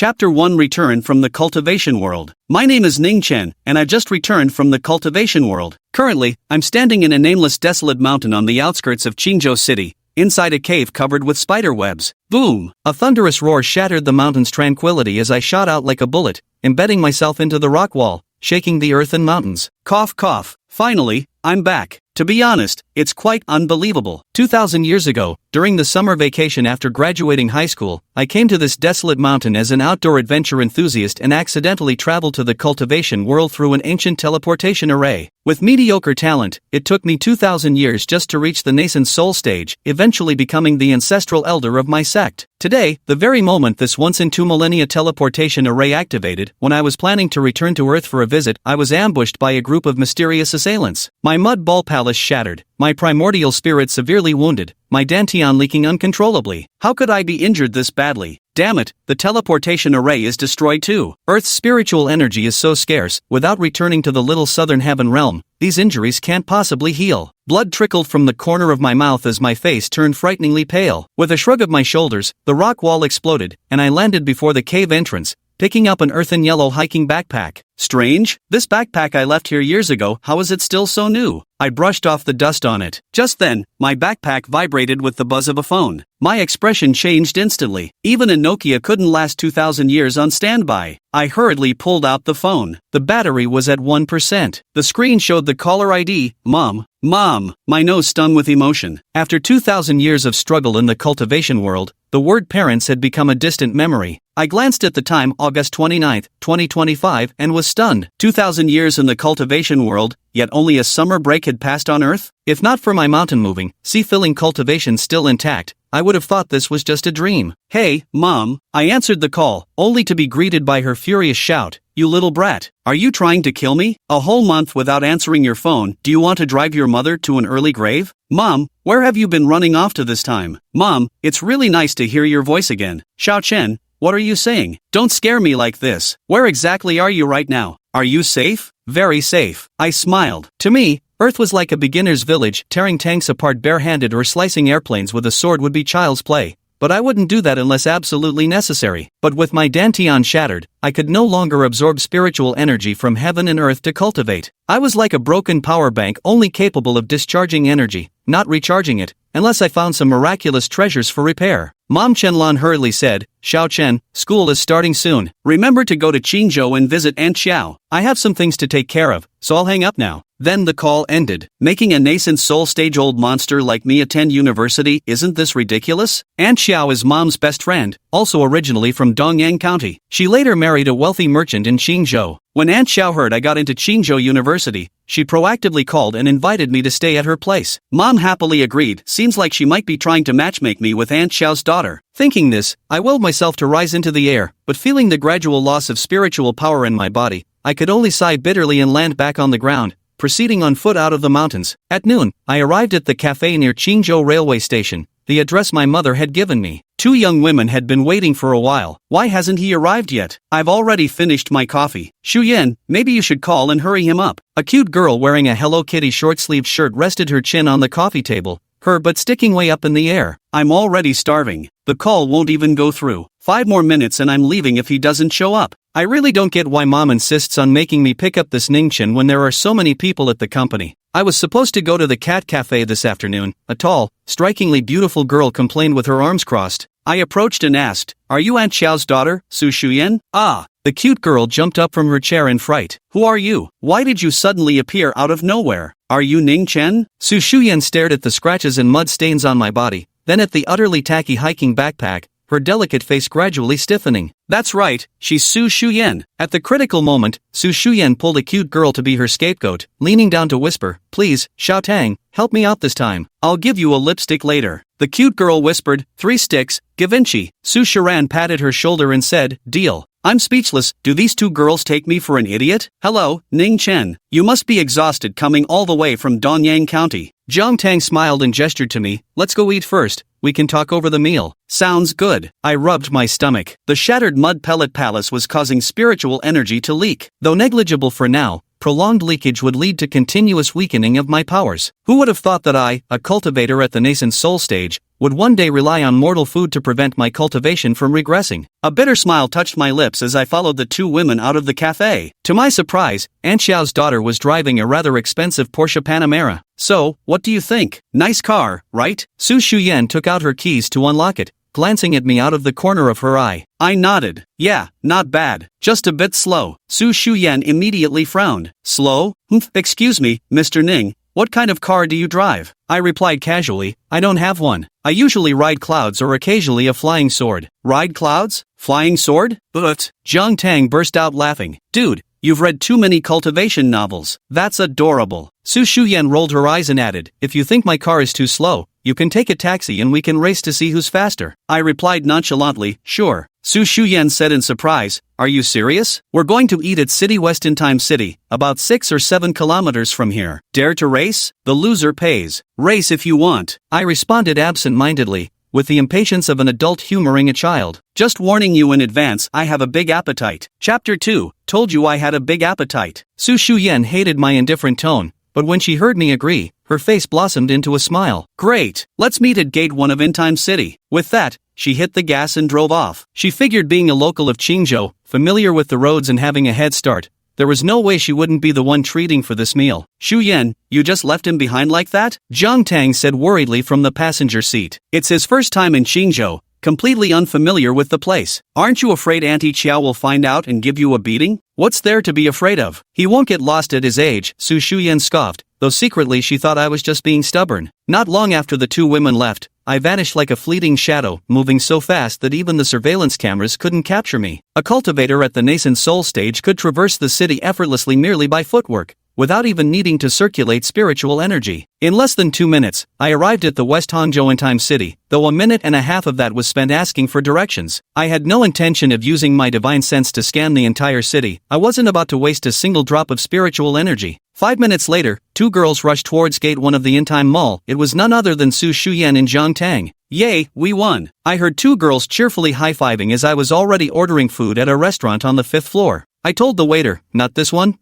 Chapter 1 Return from the Cultivation World. My name is Ningchen, and I just returned from the Cultivation World. Currently, I'm standing in a nameless desolate mountain on the outskirts of Qingzhou City, inside a cave covered with spider webs. Boom! A thunderous roar shattered the mountain's tranquility as I shot out like a bullet, embedding myself into the rock wall, shaking the earth and mountains. Cough cough. Finally, I'm back. To be honest, it's quite unbelievable. 2,000 years ago, during the summer vacation after graduating high school, I came to this desolate mountain as an outdoor adventure enthusiast and accidentally traveled to the cultivation world through an ancient teleportation array. With mediocre talent, it took me 2,000 years just to reach the nascent soul stage, eventually becoming the ancestral elder of my sect. Today, the very moment this once in 2 millennia teleportation array activated, when I was planning to return to Earth for a visit, I was ambushed by a group of mysterious assailants. My mud ball palace shattered, my primordial spirit severely wounded, my dantian leaking uncontrollably. How could I be injured this badly? Damn it, the teleportation array is destroyed too. Earth's spiritual energy is so scarce, without returning to the little southern heaven realm, these injuries can't possibly heal. Blood trickled from the corner of my mouth as my face turned frighteningly pale. With a shrug of my shoulders, the rock wall exploded, and I landed before the cave entrance, picking up an earthen yellow hiking backpack. Strange, this backpack I left here years ago, how is it still so new? I brushed off the dust on it. Just then, my backpack vibrated with the buzz of a phone. My expression changed instantly. Even a Nokia couldn't last 2,000 years on standby. I hurriedly pulled out the phone. The battery was at 1%. The screen showed the caller ID, Mom. Mom! My nose stung with emotion. After 2,000 years of struggle in the cultivation world, the word parents had become a distant memory. I glanced at the time, August 29, 2025, and was stunned. 2,000 years in the cultivation world, yet only a summer break had passed on Earth? If not for my mountain-moving, sea-filling cultivation still intact, I would have thought this was just a dream. Hey, Mom. I answered the call, only to be greeted by her furious shout. You little brat. Are you trying to kill me? A whole month without answering your phone, do you want to drive your mother to an early grave? Mom, where have you been running off to this time? Mom, it's really nice to hear your voice again. Xiao Chen, what are you saying? Don't scare me like this. Where exactly are you right now? Are you safe? Very safe. I smiled. To me, Earth was like a beginner's village. Tearing tanks apart barehanded or slicing airplanes with a sword would be child's play. But I wouldn't do that unless absolutely necessary. But with my dantian shattered, I could no longer absorb spiritual energy from heaven and earth to cultivate. I was like a broken power bank only capable of discharging energy, not recharging it, unless I found some miraculous treasures for repair. Mom Chenlan hurriedly said, Xiao Chen, school is starting soon. Remember to go to Qingzhou and visit Aunt Xiao. I have some things to take care of, so I'll hang up now. Then the call ended. Making a nascent soul stage-old monster like me attend university, isn't this ridiculous? Aunt Xiao is Mom's best friend, also originally from Dongyang County. She later married a wealthy merchant in Qingzhou. When Aunt Xiao heard I got into Qingzhou University, she proactively called and invited me to stay at her place. Mom happily agreed. Seems like she might be trying to matchmake me with Aunt Xiao's daughter. Thinking this, I willed myself to rise into the air, but feeling the gradual loss of spiritual power in my body, I could only sigh bitterly and land back on the ground, proceeding on foot out of the mountains. At noon, I arrived at the cafe near Qingzhou railway station, the address my mother had given me. 2 young women had been waiting for a while. Why hasn't he arrived yet? I've already finished my coffee. Xu Yan, maybe you should call and hurry him up. A cute girl wearing a Hello Kitty short-sleeved shirt rested her chin on the coffee table, her butt sticking way up in the air. I'm already starving. The call won't even go through. 5 more minutes and I'm leaving if he doesn't show up. I really don't get why Mom insists on making me pick up this Ningchen when there are so many people at the company. I was supposed to go to the cat cafe this afternoon. A tall, strikingly beautiful girl complained with her arms crossed. I approached and asked, Are you Aunt Xiao's daughter, Su Shu Yan? Ah. The cute girl jumped up from her chair in fright. Who are you? Why did you suddenly appear out of nowhere? Are you Ningchen? Su Shu Yan stared at the scratches and mud stains on my body, then at the utterly tacky hiking backpack, her delicate face gradually stiffening. That's right, she's Su Shu Yan. At the critical moment, Su Shu Yan pulled a cute girl to be her scapegoat, leaning down to whisper, Please, Xiao Tang, help me out this time. I'll give you a lipstick later. The cute girl whispered, 3 sticks, Givenchy. Su Sharan patted her shoulder and said, Deal. I'm speechless. Do these 2 girls take me for an idiot? Hello, Ningchen. You must be exhausted coming all the way from Donyang County. Jiang Tang smiled and gestured to me. Let's go eat first. We can talk over the meal. Sounds good. I rubbed my stomach. The shattered mud pellet palace was causing spiritual energy to leak. Though negligible for now, prolonged leakage would lead to continuous weakening of my powers. Who would have thought that I, a cultivator at the nascent soul stage, would one day rely on mortal food to prevent my cultivation from regressing. A bitter smile touched my lips as I followed the two women out of the cafe. To my surprise, Auntie Xiao's daughter was driving a rather expensive Porsche Panamera. So, what do you think? Nice car, right? Su Yan took out her keys to unlock it, glancing at me out of the corner of her eye. I nodded. Yeah, not bad. Just a bit slow. Su Yan immediately frowned. Slow? Excuse me, Mr. Ning. What kind of car do you drive? I replied casually, I don't have one. I usually ride clouds or occasionally a flying sword. Ride clouds? Flying sword? But Zhang Tang burst out laughing. Dude, you've read too many cultivation novels. That's adorable. Su Yan rolled her eyes and added, if you think my car is too slow, you can take a taxi and we can race to see who's faster. I replied nonchalantly, sure. Su Yan said in surprise, are you serious? We're going to eat at City West in Time City, about 6 or 7 kilometers from here. Dare to race? The loser pays. Race if you want. I responded absent-mindedly, with the impatience of an adult humoring a child. Just warning you in advance, I have a big appetite. Chapter 2, told you I had a big appetite. Su Yan hated my indifferent tone, but when she heard me agree, her face blossomed into a smile. Great, let's meet at Gate 1 of In Time City. With that, she hit the gas and drove off. She figured being a local of Qingzhou, familiar with the roads and having a head start, there was no way she wouldn't be the one treating for this meal. Xu Yan, you just left him behind like that? Zhang Tang said worriedly from the passenger seat. It's his first time in Qingzhou, completely unfamiliar with the place. Aren't you afraid Auntie Xiao will find out and give you a beating? What's there to be afraid of? He won't get lost at his age, Su Yan scoffed, though secretly she thought I was just being stubborn. Not long after the two women left, I vanished like a fleeting shadow, moving so fast that even the surveillance cameras couldn't capture me. A cultivator at the nascent soul stage could traverse the city effortlessly merely by footwork, without even needing to circulate spiritual energy. In less than 2 minutes, I arrived at the West Hangzhou in Time City, though a minute and a half of that was spent asking for directions. I had no intention of using my divine sense to scan the entire city. I wasn't about to waste a single drop of spiritual energy. 5 minutes later, two girls rushed towards Gate 1 of the In Time Mall. It was none other than Su Yan and Zhang Tang. Yay, we won! I heard two girls cheerfully high-fiving as I was already ordering food at a restaurant on the 5th floor. I told the waiter, not this one,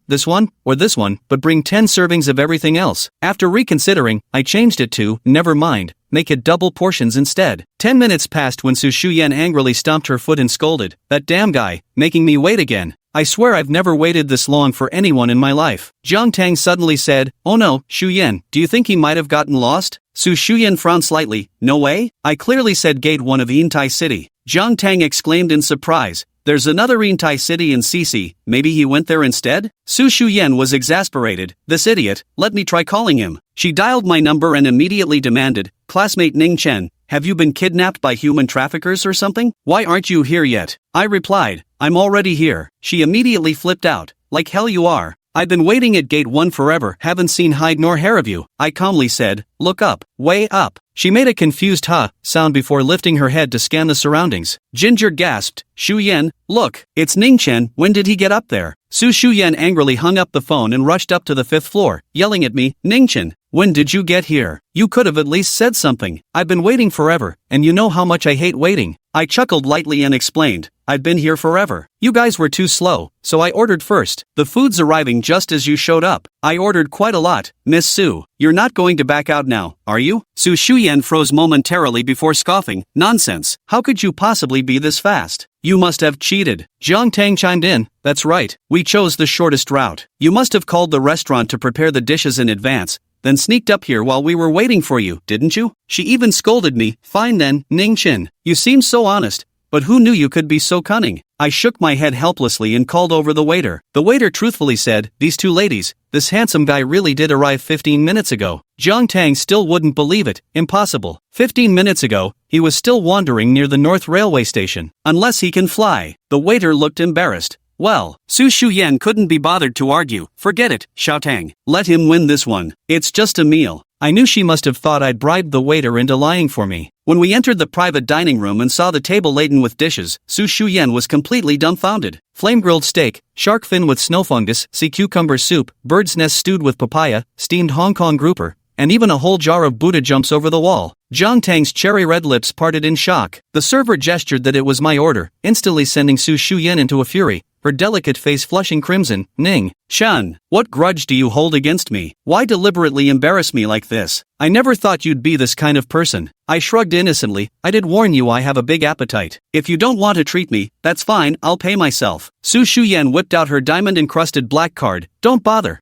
or this one, but bring 10 servings of everything else. After reconsidering, I changed it to, never mind, make it double portions instead. 10 minutes passed when Su Yan angrily stomped her foot and scolded, that damn guy, making me wait again. I swear I've never waited this long for anyone in my life. Zhang Tang suddenly said, oh no, Xu Yan, do you think he might have gotten lost? Su Yan frowned slightly, no way? I clearly said Gate 1 of Yintai City. Zhang Tang exclaimed in surprise, there's another Yintai City in CC, maybe he went there instead? Su Yan was exasperated, this idiot, let me try calling him. She dialed my number and immediately demanded, classmate Ningchen, have you been kidnapped by human traffickers or something? Why aren't you here yet? I replied, I'm already here. She immediately flipped out, like hell you are. I've been waiting at Gate 1 forever, haven't seen hide nor hair of you. I calmly said, look up, way up. She made a confused huh sound before lifting her head to scan the surroundings. Ginger gasped, Xu Yan, look, it's Ningchen, when did he get up there? Su Yan angrily hung up the phone and rushed up to the 5th floor, yelling at me, Ningchen, when did you get here? You could have at least said something. I've been waiting forever, and you know how much I hate waiting. I chuckled lightly and explained, I've been here forever. You guys were too slow, so I ordered first. The food's arriving just as you showed up. I ordered quite a lot, Miss Su. You're not going to back out now, are you? Su Yan froze momentarily before scoffing, nonsense. How could you possibly be this fast? You must have cheated. Zhang Tang chimed in, that's right, we chose the shortest route. You must have called the restaurant to prepare the dishes in advance, then sneaked up here while we were waiting for you, didn't you? She even scolded me, fine then, Ningchen. You seem so honest, but who knew you could be so cunning? I shook my head helplessly and called over the waiter. The waiter truthfully said, these two ladies, this handsome guy really did arrive 15 minutes ago. Zhang Tang still wouldn't believe it, impossible. 15 minutes ago, he was still wandering near the North Railway Station. Unless he can fly. The waiter looked embarrassed. Well, Su Yan couldn't be bothered to argue. Forget it, Xiaotang. Let him win this one. It's just a meal. I knew she must have thought I'd bribed the waiter into lying for me. When we entered the private dining room and saw the table laden with dishes, Su Yan was completely dumbfounded. Flame-grilled steak, shark fin with snow fungus, sea cucumber soup, bird's nest stewed with papaya, steamed Hong Kong grouper, and even a whole jar of Buddha jumps over the wall. Zhang Tang's cherry-red lips parted in shock. The server gestured that it was my order, instantly sending Su Yan into a fury. Her her delicate face flushing crimson. Ning Shan, what grudge do you hold against me? Why deliberately embarrass me like this? I never thought you'd be this kind of person. I shrugged innocently. I did warn you I have a big appetite. If you don't want to treat me, that's fine, I'll pay myself. Su Shu Yan whipped out her diamond-encrusted black card. Don't bother.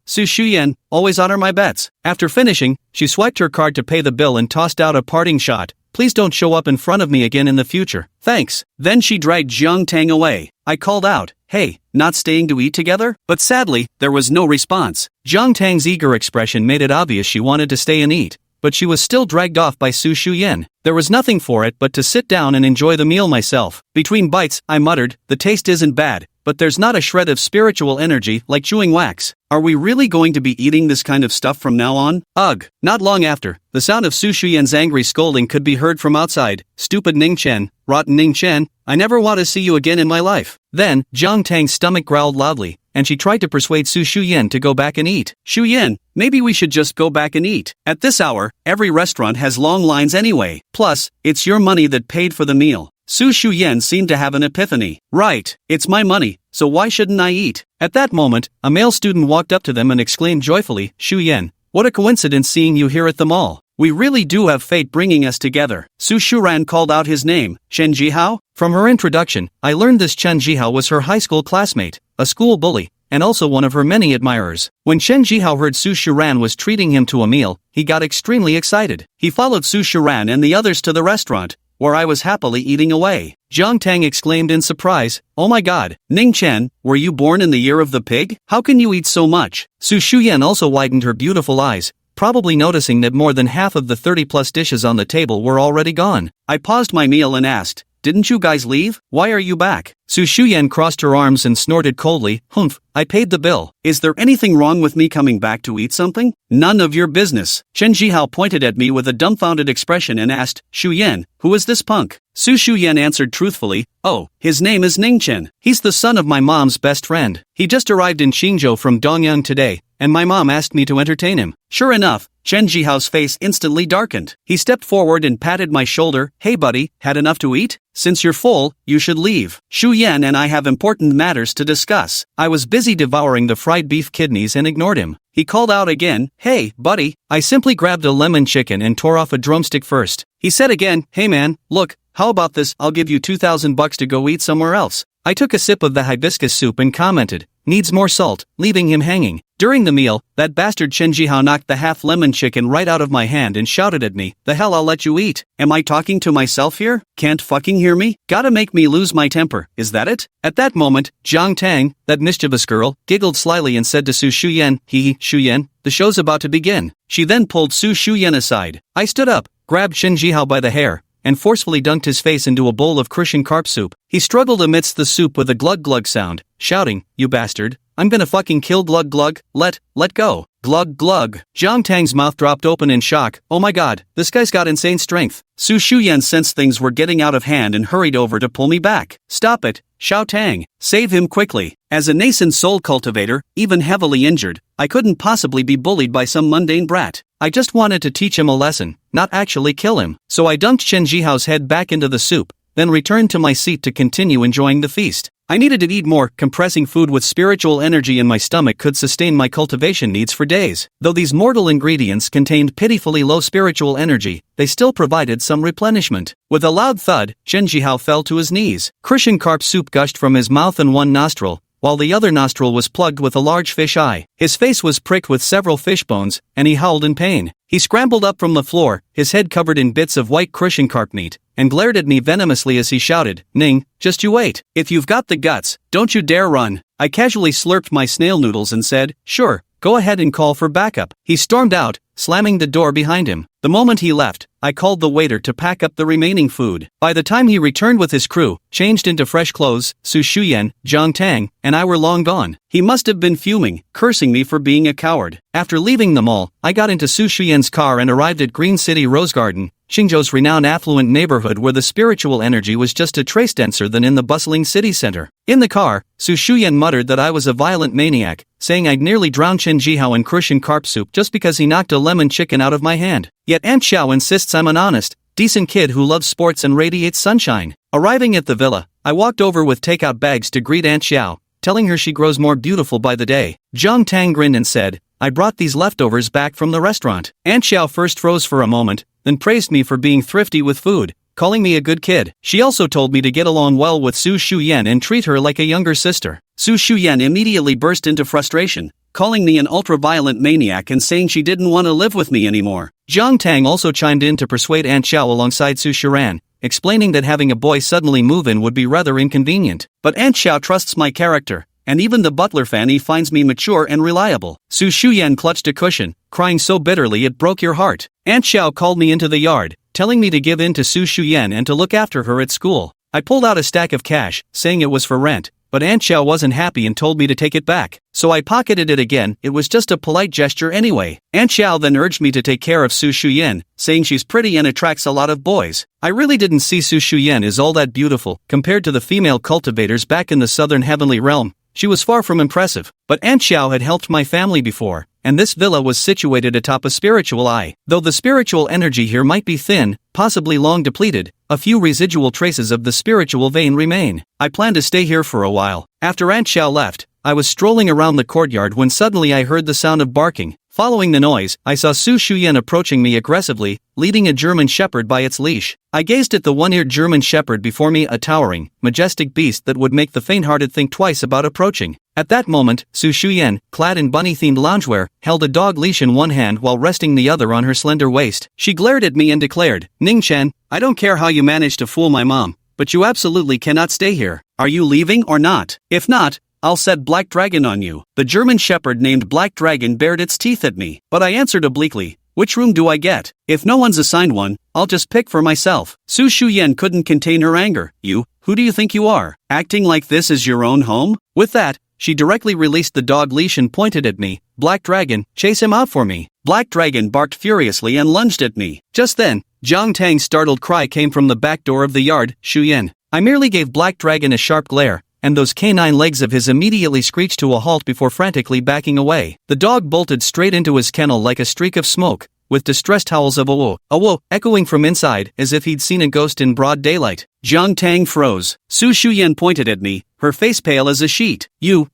Su Shu Yan, always honor my bets. After finishing, she swiped her card to pay the bill and tossed out a parting shot. Please don't show up in front of me again in the future. Thanks. Then she dragged Jiang Tang away. I called out, hey, not staying to eat together? But sadly, there was no response. Jiang Tang's eager expression made it obvious she wanted to stay and eat, but she was still dragged off by Su Shu Yan. There was nothing for it but to sit down and enjoy the meal myself. Between bites, I muttered, the taste isn't bad, but there's not a shred of spiritual energy like chewing wax. Are we really going to be eating this kind of stuff from now on? Ugh. Not long after, the sound of Su Shu Yan's angry scolding could be heard from outside. Stupid Ningchen, rotten Ningchen, I never want to see you again in my life. Then, Jiang Tang's stomach growled loudly, and she tried to persuade Su Shu Yan to go back and eat. Shu Yan, maybe we should just go back and eat. At this hour, every restaurant has long lines anyway. Plus, it's your money that paid for the meal. Su Shu Yan seemed to have an epiphany. Right, it's my money, so why shouldn't I eat? At that moment, a male student walked up to them and exclaimed joyfully, Shu Yan, what a coincidence seeing you here at the mall. We really do have fate bringing us together. Su Shuran called out his name, Chen Xihao. From her introduction, I learned this Chen Xihao was her high school classmate, a school bully, and also one of her many admirers. When Chen Xihao heard Su Shuran was treating him to a meal, he got extremely excited. He followed Su Shuran and the others to the restaurant, where I was happily eating away. Jiang Tang exclaimed in surprise, oh my god, Ningchen, were you born in the year of the pig? How can you eat so much? Su Shu Yan also widened her beautiful eyes, probably noticing that more than half of the 30-plus dishes on the table were already gone. I paused my meal and asked, didn't you guys leave? Why are you back? Su Shu Yan crossed her arms and snorted coldly, humph, I paid the bill. Is there anything wrong with me coming back to eat something? None of your business. Chen Xihao pointed at me with a dumbfounded expression and asked, Shu Yan, who is this punk? Su Shu Yan answered truthfully, oh, his name is Ningchen. He's the son of my mom's best friend. He just arrived in Qingzhou from Dongyang today, and my mom asked me to entertain him. Sure enough, Chen Jihao's face instantly darkened. He stepped forward and patted my shoulder. Hey buddy, had enough to eat? Since you're full, you should leave. Shu Yan and I have important matters to discuss. I was busy devouring the fried beef kidneys and ignored him. He called out again, hey, buddy. I simply grabbed a lemon chicken and tore off a drumstick first. He said again, hey man, look, how about this? I'll give you $2,000 to go eat somewhere else. I took a sip of the hibiscus soup and commented, needs more salt, leaving him hanging. During the meal, that bastard Chen Xihao knocked the half-lemon chicken right out of my hand and shouted at me, the hell I'll let you eat. Am I talking to myself here? Can't fucking hear me? Gotta make me lose my temper, is that it? At that moment, Jiang Tang, that mischievous girl, giggled slyly and said to Su Shu Yan, Shu Yan, the show's about to begin. She then pulled Su Shu Yan aside. I stood up, grabbed Chen Xihao by the hair, and forcefully dunked his face into a bowl of Crucian carp soup. He struggled amidst the soup with a glug-glug sound, shouting, you bastard, I'm gonna fucking kill glug-glug, let go. Glug-glug. Jiang Tang's mouth dropped open in shock. Oh my god, this guy's got insane strength. Su Shu Yan sensed things were getting out of hand and hurried over to pull me back. Stop it, Xiao Tang. Save him quickly. As a nascent soul cultivator, even heavily injured, I couldn't possibly be bullied by some mundane brat. I just wanted to teach him a lesson, not actually kill him. So I dunked Chen Jihao's head back into the soup, then returned to my seat to continue enjoying the feast. I needed to eat more. Compressing food with spiritual energy in my stomach could sustain my cultivation needs for days. Though these mortal ingredients contained pitifully low spiritual energy, they still provided some replenishment. With a loud thud, Chen Xihao fell to his knees. Crucian carp soup gushed from his mouth in one nostril, while the other nostril was plugged with a large fish eye. His face was pricked with several fish bones, and he howled in pain. He scrambled up from the floor, his head covered in bits of white Crucian carp meat, and glared at me venomously as he shouted, Ning, just you wait. If you've got the guts, don't you dare run. I casually slurped my snail noodles and said, sure, go ahead and call for backup. He stormed out, slamming the door behind him. The moment he left, I called the waiter to pack up the remaining food. By the time he returned with his crew, changed into fresh clothes, Su Shu Yan, Jiang Tang, and I were long gone. He must have been fuming, cursing me for being a coward. After leaving the mall, I got into Su Shu Yan's car and arrived at Green City Rose Garden, Qingzhou's renowned affluent neighborhood where the spiritual energy was just a trace denser than in the bustling city center. In the car, Su Shu Yan muttered that I was a violent maniac, saying I'd nearly drowned Chen Xihao in Crucian carp soup just because he knocked a lemon chicken out of my hand. Yet Auntie Xiao insists I'm an honest, decent kid who loves sports and radiates sunshine. Arriving at the villa, I walked over with takeout bags to greet Aunt Xiao, telling her she grows more beautiful by the day. Zhang Tang grinned and said, I brought these leftovers back from the restaurant. Aunt Xiao first froze for a moment, then praised me for being thrifty with food, calling me a good kid. She also told me to get along well with Su Shu Yan and treat her like a younger sister. Su Shu Yan immediately burst into frustration, calling me an ultra-violent maniac and saying she didn't want to live with me anymore. Zhang Tang also chimed in to persuade Aunt Xiao alongside Su Shiran, explaining that having a boy suddenly move in would be rather inconvenient. But Aunt Xiao trusts my character, and even the butler Fanny finds me mature and reliable. Su Shu Yan clutched a cushion, crying so bitterly it broke your heart. Aunt Xiao called me into the yard, telling me to give in to Su Shu Yan and to look after her at school. I pulled out a stack of cash, saying it was for rent, but Aunt Xiao wasn't happy and told me to take it back. So I pocketed it again. It was just a polite gesture anyway. Aunt Xiao then urged me to take care of Su Shu Yan, saying she's pretty and attracts a lot of boys. I really didn't see Su Shu Yan as all that beautiful, compared to the female cultivators back in the southern heavenly realm. She was far from impressive, but Aunt Xiao had helped my family before, and this villa was situated atop a spiritual eye. Though the spiritual energy here might be thin, possibly long depleted, a few residual traces of the spiritual vein remain. I planned to stay here for a while. After Aunt Xiao left, I was strolling around the courtyard when suddenly I heard the sound of barking. Following the noise, I saw Su Shu Yan approaching me aggressively, leading a German shepherd by its leash. I gazed at the one-eared German shepherd before me, a towering, majestic beast that would make the faint-hearted think twice about approaching. At that moment, Su Shu Yan, clad in bunny-themed loungewear, held a dog leash in one hand while resting the other on her slender waist. She glared at me and declared, Ningchen, I don't care how you managed to fool my mom, but you absolutely cannot stay here. Are you leaving or not? If not, I'll set Black Dragon on you. The German shepherd named Black Dragon bared its teeth at me, but I answered obliquely, which room do I get? If no one's assigned one, I'll just pick for myself. Su Shu Yan couldn't contain her anger. Who do you think you are? Acting like this is your own home? With that, she directly released the dog leash and pointed at me. Black Dragon, chase him out for me. Black Dragon barked furiously and lunged at me. Just then, Zhang Tang's startled cry came from the back door of the yard. Shu Yan. I merely gave Black Dragon a sharp glare, and those canine legs of his immediately screeched to a halt before frantically backing away. The dog bolted straight into his kennel like a streak of smoke, with distressed howls of "awo, awo," echoing from inside as if he'd seen a ghost in broad daylight. Zhang Tang froze. Su Shu Yan pointed at me, her face pale as a sheet. You.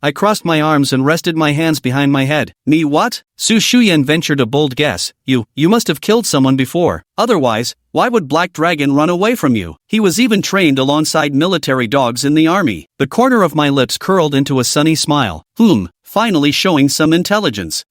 I crossed my arms and rested my hands behind my head. Me what? Su Shu Yan ventured a bold guess. You must have killed someone before. Otherwise, why would Black Dragon run away from you? He was even trained alongside military dogs in the army. The corner of my lips curled into a sunny smile. Finally showing some intelligence.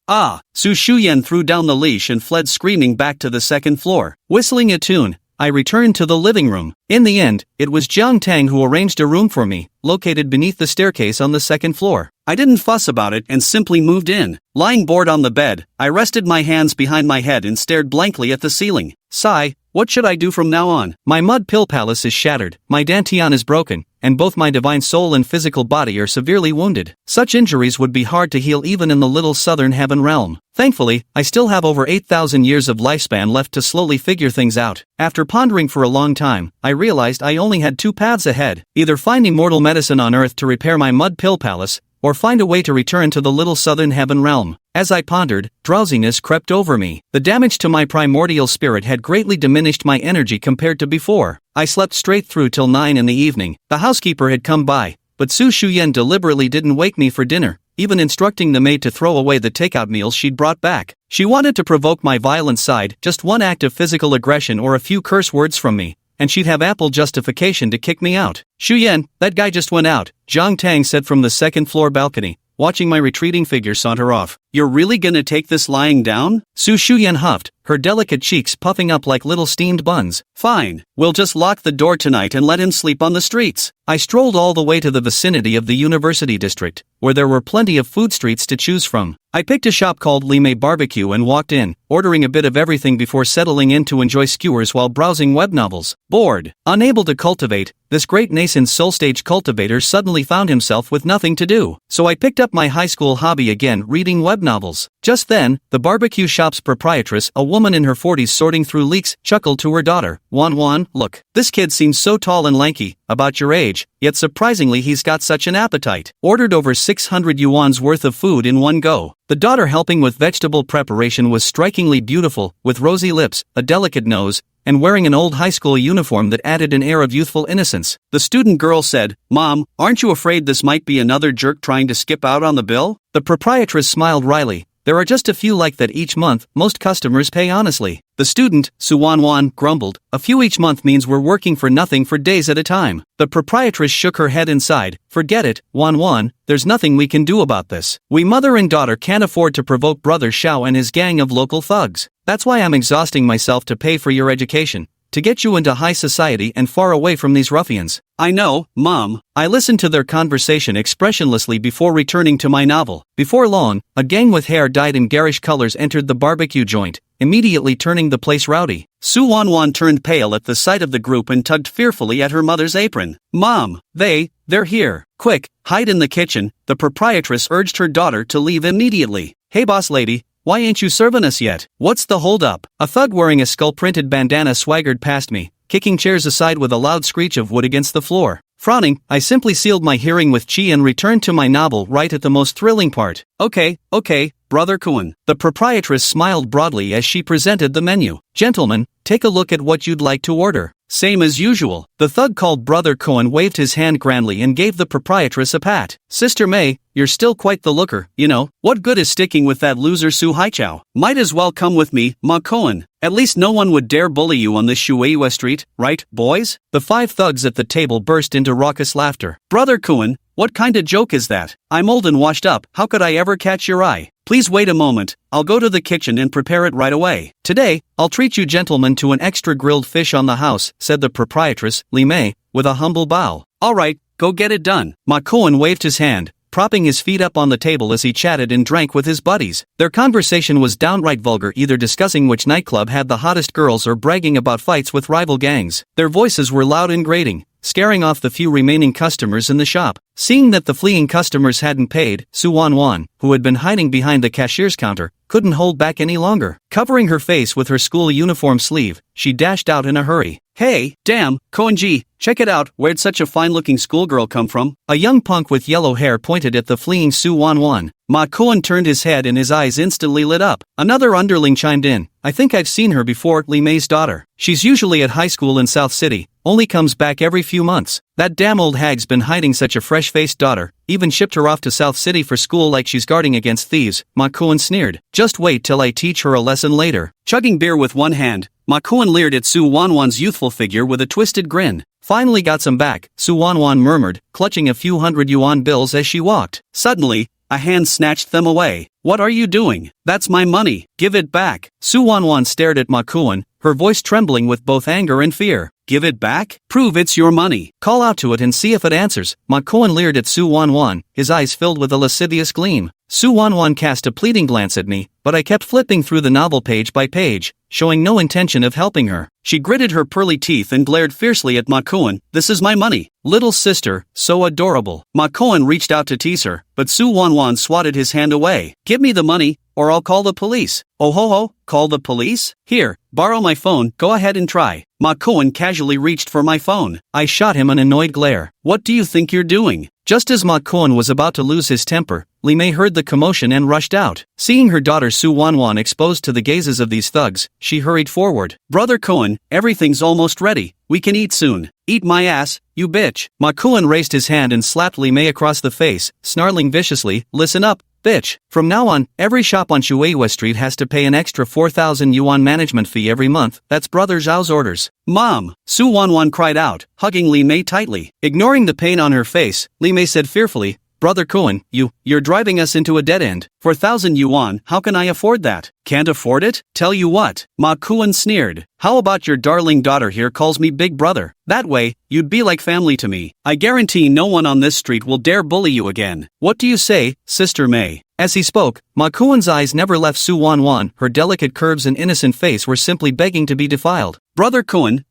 Su Shu Yan threw down the leash and fled screaming back to the second floor. Whistling a tune, I returned to the living room. In the end, it was Zhang Tang who arranged a room for me, located beneath the staircase on the second floor. I didn't fuss about it and simply moved in. Lying bored on the bed, I rested my hands behind my head and stared blankly at the ceiling. Sigh, what should I do from now on? My mud pill palace is shattered, my dantian is broken, and both my divine soul and physical body are severely wounded. Such injuries would be hard to heal even in the little southern heaven realm. Thankfully, I still have over 8,000 years of lifespan left to slowly figure things out. After pondering for a long time, I realized I only had two paths ahead. Either find immortal medicine on Earth to repair my mud pill palace, or find a way to return to the little southern heaven realm. As I pondered, drowsiness crept over me. The damage to my primordial spirit had greatly diminished my energy compared to before. I slept straight through till 9 in the evening. The housekeeper had come by, but Su Shu Yan deliberately didn't wake me for dinner, even instructing the maid to throw away the takeout meals she'd brought back. She wanted to provoke my violent side, just one act of physical aggression or a few curse words from me, and she'd have ample justification to kick me out. Shu Yan, that guy just went out, Zhang Tang said from the second floor balcony, watching my retreating figure saunter off. You're really gonna take this lying down? Su Shu Yan huffed, her delicate cheeks puffing up like little steamed buns. Fine, we'll just lock the door tonight and let him sleep on the streets. I strolled all the way to the vicinity of the university district, where there were plenty of food streets to choose from. I picked a shop called Lime Barbecue and walked in, ordering a bit of everything before settling in to enjoy skewers while browsing web novels. Bored, unable to cultivate, this great nascent soul-stage cultivator suddenly found himself with nothing to do. So I picked up my high school hobby again, reading web thug novels. Just then, the barbecue shop's proprietress, a woman in her 40s sorting through leeks, chuckled to her daughter, Wan, look, this kid seems so tall and lanky, about your age, yet surprisingly he's got such an appetite. Ordered over 600 yuan's worth of food in one go. The daughter helping with vegetable preparation was strikingly beautiful, with rosy lips, a delicate nose, and wearing an old high school uniform that added an air of youthful innocence. The student girl said, Mom, aren't you afraid this might be another jerk trying to skip out on the bill? The proprietress smiled wryly. There are just a few like that each month, most customers pay honestly. The student, Suan, grumbled, a few each month means we're working for nothing for days at a time. The proprietress shook her head and sighed, forget it, Wan, there's nothing we can do about this. We mother and daughter can't afford to provoke Brother Xiao and his gang of local thugs. That's why I'm exhausting myself to pay for your education, to get you into high society and far away from these ruffians. I know, Mom. I listened to their conversation expressionlessly before returning to my novel. Before long, a gang with hair dyed in garish colors entered the barbecue joint, immediately turning the place rowdy. Suan turned pale at the sight of the group and tugged fearfully at her mother's apron. Mom, they're here. Quick, hide in the kitchen, the proprietress urged her daughter to leave immediately. Hey boss lady, why ain't you serving us yet? What's the hold-up? A thug wearing a skull-printed bandana swaggered past me, kicking chairs aside with a loud screech of wood against the floor. Frowning, I simply sealed my hearing with chi and returned to my novel right at the most thrilling part. Okay, Brother Kuan. The proprietress smiled broadly as she presented the menu. Gentlemen, take a look at what you'd like to order. Same as usual. The thug called Brother Kuan waved his hand grandly and gave the proprietress a pat. Sister May, you're still quite the looker, you know. What good is sticking with that loser Su Haichao? Might as well come with me, Ma Kuan. At least no one would dare bully you on this Shueiwa street, right, boys? The 5 thugs at the table burst into raucous laughter. Brother Kuan, what kind of joke is that? I'm old and washed up, how could I ever catch your eye? Please wait a moment, I'll go to the kitchen and prepare it right away. Today, I'll treat you gentlemen to an extra grilled fish on the house, said the proprietress, Li Mei, with a humble bow. Alright, go get it done. Ma Kuan waved his hand, propping his feet up on the table as he chatted and drank with his buddies. Their conversation was downright vulgar, either discussing which nightclub had the hottest girls or bragging about fights with rival gangs. Their voices were loud and grating, scaring off the few remaining customers in the shop. Seeing that the fleeing customers hadn't paid, Suan, who had been hiding behind the cashier's counter, couldn't hold back any longer. Covering her face with her school uniform sleeve, she dashed out in a hurry. Hey, damn, Koenji, check it out, where'd such a fine-looking schoolgirl come from? A young punk with yellow hair pointed at the fleeing Suan. Ma Kuan turned his head and his eyes instantly lit up. Another underling chimed in. I think I've seen her before, Li Mei's daughter. She's usually at high school in South City, only comes back every few months. That damn old hag's been hiding such a fresh-faced daughter, even shipped her off to South City for school like she's guarding against thieves, Ma Kuan sneered. Just wait till I teach her a lesson later. Chugging beer with one hand, Ma Kuan leered at Suan's youthful figure with a twisted grin. Finally got some back, Suan murmured, clutching a few 100 yuan bills as she walked. Suddenly, a hand snatched them away. What are you doing? That's my money. Give it back. Suan stared at Ma Kuan, her voice trembling with both anger and fear. Give it back? Prove it's your money. Call out to it and see if it answers. Ma Kuan leered at Suan, his eyes filled with a lascivious gleam. Suan cast a pleading glance at me, but I kept flipping through the novel page by page, showing no intention of helping her. She gritted her pearly teeth and glared fiercely at Ma Kuan. This is my money. Little sister, so adorable. Ma Kuan reached out to tease her, but Suan swatted his hand away. Give me the money, or I'll call the police. Oh ho, call the police? Here, borrow my phone, go ahead and try. Ma Kuan casually reached for my phone. I shot him an annoyed glare. What do you think you're doing? Just as Ma Kuan was about to lose his temper, Li Mei heard the commotion and rushed out. Seeing her daughter Suan exposed to the gazes of these thugs, she hurried forward. Brother Kuan, everything's almost ready. We can eat soon. Eat my ass, you bitch. Ma Kuan raised his hand and slapped Li Mei across the face, snarling viciously, listen up, bitch. From now on, every shop on Shueiwa Street has to pay an extra 4,000 yuan management fee every month. That's Brother Zhao's orders. Mom! Suan cried out, hugging Li Mei tightly. Ignoring the pain on her face, Li Mei said fearfully, Brother Kuan, you're driving us into a dead end. 4,000 yuan, how can I afford that? Can't afford it? Tell you what, Ma Kuan sneered. How about your darling daughter here calls me big brother? That way, you'd be like family to me. I guarantee no one on this street will dare bully you again. What do you say, Sister May? As he spoke, Ma Kuan's eyes never left Suan. Her delicate curves and innocent face were simply begging to be defiled. Brother Kuan,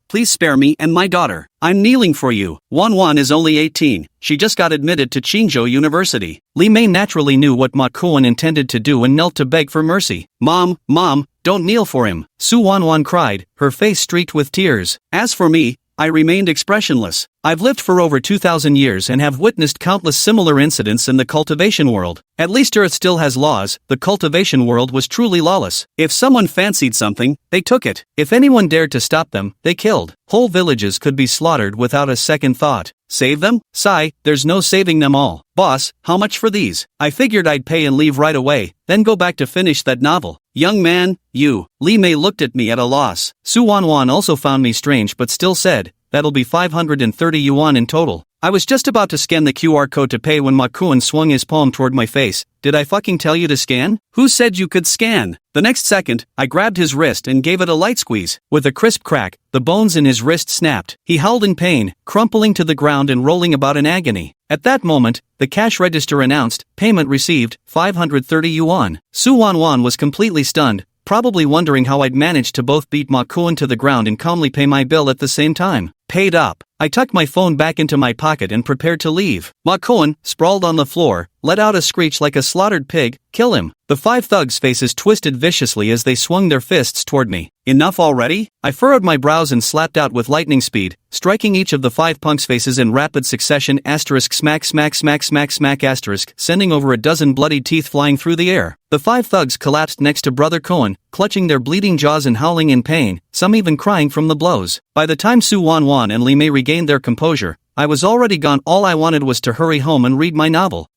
please spare me and my daughter. I'm kneeling for you. Wan is only 18, she just got admitted to Qingzhou University. Li Mei naturally knew what Ma Kuan intended to do and knelt to beg for mercy. Mom, don't kneel for him, Su Wan cried, her face streaked with tears. As for me, I remained expressionless. I've lived for over 2,000 years and have witnessed countless similar incidents in the cultivation world. At least Earth still has laws, the cultivation world was truly lawless. If someone fancied something, they took it. If anyone dared to stop them, they killed. Whole villages could be slaughtered without a second thought. Save them? Sigh, there's no saving them all. Boss, how much for these? I figured I'd pay and leave right away, then go back to finish that novel. Young man, you. Li Mei looked at me at a loss. Su Wan also found me strange but still said, that'll be 530 yuan in total. I was just about to scan the QR code to pay when Ma Kuan swung his palm toward my face. Did I fucking tell you to scan? Who said you could scan? The next second, I grabbed his wrist and gave it a light squeeze. With a crisp crack, the bones in his wrist snapped. He howled in pain, crumpling to the ground and rolling about in agony. At that moment, the cash register announced, payment received, 530 yuan. Su Wan was completely stunned, probably wondering how I'd managed to both beat Ma Kuan to the ground and calmly pay my bill at the same time. Paid up. I tucked my phone back into my pocket and prepared to leave. Ma Kuan, sprawled on the floor, let out a screech like a slaughtered pig. Kill him. The 5 thugs' faces twisted viciously as they swung their fists toward me. Enough already? I furrowed my brows and slapped out with lightning speed, striking each of the 5 punks' faces in rapid succession. Smack asterisk, sending over a dozen bloodied teeth flying through the air. The 5 thugs collapsed next to Brother Kuan, clutching their bleeding jaws and howling in pain, some even crying from the blows. By the time Su Wan and Li Mei regained their composure, I was already gone. All I wanted was to hurry home and read my novel.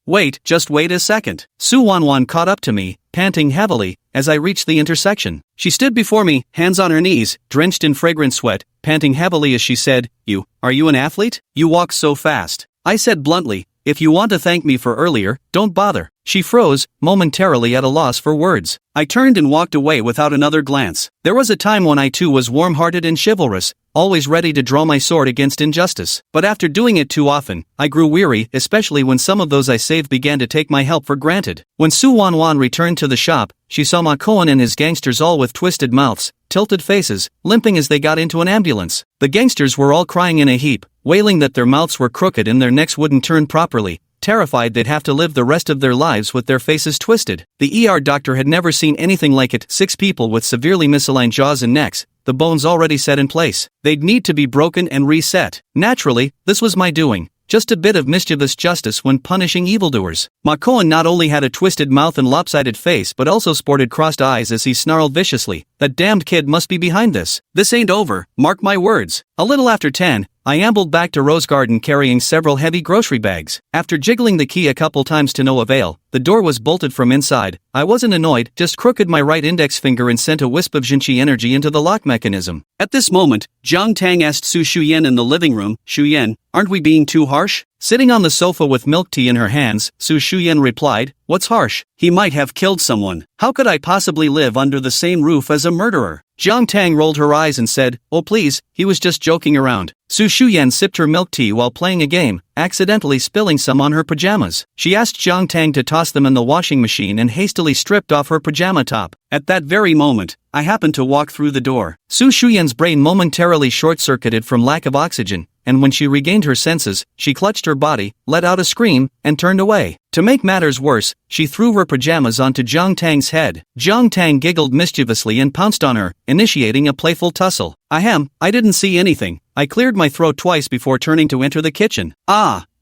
Just wait a second. Su Wan caught up to me, panting heavily, as I reached the intersection. She stood before me, hands on her knees, drenched in fragrant sweat, panting heavily as she said, Are you an athlete? You walk so fast. I said bluntly, if you want to thank me for earlier, don't bother. She froze, momentarily at a loss for words. I turned and walked away without another glance. There was a time when I too was warm-hearted and chivalrous, always ready to draw my sword against injustice. But after doing it too often, I grew weary, especially when some of those I saved began to take my help for granted. When Su Wan returned to the shop, she saw Ma Kuan and his gangsters all with twisted mouths, tilted faces, limping as they got into an ambulance. The gangsters were all crying in a heap, wailing that their mouths were crooked and their necks wouldn't turn properly, terrified they'd have to live the rest of their lives with their faces twisted. The ER doctor had never seen anything like it. 6 people with severely misaligned jaws and necks, the bones already set in place. They'd need to be broken and reset. Naturally, this was my doing. Just a bit of mischievous justice when punishing evildoers. Ma Kuan not only had a twisted mouth and lopsided face but also sported crossed eyes as he snarled viciously, that damned kid must be behind this. This ain't over, mark my words. A little after 10, I ambled back to Rose Garden carrying several heavy grocery bags. After jiggling the key a couple times to no avail, the door was bolted from inside. I wasn't annoyed, just crooked my right index finger and sent a wisp of Jinchi energy into the lock mechanism. At this moment, Zhang Tang asked Su Shu Yan in the living room, Shu Yan, aren't we being too harsh? Sitting on the sofa with milk tea in her hands, Su Shu Yan replied, what's harsh? He might have killed someone. How could I possibly live under the same roof as a murderer? Zhang Tang rolled her eyes and said, oh please, he was just joking around. Su Shu Yan sipped her milk tea while playing a game, accidentally spilling some on her pajamas. She asked Zhang Tang to toss them in the washing machine and hastily stripped off her pajama top. At that very moment, I happened to walk through the door. Su Shu Yan's brain momentarily short-circuited from lack of oxygen, and when she regained her senses, she clutched her body, let out a scream, and turned away. To make matters worse, she threw her pajamas onto Zhang Tang's head. Zhang Tang giggled mischievously and pounced on her, initiating a playful tussle. I didn't see anything. I cleared my throat twice before turning to enter the kitchen.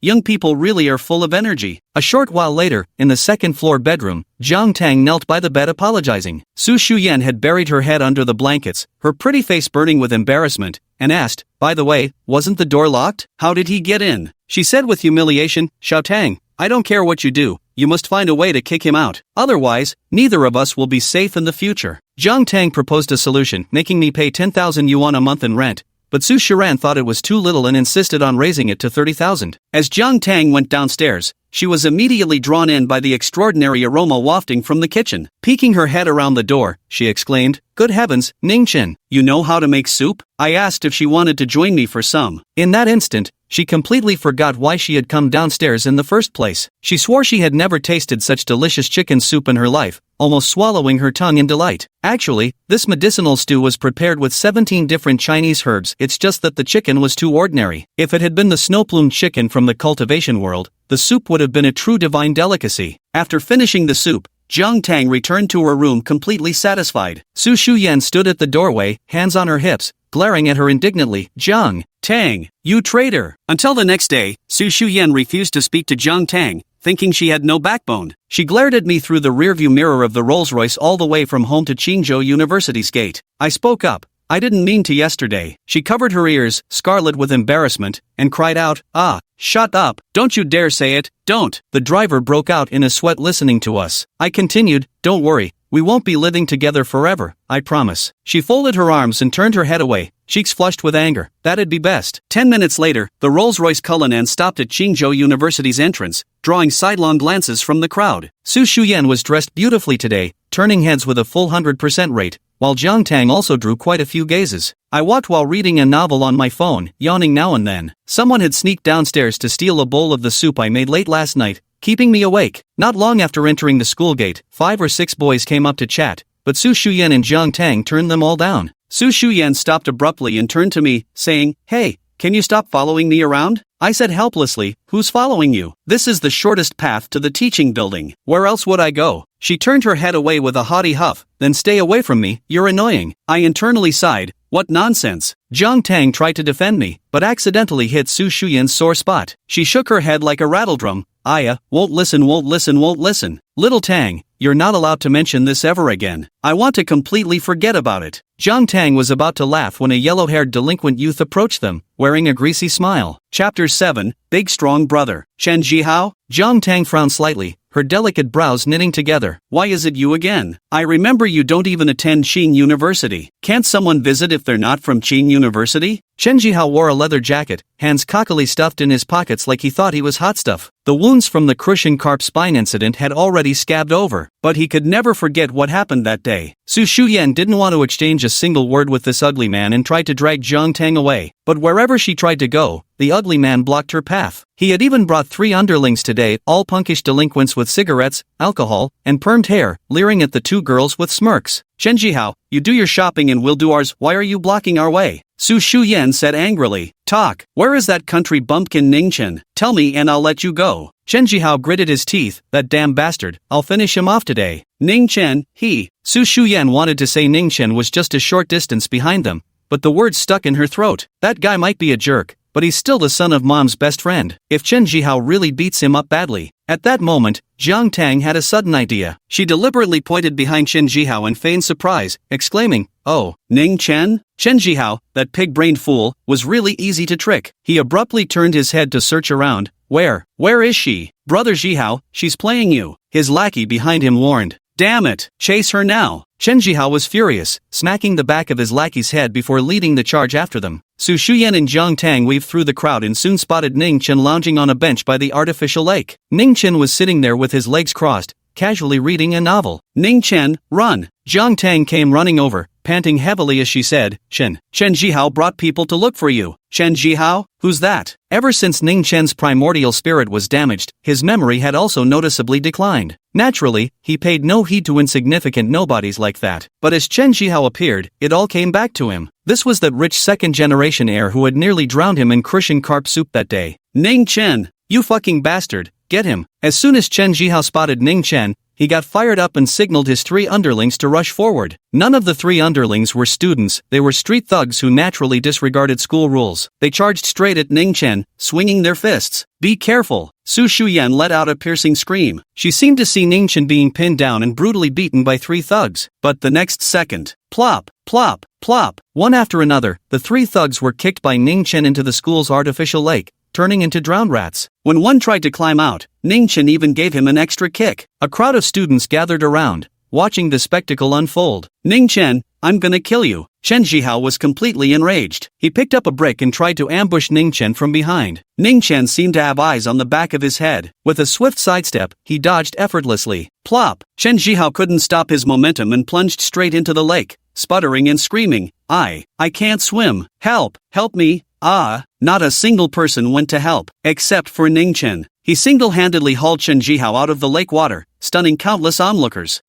Young people really are full of energy. A short while later, in the second-floor bedroom, Zhang Tang knelt by the bed apologizing. Su Shu Yan had buried her head under the blankets, her pretty face burning with embarrassment, and asked, by the way, wasn't the door locked? How did he get in? She said with humiliation, Xiao Tang, I don't care what you do, you must find a way to kick him out. Otherwise, neither of us will be safe in the future. Zhang Tang proposed a solution, making me pay 10,000 yuan a month in rent, but Su Shiran thought it was too little and insisted on raising it to 30,000. As Jiang Tang went downstairs, she was immediately drawn in by the extraordinary aroma wafting from the kitchen. Peeking her head around the door, she exclaimed, "Good heavens, Ningchen, you know how to make soup?" I asked if she wanted to join me for some. In that instant, she completely forgot why she had come downstairs in the first place. She swore she had never tasted such delicious chicken soup in her life, almost swallowing her tongue in delight. Actually, this medicinal stew was prepared with 17 different Chinese herbs, it's just that the chicken was too ordinary. If it had been the snow-plumed chicken from the cultivation world, the soup would have been a true divine delicacy. After finishing the soup, Jiang Tang returned to her room completely satisfied. Su Shu Yan stood at the doorway, hands on her hips, glaring at her indignantly. "Jiang Tang, you traitor!" Until the next day, Su Shu Yan refused to speak to Jiang Tang, thinking she had no backbone. She glared at me through the rearview mirror of the Rolls-Royce all the way from home to Qingzhou University's gate. I spoke up. "I didn't mean to yesterday." She covered her ears, scarlet with embarrassment, and cried out, "Ah, shut up, don't you dare say it, don't." The driver broke out in a sweat listening to us. I continued, "Don't worry, we won't be living together forever, I promise." She folded her arms and turned her head away, cheeks flushed with anger. That'd be best. 10 minutes later, the Rolls-Royce Cullinan stopped at Qingzhou University's entrance, drawing sidelong glances from the crowd. Su Shu Yan was dressed beautifully today, turning heads with a full 100% rate, while Jiang Tang also drew quite a few gazes. I walked while reading a novel on my phone, yawning now and then. Someone had sneaked downstairs to steal a bowl of the soup I made late last night, keeping me awake. Not long after entering the school gate, 5 or 6 boys came up to chat, but Su Shu Yan and Jiang Tang turned them all down. Su Shu Yan stopped abruptly and turned to me, saying, "Hey, can you stop following me around?" I said helplessly, "Who's following you? This is the shortest path to the teaching building. Where else would I go?" She turned her head away with a haughty huff, "Then stay away from me, you're annoying." I internally sighed, "What nonsense." Jiang Tang tried to defend me, but accidentally hit Su Shu Yan's sore spot. She shook her head like a rattledrum. "Aya, won't listen, won't listen, won't listen. Little Tang, you're not allowed to mention this ever again. I want to completely forget about it." Jiang Tang was about to laugh when a yellow-haired delinquent youth approached them, wearing a greasy smile. Chapter 7, Big Strong Brother. Chen Xihao? Jiang Tang frowned slightly, her delicate brows knitting together. "Why is it you again? I remember you don't even attend Qing University. Can't someone visit if they're not from Qing University?" Chen Xihao wore a leather jacket, hands cockily stuffed in his pockets like he thought he was hot stuff. The wounds from the crushing carp spine incident had already scabbed over, but he could never forget what happened that day. Su Shu Yan didn't want to exchange a single word with this ugly man and tried to drag Jiang Tang away, but wherever she tried to go, the ugly man blocked her path. He had even brought 3 underlings today, all punkish delinquents with cigarettes, alcohol, and permed hair, leering at the 2 girls with smirks. "Chen Xihao, you do your shopping and we'll do ours, why are you blocking our way?" Su Shu Yan said angrily. "Talk, where is that country bumpkin Ningchen? Tell me and I'll let you go." Chen Xihao gritted his teeth, "That damn bastard, I'll finish him off today." Ningchen, he. Su Shu Yan wanted to say Ningchen was just a short distance behind them, but the word stuck in her throat. That guy might be a jerk, but he's still the son of mom's best friend. If Chen Xihao really beats him up badly. At that moment, Jiang Tang had a sudden idea. She deliberately pointed behind Chen Xihao and feigned surprise, exclaiming, "Oh, Ningchen?" Chen Xihao, that pig-brained fool, was really easy to trick. He abruptly turned his head to search around. Where is she? "Brother Jihao, she's playing you," his lackey behind him warned. "Damn it, chase her now." Chen Xihao was furious, smacking the back of his lackey's head before leading the charge after them. Su Shu Yan and Jiang Tang weaved through the crowd and soon spotted Ningchen lounging on a bench by the artificial lake. Ningchen was sitting there with his legs crossed, casually reading a novel. "Ningchen, run!" Jiang Tang came running over, panting heavily as she said, Chen Xihao brought people to look for you." "Chen Xihao? Who's that?" Ever since Ningchen's primordial spirit was damaged, his memory had also noticeably declined. Naturally, he paid no heed to insignificant nobodies like that. But as Chen Xihao appeared, it all came back to him. This was that rich second-generation heir who had nearly drowned him in crushing carp soup that day. "Ningchen, you fucking bastard, get him." As soon as Chen Xihao spotted Ningchen, he got fired up and signaled his 3 underlings to rush forward. None of the 3 underlings were students, they were street thugs who naturally disregarded school rules. They charged straight at Ningchen, swinging their fists. "Be careful!" Su Shu Yan let out a piercing scream. She seemed to see Ningchen being pinned down and brutally beaten by 3 thugs. But the next second, plop, plop, plop, one after another, the 3 thugs were kicked by Ningchen into the school's artificial lake, turning into drowned rats. When one tried to climb out, Ningchen even gave him an extra kick. A crowd of students gathered around, watching the spectacle unfold. "Ningchen, I'm gonna kill you. Chen Xihao was completely enraged. He picked up a brick and tried to ambush Ningchen from behind. Ningchen seemed to have eyes on the back of his head. With a swift sidestep, he dodged effortlessly. Plop! Chen Xihao couldn't stop his momentum and plunged straight into the lake, sputtering and screaming, I can't swim. Help! Help me! Not a single person went to help, except for Ningchen. He single-handedly hauled Chen Xihao out of the lake water, stunning countless onlookers.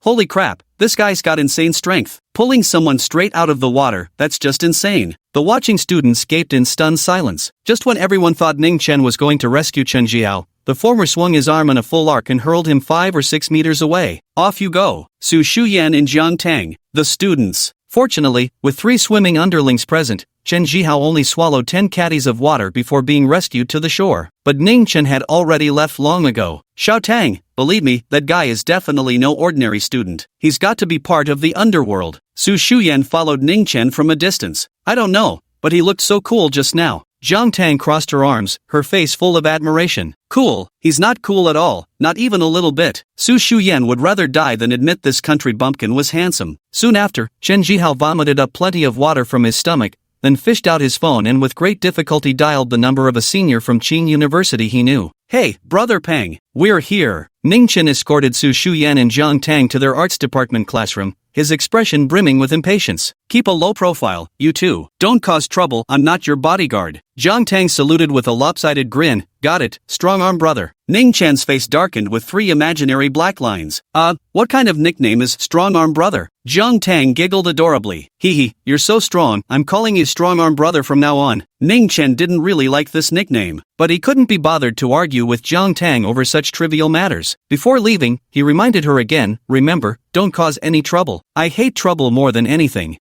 Holy crap, this guy's got insane strength. Pulling someone straight out of the water, that's just insane. The watching students gaped in stunned silence. Just when everyone thought Ningchen was going to rescue Chen Xihao, the former swung his arm in a full arc and hurled him 5 or 6 meters away. Off you go. Su Shu Yan and Jiang Tang, the students. Fortunately, with 3 swimming underlings present, Chen Xihao only swallowed 10 caddies of water before being rescued to the shore. But Ningchen had already left long ago. Xiao Tang, believe me, that guy is definitely no ordinary student. He's got to be part of the underworld. Su Shu Yan followed Ningchen from a distance. I don't know, but he looked so cool just now. Jiang Tang crossed her arms, her face full of admiration. Cool? He's not cool at all, not even a little bit. Su Shu Yan would rather die than admit this country bumpkin was handsome. Soon after, Chen Xihao vomited up plenty of water from his stomach, then fished out his phone and with great difficulty dialed the number of a senior from Qing University he knew. Hey, Brother Peng, we're here. Ningchen escorted Su Shu Yan and Jiang Tang to their arts department classroom, his expression brimming with impatience. Keep a low profile, you two. Don't cause trouble, I'm not your bodyguard. Jiang Tang saluted with a lopsided grin. Got it, strong-arm brother. Ningchen's face darkened with 3 imaginary black lines. What kind of nickname is strong-arm brother? Jiang Tang giggled adorably. Hee, you're so strong, I'm calling you strong-arm brother from now on. Ningchen didn't really like this nickname, but he couldn't be bothered to argue with Jiang Tang over such trivial matters. Before leaving, he reminded her again, remember, don't cause any trouble. I hate trouble more than anything.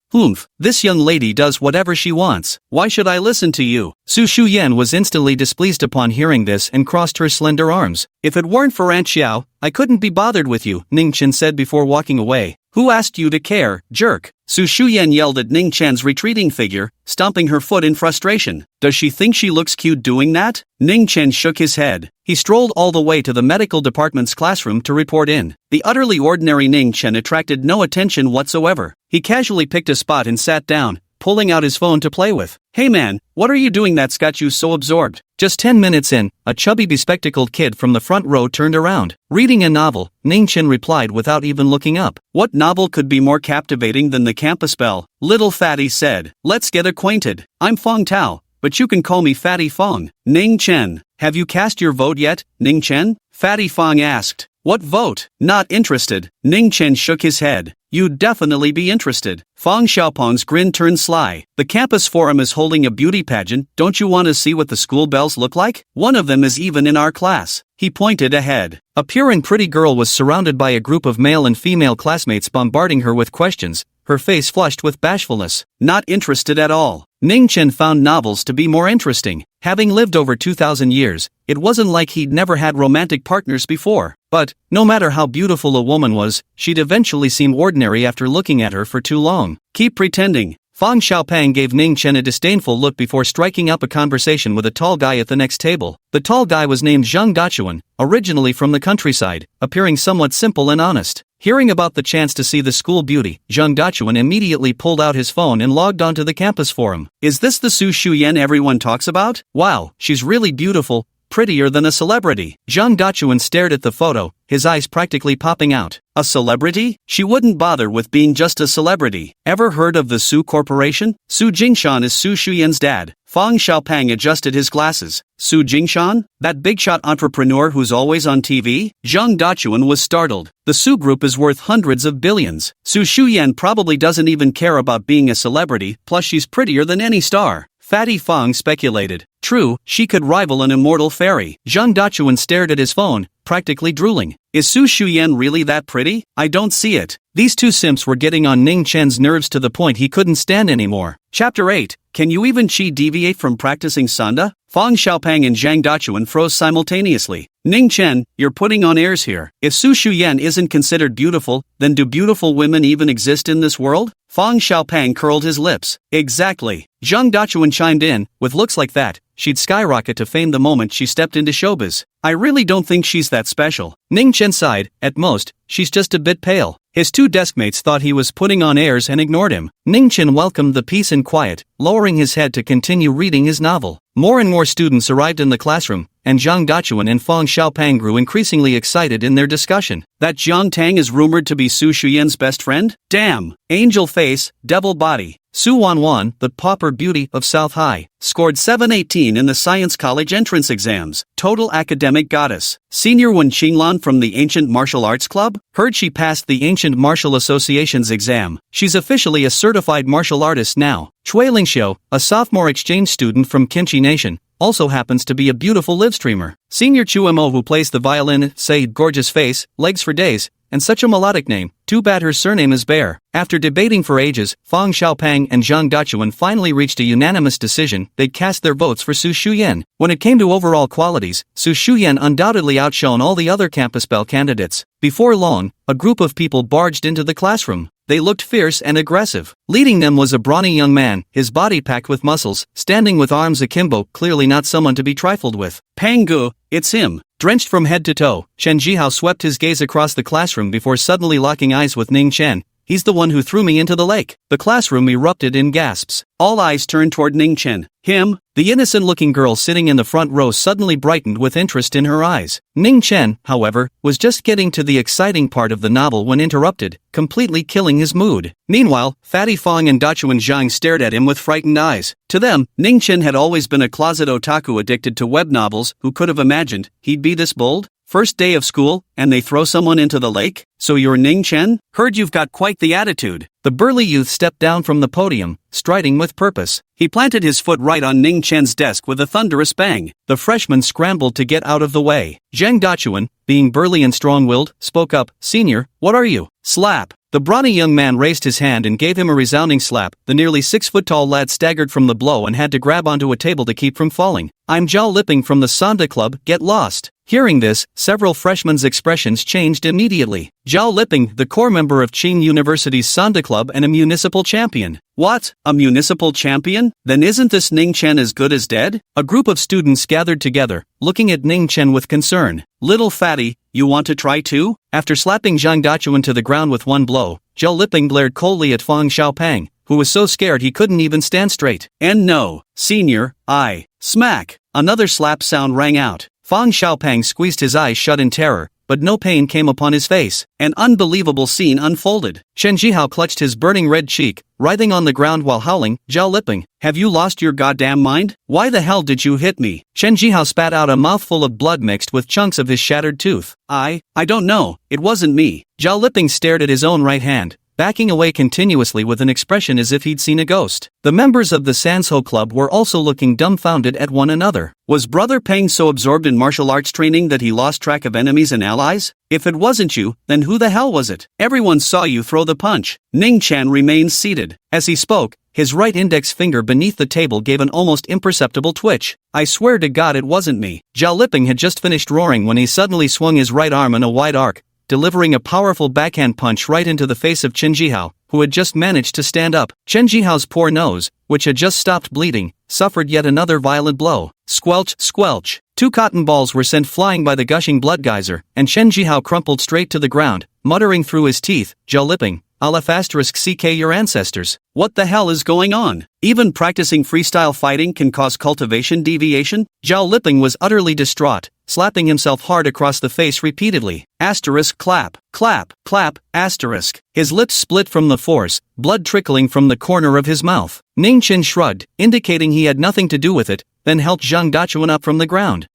This young lady does whatever she wants. Why should I listen to you? Su Shu Yan was instantly displeased upon hearing this and crossed her slender arms. If it weren't for Auntie Xiao, I couldn't be bothered with you, Ningchen said before walking away. Who asked you to care, jerk? Su Shu Yan yelled at Ningchen's retreating figure, stomping her foot in frustration. Does she think she looks cute doing that? Ningchen shook his head. He strolled all the way to the medical department's classroom to report in. The utterly ordinary Ningchen attracted no attention whatsoever. He casually picked a spot and sat down, pulling out his phone to play with. Hey man, what are you doing that's got you so absorbed? Just 10 minutes in, a chubby bespectacled kid from the front row turned around. Reading a novel, Ningchen replied without even looking up. What novel could be more captivating than The Campus Bell? Little Fatty said. Let's get acquainted. I'm Fong Tao, but you can call me Fatty Fong. Ningchen, have you cast your vote yet, Ningchen? Fatty Fong asked. What vote? Not interested. Ningchen shook his head. You'd definitely be interested. Fong Xiaopeng's grin turned sly. The campus forum is holding a beauty pageant. Don't you want to see what the school bells look like? One of them is even in our class. He pointed ahead. A pure and pretty girl was surrounded by a group of male and female classmates bombarding her with questions, her face flushed with bashfulness. Not interested at all. Ningchen found novels to be more interesting. Having lived over 2,000 years, it wasn't like he'd never had romantic partners before. But, no matter how beautiful a woman was, she'd eventually seem ordinary after looking at her for too long. Keep pretending. Fang Xiaopeng gave Ningchen a disdainful look before striking up a conversation with a tall guy at the next table. The tall guy was named Zhang Dachuan, originally from the countryside, appearing somewhat simple and honest. Hearing about the chance to see the school beauty, Zhang Dachuan immediately pulled out his phone and logged onto the campus forum. Is this the Su Shu Yan everyone talks about? Wow, she's really beautiful. Prettier than a celebrity. Zhang Dachuan stared at the photo, his eyes practically popping out. A celebrity? She wouldn't bother with being just a celebrity. Ever heard of the Su Corporation? Su Jing Shan is Su Shu Yan's dad. Fang Xiaopeng adjusted his glasses. Su Jing Shan? That big-shot entrepreneur who's always on TV? Zhang Dachuan was startled. The Su Group is worth hundreds of billions. Su Shu Yan probably doesn't even care about being a celebrity, plus she's prettier than any star. Fatty Fang speculated. True, she could rival an immortal fairy. Zhang Dachuan stared at his phone, practically drooling. Is Su Shu Yan really that pretty? I don't see it. These two simps were getting on Ningchen's nerves to the point he couldn't stand anymore. Chapter 8. Can you even deviate from practicing Sanda? Fang Xiaopeng and Zhang Dachuan froze simultaneously. Ningchen, you're putting on airs here. If Su Shu Yan isn't considered beautiful, then do beautiful women even exist in this world? Fang Xiaopeng curled his lips. Exactly. Zhang Dachuan chimed in, with looks like that, she'd skyrocket to fame the moment she stepped into showbiz. I really don't think she's that special. Ningchen sighed, at most, she's just a bit pale. His two deskmates thought he was putting on airs and ignored him. Ningchen welcomed the peace and quiet, lowering his head to continue reading his novel. More and more students arrived in the classroom, and Zhang Dachuan and Fang Xiaopang grew increasingly excited in their discussion. That Jiang Tang is rumored to be Su Shu Yan's best friend? Damn! Angel face, devil body. Suan, the pauper beauty of South High, scored 718 in the Science College entrance exams. Total academic goddess. Senior Wen Qinglan from the Ancient Martial Arts Club? Heard she passed the Ancient Martial Association's exam. She's officially a certified martial artist now. Cui Lingxiu, a sophomore exchange student from Qinchi Nation, also happens to be a beautiful live streamer. Senior Chu Mo, who plays the violin, say gorgeous face, legs for days, and such a melodic name. Too bad her surname is Bear. After debating for ages, Fang Xiaopang and Zhang Dachuan finally reached a unanimous decision. They'd cast their votes for Su Shu Yan. When it came to overall qualities, Su Shu Yan undoubtedly outshone all the other campus belle candidates. Before long, a group of people barged into the classroom. They looked fierce and aggressive. Leading them was a brawny young man, his body packed with muscles, standing with arms akimbo, clearly not someone to be trifled with. Pangu, it's him. Drenched from head to toe, Chen Xihao swept his gaze across the classroom before suddenly locking eyes with Ningchen. He's the one who threw me into the lake. The classroom erupted in gasps. All eyes turned toward Ningchen. Him? The innocent-looking girl sitting in the front row suddenly brightened with interest in her eyes. Ningchen, however, was just getting to the exciting part of the novel when interrupted, completely killing his mood. Meanwhile, Fatty Fang and Dachuan Zhang stared at him with frightened eyes. To them, Ningchen had always been a closet otaku addicted to web novels. Who could have imagined he'd be this bold? First day of school, and they throw someone into the lake? So you're Ningchen? Heard you've got quite the attitude. The burly youth stepped down from the podium, striding with purpose. He planted his foot right on Ningchen's desk with a thunderous bang. The freshman scrambled to get out of the way. Zhang Dachuan, being burly and strong-willed, spoke up, "Senior, what are you?" Slap. The brawny young man raised his hand and gave him a resounding slap. The nearly 6-foot-tall lad staggered from the blow and had to grab onto a table to keep from falling. "I'm Zhao Lipping from the Sanda Club, get lost." Hearing this, several freshmen's expressions changed immediately. Zhao Lipping, the core member of Qing University's Sanda Club and a municipal champion. What? A municipal champion? Then isn't this Ningchen as good as dead? A group of students gathered together, looking at Ningchen with concern. Little fatty, you want to try too? After slapping Zhang Dachuan to the ground with one blow, Zhao Lipping glared coldly at Fang Xiaopang, who was so scared he couldn't even stand straight. And no, senior, I. Smack. Another slap sound rang out. Fang Xiaopang squeezed his eyes shut in terror, but no pain came upon his face. An unbelievable scene unfolded. Chen Xihao clutched his burning red cheek, writhing on the ground while howling, "Zhao Lipping, have you lost your goddamn mind? Why the hell did you hit me?" Chen Xihao spat out a mouthful of blood mixed with chunks of his shattered tooth. I don't know, it wasn't me." Zhao Lipping stared at his own right hand, backing away continuously with an expression as if he'd seen a ghost. The members of the Sanshou Club were also looking dumbfounded at one another. Was Brother Peng so absorbed in martial arts training that he lost track of enemies and allies? If it wasn't you, then who the hell was it? Everyone saw you throw the punch. Ningchen remained seated. As he spoke, his right index finger beneath the table gave an almost imperceptible twitch. "I swear to God it wasn't me." Zhao Lipping had just finished roaring when he suddenly swung his right arm in a wide arc, delivering a powerful backhand punch right into the face of Chen Xihao, who had just managed to stand up. Chen Jihao's poor nose, which had just stopped bleeding, suffered yet another violent blow. Squelch, squelch. 2 cotton balls were sent flying by the gushing blood geyser, and Chen Xihao crumpled straight to the ground, muttering through his teeth, "Zhao Lipping, Aleph asterisk CK your ancestors. What the hell is going on? Even practicing freestyle fighting can cause cultivation deviation?" Zhao Lipping was utterly distraught, slapping himself hard across the face repeatedly. Asterisk clap, clap, clap, asterisk. His lips split from the force, blood trickling from the corner of his mouth. Ningchen shrugged, indicating he had nothing to do with it, then helped Zhang Dachuan up from the ground.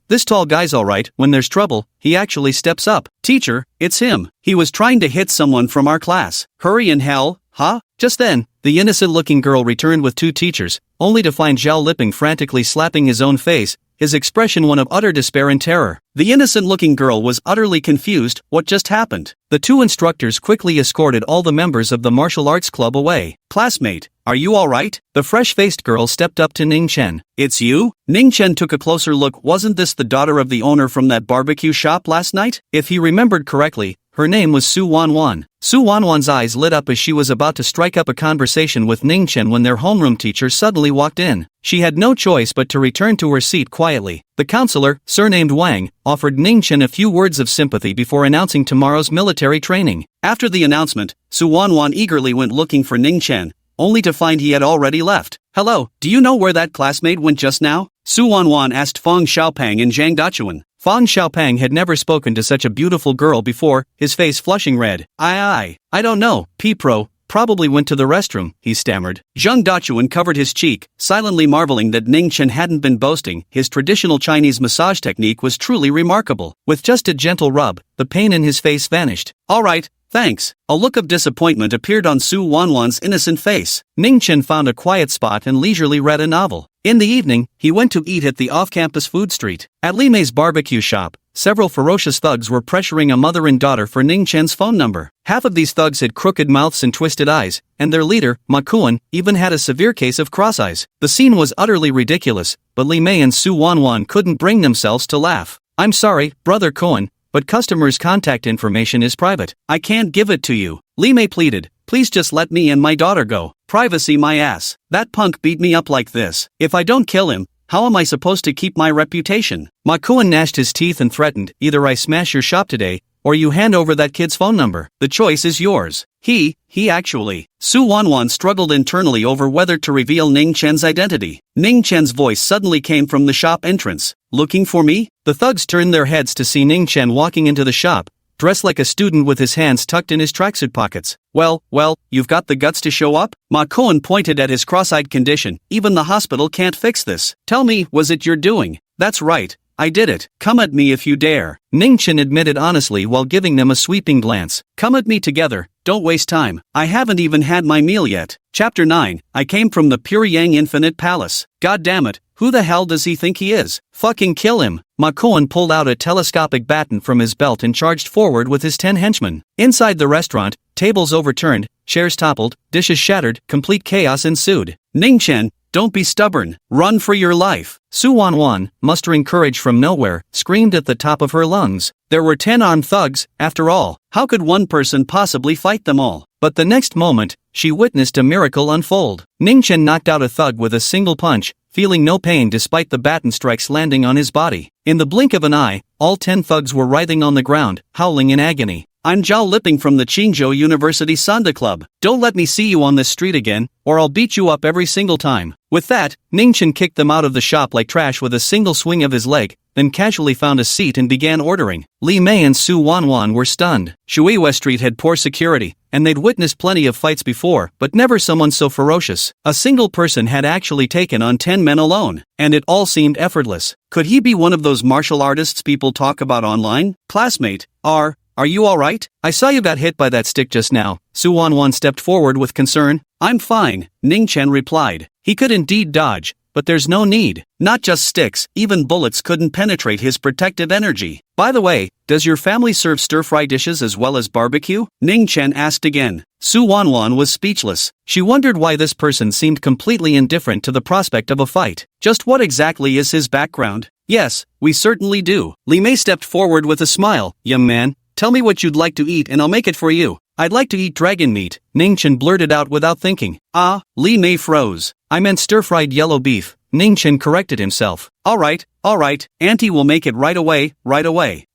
This tall guy's alright. When there's trouble, he actually steps up. "Teacher, it's him. He was trying to hit someone from our class." "Hurry in hell, huh?" Just then, the innocent-looking girl returned with 2 teachers, only to find Zhao Lipping frantically slapping his own face, his expression one of utter despair and terror. The innocent-looking girl was utterly confused. What just happened? The 2 instructors quickly escorted all the members of the martial arts club away. "Classmate, are you alright?" The fresh-faced girl stepped up to Ningchen. "It's you?" Ningchen took a closer look. Wasn't this the daughter of the owner from that barbecue shop last night? If he remembered correctly, Her name was Su Wanwan. Su Wanwan's eyes lit up as she was about to strike up a conversation with Ningchen when their homeroom teacher suddenly walked in. She had no choice but to return to her seat quietly. The counselor, surnamed Wang, offered Ningchen a few words of sympathy before announcing tomorrow's military training. After the announcement, Su Wanwan eagerly went looking for Ningchen, only to find he had already left. "Hello, do you know where that classmate went just now?" Su Wanwan asked Fang Xiaopang and Zhang Dachuan. Fang Xiaopang had never spoken to such a beautiful girl before, his face flushing red. I don't know, P-Pro, probably went to the restroom," he stammered. Zhang Dachuan covered his cheek, silently marveling that Ningchen hadn't been boasting. His traditional Chinese massage technique was truly remarkable. With just a gentle rub, the pain in his face vanished. "Alright, thanks." A look of disappointment appeared on Su Wanwan's innocent face. Ningchen found a quiet spot and leisurely read a novel. In the evening, he went to eat at the off-campus food street. At Li Mei's barbecue shop, several ferocious thugs were pressuring a mother and daughter for Ningchen's phone number. Half of these thugs had crooked mouths and twisted eyes, and their leader, Ma Kuan, even had a severe case of cross eyes. The scene was utterly ridiculous, but Li Mei and Su Wanwan couldn't bring themselves to laugh. "I'm sorry, Brother Kuan, but customers' contact information is private. I can't give it to you," Li Mei pleaded. "Please just let me and my daughter go." "Privacy my ass. That punk beat me up like this. If I don't kill him, how am I supposed to keep my reputation?" Ma Kuan gnashed his teeth and threatened, "Either I smash your shop today, or you hand over that kid's phone number. The choice is yours." He actually. Su Wanwan struggled internally over whether to reveal Ningchen's identity. Ningchen's voice suddenly came from the shop entrance. "Looking for me?" The thugs turned their heads to see Ningchen walking into the shop, dressed like a student with his hands tucked in his tracksuit pockets. Well, you've got the guts to show up?" Ma Kuan pointed at his cross-eyed condition. "Even the hospital can't fix this. Tell me, was it your doing?" "That's right. I did it. Come at me if you dare," Ningchen admitted honestly while giving them a sweeping glance. "Come at me together, don't waste time. I haven't even had my meal yet." Chapter 9, I came from the Pure Yang Infinite Palace. God damn it, who the hell does he think he is? Fucking kill him. Ma Kuan pulled out a telescopic baton from his belt and charged forward with his 10 henchmen. Inside the restaurant, tables overturned, chairs toppled, dishes shattered, complete chaos ensued. "Ningchen, don't be stubborn, run for your life." Su Wanwan, mustering courage from nowhere, screamed at the top of her lungs. There were 10 armed thugs, after all. How could one person possibly fight them all? But the next moment, she witnessed a miracle unfold. Ningchen knocked out a thug with a single punch, feeling no pain despite the baton strikes landing on his body. In the blink of an eye, all 10 thugs were writhing on the ground, howling in agony. "I'm Zhao Lipping from the Qingzhou University Sanda Club. Don't let me see you on this street again, or I'll beat you up every single time." With that, Ningchen kicked them out of the shop like trash with a single swing of his leg, then casually found a seat and began ordering. Li Mei and Su Wanwan were stunned. Shuiwa Street had poor security, and they'd witnessed plenty of fights before, but never someone so ferocious. A single person had actually taken on 10 men alone, and it all seemed effortless. Could he be one of those martial artists people talk about online? "Classmate, Are you alright? I saw you got hit by that stick just now." Su Wanwan stepped forward with concern. "I'm fine," Ningchen replied. He could indeed dodge, but there's no need. Not just sticks, even bullets couldn't penetrate his protective energy. "By the way, does your family serve stir-fry dishes as well as barbecue?" Ningchen asked again. Su Wanwan was speechless. She wondered why this person seemed completely indifferent to the prospect of a fight. Just what exactly is his background? "Yes, we certainly do." Li Mei stepped forward with a smile. "Young man, tell me what you'd like to eat and I'll make it for you." "I'd like to eat dragon meat," Ningchen blurted out without thinking. "Ah," Li Mei froze. "I meant stir-fried yellow beef," Ningchen corrected himself. Alright, Auntie will make it right away.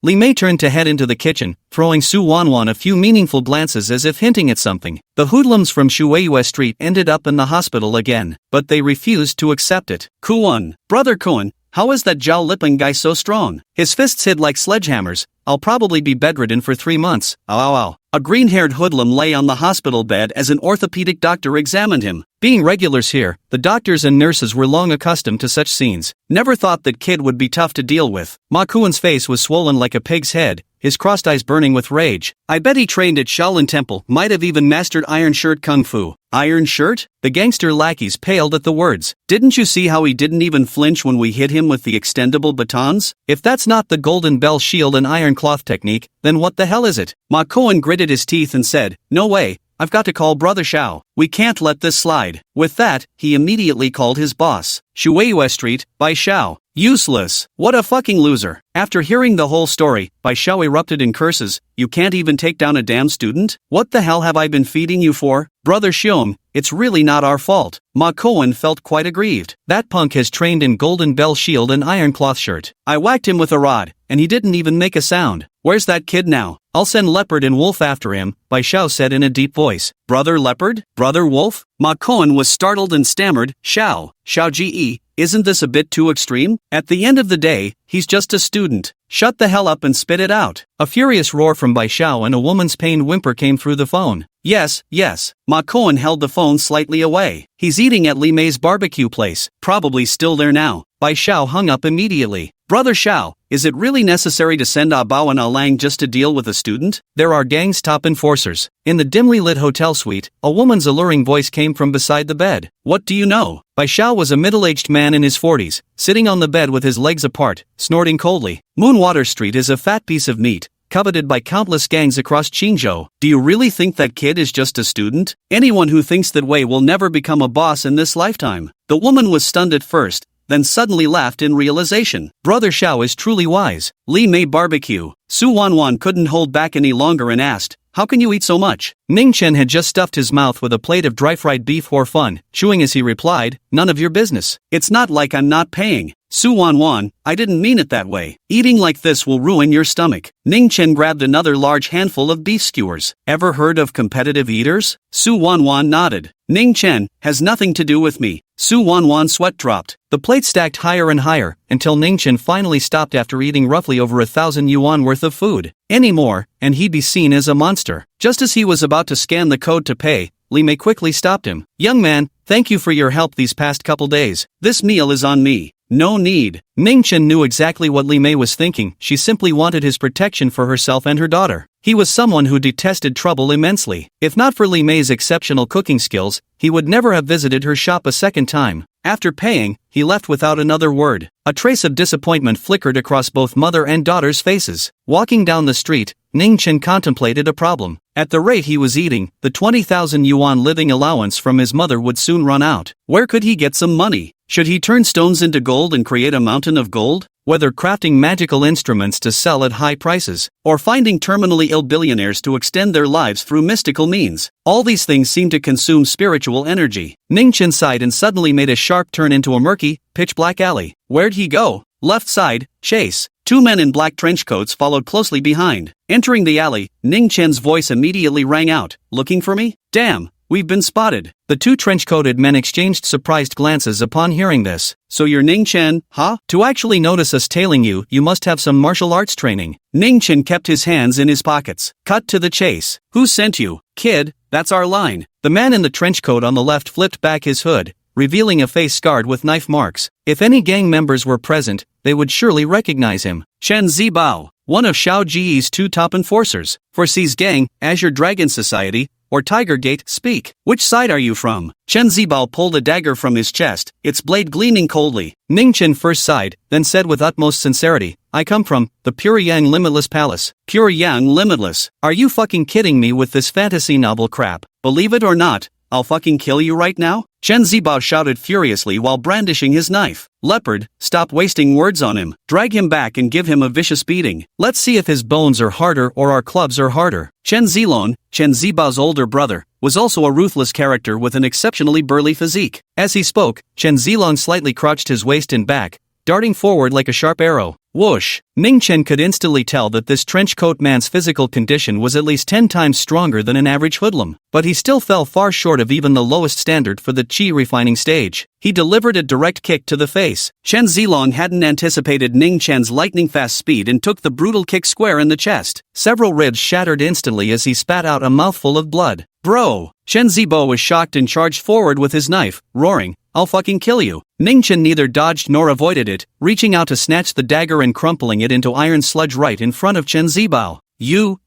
Li Mei turned to head into the kitchen, throwing Su Wanwan a few meaningful glances as if hinting at something. The hoodlums from Shuiwa Street ended up in the hospital again, but they refused to accept it. "Kuan, Brother Kuan, how is that Zhao Lipping guy so strong? His fists hit like sledgehammers. I'll probably be bedridden for 3 months. Ow. A green-haired hoodlum lay on the hospital bed as an orthopedic doctor examined him. Being regulars here, the doctors and nurses were long accustomed to such scenes. Never thought that kid would be tough to deal with. Ma Kuan's face was swollen like a pig's head, his crossed eyes burning with rage. I bet he trained at Shaolin Temple, might have even mastered Iron Shirt Kung Fu. Iron Shirt? The gangster lackeys paled at the words. Didn't you see how he didn't even flinch when we hit him with the extendable batons? If that's not the Golden Bell Shield and Iron Cloth technique, then what the hell is it? Ma Kuan gritted his teeth and said, "No way, I've got to call Brother Xiao. We can't let this slide. With that, he immediately called his boss. Shueiyue Street, Bai Xiao. Useless. What a fucking loser. After hearing the whole story, Bai Xiao erupted in curses. You can't even take down a damn student? What the hell have I been feeding you for? Brother Xiong, it's really not our fault. Ma Koan felt quite aggrieved. That punk has trained in golden bell shield and iron cloth shirt. I whacked him with a rod, and he didn't even make a sound. Where's that kid now? I'll send Leopard and Wolf after him, Bai Xiao said in a deep voice. Brother Leopard? Brother Wolf? Ma Koan was startled and stammered, Xiao Ji, isn't this a bit too extreme? At the end of the day, he's just a student. Shut the hell up and spit it out. A furious roar from Bai Xiao and a woman's pained whimper came through the phone. Yes. Ma Koan held the phone slightly away. He's eating at Li Mei's barbecue place, probably still there now. Bai Xiao hung up immediately. Brother Xiao, is it really necessary to send Ah Bao and Ah Lang just to deal with a student? There are gang's top enforcers. In the dimly lit hotel suite, a woman's alluring voice came from beside the bed. What do you know? Bai Xiao was a middle-aged man in his 40s, sitting on the bed with his legs apart, snorting coldly. Moonwater Street is a fat piece of meat, coveted by countless gangs across Qingzhou. Do you really think that kid is just a student? Anyone who thinks that way will never become a boss in this lifetime. The woman was stunned at first, then suddenly laughed in realization. Brother Xiao is truly wise. Li Mei barbecue. Su Wan couldn't hold back any longer and asked, how can you eat so much? Ningchen had just stuffed his mouth with a plate of dry-fried beef for fun, chewing as he replied, none of your business. It's not like I'm not paying. Su Wan, I didn't mean it that way. Eating like this will ruin your stomach. Ningchen grabbed another large handful of beef skewers. Ever heard of competitive eaters? Su Wan nodded. Ningchen, has nothing to do with me. Su Wan's sweat dropped. The plate stacked higher and higher, until Ningchen finally stopped after eating roughly over 1,000 yuan worth of food. Any more, and he'd be seen as a monster. Just as he was about to scan the code to pay, Li Mei quickly stopped him. Young man, thank you for your help these past couple days. This meal is on me. No need. Ningchen knew exactly what Li Mei was thinking. She simply wanted his protection for herself and her daughter. He was someone who detested trouble immensely. If not for Li Mei's exceptional cooking skills, he would never have visited her shop a second time. After paying, he left without another word. A trace of disappointment flickered across both mother and daughter's faces. Walking down the street, Ningchen contemplated a problem. At the rate he was eating, the 20,000 yuan living allowance from his mother would soon run out. Where could he get some money? Should he turn stones into gold and create a mountain of gold? Whether crafting magical instruments to sell at high prices, or finding terminally ill billionaires to extend their lives through mystical means, all these things seem to consume spiritual energy. Ningchen sighed and suddenly made a sharp turn into a murky, pitch-black alley. Where'd he go? Left side, chase. Two men in black trench coats followed closely behind. Entering the alley, Ningchen's voice immediately rang out. Looking for me? Damn, we've been spotted. The two trench-coated men exchanged surprised glances upon hearing this. So you're Ningchen, huh? To actually notice us tailing you, you must have some martial arts training. Ningchen kept his hands in his pockets. Cut to the chase. Who sent you? Kid, that's our line. The man in the trench coat on the left flipped back his hood, revealing a face scarred with knife marks. If any gang members were present, they would surely recognize him. Chen Xihao, one of Xiao Ji's two top enforcers. For C's gang, Azure Dragon Society, or Tiger Gate, speak. Which side are you from? Chen Xihao pulled a dagger from his chest, its blade gleaming coldly. Ningchen first sighed, then said with utmost sincerity, I come from the Pure Yang Limitless Palace. Pure Yang Limitless? Are you fucking kidding me with this fantasy novel crap? Believe it or not, I'll fucking kill you right now? Chen Xihao shouted furiously while brandishing his knife. Leopard, stop wasting words on him. Drag him back and give him a vicious beating. Let's see if his bones are harder or our clubs are harder. Chen Zilong, Chen Zibao's older brother, was also a ruthless character with an exceptionally burly physique. As he spoke, Chen Zilong slightly crouched his waist and back, darting forward like a sharp arrow. Whoosh! Ningchen could instantly tell that this trenchcoat man's physical condition was at least 10 times stronger than an average hoodlum, but he still fell far short of even the lowest standard for the qi refining stage. He delivered a direct kick to the face. Chen Zilong hadn't anticipated Ningchen's lightning-fast speed and took the brutal kick square in the chest. Several ribs shattered instantly as he spat out a mouthful of blood. Bro! Chen Zihao was shocked and charged forward with his knife, roaring, I'll fucking kill you. Ningchen neither dodged nor avoided it, reaching out to snatch the dagger and crumpling it into iron sludge right in front of Chen Zihao. You.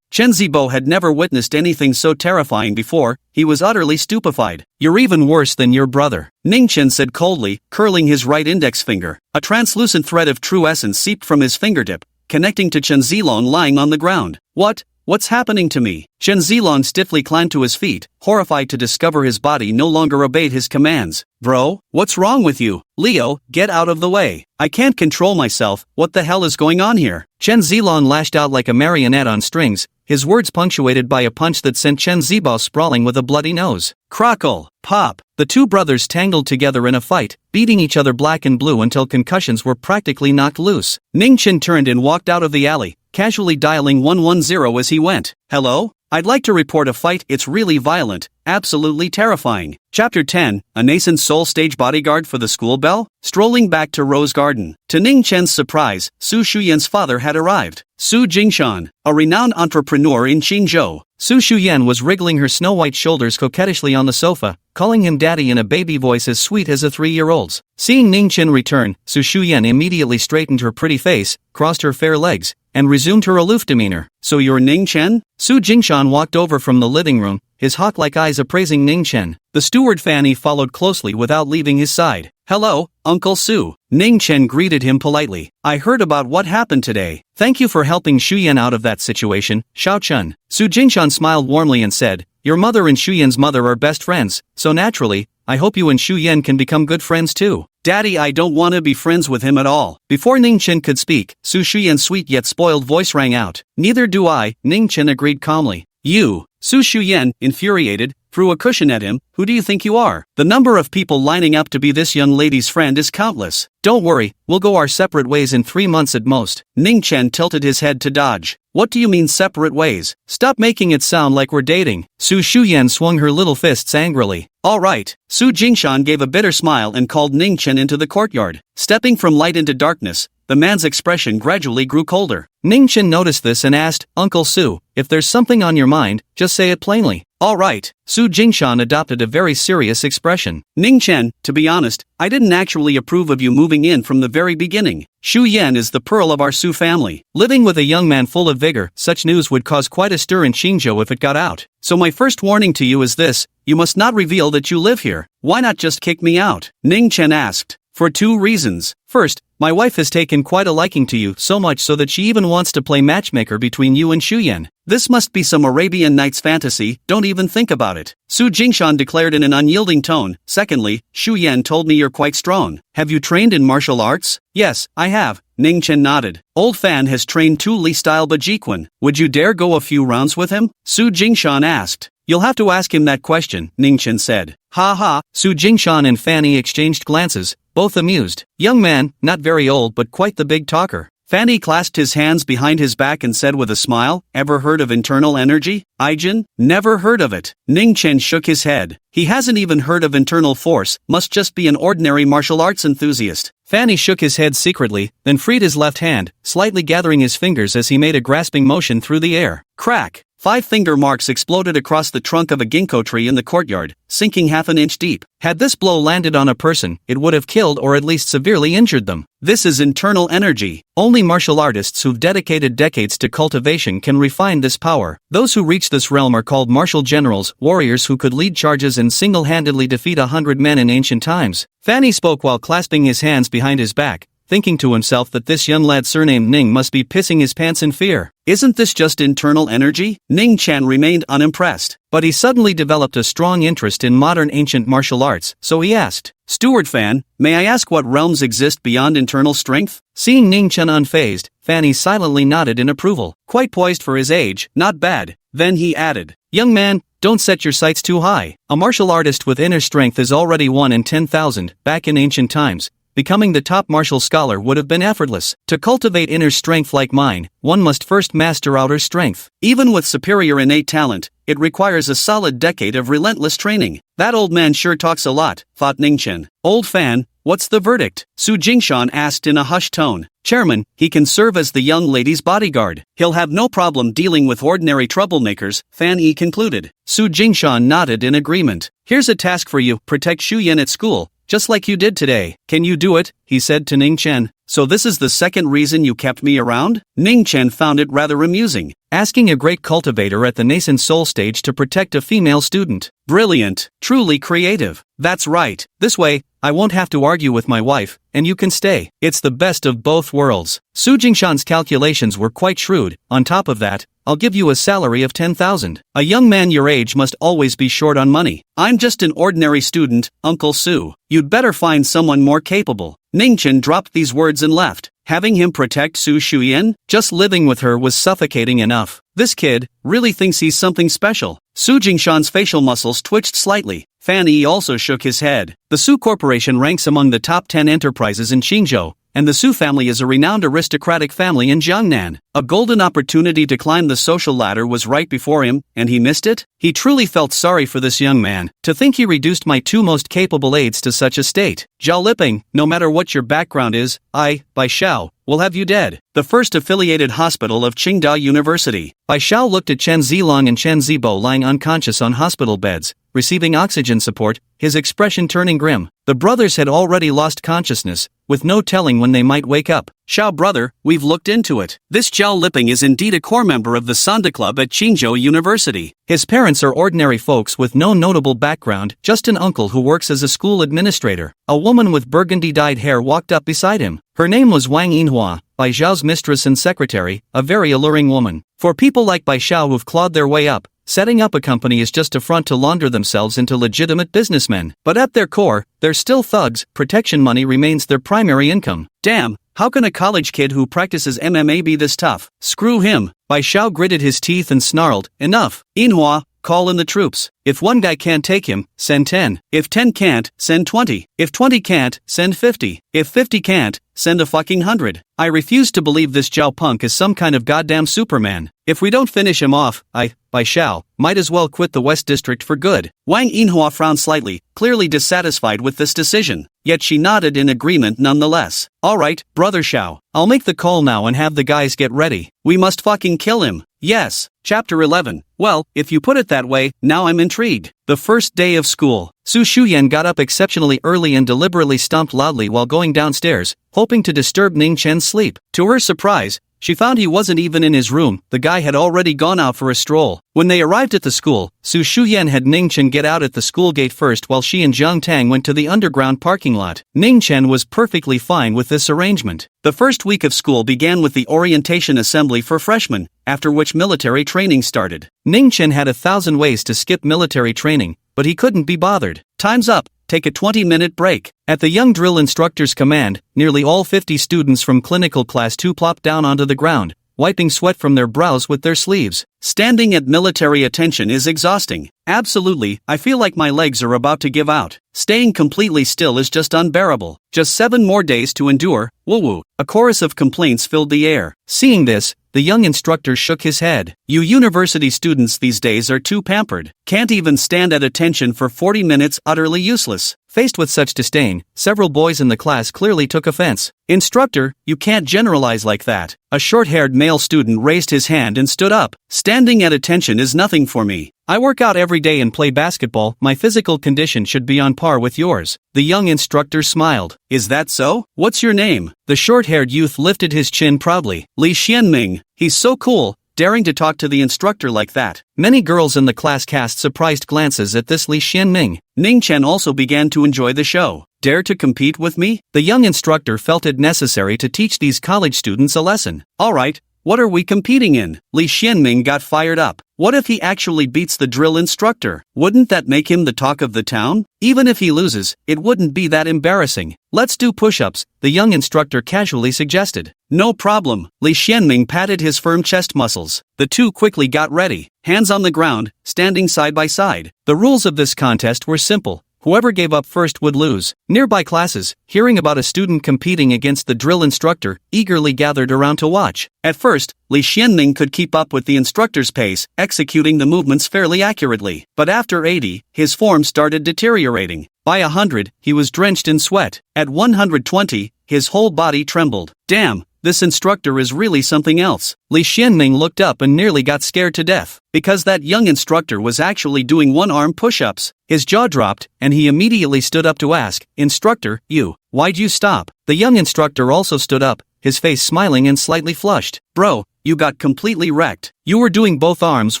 Chen Zihao had never witnessed anything so terrifying before. He was utterly stupefied. You're even worse than your brother, Ningchen said coldly, curling his right index finger. A translucent thread of true essence seeped from his fingertip, connecting to Chen Zilong lying on the ground. What what's happening to me? Chen Xihao stiffly climbed to his feet, horrified to discover his body no longer obeyed his commands. Bro, what's wrong with you? Leo, get out of the way. I can't control myself, what the hell is going on here? Chen Xihao lashed out like a marionette on strings, his words punctuated by a punch that sent Chen Xihao sprawling with a bloody nose. Crackle, pop. The two brothers tangled together in a fight, beating each other black and blue until concussions were practically knocked loose. Ningchen turned and walked out of the alley, casually dialing 110 as he went. Hello? I'd like to report a fight. It's really violent, absolutely terrifying. Chapter 10, a nascent soul stage bodyguard for the school bell? Strolling back to Rose Garden. To Ningchen's surprise, Su Shu Yan's father had arrived. Su Jing Shan, a renowned entrepreneur in Qingzhou. Su Shu Yan was wriggling her snow-white shoulders coquettishly on the sofa, calling him daddy in a baby voice as sweet as a 3-year-old's. Seeing Ningchen return, Su Shu Yan immediately straightened her pretty face, crossed her fair legs, and resumed her aloof demeanor. So you're Ningchen? Su Jingshan walked over from the living room, his hawk-like eyes appraising Ningchen. The steward Fanny followed closely without leaving his side. Hello, Uncle Su. Ningchen greeted him politely. I heard about what happened today. Thank you for helping Shu Yan out of that situation, Xiao Chun. Su Jingshan smiled warmly and said, your mother and Shu Yan's mother are best friends, so naturally, I hope you and Shu Yan can become good friends too. Daddy, I don't want to be friends with him at all. Before Ningchen could speak, Su Shu Yan's sweet yet spoiled voice rang out. Neither do I, Ningchen agreed calmly. You. Su Shu Yan, infuriated, threw a cushion at him. Who do you think you are? The number of people lining up to be this young lady's friend is countless. Don't worry, we'll go our separate ways in 3 months at most. Ningchen tilted his head to dodge. What do you mean separate ways? Stop making it sound like we're dating. Su Shu Yan swung her little fists angrily. All right. Su Jingshan gave a bitter smile and called Ningchen into the courtyard. Stepping from light into darkness, the man's expression gradually grew colder. Ningchen noticed this and asked, Uncle Su, if there's something on your mind, just say it plainly. All right. Su Jingshan adopted a very serious expression. Ningchen, to be honest, I didn't actually approve of you moving in from the very beginning. Shu Yan is the pearl of our Su family. Living with a young man full of vigor, such news would cause quite a stir in Qingzhou if it got out. So my first warning to you is this, you must not reveal that you live here. Why not just kick me out? Ningchen asked. For 2 reasons. First, my wife has taken quite a liking to you, so much so that she even wants to play matchmaker between you and Shu Yan. This must be some Arabian Nights fantasy, don't even think about it. Su Jingshan declared in an unyielding tone. Secondly, Shu Yan told me you're quite strong. Have you trained in martial arts? Yes, I have. Ningchen nodded. Old Fan has trained Tu Li-style Bajiquan. Would you dare go a few rounds with him? Su Jingshan asked. You'll have to ask him that question, Ningchen said. Ha ha. Su Jingshan and Fanny exchanged glances, both amused. Young man, not very old but quite the big talker. Fanny clasped his hands behind his back and said with a smile, ever heard of internal energy? Aijin? Never heard of it. Ningchen shook his head. He hasn't even heard of internal force, must just be an ordinary martial arts enthusiast. Fanny shook his head secretly, then freed his left hand, slightly gathering his fingers as he made a grasping motion through the air. Crack! 5 finger marks exploded across the trunk of a ginkgo tree in the courtyard, sinking half an inch deep. Had this blow landed on a person, it would have killed or at least severely injured them. This is internal energy. Only martial artists who've dedicated decades to cultivation can refine this power. Those who reach this realm are called martial generals, warriors who could lead charges and single-handedly defeat 100 men in ancient times. Fanny spoke while clasping his hands behind his back, thinking to himself that this young lad surnamed Ning must be pissing his pants in fear. Isn't this just internal energy? Ningchen remained unimpressed, but he suddenly developed a strong interest in modern ancient martial arts, so he asked, Steward Fan, may I ask what realms exist beyond internal strength? Seeing Ningchen unfazed, Fanny silently nodded in approval. Quite poised for his age, not bad. Then he added, Young man, don't set your sights too high. A martial artist with inner strength is already 1 in 10,000, back in ancient times. Becoming the top martial scholar would have been effortless. To cultivate inner strength like mine, one must first master outer strength. Even with superior innate talent, it requires a solid decade of relentless training. That old man sure talks a lot, thought Ningchen. Old Fan, what's the verdict? Su Jingshan asked in a hushed tone. Chairman, he can serve as the young lady's bodyguard. He'll have no problem dealing with ordinary troublemakers, Fan Yi concluded. Su Jingshan nodded in agreement. Here's a task for you, protect Shu Yan at school. Just like you did today. Can you do it? He said to Ningchen. So this is the second reason you kept me around? Ningchen found it rather amusing. asking a great cultivator at the nascent soul stage to protect a female student. Brilliant, truly creative. That's right. This way, I won't have to argue with my wife, and you can stay. It's the best of both worlds. Su Jingshan's calculations were quite shrewd. On top of that, I'll give you a salary of 10,000. A young man your age must always be short on money. I'm just an ordinary student, Uncle Su. You'd better find someone more capable. Ningchen dropped these words and left. Having him protect Su Shu Yan? Just living with her was suffocating enough. This kid really thinks he's something special. Su Jingshan's facial muscles twitched slightly. Fan Yi also shook his head. The Su Corporation ranks among the top 10 enterprises in Qingzhou, and the Su family is a renowned aristocratic family in Jiangnan. A golden opportunity to climb the social ladder was right before him, and he missed it? He truly felt sorry for this young man. To think he reduced my two most capable aides to such a state. Zhao Liping, no matter what your background is, Bai Xiao, will have you dead. The first affiliated hospital of Qingda University. Bai Xiao looked at Chen Zilong and Chen Zibo lying unconscious on hospital beds, receiving oxygen support, his expression turning grim. The brothers had already lost consciousness, with no telling when they might wake up. Xiao brother, we've looked into it. This Zhao Liping is indeed a core member of the Sanda Club at Qingzhou University. His parents are ordinary folks with no notable background, just an uncle who works as a school administrator. A woman with burgundy-dyed hair walked up beside him. Her name was Wang Yinhua, Bai Xiao's mistress and secretary, a very alluring woman. For people like Bai Xiao who've clawed their way up, setting up a company is just a front to launder themselves into legitimate businessmen. But at their core, they're still thugs. Protection money remains their primary income. Damn, how can a college kid who practices MMA be this tough? Screw him. Bai Xiao gritted his teeth and snarled, enough. Yinhua, call in the troops. If one guy can't take him, send 10. If 10 can't, send 20. If 20 can't, send 50. If 50 can't, send a fucking 100. I refuse to believe this Zhao punk is some kind of goddamn Superman. If we don't finish him off, Bai Xiao, might as well quit the West District for good. Wang Yinhua frowned slightly, clearly dissatisfied with this decision. Yet she nodded in agreement nonetheless. Alright, brother Xiao, I'll make the call now and have the guys get ready. We must fucking kill him. Yes. Chapter 11. Well, if you put it that way, now I'm intrigued. The first day of school. Su Shu Yan got up exceptionally early and deliberately stomped loudly while going downstairs, hoping to disturb Ningchen's sleep. To her surprise, she found he wasn't even in his room. The guy had already gone out for a stroll. When they arrived at the school, Su Shu Yan had Ningchen get out at the school gate first while she and Zhang Tang went to the underground parking lot. Ningchen was perfectly fine with this arrangement. The first week of school began with the orientation assembly for freshmen, after which military training started. Ningchen had 1,000 ways to skip military training, but he couldn't be bothered. Time's up. Take a 20-minute break. At the young drill instructor's command, nearly all 50 students from clinical class 2 plopped down onto the ground, wiping sweat from their brows with their sleeves. Standing at military attention is exhausting. Absolutely, I feel like my legs are about to give out. Staying completely still is just unbearable. Just 7 more days to endure. Woo-woo. A chorus of complaints filled the air. Seeing this, the young instructor shook his head. You university students these days are too pampered. Can't even stand at attention for 40 minutes, utterly useless. Faced with such disdain, several boys in the class clearly took offense. Instructor, you can't generalize like that. A short-haired male student raised his hand and stood up. Standing at attention is nothing for me. I work out every day and play basketball. My physical condition should be on par with yours. The young instructor smiled. Is that so? What's your name? The short-haired youth lifted his chin proudly. Li Xianming. He's so cool, daring to talk to the instructor like that. Many girls in the class cast surprised glances at this Li Xianming. Ningchen also began to enjoy the show. Dare to compete with me? The young instructor felt it necessary to teach these college students a lesson. Alright, what are we competing in? Li Xianming got fired up. What if he actually beats the drill instructor? Wouldn't that make him the talk of the town? Even if he loses, it wouldn't be that embarrassing. Let's do push-ups, the young instructor casually suggested. No problem. Li Xianming patted his firm chest muscles. The two quickly got ready, hands on the ground, standing side by side. The rules of this contest were simple. Whoever gave up first would lose. Nearby classes, hearing about a student competing against the drill instructor, eagerly gathered around to watch. At first, Li Xianming could keep up with the instructor's pace, executing the movements fairly accurately. But after 80, his form started deteriorating. By 100, he was drenched in sweat. At 120, his whole body trembled. Damn, this instructor is really something else. Li Xianming looked up and nearly got scared to death, because that young instructor was actually doing one-arm push-ups. His jaw dropped, and he immediately stood up to ask, Instructor, why'd you stop? The young instructor also stood up, his face smiling and slightly flushed. Bro, you got completely wrecked. You were doing both arms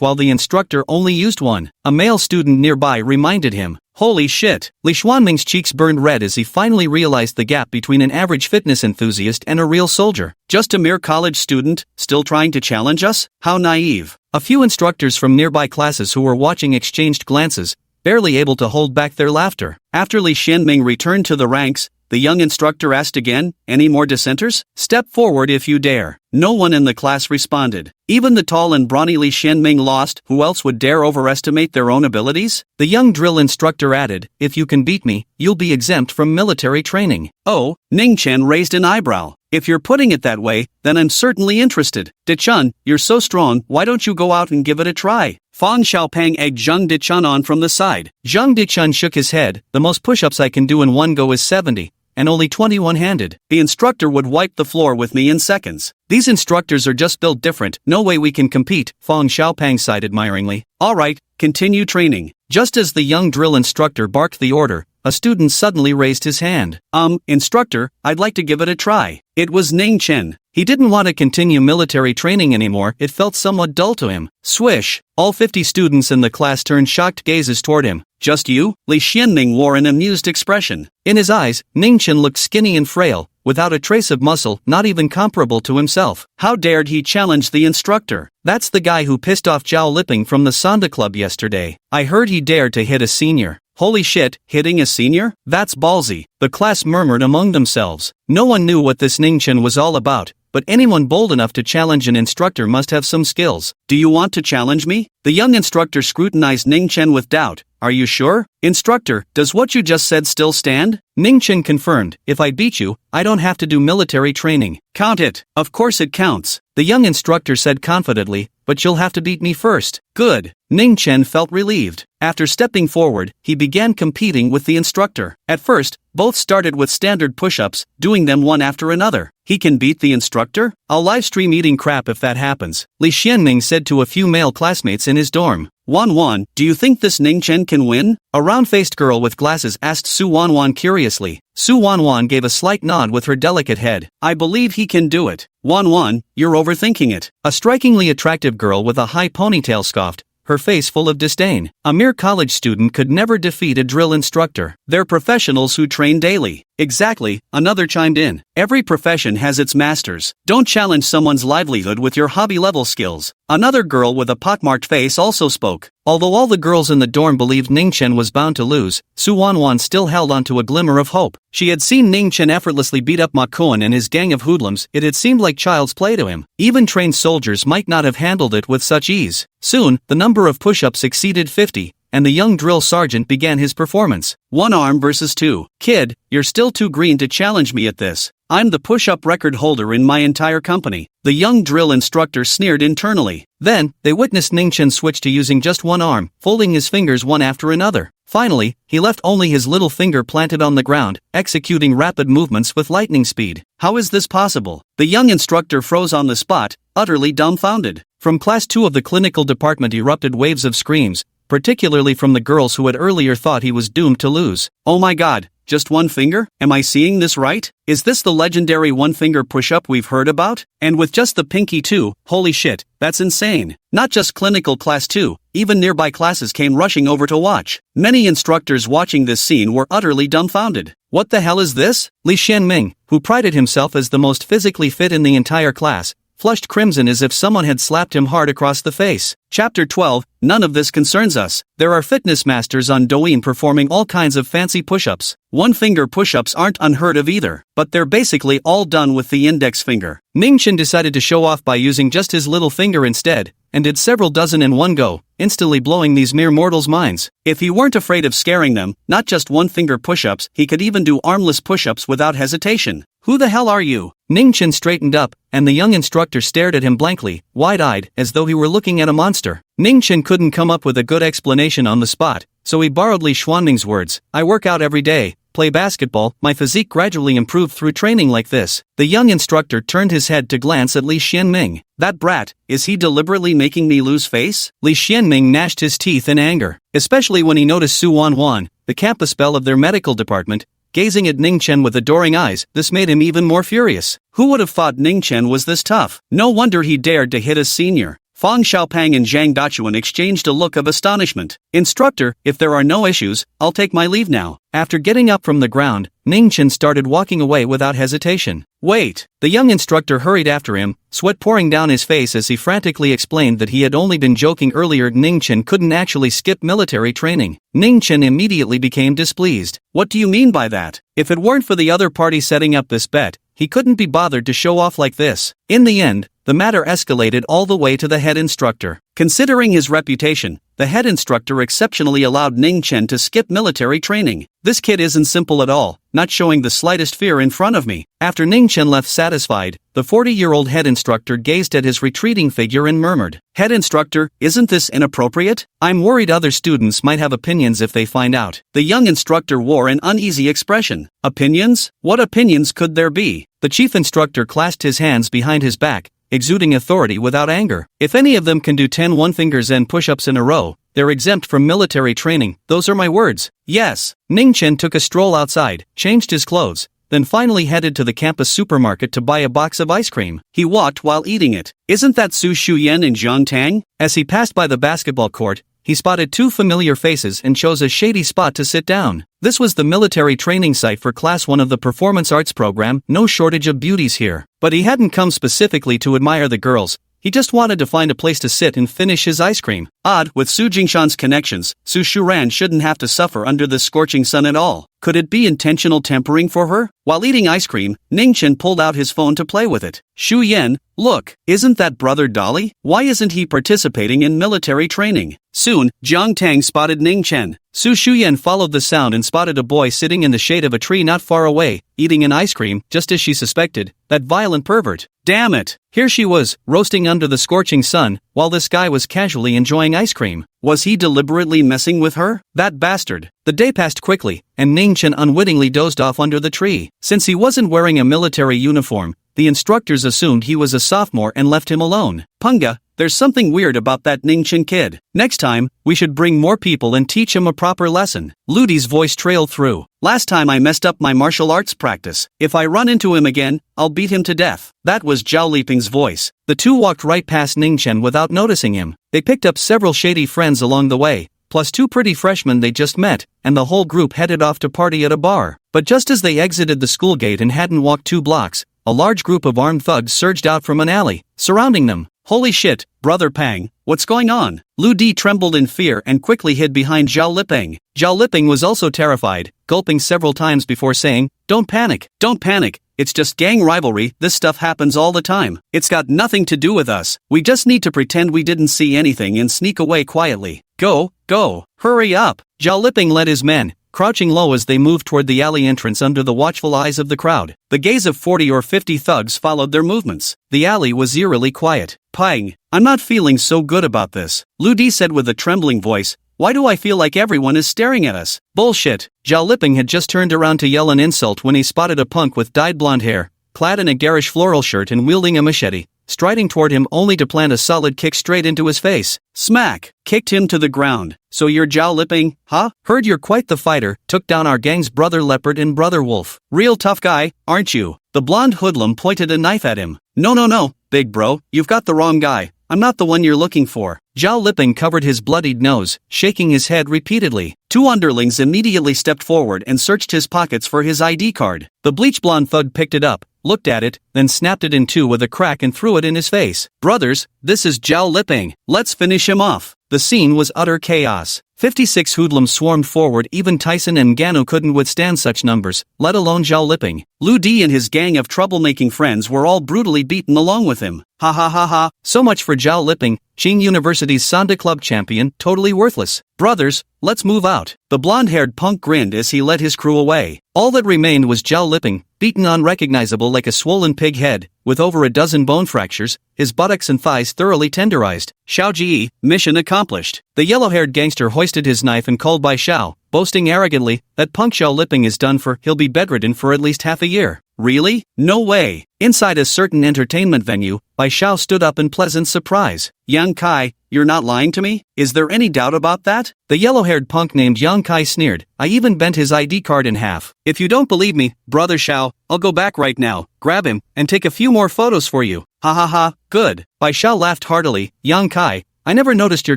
while the instructor only used one. A male student nearby reminded him. Holy shit. Li Xuanming's cheeks burned red as he finally realized the gap between an average fitness enthusiast and a real soldier. Just a mere college student, still trying to challenge us? How naive. A few instructors from nearby classes who were watching exchanged glances, barely able to hold back their laughter. After Li Xuanming returned to the ranks, the young instructor asked again, any more dissenters? Step forward if you dare. No one in the class responded. Even the tall and brawny Li Xuanming lost. Who else would dare overestimate their own abilities? The young drill instructor added, if you can beat me, you'll be exempt from military training. Oh, Ningchen raised an eyebrow. If you're putting it that way, then I'm certainly interested. Dichun, you're so strong, why don't you go out and give it a try? Fang Xiaopang egged Zhang Dichun on from the side. Zhang Dichun shook his head. The most push-ups I can do in one go is 70. And only 21-handed. The instructor would wipe the floor with me in seconds. These instructors are just built different, no way we can compete, Fang Xiaopang sighed admiringly. Alright, continue training. Just as the young drill instructor barked the order, a student suddenly raised his hand. Instructor, I'd like to give it a try. It was Ningchen. He didn't want to continue military training anymore, it felt somewhat dull to him. Swish! All 50 students in the class turned shocked gazes toward him. Just you? Li Xuanming wore an amused expression. In his eyes, Ningchen looked skinny and frail, without a trace of muscle, not even comparable to himself. How dared he challenge the instructor? That's the guy who pissed off Zhao Liping from the Sonda Club yesterday. I heard he dared to hit a senior. Holy shit, hitting a senior? That's ballsy. The class murmured among themselves. No one knew what this Ningchen was all about, but anyone bold enough to challenge an instructor must have some skills. Do you want to challenge me? The young instructor scrutinized Ningchen with doubt. Are you sure? Instructor, does what you just said still stand? Ningchen confirmed, if I beat you, I don't have to do military training. Count it. Of course it counts. The young instructor said confidently, but you'll have to beat me first. Good. Ningchen felt relieved. After stepping forward, he began competing with the instructor. At first, both started with standard push-ups, doing them one after another. He can beat the instructor? I'll livestream eating crap if that happens, Li Xuanming said to a few male classmates in his dorm. Wan, do you think this Ningchen can win? A round-faced girl with glasses asked Su Wan curiously. Su Wan gave a slight nod with her delicate head. I believe he can do it. Wan, you're overthinking it. A strikingly attractive girl with a high ponytail scoffed, her face full of disdain. A mere college student could never defeat a drill instructor. They're professionals who train daily. Exactly, another chimed in. Every profession has its masters. Don't challenge someone's livelihood with your hobby-level skills. Another girl with a pockmarked face also spoke. Although all the girls in the dorm believed Ningchen was bound to lose, Su Wan still held on to a glimmer of hope. She had seen Ningchen effortlessly beat up Ma Kuan and his gang of hoodlums. It had seemed like child's play to him. Even trained soldiers might not have handled it with such ease. Soon, the number of push-ups exceeded 50. And the young drill sergeant began his performance. 1 arm versus 2. Kid, you're still too green to challenge me at this. I'm the push-up record holder in my entire company. The young drill instructor sneered internally. Then, they witnessed Ningchen switch to using just 1 arm, folding his fingers one after another. Finally, he left only his little finger planted on the ground, executing rapid movements with lightning speed. How is this possible? The young instructor froze on the spot, utterly dumbfounded. From Class 2 of the clinical department erupted waves of screams, particularly from the girls who had earlier thought he was doomed to lose. Oh my god, just 1 finger? Am I seeing this right? Is this the legendary 1-finger push-up we've heard about? And with just the pinky too, holy shit, that's insane. Not just clinical class 2, even nearby classes came rushing over to watch. Many instructors watching this scene were utterly dumbfounded. What the hell is this? Li Xuanming, who prided himself as the most physically fit in the entire class, flushed crimson as if someone had slapped him hard across the face. Chapter 12, none of this concerns us. There are fitness masters on Douyin performing all kinds of fancy push-ups. 1-finger push-ups aren't unheard of either, but they're basically all done with the index finger. Ningchen decided to show off by using just his little finger instead, and did several dozen in one go, instantly blowing these mere mortals' minds. If he weren't afraid of scaring them, not just 1-finger push-ups, he could even do armless push-ups without hesitation. Who the hell are you? Ningchen straightened up, and the young instructor stared at him blankly, wide-eyed, as though he were looking at a monster. Ningchen couldn't come up with a good explanation on the spot, so he borrowed Li Xuanming's words. I work out every day, play basketball, my physique gradually improved through training like this. The young instructor turned his head to glance at Li Xuanming. That brat, is he deliberately making me lose face? Li Xuanming gnashed his teeth in anger, especially when he noticed Su Wan, the campus belle of their medical department, gazing at Ningchen with adoring eyes. This made him even more furious. Who would have thought Ningchen was this tough? No wonder he dared to hit his senior. Fang Xiaopang and Zhang Dachuan exchanged a look of astonishment. Instructor, if there are no issues, I'll take my leave now. After getting up from the ground, Ningchen started walking away without hesitation. Wait! The young instructor hurried after him, sweat pouring down his face as he frantically explained that he had only been joking earlier. Ningchen couldn't actually skip military training. Ningchen immediately became displeased. What do you mean by that? If it weren't for the other party setting up this bet, he couldn't be bothered to show off like this. In the end, the matter escalated all the way to the head instructor. Considering his reputation, the head instructor exceptionally allowed Ningchen to skip military training. This kid isn't simple at all, not showing the slightest fear in front of me. After Ningchen left satisfied, the 40-year-old head instructor gazed at his retreating figure and murmured, "Head instructor, isn't this inappropriate? I'm worried other students might have opinions if they find out." The young instructor wore an uneasy expression. Opinions? What opinions could there be? The chief instructor clasped his hands behind his back, exuding authority without anger. If any of them can do 10 one-fingers and push-ups in a row, they're exempt from military training. Those are my words. Yes. Ningchen took a stroll outside, changed his clothes, then finally headed to the campus supermarket to buy a box of ice cream. He walked while eating it. Isn't that Su Shu Yan in Zhangtang? As he passed by the basketball court, he spotted two familiar faces and chose a shady spot to sit down. This was the military training site for Class 1 of the Performance Arts program. No shortage of beauties here. But he hadn't come specifically to admire the girls. He just wanted to find a place to sit and finish his ice cream. Odd, with Su Jingshan's connections, Su Shuran shouldn't have to suffer under this scorching sun at all. Could it be intentional tempering for her? While eating ice cream, Ningchen pulled out his phone to play with it. Shu Yan, look, isn't that brother Dolly? Why isn't he participating in military training? Soon, Jiang Tang spotted Ningchen. Su Shu Yan followed the sound and spotted a boy sitting in the shade of a tree not far away, eating an ice cream, just as she suspected, that violent pervert. Damn it! Here she was, roasting under the scorching sun, while this guy was casually enjoying ice cream. Was he deliberately messing with her? That bastard. The day passed quickly, and Ningchen unwittingly dozed off under the tree. Since he wasn't wearing a military uniform, the instructors assumed he was a sophomore and left him alone. Punga, there's something weird about that Ningchen kid. Next time, we should bring more people and teach him a proper lesson. Ludi's voice trailed through. Last time I messed up my martial arts practice. If I run into him again, I'll beat him to death. That was Zhao Liping's voice. The two walked right past Ningchen without noticing him. They picked up several shady friends along the way, plus two pretty freshmen they just met, and the whole group headed off to party at a bar. But just as they exited the school gate and hadn't walked 2 blocks, a large group of armed thugs surged out from an alley, surrounding them. Holy shit, Brother Pang, what's going on? Lu Di trembled in fear and quickly hid behind Zhao Liping. Zhao Liping was also terrified, gulping several times before saying, "Don't panic, don't panic. It's just gang rivalry. This stuff happens all the time. It's got nothing to do with us. We just need to pretend we didn't see anything and sneak away quietly. Go, go, hurry up." Zhao Liping led his men, crouching low as they moved toward the alley entrance under the watchful eyes of the crowd. The gaze of 40 or 50 thugs followed their movements. The alley was eerily quiet. "Pang, I'm not feeling so good about this," Lu Di said with a trembling voice. "Why do I feel like everyone is staring at us?" Bullshit. Zhao Liping had just turned around to yell an insult when he spotted a punk with dyed blonde hair, clad in a garish floral shirt and wielding a machete, striding toward him only to plant a solid kick straight into his face. Smack! Kicked him to the ground. "So you're Zhao Liping, huh? Heard you're quite the fighter, took down our gang's brother leopard and brother wolf. Real tough guy, aren't you?" The blonde hoodlum pointed a knife at him. No, big bro, you've got the wrong guy. I'm not the one you're looking for." Zhao Liping covered his bloodied nose, shaking his head repeatedly. 2 underlings immediately stepped forward and searched his pockets for his ID card. The bleach blonde thug picked it up, looked at it, then snapped it in two with a crack and threw it in his face. "Brothers, this is Zhao Liping. Let's finish him off." The scene was utter chaos. 56 hoodlums swarmed forward. Even Tyson and Ganu couldn't withstand such numbers, let alone Zhao Liping. Lu Di and his gang of troublemaking friends were all brutally beaten along with him. Ha ha ha ha. So much for Zhao Liping, Qing University's Sanda Club champion, totally worthless. "Brothers, let's move out." The blonde-haired punk grinned as he led his crew away. All that remained was Zhao Liping, beaten unrecognizable like a swollen pig head, with over a dozen bone fractures, his buttocks and thighs thoroughly tenderized. "Xiao Ji, mission accomplished." The yellow-haired gangster hoisted his knife and called by Xiao, boasting arrogantly, "That punk Zhao Liping is done for. He'll be bedridden for at least half a year." Really? No way. Inside a certain entertainment venue, Bai Xiao stood up in pleasant surprise. Yang Kai, you're not lying to me? Is there any doubt about that? The yellow-haired punk named Yang Kai sneered. I even bent his ID card in half. If you don't believe me, Brother Xiao, I'll go back right now, grab him, and take a few more photos for you. Ha ha ha, good. Bai Xiao laughed heartily. Yang Kai, I never noticed your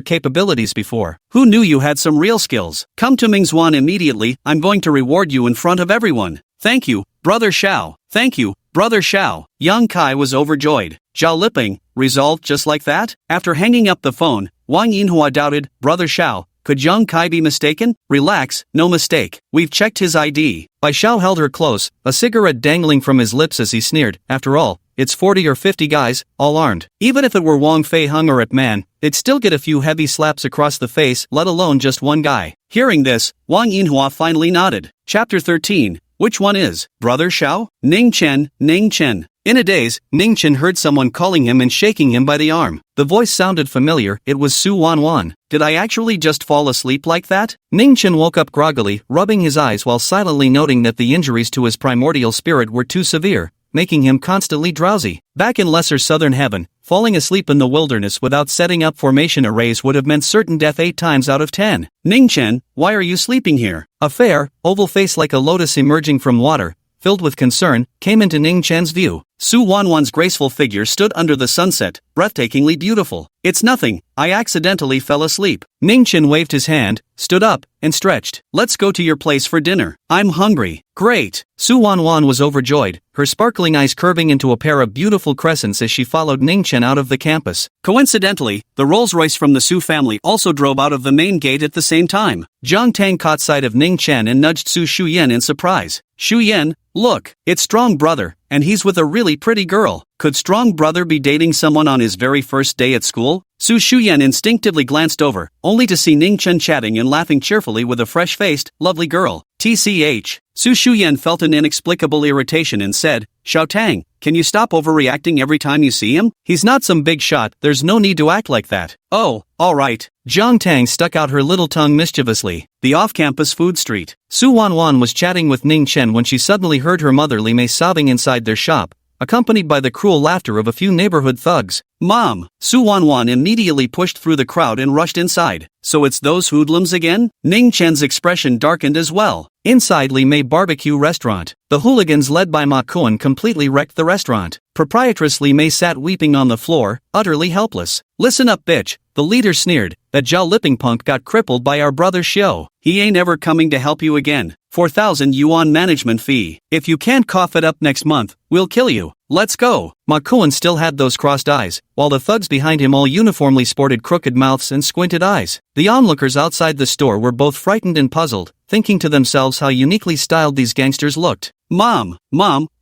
capabilities before. Who knew you had some real skills? Come to Mingzuan immediately, I'm going to reward you in front of everyone. Thank you, Brother Xiao. Thank you, Brother Xiao. Yang Kai was overjoyed. Zhao Liping, resolved just like that? After hanging up the phone, Wang Yinhua doubted, Brother Xiao, could Yang Kai be mistaken? Relax, no mistake. We've checked his ID. Bai Xiao held her close, a cigarette dangling from his lips as he sneered. After all, it's 40 or 50 guys, all armed. Even if it were Wang Fei Hung or Ip Man, they'd still get a few heavy slaps across the face, let alone just one guy. Hearing this, Wang Yinhua finally nodded. Chapter 13. Which one is Brother Xiao? Ningchen, Ningchen. In a daze, Ningchen heard someone calling him and shaking him by the arm. The voice sounded familiar, it was Su Wan. Did I actually just fall asleep like that? Ningchen woke up groggily, rubbing his eyes while silently noting that the injuries to his primordial spirit were too severe, making him constantly drowsy. Back in lesser southern heaven, falling asleep in the wilderness without setting up formation arrays would have meant certain death 8 times out of 10. Ningchen, why are you sleeping here? A fair, oval face like a lotus emerging from water, filled with concern, came into Ningchen's view. Su Wanwan's graceful figure stood under the sunset, breathtakingly beautiful. It's nothing, I accidentally fell asleep. Ningchen waved his hand, stood up, and stretched. Let's go to your place for dinner. I'm hungry. Great. Su Wanwan was overjoyed, her sparkling eyes curving into a pair of beautiful crescents as she followed Ningchen out of the campus. Coincidentally, the Rolls-Royce from the Su family also drove out of the main gate at the same time. Jiang Tang caught sight of Ningchen and nudged Su Shu Yan in surprise. Shu Yan, look, it's Strong Brother, and he's with a really pretty girl. Could Strong Brother be dating someone on his very first day at school? Su Shu Yan instinctively glanced over, only to see Ningchen chatting and laughing cheerfully with a fresh-faced, lovely girl. TCH. Su Shu Yan felt an inexplicable irritation and said, Xiao Tang, can you stop overreacting every time you see him? He's not some big shot, there's no need to act like that. Oh, alright. Jiang Tang stuck out her little tongue mischievously. The off-campus food street. Su Wanwan was chatting with Ningchen when she suddenly heard her mother Li Mei sobbing inside their shop, accompanied by the cruel laughter of a few neighborhood thugs. Mom! Su Wanwan immediately pushed through the crowd and rushed inside. So it's those hoodlums again? Ningchen's expression darkened as well. Inside Li Mei Barbecue Restaurant, the hooligans led by Ma Kuan completely wrecked the restaurant. Proprietress Li Mei sat weeping on the floor, utterly helpless. Listen up, bitch, the leader sneered. That Zhao Liping punk got crippled by our brother Xiao. He ain't ever coming to help you again. 4,000 yuan management fee. If you can't cough it up next month, we'll kill you. Let's go. Ma Kuan still had those crossed eyes, while the thugs behind him all uniformly sported crooked mouths and squinted eyes. The onlookers outside the store were both frightened and puzzled, thinking to themselves how uniquely styled these gangsters looked. Mom,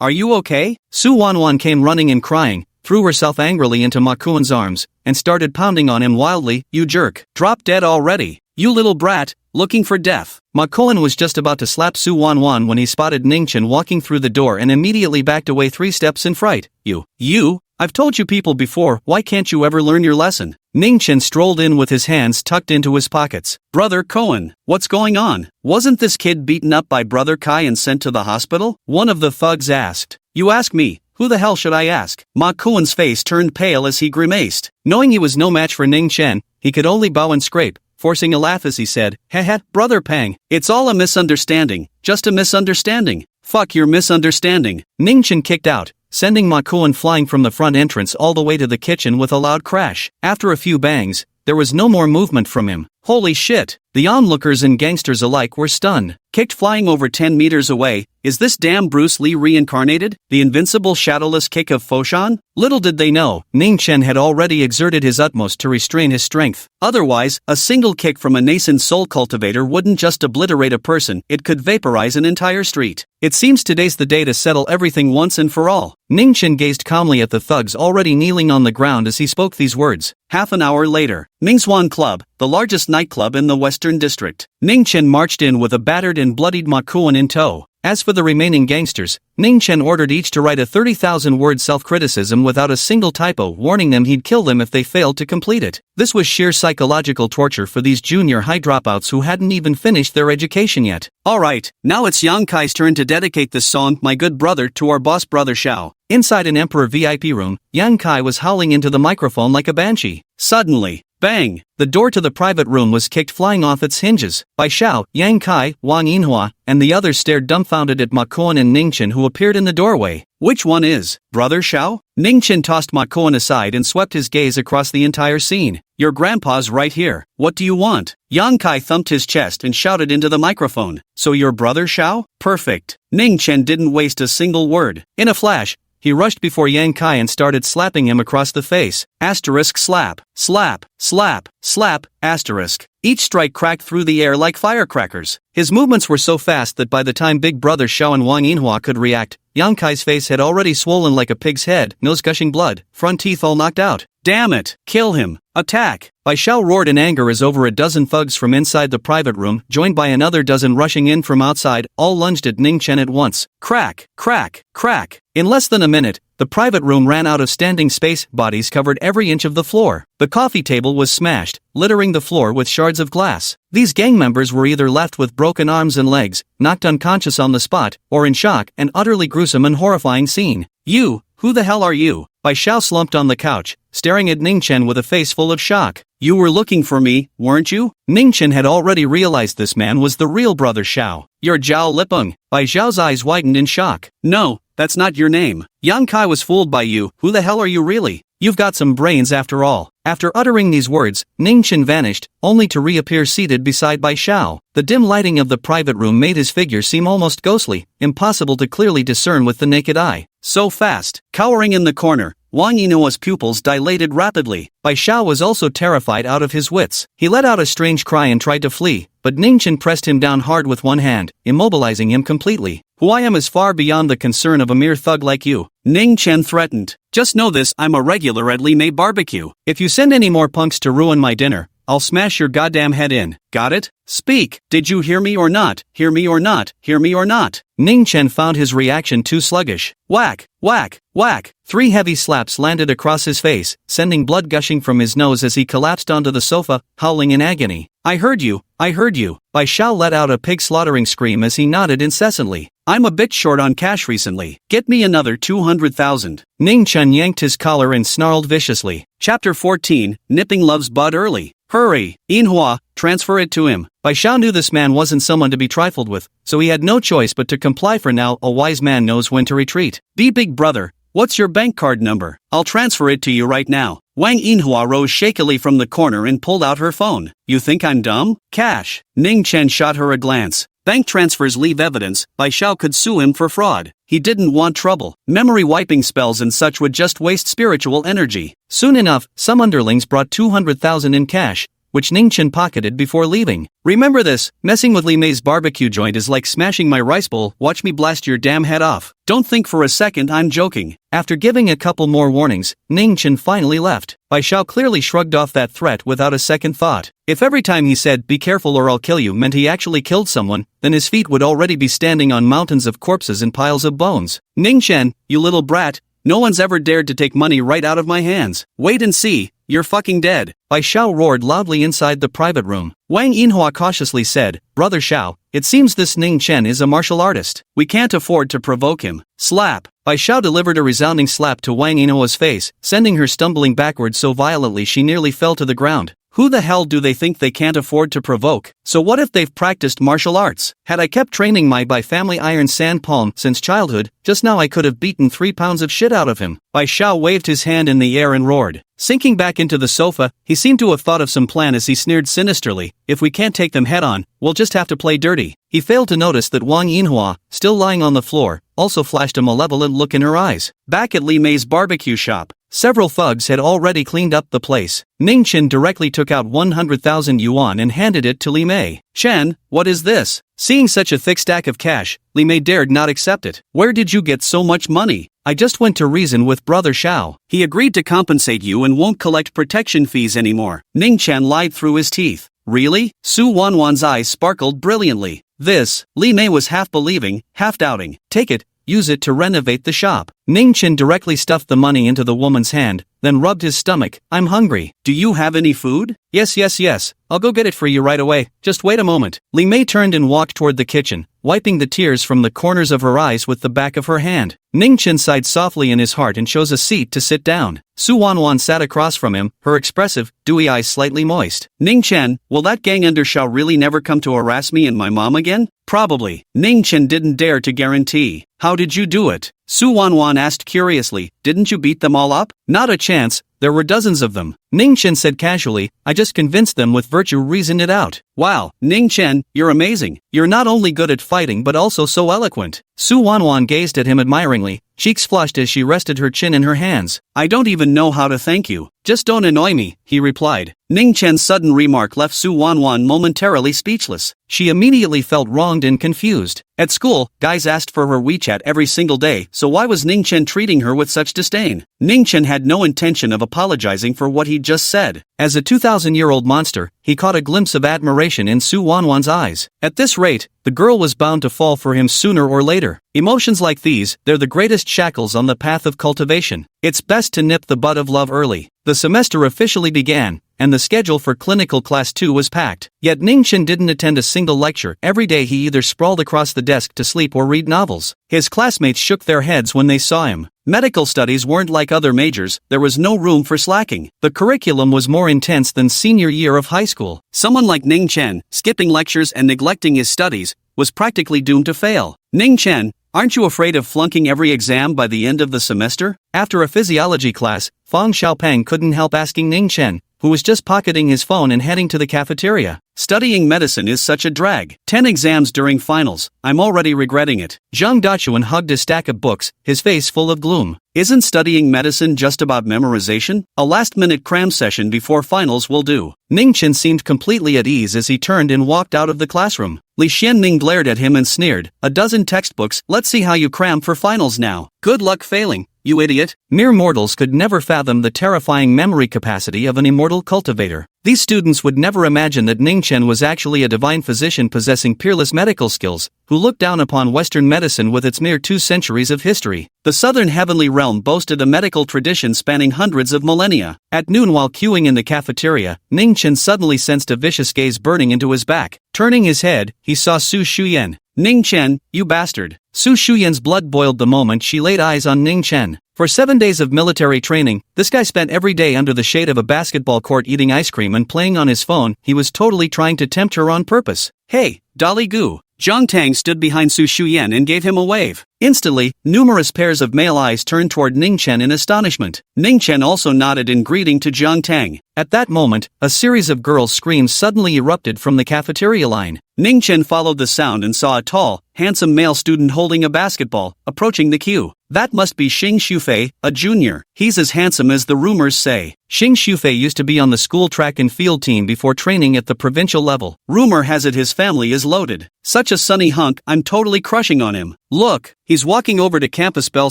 are you okay? Su Wanwan came running and crying, threw herself angrily into Ma Kuan's arms, and started pounding on him wildly. You jerk. Drop dead already. You little brat, looking for death. Ma Kuan was just about to slap Su Wanwan when he spotted Ningchen walking through the door and immediately backed away 3 steps in fright. You? I've told you people before, why can't you ever learn your lesson? Ningchen strolled in with his hands tucked into his pockets. Brother Cohen, what's going on? Wasn't this kid beaten up by Brother Kai and sent to the hospital? One of the thugs asked. You ask me. Who the hell should I ask? Ma Kuan's face turned pale as he grimaced. Knowing he was no match for Ningchen, he could only bow and scrape, forcing a laugh as he said, Heh, Brother Pang, it's all a misunderstanding, just a misunderstanding. Fuck your misunderstanding. Ningchen kicked out, sending Ma Kuan flying from the front entrance all the way to the kitchen with a loud crash. After a few bangs, there was no more movement from him. Holy shit! The onlookers and gangsters alike were stunned. Kicked flying over 10 meters away, is this damn Bruce Lee reincarnated? The invincible shadowless kick of Foshan? Little did they know, Ningchen had already exerted his utmost to restrain his strength. Otherwise, a single kick from a nascent soul cultivator wouldn't just obliterate a person, it could vaporize an entire street. It seems today's the day to settle everything once and for all. Ningchen gazed calmly at the thugs already kneeling on the ground as he spoke these words. Half an hour later, Mingzuan Club, the largest nightclub in the Western District. Ningchen marched in with a battered and bloodied Ma Kuan in tow. As for the remaining gangsters, Ningchen ordered each to write a 30,000-word self-criticism without a single typo, warning them he'd kill them if they failed to complete it. This was sheer psychological torture for these junior high dropouts who hadn't even finished their education yet. Alright, now it's Yang Kai's turn to dedicate this song, My Good Brother, to our boss Brother Xiao. Inside an Emperor VIP room, Yang Kai was howling into the microphone like a banshee. Suddenly, bang! The door to the private room was kicked flying off its hinges. By Xiao, Yang Kai, Wang Yinhua, and the others stared dumbfounded at Ma Kuan and Ningchen, who appeared in the doorway. Which one is Brother Xiao? Ningchen tossed Ma Kuan aside and swept his gaze across the entire scene. Your grandpa's right here. What do you want? Yang Kai thumped his chest and shouted into the microphone. So you're Brother Xiao? Perfect. Ningchen didn't waste a single word. In a flash, he rushed before Yang Kai and started slapping him across the face. Asterisk slap, slap, slap, slap, asterisk. Each strike cracked through the air like firecrackers. His movements were so fast that by the time Big Brother Xiao and Wang Yinhua could react, Yang Kai's face had already swollen like a pig's head, nose gushing blood, front teeth all knocked out. Damn it! Kill him! Attack! Bai Xiao roared in anger as over a dozen thugs from inside the private room, joined by another dozen rushing in from outside, all lunged at Ningchen at once. Crack! Crack! Crack! In less than a minute, the private room ran out of standing space, bodies covered every inch of the floor. The coffee table was smashed, littering the floor with shards of glass. These gang members were either left with broken arms and legs, knocked unconscious on the spot, or in shock, an utterly gruesome and horrifying scene. You, who the hell are you? Bai Xiao slumped on the couch, staring at Ningchen with a face full of shock. You were looking for me, weren't you? Ningchen had already realized this man was the real Brother Xiao. You're Zhao Lipeng. Bai Xiao's eyes widened in shock. No, that's not your name. Yang Kai was fooled by you. Who the hell are you really? You've got some brains after all. After uttering these words, Ningchen vanished, only to reappear seated beside Bai Xiao. The dim lighting of the private room made his figure seem almost ghostly, impossible to clearly discern with the naked eye. So fast. Cowering in the corner, Wang Yinhua's pupils dilated rapidly. Bai Xiao was also terrified out of his wits. He let out a strange cry and tried to flee, but Ningchen pressed him down hard with one hand, immobilizing him completely. Who I am is far beyond the concern of a mere thug like you, Ningchen threatened. Just know this, I'm a regular at Li Mei Barbecue. If you send any more punks to ruin my dinner, I'll smash your goddamn head in. Got it? Speak. Did you hear me or not? Hear me or not? Hear me or not? Ningchen found his reaction too sluggish. Whack, whack, whack. 3 heavy slaps landed across his face, sending blood gushing from his nose as he collapsed onto the sofa, howling in agony. I heard you. I heard you. Bai Xiao let out a pig-slaughtering scream as he nodded incessantly. I'm a bit short on cash recently. Get me another 200,000. Ningchen yanked his collar and snarled viciously. Chapter 14, Nipping Love's Bud Early. Hurry, Yinhua, transfer it to him. Bai Xiao knew this man wasn't someone to be trifled with, so he had no choice but to comply. For now, a wise man knows when to retreat. Big brother, what's your bank card number? I'll transfer it to you right now. Wang Yinhua rose shakily from the corner and pulled out her phone. You think I'm dumb? Cash. Ningchen shot her a glance. Bank transfers leave evidence. Bai Xiao could sue him for fraud. He didn't want trouble. Memory wiping spells and such would just waste spiritual energy. Soon enough, some underlings brought 200,000 in cash, which Ningchen pocketed before leaving. Remember this, messing with Li Mei's barbecue joint is like smashing my rice bowl. Watch me blast your damn head off. Don't think for a second I'm joking. After giving a couple more warnings, Ningchen finally left. Bai Xiao clearly shrugged off that threat without a second thought. If every time he said, be careful or I'll kill you, meant he actually killed someone, then his feet would already be standing on mountains of corpses and piles of bones. Ningchen, you little brat, no one's ever dared to take money right out of my hands. Wait and see, you're fucking dead. Bai Xiao roared loudly inside the private room. Wang Yinhua cautiously said, Brother Xiao, it seems this Ningchen is a martial artist. We can't afford to provoke him. Slap. Bai Xiao delivered a resounding slap to Wang Yinhua's face, sending her stumbling backwards so violently she nearly fell to the ground. Who the hell do they think they can't afford to provoke? So what if they've practiced martial arts? Had I kept training my Bai family iron sand palm since childhood, just now I could have beaten 3 pounds of shit out of him. Bai Xiao waved his hand in the air and roared. Sinking back into the sofa, he seemed to have thought of some plan as he sneered sinisterly, if we can't take them head on, we'll just have to play dirty. He failed to notice that Wang Yinhua, still lying on the floor, also flashed a malevolent look in her eyes. Back at Li Mei's barbecue shop, several thugs had already cleaned up the place. Ningchen directly took out 100,000 yuan and handed it to Li Mei. Chen, what is this? Seeing such a thick stack of cash, Li Mei dared not accept it. Where did you get so much money? I just went to reason with Brother Xiao. He agreed to compensate you and won't collect protection fees anymore. Ningchen lied through his teeth. Really? Su Wanwan's eyes sparkled brilliantly. This, Li Mei was half believing, half doubting. Take it, use it to renovate the shop. Ningchen directly stuffed the money into the woman's hand, then rubbed his stomach. I'm hungry. Do you have any food? Yes. I'll go get it for you right away. Just wait a moment. Li Mei turned and walked toward the kitchen, wiping the tears from the corners of her eyes with the back of her hand. Ningchen sighed softly in his heart and chose a seat to sit down. Su Wan sat across from him, her expressive, dewy eyes slightly moist. Ningchen, will that gang under Xiao really never come to harass me and my mom again? Probably. Ningchen didn't dare to guarantee. How did you do it? Su Wan asked curiously. Didn't you beat them all up? Not a chance. There were dozens of them. Ningchen said casually. I just convinced them with virtue, reasoned it out. Wow, Ningchen, you're amazing. You're not only good at fighting but also so eloquent. Su Wan gazed at him admiringly, cheeks flushed as she rested her chin in her hands. I don't even know how to thank you. Just don't annoy me, he replied. Ningchen's sudden remark left Su Wan momentarily speechless. She immediately felt wronged and confused. At school, guys asked for her WeChat every single day, so why was Ningchen treating her with such disdain? Ningchen had no intention of apologizing for what he'd just said. As a 2,000-year-old monster, he caught a glimpse of admiration in Su Wan's eyes. At this rate, the girl was bound to fall for him sooner or later. Emotions like these, they're the greatest shackles on the path of cultivation. It's best to nip the bud of love early. The semester officially began, and the schedule for clinical class 2 was packed. Yet Ningchen didn't attend a single lecture. Every day he either sprawled across the desk to sleep or read novels. His classmates shook their heads when they saw him. Medical studies weren't like other majors, there was no room for slacking. The curriculum was more intense than senior year of high school. Someone like Ningchen, skipping lectures and neglecting his studies, was practically doomed to fail. Ningchen, aren't you afraid of flunking every exam by the end of the semester? After a physiology class, Fang Xiaopeng couldn't help asking Ningchen, who was just pocketing his phone and heading to the cafeteria. Studying medicine is such a drag. 10 exams during finals, I'm already regretting it. Zhang Dachuan hugged a stack of books, his face full of gloom. Isn't studying medicine just about memorization? A last-minute cram session before finals will do. Ningchen seemed completely at ease as he turned and walked out of the classroom. Li Xianning glared at him and sneered. A dozen textbooks, let's see how you cram for finals now. Good luck failing, you idiot. Mere mortals could never fathom the terrifying memory capacity of an immortal cultivator. These students would never imagine that Ningchen was actually a divine physician possessing peerless medical skills, who looked down upon Western medicine with its mere 2 centuries of history. The southern heavenly realm boasted a medical tradition spanning hundreds of millennia. At noon, while queuing in the cafeteria, Ningchen suddenly sensed a vicious gaze burning into his back. Turning his head, he saw Su Shu Yan. Ningchen, you bastard. Su Shu Yan's blood boiled the moment she laid eyes on Ningchen. For 7 days of military training, this guy spent every day under the shade of a basketball court eating ice cream and playing on his phone. He was totally trying to tempt her on purpose. Hey, Dolly Gu. Zhang Tang stood behind Su Shu Yan and gave him a wave. Instantly, numerous pairs of male eyes turned toward Ningchen in astonishment. Ningchen also nodded in greeting to Zhang Tang. At that moment, a series of girls' screams suddenly erupted from the cafeteria line. Ningchen followed the sound and saw a tall, handsome male student holding a basketball, approaching the queue. That must be Xing Shufei, a junior. He's as handsome as the rumors say. Xing Shufei used to be on the school track and field team before training at the provincial level. Rumor has it his family is loaded. Such a sunny hunk, I'm totally crushing on him. Look, he's walking over to Campus Belle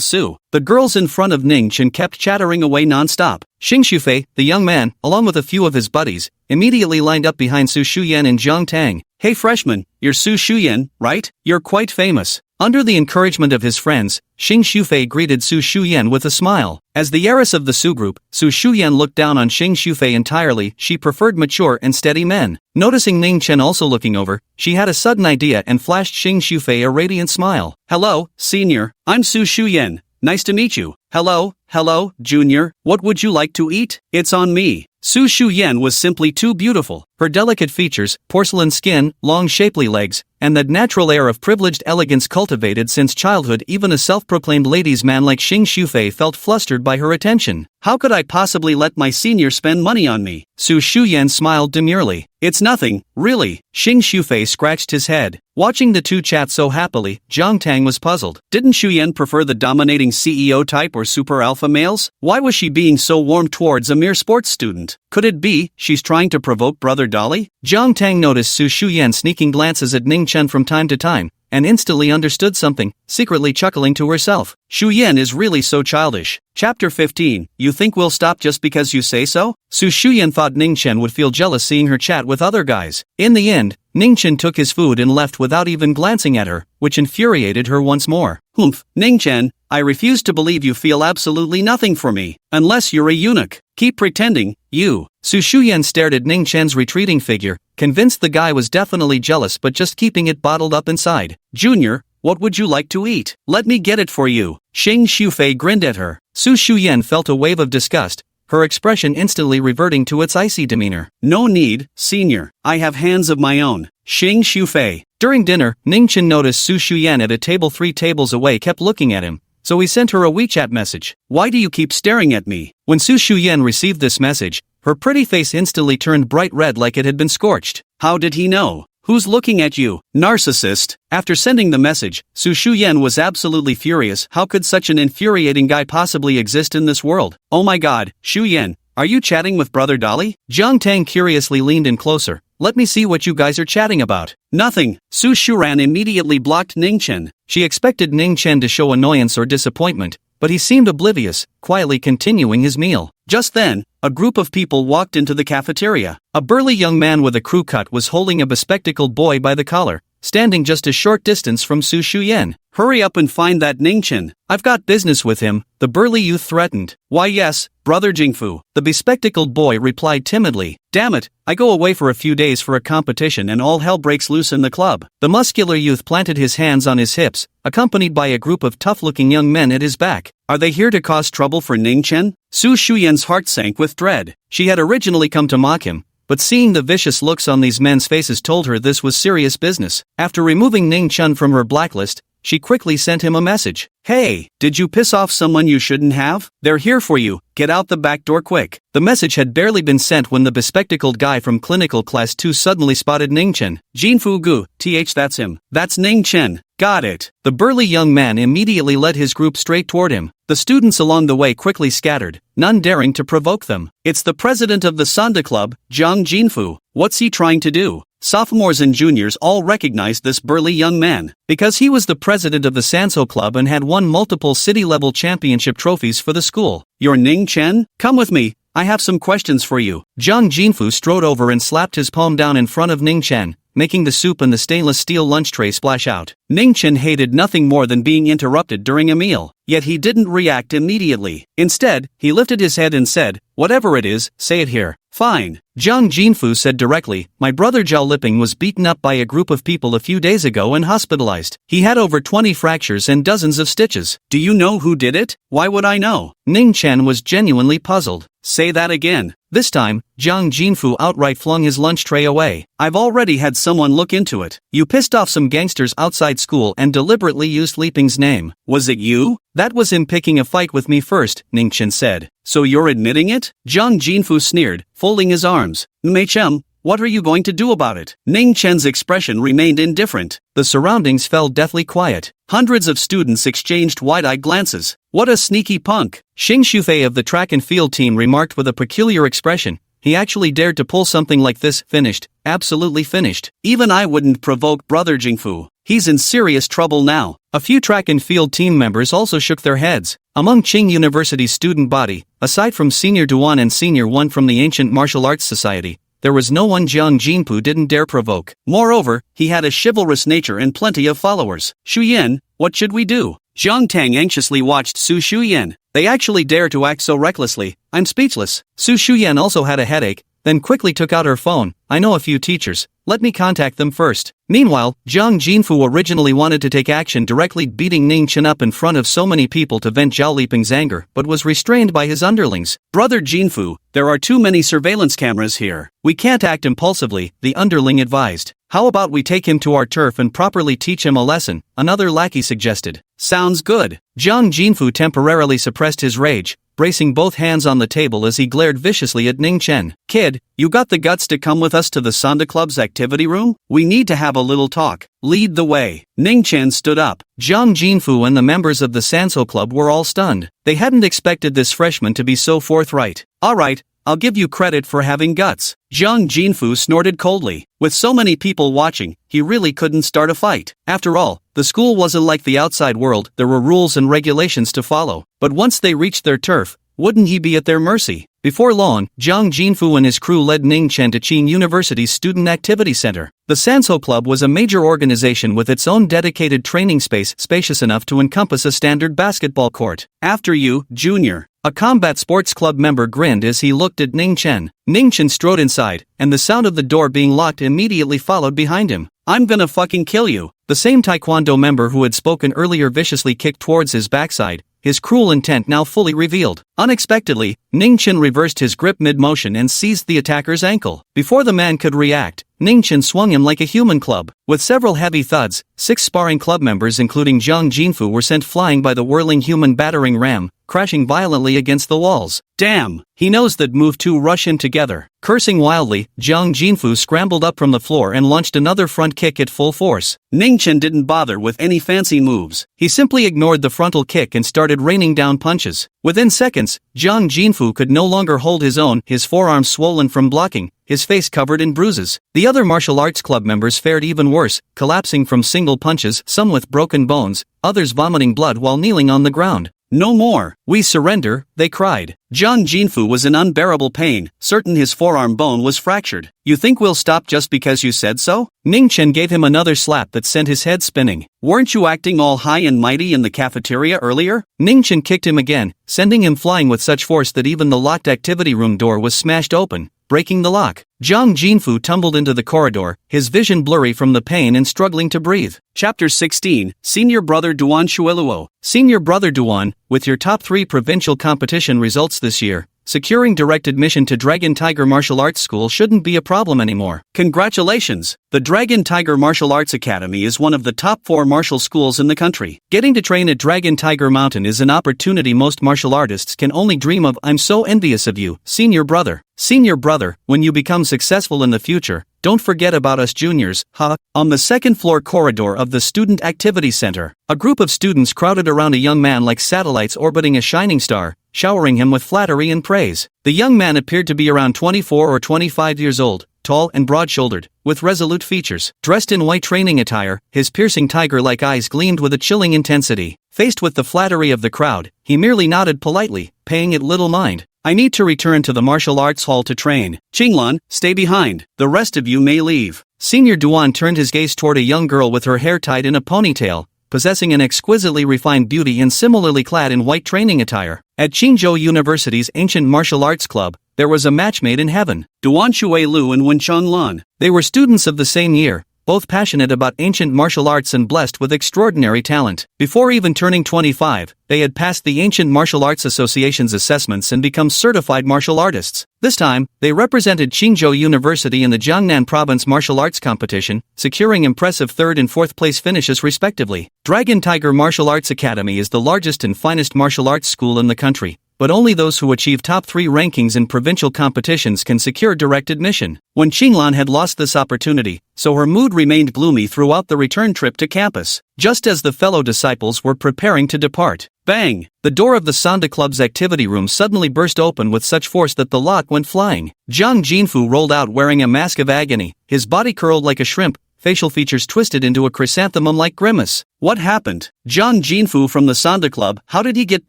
Su. The girls in front of Ningchen kept chattering away non-stop. Xing Shufei, the young man, along with a few of his buddies, immediately lined up behind Su Shu Yan and Zhang Tang. Hey freshman, you're Su Shu Yan, right? You're quite famous. Under the encouragement of his friends, Xing Shufei greeted Su Shu Yan with a smile. As the heiress of the Su group, Su Shu Yan looked down on Xing Shufei entirely. She preferred mature and steady men. Noticing Ningchen also looking over, she had a sudden idea and flashed Xing Shufei a radiant smile. Hello, senior, I'm Su Shu Yan. Nice to meet you. Hello, junior, what would you like to eat? It's on me. Su Shu Yan was simply too beautiful. Her delicate features, porcelain skin, long shapely legs, and that natural air of privileged elegance cultivated since childhood. Even a self-proclaimed ladies' man like Xing Shufei felt flustered by her attention. How could I possibly let my senior spend money on me? Su Shu Yan smiled demurely. It's nothing, really. Xing Shufei scratched his head. Watching the two chat so happily, Zhang Tang was puzzled. Didn't Shu Yan prefer the dominating CEO type or super alpha males? Why was she being so warm towards a mere sports student? Could it be she's trying to provoke Brother Dolly? Zhang Tang noticed Su Shu Yan sneaking glances at Ningchen from time to time, and instantly understood something, secretly chuckling to herself. Shu Yan is really so childish. Chapter 15, you think we'll stop just because you say so? Su Shu Yan thought Ningchen would feel jealous seeing her chat with other guys. In the end, Ningchen took his food and left without even glancing at her, which infuriated her once more. Humph, Ningchen, I refuse to believe you feel absolutely nothing for me, unless you're a eunuch. Keep pretending, you. Su Shu Yan stared at Ningchen's retreating figure, convinced the guy was definitely jealous but just keeping it bottled up inside. Junior, what would you like to eat? Let me get it for you. Xing Shufei grinned at her. Su Shu Yan felt a wave of disgust, her expression instantly reverting to its icy demeanor. No need, senior. I have hands of my own. Xing Shufei. During dinner, Ningchen noticed Su Shu Yan at a table 3 tables away kept looking at him, so he sent her a WeChat message. Why do you keep staring at me? When Su Shu Yan received this message, her pretty face instantly turned bright red like it had been scorched. How did he know? Who's looking at you, narcissist? After sending the message, Su Shu Yan was absolutely furious. How could such an infuriating guy possibly exist in this world? Oh my god, Shu Yan, are you chatting with Brother Dolly? Jiang Tang curiously leaned in closer. Let me see what you guys are chatting about. Nothing. Su Shuran immediately blocked Ningchen. She expected Ningchen to show annoyance or disappointment, but he seemed oblivious, quietly continuing his meal. Just then, a group of people walked into the cafeteria. A burly young man with a crew cut was holding a bespectacled boy by the collar, standing just a short distance from Su Shu Yan. Hurry up and find that Ningchen. I've got business with him, the burly youth threatened. Why yes, Brother Jingfu, the bespectacled boy replied timidly. Damn it, I go away for a few days for a competition and all hell breaks loose in the club. The muscular youth planted his hands on his hips, accompanied by a group of tough-looking young men at his back. Are they here to cause trouble for Ningchen? Su Shuyan's heart sank with dread. She had originally come to mock him, but seeing the vicious looks on these men's faces told her this was serious business. After removing Ningchen from her blacklist, she quickly sent him a message. Hey, did you piss off someone you shouldn't have? They're here for you, get out the back door quick. The message had barely been sent when the bespectacled guy from clinical class 2 suddenly spotted Ningchen. Jinfu Gu, that's him. That's Ningchen. Got it. The burly young man immediately led his group straight toward him. The students along the way quickly scattered, none daring to provoke them. It's the president of the Sanda Club, Zhang Jinfu. What's he trying to do? Sophomores and juniors all recognized this burly young man, because he was the president of the Sanso Club and had won multiple city-level championship trophies for the school. You're Ningchen? Come with me, I have some questions for you. Zhang Jinfu strode over and slapped his palm down in front of Ningchen, making the soup and the stainless steel lunch tray splash out. Ningchen hated nothing more than being interrupted during a meal, yet he didn't react immediately. Instead, he lifted his head and said, whatever it is, say it here. Fine. Zhang Jinfu said directly, my brother Zhao Liping was beaten up by a group of people a few days ago and hospitalized. He had over 20 fractures and dozens of stitches. Do you know who did it? Why would I know? Ningchen was genuinely puzzled. Say that again. This time, Zhang Jinfu outright flung his lunch tray away. I've already had someone look into it. You pissed off some gangsters outside school and deliberately used Liping's name. Was it you? That was him picking a fight with me first, Ningchen said. So you're admitting it? Zhang Jinfu sneered, folding his arms. Mei-chem, what are you going to do about it? Ningchen's expression remained indifferent. The surroundings fell deathly quiet. Hundreds of students exchanged wide-eyed glances. What a sneaky punk. Xing Shufei of the track and field team remarked with a peculiar expression. He actually dared to pull something like this. Finished. Absolutely finished. Even I wouldn't provoke Brother Jingfu. He's in serious trouble now. A few track and field team members also shook their heads. Among Qing University's student body, aside from Senior Dwan and Senior 1 from the Ancient Martial Arts Society, there was no one Jiang Jinpu didn't dare provoke. Moreover, he had a chivalrous nature and plenty of followers. Shu Yan, what should we do? Jiang Tang anxiously watched Su Shu Yan. They actually dare to act so recklessly. I'm speechless. Su Shu Yan also had a headache, then quickly took out her phone. I know a few teachers. Let me contact them first. Meanwhile, Zhang Jinfu originally wanted to take action directly beating Ningchen up in front of so many people to vent Zhao Liping's anger but was restrained by his underlings. Brother Jinfu, there are too many surveillance cameras here. We can't act impulsively, the underling advised. How about we take him to our turf and properly teach him a lesson, another lackey suggested. Sounds good. Zhang Jinfu temporarily suppressed his rage, bracing both hands on the table as he glared viciously at Ningchen. Kid, you got the guts to come with us to the Sanda Club's activity room? We need to have a little talk. Lead the way. Ningchen stood up. Zhang Jinfu and the members of the Sanso Club were all stunned. They hadn't expected this freshman to be so forthright. Alright, I'll give you credit for having guts. Zhang Jinfu snorted coldly. With so many people watching, he really couldn't start a fight. After all, the school wasn't like the outside world, there were rules and regulations to follow. But once they reached their turf, wouldn't he be at their mercy? Before long, Zhang Jinfu and his crew led Ningchen to Qing University's Student Activity Center. The Sanso Club was a major organization with its own dedicated training space, spacious enough to encompass a standard basketball court. After you, Junior. A combat sports club member grinned as he looked at Ningchen. Ningchen strode inside, and the sound of the door being locked immediately followed behind him. I'm gonna fucking kill you. The same taekwondo member who had spoken earlier viciously kicked towards his backside, his cruel intent now fully revealed. Unexpectedly, Ningchen reversed his grip mid-motion and seized the attacker's ankle. Before the man could react, Ningchen swung him like a human club. With several heavy thuds, 6 sparring club members including Zhang Jinfu were sent flying by the whirling human battering ram, crashing violently against the walls. Damn! He knows that move to rush him together. Cursing wildly, Zhang Jinfu scrambled up from the floor and launched another front kick at full force. Ningchen didn't bother with any fancy moves. He simply ignored the frontal kick and started raining down punches. Within seconds, Zhang Jinfu could no longer hold his own, his forearms swollen from blocking, his face covered in bruises. The other martial arts club members fared even worse, collapsing from single punches, some with broken bones, others vomiting blood while kneeling on the ground. No more. We surrender, they cried. Zhang Jinfu was in unbearable pain, certain his forearm bone was fractured. You think we'll stop just because you said so? Ningchen gave him another slap that sent his head spinning. Weren't you acting all high and mighty in the cafeteria earlier? Ningchen kicked him again, sending him flying with such force that even the locked activity room door was smashed open, breaking the lock. Zhang Jinfu tumbled into the corridor, his vision blurry from the pain and struggling to breathe. Chapter 16, Senior Brother Dwan Shueluo. Senior Brother Dwan, with your top 3 provincial competition results this year, securing direct admission to Dragon Tiger Martial Arts School shouldn't be a problem anymore. Congratulations! The Dragon Tiger Martial Arts Academy is one of the top 4 martial schools in the country. Getting to train at Dragon Tiger Mountain is an opportunity most martial artists can only dream of. I'm so envious of you, Senior Brother. Senior Brother, when you become successful in the future, don't forget about us juniors, huh? On the second-floor corridor of the Student Activity Center, a group of students crowded around a young man like satellites orbiting a shining star, showering him with flattery and praise. The young man appeared to be around 24 or 25 years old, tall and broad-shouldered, with resolute features. Dressed in white training attire, his piercing tiger-like eyes gleamed with a chilling intensity. Faced with the flattery of the crowd, he merely nodded politely, paying it little mind. I need to return to the martial arts hall to train. Qinglan, stay behind. The rest of you may leave. Senior Dwan turned his gaze toward a young girl with her hair tied in a ponytail, possessing an exquisitely refined beauty and similarly clad in white training attire. At Qingzhou University's Ancient Martial Arts Club, there was a match made in heaven. Duan Shuilu and Wencheng Lan. They were students of the same year, both passionate about ancient martial arts and blessed with extraordinary talent. Before even turning 25, they had passed the Ancient Martial Arts Association's assessments and become certified martial artists. This time, they represented Qingzhou University in the Jiangnan Province Martial Arts Competition, securing impressive 3rd and 4th place finishes respectively. Dragon Tiger Martial Arts Academy is the largest and finest martial arts school in the country, but only those who achieve top 3 rankings in provincial competitions can secure direct admission. When Qinglan had lost this opportunity, so her mood remained gloomy throughout the return trip to campus. Just as the fellow disciples were preparing to depart, bang! The door of the Sanda Club's activity room suddenly burst open with such force that the lock went flying. Zhang Jinfu rolled out wearing a mask of agony, his body curled like a shrimp, facial features twisted into a chrysanthemum-like grimace. What happened? Zhang Jinfu from the Sanda Club, how did he get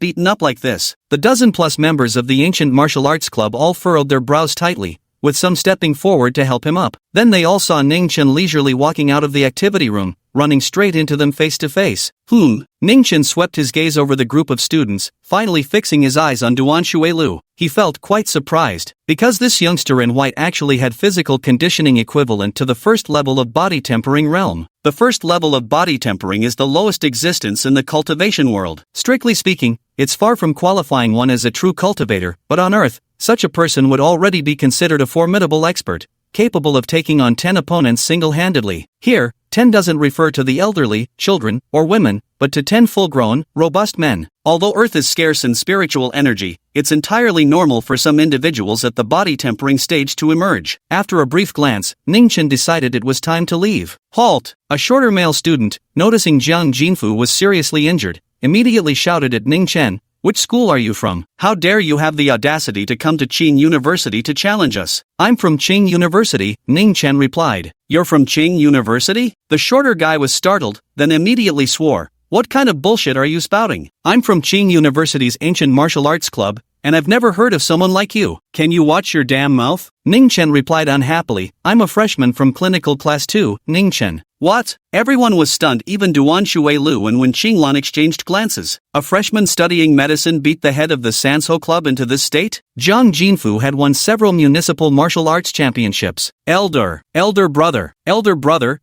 beaten up like this? The dozen-plus members of the Ancient Martial Arts Club all furrowed their brows tightly, with some stepping forward to help him up. Then they all saw Ningchen leisurely walking out of the activity room, running straight into them face to face. Ningchen swept his gaze over the group of students, finally fixing his eyes on Duan Shuilu. He felt quite surprised, because this youngster in white actually had physical conditioning equivalent to the first level of body tempering realm. The first level of body tempering is the lowest existence in the cultivation world. Strictly speaking, it's far from qualifying one as a true cultivator, but on Earth, such a person would already be considered a formidable expert, capable of taking on 10 opponents single-handedly. Here, 10 doesn't refer to the elderly, children, or women, but to 10 full-grown, robust men. Although Earth is scarce in spiritual energy, it's entirely normal for some individuals at the body tempering stage to emerge. After a brief glance, Ningchen decided it was time to leave. Halt! A shorter male student, noticing Zhang Jinfu was seriously injured, immediately shouted at Ningchen, "Which school are you from? How dare you have the audacity to come to Qing University to challenge us?" "I'm from Qing University," Ningchen replied. "You're from Qing University?" The shorter guy was startled, then immediately swore. "What kind of bullshit are you spouting? I'm from Qing University's Ancient Martial Arts Club, and I've never heard of someone like you. Can you watch your damn mouth? Ningchen replied unhappily, I'm a freshman from clinical class 2, Ningchen. What? Everyone was stunned, even Dwan Shuilu, and when Qinglan exchanged glances. A freshman studying medicine beat the head of the Sanso Club into this state? Zhang Jinfu had won several municipal martial arts championships. Elder brother,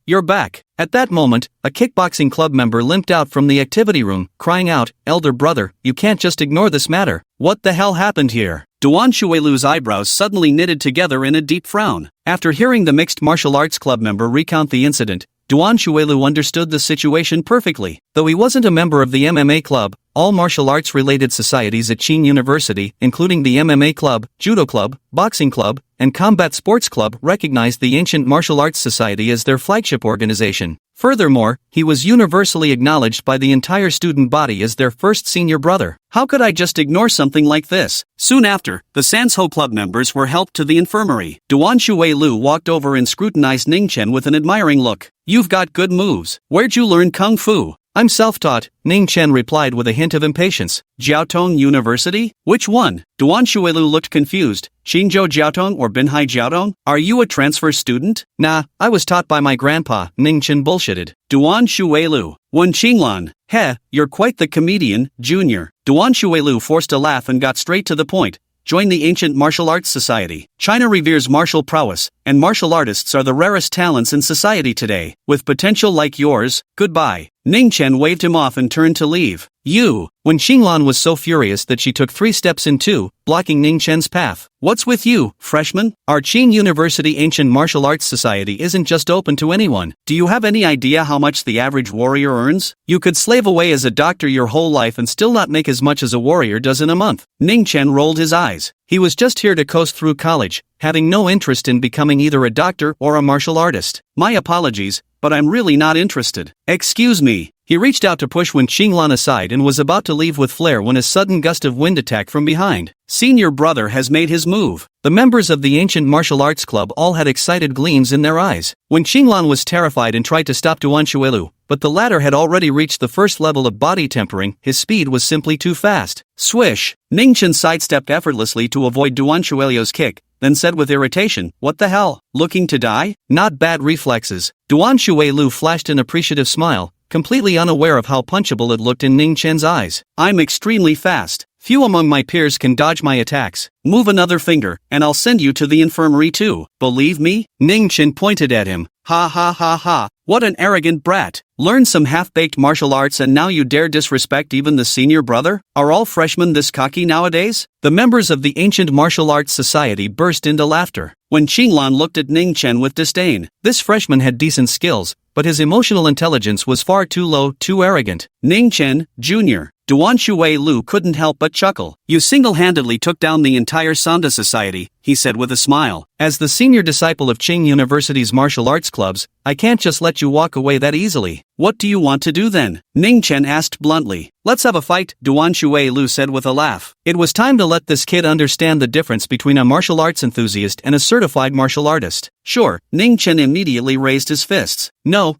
you're back. At that moment, a kickboxing club member limped out from the activity room, crying out, Elder brother, you can't just ignore this matter. What the hell happened here? Dwan Shuilu's eyebrows suddenly knitted together in a deep frown. After hearing the mixed martial arts club member recount the incident, Dwan Shuilu understood the situation perfectly. Though he wasn't a member of the MMA club, all martial arts-related societies at Qing University, including the MMA club, judo club, boxing club, and combat sports club, recognized the Ancient Martial Arts Society as their flagship organization. Furthermore, he was universally acknowledged by the entire student body as their first senior brother. How could I just ignore something like this? Soon after, the Sanso Club members were helped to the infirmary. Dwan Shuilu walked over and scrutinized Ningchen with an admiring look. You've got good moves. Where'd you learn Kung Fu? I'm self-taught, Ningchen replied with a hint of impatience. Jiaotong University? Which one? Dwan Shuilu looked confused. Xinzhou Jiaotong or Binhai Jiaotong? Are you a transfer student? Nah, I was taught by my grandpa, Ningchen bullshitted. Dwan Shuilu. Wen Qinglan. Heh, you're quite the comedian, Junior. Dwan Shuilu forced a laugh and got straight to the point. Join the Ancient Martial Arts Society. China reveres martial prowess, and martial artists are the rarest talents in society today. With potential like yours, goodbye. Ningchen waved him off and turned to leave. You! When Qinglan was so furious that she took 3 steps in 2, blocking Ningchen's path. What's with you, freshman? Our Qing University Ancient Martial Arts Society isn't just open to anyone. Do you have any idea how much the average warrior earns? You could slave away as a doctor your whole life and still not make as much as a warrior does in a month. Ningchen rolled his eyes. He was just here to coast through college, having no interest in becoming either a doctor or a martial artist. My apologies, but I'm really not interested. Excuse me. He reached out to push Wen Qinglan aside and was about to leave with flair when a sudden gust of wind attacked from behind. Senior brother has made his move. The members of the Ancient Martial Arts Club all had excited gleams in their eyes. Wen Qinglan was terrified and tried to stop Dwan Shuilu, but the latter had already reached the first level of body tempering. His speed was simply too fast. Swish! Ningchen sidestepped effortlessly to avoid Dwan Shuilu's kick, then said with irritation, what the hell? Looking to die? Not bad reflexes. Dwan Shuilu flashed an appreciative smile, completely unaware of how punchable it looked in Ningchen's eyes. I'm extremely fast. Few among my peers can dodge my attacks. Move another finger, and I'll send you to the infirmary too. Believe me? Ningchen pointed at him. Ha ha ha ha. What an arrogant brat. Learn some half-baked martial arts and now you dare disrespect even the senior brother? Are all freshmen this cocky nowadays? The members of the Ancient Martial Arts Society burst into laughter. When Qinglan looked at Ningchen with disdain, this freshman had decent skills, but his emotional intelligence was far too low, too arrogant. Ningchen, Jr. Dwan Shuilu couldn't help but chuckle. You single-handedly took down the entire Sanda Society, he said with a smile. As the senior disciple of Qing University's martial arts clubs, I can't just let you walk away that easily. What do you want to do then? Ningchen asked bluntly. Let's have a fight, Dwan Shuilu said with a laugh. It was time to let this kid understand the difference between a martial arts enthusiast and a certified martial artist. Sure, Ningchen immediately raised his fists. No,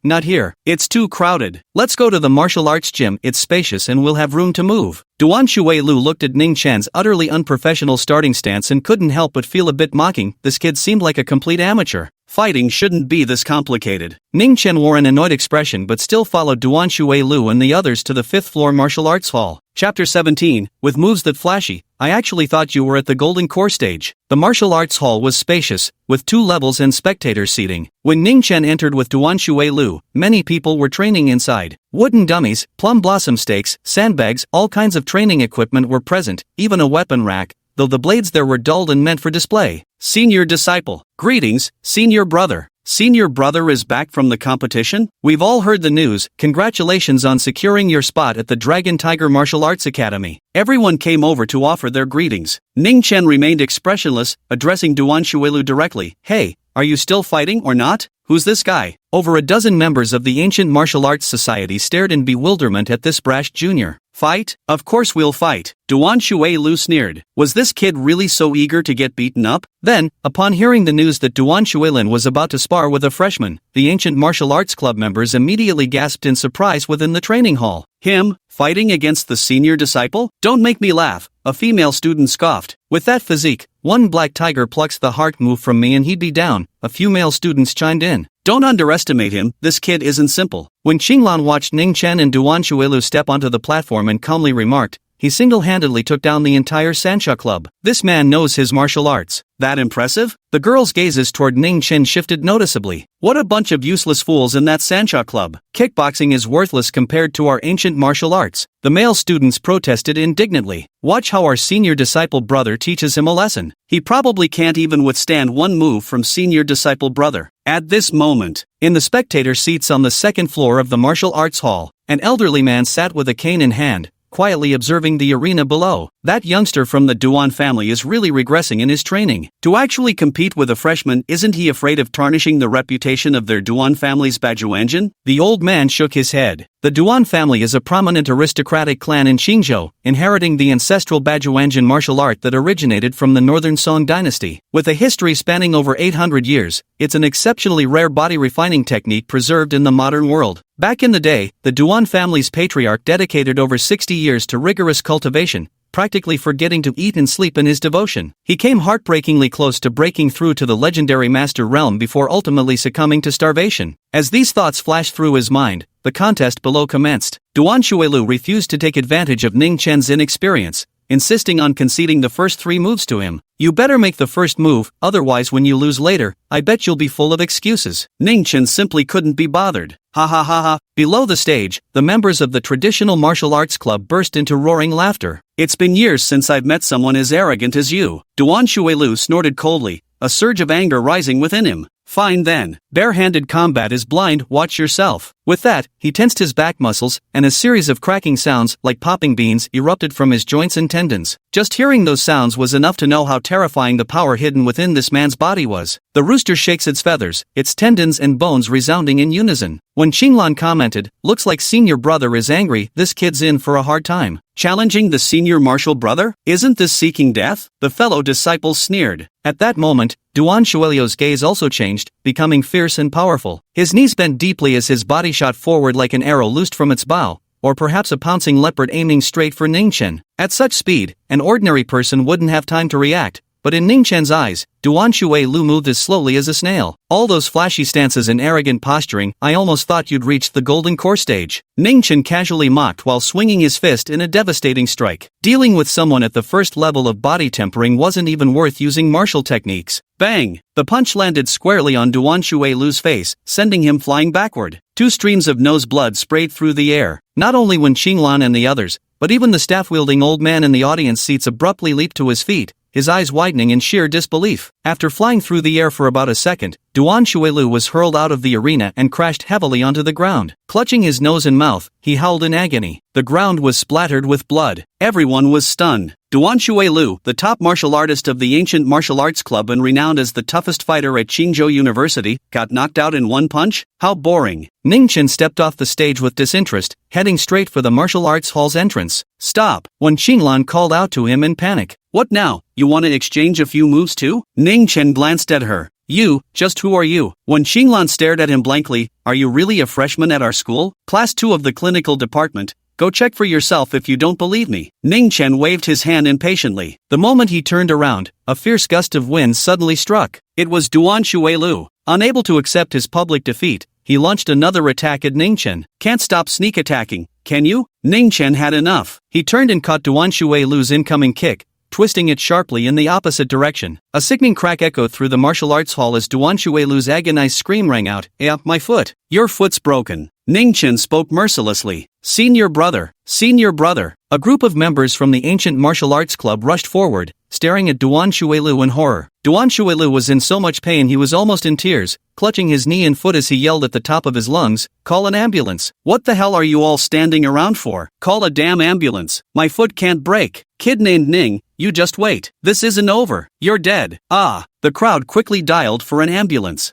not here. It's too crowded. Let's go to the martial arts gym, it's spacious and we'll have room to move. Dwan Shuilu looked at Ningchen's utterly unprofessional starting stance and couldn't help but feel a bit mocking. This kid seemed like a complete amateur. Fighting shouldn't be this complicated. Ningchen wore an annoyed expression but still followed Dwan Shuilu and the others to the 5th floor martial arts hall. Chapter 17, with moves that flashy. I actually thought you were at the Golden Core stage. The martial arts hall was spacious, with 2 levels and spectator seating. When Ningchen entered with Dwan Shuilu, many people were training inside. Wooden dummies, plum blossom stakes, sandbags, all kinds of training equipment were present, even a weapon rack, though the blades there were dulled and meant for display. Senior disciple. Greetings, senior brother. Senior brother is back from the competition? We've all heard the news. Congratulations on securing your spot at the Dragon Tiger Martial Arts Academy. Everyone came over to offer their greetings. Ningchen remained expressionless, addressing Dwan Shuilu directly. Hey, are you still fighting or not? Who's this guy? Over a dozen members of the Ancient Martial Arts Society stared in bewilderment at this brash junior. Fight? Of course we'll fight. Duan Shuilu sneered. Was this kid really so eager to get beaten up? Then, upon hearing the news that Duan Shuilin was about to spar with a freshman, the ancient martial arts club members immediately gasped in surprise within the training hall. Him, fighting against the senior disciple? Don't make me laugh, a female student scoffed. With that physique, one black tiger plucks the heart move from me and he'd be down, a few male students chimed in. Don't underestimate him, this kid isn't simple. When Qinglan watched Ningchen and Duan Shuilu step onto the platform and calmly remarked, he single-handedly took down the entire Sanxia club. This man knows his martial arts. That impressive? The girls' gazes toward Ningchen shifted noticeably. What a bunch of useless fools in that Sanxia club. Kickboxing is worthless compared to our ancient martial arts. The male students protested indignantly. Watch how our senior disciple brother teaches him a lesson. He probably can't even withstand one move from senior disciple brother. At this moment, in the spectator seats on the second floor of the martial arts hall, an elderly man sat with a cane in hand, quietly observing the arena below. That youngster from the Dwan family is really regressing in his training. To actually compete with a freshman, isn't he afraid of tarnishing the reputation of their Dwan family's Bajuanjin? The old man shook his head. The Dwan family is a prominent aristocratic clan in Qingzhou, inheriting the ancestral Bajuanjin martial art that originated from the northern Song dynasty. With a history spanning over 800 years, it's an exceptionally rare body refining technique preserved in the modern world. Back in the day, the Dwan family's patriarch dedicated over 60 years to rigorous cultivation, practically forgetting to eat and sleep in his devotion. He came heartbreakingly close to breaking through to the legendary master realm before ultimately succumbing to starvation. As these thoughts flashed through his mind, the contest below commenced. Duan Shuilu refused to take advantage of Ningchen's inexperience, insisting on conceding the first 3 moves to him. You better make the first move, otherwise when you lose later, I bet you'll be full of excuses. Ningchen simply couldn't be bothered. Ha ha ha ha. Below the stage, the members of the traditional martial arts club burst into roaring laughter. It's been years since I've met someone as arrogant as you. Duan Shuilu snorted coldly, a surge of anger rising within him. Fine then. Bare-handed combat is blind, watch yourself. With that, he tensed his back muscles, and a series of cracking sounds, like popping beans, erupted from his joints and tendons. Just hearing those sounds was enough to know how terrifying the power hidden within this man's body was. The rooster shakes its feathers, its tendons and bones resounding in unison. When Qinglan commented, looks like senior brother is angry, this kid's in for a hard time. Challenging the senior martial brother? Isn't this seeking death? The fellow disciples sneered. At that moment, Duan Shuilu's gaze also changed, becoming fierce and powerful. His knees bent deeply as his body shot forward like an arrow loosed from its bow, or perhaps a pouncing leopard aiming straight for Ningchen. At such speed, an ordinary person wouldn't have time to react, but in Ningchen's eyes, Duan Shuilu moved as slowly as a snail. All those flashy stances and arrogant posturing, I almost thought you'd reached the golden core stage. Ningchen casually mocked while swinging his fist in a devastating strike. Dealing with someone at the first level of body tempering wasn't even worth using martial techniques. Bang! The punch landed squarely on Duan Shuilu's face, sending him flying backward. 2 streams of nose blood sprayed through the air. Not only when Qinglan and the others, but even the staff-wielding old man in the audience seats abruptly leaped to his feet, his eyes widening in sheer disbelief. After flying through the air for about a second, Duan Shuilu was hurled out of the arena and crashed heavily onto the ground. Clutching his nose and mouth, he howled in agony. The ground was splattered with blood. Everyone was stunned. Duan Shuilu, the top martial artist of the ancient martial arts club and renowned as the toughest fighter at Qingzhou University, got knocked out in one punch? How boring. Ningchen stepped off the stage with disinterest, heading straight for the martial arts hall's entrance. Stop! When Qinglan called out to him in panic. What now? You want to exchange a few moves too? Ningchen glanced at her. You, just who are you? When Qinglan stared at him blankly, are you really a freshman at our school? Class 2 of the clinical department. Go check for yourself if you don't believe me. Ningchen waved his hand impatiently. The moment he turned around, a fierce gust of wind suddenly struck. It was Duan Shuilu. Unable to accept his public defeat, he launched another attack at Ningchen. Can't stop sneak attacking, can you? Ningchen had enough. He turned and caught Duan Shuilu's incoming kick, twisting it sharply in the opposite direction. A sickening crack echoed through the martial arts hall as Duan Shuilu's agonized scream rang out. My foot. Your foot's broken. Ningchen spoke mercilessly. Senior brother. Senior brother. A group of members from the ancient martial arts club rushed forward, staring at Duan Shuilu in horror. Duan Shuilu was in so much pain he was almost in tears, clutching his knee and foot as he yelled at the top of his lungs, "Call an ambulance." What the hell are you all standing around for? Call a damn ambulance. My foot can't break. Kid named Ning, you just wait. This isn't over. You're dead. The crowd quickly dialed for an ambulance.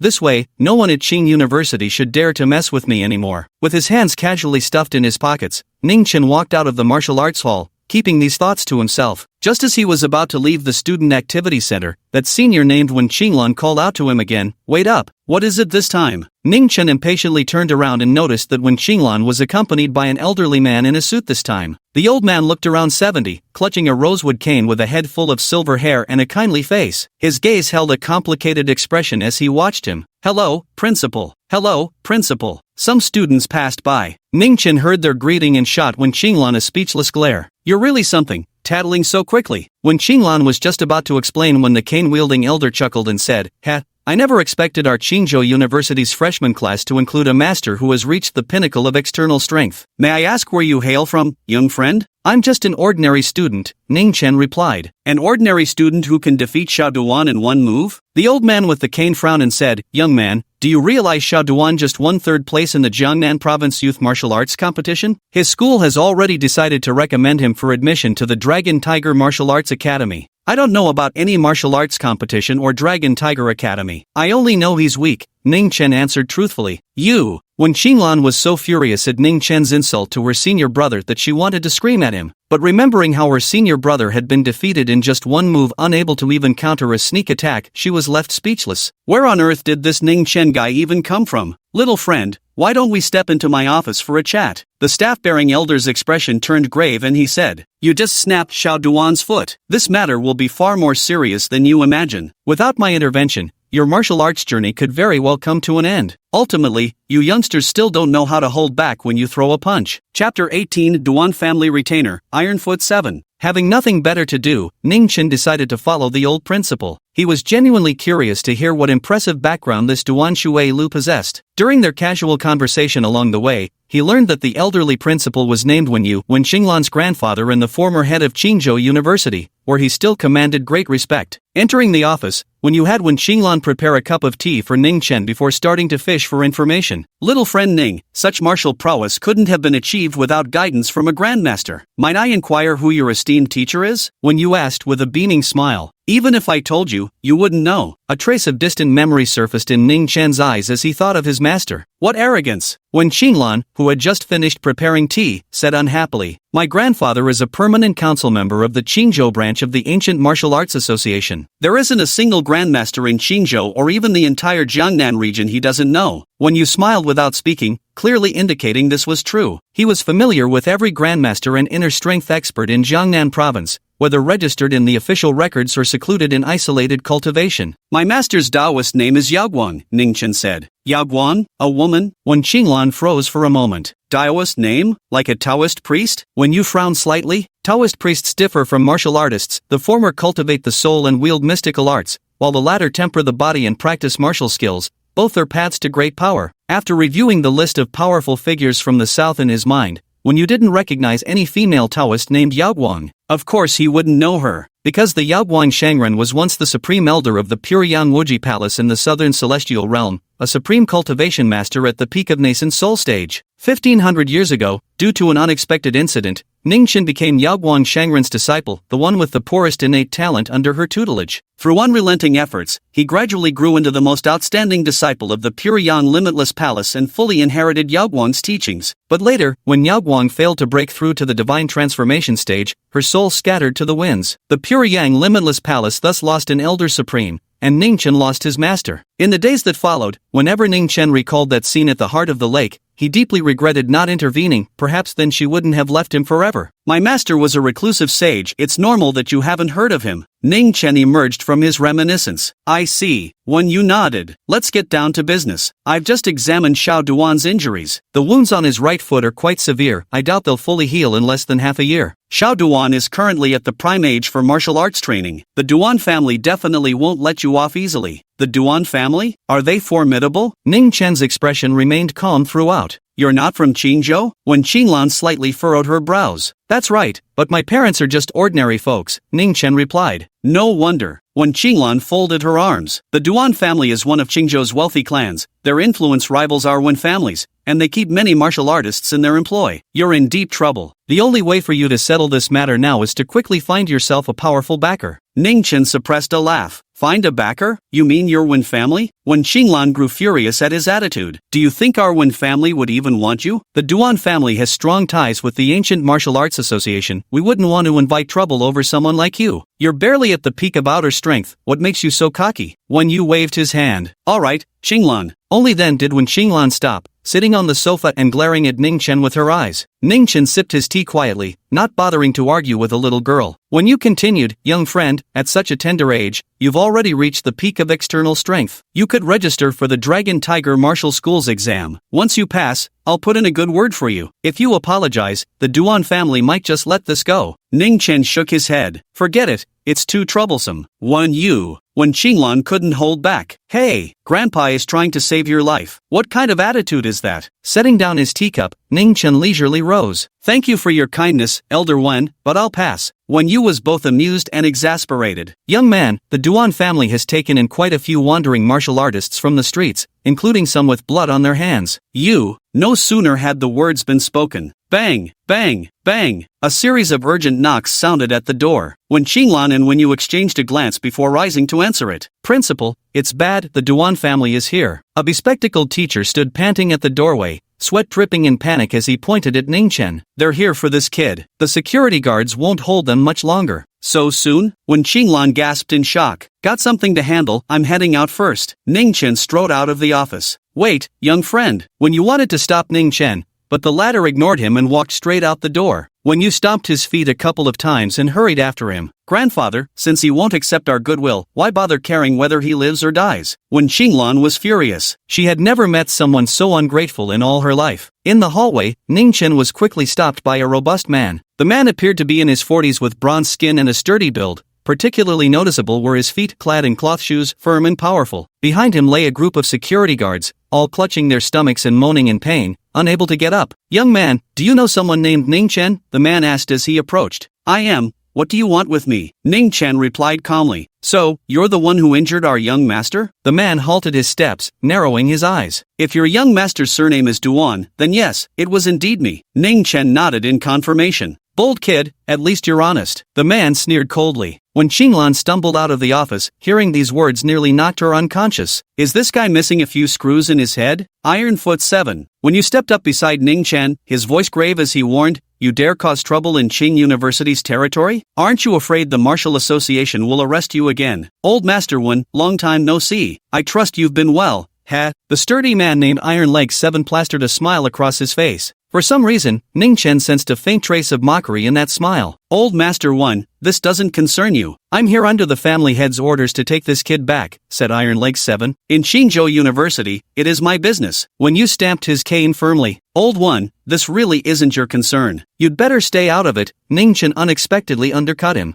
This way, no one at Qing University should dare to mess with me anymore. With his hands casually stuffed in his pockets, Ningchen walked out of the martial arts hall, keeping these thoughts to himself. Just as he was about to leave the student activity center, that senior named Wen Qinglan called out to him again, "Wait up, what is it this time?" Ningchen impatiently turned around and noticed that Wen Qinglan was accompanied by an elderly man in a suit this time. The old man looked around 70, clutching a rosewood cane with a head full of silver hair and a kindly face. His gaze held a complicated expression as he watched him. "Hello, principal. Hello, principal." Some students passed by. Ningchen heard their greeting and shot Wen Qinglan a speechless glare. "You're really something, tattling so quickly." Wen Qinglan was just about to explain when the cane-wielding elder chuckled and said, I never expected our Qingzhou University's freshman class to include a master who has reached the pinnacle of external strength. May I ask where you hail from, young friend?" "I'm just an ordinary student," Ningchen replied. "An ordinary student who can defeat Xiao Duan in one move?" The old man with the cane frowned and said, "Young man, do you realize Xiao Duan just won third place in the Jiangnan Province Youth Martial Arts competition? His school has already decided to recommend him for admission to the Dragon Tiger Martial Arts Academy." "I don't know about any martial arts competition or Dragon Tiger Academy. I only know he's weak," Ningchen answered truthfully. "You!" Wen Qinglan was so furious at Ningchen's insult to her senior brother that she wanted to scream at him. But remembering how her senior brother had been defeated in just one move, unable to even counter a sneak attack, she was left speechless. Where on earth did this Ningchen guy even come from? "Little friend, why don't we step into my office for a chat?" The staff-bearing elder's expression turned grave and he said, "You just snapped Xiao Duan's foot. This matter will be far more serious than you imagine. Without my intervention, your martial arts journey could very well come to an end. Ultimately, you youngsters still don't know how to hold back when you throw a punch." Chapter 18 Dwan Family Retainer, Ironfoot 7. Having nothing better to do, Ningchen decided to follow the old principal. He was genuinely curious to hear what impressive background this Duan Shui Lu possessed. During their casual conversation along the way, he learned that the elderly principal was named Wen Yu, Wen Qinglan's grandfather and the former head of Qingzhou University, where he still commanded great respect. Entering the office, Wen Yu had Wen Qinglan prepare a cup of tea for Ningchen before starting to fish for information. "Little friend Ning, such martial prowess couldn't have been achieved without guidance from a grandmaster. Might I inquire who your esteemed teacher is?" Wen Yu asked with a beaming smile. "Even if I told you, you wouldn't know." A trace of distant memory surfaced in Ningchen's eyes as he thought of his master. "What arrogance!" Wen Qinglan, who had just finished preparing tea, said unhappily. "My grandfather is a permanent council member of the Qingzhou branch of the Ancient Martial Arts Association. There isn't a single grandmaster in Qingzhou or even the entire Jiangnan region he doesn't know." When you smiled without speaking, clearly indicating this was true. He was familiar with every grandmaster and inner strength expert in Jiangnan province, whether registered in the official records or secluded in isolated cultivation. "My master's Taoist name is Yaoguang," Ningchen said. "Yaoguang? A woman?" Wen Qinglan froze for a moment. "Taoist name? Like a Taoist priest?" When you frowned slightly, Taoist priests differ from martial artists. The former cultivate the soul and wield mystical arts, while the latter temper the body and practice martial skills. Both are paths to great power. After reviewing the list of powerful figures from the south in his mind, when you didn't recognize any female Taoist named Yaoguang. Of course he wouldn't know her, because the Yaoguang Shangren was once the supreme elder of the pure Yang Wuji Palace in the southern celestial realm, a supreme cultivation master at the peak of nascent soul stage. 1500 years ago, due to an unexpected incident, Ningchen became Yaoguang Shangren's disciple, the one with the poorest innate talent under her tutelage. Through unrelenting efforts, he gradually grew into the most outstanding disciple of the pure Yang Limitless Palace and fully inherited Yaoguang's teachings. But later, when Yaoguang failed to break through to the divine transformation stage, her soul scattered to the winds. The pure Yang Limitless Palace thus lost an elder supreme, and Ningchen lost his master. In the days that followed, whenever Ningchen recalled that scene at the heart of the lake, he deeply regretted not intervening. Perhaps then she wouldn't have left him forever. "My master was a reclusive sage. It's normal that you haven't heard of him." Ningchen emerged from his reminiscence. "I see." When you nodded. "Let's get down to business. I've just examined Xiao Duan's injuries. The wounds on his right foot are quite severe. I doubt they'll fully heal in less than half a year. Xiao Duan is currently at the prime age for martial arts training. The Duan family definitely won't let you off easily." "The Duan family? Are they formidable?" Ningchen's expression remained calm throughout. "You're not from Qingzhou?" When Qinglan slightly furrowed her brows. "That's right, but my parents are just ordinary folks," Ningchen replied. "No wonder." When Qinglan folded her arms. "The Duan family is one of Qingzhou's wealthy clans. Their influence rivals our Wen families, and they keep many martial artists in their employ. You're in deep trouble. The only way for you to settle this matter now is to quickly find yourself a powerful backer." Ningchen suppressed a laugh. Find a backer? You mean your Wen family? Wen Qinglan grew furious at his attitude. Do you think our Wen family would even want you? The Dwan family has strong ties with the ancient martial arts association. We wouldn't want to invite trouble over someone like you. You're barely at the peak of outer strength. What makes you so cocky? Wen Yu waved his hand. Alright, Qinglan. Only then did Wen Qinglan stop, sitting on the sofa and glaring at Ningchen with her eyes. Ningchen sipped his tea quietly, not bothering to argue with a little girl. When you continued, young friend, at such a tender age, you've already reached the peak of external strength. You could register for the Dragon Tiger Martial School's exam. Once you pass, I'll put in a good word for you. If you apologize, the Dwan family might just let this go. Ningchen shook his head. Forget it, it's too troublesome. Wen Yu. Wen Qinglan couldn't hold back. Hey, Grandpa is trying to save your life. What kind of attitude is that? Setting down his teacup, Ningchen leisurely rose. Thank you for your kindness, Elder Wen, but I'll pass. Wen Yu was both amused and exasperated. Young man, the Dwan family has taken in quite a few wandering martial artists from the streets, including some with blood on their hands. No sooner had the words been spoken. Bang, bang, bang. A series of urgent knocks sounded at the door. Wen Qinglan and Wen Yu exchanged a glance before rising to answer it. Principal, it's bad, the Dwan family is here. A bespectacled teacher stood panting at the doorway, sweat dripping in panic as he pointed at Ningchen. They're here for this kid. The security guards won't hold them much longer. So soon? Wen Qinglan gasped in shock. Got something to handle, I'm heading out first. Ningchen strode out of the office. Wait, young friend. Wen Yu wanted to stop Ningchen, but the latter ignored him and walked straight out the door. Wen Yu stomped his feet a couple of times and hurried after him. Grandfather, since he won't accept our goodwill, why bother caring whether he lives or dies? Wen Qinglan was furious. She had never met someone so ungrateful in all her life. In the hallway, Ningchen was quickly stopped by a robust man. The man appeared to be in his 40s with bronze skin and a sturdy build. Particularly noticeable were his feet clad in cloth shoes, firm and powerful. Behind him lay a group of security guards, all clutching their stomachs and moaning in pain, unable to get up. Young man, do you know someone named Ningchen? The man asked as he approached. I am. What do you want with me? Ningchen replied calmly. So, you're the one who injured our young master? The man halted his steps, narrowing his eyes. If your young master's surname is Dwan, then yes, it was indeed me. Ningchen nodded in confirmation. Bold kid, at least you're honest. The man sneered coldly. When Qinglan stumbled out of the office, hearing these words nearly knocked her unconscious. Is this guy missing a few screws in his head? Ironfoot 7. When you stepped up beside Ningchen, his voice grave as he warned, you dare cause trouble in Qing University's territory? Aren't you afraid the Martial Association will arrest you again? Old Master Wen, long time no see. I trust you've been well. The sturdy man named Iron Leg 7 plastered a smile across his face. For some reason, Ningchen sensed a faint trace of mockery in that smile. Old Master Wen, this doesn't concern you. I'm here under the family head's orders to take this kid back, said Iron Leg 7. In Qingzhou University, it is my business. When you stamped his cane firmly. Old One, this really isn't your concern. You'd better stay out of it. Ningchen unexpectedly undercut him.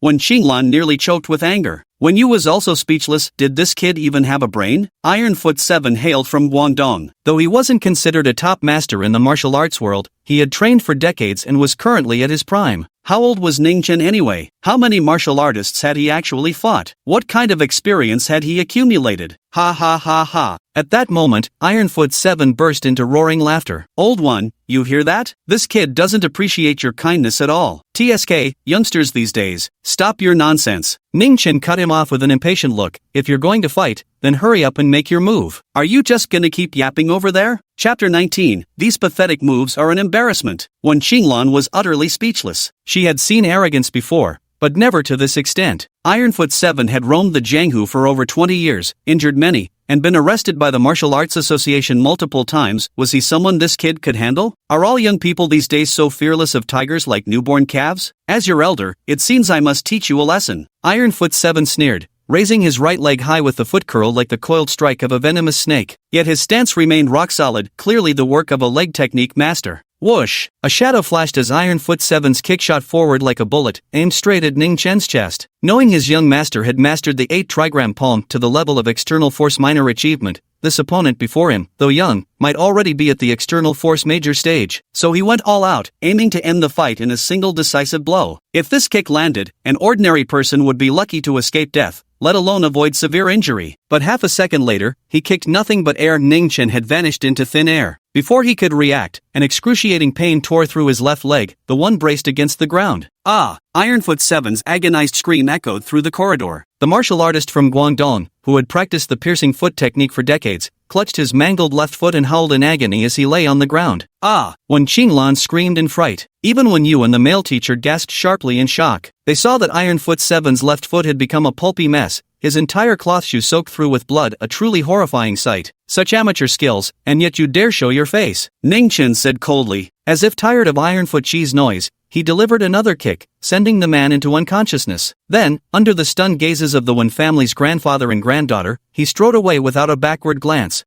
When Qinglan nearly choked with anger. When Yu was also speechless, did this kid even have a brain? Ironfoot 7 hailed from Guangdong. Though he wasn't considered a top master in the martial arts world, he had trained for decades and was currently at his prime. How old was Ningchen anyway? How many martial artists had he actually fought? What kind of experience had he accumulated? Ha ha ha ha. At that moment, Ironfoot 7 burst into roaring laughter. Old One, you hear that? This kid doesn't appreciate your kindness at all. TSK, youngsters these days, stop your nonsense. Ningchen cut him off with an impatient look. If you're going to fight, then hurry up and make your move. Are you just gonna keep yapping over there? Chapter 19. These pathetic moves are an embarrassment. When Qinglan was utterly speechless. She had seen arrogance before, but never to this extent. Ironfoot 7 had roamed the Jianghu for over 20 years, injured many, and been arrested by the Martial Arts Association multiple times. Was he someone this kid could handle? Are all young people these days so fearless of tigers like newborn calves? As your elder, it seems I must teach you a lesson. Ironfoot 7 sneered, raising his right leg high with the foot curl like the coiled strike of a venomous snake. Yet his stance remained rock solid, clearly the work of a leg technique master. Whoosh! A shadow flashed as Ironfoot 7's kick shot forward like a bullet, aimed straight at Ningchen's chest. Knowing his young master had mastered the 8 trigram palm to the level of external force minor achievement, this opponent before him, though young, might already be at the external force major stage. So he went all out, aiming to end the fight in a single decisive blow. If this kick landed, an ordinary person would be lucky to escape death, let alone avoid severe injury. But half a second later, he kicked nothing but air. Ningchen had vanished into thin air. Before he could react, an excruciating pain tore through his left leg, the one braced against the ground. Ah! Ironfoot 7's agonized scream echoed through the corridor. The martial artist from Guangdong, who had practiced the piercing foot technique for decades, clutched his mangled left foot and howled in agony as he lay on the ground. Ah! When Qinglan screamed in fright. Even when Yu and the male teacher gasped sharply in shock. They saw that Ironfoot 7's left foot had become a pulpy mess, his entire cloth shoe soaked through with blood, a truly horrifying sight. Such amateur skills, and yet you dare show your face, Ningchen said coldly. As if tired of Ironfoot Chi's noise, he delivered another kick, sending the man into unconsciousness. Then, under the stunned gazes of the Wen family's grandfather and granddaughter, he strode away without a backward glance.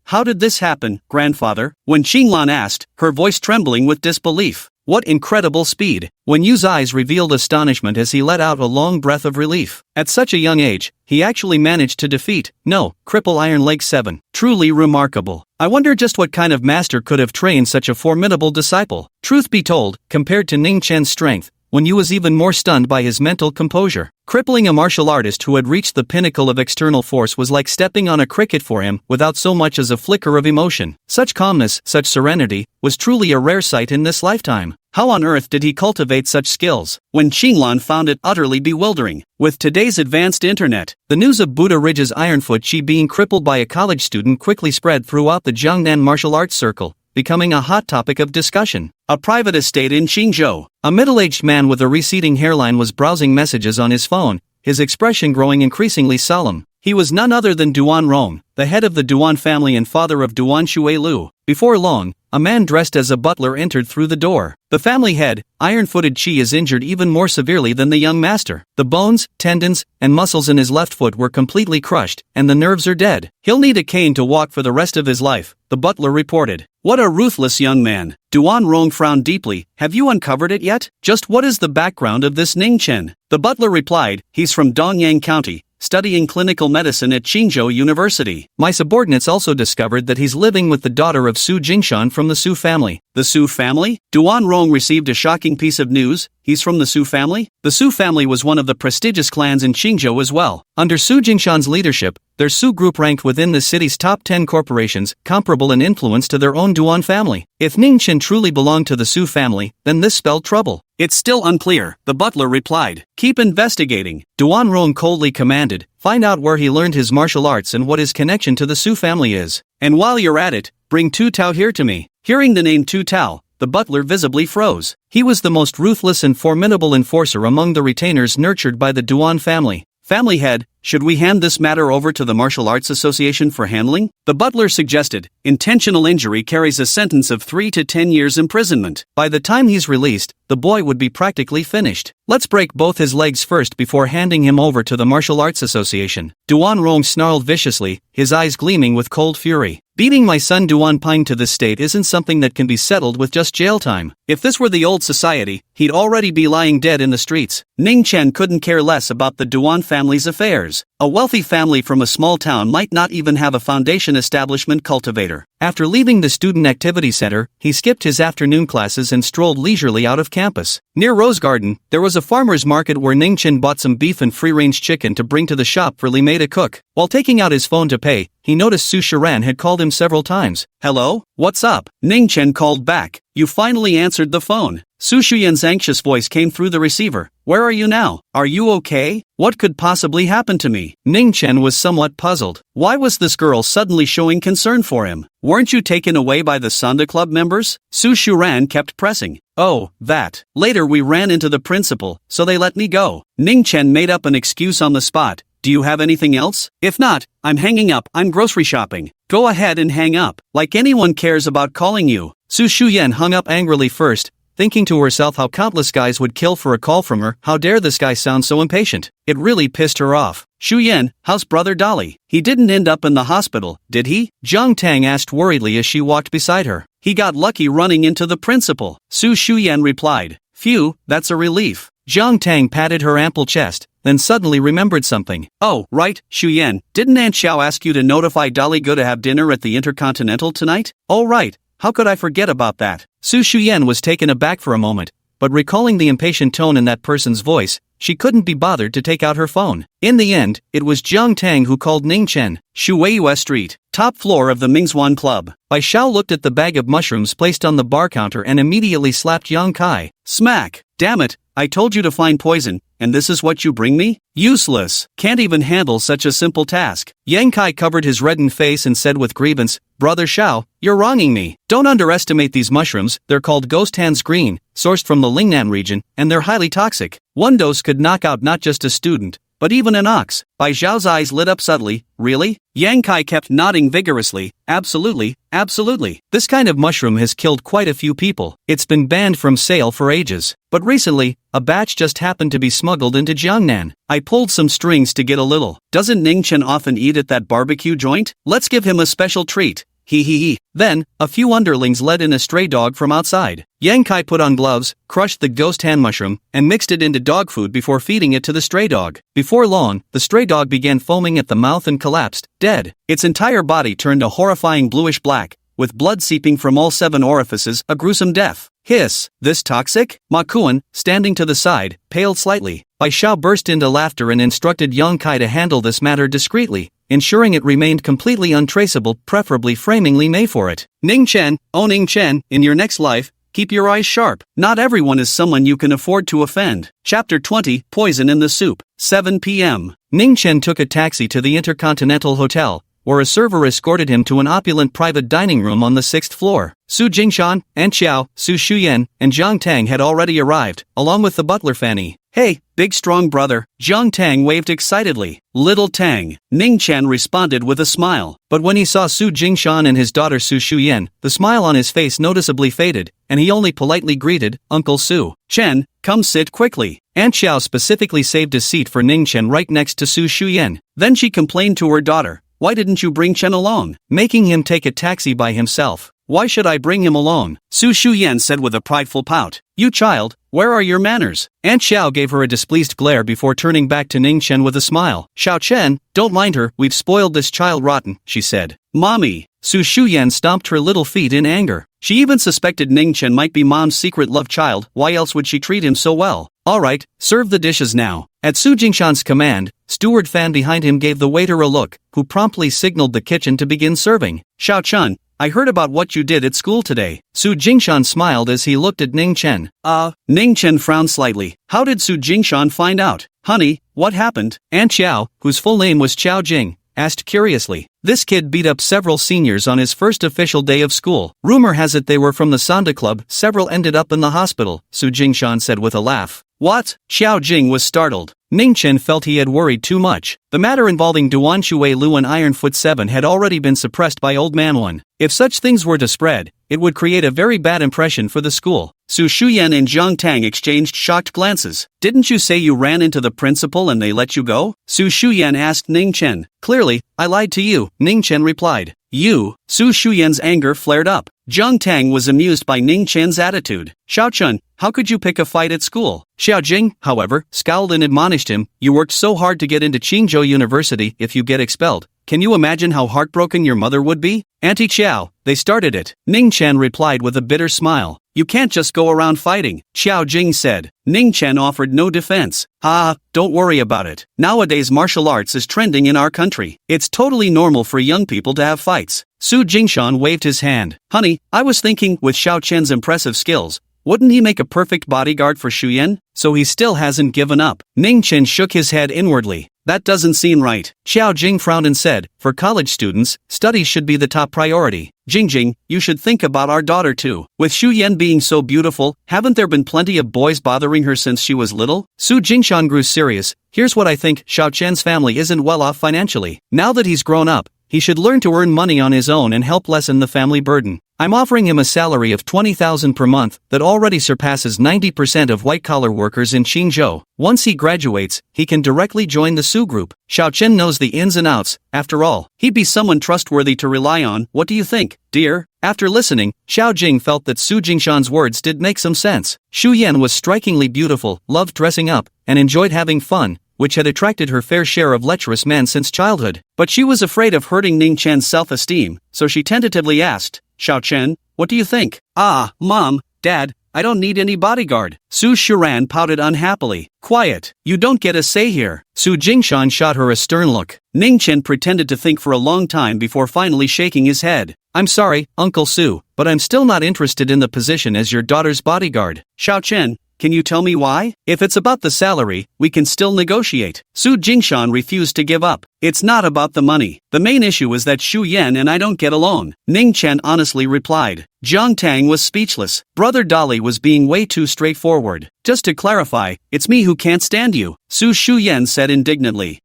How did this happen, grandfather? When Qinglan asked, her voice trembling with disbelief. What incredible speed! When Yu's eyes revealed astonishment as he let out a long breath of relief. At such a young age, he actually managed to cripple Iron Leg 7. Truly remarkable. I wonder just what kind of master could have trained such a formidable disciple. Truth be told, compared to Ningchen's strength, Wen Yu was even more stunned by his mental composure. Crippling a martial artist who had reached the pinnacle of external force was like stepping on a cricket for him without so much as a flicker of emotion. Such calmness, such serenity, was truly a rare sight in this lifetime. How on earth did he cultivate such skills? When Qinglan found it utterly bewildering. With today's advanced internet, the news of Buddha Ridge's Ironfoot Chi being crippled by a college student quickly spread throughout the Jiangnan martial arts circle, becoming a hot topic of discussion. A private estate in Qingzhou. A middle-aged man with a receding hairline was browsing messages on his phone, his expression growing increasingly solemn. He was none other than Dwan Rong, the head of the Dwan family and father of Dwan Shuilu. Before long, a man dressed as a butler entered through the door. The family head, Iron-footed Chi, is injured even more severely than the young master. The bones, tendons, and muscles in his left foot were completely crushed, and the nerves are dead. He'll need a cane to walk for the rest of his life, the butler reported. What a ruthless young man. Dwan Rong frowned deeply. Have you uncovered it yet? Just what is the background of this Ningchen? The butler replied, he's from Dongyang County, studying clinical medicine at Qingzhou University. My subordinates also discovered that he's living with the daughter of Su Jingshan from the Su family. The Su family? Dwan Rong received a shocking piece of news. He's from the Su family? The Su family was one of the prestigious clans in Qingzhou as well. Under Su Jingshan's leadership, their Su group ranked within the city's top 10 corporations, comparable in influence to their own Dwan family. If Ningchen truly belonged to the Su family, then this spelled trouble. It's still unclear, the butler replied. Keep investigating. Dwan Rong coldly commanded. Find out where he learned his martial arts and what his connection to the Su family is. And while you're at it, bring Tu Tao here to me. Hearing the name Tu Tao, the butler visibly froze. He was the most ruthless and formidable enforcer among the retainers nurtured by the Dwan family. Family head, should we hand this matter over to the Martial Arts Association for handling? The butler suggested. Intentional injury carries a sentence of 3 to 10 years imprisonment. By the time he's released, the boy would be practically finished. Let's break both his legs first before handing him over to the Martial Arts Association. Dwan Rong snarled viciously, his eyes gleaming with cold fury. Beating my son Dwan Pine to this state isn't something that can be settled with just jail time. If this were the old society, he'd already be lying dead in the streets. Ningchen couldn't care less about the Dwan family's affairs. A wealthy family from a small town might not even have a foundation establishment cultivator. After leaving the student activity center, he skipped his afternoon classes and strolled leisurely out of campus. Near Rose Garden, there was a farmer's market where Ningchen bought some beef and free-range chicken to bring to the shop for Li Mei to cook. While taking out his phone to pay, he noticed Su Shu Yan had called him several times. Hello? What's up? Ningchen called back. You finally answered the phone. Su Shu Yan's anxious voice came through the receiver. Where are you now? Are you okay? What could possibly happen to me? Ningchen was somewhat puzzled. Why was this girl suddenly showing concern for him? Weren't you taken away by the Sanda Club members? Su Shu Yan kept pressing. Oh, that. Later we ran into the principal, so they let me go. Ningchen made up an excuse on the spot. Do you have anything else? If not, I'm hanging up. I'm grocery shopping. Go ahead and hang up. Like anyone cares about calling you. Su Shu Yan hung up angrily first, thinking to herself how countless guys would kill for a call from her. How dare this guy sound so impatient? It really pissed her off. Shu Yan, how's brother Dolly? He didn't end up in the hospital, did he? Zhang Tang asked worriedly as she walked beside her. He got lucky running into the principal. Su Shu Yan replied. Phew, that's a relief. Zhang Tang patted her ample chest, then suddenly remembered something. Oh, right, Shu Yan, didn't Aunt Xiao ask you to notify Dolly go to have dinner at the Intercontinental tonight? Oh right, how could I forget about that? Su Shu Yan was taken aback for a moment, but recalling the impatient tone in that person's voice, she couldn't be bothered to take out her phone. In the end, it was Zhang Tang who called Ningchen. Shuweiyue Street, top floor of the Mingzuan Club. Bai Xiao looked at the bag of mushrooms placed on the bar counter and immediately slapped Yang Kai. Smack! Damn it, I told you to find poison, and this is what you bring me? Useless. Can't even handle such a simple task. Yang Kai covered his reddened face and said with grievance, Brother Xiao, you're wronging me. Don't underestimate these mushrooms, they're called ghost hands green, sourced from the Lingnan region, and they're highly toxic. One dose could knock out not just a student, but even an ox. Bai Zhao's eyes lit up subtly. Really? Yang Kai kept nodding vigorously. Absolutely, absolutely. This kind of mushroom has killed quite a few people. It's been banned from sale for ages. But recently, a batch just happened to be smuggled into Jiangnan. I pulled some strings to get a little. Doesn't Ningchen often eat at that barbecue joint? Let's give him a special treat. He. Then, a few underlings let in a stray dog from outside. Yang Kai put on gloves, crushed the ghost hand mushroom, and mixed it into dog food before feeding it to the stray dog. Before long, the stray dog began foaming at the mouth and collapsed, dead. Its entire body turned a horrifying bluish black, with blood seeping from all 7 orifices, a gruesome death. Hiss, this toxic? Ma Kuan, standing to the side, paled slightly. Bai Xiao burst into laughter and instructed Yang Kai to handle this matter discreetly, ensuring it remained completely untraceable, preferably framing Li Mei for it. Ningchen, oh Ningchen, in your next life, keep your eyes sharp. Not everyone is someone you can afford to offend. Chapter 20, Poison in the Soup. 7 p.m. Ningchen took a taxi to the Intercontinental Hotel, where a server escorted him to an opulent private dining room on the 6th floor. Su Jingshan, Auntie Xiao, Su Shu Yan, and Zhang Tang had already arrived, along with the butler Fanny. Hey, big strong brother, Zhang Tang waved excitedly. Little Tang, Ningchen responded with a smile. But when he saw Su Jingshan and his daughter Su Shu Yan, the smile on his face noticeably faded, and he only politely greeted, Uncle Su. Chen, come sit quickly. Auntie Xiao specifically saved a seat for Ningchen right next to Su Shu Yan. Then she complained to her daughter, why didn't you bring Chen along? Making him take a taxi by himself. Why should I bring him along? Su Shu Yan said with a prideful pout. You child, where are your manners? Auntie Xiao gave her a displeased glare before turning back to Ningchen with a smile. Xiao Chen, don't mind her, we've spoiled this child rotten, she said. Mommy. Su Shu Yan stomped her little feet in anger. She even suspected Ningchen might be Mom's secret love child, why else would she treat him so well? Alright, serve the dishes now. At Su Jingshan's command, Steward Fan behind him gave the waiter a look, who promptly signaled the kitchen to begin serving. Xiao Chun, I heard about what you did at school today. Su Jingshan smiled as he looked at Ningchen. Ningchen frowned slightly. How did Su Jingshan find out? Honey, what happened? Auntie Xiao, whose full name was Qiao Jing, asked curiously. This kid beat up several seniors on his first official day of school. Rumor has it they were from the Sanda Club, several ended up in the hospital, Su Jingshan said with a laugh. What? Xiao Jing was startled. Ningchen felt he had worried too much. The matter involving Dwan Shui Lu and Ironfoot 7 had already been suppressed by Old Man 1. If such things were to spread, it would create a very bad impression for the school. Su Shuyan and Zhang Tang exchanged shocked glances. Didn't you say you ran into the principal and they let you go? Su Shuyan asked Ningchen. Clearly, I lied to you, Ningchen replied. You? Su Shuyan's anger flared up. Zhang Tang was amused by Ningchen's attitude. Xiao Chun, how could you pick a fight at school? Xiao Jing, however, scowled and admonished him. You worked so hard to get into Qingzhou University. If you get expelled, can you imagine how heartbroken your mother would be? Auntie Xiao, they started it. Ningchen replied with a bitter smile. You can't just go around fighting, Xiao Jing said. Ningchen offered no defense. Don't worry about it. Nowadays martial arts is trending in our country. It's totally normal for young people to have fights. Su Jingshan waved his hand. Honey, I was thinking, with Xiao Chen's impressive skills, wouldn't he make a perfect bodyguard for Xu Yan? So he still hasn't given up. Ningchen shook his head inwardly. That doesn't seem right. Xiao Jing frowned and said, for college students, studies should be the top priority. Jing, you should think about our daughter too. With Xu Yan being so beautiful, haven't there been plenty of boys bothering her since she was little? Su Jingshan grew serious. Here's what I think, Xiao Chen's family isn't well off financially. Now that he's grown up, he should learn to earn money on his own and help lessen the family burden. I'm offering him a salary of 20,000 per month that already surpasses 90% of white-collar workers in Qingzhou. Once he graduates, he can directly join the Su Group. Xiao Chen knows the ins and outs. After all, he'd be someone trustworthy to rely on. What do you think, dear? After listening, Xiao Jing felt that Su Jingshan's words did make some sense. Xu Yan was strikingly beautiful, loved dressing up, and enjoyed having fun, which had attracted her fair share of lecherous men since childhood. But she was afraid of hurting Ningchen's self-esteem, so she tentatively asked, Xiao Chen, what do you think? Mom, Dad, I don't need any bodyguard. Su Shiran pouted unhappily. Quiet, you don't get a say here. Su Jingshan shot her a stern look. Ningchen pretended to think for a long time before finally shaking his head. I'm sorry, Uncle Su, but I'm still not interested in the position as your daughter's bodyguard. Xiao Chen, can you tell me why? If it's about the salary, we can still negotiate. Su Jingshan refused to give up. It's not about the money. The main issue is that Xu Yan and I don't get along, Ningchen honestly replied. Jiang Tang was speechless. Brother Dolly was being way too straightforward. Just to clarify, it's me who can't stand you, Su Shu Yan said indignantly.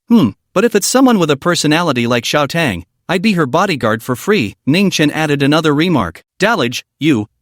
But if it's someone with a personality like Xiao Tang, I'd be her bodyguard for free, Ningchen added another remark. Dallage,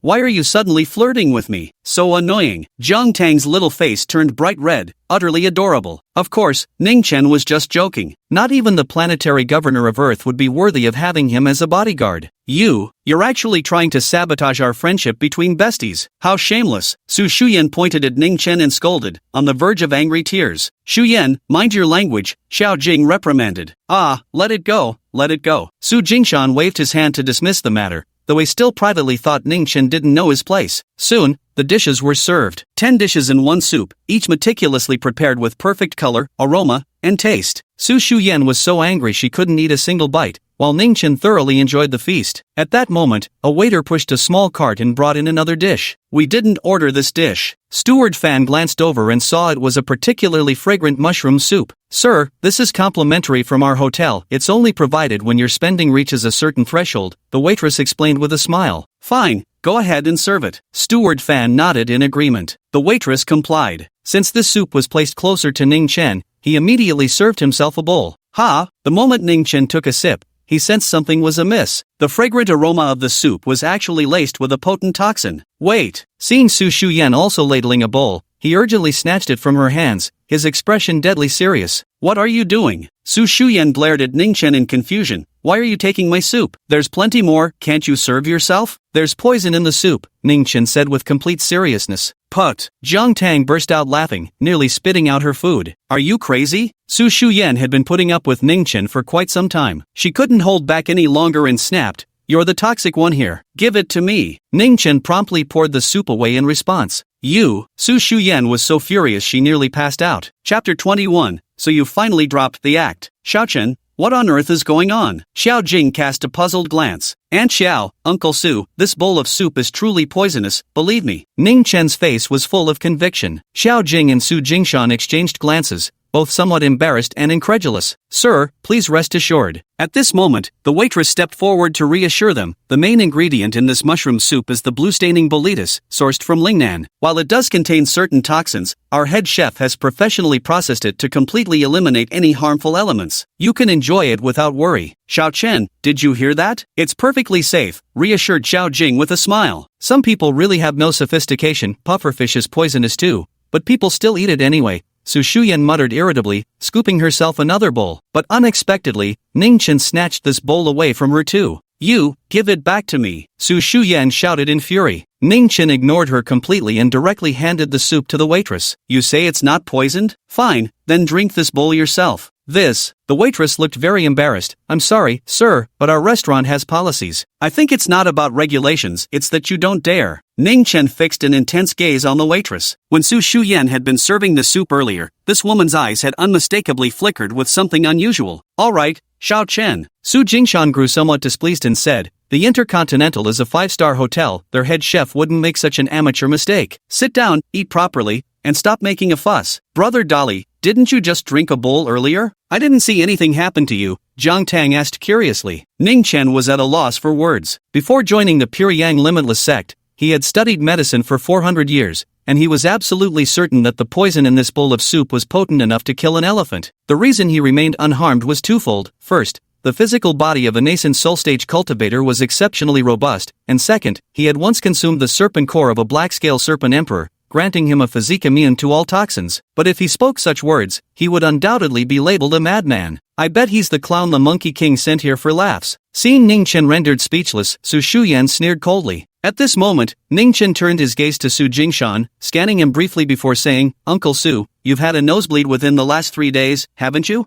why are you suddenly flirting with me? So annoying. Jiang Tang's little face turned bright red, utterly adorable. Of course, Ningchen was just joking. Not even the planetary governor of Earth would be worthy of having him as a bodyguard. You're actually trying to sabotage our friendship between besties. How shameless. Su Shuyan pointed at Ningchen and scolded, on the verge of angry tears. Shuyan, mind your language, Xiao Jing reprimanded. Let it go, let it go. Su Jingshan waved his hand to dismiss the matter, though he still privately thought Ningchen didn't know his place. Soon, the dishes were served. 10 dishes in one soup, each meticulously prepared with perfect color, aroma, and taste. Su Shuyan was so angry she couldn't eat a single bite, while Ningchen thoroughly enjoyed the feast. At that moment, a waiter pushed a small cart and brought in another dish. We didn't order this dish. Steward Fan glanced over and saw it was a particularly fragrant mushroom soup. Sir, this is complimentary from our hotel. It's only provided when your spending reaches a certain threshold, the waitress explained with a smile. Fine, go ahead and serve it. Steward Fan nodded in agreement. The waitress complied. Since this soup was placed closer to Ningchen, he immediately served himself a bowl. The moment Ningchen took a sip, he sensed something was amiss. The fragrant aroma of the soup was actually laced with a potent toxin. Wait! Seeing Su Shu Yan also ladling a bowl, he urgently snatched it from her hands, his expression deadly serious. What are you doing? Su Shu Yan glared at Ningchen in confusion. Why are you taking my soup? There's plenty more, can't you serve yourself? There's poison in the soup, Ningchen said with complete seriousness. Put! Jiang Tang burst out laughing, nearly spitting out her food. Are you crazy? Su Shu Yan had been putting up with Ningchen for quite some time. She couldn't hold back any longer and snapped, "You're the toxic one here. Give it to me." Ningchen promptly poured the soup away in response. Su Shu Yan was so furious she nearly passed out. Chapter 21, So you finally dropped the act. Xiaochen, what on earth is going on? Xiao Jing cast a puzzled glance. Aunt Xiao, Uncle Su, this bowl of soup is truly poisonous, believe me. Ningchen's face was full of conviction. Xiao Jing and Su Jingshan exchanged glances, both somewhat embarrassed and incredulous. Sir, please rest assured. At this moment, the waitress stepped forward to reassure them. The main ingredient in this mushroom soup is the blue-staining boletus, sourced from Lingnan. While it does contain certain toxins, our head chef has professionally processed it to completely eliminate any harmful elements. You can enjoy it without worry. Xiao Chen, did you hear that? It's perfectly safe, reassured Xiao Jing with a smile. Some people really have no sophistication. Pufferfish is poisonous too, but people still eat it anyway. Su Shuyan muttered irritably, scooping herself another bowl. But unexpectedly, Ningchen snatched this bowl away from her too. You, give it back to me, Su Shuyan shouted in fury. Ningchen ignored her completely and directly handed the soup to the waitress. You say it's not poisoned? Fine, then drink this bowl yourself. The waitress looked very embarrassed. I'm sorry, sir, but our restaurant has policies. I think it's not about regulations, it's that you don't dare. Ningchen fixed an intense gaze on the waitress. When Su Shuyan had been serving the soup earlier, this woman's eyes had unmistakably flickered with something unusual. All right, Xiao Chen. Su Jingshan grew somewhat displeased and said, the Intercontinental is a 5-star hotel, their head chef wouldn't make such an amateur mistake. Sit down, eat properly, and stop making a fuss. Brother Dolly, didn't you just drink a bowl earlier? I didn't see anything happen to you, Jiang Tang asked curiously. Ningchen was at a loss for words. Before joining the Pure Yang Limitless sect, he had studied medicine for 400 years, and he was absolutely certain that the poison in this bowl of soup was potent enough to kill an elephant. The reason he remained unharmed was twofold. First, the physical body of a nascent soul-stage cultivator was exceptionally robust, and second, he had once consumed the serpent core of a black-scale serpent emperor, granting him a physique immune to all toxins. But if he spoke such words, he would undoubtedly be labeled a madman. I bet he's the clown the Monkey King sent here for laughs. Seeing Ningchen rendered speechless, Su Shuyan sneered coldly. At this moment, Ningchen turned his gaze to Su Jingshan, scanning him briefly before saying, Uncle Su, you've had a nosebleed within the last 3 days, haven't you?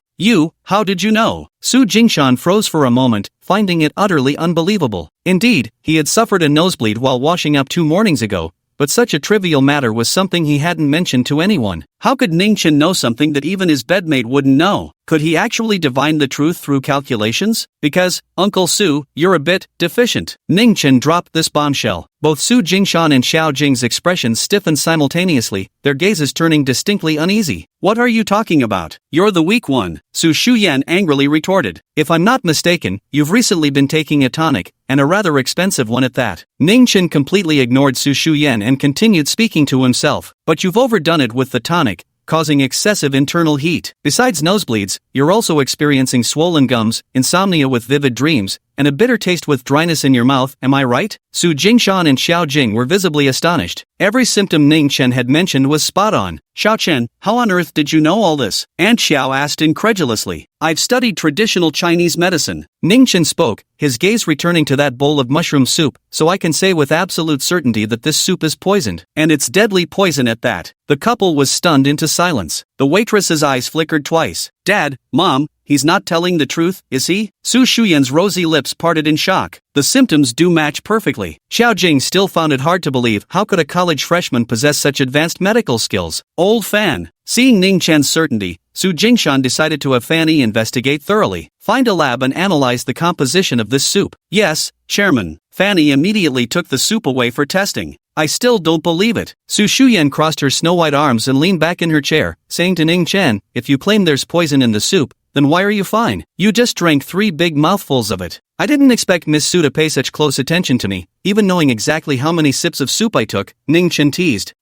How did you know? Su Jingshan froze for a moment, finding it utterly unbelievable. Indeed, he had suffered a nosebleed while washing up 2 mornings ago, but such a trivial matter was something he hadn't mentioned to anyone. How could Ningchen know something that even his bedmate wouldn't know? Could he actually divine the truth through calculations? Because, Uncle Su, you're a bit deficient. Ningchen dropped this bombshell. Both Su Jingshan and Xiao Jing's expressions stiffened simultaneously, their gazes turning distinctly uneasy. What are you talking about? You're the weak one, Su Shu Yan angrily retorted. If I'm not mistaken, you've recently been taking a tonic, and a rather expensive one at that. Ningchen completely ignored Su Shu Yan and continued speaking to himself. But you've overdone it with the tonic, causing excessive internal heat. Besides nosebleeds, you're also experiencing swollen gums, insomnia with vivid dreams, and a bitter taste with dryness in your mouth, am I right? Su Jingshan and Xiao Jing were visibly astonished. Every symptom Ningchen had mentioned was spot on. Xiao Chen, how on earth did you know all this? Aunt Xiao asked incredulously. I've studied traditional Chinese medicine. Ningchen spoke, his gaze returning to that bowl of mushroom soup, so I can say with absolute certainty that this soup is poisoned. And it's deadly poison at that. The couple was stunned into silence. The waitress's eyes flickered twice. Dad, Mom, he's not telling the truth, is he? Su Shuyan's rosy lips parted in shock. The symptoms do match perfectly. Xiao Jing still found it hard to believe how could a college freshman possess such advanced medical skills. Old fan. Seeing Ningchen's certainty, Su Jingshan decided to have Fanny investigate thoroughly, find a lab and analyze the composition of this soup. Yes, Chairman. Fanny immediately took the soup away for testing. I still don't believe it. Su Shuyan crossed her snow-white arms and leaned back in her chair, saying to Ningchen, if you claim there's poison in the soup, then why are you fine? You just drank 3 big mouthfuls of it. I didn't expect Miss Su to pay such close attention to me, even knowing exactly how many sips of soup I took, Ningchen teased.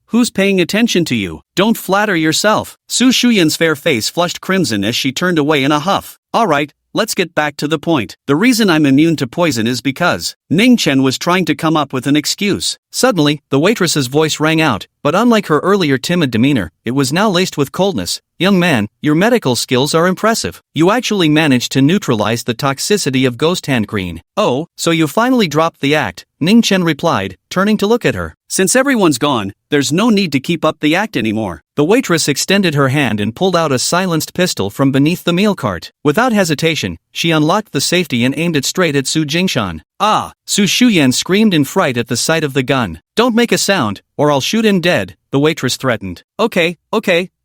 Who's paying attention to you? Don't flatter yourself. Su Shuyan's fair face flushed crimson as she turned away in a huff. Alright, let's get back to the point. The reason I'm immune to poison is because Ningchen was trying to come up with an excuse. Suddenly, the waitress's voice rang out, but unlike her earlier timid demeanor, it was now laced with coldness. Young man, your medical skills are impressive. You actually managed to neutralize the toxicity of ghost hand green. Oh, so you finally dropped the act, Ningchen replied, turning to look at her. Since everyone's gone, there's no need to keep up the act anymore. The waitress extended her hand and pulled out a silenced pistol from beneath the meal cart. Without hesitation, she unlocked the safety and aimed it straight at Su Jingshan. Ah! Su Shuyan screamed in fright at the sight of the gun. Don't make a sound, or I'll shoot him dead, the waitress threatened. Okay,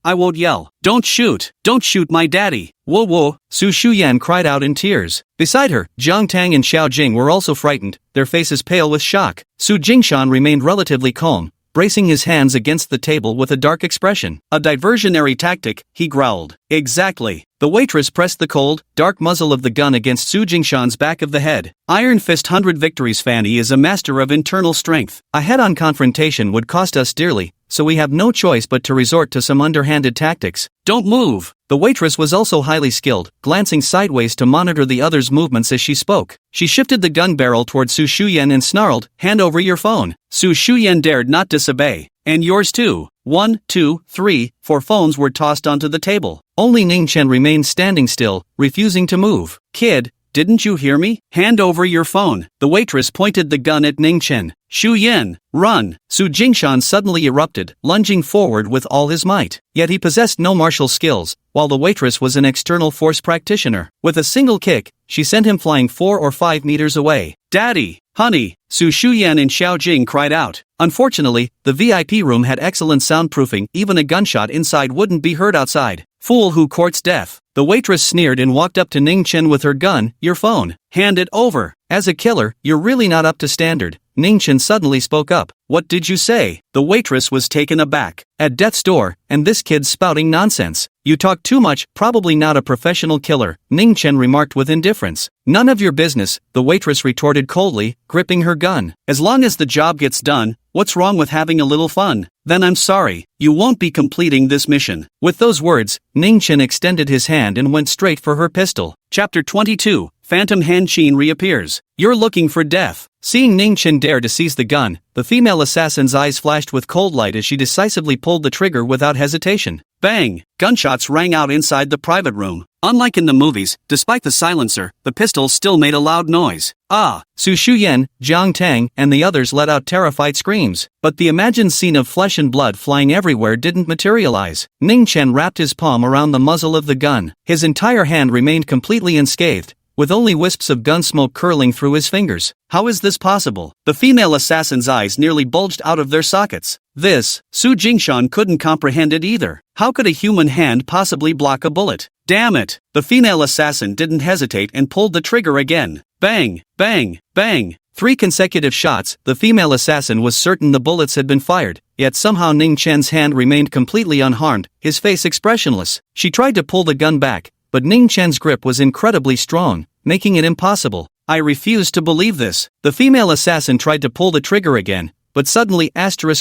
I won't yell. Don't shoot my daddy. Whoa, Su Shuyan cried out in tears. Beside her, Jiang Tang and Xiao Jing were also frightened, their faces pale with shock. Su Jingshan remained relatively calm, bracing his hands against the table with a dark expression. A diversionary tactic, he growled. Exactly. The waitress pressed the cold, dark muzzle of the gun against Su Jingshan's back of the head. Iron Fist 100 Victories. Fanny is a master of internal strength. A head-on confrontation would cost us dearly, so we have no choice but to resort to some underhanded tactics. Don't move! The waitress was also highly skilled, glancing sideways to monitor the other's movements as she spoke. She shifted the gun barrel toward Su Shuyan and snarled, hand over your phone. Su Shuyan dared not disobey. And yours too. 1, 2, 3, 4 phones were tossed onto the table. Only Ningchen remained standing still, refusing to move. Kid, didn't you hear me? Hand over your phone. The waitress pointed the gun at Ningchen. Shu Yan, run! Su Jingshan suddenly erupted, lunging forward with all his might. Yet he possessed no martial skills, while the waitress was an external force practitioner. With a single kick, she sent him flying 4 or 5 meters away. Daddy! Honey! Su Shuyan and Xiao Jing cried out. Unfortunately, the VIP room had excellent soundproofing, even a gunshot inside wouldn't be heard outside. Fool who courts death. The waitress sneered and walked up to Ningchen with her gun. Your phone. Hand it over. As a killer, you're really not up to standard. Ningchen suddenly spoke up. What did you say? The waitress was taken aback. At death's door, and this kid's spouting nonsense. You talk too much, probably not a professional killer, Ningchen remarked with indifference. None of your business, the waitress retorted coldly, gripping her gun. As long as the job gets done, what's wrong with having a little fun? Then I'm sorry, you won't be completing this mission. With those words, Ningchen extended his hand and went straight for her pistol. Chapter 22, Phantom Hanchin reappears. You're looking for death. Seeing Ningchen dare to seize the gun, the female assassin's eyes flashed with cold light as she decisively pulled the trigger without hesitation. Bang! Gunshots rang out inside the private room. Unlike in the movies, despite the silencer, the pistol still made a loud noise. Ah! Su Shuyan, Jiang Tang, and the others let out terrified screams. But the imagined scene of flesh and blood flying everywhere didn't materialize. Ningchen wrapped his palm around the muzzle of the gun. His entire hand remained completely unscathed, with only wisps of gun smoke curling through his fingers. How is this possible? The female assassin's eyes nearly bulged out of their sockets. Su Jingshan couldn't comprehend it either. How could a human hand possibly block a bullet? Damn it! The female assassin didn't hesitate and pulled the trigger again. Bang! Bang! Bang! 3 consecutive shots. The female assassin was certain the bullets had been fired, yet somehow Ningchen's hand remained completely unharmed, his face expressionless. She tried to pull the gun back, but Ningchen's grip was incredibly strong, making it impossible. I refuse to believe this. The female assassin tried to pull the trigger again, but suddenly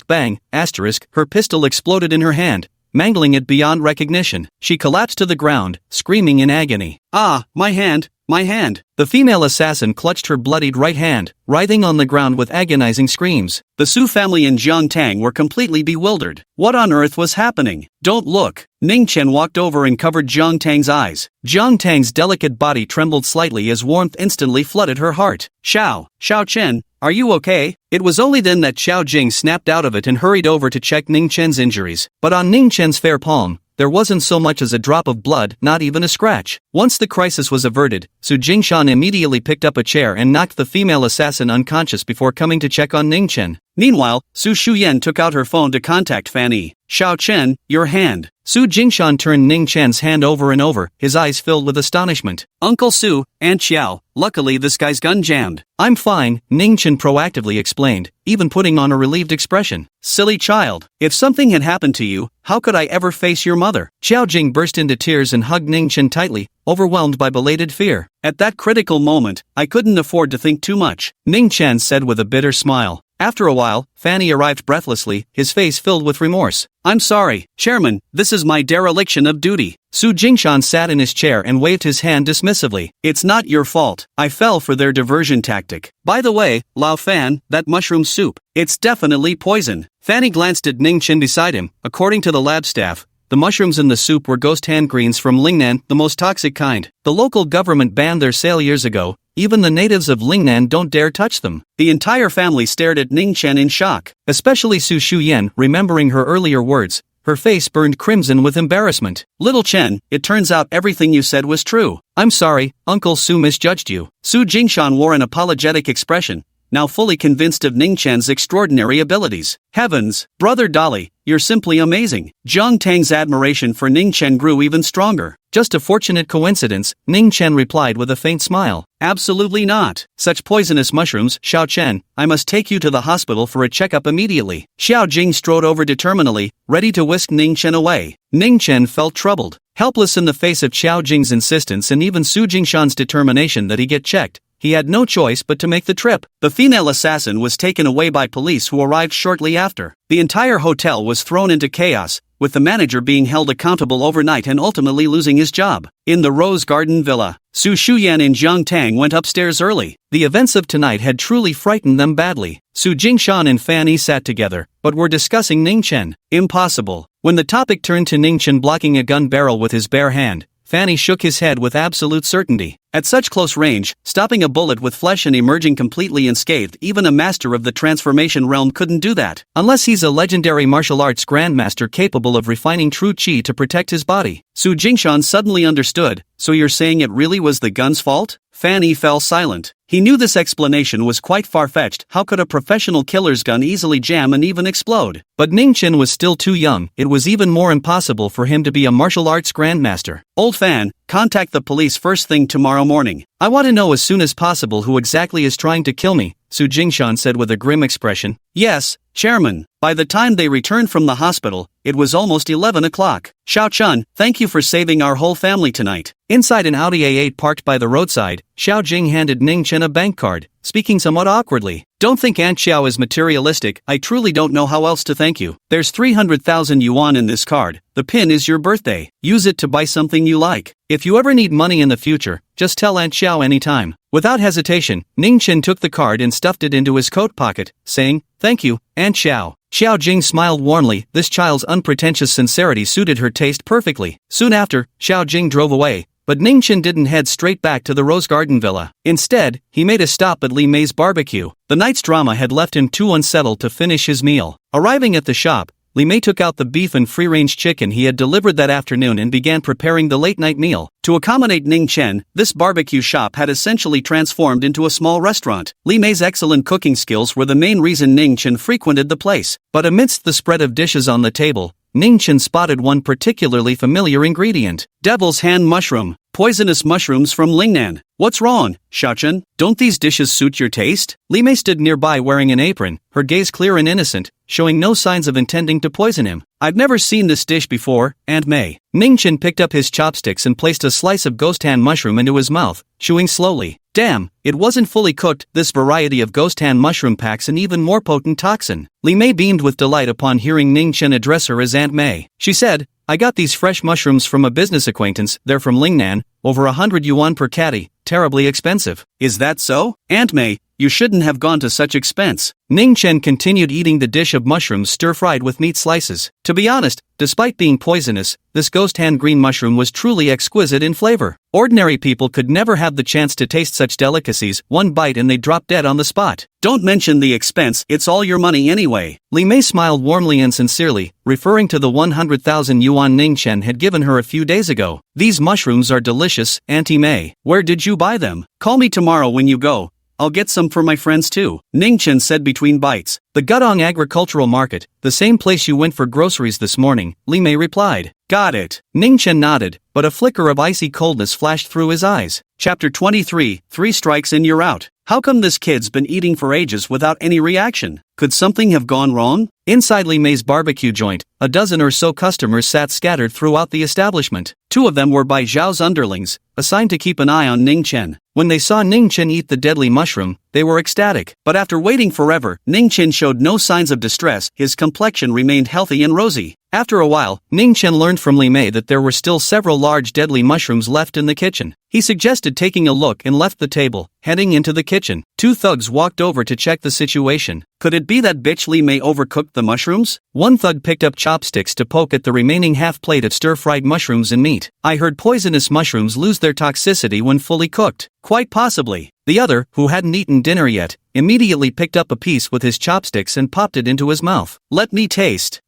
bang, her pistol exploded in her hand, mangling it beyond recognition. She collapsed to the ground, screaming in agony. Ah, my hand! My hand! The female assassin clutched her bloodied right hand, writhing on the ground with agonizing screams. The Su family and Jiang Tang were completely bewildered. What on earth was happening? Don't look! Ningchen walked over and covered Jiang Tang's eyes. Jiang Tang's delicate body trembled slightly as warmth instantly flooded her heart. Xiao Chen, are you okay? It was only then that Xiao Jing snapped out of it and hurried over to check Ningchen's injuries. But on Ningchen's fair palm, there wasn't so much as a drop of blood, not even a scratch. Once the crisis was averted, Su Jingshan immediately picked up a chair and knocked the female assassin unconscious before coming to check on Ningchen. Meanwhile, Su Shu Yan took out her phone to contact Fanny. Xiao Chen, your hand. Su Jingshan turned Ningchen's hand over and over, his eyes filled with astonishment. Uncle Su, Aunt Xiao, luckily this guy's gun jammed. I'm fine, Ningchen proactively explained, even putting on a relieved expression. Silly child, if something had happened to you, how could I ever face your mother? Xiao Jing burst into tears and hugged Ningchen tightly, overwhelmed by belated fear. At that critical moment, I couldn't afford to think too much, Ningchen said with a bitter smile. After a while, Fanny arrived breathlessly, his face filled with remorse. I'm sorry, Chairman, this is my dereliction of duty. Su Jingshan sat in his chair and waved his hand dismissively. It's not your fault. I fell for their diversion tactic. By the way, Lao Fan, that mushroom soup, it's definitely poison. Fanny glanced at Ningchen beside him. According to the lab staff, the mushrooms in the soup were ghost hand greens from Lingnan, the most toxic kind. The local government banned their sale years ago. Even the natives of Lingnan don't dare touch them. The entire family stared at Ningchen in shock, especially Su Shu Yan, remembering her earlier words. Her face burned crimson with embarrassment. Little Chen, it turns out everything you said was true. I'm sorry, Uncle Su misjudged you. Su Jingshan wore an apologetic expression, now fully convinced of Ningchen's extraordinary abilities. Heavens, Brother Dolly, you're simply amazing. Jiang Tang's admiration for Ningchen grew even stronger. Just a fortunate coincidence, Ningchen replied with a faint smile. Absolutely not. Such poisonous mushrooms, Xiao Chen, I must take you to the hospital for a checkup immediately. Xiao Jing strode over determinedly, ready to whisk Ningchen away. Ningchen felt troubled, helpless in the face of Xiao Jing's insistence and even Su Jingshan's determination that he get checked. He had no choice but to make the trip. The female assassin was taken away by police who arrived shortly after. The entire hotel was thrown into chaos, with the manager being held accountable overnight and ultimately losing his job. In the Rose Garden Villa, Su Shu Yan and Jiang Tang went upstairs early. The events of tonight had truly frightened them badly. Su Jingshan and Fanny sat together, but were discussing Ningchen. Impossible. When the topic turned to Ningchen blocking a gun barrel with his bare hand, Fanny shook his head with absolute certainty. At such close range, stopping a bullet with flesh and emerging completely unscathed, even a master of the transformation realm couldn't do that. Unless he's a legendary martial arts grandmaster capable of refining true chi to protect his body. Su Jingshan suddenly understood. So you're saying it really was the gun's fault? Fanny fell silent. He knew this explanation was quite far-fetched. How could a professional killer's gun easily jam and even explode? But Ningchen was still too young. It was even more impossible for him to be a martial arts grandmaster. Old Fan, contact the police first thing tomorrow morning. I want to know as soon as possible who exactly is trying to kill me, Su Jingshan said with a grim expression. Yes, Chairman. By the time they returned from the hospital, it was almost 11 o'clock. Xiao Chun, thank you for saving our whole family tonight. Inside an Audi A8 parked by the roadside, Xiao Jing handed Ningchen a bank card, speaking somewhat awkwardly. Don't think Aunt Xiao is materialistic. I truly don't know how else to thank you. There's 300,000 yuan in this card. The pin is your birthday. Use it to buy something you like. If you ever need money in the future, just tell Aunt Xiao anytime. Without hesitation, Ningchen took the card and stuffed it into his coat pocket, saying, Thank you, Aunt Xiao. Xiao Jing smiled warmly. This child's unpretentious sincerity suited her taste perfectly. Soon after, Xiao Jing drove away, but Ningchen didn't head straight back to the Rose Garden Villa. Instead, he made a stop at Li Mei's barbecue. The night's drama had left him too unsettled to finish his meal. Arriving at the shop, Li Mei took out the beef and free-range chicken he had delivered that afternoon and began preparing the late-night meal. To accommodate Ningchen, this barbecue shop had essentially transformed into a small restaurant. Li Mei's excellent cooking skills were the main reason Ningchen frequented the place. But amidst the spread of dishes on the table, Ningchen spotted one particularly familiar ingredient. Devil's hand mushroom. Poisonous mushrooms from Lingnan. What's wrong, Xiaochen? Don't these dishes suit your taste? Li Mei stood nearby wearing an apron, her gaze clear and innocent, showing no signs of intending to poison him. I've never seen this dish before, Aunt Mei. Ningchen picked up his chopsticks and placed a slice of ghost hand mushroom into his mouth, chewing slowly. Damn, it wasn't fully cooked. This variety of ghost hand mushroom packs an even more potent toxin. Li Mei beamed with delight upon hearing Ningchen address her as Aunt Mei. She said, I got these fresh mushrooms from a business acquaintance, they're from Lingnan, over 100 yuan per caddy, terribly expensive. Is that so? Aunt Mei, you shouldn't have gone to such expense. Ningchen continued eating the dish of mushrooms stir-fried with meat slices. To be honest, despite being poisonous, this ghost hand green mushroom was truly exquisite in flavor. Ordinary people could never have the chance to taste such delicacies. One bite and they drop dead on the spot. Don't mention the expense, it's all your money anyway. Li Mei smiled warmly and sincerely, referring to the 100,000 yuan Ningchen had given her a few days ago. These mushrooms are delicious, Auntie Mei. Where did you buy them? Call me tomorrow when you go. I'll get some for my friends too, Ningchen said between bites. The Gudong Agricultural Market, the same place you went for groceries this morning, Li Mei replied. Got it. Ningchen nodded, but a flicker of icy coldness flashed through his eyes. Chapter 23, 3 strikes and you're out. How come this kid's been eating for ages without any reaction? Could something have gone wrong? Inside Li Mei's barbecue joint, a dozen or so customers sat scattered throughout the establishment. 2 of them were Bai Zhao's underlings, assigned to keep an eye on Ningchen. When they saw Ningchen eat the deadly mushroom, they were ecstatic. But after waiting forever, Ningchen showed no signs of distress. His complexion remained healthy and rosy. After a while, Ningchen learned from Li Mei that there were still several large deadly mushrooms left in the kitchen. He suggested taking a look and left the table, heading into the kitchen. 2 thugs walked over to check the situation. Could it be that bitch Li Mei overcooked the mushrooms? One thug picked up chopsticks to poke at the remaining half plate of stir-fried mushrooms and meat. I heard poisonous mushrooms lose their toxicity when fully cooked. Quite possibly. The other, who hadn't eaten dinner yet, immediately picked up a piece with his chopsticks and popped it into his mouth. Let me taste.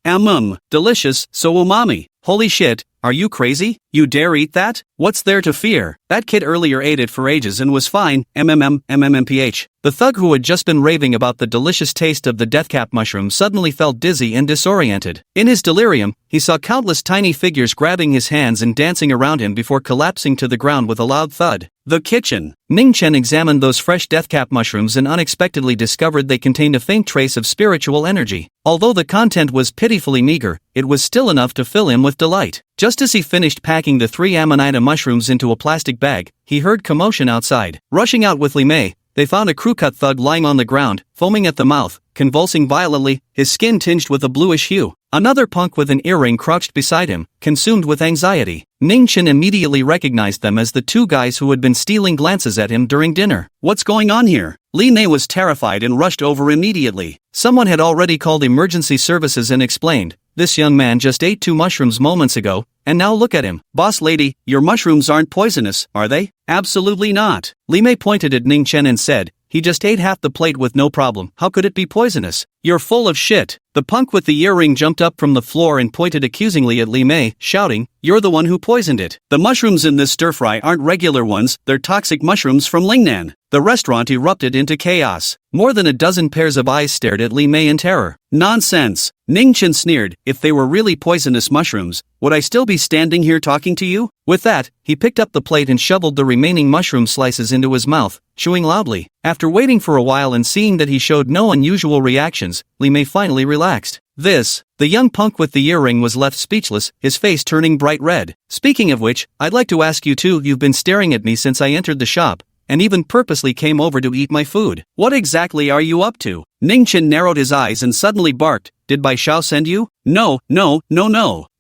Delicious, so umami. Holy shit, are you crazy? You dare eat that? What's there to fear? That kid earlier ate it for ages and was fine, MMPH. The thug who had just been raving about the delicious taste of the deathcap mushroom suddenly felt dizzy and disoriented. In his delirium, he saw countless tiny figures grabbing his hands and dancing around him before collapsing to the ground with a loud thud. The kitchen. Ningchen examined those fresh deathcap mushrooms and unexpectedly discovered they contained a faint trace of spiritual energy. Although the content was pitifully meager, it was still enough to fill him with delight. Just as he finished packing the 3 Amanita mushrooms into a plastic bag, he heard commotion outside. Rushing out with Li Mei, they found a crew-cut thug lying on the ground, foaming at the mouth, convulsing violently, his skin tinged with a bluish hue. Another punk with an earring crouched beside him, consumed with anxiety. Ningchen immediately recognized them as the 2 guys who had been stealing glances at him during dinner. What's going on here? Li Mei was terrified and rushed over immediately. Someone had already called emergency services and explained, this young man just ate 2 mushrooms moments ago, and now look at him. Boss lady, your mushrooms aren't poisonous, are they? Absolutely not. Li Mei pointed at Ningchen and said, he just ate half the plate with no problem. How could it be poisonous? You're full of shit. The punk with the earring jumped up from the floor and pointed accusingly at Li Mei, shouting, you're the one who poisoned it. The mushrooms in this stir-fry aren't regular ones, they're toxic mushrooms from Lingnan. The restaurant erupted into chaos. More than a dozen pairs of eyes stared at Li Mei in terror. Nonsense. Ningchen sneered, if they were really poisonous mushrooms, would I still be standing here talking to you? With that, he picked up the plate and shoveled the remaining mushroom slices into his mouth, chewing loudly. After waiting for a while and seeing that he showed no unusual reactions, Li Mei finally relaxed. The young punk with the earring was left speechless, his face turning bright red. Speaking of which, I'd like to ask you too, you've been staring at me since I entered the shop, and even purposely came over to eat my food. What exactly are you up to? Ningchen narrowed his eyes and suddenly barked, did Bai Xiao send you? No.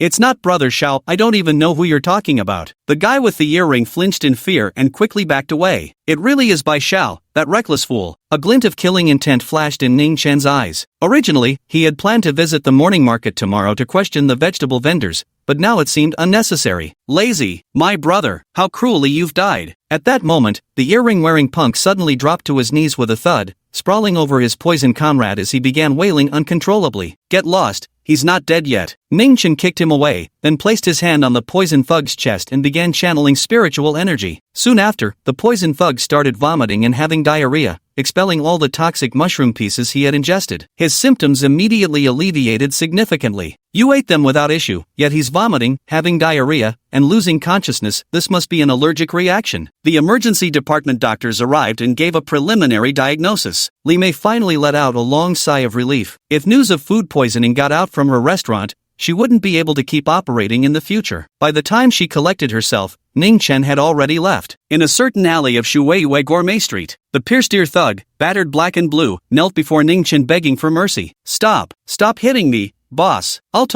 It's not Brother Xiao, I don't even know who you're talking about. The guy with the earring flinched in fear and quickly backed away. It really is Bai Xiao, that reckless fool. A glint of killing intent flashed in Ningchen's eyes. Originally, he had planned to visit the morning market tomorrow to question the vegetable vendors, but now it seemed unnecessary. Lazy, my brother, how cruelly you've died. At that moment, the earring-wearing punk suddenly dropped to his knees with a thud, sprawling over his poisoned comrade as he began wailing uncontrollably. Get lost, he's not dead yet. Ningchen kicked him away, then placed his hand on the poison thug's chest and began channeling spiritual energy. Soon after, the poison thug started vomiting and having diarrhea, expelling all the toxic mushroom pieces he had ingested. His symptoms immediately alleviated significantly. You ate them without issue, yet he's vomiting, having diarrhea, and losing consciousness. This must be an allergic reaction. The emergency department doctors arrived and gave a preliminary diagnosis. Li Mei finally let out a long sigh of relief. If news of food poisoning got out from her restaurant, she wouldn't be able to keep operating in the future. By the time she collected herself, Ningchen had already left. In a certain alley of Shuwei Gourmet Street, the pierced ear thug, battered black and blue, knelt before Ningchen begging for mercy. Stop hitting me, boss. I'll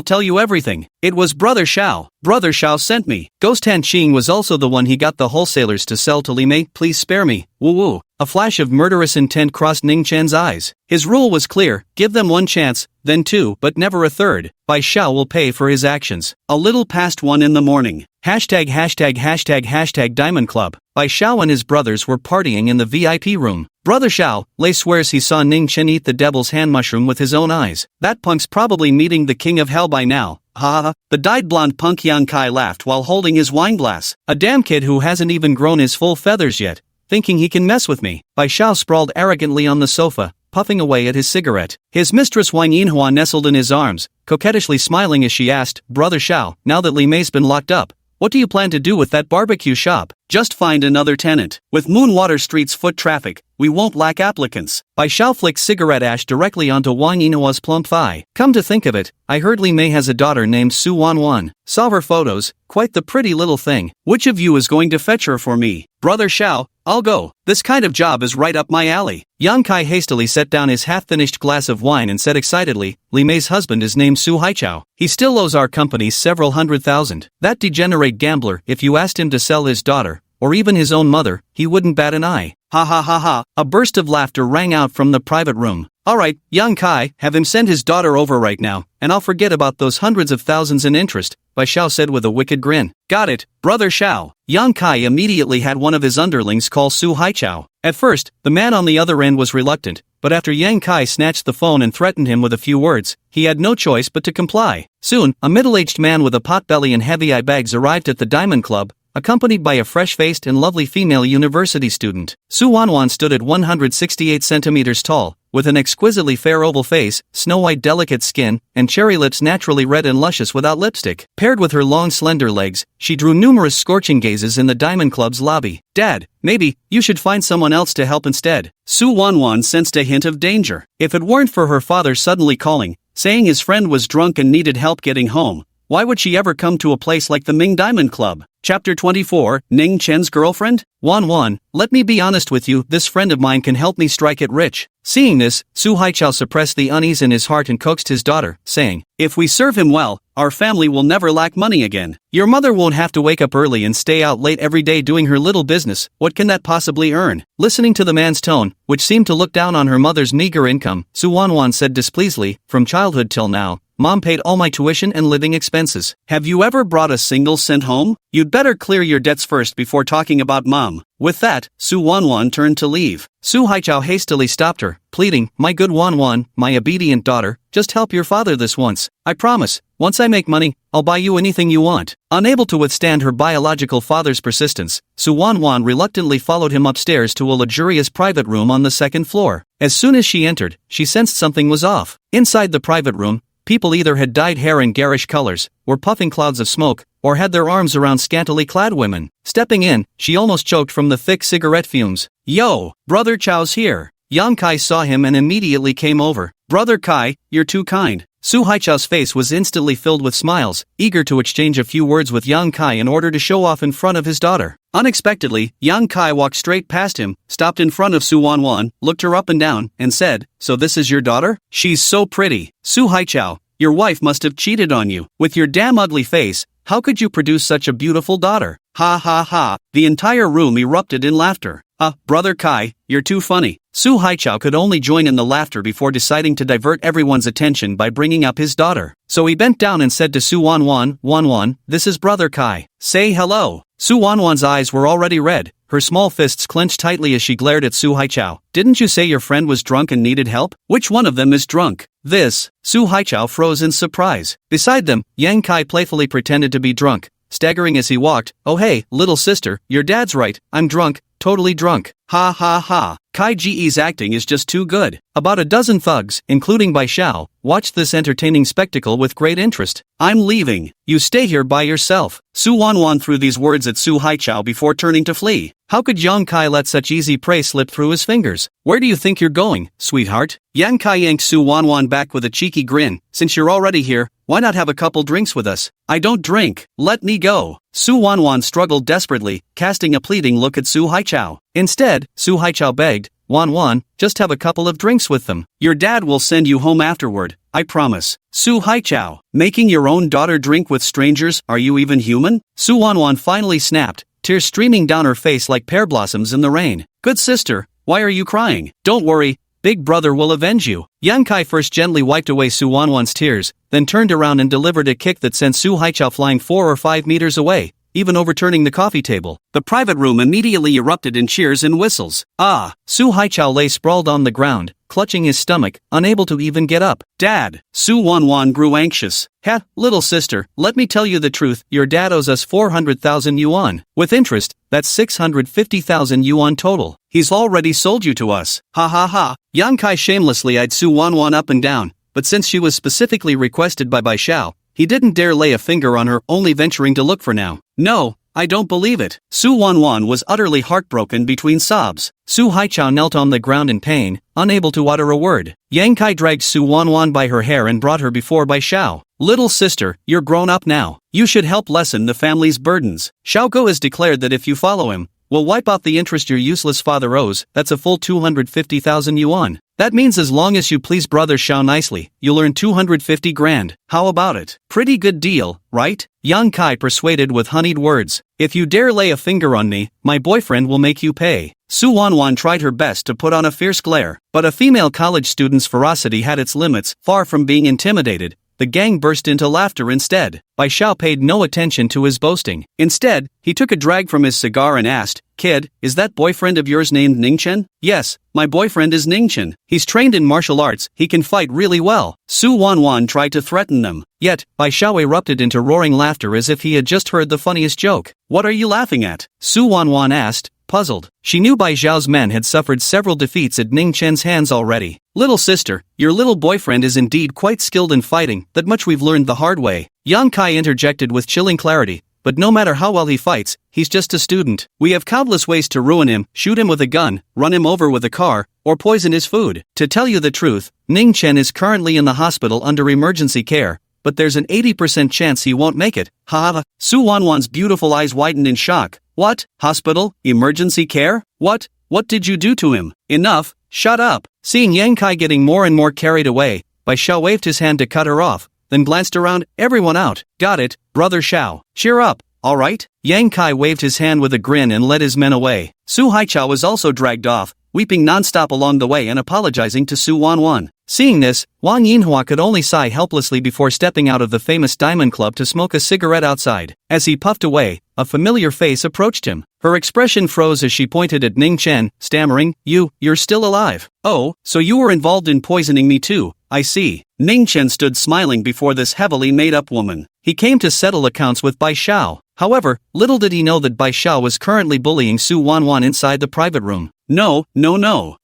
tell you everything. It was Brother Xiao. Brother Xiao sent me. Ghost Han Qing was also the one he got the wholesalers to sell to Li Mei. Please spare me. Woo woo. A flash of murderous intent crossed Ningchen's eyes. His rule was clear: give them one chance, then two, but never a third. Bai Xiao will pay for his actions. A little past 1 in the morning. Hashtag Diamond Club. Bai Xiao and his brothers were partying in the VIP room. Brother Xiao, Lei swears he saw Ningchen eat the devil's hand mushroom with his own eyes. That punk's probably meeting the king of hell by now. Ha ha. The dyed blonde punk Yang Kai laughed while holding his wine glass. A damn kid who hasn't even grown his full feathers yet, thinking he can mess with me. Bai Xiao sprawled arrogantly on the sofa, puffing away at his cigarette. His mistress Wang Yinhua nestled in his arms, coquettishly smiling as she asked, Brother Xiao, now that Li Mei's been locked up, what do you plan to do with that barbecue shop? Just find another tenant. With Moonwater Street's foot traffic, we won't lack applicants. Bai Xiao flicked cigarette ash directly onto Wang Yinhua's plump thigh. Come to think of it, I heard Li Mei has a daughter named Su Wan. Saw her photos, quite the pretty little thing. Which of you is going to fetch her for me? Brother Xiao, I'll go. This kind of job is right up my alley. Yang Kai hastily set down his half-finished glass of wine and said excitedly, Li Mei's husband is named Su Haichao. He still owes our company several $100,000. That degenerate gambler, if you asked him to sell his daughter, or even his own mother, he wouldn't bat an eye. Ha ha ha ha. A burst of laughter rang out from the private room. Alright, Yang Kai, have him send his daughter over right now, and I'll forget about those hundreds of thousands in interest, Bai Xiao said with a wicked grin. Got it, Brother Xiao. Yang Kai immediately had one of his underlings call Su Haichao. At first, the man on the other end was reluctant, but after Yang Kai snatched the phone and threatened him with a few words, he had no choice but to comply. Soon, a middle-aged man with a potbelly and heavy eye bags arrived at the Diamond Club, accompanied by a fresh-faced and lovely female university student. Su Wan stood at 168 centimeters tall, with an exquisitely fair oval face, snow-white delicate skin, and cherry lips naturally red and luscious without lipstick. Paired with her long slender legs, she drew numerous scorching gazes in the Diamond Club's lobby. Dad, maybe you should find someone else to help instead. Su Wan sensed a hint of danger. If it weren't for her father suddenly calling, saying his friend was drunk and needed help getting home, why would she ever come to a place like the Ming Diamond Club? Chapter 24, Ning Chen's girlfriend? Wan, let me be honest with you, this friend of mine can help me strike it rich. Seeing this, Su Haichao suppressed the unease in his heart and coaxed his daughter, saying, if we serve him well, our family will never lack money again. Your mother won't have to wake up early and stay out late every day doing her little business. What can that possibly earn? Listening to the man's tone, which seemed to look down on her mother's meager income, Su Wan said displeasedly, from childhood till now, Mom paid all my tuition and living expenses. Have you ever brought a single cent home? You'd better clear your debts first before talking about Mom. With that, Su Wan turned to leave. Su Haichao hastily stopped her, pleading, my good Wan, my obedient daughter, just help your father this once. I promise, once I make money, I'll buy you anything you want. Unable to withstand her biological father's persistence, Su Wan reluctantly followed him upstairs to a luxurious private room on the second floor. As soon as she entered, she sensed something was off. Inside the private room, people either had dyed hair in garish colors, were puffing clouds of smoke, or had their arms around scantily clad women. Stepping in, she almost choked from the thick cigarette fumes. Yo, Brother Chao's here. Yang Kai saw him and immediately came over. Brother Kai, you're too kind. Su Haichao's face was instantly filled with smiles, eager to exchange a few words with Yang Kai in order to show off in front of his daughter. Unexpectedly, Yang Kai walked straight past him, stopped in front of Su Wan, looked her up and down, and said, so this is your daughter? She's so pretty. Su Haichao, your wife must have cheated on you. With your damn ugly face, how could you produce such a beautiful daughter? Ha ha ha. The entire room erupted in laughter. Brother Kai, you're too funny. Su Haichao could only join in the laughter before deciding to divert everyone's attention by bringing up his daughter. So he bent down and said to Su Wan, this is Brother Kai. Say hello. Su Wan's eyes were already red, her small fists clenched tightly as she glared at Su Haichao. Didn't you say your friend was drunk and needed help? Which one of them is drunk? This, Su Haichao froze in surprise. Beside them, Yang Kai playfully pretended to be drunk, staggering as he walked. Oh hey, little sister, your dad's right, I'm drunk, totally drunk. Ha ha ha. Kai Ji's acting is just too good. About a dozen thugs, including Bai Xiao, watched this entertaining spectacle with great interest. I'm leaving. You stay here by yourself. Su Wanwan threw these words at Su Haichao before turning to flee. How could Yang Kai let such easy prey slip through his fingers? Where do you think you're going, sweetheart? Yang Kai yanked Su Wanwan back with a cheeky grin. Since you're already here, why not have a couple drinks with us? I don't drink. Let me go. Su Wanwan struggled desperately, casting a pleading look at Su Haichao. Instead, Su Haichao begged, Wanwan, just have a couple of drinks with them. Your dad will send you home afterward, I promise. Su Haichao, making your own daughter drink with strangers, are you even human? Su Wanwan finally snapped, tears streaming down her face like pear blossoms in the rain. Good sister, why are you crying? Don't worry, big brother will avenge you. Yang Kai first gently wiped away Su Wanwan's tears, then turned around and delivered a kick that sent Su Haichao flying 4 or 5 meters away, even overturning the coffee table. The private room immediately erupted in cheers and whistles. Ah! Su Haichao lay sprawled on the ground, clutching his stomach, unable to even get up. Dad! Su Wanwan grew anxious. Little sister, let me tell you the truth, your dad owes us 400,000 yuan. With interest, that's 650,000 yuan total. He's already sold you to us. Ha ha ha. Yang Kai shamelessly eyed Su Wanwan up and down, but since she was specifically requested by Bai Xiao, he didn't dare lay a finger on her, only venturing to look for now. No, I don't believe it. Su Wanwan was utterly heartbroken between sobs. Su Haichao knelt on the ground in pain, unable to utter a word. Yang Kai dragged Su Wanwan by her hair and brought her before Bai Xiao. Little sister, you're grown up now. You should help lessen the family's burdens. Xiaogo has declared that if you follow him, we'll wipe out the interest your useless father owes. That's a full 250,000 yuan. That means as long as you please brother Xiao nicely, you'll earn 250 grand. How about it? Pretty good deal, right? Yang Kai persuaded with honeyed words. If you dare lay a finger on me, my boyfriend will make you pay. Su Wanwan tried her best to put on a fierce glare, but a female college student's ferocity had its limits. Far from being intimidated, the gang burst into laughter instead. Bai Xiao paid no attention to his boasting. Instead, he took a drag from his cigar and asked, Kid, is that boyfriend of yours named Ningchen? Yes, my boyfriend is Ningchen. He's trained in martial arts, he can fight really well. Su Wanwan tried to threaten them. Yet, Bai Xiao erupted into roaring laughter as if he had just heard the funniest joke. What are you laughing at? Su Wanwan asked, puzzled. She knew Bai Xiao's men had suffered several defeats at Ningchen's hands already. Little sister, your little boyfriend is indeed quite skilled in fighting, that much we've learned the hard way. Yang Kai interjected with chilling clarity, but no matter how well he fights, he's just a student. We have countless ways to ruin him, shoot him with a gun, run him over with a car, or poison his food. To tell you the truth, Ningchen is currently in the hospital under emergency care, but there's an 80% chance he won't make it. Ha! Su Wanwan's beautiful eyes widened in shock. What? Hospital? Emergency care? What? What did you do to him? Enough! Shut up! Seeing Yang Kai getting more and more carried away, Bai Xiao waved his hand to cut her off, then glanced around. Everyone out. Got it, brother Xiao. Cheer up, alright? Yang Kai waved his hand with a grin and led his men away. Su Haichao was also dragged off, weeping non-stop along the way and apologizing to Su Wanwan. Seeing this, Wang Yinhua could only sigh helplessly before stepping out of the famous diamond club to smoke a cigarette outside. As he puffed away, a familiar face approached him. Her expression froze as she pointed at Ningchen, stammering, You're still alive. Oh, so you were involved in poisoning me too, I see. Ningchen stood smiling before this heavily made-up woman. He came to settle accounts with Bai Xiao. However, little did he know that Bai Xiao was currently bullying Su Wanwan inside the private room. No,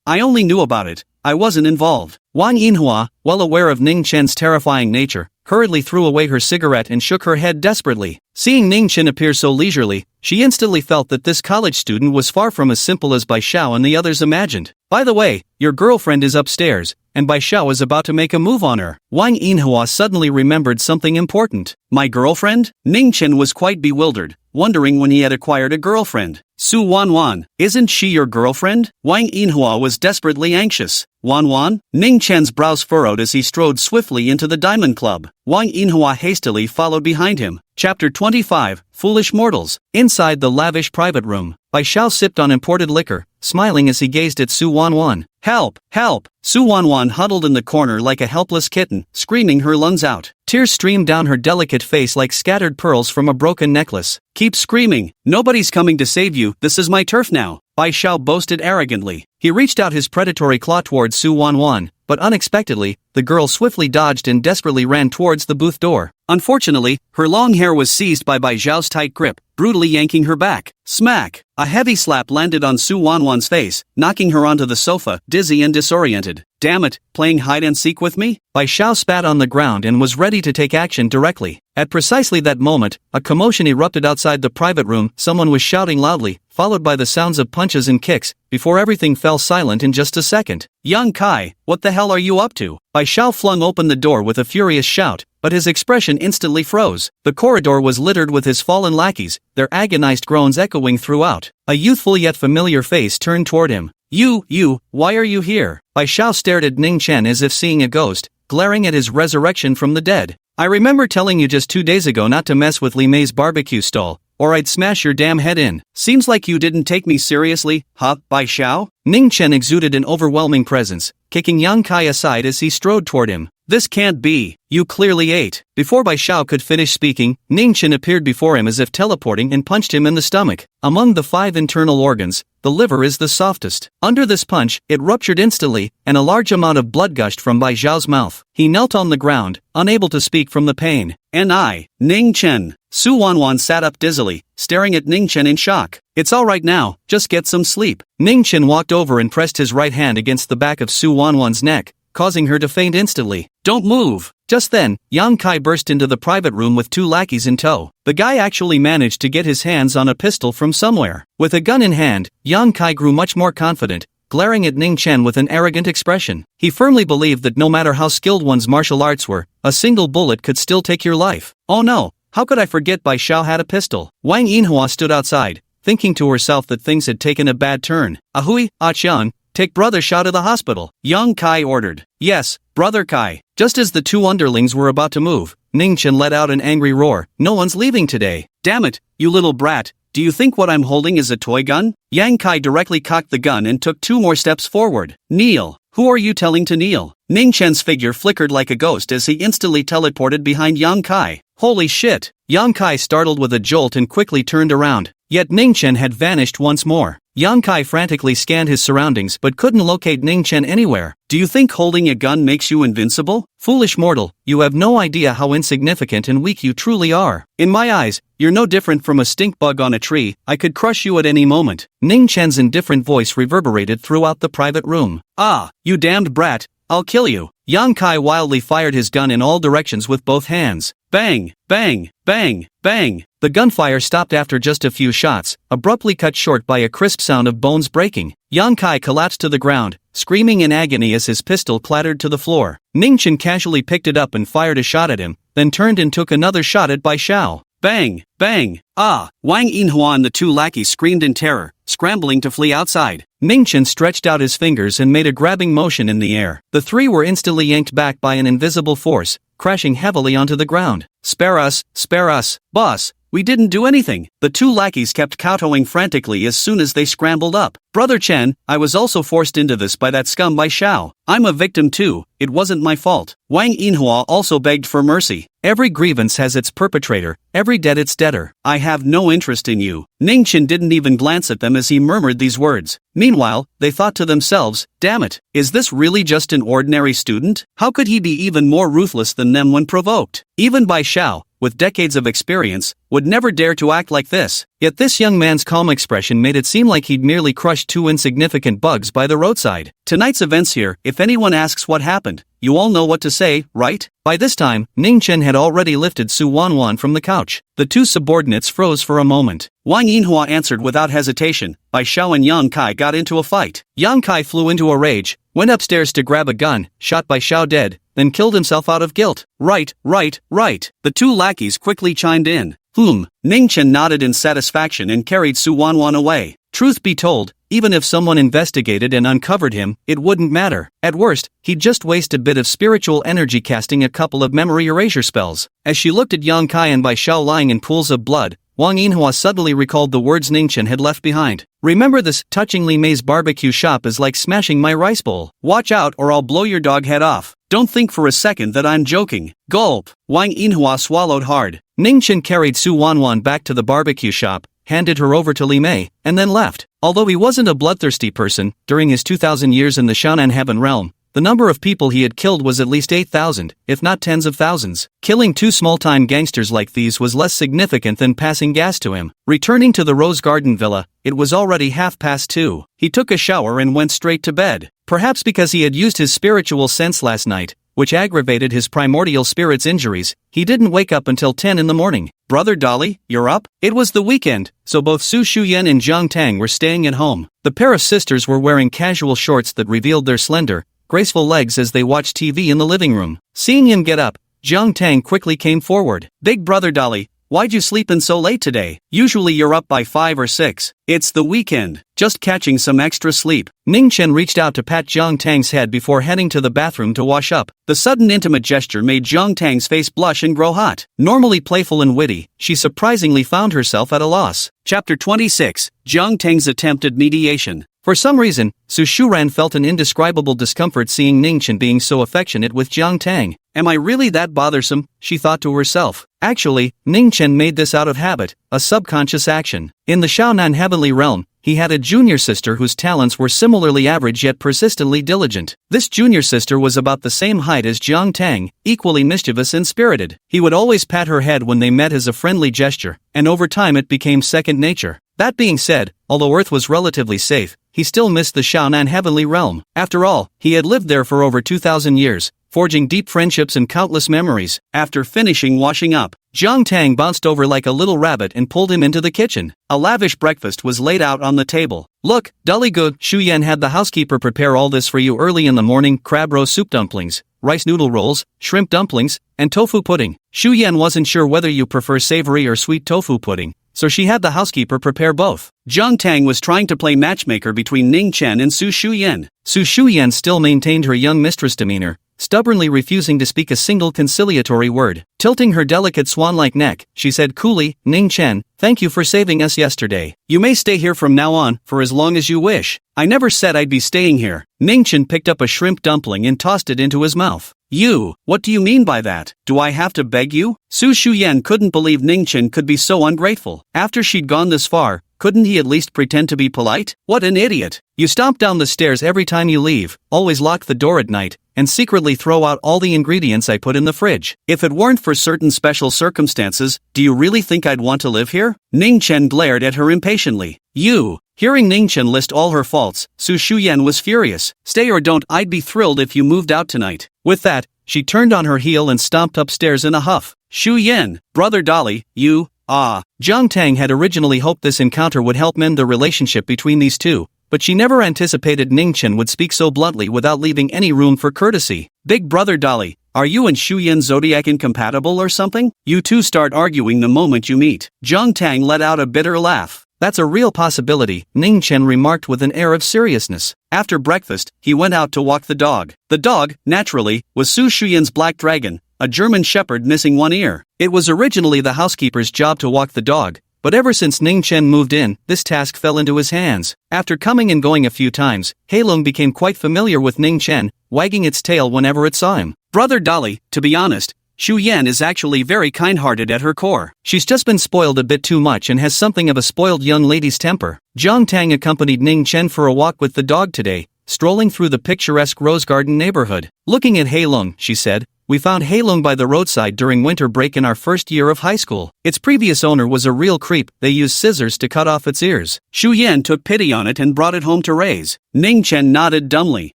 I only knew about it. I wasn't involved. Wang Yinhua, well aware of Ningchen's terrifying nature, hurriedly threw away her cigarette and shook her head desperately. Seeing Ningchen appear so leisurely, she instantly felt that this college student was far from as simple as Bai Xiao and the others imagined. By the way, your girlfriend is upstairs, and Bai Xiao is about to make a move on her. Wang Yinhua suddenly remembered something important. My girlfriend? Ningchen was quite bewildered, wondering when he had acquired a girlfriend. Su Wanwan, isn't she your girlfriend? Wang Yinhua was desperately anxious. Wanwan? Ningchen's brows furrowed as he strode swiftly into the diamond club. Wang Yinhua hastily followed behind him. Chapter 25, Foolish Mortals. Inside the lavish private room, Bai Xiao sipped on imported liquor, smiling as he gazed at Su Wanwan. Help! Help! Su Wanwan huddled in the corner like a helpless kitten, screaming her lungs out. Tears streamed down her delicate face like scattered pearls from a broken necklace. Keep screaming. Nobody's coming to save you. This is my turf now. Bai Xiao boasted arrogantly. He reached out his predatory claw towards Su Wanwan, but unexpectedly, the girl swiftly dodged and desperately ran towards the booth door. Unfortunately, her long hair was seized by Bai Zhao's tight grip, brutally yanking her back. Smack! A heavy slap landed on Su Wanwan's face, knocking her onto the sofa, dizzy and disoriented. Damn it, playing hide-and-seek with me? Bai Zhao spat on the ground and was ready to take action directly. At precisely that moment, a commotion erupted outside the private room. Someone was shouting loudly, followed by the sounds of punches and kicks, before everything fell silent in just a second. Young Kai, what the hell are you up to? Bai Zhao flung open the door with a furious shout, but his expression instantly froze. The corridor was littered with his fallen lackeys, their agonized groans echoing throughout. A youthful yet familiar face turned toward him. You, why are you here? Bai Zhao stared at Ningchen as if seeing a ghost, glaring at his resurrection from the dead. I remember telling you just 2 days ago not to mess with Li Mei's barbecue stall, or I'd smash your damn head in. Seems like you didn't take me seriously, huh, Bai Zhao? Ningchen exuded an overwhelming presence, kicking Yang Kai aside as he strode toward him. This can't be. You clearly ate. Before Bai Zhao could finish speaking, Ningchen appeared before him as if teleporting and punched him in the stomach. Among the 5 internal organs, the liver is the softest. Under this punch, it ruptured instantly, and a large amount of blood gushed from Bai Zhao's mouth. He knelt on the ground, unable to speak from the pain. And I, Ningchen. Su Wanwan sat up dizzily, staring at Ningchen in shock. It's all right now, just get some sleep. Ningchen walked over and pressed his right hand against the back of Su Wanwan's neck, causing her to faint instantly. Don't move! Just then, Yang Kai burst into the private room with 2 lackeys in tow. The guy actually managed to get his hands on a pistol from somewhere. With a gun in hand, Yang Kai grew much more confident, glaring at Ningchen with an arrogant expression. He firmly believed that no matter how skilled one's martial arts were, a single bullet could still take your life. Oh no, how could I forget Bai Zhao had a pistol? Wang Yinhua stood outside, thinking to herself that things had taken a bad turn. Ahui, Xian, take Brother Xiao to the hospital, Yang Kai ordered. Yes, Brother Kai. Just as the 2 underlings were about to move, Ningchen let out an angry roar. No one's leaving today. Damn it, you little brat. Do you think what I'm holding is a toy gun? Yang Kai directly cocked the gun and took 2 more steps forward. Kneel. Who are you telling to kneel? Ningchen's figure flickered like a ghost as he instantly teleported behind Yang Kai. Holy shit! Yang Kai startled with a jolt and quickly turned around. Yet Ningchen had vanished once more. Yang Kai frantically scanned his surroundings but couldn't locate Ningchen anywhere. Do you think holding a gun makes you invincible? Foolish mortal, you have no idea how insignificant and weak you truly are. In my eyes, you're no different from a stink bug on a tree. I could crush you at any moment. Ningchen's indifferent voice reverberated throughout the private room. Ah, you damned brat, I'll kill you. Yang Kai wildly fired his gun in all directions with both hands. Bang, bang, bang, bang. The gunfire stopped after just a few shots, abruptly cut short by a crisp sound of bones breaking. Yang Kai collapsed to the ground, screaming in agony as his pistol clattered to the floor. Ningchen casually picked it up and fired a shot at him, then turned and took another shot at Bai Zhao. Bang, bang, ah! Wang Yinhua and the 2 lackeys screamed in terror, scrambling to flee outside. Ningchen stretched out his fingers and made a grabbing motion in the air. The 3 were instantly yanked back by an invisible force, crashing heavily onto the ground. Spare us, boss. We didn't do anything. The 2 lackeys kept kowtowing frantically as soon as they scrambled up. Brother Chen, I was also forced into this by that scum Bai Zhao. I'm a victim too, it wasn't my fault. Wang Yinhua also begged for mercy. Every grievance has its perpetrator, every debt its debtor. I have no interest in you. Ningchen didn't even glance at them as he murmured these words. Meanwhile, they thought to themselves, damn it, is this really just an ordinary student? How could he be even more ruthless than them when provoked? Even Bai Zhao, with decades of experience, would never dare to act like this. Yet this young man's calm expression made it seem like he'd merely crushed 2 insignificant bugs by the roadside. Tonight's events here, if anyone asks what happened, you all know what to say, right? By this time, Ningchen had already lifted Su Wanwan from the couch. The 2 subordinates froze for a moment. Wang Yinhua answered without hesitation. Bai Zhao and Yang Kai got into a fight. Yang Kai flew into a rage, went upstairs to grab a gun, shot Bai Zhao dead, then killed himself out of guilt. Right. The 2 lackeys quickly chimed in. Ningchen nodded in satisfaction and carried Su Wanwan away. Truth be told, even if someone investigated and uncovered him, it wouldn't matter. At worst, he'd just waste a bit of spiritual energy casting a couple of memory erasure spells. As she looked at Yang Kai and Bai Zhao lying in pools of blood, Wang Yinhua suddenly recalled the words Ningchen had left behind. Remember this, touching Li Mei's barbecue shop is like smashing my rice bowl. Watch out or I'll blow your dog head off. Don't think for a second that I'm joking. Gulp. Wang Yinhua swallowed hard. Ningchen carried Su Wanwan back to the barbecue shop, handed her over to Li Mei, and then left. Although he wasn't a bloodthirsty person, during his 2,000 years in the Shan'an Heaven realm, the number of people he had killed was at least 8,000, if not tens of thousands. Killing 2 small-time gangsters like these was less significant than passing gas to him. Returning to the Rose Garden Villa, it was already 2:30. He took a shower and went straight to bed. Perhaps because he had used his spiritual sense last night, which aggravated his primordial spirit's injuries, he didn't wake up until 10 in the morning. "Brother Dolly, you're up?" It was the weekend, so both Su Shu Yan and Zhang Tang were staying at home. The pair of sisters were wearing casual shorts that revealed their slender, graceful legs as they watched TV in the living room. Seeing him get up, Zhang Tang quickly came forward. "Big brother Dolly, why'd you sleep in so late today? Usually you're up by 5 or 6. It's the weekend. Just catching some extra sleep." Ningchen reached out to pat Zhang Tang's head before heading to the bathroom to wash up. The sudden intimate gesture made Zhang Tang's face blush and grow hot. Normally playful and witty, she surprisingly found herself at a loss. Chapter 26, Zhang Tang's Attempted Mediation. For some reason, Su Shuran felt an indescribable discomfort seeing Ningchen being so affectionate with Zhang Tang. "Am I really that bothersome?" she thought to herself. Actually, Ningchen made this out of habit, a subconscious action. In the Shaonan heavenly realm, he had a junior sister whose talents were similarly average yet persistently diligent. This junior sister was about the same height as Zhang Tang, equally mischievous and spirited. He would always pat her head when they met as a friendly gesture, and over time it became second nature. That being said, although Earth was relatively safe, he still missed the Shaonan heavenly realm. After all, he had lived there for over 2,000 years, forging deep friendships and countless memories. After finishing washing up, Zhang Tang bounced over like a little rabbit and pulled him into the kitchen. A lavish breakfast was laid out on the table. "Look, Dolly good, Shu Yan had the housekeeper prepare all this for you early in the morning: crab roe soup dumplings, rice noodle rolls, shrimp dumplings, and tofu pudding." Shu Yan wasn't sure whether you prefer savory or sweet tofu pudding, so she had the housekeeper prepare both. Zhang Tang was trying to play matchmaker between Ningchen and Su Shu Yan. Su Shu Yan still maintained her young mistress demeanor, stubbornly refusing to speak a single conciliatory word. Tilting her delicate swan-like neck, she said coolly, "Ningchen, thank you for saving us yesterday. You may stay here from now on, for as long as you wish." "I never said I'd be staying here." Ningchen picked up a shrimp dumpling and tossed it into his mouth. "You, what do you mean by that? Do I have to beg you?" Su Shu Yan couldn't believe Ningchen could be so ungrateful. After she'd gone this far, couldn't he at least pretend to be polite? What an idiot. "You stomp down the stairs every time you leave, always lock the door at night, and secretly throw out all the ingredients I put in the fridge. If it weren't for certain special circumstances, do you really think I'd want to live here?" Ningchen glared at her impatiently. "You." Hearing Ningchen list all her faults, Su Shu Yan was furious. "Stay or don't, I'd be thrilled if you moved out tonight." With that, she turned on her heel and stomped upstairs in a huff. "Shu Yan, brother Dolly, you, Zhang Tang had originally hoped this encounter would help mend the relationship between these two, but she never anticipated Ningchen would speak so bluntly without leaving any room for courtesy. "Big brother Dolly, are you and Shu Yan zodiac incompatible or something? You two start arguing the moment you meet." Zhang Tang let out a bitter laugh. "That's a real possibility," Ningchen remarked with an air of seriousness. After breakfast, he went out to walk the dog. The dog, naturally, was Su Shuyan's black dragon, a German shepherd missing one ear. It was originally the housekeeper's job to walk the dog, but ever since Ningchen moved in, this task fell into his hands. After coming and going a few times, Heilong became quite familiar with Ningchen, wagging its tail whenever it saw him. "Brother Dolly, to be honest, Shu Yan is actually very kind-hearted at her core. She's just been spoiled a bit too much and has something of a spoiled young lady's temper." Zhang Tang accompanied Ningchen for a walk with the dog today, strolling through the picturesque Rose Garden neighborhood. Looking at Heilong, she said, "We found Heilong by the roadside during winter break in our first year of high school. Its previous owner was a real creep. They used scissors to cut off its ears. Shu Yan took pity on it and brought it home to raise." Ningchen nodded dumbly.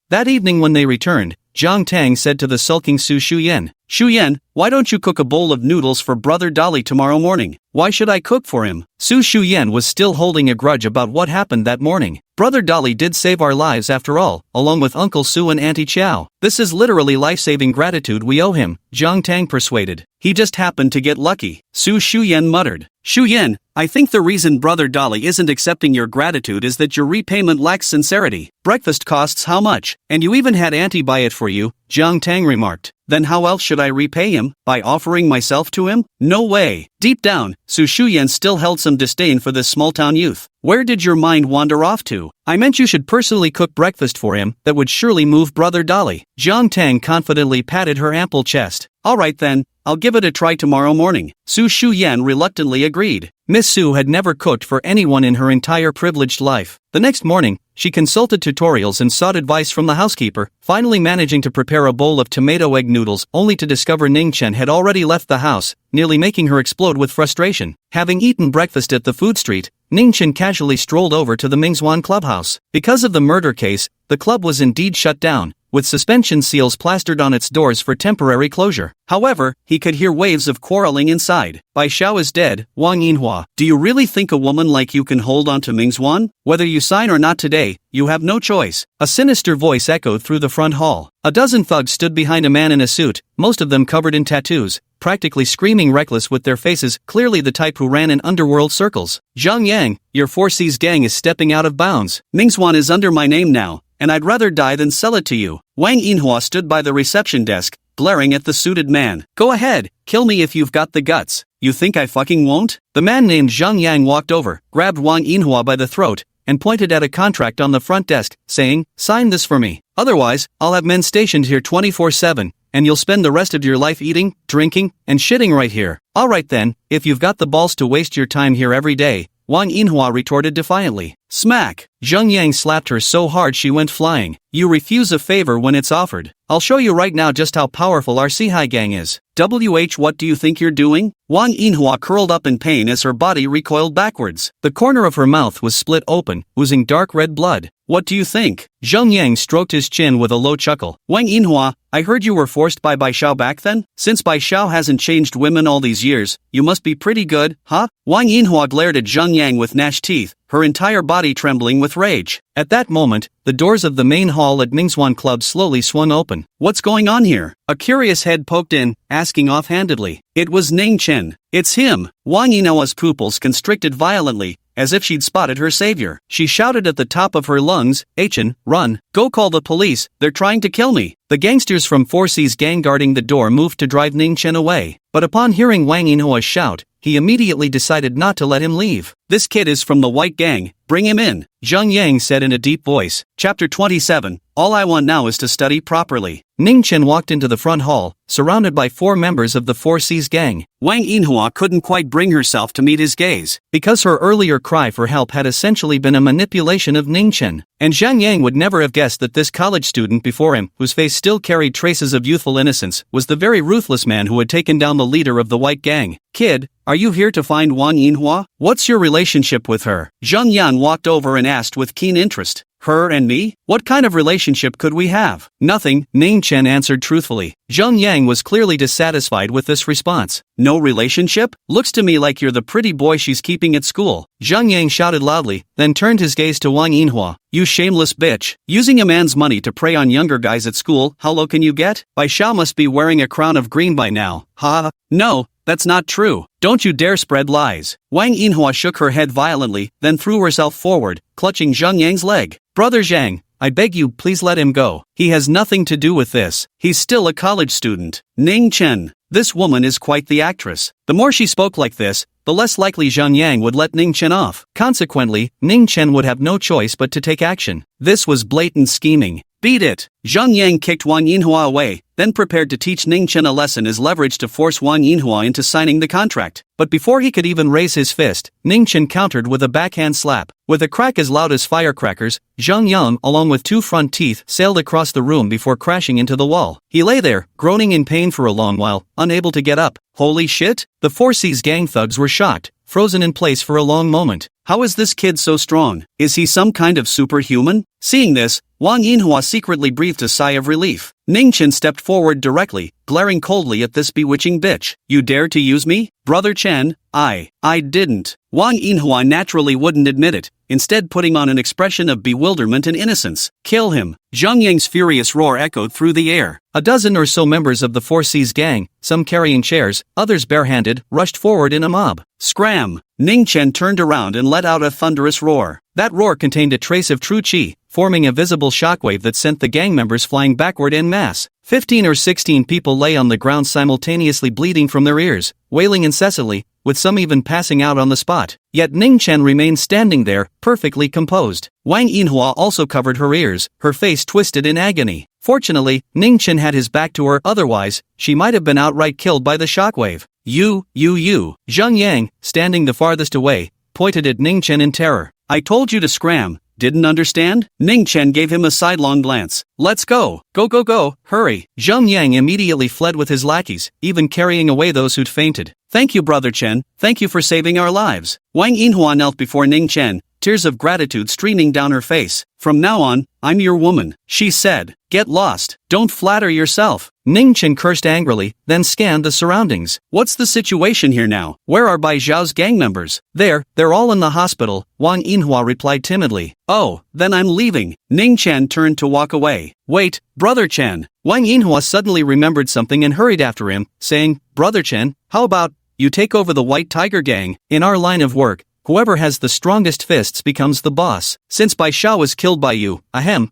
That evening when they returned, Zhang Tang said to the sulking Su Shu Yan, "Shu Yan, why don't you cook a bowl of noodles for brother Dolly tomorrow morning?" "Why should I cook for him?" Su Shu Yan was still holding a grudge about what happened that morning. "Brother Dolly did save our lives after all, along with Uncle Su and Auntie Xiao. This is literally life-saving gratitude we owe him," Zhang Tang persuaded. "He just happened to get lucky," Su Shu Yan muttered. "Shu Yan, I think the reason brother Dolly isn't accepting your gratitude is that your repayment lacks sincerity. Breakfast costs how much? And you even had Auntie buy it for you," Zhang Tang remarked. "Then how else should I repay him? By offering myself to him? No way." Deep down, Su Shu Yan still held some disdain for this small-town youth. "Where did your mind wander off to? I meant you should personally cook breakfast for him. That would surely move brother Dolly." Zhang Tang confidently patted her ample chest. "All right then, I'll give it a try tomorrow morning." Su Shu Yan reluctantly agreed. Miss Su had never cooked for anyone in her entire privileged life. The next morning, She consulted tutorials and sought advice from the housekeeper, finally managing to prepare a bowl of tomato egg noodles only to discover Ningchen had already left the house, nearly making her explode with frustration. Having eaten breakfast at the food street, Ningchen casually strolled over to the Mingzuan clubhouse. Because of the murder case, the club was indeed shut down, with suspension seals plastered on its doors for temporary closure. However, he could hear waves of quarreling inside. Bai Xiao is dead, Wang Yinhua. Do you really think a woman like you can hold on to Mingzuan? Whether you sign or not today, you have no choice. A sinister voice echoed through the front hall. A dozen thugs stood behind a man in a suit, most of them covered in tattoos, practically screaming reckless with their faces, clearly the type who ran in underworld circles. Zhang Yang, your 4C's gang is stepping out of bounds. Mingzuan is under my name now, and I'd rather die than sell it to you. Wang Yinhua stood by the reception desk, glaring at the suited man. Go ahead, kill me if you've got the guts. You think I fucking won't? The man named Zhang Yang walked over, grabbed Wang Yinhua by the throat, and pointed at a contract on the front desk, saying, sign this for me. Otherwise, I'll have men stationed here 24/7, and you'll spend the rest of your life eating, drinking, and shitting right here. Alright then, if you've got the balls to waste your time here every day, Wang Yinhua retorted defiantly. Smack! Zhang Yang slapped her so hard she went flying. You refuse a favor when it's offered. I'll show you right now just how powerful our Sihai gang is. What do you think you're doing? Wang Yinhua curled up in pain as her body recoiled backwards. The corner of her mouth was split open, oozing dark red blood. What do you think? Zhang Yang stroked his chin with a low chuckle. Wang Yinhua, I heard you were forced by Bai Xiao back then? Since Bai Xiao hasn't changed women all these years, you must be pretty good, huh? Wang Yinhua glared at Zhang Yang with gnashed teeth, her entire body trembling with rage. At that moment, the doors of the main hall at Mingzuan Club slowly swung open. What's going on here? A curious head poked in, asking offhandedly. It was Ningchen. It's him. Wang Yinhua's pupils constricted violently, as if she'd spotted her savior. She shouted at the top of her lungs, Achen, run, go call the police, they're trying to kill me. The gangsters from 4C's gang guarding the door moved to drive Ningchen away, but upon hearing Wang Yinhua's shout, he immediately decided not to let him leave. This kid is from the White Gang, bring him in, Zhang Yang said in a deep voice. Chapter 27, all I want now is to study properly. Ningchen walked into the front hall, surrounded by 4 members of the 4C's gang. Wang Yinhua couldn't quite bring herself to meet his gaze, because her earlier cry for help had essentially been a manipulation of Ningchen. And Zhang Yang would never have guessed that this college student before him, whose face still carried traces of youthful innocence, was the very ruthless man who had taken down the leader of the White Gang. Kid, are you here to find Wang Yinhua? What's your relationship with her? Zhang Yan walked over and asked with keen interest. Her and me? What kind of relationship could we have? Nothing, Ningchen answered truthfully. Zhang Yang was clearly dissatisfied with this response. No relationship? Looks to me like you're the pretty boy she's keeping at school. Zhang Yang shouted loudly, then turned his gaze to Wang Yinhua. You shameless bitch. Using a man's money to prey on younger guys at school, how low can you get? Bai Xiao must be wearing a crown of green by now. Ha. No, that's not true. Don't you dare spread lies. Wang Yinhua shook her head violently, then threw herself forward, clutching Zhang Yang's leg. Brother Zhang, I beg you please let him go. He has nothing to do with this. He's still a college student. Ningchen. This woman is quite the actress. The more she spoke like this, the less likely Zhang Yang would let Ningchen off. Consequently, Ningchen would have no choice but to take action. This was blatant scheming. Beat it! Zhang Yang kicked Wang Yinhua away, then prepared to teach Ningchen a lesson as leverage to force Wang Yinhua into signing the contract. But before he could even raise his fist, Ningchen countered with a backhand slap. With a crack as loud as firecrackers, Zhang Yang, along with 2 front teeth, sailed across the room before crashing into the wall. He lay there, groaning in pain for a long while, unable to get up. Holy shit! The 4C's gang thugs were shocked, frozen in place for a long moment. How is this kid so strong? Is he some kind of superhuman? Seeing this, Wang Yinhua secretly breathed a sigh of relief. Ningchen stepped forward directly, glaring coldly at this bewitching bitch. You dare to use me? Brother Chen, I didn't. Wang Yinhua naturally wouldn't admit it, instead putting on an expression of bewilderment and innocence. Kill him. Zhang Yang's furious roar echoed through the air. A dozen or so members of the 4C's gang, some carrying chairs, others barehanded, rushed forward in a mob. Scram! Ningchen turned around and let out a thunderous roar. That roar contained a trace of true qi, forming a visible shockwave that sent the gang members flying backward en masse. 15 or 16 people lay on the ground simultaneously bleeding from their ears, wailing incessantly, with some even passing out on the spot. Yet Ningchen remained standing there, perfectly composed. Wang Yinhua also covered her ears, her face twisted in agony. Fortunately, Ningchen had his back to her, otherwise, she might have been outright killed by the shockwave. You. Zhang Yang, standing the farthest away, pointed at Ningchen in terror. I told you to scram. Didn't understand? Ningchen gave him a sidelong glance. Let's go. Go go go, hurry. Zheng Yang immediately fled with his lackeys, even carrying away those who'd fainted. Thank you, Brother Chen, thank you for saving our lives. Wang Yinhua knelt before Ningchen, tears of gratitude streaming down her face. From now on, I'm your woman, she said. Get lost, don't flatter yourself. Ningchen cursed angrily, then scanned the surroundings. What's the situation here now? Where are Bai Zhao's gang members? They're all in the hospital, Wang Yinhua replied timidly. Oh, then I'm leaving. Ningchen turned to walk away. Wait, Brother Chen. Wang Yinhua suddenly remembered something and hurried after him, saying, Brother Chen, how about you take over the White Tiger gang? In our line of work, whoever has the strongest fists becomes the boss. Since Bai Xiao was killed by you,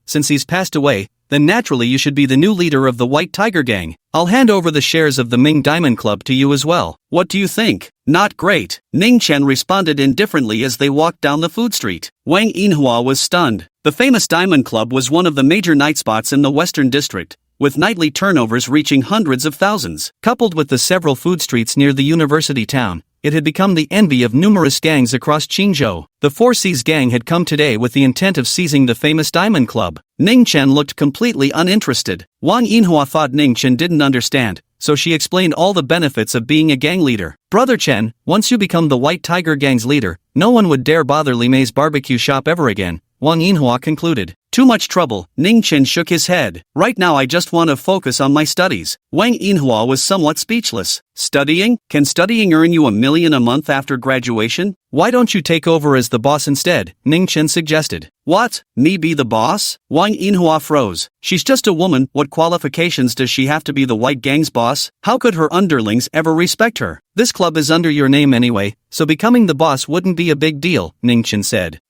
since he's passed away, then naturally you should be the new leader of the White Tiger gang. I'll hand over the shares of the Ming Diamond Club to you as well. What do you think? Not great. Ningchen responded indifferently as they walked down the food street. Wang Yinhua was stunned. The famous Diamond Club was one of the major night spots in the Western District, with nightly turnovers reaching hundreds of thousands. Coupled with the several food streets near the university town, it had become the envy of numerous gangs across Qingzhou. The Four Seas gang had come today with the intent of seizing the famous Diamond Club. Ningchen looked completely uninterested. Wang Yinhua thought Ningchen didn't understand, so she explained all the benefits of being a gang leader. Brother Chen, once you become the White Tiger gang's leader, no one would dare bother Li Mei's barbecue shop ever again, Wang Yinhua concluded. Too much trouble, Ningchen shook his head. Right now I just want to focus on my studies. Wang Yinhua was somewhat speechless. Studying? Can studying earn you $1 million a month after graduation? Why don't you take over as the boss instead? Ningchen suggested. What? Me be the boss? Wang Yinhua froze. She's just a woman, what qualifications does she have to be the White Gang's boss? How could her underlings ever respect her? This club is under your name anyway, so becoming the boss wouldn't be a big deal, Ningchen said.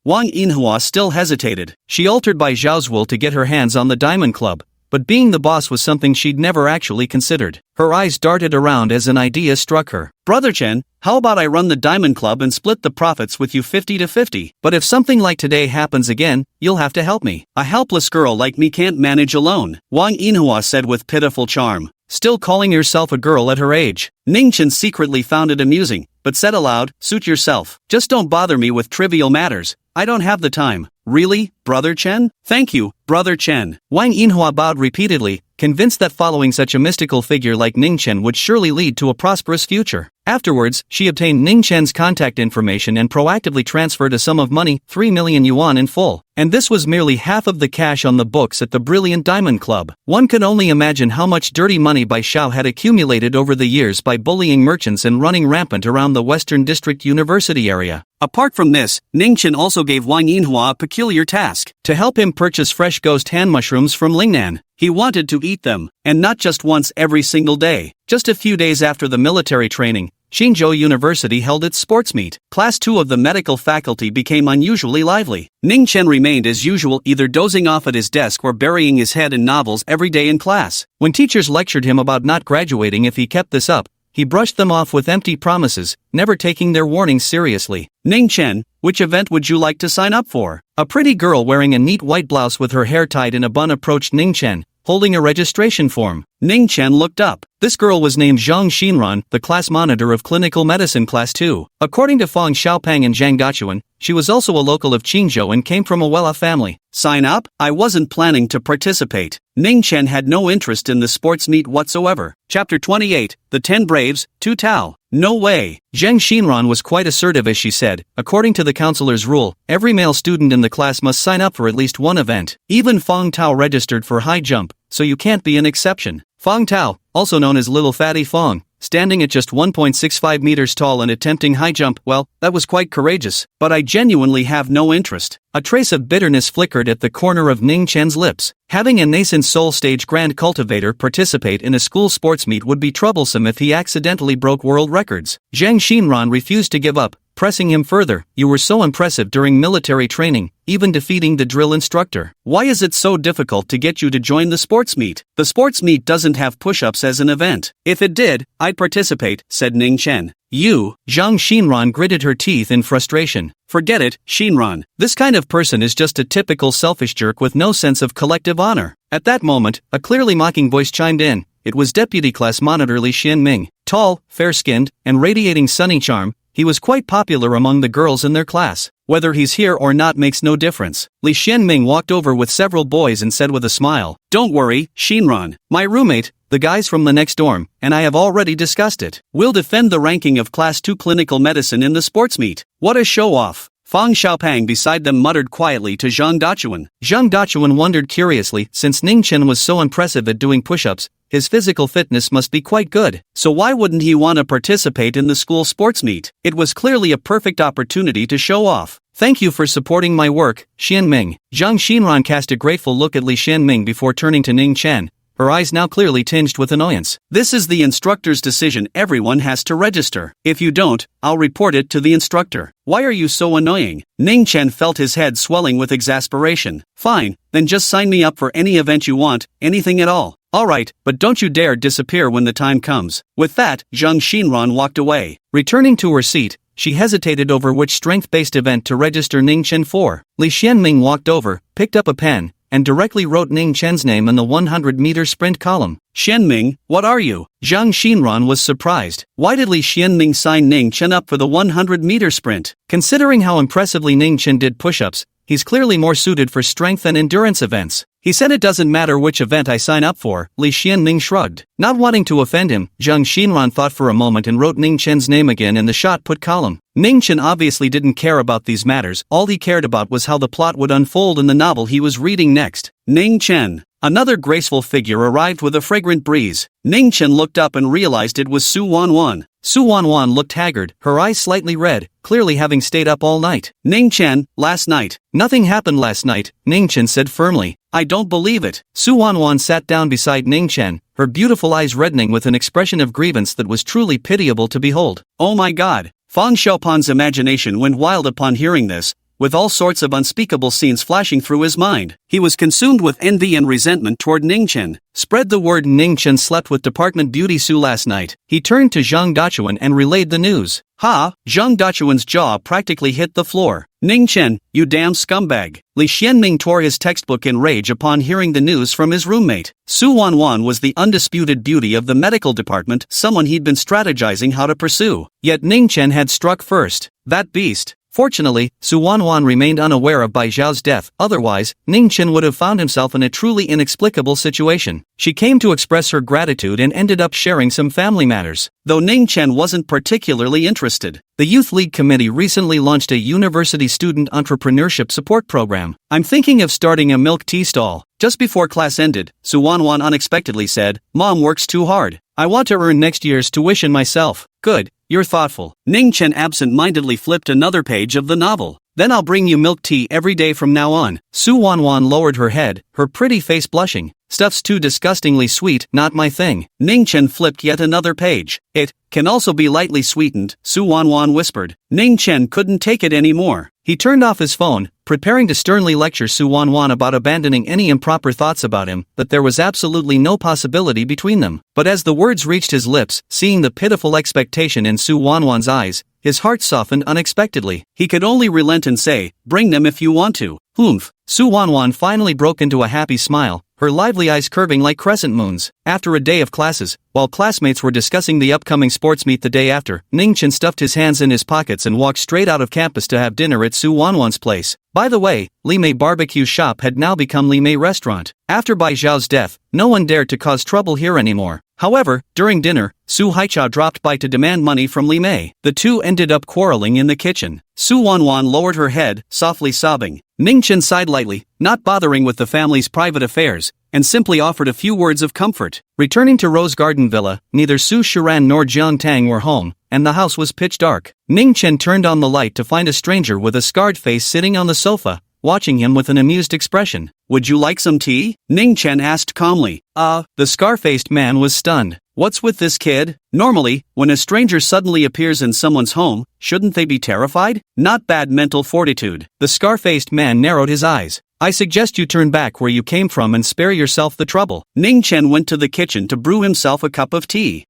Wang Yinhua still hesitated. She altered Bai Zhao's will to get her hands on the Diamond Club, but being the boss was something she'd never actually considered. Her eyes darted around as an idea struck her. Brother Chen, how about I run the Diamond Club and split the profits with you 50-50? But if something like today happens again, you'll have to help me. A helpless girl like me can't manage alone, Wang Yinhua said with pitiful charm. Still calling yourself a girl at her age. Ningchen secretly found it amusing, but said aloud, suit yourself. Just don't bother me with trivial matters. I don't have the time. Really, Brother Chen? Thank you, Brother Chen. Wang Yinhua bowed repeatedly, convinced that following such a mystical figure like Ningchen would surely lead to a prosperous future. Afterwards, she obtained Ningchen's contact information and proactively transferred a sum of money, 3 million yuan in full. And this was merely half of the cash on the books at the Brilliant Diamond Club. One could only imagine how much dirty money Bai Xiao had accumulated over the years by bullying merchants and running rampant around the Western District University area. Apart from this, Ningchen also gave Wang Yinhua a peculiar task, to help him purchase fresh ghost hand mushrooms from Lingnan. He wanted to eat them, and not just once every single day. Just a few days after the military training, Qingzhou University held its sports meet. Class 2 of the medical faculty became unusually lively. Ningchen remained as usual, either dozing off at his desk or burying his head in novels every day in class. When teachers lectured him about not graduating if he kept this up, he brushed them off with empty promises, never taking their warnings seriously. Ningchen, which event would you like to sign up for? A pretty girl wearing a neat white blouse with her hair tied in a bun approached Ningchen, holding a registration form. Ningchen looked up. This girl was named Zhang Xinran, the class monitor of clinical medicine class 2. According to Fang Xiaopang and Zhang Gachuan, she was also a local of Qingzhou and came from a well-off family. Sign up? I wasn't planning to participate. Ningchen had no interest in the sports meet whatsoever. Chapter 28, The 10 Braves, Tu Tao. No way. Zhang Xinran was quite assertive as she said, according to the counselor's rule, every male student in the class must sign up for at least one event. Even Fang Tao registered for high jump, so you can't be an exception. Fang Tao, also known as Little Fatty Fang, standing at just 1.65 meters tall and attempting high jump, well, that was quite courageous, but I genuinely have no interest. A trace of bitterness flickered at the corner of Ningchen's lips. Having a nascent soul stage grand cultivator participate in a school sports meet would be troublesome if he accidentally broke world records. Zhang Xinran refused to give up, pressing him further. You were so impressive during military training, even defeating the drill instructor. Why is it so difficult to get you to join the sports meet? The sports meet doesn't have push-ups as an event. If it did, I'd participate, said Ningchen. You, Zhang Xinran gritted her teeth in frustration. Forget it, Xinran. This kind of person is just a typical selfish jerk with no sense of collective honor. At that moment, a clearly mocking voice chimed in. It was Deputy Class Monitor Li Xianming. Tall, fair-skinned, and radiating sunny charm, he was quite popular among the girls in their class. Whether he's here or not makes no difference. Li Xianming walked over with several boys and said with a smile, "Don't worry, Shinran. My roommate, the guys from the next dorm, and I have already discussed it. We'll defend the ranking of Class 2 Clinical Medicine in the sports meet." What a show-off. Fang Xiaopang beside them muttered quietly to Zhang Dachuan. Zhang Dachuan wondered curiously, since Ningchen was so impressive at doing push-ups, his physical fitness must be quite good, so why wouldn't he want to participate in the school sports meet? It was clearly a perfect opportunity to show off. "Thank you for supporting my work, Xianming." Zhang Xinran cast a grateful look at Li Xianming before turning to Ningchen, her eyes now clearly tinged with annoyance. "This is the instructor's decision. Everyone has to register. If you don't, I'll report it to the instructor." "Why are you so annoying?" Ningchen felt his head swelling with exasperation. "Fine, then just sign me up for any event you want, anything at all." "Alright, but don't you dare disappear when the time comes." With that, Zhang Xinran walked away. Returning to her seat, she hesitated over which strength-based event to register Ningchen for. Li Xianming walked over, picked up a pen, and directly wrote Ningchen's name in the 100-meter sprint column. "Xianming, what are you?" Zhang Xinran was surprised. Why did Li Xianming sign Ningchen up for the 100-meter sprint? Considering how impressively Ningchen did push-ups, he's clearly more suited for strength and endurance events. He said, "It doesn't matter which event I sign up for." Li Xianming shrugged. Not wanting to offend him, Zhang Xinran thought for a moment and wrote Ningchen's name again in the shot put column. Ningchen obviously didn't care about these matters. All he cared about was how the plot would unfold in the novel he was reading next. Ningchen. Another graceful figure arrived with a fragrant breeze. Ningchen looked up and realized it was Su Wan. Su Wan looked haggard, her eyes slightly red, clearly having stayed up all night. "Ningchen, last night." "Nothing happened last night," Ningchen said firmly. "I don't believe it." Su Wan sat down beside Ningchen, her beautiful eyes reddening with an expression of grievance that was truly pitiable to behold. "Oh my god." Fang Xiaopan's imagination went wild upon hearing this, with all sorts of unspeakable scenes flashing through his mind. He was consumed with envy and resentment toward Ningchen. Spread the word Ningchen slept with Department Beauty Su last night. He turned to Zhang Dachuan and relayed the news. "Ha!" Zhang Dachuan's jaw practically hit the floor. "Ningchen, you damn scumbag." Li Xianming tore his textbook in rage upon hearing the news from his roommate. Su Wan was the undisputed beauty of the medical department, someone he'd been strategizing how to pursue. Yet Ningchen had struck first. That beast. Fortunately, Su Wan remained unaware of Bai Zhao's death, otherwise, Ningchen would have found himself in a truly inexplicable situation. She came to express her gratitude and ended up sharing some family matters. Though Ningchen wasn't particularly interested. The Youth League Committee recently launched a university student entrepreneurship support program. "I'm thinking of starting a milk tea stall." Just before class ended, Su Wan unexpectedly said, "Mom works too hard. I want to earn next year's tuition myself." "Good, you're thoughtful." Ningchen absent-mindedly flipped another page of the novel. "Then I'll bring you milk tea every day from now on." Su Wan lowered her head, her pretty face blushing. "Stuff's too disgustingly sweet, not my thing." Ningchen flipped yet another page. "It can also be lightly sweetened," Su Wan whispered. Ningchen couldn't take it anymore. He turned off his phone, preparing to sternly lecture Su Wan about abandoning any improper thoughts about him, that there was absolutely no possibility between them. But as the words reached his lips, seeing the pitiful expectation in Su Wan's eyes, his heart softened unexpectedly. He could only relent and say, "Bring them if you want to." "Humph." Su Wan finally broke into a happy smile, her lively eyes curving like crescent moons. After a day of classes, while classmates were discussing the upcoming sports meet the day after, Ningchen stuffed his hands in his pockets and walked straight out of campus to have dinner at Su Wan's place. By the way, Li Mei Barbecue Shop had now become Li Mei Restaurant. After Bai Zhao's death, no one dared to cause trouble here anymore. However, during dinner, Su Haichao dropped by to demand money from Li Mei. The two ended up quarreling in the kitchen. Su Wan lowered her head, softly sobbing. Ningchen sighed lightly, not bothering with the family's private affairs, and simply offered a few words of comfort. Returning to Rose Garden Villa, neither Su Shiran nor Jiang Tang were home, and the house was pitch dark. Ningchen turned on the light to find a stranger with a scarred face sitting on the sofa, watching him with an amused expression. "Would you like some tea?" Ningchen asked calmly. The scar-faced man was stunned. "What's with this kid?" Normally, when a stranger suddenly appears in someone's home, shouldn't they be terrified? Not bad mental fortitude. The scar-faced man narrowed his eyes. "I suggest you turn back where you came from and spare yourself the trouble." Ningchen went to the kitchen to brew himself a cup of tea.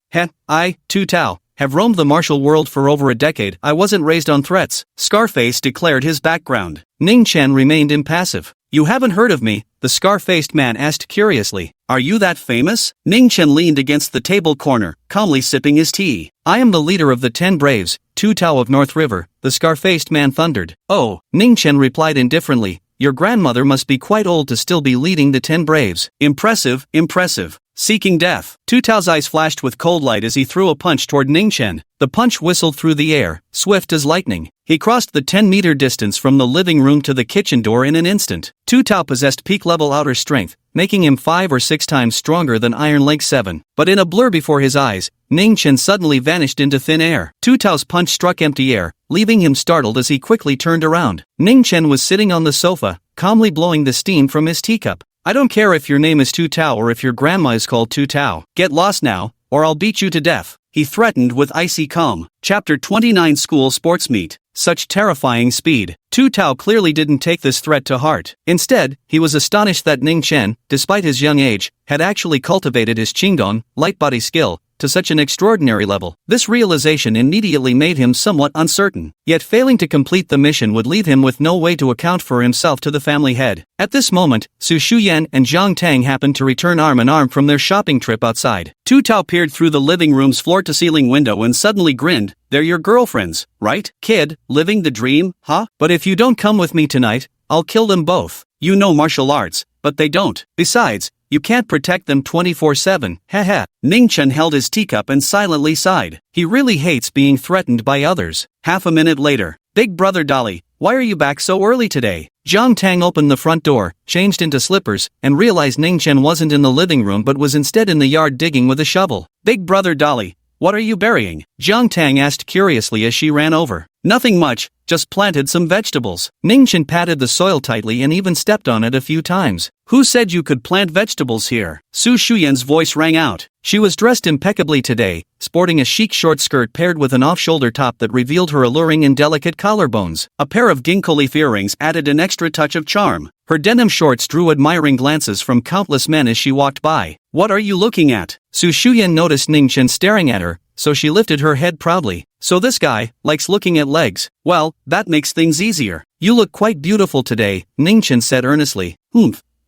"I, Tu Tao, have roamed the martial world for over a decade. I wasn't raised on threats," Scarface declared his background. Ningchen remained impassive. "You haven't heard of me?" the scar-faced man asked curiously. "Are you that famous?" Ningchen leaned against the table corner, calmly sipping his tea. "I am the leader of the 10 Braves, Tu Tao of North River, the scar-faced man thundered. Oh, Ningchen replied indifferently. Your grandmother must be quite old to still be leading the 10 Braves. Impressive, impressive. Seeking death. Tu Tao's eyes flashed with cold light as he threw a punch toward Ningchen. The punch whistled through the air, swift as lightning. He crossed the 10-meter distance from the living room to the kitchen door in an instant. Tu Tao possessed peak-level outer strength, making him 5 or 6 times stronger than Iron Link 7. But in a blur before his eyes, Ningchen suddenly vanished into thin air. Tu Tao's punch struck empty air, leaving him startled as he quickly turned around. Ningchen was sitting on the sofa, calmly blowing the steam from his teacup. I don't care if your name is Tu Tao or if your grandma is called Tu Tao. Get lost now, or I'll beat you to death, he threatened with icy calm. Chapter 29 School Sports Meet. Such terrifying speed. Tu Tao clearly didn't take this threat to heart. Instead, he was astonished that Ningchen, despite his young age, had actually cultivated his Qingdong, light body skill, to such an extraordinary level. This realization immediately made him somewhat uncertain. Yet failing to complete the mission would leave him with no way to account for himself to the family head. At this moment, Su Shu Yan and Zhang Tang happened to return arm in arm from their shopping trip outside. Tu Tao peered through the living room's floor-to-ceiling window and suddenly grinned. They're your girlfriends, right, kid? Living the dream, huh? But if you don't come with me tonight, I'll kill them both. You know martial arts, but they don't. Besides, you can't protect them 24/7, haha. Ningchen held his teacup and silently sighed. He really hates being threatened by others. Half a minute later, Big Brother Dolly, why are you back so early today? Zhang Tang opened the front door, changed into slippers, and realized Ningchen wasn't in the living room but was instead in the yard digging with a shovel. Big Brother Dolly, what are you burying? Zhang Tang asked curiously as she ran over. Nothing much, just planted some vegetables. Ningchen patted the soil tightly and even stepped on it a few times. Who said you could plant vegetables here? Su Shu Yan's voice rang out. She was dressed impeccably today, sporting a chic short skirt paired with an off-shoulder top that revealed her alluring and delicate collarbones. A pair of ginkgo leaf earrings added an extra touch of charm. Her denim shorts drew admiring glances from countless men as she walked by. What are you looking at? Su Shu Yan noticed Ningchen staring at her, so she lifted her head proudly. So this guy likes looking at legs. Well, that makes things easier. You look quite beautiful today, Ningchen said earnestly.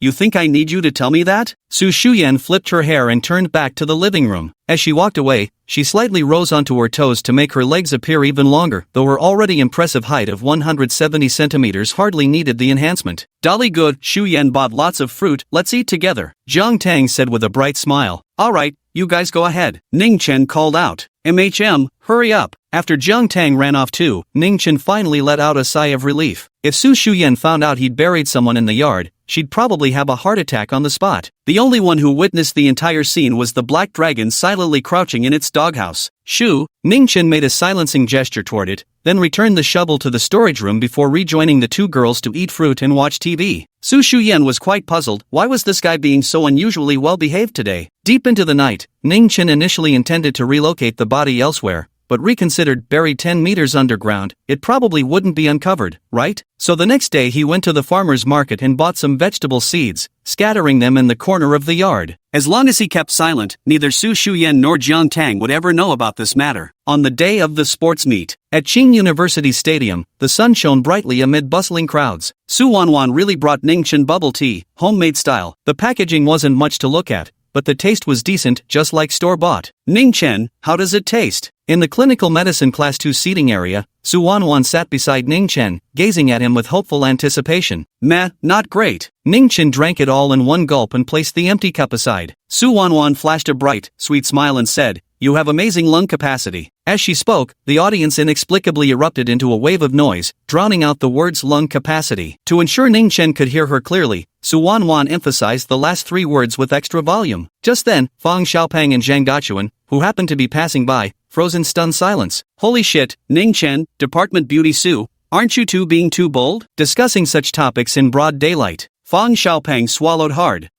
You think I need you to tell me that? Su Shu Yan flipped her hair and turned back to the living room. As she walked away, she slightly rose onto her toes to make her legs appear even longer, though her already impressive height of 170 centimeters hardly needed the enhancement. Dolly good, Shu Yan bought lots of fruit, let's eat together, Zhang Tang said with a bright smile. Alright, you guys go ahead, Ningchen called out. Hurry up. After Zhang Tang ran off too, Ningchen finally let out a sigh of relief. If Su Shu Yan found out he'd buried someone in the yard, she'd probably have a heart attack on the spot. The only one who witnessed the entire scene was the black dragon silently crouching in its doghouse. Ningchen made a silencing gesture toward it, then returned the shovel to the storage room before rejoining the two girls to eat fruit and watch TV. Su Shu Yan was quite puzzled. Why was this guy being so unusually well-behaved today? Deep into the night, Ningchen initially intended to relocate the body elsewhere, but reconsidered buried 10 meters underground, it probably wouldn't be uncovered, right? So the next day he went to the farmer's market and bought some vegetable seeds, scattering them in the corner of the yard. As long as he kept silent, neither Su Shu Yan nor Zhang Tang would ever know about this matter. On the day of the sports meet, at Qing University Stadium, the sun shone brightly amid bustling crowds. Suan really brought Ningchen bubble tea, homemade style. The packaging wasn't much to look at, but the taste was decent, just like store-bought. Ningchen, how does it taste? In the clinical medicine class 2 seating area, Suan sat beside Ningchen, gazing at him with hopeful anticipation. Meh, not great. Ningchen drank it all in one gulp and placed the empty cup aside. Suan flashed a bright, sweet smile and said, "You have amazing lung capacity." As she spoke, the audience inexplicably erupted into a wave of noise, drowning out the words lung capacity. To ensure Ningchen could hear her clearly, Suan emphasized the last 3 words with extra volume. Just then, Fang Xiaopeng and Zhang Dachuan, who happened to be passing by, froze in stunned silence. Holy shit, Ningchen, Department Beauty Su, aren't you two being too bold? Discussing such topics in broad daylight. Fang Xiaopeng swallowed hard.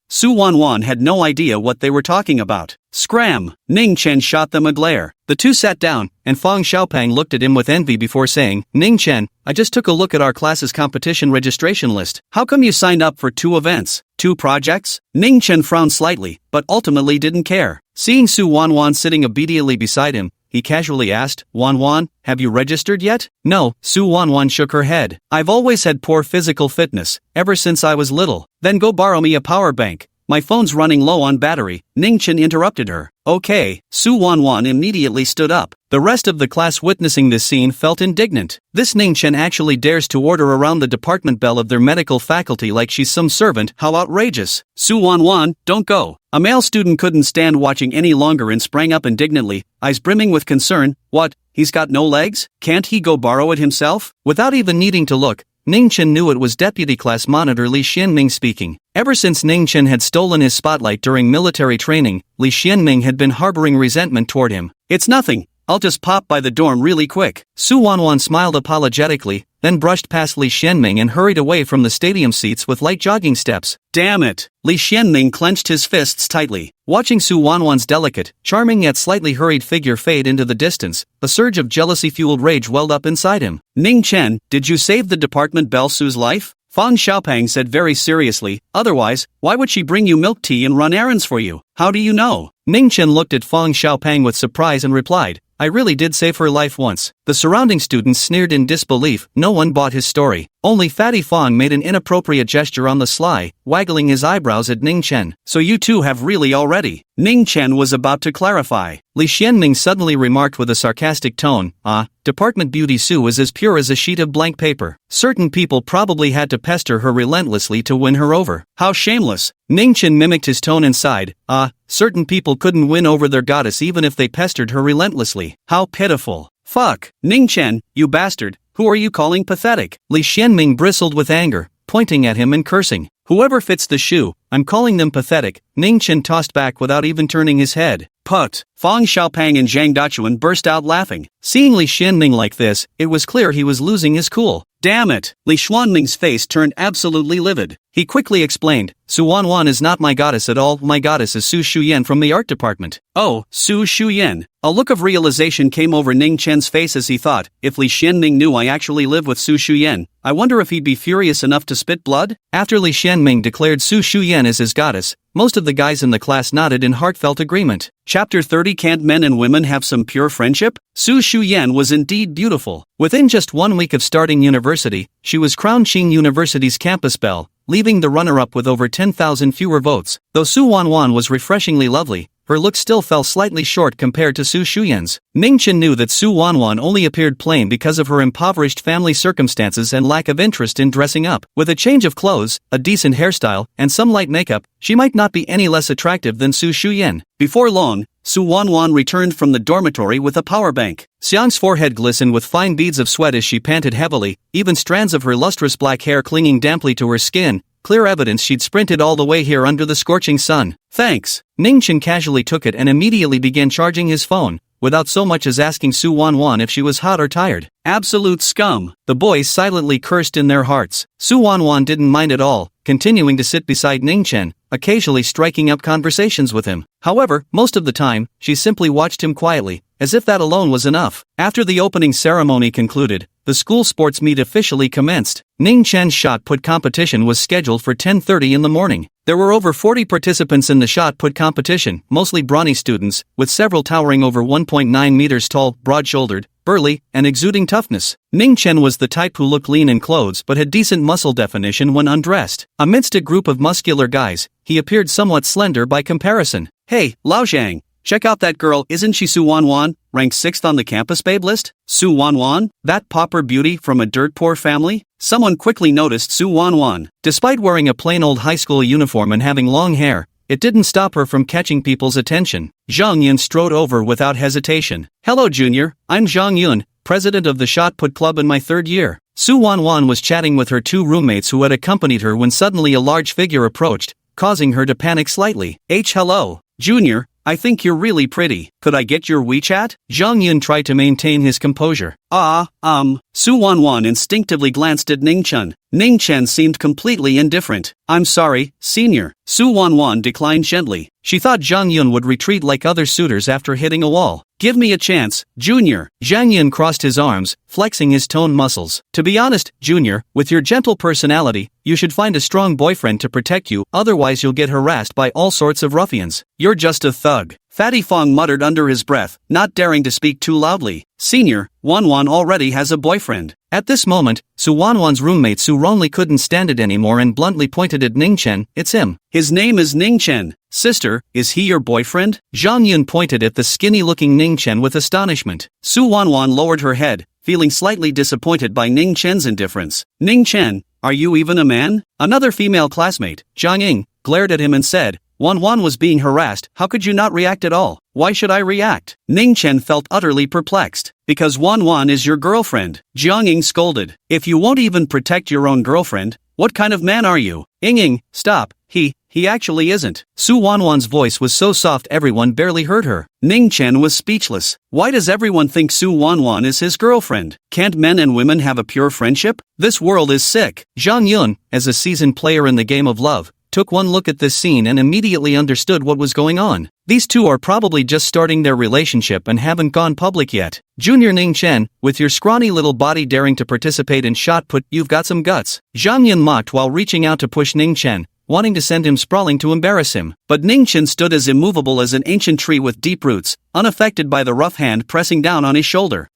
Suan had no idea what they were talking about. Scram! Ningchen shot them a glare. The two sat down, and Fang Xiaopeng looked at him with envy before saying, Ningchen, I just took a look at our class's competition registration list. How come you signed up for 2 events, 2 projects? Ningchen frowned slightly, but ultimately didn't care. Seeing Suan sitting obediently beside him, he casually asked, Wan, have you registered yet? No, Suan shook her head. I've always had poor physical fitness, ever since I was little. Then go borrow me a power bank. my phone's running low on battery, Ningchen interrupted her. Okay, Su Wan immediately stood up. The rest of the class witnessing this scene felt indignant. This Ningchen actually dares to order around the department bell of their medical faculty like she's some servant, how outrageous. Su Wan, don't go. A male student couldn't stand watching any longer and sprang up indignantly, eyes brimming with concern. What, he's got no legs? Can't he go borrow it himself? Without even needing to look, Ningchen knew it was Deputy Class Monitor Li Xianming speaking. Ever since Ningchen had stolen his spotlight during military training, Li Xianming had been harboring resentment toward him. It's nothing. I'll just pop by the dorm really quick. Su Wan smiled apologetically, then brushed past Li Xianming and hurried away from the stadium seats with light jogging steps. Damn it! Li Xianming clenched his fists tightly. Watching Su Wan's delicate, charming yet slightly hurried figure fade into the distance, a surge of jealousy-fueled rage welled up inside him. Ningchen, did you save the department belle Su's life? Fang Xiaopang said very seriously, otherwise, why would she bring you milk tea and run errands for you? How do you know? Ningchen looked at Fang Xiaopang with surprise and replied, I really did save her life once. The surrounding students sneered in disbelief, no one bought his story. Only Fatty Fang made an inappropriate gesture on the sly, waggling his eyebrows at Ningchen. So you two have really already? Ningchen was about to clarify. Li Xianming suddenly remarked with a sarcastic tone, Department Beauty Su is as pure as a sheet of blank paper. Certain people probably had to pester her relentlessly to win her over. How shameless. Ningchen mimicked his tone and sighed, certain people couldn't win over their goddess even if they pestered her relentlessly. How pitiful. Fuck. Ningchen, you bastard, who are you calling pathetic? Li Xianming bristled with anger, pointing at him and cursing. Whoever fits the shoe, I'm calling them pathetic. Ningchen tossed back without even turning his head. Put. Fang Xiaopang and Zhang Dachuan burst out laughing. Seeing Li Xianming like this, it was clear he was losing his cool. Damn it! Li Xuanming's face turned absolutely livid. He quickly explained, Su Wan is not my goddess at all, my goddess is Su Shu Yan from the art department. Oh, Su Shu Yan. A look of realization came over Ningchen's face as he thought, if Li Xianming knew I actually live with Su Shu Yan, I wonder if he'd be furious enough to spit blood? After Li Xianming declared Su Shu Yan as his goddess, most of the guys in the class nodded in heartfelt agreement. Chapter 30 Can't men and women have some pure friendship? Su Shu Yan was indeed beautiful. Within just 1 week of starting university, she was crowned Qing University's campus belle, leaving the runner-up with over 10,000 fewer votes. Though Su Wan was refreshingly lovely, her look still fell slightly short compared to Su Shu Yan's. Ningchen knew that Su Wan only appeared plain because of her impoverished family circumstances and lack of interest in dressing up. With a change of clothes, a decent hairstyle, and some light makeup, she might not be any less attractive than Su Shu Yan. Before long, Su Wan returned from the dormitory with a power bank. Xiang's forehead glistened with fine beads of sweat as she panted heavily, even strands of her lustrous black hair clinging damply to her skin, clear evidence she'd sprinted all the way here under the scorching sun. Thanks. Ningchen casually took it and immediately began charging his phone, without so much as asking Su Wan if she was hot or tired. Absolute scum. The boys silently cursed in their hearts. Su Wan didn't mind at all, continuing to sit beside Ningchen, occasionally striking up conversations with him. However, most of the time, she simply watched him quietly, as if that alone was enough. After the opening ceremony concluded, the school sports meet officially commenced. Ningchen's shot put competition was scheduled for 10:30 in the morning. There were over 40 participants in the shot put competition, mostly brawny students, with several towering over 1.9 meters tall, broad-shouldered, burly, and exuding toughness. Ningchen was the type who looked lean in clothes but had decent muscle definition when undressed. Amidst a group of muscular guys, he appeared somewhat slender by comparison. Hey, Lao Zhang, check out that girl, isn't she Su Wan, ranked 6th on the campus babe list? Su Wan? That pauper beauty from a dirt-poor family? Someone quickly noticed Su Wan. Despite wearing a plain old high school uniform and having long hair, it didn't stop her from catching people's attention. Zhang Yun strode over without hesitation. Hello Junior, I'm Zhang Yun, president of the Shot Put Club in my 3rd year. Su Wan was chatting with her 2 roommates who had accompanied her when suddenly a large figure approached, causing her to panic slightly. Hello, Junior, I think you're really pretty. Could I get your WeChat? Zhang Yun tried to maintain his composure. Su Wan instinctively glanced at Ningchen. Ningchen seemed completely indifferent. I'm sorry, senior. Su Wan declined gently. She thought Zhang Yun would retreat like other suitors after hitting a wall. Give me a chance, Junior. Zhang Yun crossed his arms, flexing his toned muscles. To be honest, Junior, with your gentle personality, you should find a strong boyfriend to protect you, otherwise you'll get harassed by all sorts of ruffians. You're just a thug. Fatty Fong muttered under his breath, not daring to speak too loudly. Senior, Wanwan already has a boyfriend. At this moment, Su Wanwan's roommate Su Rongley couldn't stand it anymore and bluntly pointed at Ningchen. It's him. His name is Ningchen. Sister, is he your boyfriend? Zhang Yun pointed at the skinny-looking Ningchen with astonishment. Su Wanwan lowered her head, feeling slightly disappointed by Ningchen's indifference. Ningchen, are you even a man? Another female classmate, Zhang Ying, glared at him and said, Wanwan was being harassed, how could you not react at all? Why should I react? Ningchen felt utterly perplexed. Because Wanwan is your girlfriend, Jiang Ying scolded. If you won't even protect your own girlfriend, what kind of man are you? Ying, stop, he actually isn't. Su Wanwan's voice was so soft everyone barely heard her. Ningchen was speechless. Why does everyone think Su Wanwan is his girlfriend? Can't men and women have a pure friendship? This world is sick. Zhang Yun, as a seasoned player in the game of love, took one look at this scene and immediately understood what was going on. These two are probably just starting their relationship and haven't gone public yet. Junior Ningchen, with your scrawny little body daring to participate in shot put, you've got some guts. Zhang Yun mocked while reaching out to push Ningchen, wanting to send him sprawling to embarrass him. But Ningchen stood as immovable as an ancient tree with deep roots, unaffected by the rough hand pressing down on his shoulder.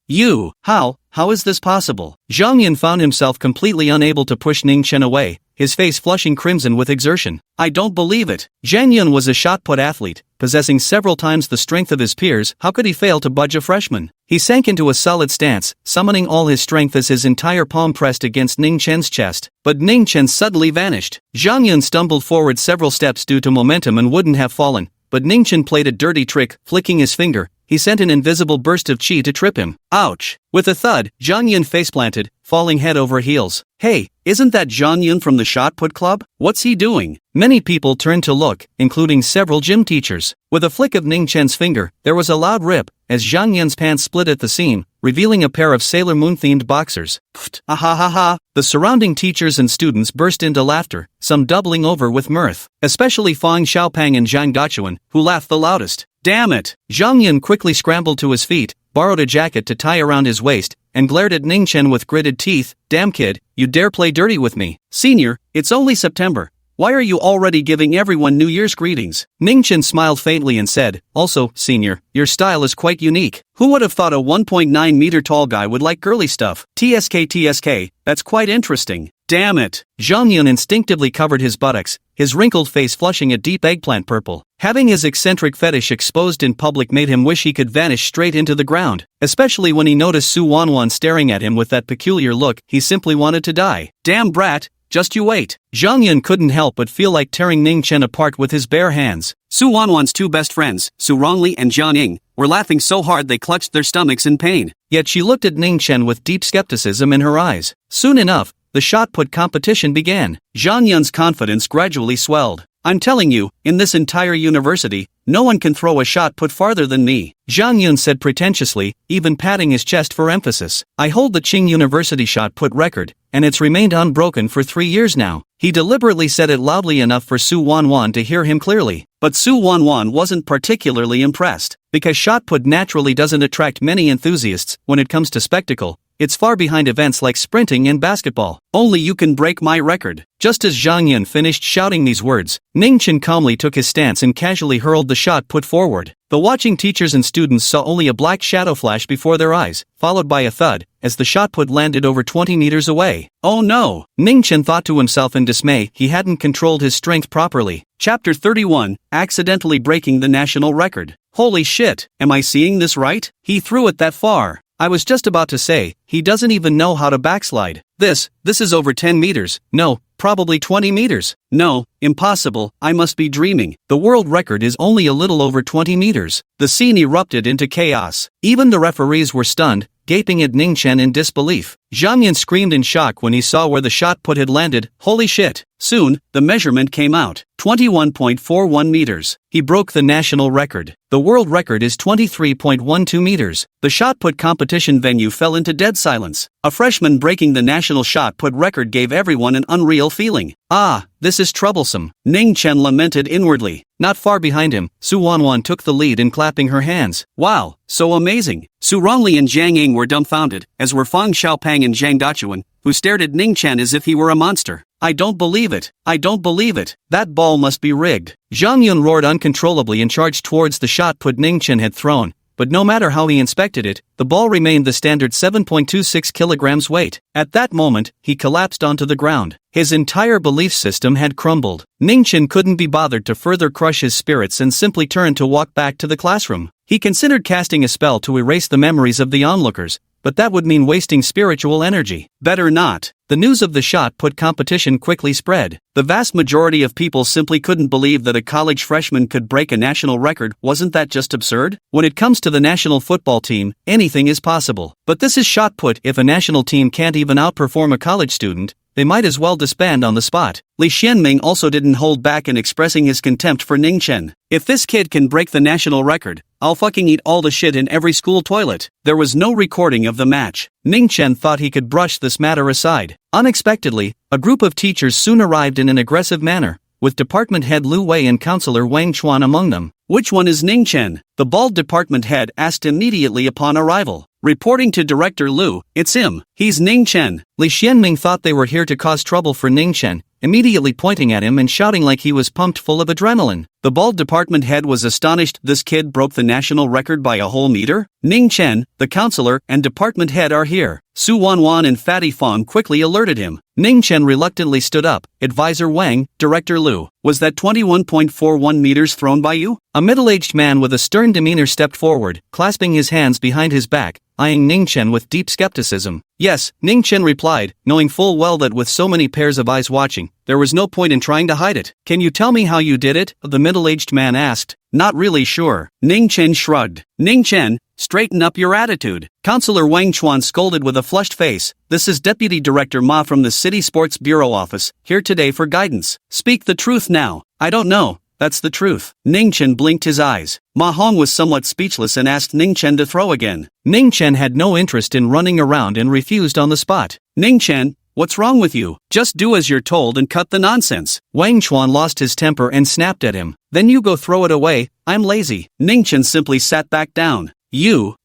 How is this possible? Zhang Yun found himself completely unable to push Ningchen away, his face flushing crimson with exertion. I don't believe it. Zhang Yun was a shot put athlete, possessing several times the strength of his peers. How could he fail to budge a freshman? He sank into a solid stance, summoning all his strength as his entire palm pressed against Ningchen's chest. But Ningchen suddenly vanished. Zhang Yun stumbled forward several steps due to momentum and wouldn't have fallen, but Ningchen played a dirty trick, flicking his finger. He sent an invisible burst of chi to trip him. Ouch! With a thud, Zhang Yun faceplanted, falling head over heels. Hey, isn't that Zhang Yun from the Shot Put Club? What's he doing? Many people turned to look, including several gym teachers. With a flick of Ningchen's finger, there was a loud rip, as Zhang Yun's pants split at the seam, revealing a pair of Sailor Moon-themed boxers. Pfft, ha. The surrounding teachers and students burst into laughter, some doubling over with mirth. Especially Fang Xiaopang and Zhang Dachuan, who laughed the loudest. Damn it! Zhang Yun quickly scrambled to his feet, borrowed a jacket to tie around his waist, and glared at Ningchen with gritted teeth. Damn kid, you dare play dirty with me. Senior, it's only September. Why are you already giving everyone New Year's greetings? Ningchen smiled faintly and said, also, senior, your style is quite unique. Who would have thought a 1.9 meter tall guy would like girly stuff? TSK, that's quite interesting. Damn it! Zhang Yun instinctively covered his buttocks, his wrinkled face flushing a deep eggplant purple. Having his eccentric fetish exposed in public made him wish he could vanish straight into the ground. Especially when he noticed Su Wanwan staring at him with that peculiar look, he simply wanted to die. Damn brat! Just you wait. Zhang Yun couldn't help but feel like tearing Ningchen apart with his bare hands. Su Wanwan's two best friends, Su Rongley and Jiang Ying, were laughing so hard they clutched their stomachs in pain. Yet she looked at Ningchen with deep skepticism in her eyes. Soon enough, the shot put competition began. Zhang Yun's confidence gradually swelled. I'm telling you, in this entire university, no one can throw a shot put farther than me, Zhang Yun said pretentiously, even patting his chest for emphasis. I hold the Qing University shot put record, and it's remained unbroken for 3 years now. He deliberately said it loudly enough for Su Wanwan to hear him clearly. But Su Wanwan wasn't particularly impressed, because shot put naturally doesn't attract many enthusiasts. When it comes to spectacle, it's far behind events like sprinting and basketball. Only you can break my record. Just as Zhang Yun finished shouting these words, Ningchen calmly took his stance and casually hurled the shot put forward. The watching teachers and students saw only a black shadow flash before their eyes, followed by a thud, as the shot put landed over 20 meters away. Oh no! Ningchen thought to himself in dismay he hadn't controlled his strength properly. Chapter 31, Accidentally Breaking the National Record. Holy shit, am I seeing this right? He threw it that far. I was just about to say, he doesn't even know how to backslide. This is over 10 meters. No, probably 20 meters. No, impossible, I must be dreaming. The world record is only a little over 20 meters. The scene erupted into chaos. Even the referees were stunned, gaping at Ningchen in disbelief. Zhang Yun screamed in shock when he saw where the shot put had landed. Holy shit! Soon, the measurement came out. 21.41 meters. He broke the national record. The world record is 23.12 meters. The shot put competition venue fell into dead silence. A freshman breaking the national shot put record gave everyone an unreal feeling. Ah, this is troublesome, Ningchen lamented inwardly. Not far behind him, Su Wanwan took the lead in clapping her hands. Wow, so amazing. Su Rongley and Jiang Ying were dumbfounded, as were Fang Xiaopang and Zhang Dachuan, who stared at Ningchen as if he were a monster. I don't believe it. I don't believe it. That ball must be rigged. Zhang Yun roared uncontrollably and charged towards the shot put Ningchen had thrown. But no matter how he inspected it, the ball remained the standard 7.26 kilograms weight. At that moment, he collapsed onto the ground. His entire belief system had crumbled. Ningchen couldn't be bothered to further crush his spirits and simply turned to walk back to the classroom. He considered casting a spell to erase the memories of the onlookers, but that would mean wasting spiritual energy. Better not. The news of the shot put competition quickly spread. The vast majority of people simply couldn't believe that a college freshman could break a national record. Wasn't that just absurd? When it comes to the national football team, anything is possible. But this is shot put. If a national team can't even outperform a college student, they might as well disband on the spot. Li Xianming also didn't hold back in expressing his contempt for Ningchen. If this kid can break the national record, I'll fucking eat all the shit in every school toilet. There was no recording of the match. Ningchen thought he could brush this matter aside. Unexpectedly, a group of teachers soon arrived in an aggressive manner, with department head Lu Wei and counselor Wang Chuan among them. Which one is Ningchen? The bald department head asked immediately upon arrival. Reporting to Director Lu, it's him. He's Ningchen. Li Xianming thought they were here to cause trouble for Ningchen, immediately pointing at him and shouting like he was pumped full of adrenaline. The bald department head was astonished. This kid broke the national record by a whole meter? Ningchen, the counselor, and department head are here. Su Wan and Fatty Fong quickly alerted him. Ningchen reluctantly stood up. Advisor Wang, Director Lu, was that 21.41 meters thrown by you? A middle-aged man with a stern demeanor stepped forward, clasping his hands behind his back, eyeing Ningchen with deep skepticism. Yes, Ningchen replied, knowing full well that with so many pairs of eyes watching, there was no point in trying to hide it. Can you tell me how you did it? The middle-aged man asked. Not really sure. Ningchen shrugged. Ningchen, straighten up your attitude. Counselor Wang Chuan scolded with a flushed face. This is Deputy Director Ma from the City Sports Bureau office, here today for guidance. Speak the truth now. I don't know. That's the truth. Ningchen blinked his eyes. Ma Hong was somewhat speechless and asked Ningchen to throw again. Ningchen had no interest in running around and refused on the spot. Ningchen, what's wrong with you? Just do as you're told and cut the nonsense. Wang Chuan lost his temper and snapped at him. Then you go throw it away. I'm lazy. Ningchen simply sat back down.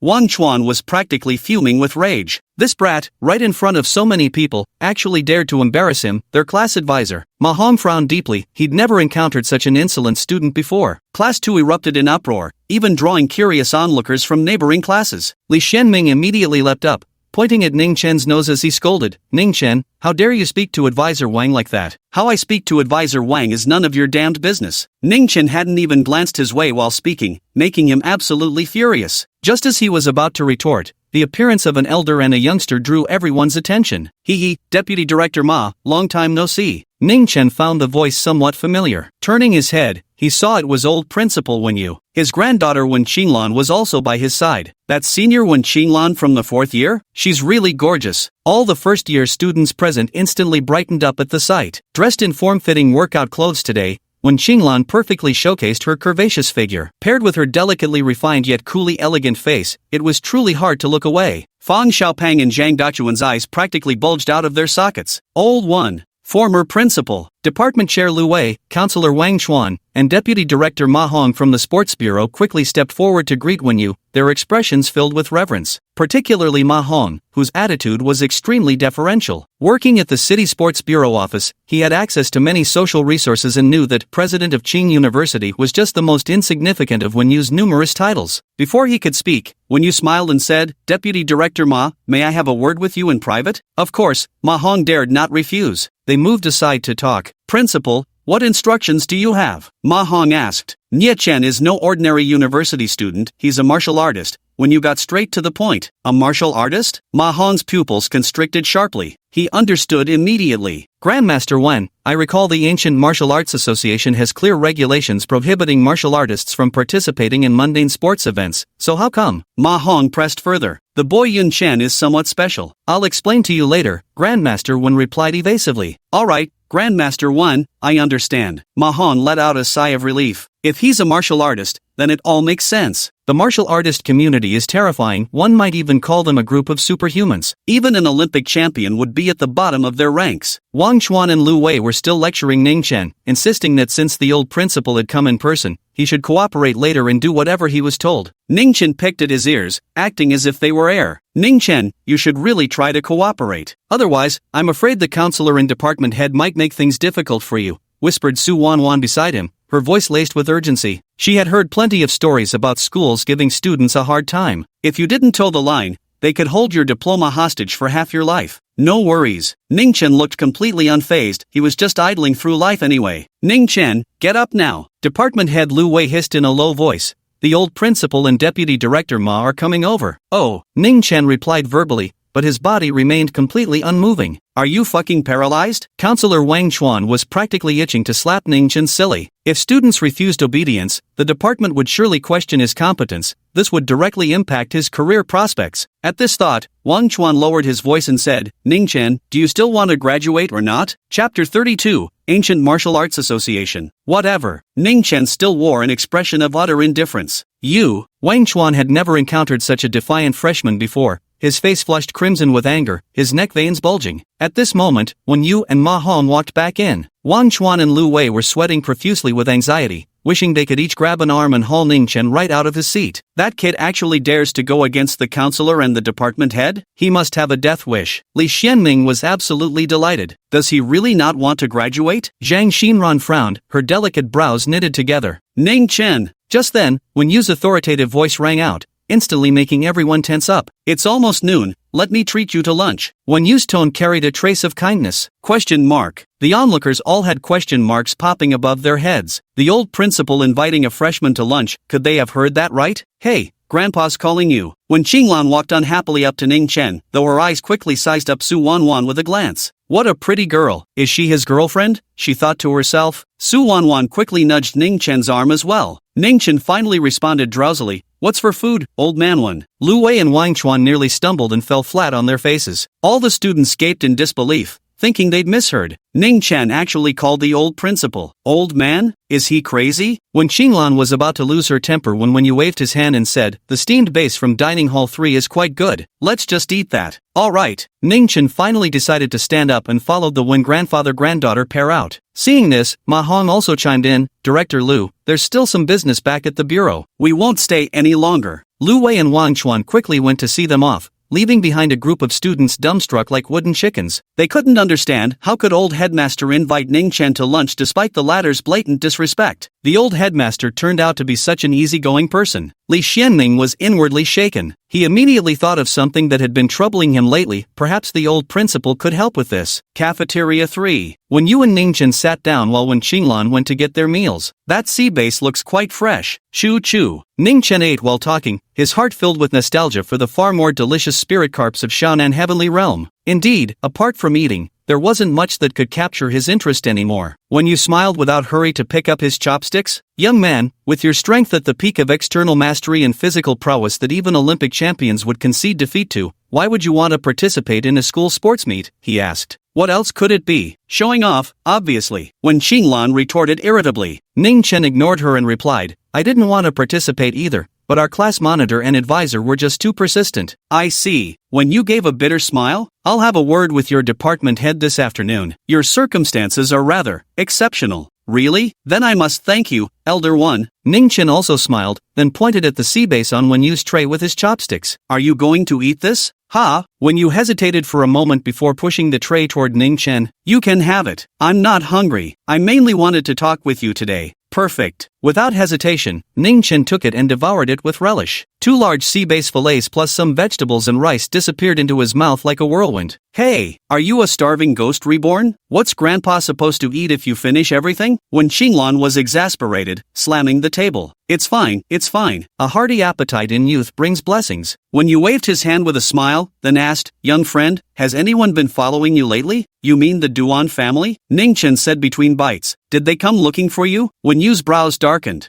Wang Chuan was practically fuming with rage. This brat, right in front of so many people, actually dared to embarrass him, their class advisor. Ma Hong frowned deeply. He'd never encountered such an insolent student before. Class 2 erupted in uproar, even drawing curious onlookers from neighboring classes. Li Xianming immediately leapt up, pointing at Ningchen's nose as he scolded. Ningchen, how dare you speak to Advisor Wang like that? How I speak to Advisor Wang is none of your damned business. Ningchen hadn't even glanced his way while speaking, making him absolutely furious. Just as he was about to retort, the appearance of an elder and a youngster drew everyone's attention. Deputy Director Ma, long time no see. Ningchen found the voice somewhat familiar. Turning his head, he saw it was old Principal Wen Yu. His granddaughter Wen Qinglan was also by his side. That senior Wen Qinglan from the 4th year? She's really gorgeous. All the first-year students present instantly brightened up at the sight. Dressed in form-fitting workout clothes today, Wen Qinglan perfectly showcased her curvaceous figure. Paired with her delicately refined yet coolly elegant face, it was truly hard to look away. Fang Xiaopang and Zhang Dachuan's eyes practically bulged out of their sockets. Old one. Former principal, Department Chair Lu Wei, Counselor Wang Chuan, and Deputy Director Ma Hong from the Sports Bureau quickly stepped forward to greet Wen Yu, their expressions filled with reverence. Particularly Ma Hong, whose attitude was extremely deferential. Working at the City Sports Bureau office, he had access to many social resources and knew that President of Qing University was just the most insignificant of Wen Yu's numerous titles. Before he could speak, Wen Yu smiled and said, Deputy Director Ma, may I have a word with you in private? Of course, Ma Hong dared not refuse. They moved aside to talk. Principal, what instructions do you have? Ma Hong asked. Ningchen is no ordinary university student, he's a martial artist. When you got straight to the point, a martial artist? Ma Hong's pupils constricted sharply. He understood immediately. Grandmaster Wen, I recall the Ancient Martial Arts Association has clear regulations prohibiting martial artists from participating in mundane sports events, so how come? Ma Hong pressed further. The boy Yun Chen is somewhat special. I'll explain to you later, Grandmaster Wen replied evasively. Alright, Grandmaster Wen, I understand. Ma Hong let out a sigh of relief. If he's a martial artist, then it all makes sense. The martial artist community is terrifying, one might even call them a group of superhumans. Even an Olympic champion would be at the bottom of their ranks. Wang Chuan and Lu Wei were still lecturing Ningchen, insisting that since the old principal had come in person, he should cooperate later and do whatever he was told. Ningchen picked at his ears, acting as if they were air. Ningchen, you should really try to cooperate. Otherwise, I'm afraid the counselor and department head might make things difficult for you, whispered Su Wan beside him, her voice laced with urgency. She had heard plenty of stories about schools giving students a hard time. If you didn't toe the line, they could hold your diploma hostage for half your life. No worries. Ningchen looked completely unfazed, he was just idling through life anyway. Ningchen, get up now. Department head Lu Wei hissed in a low voice. The old principal and deputy director Ma are coming over. Oh, Ningchen replied verbally, but his body remained completely unmoving. Are you fucking paralyzed? Counselor Wang Chuan was practically itching to slap Ningchen silly. If students refused obedience, the department would surely question his competence. This would directly impact his career prospects. At this thought, Wang Chuan lowered his voice and said, Ningchen, do you still want to graduate or not? Chapter 32, Ancient Martial Arts Association. Whatever. Ningchen still wore an expression of utter indifference. You? Wang Chuan had never encountered such a defiant freshman before. His face flushed crimson with anger, his neck veins bulging. At this moment, when Yu and Ma Hong walked back in, Wang Chuan and Lu Wei were sweating profusely with anxiety, wishing they could each grab an arm and haul Ningchen right out of his seat. That kid actually dares to go against the counselor and the department head? He must have a death wish. Li Xianming was absolutely delighted. Does he really not want to graduate? Zhang Xinran frowned, her delicate brows knitted together. Ningchen! Just then, when Yu's authoritative voice rang out, instantly making everyone tense up. It's almost noon, let me treat you to lunch. When Yu's tone carried a trace of kindness. Question mark. The onlookers all had question marks popping above their heads. The old principal inviting a freshman to lunch, could they have heard that right? Hey, Grandpa's calling you. When Qinglan walked unhappily up to Ningchen, though her eyes quickly sized up Su Wan with a glance. What a pretty girl. Is she his girlfriend? She thought to herself. Su Wan quickly nudged Ningchen's arm as well. Ningchen finally responded drowsily. What's for food, old man one? Lu Wei and Wang Chuan nearly stumbled and fell flat on their faces. All the students gaped in disbelief, thinking they'd misheard. Ningchen actually called the old principal. Old man? Is he crazy? When Qinglan was about to lose her temper when Yu waved his hand and said, the steamed base from Dining Hall 3 is quite good. Let's just eat that. Alright. Ningchen finally decided to stand up and followed the Wen grandfather-granddaughter pair out. Seeing this, Ma Hong also chimed in, Director Lu, there's still some business back at the bureau. We won't stay any longer. Lu Wei and Wang Chuan quickly went to see them off, leaving behind a group of students dumbstruck like wooden chickens. They couldn't understand how could old headmaster invite Ningchen to lunch despite the latter's blatant disrespect. The old headmaster turned out to be such an easygoing person. Li Xianming was inwardly shaken. He immediately thought of something that had been troubling him lately. Perhaps the old principal could help with this. Cafeteria 3. When Yu and Ningchen sat down when Qinglan went to get their meals. That sea base looks quite fresh. Choo choo. Ningchen ate while talking, his heart filled with nostalgia for the far more delicious spirit carps of Shaonan Heavenly Realm. Indeed, apart from eating, there wasn't much that could capture his interest anymore. When Yu smiled without hurry to pick up his chopsticks, young man, with your strength at the peak of external mastery and physical prowess that even Olympic champions would concede defeat to, why would you want to participate in a school sports meet? He asked. What else could it be? Showing off, obviously. When Qinglan retorted irritably, Ningchen ignored her and replied, I didn't want to participate either, but our class monitor and advisor were just too persistent. I see. When you gave a bitter smile, I'll have a word with your department head this afternoon. Your circumstances are rather exceptional. Really? Then I must thank you, Elder One. Ningchen also smiled, then pointed at the sea base on Wen Yu's tray with his chopsticks. Are you going to eat this? Ha! When Yu hesitated for a moment before pushing the tray toward Ningchen, you can have it. I'm not hungry. I mainly wanted to talk with you today. Perfect. Without hesitation, Ningchen took it and devoured it with relish. 2 large sea base fillets plus some vegetables and rice disappeared into his mouth like a whirlwind. Hey, are you a starving ghost reborn? What's Grandpa supposed to eat if you finish everything? When Qinglan was exasperated, slamming the table. It's fine. A hearty appetite in youth brings blessings. When Yu waved his hand with a smile, then asked, young friend, has anyone been following you lately? You mean the Dwan family? Ningchen said between bites. Did they come looking for you? When Yu's brows darkened.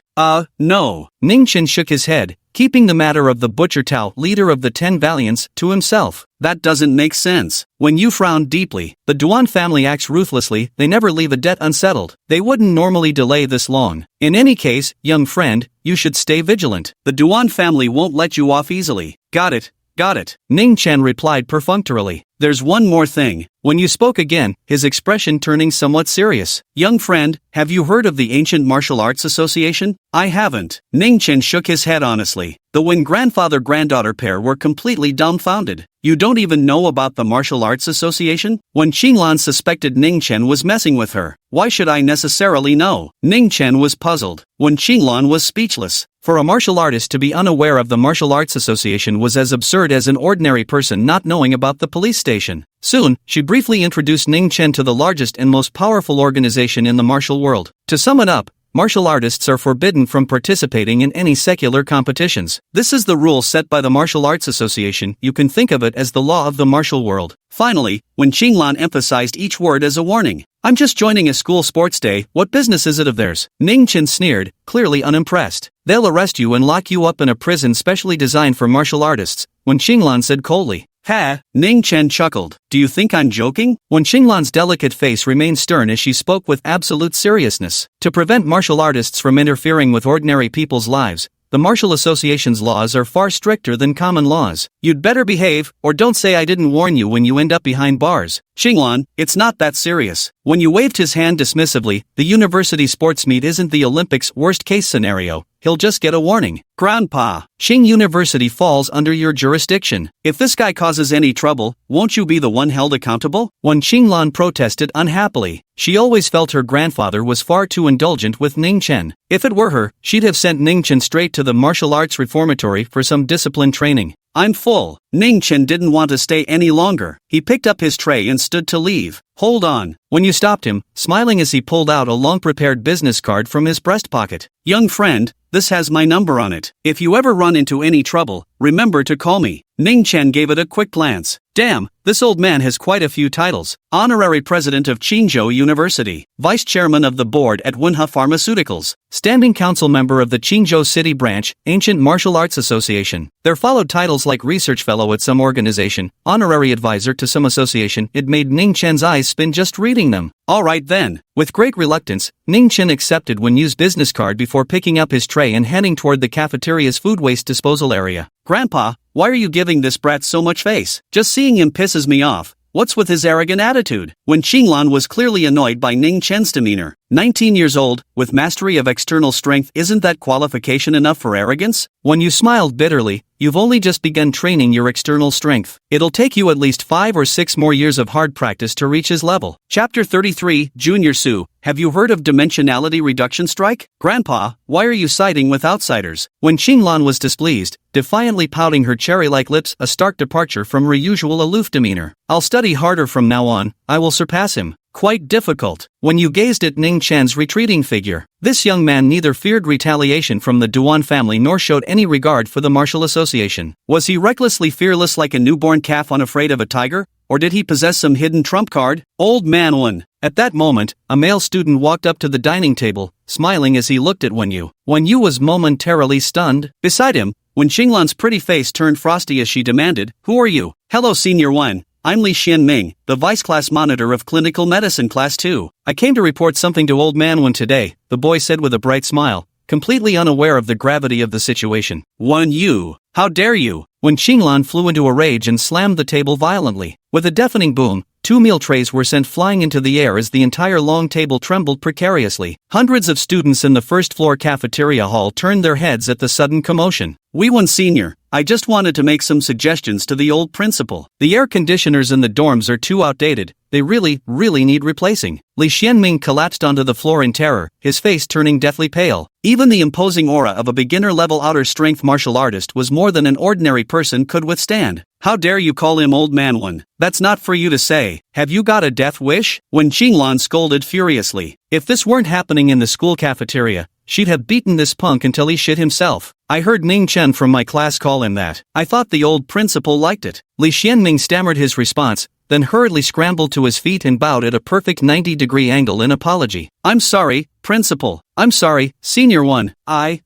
No. Ningchen shook his head, keeping the matter of the Butcher Tao, leader of the 10 Valiants, to himself. That doesn't make sense. When you frown deeply, the Dwan family acts ruthlessly, they never leave a debt unsettled. They wouldn't normally delay this long. In any case, young friend, you should stay vigilant. The Dwan family won't let you off easily. Got it. Got it. Ningchen replied perfunctorily. There's one more thing. When you spoke again, his expression turning somewhat serious. Young friend, have you heard of the Ancient Martial Arts Association? I haven't. Ningchen shook his head honestly. The Wen grandfather-granddaughter pair were completely dumbfounded. You don't even know about the Martial Arts Association? When Qinglan suspected Ningchen was messing with her, why should I necessarily know? Ningchen was puzzled. When Qinglan was speechless. For a martial artist to be unaware of the Martial Arts Association was as absurd as an ordinary person not knowing about the police station. Soon, she briefly introduced Ningchen to the largest and most powerful organization in the martial world. To sum it up, martial artists are forbidden from participating in any secular competitions. This is the rule set by the Martial Arts Association. You can think of it as the law of the martial world. Finally, when Qinglan emphasized each word as a warning, I'm just joining a school sports day, what business is it of theirs? Ningchen sneered, clearly unimpressed. They'll arrest you and lock you up in a prison specially designed for martial artists, when Qinglan said coldly. Ha! Ningchen chuckled. Do you think I'm joking? When Qinglan's delicate face remained stern as she spoke with absolute seriousness. To prevent martial artists from interfering with ordinary people's lives, the Martial Association's laws are far stricter than common laws. You'd better behave, or don't say I didn't warn you when you end up behind bars. Qinglan, it's not that serious. When you waved his hand dismissively, the university sports meet isn't the Olympics' worst-case scenario. He'll just get a warning. Grandpa, Qing University falls under your jurisdiction. If this guy causes any trouble, won't you be the one held accountable? When Qinglan protested unhappily, she always felt her grandfather was far too indulgent with Ningchen. If it were her, she'd have sent Ningchen straight to the martial arts reformatory for some discipline training. I'm full. Ningchen didn't want to stay any longer. He picked up his tray and stood to leave. Hold on. When you stopped him, smiling as he pulled out a long-prepared business card from his breast pocket. Young friend, this has my number on it. If you ever run into any trouble, remember to call me. Ningchen gave it a quick glance. Damn, this old man has quite a few titles. Honorary President of Qingzhou University, Vice Chairman of the Board at Wenha Pharmaceuticals, Standing Council Member of the Qingzhou City Branch, Ancient Martial Arts Association. There followed titles like Research Fellow at some organization, Honorary Advisor to some association. It made Ningchen's eyes spin just reading them. Alright then. With great reluctance, Ningchen accepted Wenju's business card before picking up his tray and heading toward the cafeteria's food waste disposal area. Grandpa, why are you giving this brat so much face? Just seeing him pisses me off. What's with his arrogant attitude? When Qinglan was clearly annoyed by Ningchen's demeanor. 19 years old, with mastery of external strength, isn't that qualification enough for arrogance? When you smiled bitterly, you've only just begun training your external strength. It'll take you at least 5 or 6 more years of hard practice to reach his level. Chapter 33, Junior Su, have you heard of Dimensionality Reduction Strike? Grandpa, why are you siding with outsiders? When Qinglan was displeased, defiantly pouting her cherry-like lips, a stark departure from her usual aloof demeanor. I'll study harder from now on, I will surpass him. Quite difficult. When you gazed at Ningchen's retreating figure, this young man neither feared retaliation from the Dwan family nor showed any regard for the Martial Association. Was he recklessly fearless like a newborn calf unafraid of a tiger? Or did he possess some hidden trump card? Old man Wen. At that moment, a male student walked up to the dining table, smiling as he looked at Wenju. Wenju was momentarily stunned. Beside him, when Qinglan's pretty face turned frosty as she demanded, "Who are you?" "Hello, Senior Wen. I'm Li Xianming, the Vice Class Monitor of Clinical Medicine Class 2. I came to report something to Old Man Wen today," the boy said with a bright smile, completely unaware of the gravity of the situation. "Wen Yu, how dare you?" When Qinglan flew into a rage and slammed the table violently. With a deafening boom, 2 meal trays were sent flying into the air as the entire long table trembled precariously. Hundreds of students in the first-floor cafeteria hall turned their heads at the sudden commotion. "Wei Wen Senior, I just wanted to make some suggestions to the old principal. The air conditioners in the dorms are too outdated. They really need replacing." Li Xianming collapsed onto the floor in terror, his face turning deathly pale. Even the imposing aura of a beginner-level outer-strength martial artist was more than an ordinary person could withstand. "How dare you call him Old Man Wen? That's not for you to say. Have you got a death wish?" When Qinglan scolded furiously. If this weren't happening in the school cafeteria, she'd have beaten this punk until he shit himself. "I heard Ningchen from my class call him that. I thought the old principal liked it." Li Xianming stammered his response, then hurriedly scrambled to his feet and bowed at a perfect 90-degree angle in apology. "I'm sorry, Principal. I'm sorry, Senior 1. I.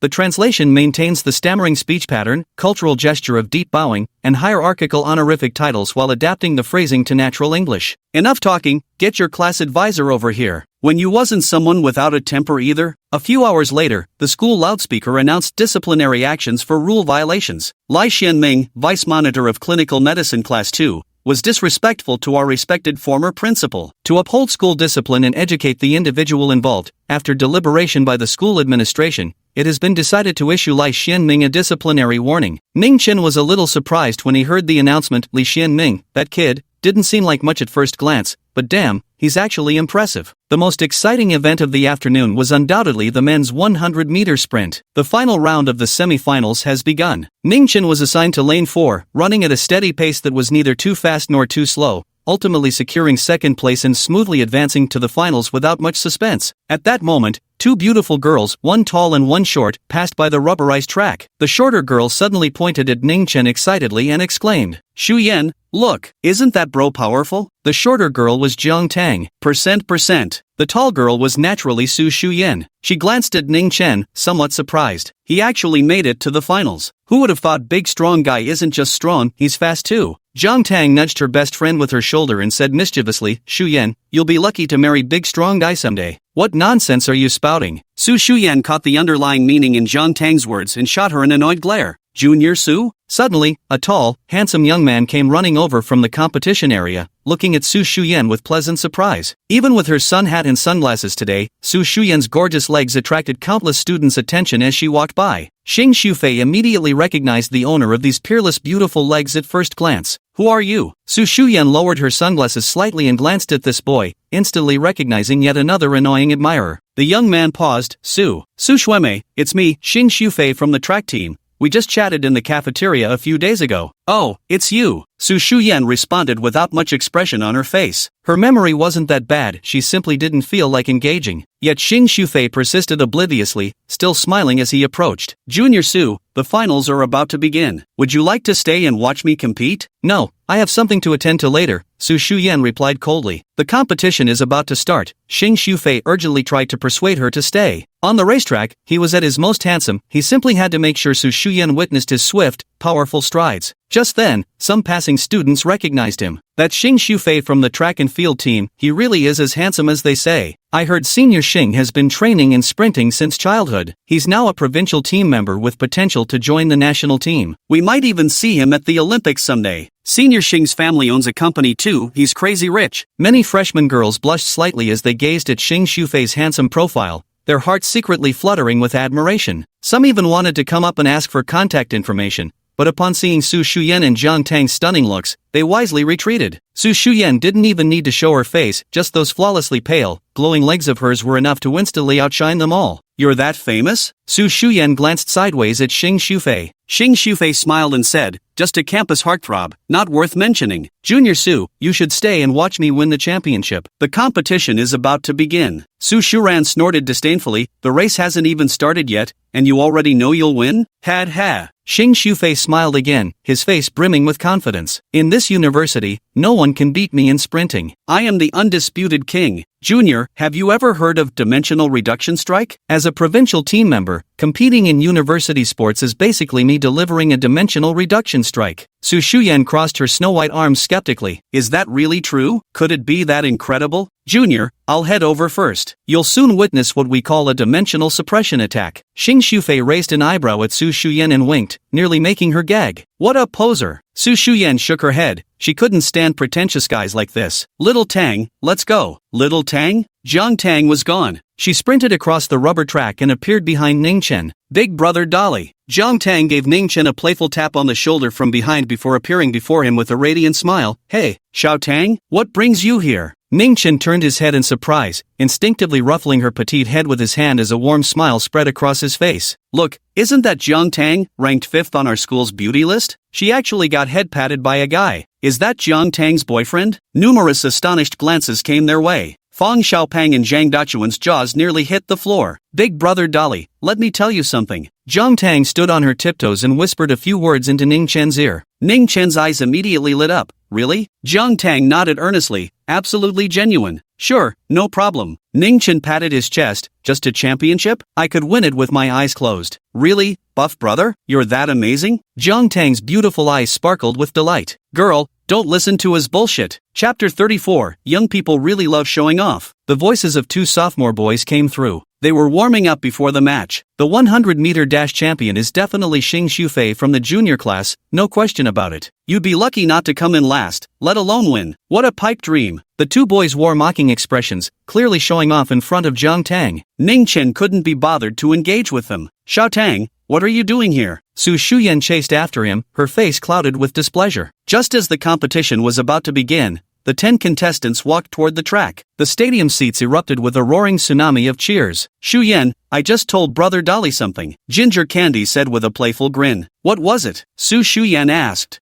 The translation maintains the stammering speech pattern, cultural gesture of deep bowing, and hierarchical honorific titles while adapting the phrasing to natural English. Enough talking, get your class advisor over here. When you wasn't someone without a temper either? A few hours later, the school loudspeaker announced disciplinary actions for rule violations. Lai Xianming, Vice Monitor of Clinical Medicine Class 2, was disrespectful to our respected former principal. To uphold school discipline and educate the individual involved, after deliberation by the school administration, it has been decided to issue Lai Xianming a disciplinary warning. Ningchen was a little surprised when he heard the announcement. Li Xianming, that kid, didn't seem like much at first glance, but damn, he's actually impressive. The most exciting event of the afternoon was undoubtedly the men's 100-meter sprint. The final round of the semi-finals has begun. Ningchen was assigned to lane 4, running at a steady pace that was neither too fast nor too slow, ultimately securing second place and smoothly advancing to the finals without much suspense. At that moment, two beautiful girls, one tall and one short, passed by the rubberized track. The shorter girl suddenly pointed at Ningchen excitedly and exclaimed, "Xu Yan, look, isn't that bro powerful?" The shorter girl was Jiang Tang. Percent. The tall girl was naturally Su Shu Yan. She glanced at Ningchen, somewhat surprised. He actually made it to the finals. Who would have thought big strong guy isn't just strong, he's fast too. Jiang Tang nudged her best friend with her shoulder and said mischievously, "Xu Yan, you'll be lucky to marry big strong guy someday." "What nonsense are you spouting?" Su Shu Yan caught the underlying meaning in Jiang Tang's words and shot her an annoyed glare. "Junior Su?" Suddenly, a tall, handsome young man came running over from the competition area, looking at Su Shu Yan with pleasant surprise. Even with her sun hat and sunglasses today, Su Shu Yan's gorgeous legs attracted countless students' attention as she walked by. Xing Shufei immediately recognized the owner of these peerless beautiful legs at first glance. "Who are you?" Su Shu Yan lowered her sunglasses slightly and glanced at this boy, instantly recognizing yet another annoying admirer. The young man paused. Su Shuemei, it's me, Xing Shufei from the track team. We just chatted in the cafeteria a few days ago." "Oh, it's you," Su Shu Yan responded without much expression on her face. Her memory wasn't that bad, she simply didn't feel like engaging. Yet Xing Shufei persisted obliviously, still smiling as he approached. "Junior Su, the finals are about to begin. Would you like to stay and watch me compete?" "No, I have something to attend to later," Su Shu Yan replied coldly. "The competition is about to start." Xing Shufei urgently tried to persuade her to stay. On the racetrack, he was at his most handsome, he simply had to make sure Su Shu Yan witnessed his swift, powerful strides. Just then, some passing students recognized him. "That's Xing Shufei from the track and field team, he really is as handsome as they say. I heard Senior Xing has been training in sprinting since childhood. He's now a provincial team member with potential to join the national team. We might even see him at the Olympics someday. Senior Xing's family owns a company too, he's crazy rich." Many freshman girls blushed slightly as they gazed at Xing Shufei's handsome profile, their hearts secretly fluttering with admiration. Some even wanted to come up and ask for contact information, but upon seeing Su Shu Yan and Jiang Tang's stunning looks, they wisely retreated. Su Shu Yan didn't even need to show her face, just those flawlessly pale, glowing legs of hers were enough to instantly outshine them all. "You're that famous?" Su Shu Yan glanced sideways at Xing Shufei. Xing Shufei smiled and said, "Just a campus heartthrob, not worth mentioning. Junior Su, you should stay and watch me win the championship. The competition is about to begin." Su Shuran snorted disdainfully, "The race hasn't even started yet, and you already know you'll win? Had ha." Xing Shufei smiled again, his face brimming with confidence. "In this university, no one can beat me in sprinting. I am the undisputed king. Junior, have you ever heard of dimensional reduction strike?" As a provincial team member, competing in university sports is basically me delivering a dimensional reduction strike. Su Shuyan crossed her snow-white arms skeptically. "Is that really true? Could it be that incredible?" "Junior, I'll head over first. You'll soon witness what we call a dimensional suppression attack." Xing Shufei raised an eyebrow at Su Shuyan and winked, nearly making her gag. "What a poser." Su Shuyan shook her head. She couldn't stand pretentious guys like this. "Little Tang, let's go." Little Tang? Jiang Tang was gone. She sprinted across the rubber track and appeared behind Ningchen. "Big brother Dolly." Jiang Tang gave Ningchen a playful tap on the shoulder from behind before appearing before him with a radiant smile. "Hey, Xiao Tang, what brings you here?" Ningchen turned his head in surprise, instinctively ruffling her petite head with his hand as a warm smile spread across his face. "Look, isn't that Jiang Tang, ranked 5th on our school's beauty list? She actually got head patted by a guy. Is that Jiang Tang's boyfriend?" Numerous astonished glances came their way. Fong Xiaopang and Zhang Dachuan's jaws nearly hit the floor. Big brother Dolly, let me tell you something. Zhang Tang stood on her tiptoes and whispered a few words into Ningchen's ear. Ningchen's eyes immediately lit up. Really? Zhang Tang nodded earnestly. Absolutely genuine. Sure, no problem. Ningchen patted his chest. Just a championship? I could win it with my eyes closed. Really, buff brother? You're that amazing? Zhang Tang's beautiful eyes sparkled with delight. Girl, don't listen to his bullshit. Chapter 34, Young people really love showing off. The voices of two sophomore boys came through. They were warming up before the match. The 100-meter dash champion is definitely Xing Shufei from the junior class, no question about it. You'd be lucky not to come in last, let alone win. What a pipe dream. The two boys wore mocking expressions, clearly showing off in front of Zhang Tang. Ningchen couldn't be bothered to engage with them. Xiao Tang, what are you doing here? Su Shu Yan chased after him, her face clouded with displeasure. Just as the competition was about to begin, the 10 contestants walked toward the track. The stadium seats erupted with a roaring tsunami of cheers. Shu Yan, I just told Brother Dolly something, Ginger Candy said with a playful grin. What was it? Su Shu Yan asked.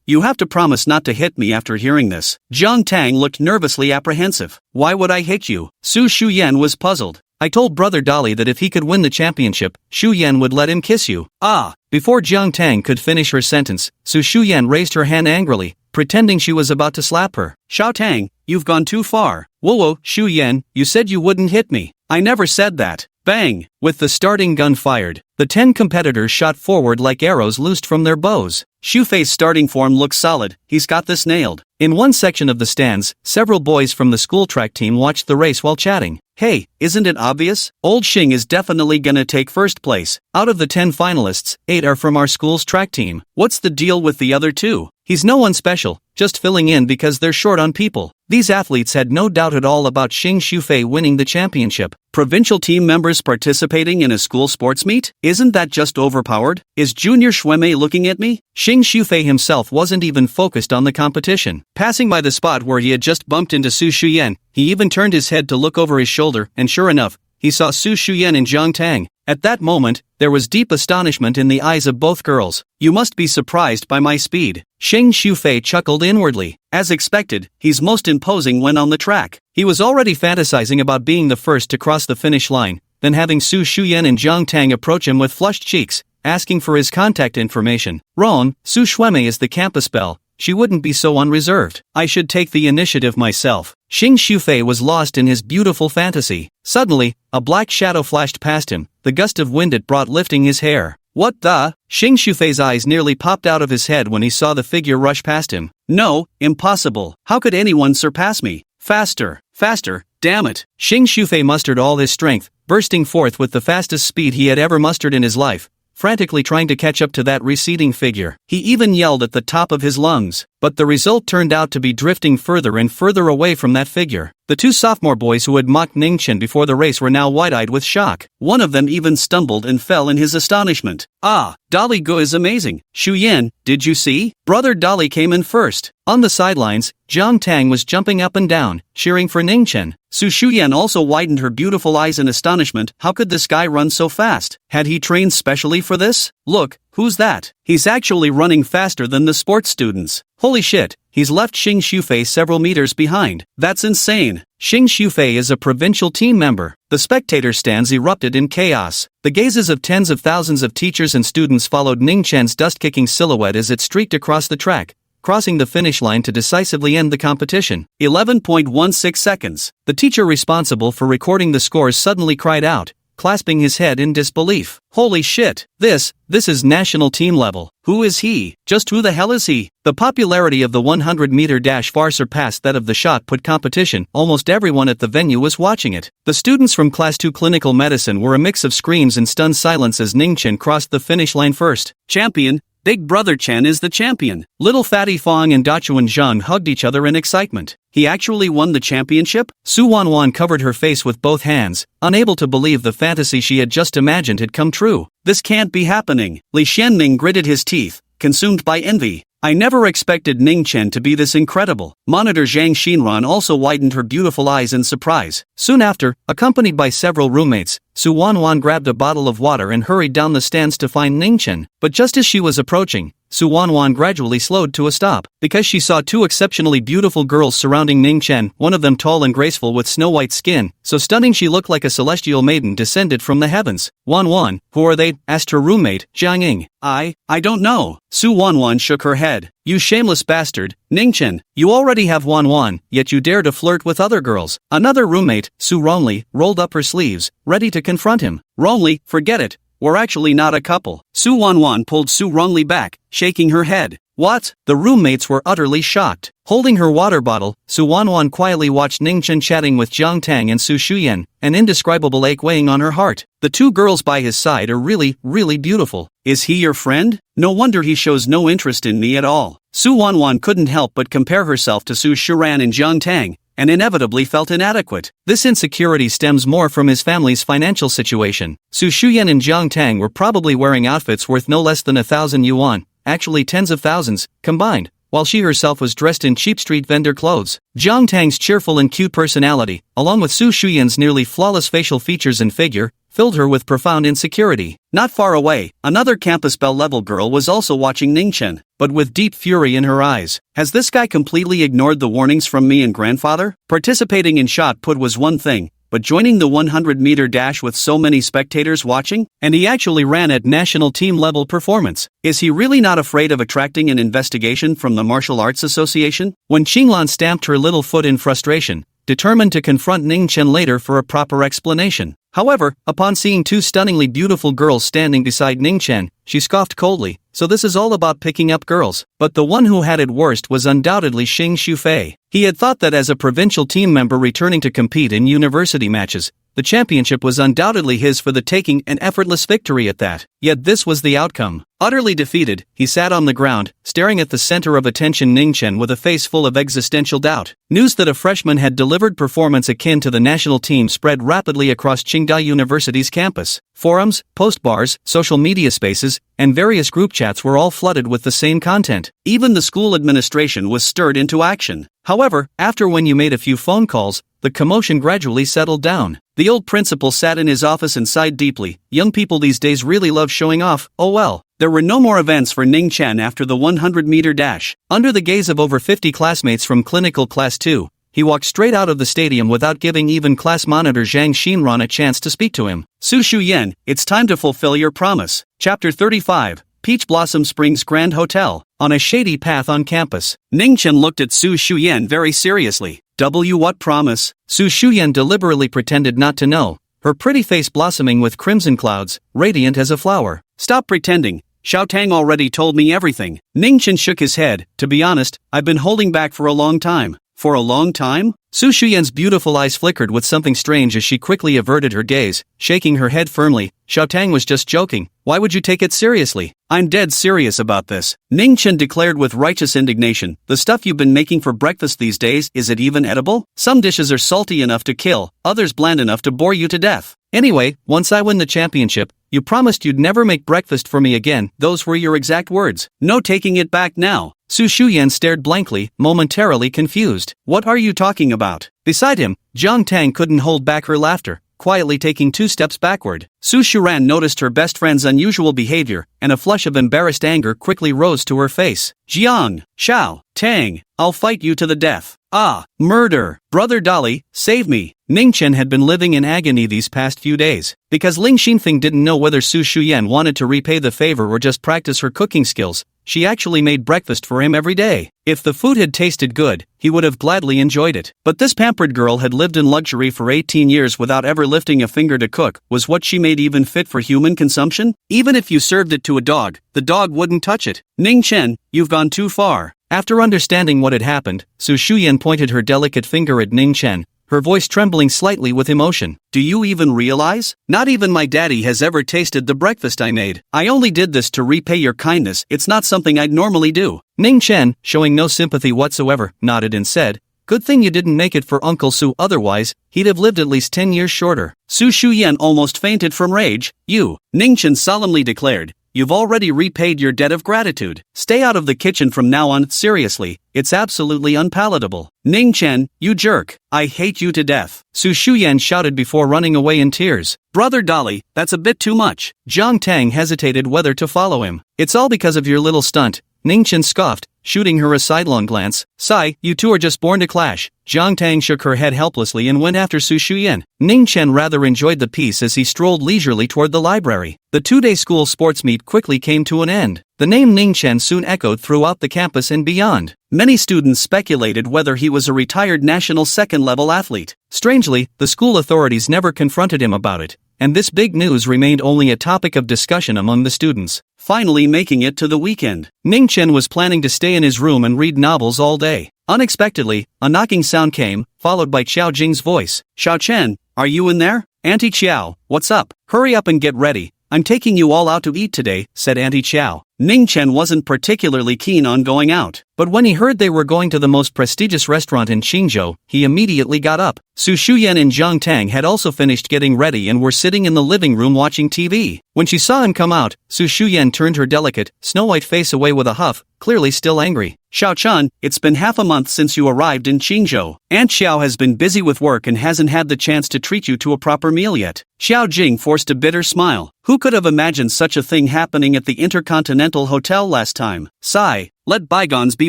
You have to promise not to hit me after hearing this. Zhang Tang looked nervously apprehensive. Why would I hit you? Su Shu Yan was puzzled. I told Brother Dolly that if he could win the championship, Shu Yan would let him kiss you. Ah! Before Zhang Tang could finish her sentence, Su Shu Yan raised her hand angrily, pretending she was about to slap her. Xiao Tang, you've gone too far. Whoa, Shu Yan, you said you wouldn't hit me. I never said that. Bang! With the starting gun fired, the 10 competitors shot forward like arrows loosed from their bows. Shufei's starting form looks solid, he's got this nailed. In one section of the stands, several boys from the school track team watched the race while chatting. Hey, isn't it obvious? Old Xing is definitely gonna take first place. Out of the 10 finalists, 8 are from our school's track team. What's the deal with the other 2? He's no one special, just filling in because they're short on people. These athletes had no doubt at all about Xing Shufei winning the championship. Provincial team members participating in a school sports meet? Isn't that just overpowered? Is Junior Shuemei looking at me? Xing Shufei himself wasn't even focused on the competition. Passing by the spot where he had just bumped into Su Shu Yan, he even turned his head to look over his shoulder, and sure enough, he saw Su Shu Yan and Zhang Tang. At that moment, there was deep astonishment in the eyes of both girls. You must be surprised by my speed. Xing Shufei chuckled inwardly. As expected, he's most imposing when on the track. He was already fantasizing about being the first to cross the finish line, then having Su Shu Yan and Zhang Tang approach him with flushed cheeks, asking for his contact information. Wrong, Su Shuemei is the campus belle. She wouldn't be so unreserved. I should take the initiative myself. Xing Shufei was lost in his beautiful fantasy. Suddenly, a black shadow flashed past him, the gust of wind it brought lifting his hair. What the? Xing Shufei's eyes nearly popped out of his head when he saw the figure rush past him. No, impossible. How could anyone surpass me? Faster, faster, damn it. Xing Shufei mustered all his strength, bursting forth with the fastest speed he had ever mustered in his life, frantically trying to catch up to that receding figure. He even yelled at the top of his lungs, but the result turned out to be drifting further and further away from that figure. The 2 sophomore boys who had mocked Ningchen before the race were now wide-eyed with shock. One of them even stumbled and fell in his astonishment. Ah, Dolly Gu is amazing. Shu Yan, did you see? Brother Dolly came in first. On the sidelines, Zhang Tang was jumping up and down, cheering for Ningchen. Su Shu Yan also widened her beautiful eyes in astonishment. How could this guy run so fast? Had he trained specially for this? Look, who's that? He's actually running faster than the sports students. Holy shit, he's left Xing Shufei several meters behind. That's insane. Xing Shufei is a provincial team member. The spectator stands erupted in chaos. The gazes of tens of thousands of teachers and students followed Ningchen's dust-kicking silhouette as it streaked across the track, crossing the finish line to decisively end the competition. 11.16 seconds. The teacher responsible for recording the scores suddenly cried out, clasping his head in disbelief. Holy shit, this is national team level. Who is he? Just who the hell is he? The popularity of the 100-meter dash far surpassed that of the shot put competition. Almost everyone at the venue was watching it. The students from Class 2 Clinical Medicine were a mix of screams and stunned silence as Ningchen crossed the finish line first. Champion! Big Brother Chen is the champion. Little Fatty Fong and Dachuan Zhang hugged each other in excitement. He actually won the championship? Suan covered her face with both hands, unable to believe the fantasy she had just imagined had come true. This can't be happening. Li Xianming gritted his teeth, consumed by envy. I never expected Ningchen to be this incredible. Monitor Zhang Xinran also widened her beautiful eyes in surprise. Soon after, accompanied by several roommates, Suan grabbed a bottle of water and hurried down the stands to find Ningchen. But just as she was approaching, Suan gradually slowed to a stop, because she saw two exceptionally beautiful girls surrounding Ningchen, one of them tall and graceful with snow-white skin, so stunning she looked like a celestial maiden descended from the heavens. Wan, who are they? Asked her roommate, Jiang Ying. I don't know. Su Wan shook her head. You shameless bastard, Ningchen, you already have Wan, yet you dare to flirt with other girls. Another roommate, Su Ronli, rolled up her sleeves, ready to confront him. Ronli, forget it. We're actually not a couple. Su Wan pulled Su Ronli back, shaking her head. What? The roommates were utterly shocked. Holding her water bottle, Su Wan quietly watched Ningchen chatting with Jiang Tang and Su Shu Yan, an indescribable ache weighing on her heart. The two girls by his side are really beautiful. Is he your friend? No wonder he shows no interest in me at all. Su Wan couldn't help but compare herself to Su Shu Yan and Jiang Tang, and inevitably felt inadequate. This insecurity stems more from his family's financial situation. Su Shu Yan and Jiang Tang were probably wearing outfits worth no less than 1,000 yuan, actually tens of thousands, combined, while she herself was dressed in cheap street vendor clothes. Jiang Tang's cheerful and cute personality, along with Su Shu Yan's nearly flawless facial features and figure, filled her with profound insecurity. Not far away, another campus belle-level girl was also watching Ningchen, but with deep fury in her eyes. Has this guy completely ignored the warnings from me and grandfather? Participating in shot put was one thing, but joining the 100-meter dash with so many spectators watching? And he actually ran at national team-level performance. Is he really not afraid of attracting an investigation from the Martial Arts Association? When Qinglan stamped her little foot in frustration, determined to confront Ningchen later for a proper explanation. However, upon seeing two stunningly beautiful girls standing beside Ningchen, she scoffed coldly, so this is all about picking up girls. But the one who had it worst was undoubtedly Xing Shufei. He had thought that as a provincial team member returning to compete in university matches, the championship was undoubtedly his for the taking, an effortless victory at that. Yet this was the outcome. Utterly defeated, he sat on the ground, staring at the center of attention Ningchen with a face full of existential doubt. News that a freshman had delivered performance akin to the national team spread rapidly across Qingdao University's campus. Forums, postbars, social media spaces, and various group chats were all flooded with the same content. Even the school administration was stirred into action. However, after when you made a few phone calls, the commotion gradually settled down. The old principal sat in his office and sighed deeply. Young people these days really love showing off. Oh well. There were no more events for Ningchen after the 100-meter dash. Under the gaze of over 50 classmates from Clinical Class 2, he walked straight out of the stadium without giving even class monitor Zhang Xinran a chance to speak to him. Su Shu Yan, it's time to fulfill your promise. Chapter 35, Peach Blossom Springs Grand Hotel. On a shady path on campus, Ningchen looked at Su Shu Yan very seriously. What promise? Su Shu Yan deliberately pretended not to know, her pretty face blossoming with crimson clouds, radiant as a flower. Stop pretending. Xiao Tang already told me everything. Ningchen shook his head. To be honest, I've been holding back for a long time. For a long time? Su Shu Yan's beautiful eyes flickered with something strange as she quickly averted her gaze, shaking her head firmly. Xiao Tang was just joking. Why would you take it seriously? I'm dead serious about this. Ningchen declared with righteous indignation. The stuff you've been making for breakfast these days, is it even edible? Some dishes are salty enough to kill, others bland enough to bore you to death. Anyway, once I win the championship, you promised you'd never make breakfast for me again. Those were your exact words. No taking it back now. Su Shu Yan stared blankly, momentarily confused. What are you talking about? Beside him, Jiang Tang couldn't hold back her laughter, quietly taking 2 steps backward. Su Shuran noticed her best friend's unusual behavior, and a flush of embarrassed anger quickly rose to her face. Jiang, Xiao, Tang, I'll fight you to the death. Ah, murder! Brother Dolly, save me! Ningchen had been living in agony these past few days. Because Ling Xinfeng didn't know whether Su Shuyan wanted to repay the favor or just practice her cooking skills, she actually made breakfast for him every day. If the food had tasted good, he would have gladly enjoyed it. But this pampered girl had lived in luxury for 18 years without ever lifting a finger to cook. Was what she made even fit for human consumption? Even if you served it to a dog, the dog wouldn't touch it. Ningchen, you've gone too far. After understanding what had happened, Su Shuyan pointed her delicate finger at Ningchen, her voice trembling slightly with emotion. Do you even realize? Not even my daddy has ever tasted the breakfast I made. I only did this to repay your kindness. It's not something I'd normally do. Ningchen, showing no sympathy whatsoever, nodded and said, good thing you didn't make it for Uncle Su, otherwise, he'd have lived at least 10 years shorter. Su Shuyan almost fainted from rage. You, Ningchen solemnly declared, you've already repaid your debt of gratitude. Stay out of the kitchen from now on, seriously, it's absolutely unpalatable. Ningchen, you jerk, I hate you to death, Su Shu Yan shouted before running away in tears. Brother Dolly, that's a bit too much. Zhang Tang hesitated whether to follow him. It's all because of your little stunt, Ningchen scoffed, shooting her a sidelong glance. Sigh, you two are just born to clash. Zhang Tang shook her head helplessly and went after Su Shu Yan. Ningchen rather enjoyed the peace as he strolled leisurely toward the library. The two-day school sports meet quickly came to an end. The name Ningchen soon echoed throughout the campus and beyond. Many students speculated whether he was a retired national second-level athlete. Strangely, the school authorities never confronted him about it, and this big news remained only a topic of discussion among the students. Finally making it to the weekend, Ningchen was planning to stay in his room and read novels all day. Unexpectedly, a knocking sound came, followed by Xiao Jing's voice. Xiao Chen, are you in there? Auntie Xiao, what's up? Hurry up and get ready. I'm taking you all out to eat today, said Auntie Xiao. Ningchen wasn't particularly keen on going out, but when he heard they were going to the most prestigious restaurant in Qingzhou, he immediately got up. Su Shu Yan and Zhang Tang had also finished getting ready and were sitting in the living room watching TV. When she saw him come out, Su Shu Yan turned her delicate, snow-white face away with a huff, clearly still angry. Xiao Chan, it's been half a month since you arrived in Qingzhou. Aunt Xiao has been busy with work and hasn't had the chance to treat you to a proper meal yet. Xiao Jing forced a bitter smile. Who could have imagined such a thing happening at the Intercontinental Hotel last time? Sigh, let bygones be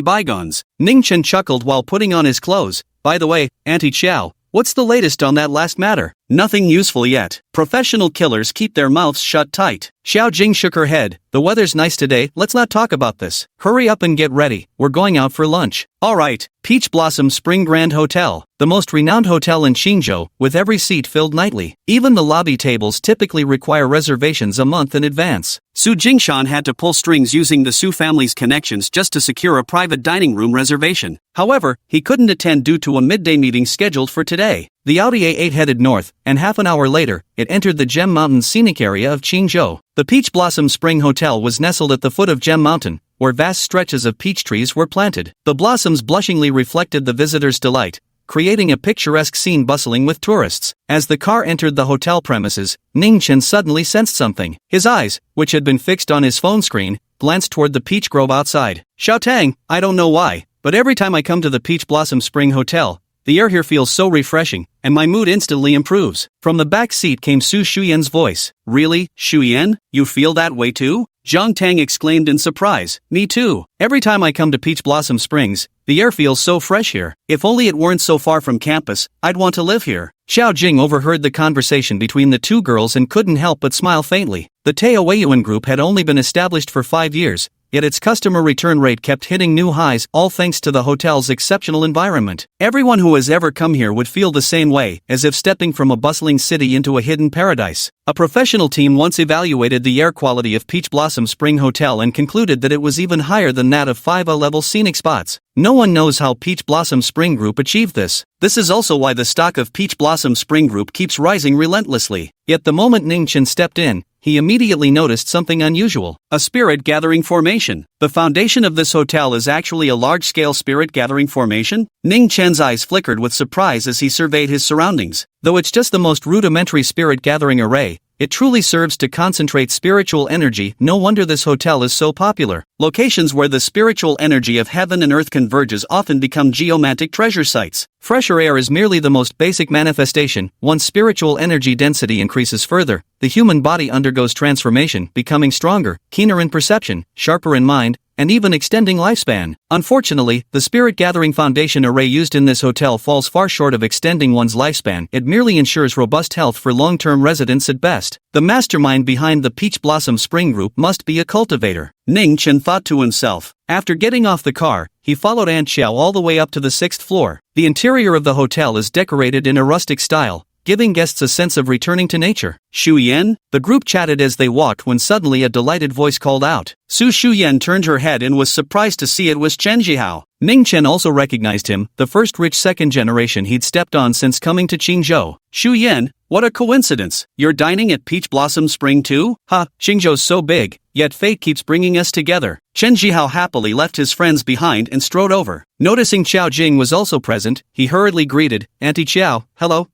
bygones. Ningchen chuckled while putting on his clothes. By the way, Auntie Xiao, what's the latest on that last matter? Nothing useful yet. Professional killers keep their mouths shut tight. Xiao Jing shook her head. The weather's nice today, let's not talk about this. Hurry up and get ready, we're going out for lunch. Alright, Peach Blossom Spring Grand Hotel, the most renowned hotel in Qingzhou, with every seat filled nightly. Even the lobby tables typically require reservations a month in advance. Su Jingshan had to pull strings using the Su family's connections just to secure a private dining room reservation. However, he couldn't attend due to a midday meeting scheduled for today. The Audi A8 headed north, and half an hour later, it entered the Gem Mountain scenic area of Qingzhou. The Peach Blossom Spring Hotel was nestled at the foot of Gem Mountain, where vast stretches of peach trees were planted. The blossoms blushingly reflected the visitors' delight, creating a picturesque scene bustling with tourists. As the car entered the hotel premises, Ningchen suddenly sensed something. His eyes, which had been fixed on his phone screen, glanced toward the peach grove outside. Xiao Tang, I don't know why, but every time I come to the Peach Blossom Spring Hotel, the air here feels so refreshing, and my mood instantly improves. From the back seat came Su Shu Yan's voice. Really, Shu Yan? You feel that way too? Zhang Tang exclaimed in surprise. Me too. Every time I come to Peach Blossom Springs, the air feels so fresh here. If only it weren't so far from campus, I'd want to live here. Xiao Jing overheard the conversation between the two girls and couldn't help but smile faintly. The Taoyuan group had only been established for 5 years, yet its customer return rate kept hitting new highs, all thanks to the hotel's exceptional environment. Everyone who has ever come here would feel the same way, as if stepping from a bustling city into a hidden paradise. A professional team once evaluated the air quality of Peach Blossom Spring Hotel and concluded that it was even higher than that of 5A-level scenic spots. No one knows how Peach Blossom Spring Group achieved this. This is also why the stock of Peach Blossom Spring Group keeps rising relentlessly. Yet the moment Ningchen stepped in, he immediately noticed something unusual. A spirit-gathering formation. The foundation of this hotel is actually a large-scale spirit-gathering formation? Ningchen's eyes flickered with surprise as he surveyed his surroundings. Though it's just the most rudimentary spirit-gathering array, it truly serves to concentrate spiritual energy. No wonder this hotel is so popular. Locations where the spiritual energy of heaven and earth converges often become geomantic treasure sites. Fresher air is merely the most basic manifestation. Once spiritual energy density increases further, the human body undergoes transformation, becoming stronger, keener in perception, sharper in mind, and even extending lifespan. Unfortunately, the Spirit Gathering Foundation array used in this hotel falls far short of extending one's lifespan. It merely ensures robust health for long-term residents at best. The mastermind behind the Peach Blossom Spring Group must be a cultivator. Ningchen thought to himself. After getting off the car, he followed Aunt Xiao all the way up to the 6th floor. The interior of the hotel is decorated in a rustic style, giving guests a sense of returning to nature. Shu Yan? The group chatted as they walked when suddenly a delighted voice called out. Su Shu Yan turned her head and was surprised to see it was Chen Xihao. Ningchen also recognized him, the first rich second generation he'd stepped on since coming to Qingzhou. Shu Yan, what a coincidence. You're dining at Peach Blossom Spring too? Ha, Qingzhou's so big, yet fate keeps bringing us together. Chen Xihao happily left his friends behind and strode over. Noticing Xiao Jing was also present, he hurriedly greeted, Auntie Xiao, hello.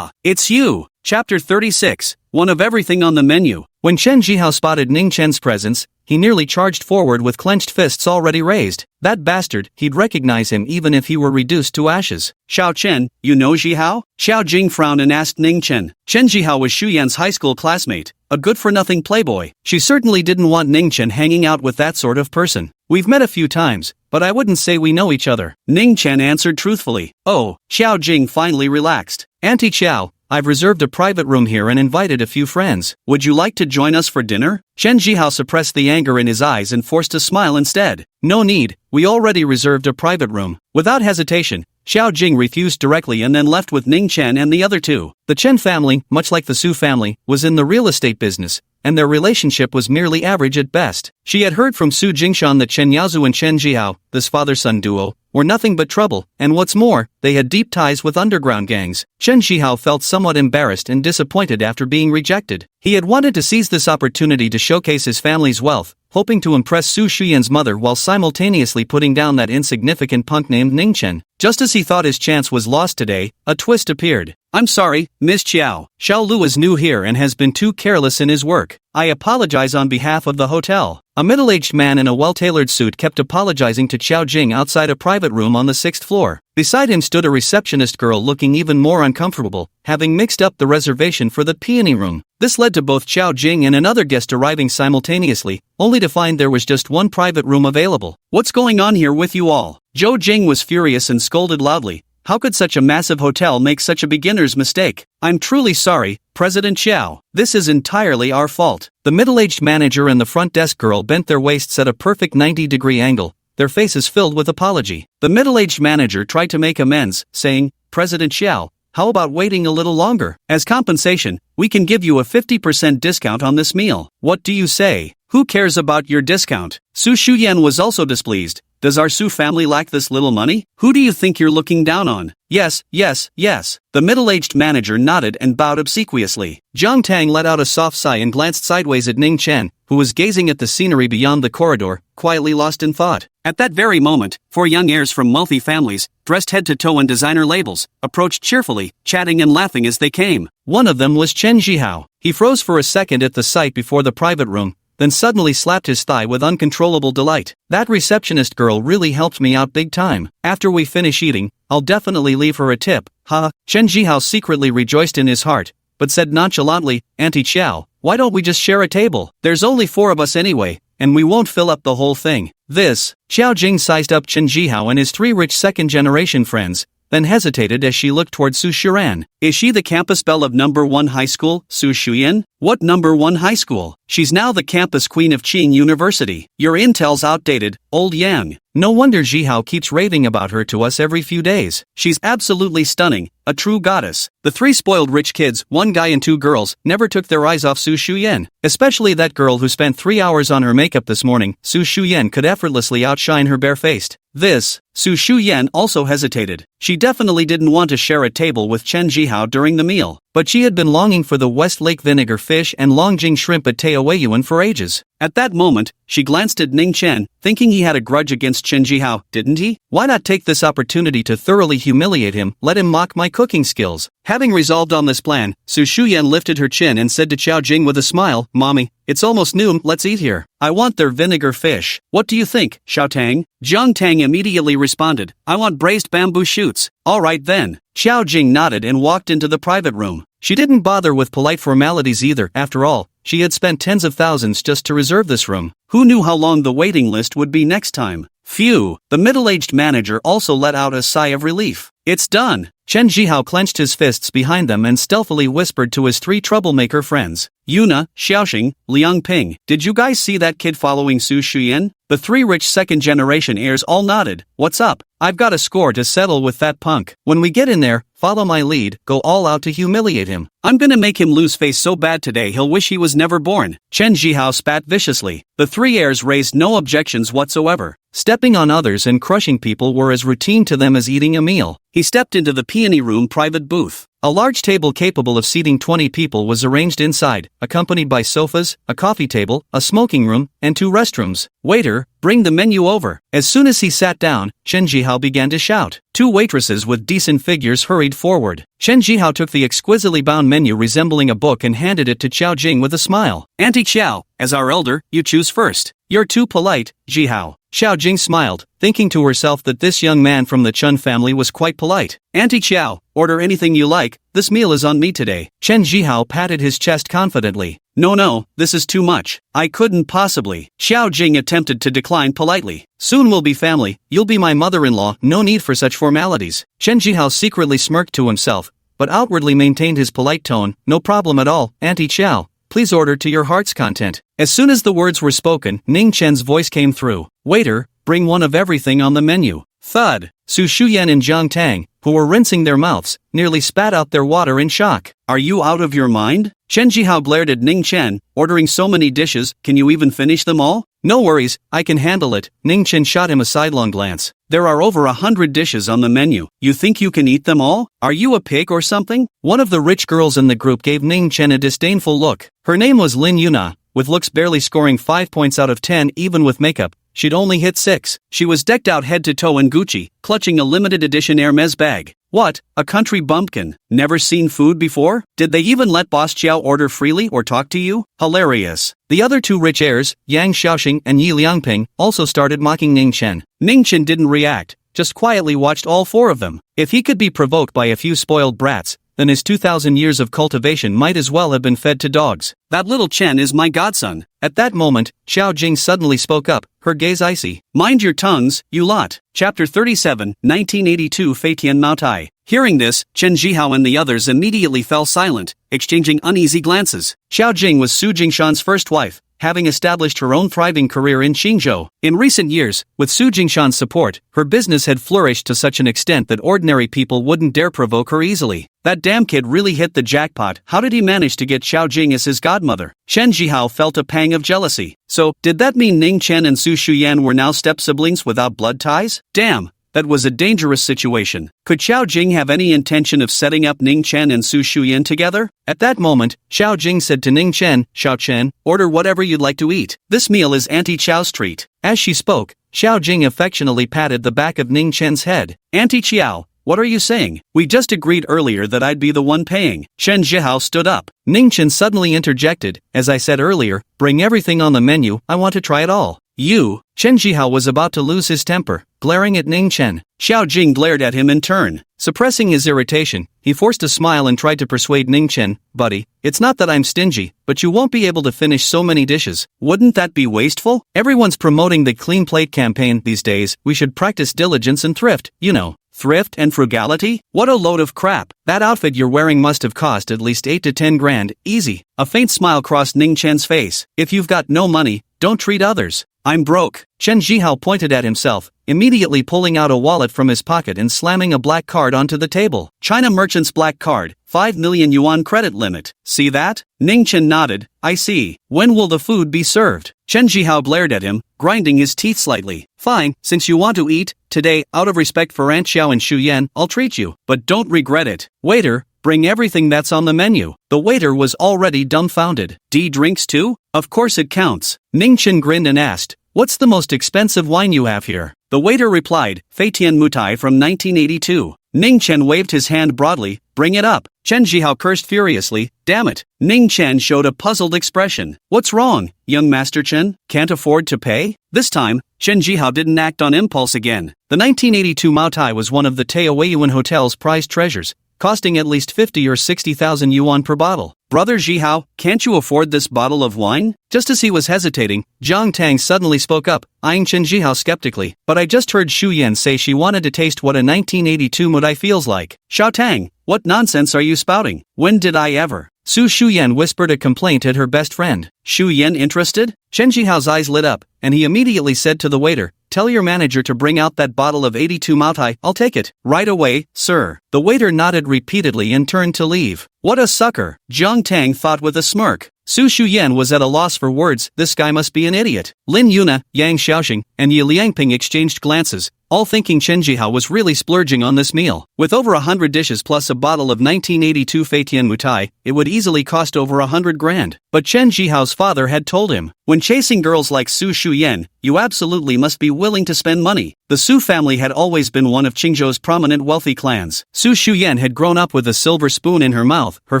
It's you. Chapter 36, one of everything on the menu. When Chen Xihao spotted Ningchen's presence, he nearly charged forward with clenched fists already raised. That bastard, he'd recognize him even if he were reduced to ashes. Xiao Chen, you know Jihao? Xiao Jing frowned and asked Ningchen. Chen Xihao was Xu Yan's high school classmate, a good-for-nothing playboy. She certainly didn't want Ningchen hanging out with that sort of person. We've met a few times, but I wouldn't say we know each other. Ningchen answered truthfully. Oh, Xiao Jing finally relaxed. Auntie Xiao, I've reserved a private room here and invited a few friends. Would you like to join us for dinner? Chen Xihao suppressed the anger in his eyes and forced a smile instead. No need, we already reserved a private room. Without hesitation, Xiao Jing refused directly and then left with Ningchen and the other two. The Chen family, much like the Su family, was in the real estate business, and their relationship was merely average at best. She had heard from Su Jingshan that Chen Yaozu and Chen Xihao, this father-son duo, were nothing but trouble, and what's more, they had deep ties with underground gangs. Chen Xihao felt somewhat embarrassed and disappointed after being rejected. He had wanted to seize this opportunity to showcase his family's wealth, hoping to impress Su Shu Yan's mother while simultaneously putting down that insignificant punk named Ningchen. Just as he thought his chance was lost today, a twist appeared. I'm sorry, Miss Xiao. Xiao Lu is new here and has been too careless in his work. I apologize on behalf of the hotel. A middle-aged man in a well-tailored suit kept apologizing to Xiao Jing outside a private room on the 6th floor. Beside him stood a receptionist girl looking even more uncomfortable, having mixed up the reservation for the peony room. This led to both Xiao Jing and another guest arriving simultaneously, only to find there was just one private room available. What's going on here with you all? Zhou Jing was furious and scolded loudly. How could such a massive hotel make such a beginner's mistake? I'm truly sorry, President Xiao. This is entirely our fault. The middle-aged manager and the front desk girl bent their waists at a perfect 90-degree angle, their faces filled with apology. The middle-aged manager tried to make amends, saying, President Xiao, how about waiting a little longer? As compensation, we can give you a 50% discount on this meal. What do you say? Who cares about your discount? Su Shu Yan was also displeased. Does our Su family lack this little money? Who do you think you're looking down on? Yes, yes, yes. The middle-aged manager nodded and bowed obsequiously. Zhang Tang let out a soft sigh and glanced sideways at Ningchen, who was gazing at the scenery beyond the corridor, quietly lost in thought. At that very moment, 4 young heirs from wealthy families, dressed head to toe in designer labels, approached cheerfully, chatting and laughing as they came. One of them was Chen Xihao. He froze for a second at the sight before the private room, then suddenly slapped his thigh with uncontrollable delight. That receptionist girl really helped me out big time. After we finish eating, I'll definitely leave her a tip. Ha! Chen Xihao secretly rejoiced in his heart, but said nonchalantly, Auntie Xiao, why don't we just share a table? There's only 4 of us anyway, and we won't fill up the whole thing. This. Xiao Jing sized up Chen Xihao and his 3 rich second-generation friends, then hesitated as she looked toward Su Yan. Is she the campus belle of number 1 high school, Su Shu Yan? What number 1 high school? She's now the campus queen of Qing University. Your intel's outdated, old Yang. No wonder Jihao keeps raving about her to us every few days. She's absolutely stunning, a true goddess. The 3 spoiled rich kids, 1 guy and 2 girls, never took their eyes off Su Shu Yan. Especially that girl who spent 3 hours on her makeup this morning. Su Shu Yan could effortlessly outshine her barefaced. This. Su Shu Yan also hesitated. She definitely didn't want to share a table with Chen Xihao during the meal, but she had been longing for the Westlake vinegar fish and Longjing shrimp at Taoyuan for ages. At that moment, she glanced at Ningchen, thinking he had a grudge against Chen Xihao, didn't he? Why not take this opportunity to thoroughly humiliate him, let him mock my cooking skills? Having resolved on this plan, Su Shu Yan lifted her chin and said to Xiao Jing with a smile, Mommy, it's almost noon, let's eat here. I want their vinegar fish. What do you think, Xiao Tang? Zhang Tang immediately responded, I want braised bamboo shoots. Alright then. Xiao Jing nodded and walked into the private room. She didn't bother with polite formalities either, after all, she had spent tens of thousands just to reserve this room. Who knew how long the waiting list would be next time? Phew, the middle-aged manager also let out a sigh of relief. It's done. Chen Xihao clenched his fists behind them and stealthily whispered to his 3 troublemaker friends. Yuna, Xiaoxing, Liang Ping, did you guys see that kid following Su Shu Yan? The 3 rich second-generation heirs all nodded. What's up? I've got a score to settle with that punk. When we get in there, follow my lead, go all out to humiliate him. I'm gonna make him lose face so bad today he'll wish he was never born. Chen Xihao spat viciously. The 3 heirs raised no objections whatsoever. Stepping on others and crushing people were as routine to them as eating a meal. He stepped into the peony room private booth. A large table capable of seating 20 people was arranged inside, accompanied by sofas, a coffee table, a smoking room, and 2 restrooms. "Waiter, bring the menu over." As soon as he sat down, Chen Xihao began to shout. 2 waitresses with decent figures hurried forward. Chen Xihao took the exquisitely bound menu resembling a book and handed it to Xiao Jing with a smile. "Auntie Xiao, as our elder, you choose first." "You're too polite, Jihao." Xiao Jing smiled, thinking to herself that this young man from the Chen family was quite polite. "Auntie Xiao, order anything you like, this meal is on me today." Chen Xihao patted his chest confidently. No, this is too much. I couldn't possibly." Xiao Jing attempted to decline politely. "Soon we'll be family, you'll be my mother-in-law, no need for such formalities." Chen Xihao secretly smirked to himself, but outwardly maintained his polite tone. "No problem at all, Auntie Xiao. Please order to your heart's content." As soon as the words were spoken, Ningchen's voice came through. "Waiter, bring one of everything on the menu." Thud! Su Shu Yan and Zhang Tang, who were rinsing their mouths, nearly spat out their water in shock. "Are you out of your mind?" Chen Xihao glared at Ningchen, "Ordering so many dishes, can you even finish them all?" "No worries, I can handle it." Ningchen shot him a sidelong glance. "There are over 100 dishes on the menu. You think you can eat them all? Are you a pig or something?" One of the rich girls in the group gave Ningchen a disdainful look. Her name was Lin Yuna, with looks barely scoring 5 points out of 10 even with makeup. She'd only hit 6. She was decked out head to toe in Gucci, clutching a limited edition Hermes bag. "What, a country bumpkin? Never seen food before? Did they even let Boss Xiao order freely or talk to you? Hilarious." The other 2 rich heirs, Yang Xiaoxing and Yi Liangping, also started mocking Ningchen. Ningchen didn't react, just quietly watched all 4 of them. If he could be provoked by a few spoiled brats, then his 2,000 years of cultivation might as well have been fed to dogs. "That little Chen is my godson." At that moment, Xiao Jing suddenly spoke up, her gaze icy. "Mind your tongues, you lot." Chapter 37, 1982 Feitian Maotai. Hearing this, Chen Xihao and the others immediately fell silent, exchanging uneasy glances. Xiao Jing was Su Jingshan's first wife, having established her own thriving career in Qingzhou. In recent years, with Su Jingshan's support, her business had flourished to such an extent that ordinary people wouldn't dare provoke her easily. That damn kid really hit the jackpot. How did he manage to get Xiao Jing as his godmother? Chen Xihao felt a pang of jealousy. So, did that mean Ningchen and Su Shu Yan were now step-siblings without blood ties? Damn! That was a dangerous situation. Could Xiao Jing have any intention of setting up Ningchen and Su Shu Yan together? At that moment, Xiao Jing said to Ningchen, "Xiao Chen, order whatever you'd like to eat. This meal is Auntie Xiao's treat." As she spoke, Xiao Jing affectionately patted the back of Ningchen's head. "Auntie Xiao, what are you saying? We just agreed earlier that I'd be the one paying." Chen Xihao stood up. Ningchen suddenly interjected, "As I said earlier, bring everything on the menu, I want to try it all." "You?" Chen Xihao was about to lose his temper, glaring at Ningchen. Xiao Jing glared at him in turn. Suppressing his irritation, he forced a smile and tried to persuade Ningchen, "Buddy, it's not that I'm stingy, but you won't be able to finish so many dishes. Wouldn't that be wasteful? Everyone's promoting the clean plate campaign these days. We should practice diligence and thrift, you know." "Thrift and frugality? What a load of crap. That outfit you're wearing must have cost at least 8 to 10 grand, easy." A faint smile crossed Ningchen's face. "If you've got no money, don't treat others. I'm broke." Chen Xihao pointed at himself, immediately pulling out a wallet from his pocket and slamming a black card onto the table. "China Merchant's black card, 5 million yuan credit limit. See that?" Ningchen nodded. "I see. When will the food be served?" Chen Xihao glared at him, grinding his teeth slightly. "Fine, since you want to eat, today, out of respect for Aunt Xiao and Shu Yan, I'll treat you. But don't regret it. Waiter, bring everything that's on the menu." The waiter was already dumbfounded. "D drinks too? Of course it counts." Ningchen grinned and asked, "What's the most expensive wine you have here?" The waiter replied, "Feitian Mutai from 1982. Ningchen waved his hand broadly, "Bring it up." Chen Xihao cursed furiously, "Damn it." Ningchen showed a puzzled expression. "What's wrong, young Master Chen? Can't afford to pay?" This time, Chen Xihao didn't act on impulse again. The 1982 Maotai was one of the Taoyuan Hotel's prized treasures, costing at least 50 or 60,000 yuan per bottle. "Brother Jihao, can't you afford this bottle of wine?" Just as he was hesitating, Zhang Tang suddenly spoke up, eyeing Chen Xihao skeptically. "But I just heard Shu Yan say she wanted to taste what a 1982 Maotai feels like." "Xiao Tang, what nonsense are you spouting? When did I ever?" Su Shu Yan whispered a complaint at her best friend. "Shu Yan interested?" Chen Jihao's eyes lit up, and he immediately said to the waiter, "Tell your manager to bring out that bottle of 82 Maotai, I'll take it." "Right away, sir." The waiter nodded repeatedly and turned to leave. "What a sucker," Zhang Tang thought with a smirk. Su Shu Yan was at a loss for words. This guy must be an idiot. Lin Yuna, Yang Xiaoxing, and Yi Liangping exchanged glances, all thinking Chen Xihao was really splurging on this meal. With over 100 dishes plus a bottle of 1982 Feitian Mutai, it would easily cost over 100 grand. But Chen Jihao's father had told him, when chasing girls like Su Shu Yan, you absolutely must be willing to spend money. The Su family had always been one of Qingzhou's prominent wealthy clans. Su Shu Yan had grown up with a silver spoon in her mouth. Her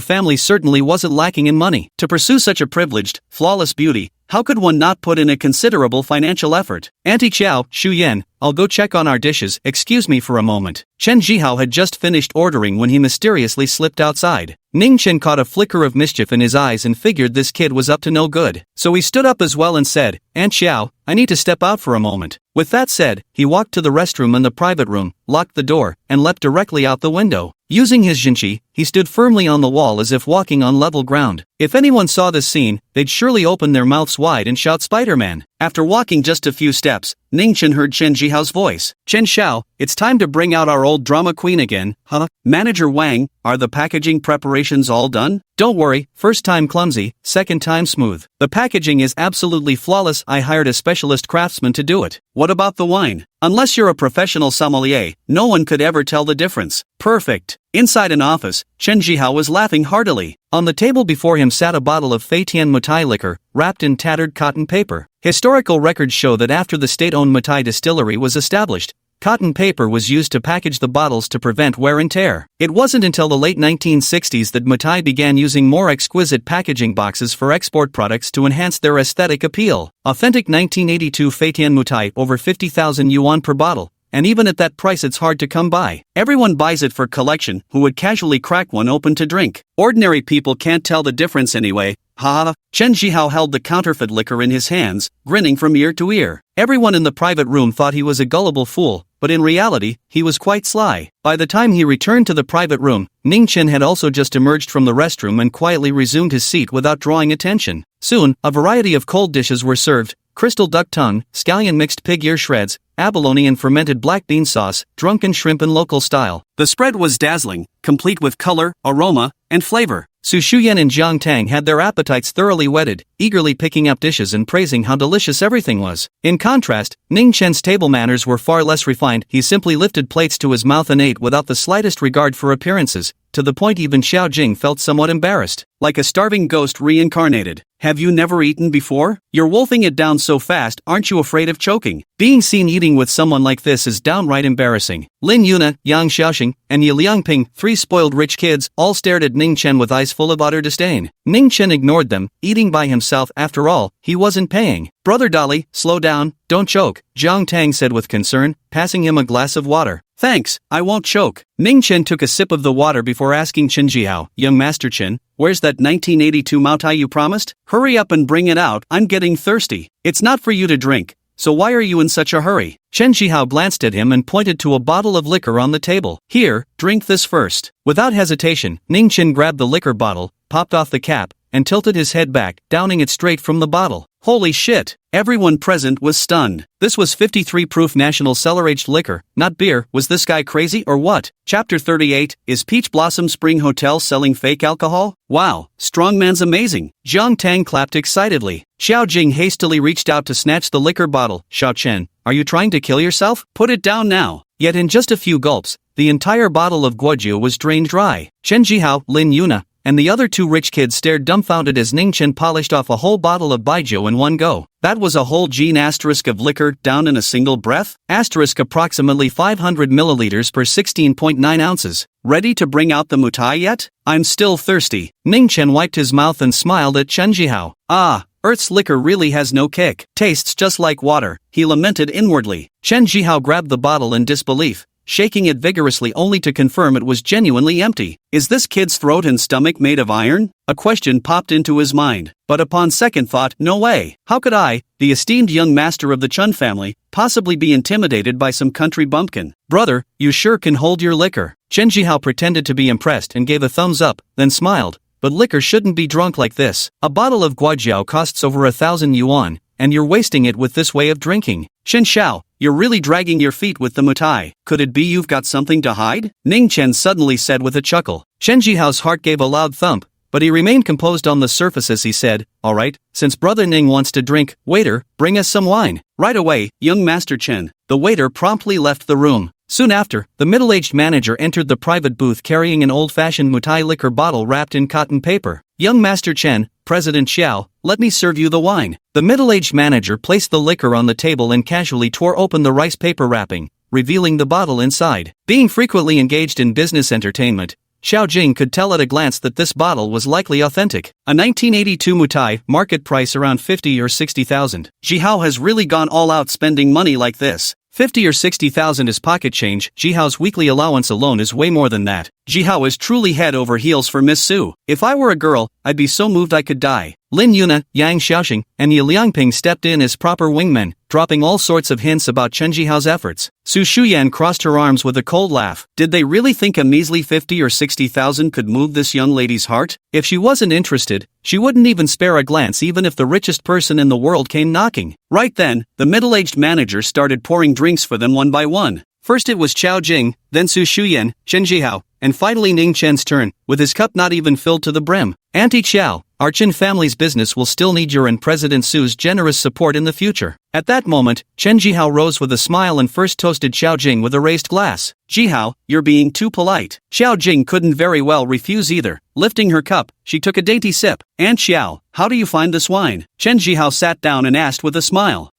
family certainly wasn't lacking in money. To pursue such a privileged, flawless beauty, how could one not put in a considerable financial effort? Auntie Xiao, Shu Yan, I'll go check on our dishes, excuse me for a moment. Chen Xihao had just finished ordering when he mysteriously slipped outside. Ningchen caught a flicker of mischief in his eyes and figured this kid was up to no good. So he stood up as well and said, Aunt Xiao, I need to step out for a moment. With that said, he walked to the restroom and the private room, locked the door, and leapt directly out the window. Using his jinchi, he stood firmly on the wall as if walking on level ground. If anyone saw this scene, they'd surely open their mouths wide and shout Spider-Man. After walking just a few steps, Ningchen heard Chen Jihao's voice. Chen Xiao, it's time to bring out our old drama queen again, huh? Manager Wang, are the packaging preparations all done? Don't worry, first time clumsy, second time smooth. The packaging is absolutely flawless. I hired a specialist craftsman to do it. What about the wine? Unless you're a professional sommelier, no one could ever tell the difference. Perfect. Inside an office, Chen Xihao was laughing heartily. On the table before him sat a bottle of Feitian Mutai liquor, wrapped in tattered cotton paper. Historical records show that after the state-owned Mutai distillery was established, cotton paper was used to package the bottles to prevent wear and tear. It wasn't until the late 1960s that Mutai began using more exquisite packaging boxes for export products to enhance their aesthetic appeal. Authentic 1982 Feitian Mutai, over 50,000 yuan per bottle. And even at that price it's hard to come by. Everyone buys it for collection, who would casually crack one open to drink. Ordinary people can't tell the difference anyway. Ha! Chen Xihao held the counterfeit liquor in his hands, grinning from ear to ear. Everyone in the private room thought he was a gullible fool, but in reality, he was quite sly. By the time he returned to the private room, Ningchen had also just emerged from the restroom and quietly resumed his seat without drawing attention. Soon, a variety of cold dishes were served: crystal duck tongue, scallion mixed pig ear shreds, abalone and fermented black bean sauce, drunken shrimp in local style. The spread was dazzling, complete with color, aroma, and flavor. Su Shu Yan and Jiang Tang had their appetites thoroughly whetted, eagerly picking up dishes and praising how delicious everything was. In contrast, Ningchen's table manners were far less refined. He simply lifted plates to his mouth and ate without the slightest regard for appearances, to the point even Xiao Jing felt somewhat embarrassed. Like a starving ghost reincarnated. Have you never eaten before? You're wolfing it down so fast, aren't you afraid of choking? Being seen eating with someone like this is downright embarrassing. Lin Yuna, Yang Xiaoxing, and Yi Liangping, three spoiled rich kids, all stared at Ningchen with eyes full of utter disdain. Ningchen ignored them, eating by himself. After all, he wasn't paying. Brother Dolly, slow down, don't choke, Jiang Tang said with concern, passing him a glass of water. Thanks, I won't choke. Ningchen took a sip of the water before asking Chen Xihao, young Master Chen, where's that 1982 Maotai you promised? Hurry up and bring it out, I'm getting thirsty. It's not for you to drink, so why are you in such a hurry? Chen Xihao glanced at him and pointed to a bottle of liquor on the table. Here, drink this first. Without hesitation, Ningchen grabbed the liquor bottle, popped off the cap, and tilted his head back, downing it straight from the bottle. Holy shit! Everyone present was stunned. This was 53 proof national cellar-aged liquor, not beer. Was this guy crazy or what? Chapter 38, is Peach Blossom Spring Hotel selling fake alcohol? Wow, strongman's amazing. Jiang Tang clapped excitedly. Xiao Jing hastily reached out to snatch the liquor bottle. Xiao Chen, are you trying to kill yourself? Put it down now. Yet in just a few gulps, the entire bottle of guojiu was drained dry. Chen Xihao, Lin Yuna, and the other two rich kids stared dumbfounded as Ningchen polished off a whole bottle of baijiu in one go. That was a whole gene asterisk of liquor down in a single breath? Asterisk approximately 500 milliliters per 16.9 ounces. Ready to bring out the mutai yet? I'm still thirsty. Ningchen wiped his mouth and smiled at Chen Xihao. Ah, Earth's liquor really has no kick. Tastes just like water, he lamented inwardly. Chen Xihao grabbed the bottle in disbelief, shaking it vigorously only to confirm it was genuinely empty. Is this kid's throat and stomach made of iron? A question popped into his mind, but upon second thought, no way. How could I, the esteemed young master of the Chun family, possibly be intimidated by some country bumpkin? Brother, you sure can hold your liquor. Chen Xihao pretended to be impressed and gave a thumbs up, then smiled. But liquor shouldn't be drunk like this. A bottle of guojiao costs over 1,000 yuan, and you're wasting it with this way of drinking. Shen Xiao, you're really dragging your feet with the mutai. Could it be you've got something to hide? Ningchen suddenly said with a chuckle. Chen Jihao's heart gave a loud thump, but he remained composed on the surface as he said, "Alright, since Brother Ning wants to drink, waiter, bring us some wine." Right away, young Master Chen. The waiter promptly left the room. Soon after, the middle-aged manager entered the private booth carrying an old-fashioned Mutai liquor bottle wrapped in cotton paper. "Young Master Chen, President Xiao, let me serve you the wine." The middle-aged manager placed the liquor on the table and casually tore open the rice paper wrapping, revealing the bottle inside. Being frequently engaged in business entertainment, Xiao Jing could tell at a glance that this bottle was likely authentic. A 1982 Mutai, market price around 50 or 60,000. Jihao has really gone all out spending money like this. 50 or 60,000 is pocket change. Jihao's weekly allowance alone is way more than that. Jihao is truly head over heels for Miss Su. If I were a girl, I'd be so moved I could die. Lin Yuna, Yang Xiaoxing, and Yi Liangping stepped in as proper wingmen, dropping all sorts of hints about Chen Xihao's efforts. Su Shu Yan crossed her arms with a cold laugh. Did they really think a measly 50 or 60,000 could move this young lady's heart? If she wasn't interested, she wouldn't even spare a glance even if the richest person in the world came knocking. Right then, the middle-aged manager started pouring drinks for them one by one. First it was Xiao Jing, then Su Shu Yan, Chen Xihao, and finally Ningchen's turn, with his cup not even filled to the brim. "Auntie Xiao, our Chen family's business will still need your and President Su's generous support in the future." At that moment, Chen Xihao rose with a smile and first toasted Xiao Jing with a raised glass. "Jihao, you're being too polite." Xiao Jing couldn't very well refuse either. Lifting her cup, she took a dainty sip. "Aunt Xiao, how do you find this wine?" Chen Xihao sat down and asked with a smile.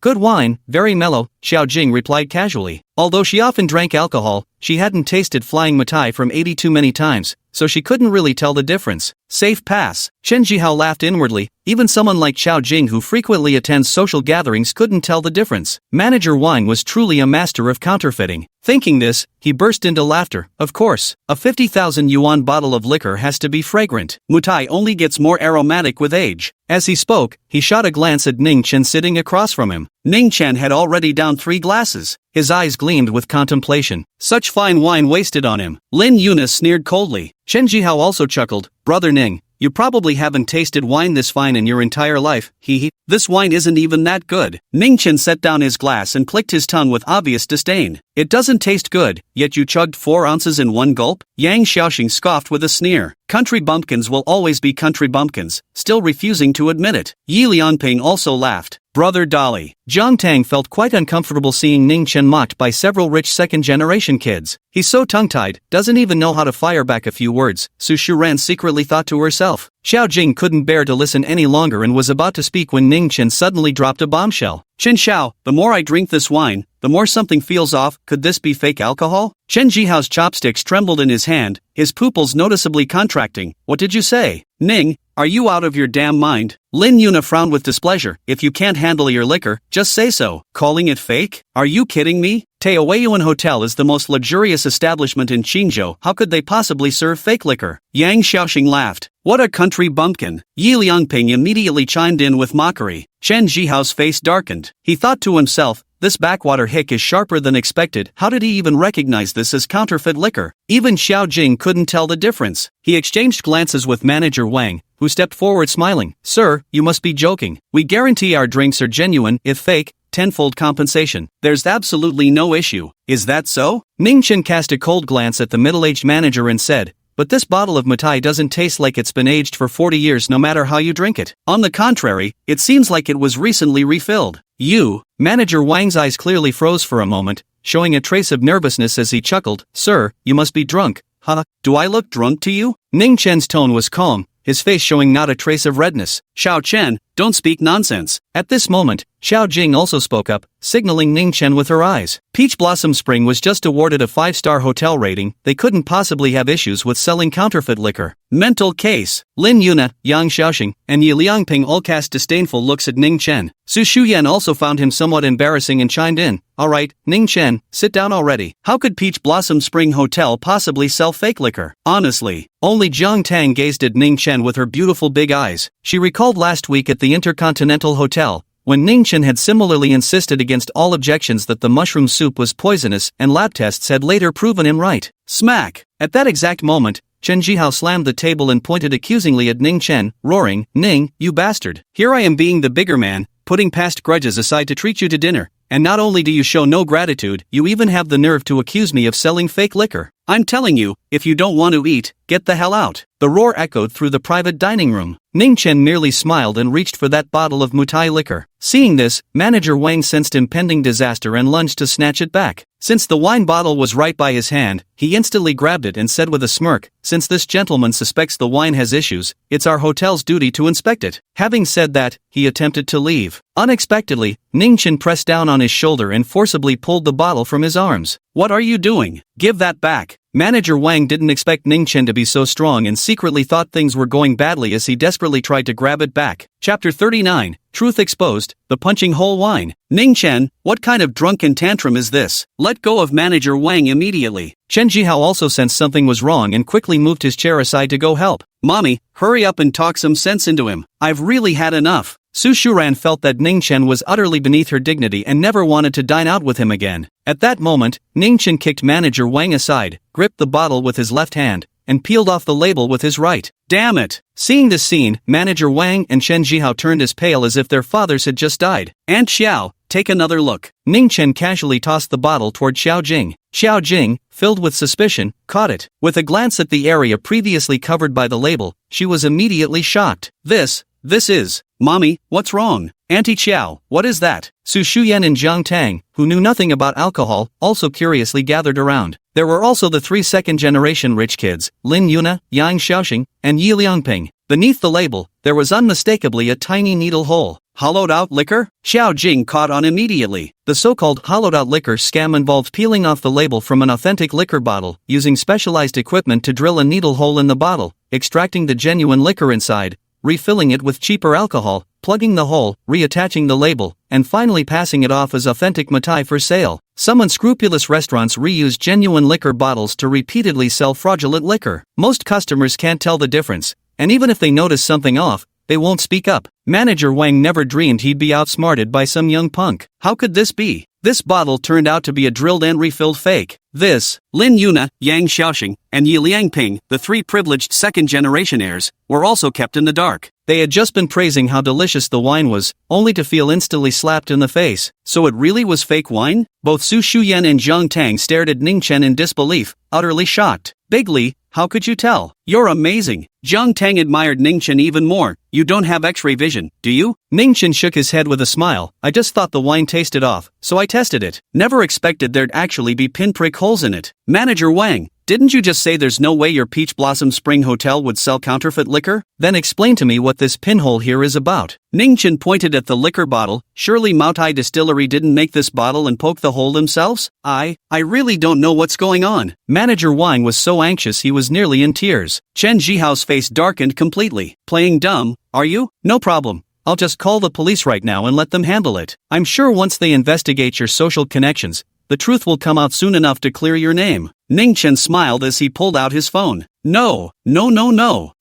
Good wine, very mellow," Xiao Jing replied casually. Although she often drank alcohol, she hadn't tasted flying Mutai from 80 too many times, so she couldn't really tell the difference. Safe pass. Chen Xihao laughed inwardly. Even someone like Xiao Jing who frequently attends social gatherings couldn't tell the difference. Manager Wang was truly a master of counterfeiting. Thinking this, he burst into laughter. Of course, a 50,000 yuan bottle of liquor has to be fragrant. Mutai only gets more aromatic with age. As he spoke, he shot a glance at Ningchen sitting across from him. Ningchen had already downed 3 glasses. His eyes gleamed with contemplation. Such fine wine wasted on him. Lin Yuna sneered coldly. Chen Jihao also chuckled. "Brother Ning, you probably haven't tasted wine this fine in your entire life, hee. This wine isn't even that good." Ningchen set down his glass and clicked his tongue with obvious disdain. "It doesn't taste good, yet you chugged 4 ounces in one gulp?" Yang Xiaoxing scoffed with a sneer. "Country bumpkins will always be country bumpkins," still refusing to admit it. Yi Liangping also laughed. "Brother Dolly." Zhang Tang felt quite uncomfortable seeing Ningchen mocked by several rich second-generation kids. He's so tongue-tied, doesn't even know how to fire back a few words, Su Shu Yan secretly thought to herself. Xiao Jing couldn't bear to listen any longer and was about to speak when Ningchen suddenly dropped a bombshell. "Chen Xiao, the more I drink this wine, the more something feels off. Could this be fake alcohol?" Chen Jihao's chopsticks trembled in his hand, his pupils noticeably contracting. "What did you say? Ning, are you out of your damn mind?" Lin Yuna frowned with displeasure. "If you can't handle your liquor, just say so. Calling it fake? Are you kidding me? Taoyuan Hotel is the most luxurious establishment in Qingzhou. How could they possibly serve fake liquor?" Yang Xiaoxing laughed. "What a country bumpkin." Yi Liangping immediately chimed in with mockery. Chen Jihao's face darkened. He thought to himself, this backwater hick is sharper than expected. How did he even recognize this as counterfeit liquor? Even Xiao Jing couldn't tell the difference. He exchanged glances with manager Wang, who stepped forward smiling. "Sir, you must be joking. We guarantee our drinks are genuine. If fake, tenfold compensation. There's absolutely no issue. Is that so?" Ningchen cast a cold glance at the middle-aged manager and said, "But this bottle of Mutai doesn't taste like it's been aged for 40 years no matter how you drink it. On the contrary, it seems like it was recently refilled." "You?" Manager Wang's eyes clearly froze for a moment, showing a trace of nervousness as he chuckled. "Sir, you must be drunk." "Huh? Do I look drunk to you?" Ningchen's tone was calm, his face showing not a trace of redness. "Xiao Chen, don't speak nonsense." At this moment, Xiao Jing also spoke up, signaling Ningchen with her eyes. Peach Blossom Spring was just awarded a 5-star hotel rating. They couldn't possibly have issues with selling counterfeit liquor. Mental case. Lin Yuna, Yang Xiaoxing, and Yi Liangping all cast disdainful looks at Ningchen. Su Shu Yan also found him somewhat embarrassing and chimed in. "Alright, Ningchen, sit down already. How could Peach Blossom Spring Hotel possibly sell fake liquor?" Honestly, only Zhang Tang gazed at Ningchen with her beautiful big eyes. She recalled last week at the Intercontinental Hotel, when Ningchen had similarly insisted against all objections that the mushroom soup was poisonous and lab tests had later proven him right. Smack! At that exact moment, Chen Xihao slammed the table and pointed accusingly at Ningchen, roaring, "Ning, you bastard! Here I am being the bigger man, putting past grudges aside to treat you to dinner. And not only do you show no gratitude, you even have the nerve to accuse me of selling fake liquor. I'm telling you, if you don't want to eat, get the hell out. The roar echoed through the private dining room. Ningchen merely smiled and reached for that bottle of Mutai liquor. Seeing this, Manager Wang sensed impending disaster and lunged to snatch it back. Since the wine bottle was right by his hand, he instantly grabbed it and said with a smirk, "Since this gentleman suspects the wine has issues, it's our hotel's duty to inspect it." Having said that, he attempted to leave. Unexpectedly, Ningchen pressed down on his shoulder and forcibly pulled the bottle from his arms. "What are you doing? Give that back." Manager Wang didn't expect Ningchen to be so strong and secretly thought things were going badly as he desperately tried to grab it back. Chapter 39, Truth Exposed, The Punching Hole Wine. Ningchen, what kind of drunken tantrum is this? Let go of Manager Wang immediately. Chen Xihao also sensed something was wrong and quickly moved his chair aside to go help. Mommy, hurry up and talk some sense into him. I've really had enough. Su Yan felt that Ningchen was utterly beneath her dignity and never wanted to dine out with him again. At that moment, Ningchen kicked Manager Wang aside, gripped the bottle with his left hand, and peeled off the label with his right. Damn it! Seeing this scene, Manager Wang and Chen Xihao turned as pale as if their fathers had just died. Aunt Xiao, take another look. Ningchen casually tossed the bottle toward Xiao Jing. Xiao Jing, filled with suspicion, caught it. With a glance at the area previously covered by the label, she was immediately shocked. This is... Mommy, what's wrong? Auntie Xiao, what is that? Su Yan and Zhang Tang, who knew nothing about alcohol, also curiously gathered around. There were also the 3 second-generation rich kids, Lin Yuna, Yang Xiaoxing, and Yi Liangping. Beneath the label, there was unmistakably a tiny needle hole. Hollowed-out liquor? Xiao Jing caught on immediately. The so-called hollowed-out liquor scam involved peeling off the label from an authentic liquor bottle, using specialized equipment to drill a needle hole in the bottle, extracting the genuine liquor inside, refilling it with cheaper alcohol, plugging the hole, reattaching the label, and finally passing it off as authentic Mutai for sale. Some unscrupulous restaurants reuse genuine liquor bottles to repeatedly sell fraudulent liquor. Most customers can't tell the difference, and even if they notice something off, they won't speak up. Manager Wang never dreamed he'd be outsmarted by some young punk. How could this be? This bottle turned out to be a drilled and refilled fake. This, Lin Yuna, Yang Xiaoxing, and Yi Liangping, the 3 privileged second-generation heirs, were also kept in the dark. They had just been praising how delicious the wine was, only to feel instantly slapped in the face. So it really was fake wine? Both Su Yan and Zhang Tang stared at Ningchen in disbelief, utterly shocked. Big Li, how could you tell? You're amazing. Zhang Tang admired Ningchen even more. You don't have X-ray vision, do you? Ningchen shook his head with a smile. I just thought the wine tasted off, so I tested it. Never expected there'd actually be pinprick holes in it. Manager Wang, didn't you just say there's no way your Peach Blossom Spring Hotel would sell counterfeit liquor? Then explain to me what this pinhole here is about. Ningchen pointed at the liquor bottle. Surely Moutai Distillery didn't make this bottle and poke the hole themselves? I really don't know what's going on. Manager Wang was so anxious he was nearly in tears. Chen Jihao's face darkened completely. Playing dumb, are you? No problem. I'll just call the police right now and let them handle it. I'm sure once they investigate your social connections, the truth will come out soon enough to clear your name. Ningchen smiled as he pulled out his phone. No.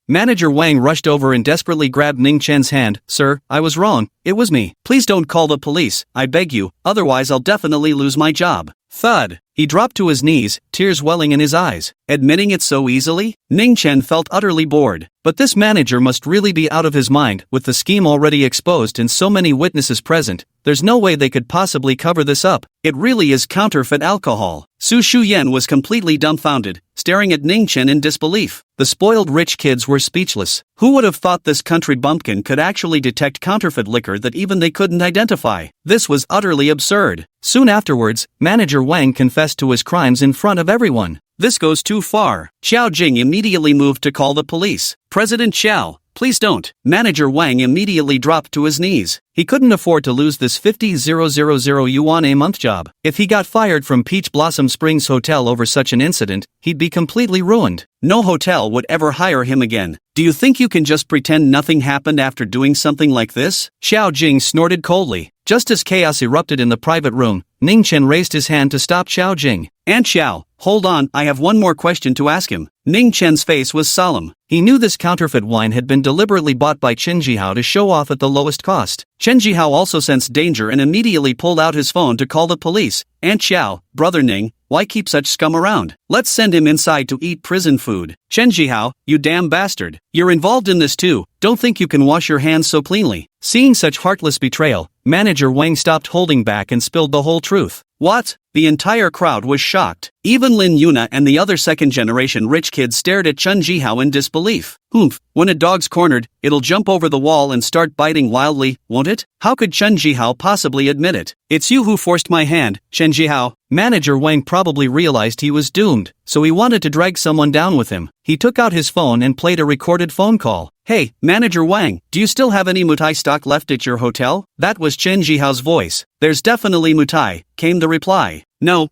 Manager Wang rushed over and desperately grabbed Ningchen's hand. Sir, I was wrong. It was me. Please don't call the police, I beg you, otherwise I'll definitely lose my job. Thud. He dropped to his knees, tears welling in his eyes. Admitting it so easily? Ningchen felt utterly bored. But this manager must really be out of his mind, with the scheme already exposed and so many witnesses present. There's no way they could possibly cover this up. It really is counterfeit alcohol. Su Yan was completely dumbfounded, staring at Ningchen in disbelief. The spoiled rich kids were speechless. Who would have thought this country bumpkin could actually detect counterfeit liquor that even they couldn't identify? This was utterly absurd. Soon afterwards, Manager Wang confessed to his crimes in front of everyone. This goes too far. Xiao Jing immediately moved to call the police. President Xiao, please don't. Manager Wang immediately dropped to his knees. He couldn't afford to lose this 50,000 yuan a month job. If he got fired from Peach Blossom Springs Hotel over such an incident, he'd be completely ruined. No hotel would ever hire him again. Do you think you can just pretend nothing happened after doing something like this? Xiao Jing snorted coldly. Just as chaos erupted in the private room, Ningchen raised his hand to stop Xiao Jing. Aunt Xiao, hold on, I have one more question to ask him. Ningchen's face was solemn. He knew this counterfeit wine had been deliberately bought by Chen Xihao to show off at the lowest cost. Chen Xihao also sensed danger and immediately pulled out his phone to call the police. Aunt Xiao, Brother Ning, why keep such scum around? Let's send him inside to eat prison food. Chen Xihao, you damn bastard. You're involved in this too. Don't think you can wash your hands so cleanly. Seeing such heartless betrayal, Manager Wang stopped holding back and spilled the whole truth. What? The entire crowd was shocked. Even Lin Yuna and the other second-generation rich kids stared at Chen Xihao in disbelief. Humph, when a dog's cornered, it'll jump over the wall and start biting wildly, won't it? How could Chen Xihao possibly admit it? It's you who forced my hand, Chen Xihao. Manager Wang probably realized he was doomed, so he wanted to drag someone down with him. He took out his phone and played a recorded phone call. Hey, Manager Wang, do you still have any Mutai stock left at your hotel? That was Chen Jihao's voice. There's definitely Mutai, came the reply. No,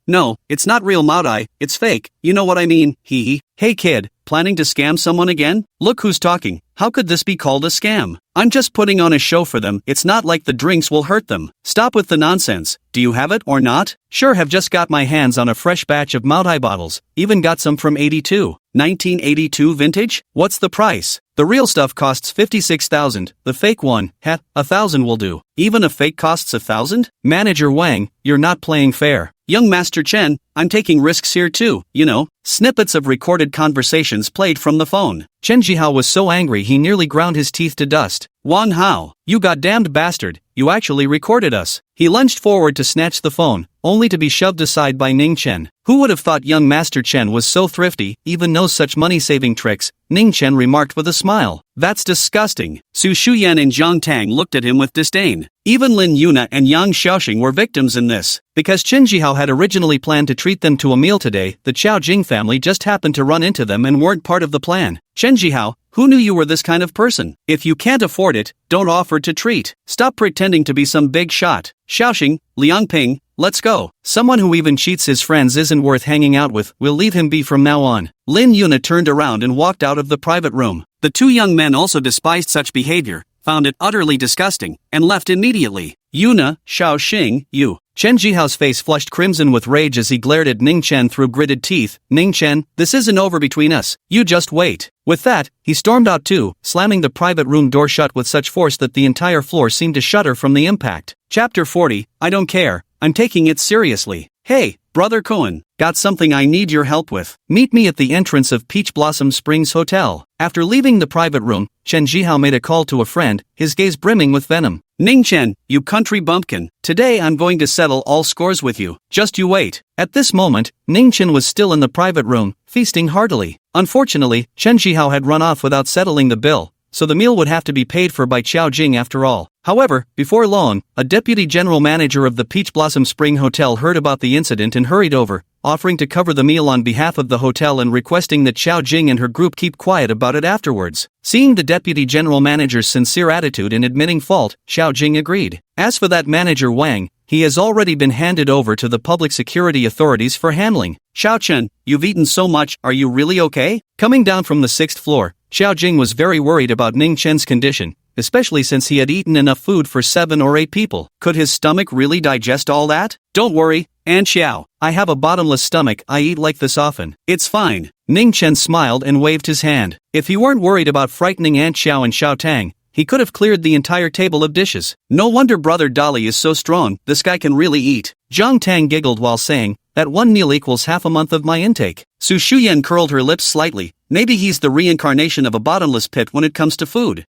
it's not real Mutai, it's fake, you know what I mean, hee. Hey kid, planning to scam someone again? Look who's talking. How could this be called a scam? I'm just putting on a show for them, it's not like the drinks will hurt them. Stop with the nonsense. Do you have it or not? Sure, have just got my hands on a fresh batch of Mutai bottles, even got some from 1982 vintage? What's the price? The real stuff costs 56,000, the fake one, 1,000 will do. Even a fake costs 1,000? Manager Wang, you're not playing fair. Young Master Chen, I'm taking risks here too, you know. Snippets of recorded conversations played from the phone. Chen Xihao was so angry he nearly ground his teeth to dust. Wan Hao, you goddamned bastard, you actually recorded us. He lunged forward to snatch the phone, only to be shoved aside by Ningchen. Who would have thought young Master Chen was so thrifty, even knows such money-saving tricks? Ningchen remarked with a smile. That's disgusting. Su Shu Yan and Zhang Tang looked at him with disdain. Even Lin Yuna and Yang Xiaoxing were victims in this. Because Chen Xihao had originally planned to treat them to a meal today, the Qiao Jing family just happened to run into them and weren't part of the plan. Chen Xihao, who knew you were this kind of person? If you can't afford it, don't offer to treat. Stop pretending to be some big shot. Xiaoxing, Liangping, let's go. Someone who even cheats his friends isn't worth hanging out with, we'll leave him be from now on. Lin Yuna turned around and walked out of the private room. The two young men also despised such behavior, found it utterly disgusting, and left immediately. Yuna, Xiaoxing, you. Chen Jihao's face flushed crimson with rage as he glared at Ningchen through gritted teeth. Ningchen, this isn't over between us, you just wait. With that, he stormed out too, slamming the private room door shut with such force that the entire floor seemed to shudder from the impact. Chapter 40, I don't care, I'm taking it seriously. Hey, Brother Cohen, got something I need your help with. Meet me at the entrance of Peach Blossom Springs Hotel. After leaving the private room, Chen Xihao made a call to a friend, his gaze brimming with venom. Ningchen, you country bumpkin, today I'm going to settle all scores with you. Just you wait. At this moment, Ningchen was still in the private room, feasting heartily. Unfortunately, Chen Xihao had run off without settling the bill, so the meal would have to be paid for by Qiao Jing after all. However, before long, a deputy general manager of the Peach Blossom Spring Hotel heard about the incident and hurried over, offering to cover the meal on behalf of the hotel and requesting that Qiao Jing and her group keep quiet about it afterwards. Seeing the deputy general manager's sincere attitude in admitting fault, Qiao Jing agreed. As for that manager Wang, he has already been handed over to the public security authorities for handling. Xiao Chen, you've eaten so much, are you really okay? Coming down from the 6th floor, Qiao Jing was very worried about Ningchen's condition, especially since he had eaten enough food for 7 or 8 people. Could his stomach really digest all that? Don't worry, Aunt Xiao, I have a bottomless stomach, I eat like this often. It's fine. Ningchen smiled and waved his hand. If he weren't worried about frightening Aunt Xiao and Xiao Tang, he could have cleared the entire table of dishes. No wonder Brother Dolly is so strong, this guy can really eat. Zhang Tang giggled while saying, that one meal equals half a month of my intake. Su Shu Yan curled her lips slightly. Maybe he's the reincarnation of a bottomless pit when it comes to food.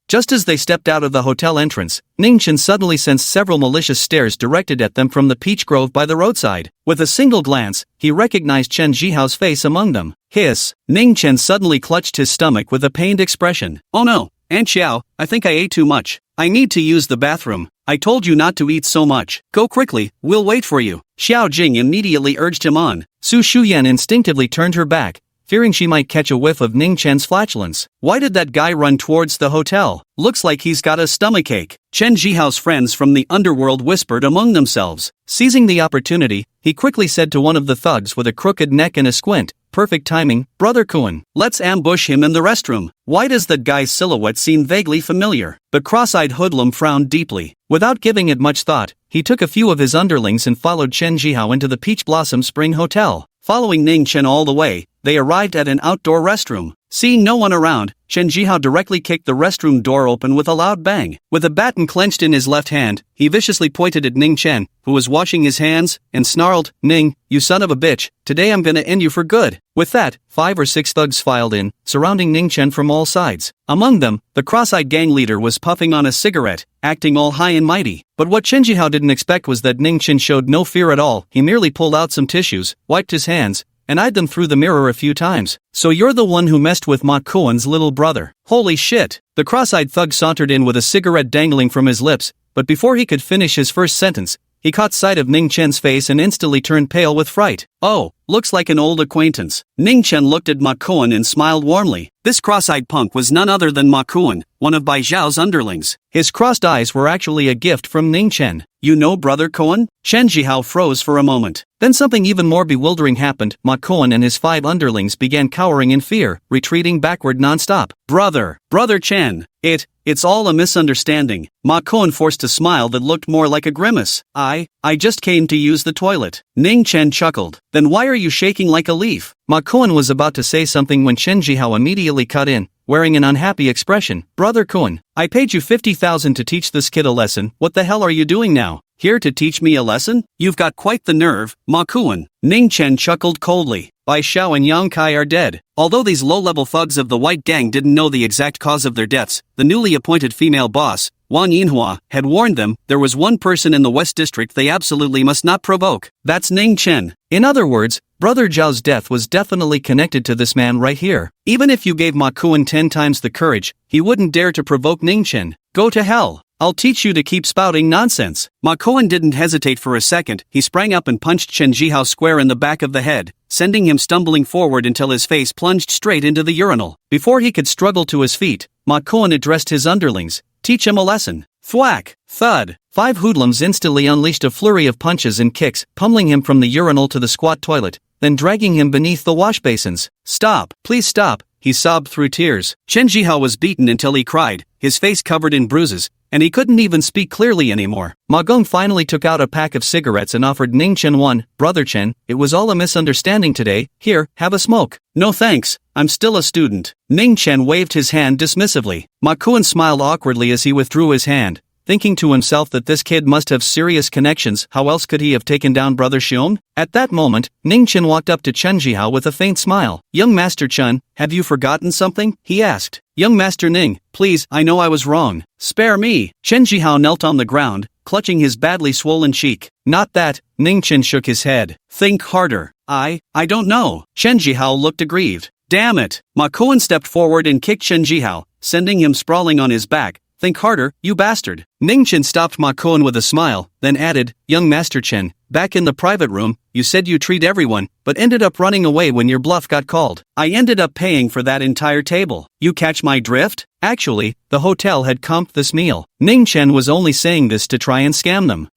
Just as they stepped out of the hotel entrance, Ningchen suddenly sensed several malicious stares directed at them from the peach grove by the roadside. With a single glance, he recognized Chen Jihao's face among them. Hiss! Ningchen suddenly clutched his stomach with a pained expression. Oh no, Aunt Xiao, I think I ate too much. I need to use the bathroom. I told you not to eat so much. Go quickly, we'll wait for you. Xiao Jing immediately urged him on. Su Shu Yan instinctively turned her back, fearing she might catch a whiff of Ningchen's flatulence. Why did that guy run towards the hotel? Looks like he's got a stomachache. Chen Jihao's friends from the underworld whispered among themselves. Seizing the opportunity, he quickly said to one of the thugs with a crooked neck and a squint, perfect timing, Brother Kuan. Let's ambush him in the restroom. Why does that guy's silhouette seem vaguely familiar? The cross-eyed hoodlum frowned deeply. Without giving it much thought, he took a few of his underlings and followed Chen Xihao into the Peach Blossom Spring Hotel. Following Ningchen all the way, they arrived at an outdoor restroom. Seeing no one around, Chen Xihao directly kicked the restroom door open with a loud bang. With a baton clenched in his left hand, he viciously pointed at Ningchen, who was washing his hands, and snarled, "Ning, you son of a bitch, today I'm gonna end you for good." With that, 5 or 6 thugs filed in, surrounding Ningchen from all sides. Among them, the cross-eyed gang leader was puffing on a cigarette, acting all high and mighty. But what Chen Xihao didn't expect was that Ningchen showed no fear at all. He merely pulled out some tissues, wiped his hands, and eyed them through the mirror a few times. "So you're the one who messed with Ma Kuan's little brother. Holy shit." The cross-eyed thug sauntered in with a cigarette dangling from his lips, but before he could finish his first sentence, he caught sight of Ningchen's face and instantly turned pale with fright. "Oh, looks like an old acquaintance." Ningchen looked at Ma Kuan and smiled warmly. This cross-eyed punk was none other than Ma Kuan, one of Bai Zhao's underlings. His crossed eyes were actually a gift from Ningchen. "You know Brother Kuan?" Chen Xihao froze for a moment. Then something even more bewildering happened. Ma Kuan and his 5 underlings began cowering in fear, retreating backward non-stop. Brother Chen. It's all a misunderstanding." Ma Kuan forced a smile that looked more like a grimace. I just came to use the toilet." Ningchen chuckled. "Then why are you shaking like a leaf?" Ma Kuan was about to say something when Chen Xihao immediately cut in, wearing an unhappy expression. "Brother Kuan, I paid you 50,000 to teach this kid a lesson. What the hell are you doing now? Here to teach me a lesson? You've got quite the nerve, Ma Kuan." Ningchen chuckled coldly. Bai Xiao and Yang Kai are dead. Although these low-level thugs of the White Gang didn't know the exact cause of their deaths, the newly appointed female boss, Wang Yinhua, had warned them there was one person in the West District they absolutely must not provoke. That's Ningchen. In other words, Brother Zhao's death was definitely connected to this man right here. Even if you gave Ma Kuan 10 times the courage, he wouldn't dare to provoke Ningchen. Go to hell. I'll teach you to keep spouting nonsense. Ma Kuan didn't hesitate for a second. He sprang up and punched Chen Xihao square in the back of the head, sending him stumbling forward until his face plunged straight into the urinal. Before he could struggle to his feet, Ma Kuan addressed his underlings. "Teach him a lesson." Thwack! Thud! 5 hoodlums instantly unleashed a flurry of punches and kicks, pummeling him from the urinal to the squat toilet, then dragging him beneath the wash basins. "Stop! Please stop!" he sobbed through tears. Chen Xihao was beaten until he cried, his face covered in bruises, and he couldn't even speak clearly anymore. Ma Gong finally took out a pack of cigarettes and offered Ningchen one. "Brother Chen, it was all a misunderstanding today. Here, have a smoke." "No thanks, I'm still a student." Ningchen waved his hand dismissively. Ma Kuan smiled awkwardly as he withdrew his hand, thinking to himself that this kid must have serious connections. How else could he have taken down Brother Xiong? At that moment, Ningchen walked up to Chen Xihao with a faint smile. "Young Master Chen, have you forgotten something?" he asked. "Young Master Ning, please, I know I was wrong. Spare me." Chen Xihao knelt on the ground, clutching his badly swollen cheek. "Not that," Ningchen shook his head. "Think harder." I don't know." Chen Xihao looked aggrieved. "Damn it." Ma Kuan stepped forward and kicked Chen Xihao, sending him sprawling on his back. "Think harder, you bastard." Ningchen stopped Ma Kuan with a smile, then added, "Young Master Chen, back in the private room, you said you treat everyone, but ended up running away when your bluff got called. I ended up paying for that entire table. You catch my drift?" Actually, the hotel had comped this meal. Ningchen was only saying this to try and scam them.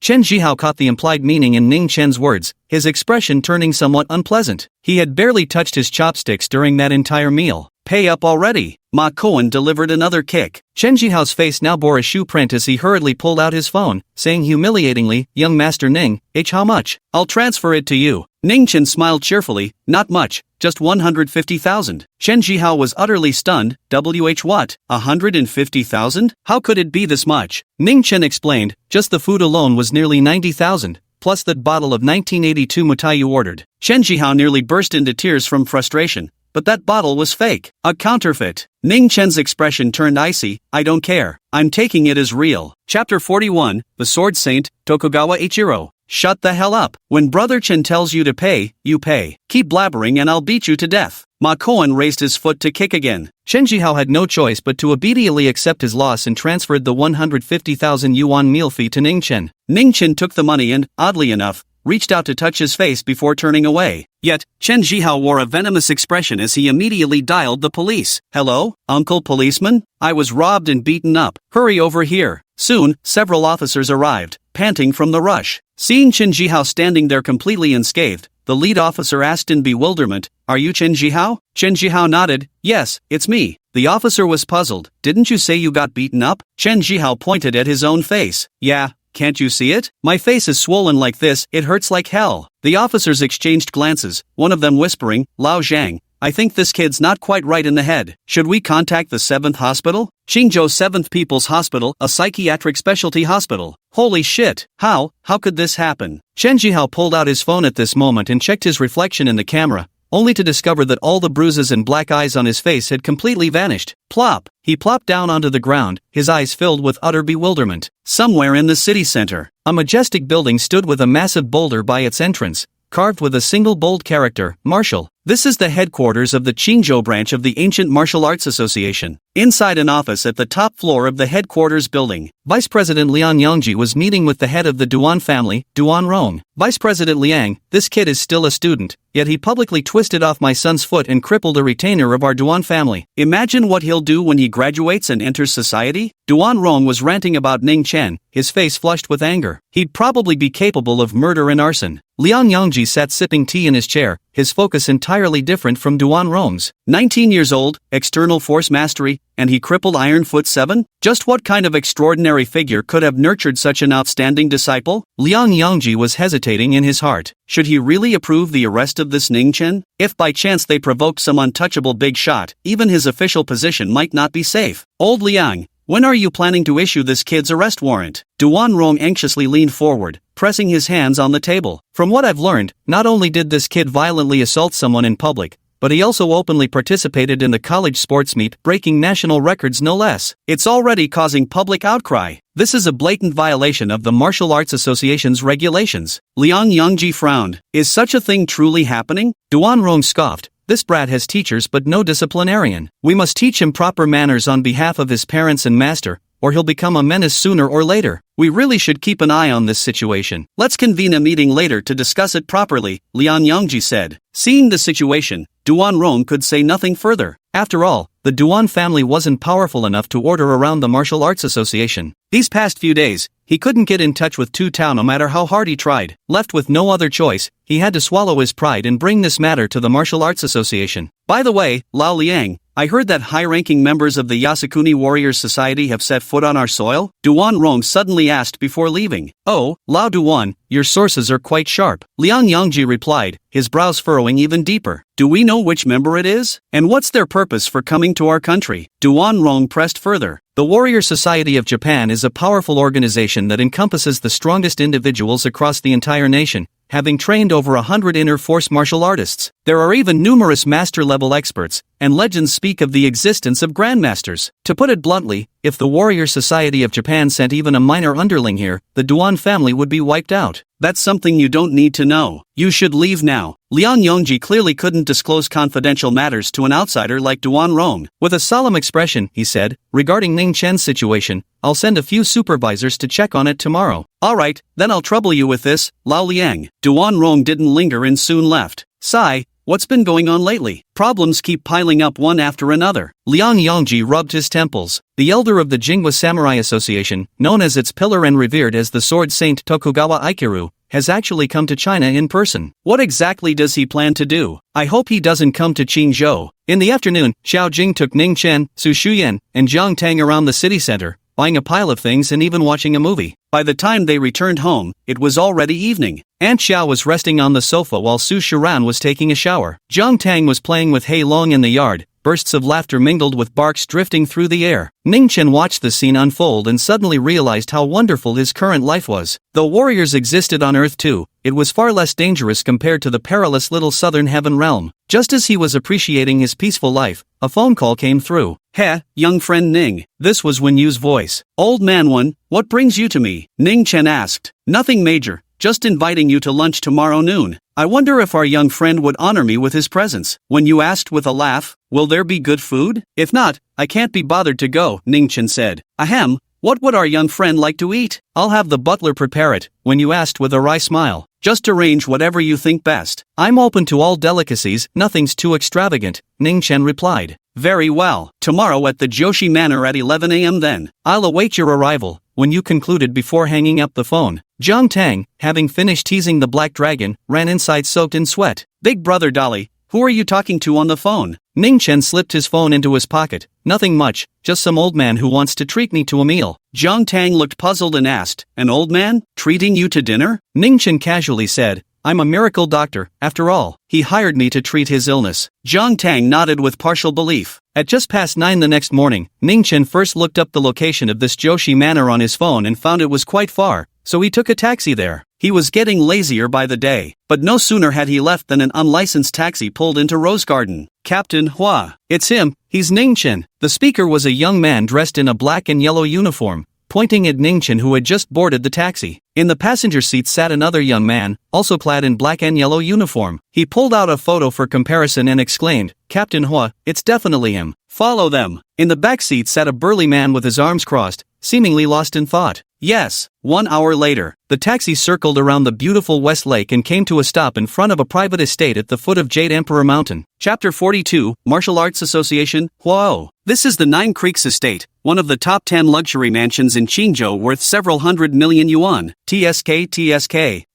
Chen Xihao caught the implied meaning in Ningchen's words, his expression turning somewhat unpleasant. He had barely touched his chopsticks during that entire meal. "Pay up already." Ma Kuan delivered another kick. Chen Jihao's face now bore a shoe print as he hurriedly pulled out his phone, saying humiliatingly, "Young Master Ning, how much? I'll transfer it to you." Ningchen smiled cheerfully, "Not much, just 150,000. Chen Xihao was utterly stunned. What? 150,000? How could it be this much? Ningchen explained, just the food alone was nearly 90,000. Plus that bottle of 1982 mutai you ordered. Chen Xihao nearly burst into tears from frustration. But that bottle was fake, a counterfeit. Ningchen's expression turned icy. "I don't care. I'm taking it as real." Chapter 41, The Sword Saint, Tokugawa Ichiro. Shut the hell up. When Brother Chen tells you to pay, you pay. Keep blabbering and I'll beat you to death. Ma Kuan raised his foot to kick again. Chen Xihao had no choice but to obediently accept his loss and transferred the 150,000 yuan meal fee to Ningchen. Ningchen took the money and, oddly enough, reached out to touch his face before turning away. Yet, Chen Xihao wore a venomous expression as he immediately dialed the police. "Hello, Uncle Policeman? I was robbed and beaten up. Hurry over here." Soon, several officers arrived, panting from the rush. Seeing Chen Xihao standing there completely unscathed, the lead officer asked in bewilderment, "Are you Chen Xihao?" Chen Xihao nodded, "Yes, it's me." The officer was puzzled. "Didn't you say you got beaten up?" Chen Xihao pointed at his own face. "Yeah. Can't you see it? My face is swollen like this, it hurts like hell." The officers exchanged glances, one of them whispering, "Lao Zhang, I think this kid's not quite right in the head. Should we contact the 7th hospital? Qingzhou 7th People's Hospital, a psychiatric specialty hospital. Holy shit, how could this happen? Chen Xihao pulled out his phone at this moment and checked his reflection in the camera, only to discover that all the bruises and black eyes on his face had completely vanished. Plop! He plopped down onto the ground, his eyes filled with utter bewilderment. Somewhere in the city center, a majestic building stood with a massive boulder by its entrance, carved with a single bold character, Martial. This is the headquarters of the Qingzhou branch of the Ancient Martial Arts Association. Inside an office at the top floor of the headquarters building, Vice President Liang Yangji was meeting with the head of the Dwan family, Dwan Rong. Vice President Liang, this kid is still a student, yet he publicly twisted off my son's foot and crippled a retainer of our Dwan family. Imagine what he'll do when he graduates and enters society? Dwan Rong was ranting about Ningchen, his face flushed with anger. He'd probably be capable of murder and arson. Liang Yangji sat sipping tea in his chair, his focus entirely different from Dwan Rong's. 19 years old, external force mastery, and he crippled Ironfoot 7? Just what kind of extraordinary figure could have nurtured such an outstanding disciple? Liang Yangji was hesitating in his heart. Should he really approve the arrest of this Ningchen? If by chance they provoked some untouchable big shot, even his official position might not be safe. Old Liang, when are you planning to issue this kid's arrest warrant? Dwan Rong anxiously leaned forward, pressing his hands on the table. From what I've learned, not only did this kid violently assault someone in public, but he also openly participated in the college sports meet, breaking national records no less. It's already causing public outcry. This is a blatant violation of the Martial Arts Association's regulations. Liang Yangji frowned. Is such a thing truly happening? Dwan Rong scoffed. This brat has teachers but no disciplinarian. We must teach him proper manners on behalf of his parents and master, or he'll become a menace sooner or later. We really should keep an eye on this situation. Let's convene a meeting later to discuss it properly, Liang Yangji said. Seeing the situation, Dwan Rong could say nothing further. After all, the Dwan family wasn't powerful enough to order around the Martial Arts Association. These past few days, he couldn't get in touch with Tu Tao no matter how hard he tried. Left with no other choice, he had to swallow his pride and bring this matter to the Martial Arts Association. By the way, Lao Liang, I heard that high-ranking members of the Yasukuni Warriors Society have set foot on our soil? Dwan Rong suddenly asked before leaving. Oh, Lao Dwan, your sources are quite sharp. Liang Yangji replied, his brows furrowing even deeper. Do we know which member it is? And what's their purpose for coming to our country? Dwan Rong pressed further. The Warrior Society of Japan is a powerful organization that encompasses the strongest individuals across the entire nation, having trained over 100 inner force martial artists. There are even numerous master-level experts, and legends speak of the existence of grandmasters. To put it bluntly, if the Warrior Society of Japan sent even a minor underling here, the Dwan family would be wiped out. That's something you don't need to know. You should leave now. Liang Yangji clearly couldn't disclose confidential matters to an outsider like Dwan Rong. With a solemn expression, he said, regarding Ningchen's situation, I'll send a few supervisors to check on it tomorrow. Alright, then I'll trouble you with this, Lao Liang. Dwan Rong didn't linger and soon left. Sigh. What's been going on lately? Problems keep piling up one after another. Liang Yangji rubbed his temples. The elder of the Jingwa Samurai Association, known as its pillar and revered as the Sword Saint Tokugawa Aikiru, has actually come to China in person. What exactly does he plan to do? I hope he doesn't come to Qingzhou. In the afternoon, Xiao Jing took Ningchen, Su Shu Yan, and Jiang Tang around the city center, buying a pile of things and even watching a movie. By the time they returned home, it was already evening. Aunt Xiao was resting on the sofa while Su Shu was taking a shower. Jiang Tang was playing with Hei Long in the yard. Bursts of laughter mingled with barks drifting through the air. Ningchen watched the scene unfold and suddenly realized how wonderful his current life was. Though warriors existed on Earth too, it was far less dangerous compared to the perilous little southern heaven realm. Just as he was appreciating his peaceful life, a phone call came through. Heh, young friend Ning. This was Wen Yu's voice. Old man Wen, what brings you to me? Ningchen asked. Nothing major. Just inviting you to lunch tomorrow noon. I wonder if our young friend would honor me with his presence. When you asked with a laugh, will there be good food? If not, I can't be bothered to go, Ningchen said. Ahem, what would our young friend like to eat? I'll have the butler prepare it, when you asked with a wry smile. Just arrange whatever you think best. I'm open to all delicacies, nothing's too extravagant, Ningchen replied. Very well, tomorrow at the Joshi Manor at 11 a.m. then. I'll await your arrival, when you concluded before hanging up the phone. Jiang Tang, having finished teasing the black dragon, ran inside soaked in sweat. Big brother Dolly, who are you talking to on the phone? Ningchen slipped his phone into his pocket. Nothing much, just some old man who wants to treat me to a meal. Jiang Tang looked puzzled and asked, an old man? Treating you to dinner? Ningchen casually said, I'm a miracle doctor, after all. He hired me to treat his illness. Zhang Tang nodded with partial belief. At just past 9 the next morning, Ningchen first looked up the location of this Joshi manor on his phone and found it was quite far, so he took a taxi there. He was getting lazier by the day, but no sooner had he left than an unlicensed taxi pulled into Rose Garden. Captain Hua. It's him, he's Ningchen. The speaker was a young man dressed in a black and yellow uniform, pointing at Ningchen who had just boarded the taxi. In the passenger seat sat another young man, also clad in black and yellow uniform. He pulled out a photo for comparison and exclaimed, Captain Hua, it's definitely him. Follow them. In the back seat sat a burly man with his arms crossed, seemingly lost in thought. Yes. 1 hour later, the taxi circled around the beautiful West Lake and came to a stop in front of a private estate at the foot of Jade Emperor Mountain. Chapter 42, Martial Arts Association, Huao. This is the Nine Creeks Estate, one of the top 10 luxury mansions in Qingzhou worth several hundred million yuan. TSK.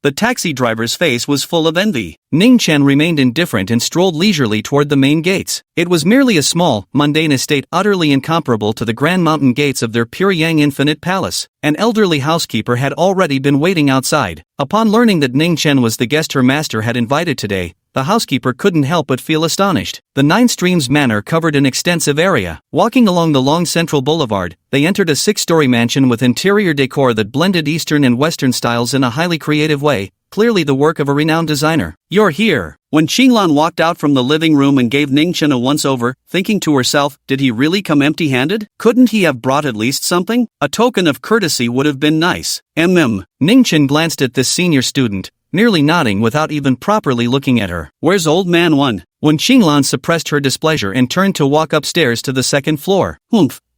The taxi driver's face was full of envy. Ningchen remained indifferent and strolled leisurely toward the main gates. It was merely a small, mundane estate utterly incomparable to the grand mountain gates of their Pyongyang Infinite Palace. An elderly housekeeper had already been waiting outside. Upon learning that Ningchen was the guest her master had invited today, the housekeeper couldn't help but feel astonished. The Nine Streams Manor covered an extensive area. Walking along the long central boulevard, they entered a 6-story mansion with interior decor that blended Eastern and Western styles in a highly creative way, clearly the work of a renowned designer. You're here. When Qinglan walked out from the living room and gave Ningchen a once-over, thinking to herself, did he really come empty-handed? Couldn't he have brought at least something? A token of courtesy would have been nice. Ningchen glanced at this senior student, nearly nodding without even properly looking at her. Where's old man one? When Qinglan suppressed her displeasure and turned to walk upstairs to the second floor.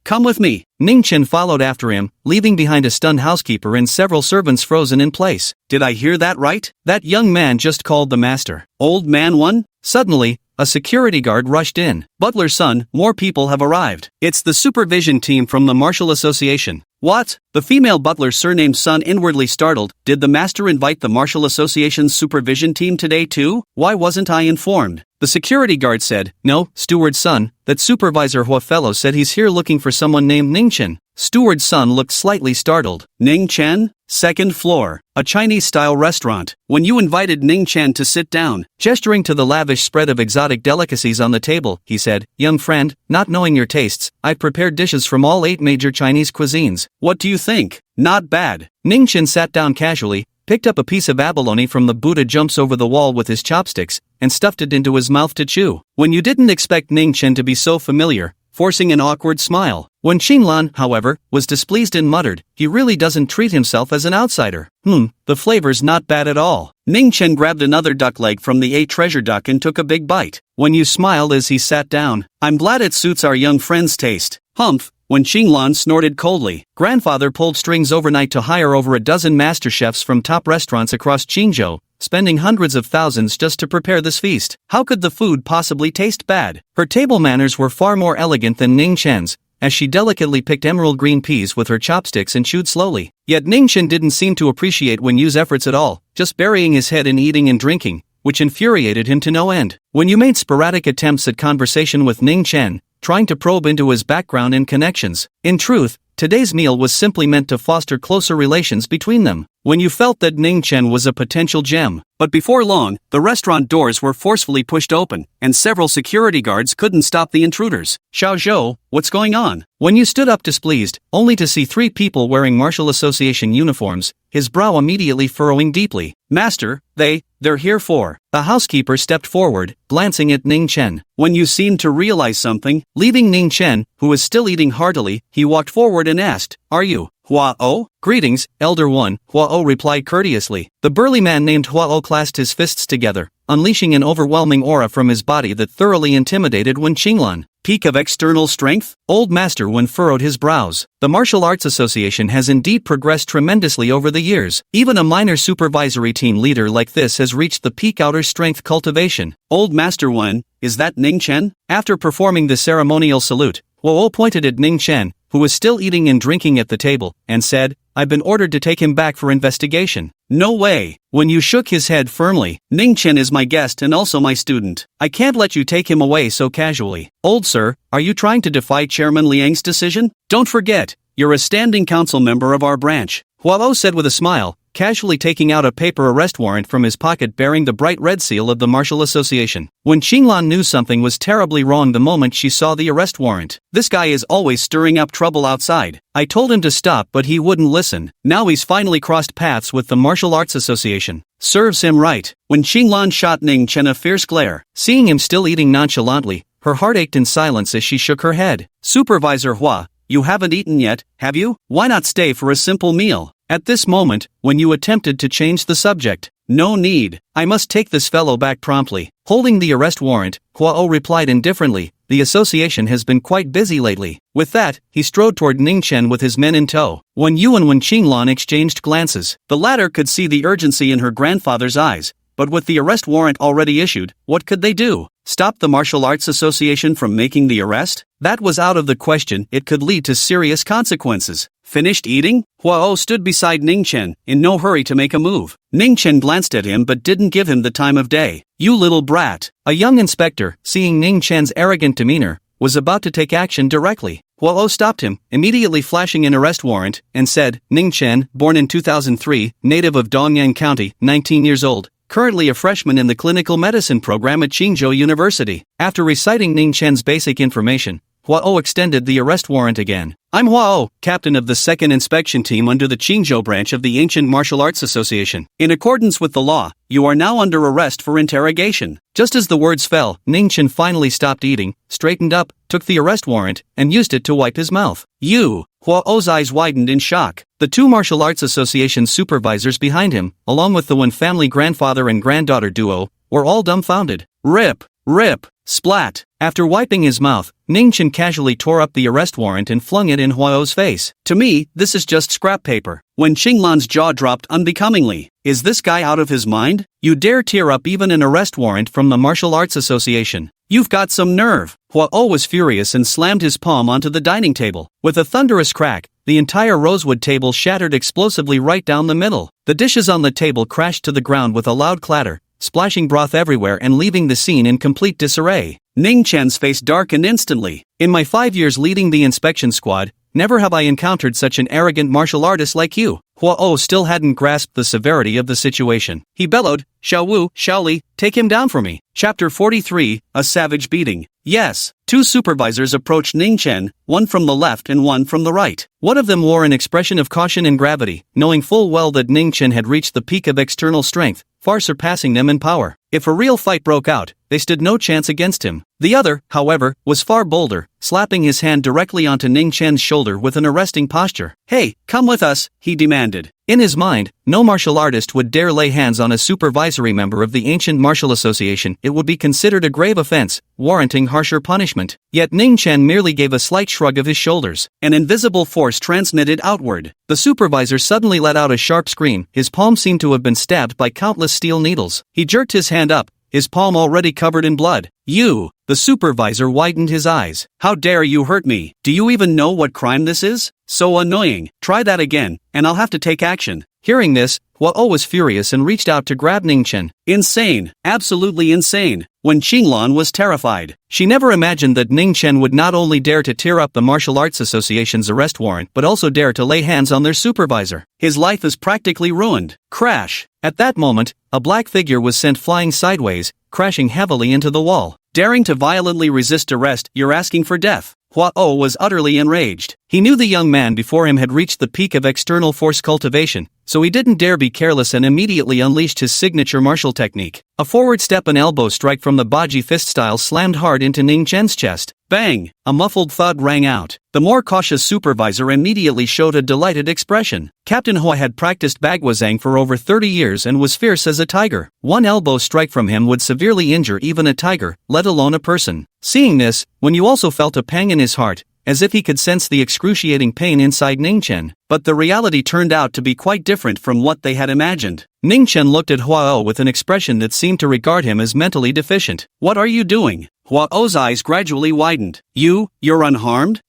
Come with me. Ningchen followed after him, leaving behind a stunned housekeeper and several servants frozen in place. Did I hear that right? That young man just called the master. Old man one? Suddenly, a security guard rushed in. Butler's son, more people have arrived. It's the supervision team from the Martial Association. What? The female butler's surnamed son inwardly startled. Did the master invite the Martial Association's supervision team today too? Why wasn't I informed? The security guard said, no, steward's son, that supervisor Hua fellow said he's here looking for someone named Ningchen. Steward's son looked slightly startled. Ningchen? Second floor, a Chinese-style restaurant. When you invited Ningchen to sit down, gesturing to the lavish spread of exotic delicacies on the table, he said, young friend, not knowing your tastes, I've prepared dishes from all 8 major Chinese cuisines. What do you think? Not bad. Ningchen sat down casually, picked up a piece of abalone from the Buddha jumps over the wall with his chopsticks, and stuffed it into his mouth to chew. When you didn't expect Ningchen to be so familiar, forcing an awkward smile. When Qinglan, however, was displeased and muttered, he really doesn't treat himself as an outsider. The flavor's not bad at all. Ningchen grabbed another duck leg from the 8 treasure duck and took a big bite. When you smiled as he sat down, I'm glad it suits our young friend's taste. When Qinglan snorted coldly, grandfather pulled strings overnight to hire over a dozen master chefs from top restaurants across Qingzhou, spending hundreds of thousands just to prepare this feast. How could the food possibly taste bad? Her table manners were far more elegant than Ningchen's, as she delicately picked emerald green peas with her chopsticks and chewed slowly. Yet Ningchen didn't seem to appreciate Wen Yu's efforts at all, just burying his head in eating and drinking, which infuriated him to no end. Wen Yu made sporadic attempts at conversation with Ningchen, trying to probe into his background and connections. In truth, today's meal was simply meant to foster closer relations between them. When you felt that Ningchen was a potential gem. But before long, the restaurant doors were forcefully pushed open, and several security guards couldn't stop the intruders. Xiao Zhou, what's going on? When you stood up displeased, only to see 3 people wearing Martial Association uniforms, his brow immediately furrowing deeply. Master, they're here for. The housekeeper stepped forward, glancing at Ningchen. When you seemed to realize something, leaving Ningchen, who was still eating heartily, he walked forward and asked, are you Huao? Greetings, Elder One, Huao replied courteously. The burly man named Huao clasped his fists together, unleashing an overwhelming aura from his body that thoroughly intimidated Wen Qinglan. Peak of external strength? Old Master Wen furrowed his brows. The Martial Arts Association has indeed progressed tremendously over the years. Even a minor supervisory team leader like this has reached the peak outer strength cultivation. Old Master Wen, is that Ningchen? After performing the ceremonial salute, Huo pointed at Ningchen, who was still eating and drinking at the table, and said, I've been ordered to take him back for investigation. No way. When you shook his head firmly, Ningchen is my guest and also my student. I can't let you take him away so casually. Old sir, are you trying to defy Chairman Liang's decision? Don't forget, you're a standing council member of our branch. Huao said with a smile, casually taking out a paper arrest warrant from his pocket bearing the bright red seal of the Martial Association. When Qinglan knew something was terribly wrong the moment she saw the arrest warrant. This guy is always stirring up trouble outside. I told him to stop but he wouldn't listen. Now he's finally crossed paths with the Martial Arts Association. Serves him right. When Qinglan shot Ningchen a fierce glare, seeing him still eating nonchalantly, her heart ached in silence as she shook her head. Supervisor Hua, you haven't eaten yet, have you? Why not stay for a simple meal? At this moment, when you attempted to change the subject. No need. I must take this fellow back promptly. Holding the arrest warrant, Huao replied indifferently, the association has been quite busy lately. With that, he strode toward Ningchen with his men in tow. When Yu and Qinglan exchanged glances, the latter could see the urgency in her grandfather's eyes. But with the arrest warrant already issued, what could they do? Stop the Martial Arts Association from making the arrest? That was out of the question. It could lead to serious consequences. Finished eating? Huao stood beside Ningchen, in no hurry to make a move. Ningchen glanced at him but didn't give him the time of day. You little brat. A young inspector, seeing Ningchen's arrogant demeanor, was about to take action directly. Huao stopped him, immediately flashing an arrest warrant, and said, Ningchen, born in 2003, native of Dongyang County, 19 years old. Currently a freshman in the clinical medicine program at Qingzhou University. After reciting Ningchen's basic information, Huao extended the arrest warrant again. I'm Huao, captain of the 2nd Inspection Team under the Qingzhou branch of the Ancient Martial Arts Association. In accordance with the law, you are now under arrest for interrogation. Just as the words fell, Ningchen finally stopped eating, straightened up, took the arrest warrant, and used it to wipe his mouth. You! Huao's eyes widened in shock. The 2 Martial Arts Association supervisors behind him, along with the one family grandfather and granddaughter duo, were all dumbfounded. Rip! Rip! Splat! After wiping his mouth, Ningchen casually tore up the arrest warrant and flung it in Huao's face. To me, this is just scrap paper. When Qinglan's jaw dropped unbecomingly. Is this guy out of his mind? You dare tear up even an arrest warrant from the Martial Arts Association? You've got some nerve. Huao was furious and slammed his palm onto the dining table. With a thunderous crack, the entire rosewood table shattered explosively right down the middle. The dishes on the table crashed to the ground with a loud clatter, splashing broth everywhere and leaving the scene in complete disarray. Ningchen's face darkened instantly. In my 5 years leading the inspection squad, never have I encountered such an arrogant martial artist like you. Huao still hadn't grasped the severity of the situation. He bellowed, Xiao Wu, Xiaoli, take him down for me. Chapter 43, A Savage Beating. Yes, 2 supervisors approached Ningchen, one from the left and one from the right. One of them wore an expression of caution and gravity, knowing full well that Ningchen had reached the peak of external strength, far surpassing them in power. If a real fight broke out, they stood no chance against him. The other, however, was far bolder, slapping his hand directly onto Ningchen's shoulder with an arresting posture. Hey, come with us, he demanded. In his mind, no martial artist would dare lay hands on a supervisory member of the Ancient Martial Association. It would be considered a grave offense, warranting harsher punishment. Yet Ningchen merely gave a slight shrug of his shoulders. An invisible force transmitted outward. The supervisor suddenly let out a sharp scream. His palm seemed to have been stabbed by countless steel needles. He jerked his hand up, his palm already covered in blood. You! The supervisor widened his eyes. How dare you hurt me? Do you even know what crime this is? So annoying. Try that again, and I'll have to take action. Hearing this, Huao was furious and reached out to grab Ningchen. Insane. Absolutely insane. When Qinglan was terrified. She never imagined that Ningchen would not only dare to tear up the Martial Arts Association's arrest warrant but also dare to lay hands on their supervisor. His life is practically ruined. Crash! At that moment, a black figure was sent flying sideways, crashing heavily into the wall. Daring to violently resist arrest, you're asking for death. Huao was utterly enraged. He knew the young man before him had reached the peak of external force cultivation, so he didn't dare be careless and immediately unleashed his signature martial technique. A forward step and elbow strike from the Baji fist style slammed hard into Ningchen's chest. Bang! A muffled thud rang out. The more cautious supervisor immediately showed a delighted expression. Captain Hua had practiced Bagwazang for over 30 years and was fierce as a tiger. One elbow strike from him would severely injure even a tiger, let alone a person. Seeing this, Wen Yu also felt a pang in his heart, as if he could sense the excruciating pain inside Ningchen. But the reality turned out to be quite different from what they had imagined. Ningchen looked at Huao with an expression that seemed to regard him as mentally deficient. What are you doing? Huao's eyes gradually widened. You're unharmed?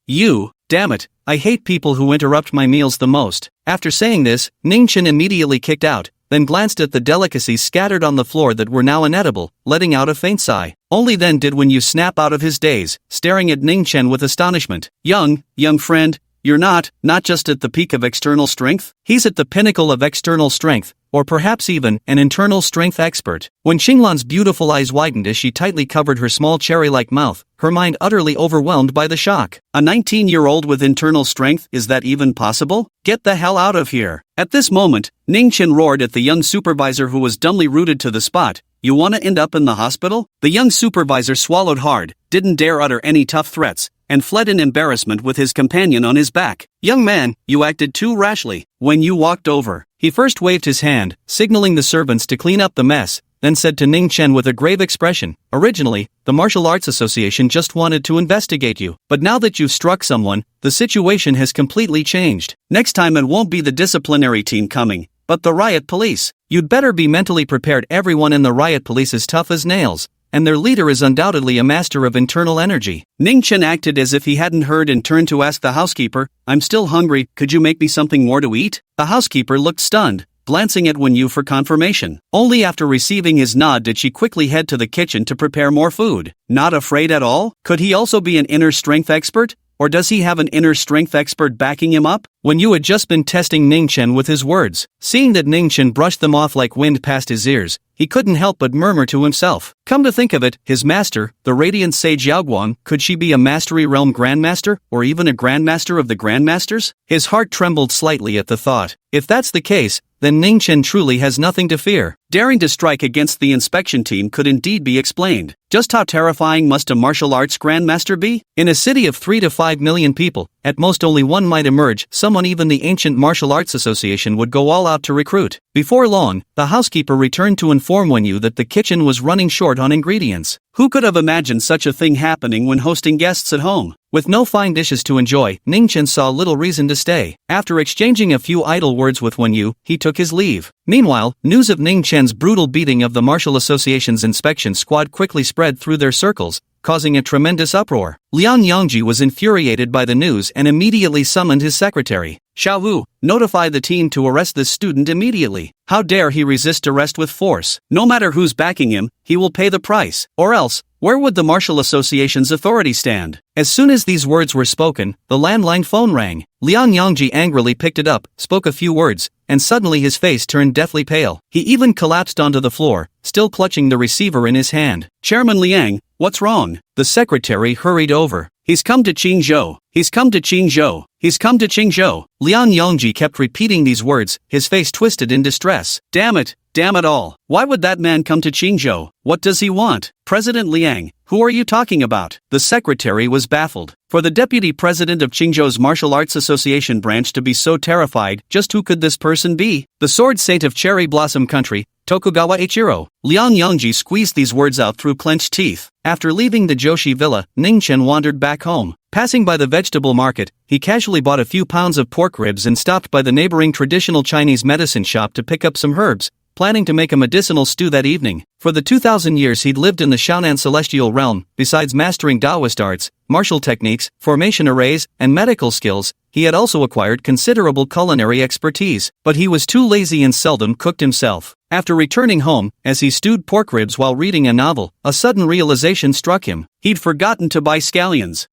Damn it, I hate people who interrupt my meals the most. After saying this, Ningchen immediately kicked out, then glanced at the delicacies scattered on the floor that were now inedible, letting out a faint sigh. Only then did Wen Yu snap out of his daze, staring at Ningchen with astonishment. Young friend, You're not just at the peak of external strength? He's at the pinnacle of external strength, or perhaps even an internal strength expert. When Xinglan's beautiful eyes widened as she tightly covered her small cherry-like mouth, her mind utterly overwhelmed by the shock. A 19-year-old with internal strength, is that even possible? Get the hell out of here. At this moment, Ningchen roared at the young supervisor who was dumbly rooted to the spot. You wanna end up in the hospital? The young supervisor swallowed hard, didn't dare utter any tough threats, and fled in embarrassment with his companion on his back. Young man, you acted too rashly. When you walked over, he first waved his hand, signaling the servants to clean up the mess, then said to Ningchen with a grave expression, originally, the Martial Arts Association just wanted to investigate you, but now that you've struck someone, the situation has completely changed. Next time it won't be the disciplinary team coming, but the riot police. You'd better be mentally prepared. Everyone in the riot police is tough as nails, and their leader is undoubtedly a master of internal energy. Ningchen acted as if he hadn't heard and turned to ask the housekeeper, I'm still hungry, could you make me something more to eat? The housekeeper looked stunned, glancing at Wen Yu for confirmation. Only after receiving his nod did she quickly head to the kitchen to prepare more food. Not afraid at all? Could he also be an inner strength expert? Or does he have an inner strength expert backing him up? Wen Yu had just been testing Ningchen with his words. Seeing that Ningchen brushed them off like wind past his ears, he couldn't help but murmur to himself. Come to think of it, his master, the radiant sage Yaoguang, could she be a mastery realm grandmaster, or even a grandmaster of the grandmasters? His heart trembled slightly at the thought. If that's the case, then Ningchen truly has nothing to fear. Daring to strike against the inspection team could indeed be explained. Just how terrifying must a martial arts grandmaster be? In a city of 3 to 5 million people, at most only one might emerge, someone even the ancient Martial Arts Association would go all out to recruit. Before long, the housekeeper returned to inform Wen Yu that the kitchen was running short on ingredients. Who could have imagined such a thing happening when hosting guests at home? With no fine dishes to enjoy, Ningchen saw little reason to stay. After exchanging a few idle words with Wen Yu, he took his leave. Meanwhile, news of Ningchen's brutal beating of the Martial Association's inspection squad quickly spread through their circles, causing a tremendous uproar. Liang Yangji was infuriated by the news and immediately summoned his secretary. Xiao Wu, notify the team to arrest this student immediately. How dare he resist arrest with force? No matter who's backing him, he will pay the price. Or else, where would the Martial Association's authority stand? As soon as these words were spoken, the landline phone rang. Liang Yangji angrily picked it up, spoke a few words, and suddenly his face turned deathly pale. He even collapsed onto the floor, still clutching the receiver in his hand. Chairman Liang, what's wrong? The secretary hurried over. He's come to Qingzhou. He's come to Qingzhou. He's come to Qingzhou. Liang Yangji kept repeating these words, his face twisted in distress. Damn it all. Why would that man come to Qingzhou? What does he want? President Liang, who are you talking about? The secretary was baffled. For the deputy president of Qingzhou's Martial Arts Association branch to be so terrified, just who could this person be? The sword saint of Cherry Blossom Country, Tokugawa Ichiro. Liang Yangji squeezed these words out through clenched teeth. After leaving the Joshi villa, Ningchen wandered back home. Passing by the vegetable market, he casually bought a few pounds of pork ribs and stopped by the neighboring traditional Chinese medicine shop to pick up some herbs, planning to make a medicinal stew that evening. For the 2,000 years he'd lived in the Shaonan celestial realm, besides mastering Taoist arts, martial techniques, formation arrays, and medical skills, he had also acquired considerable culinary expertise, but he was too lazy and seldom cooked himself. After returning home, as he stewed pork ribs while reading a novel, a sudden realization struck him. He'd forgotten to buy scallions.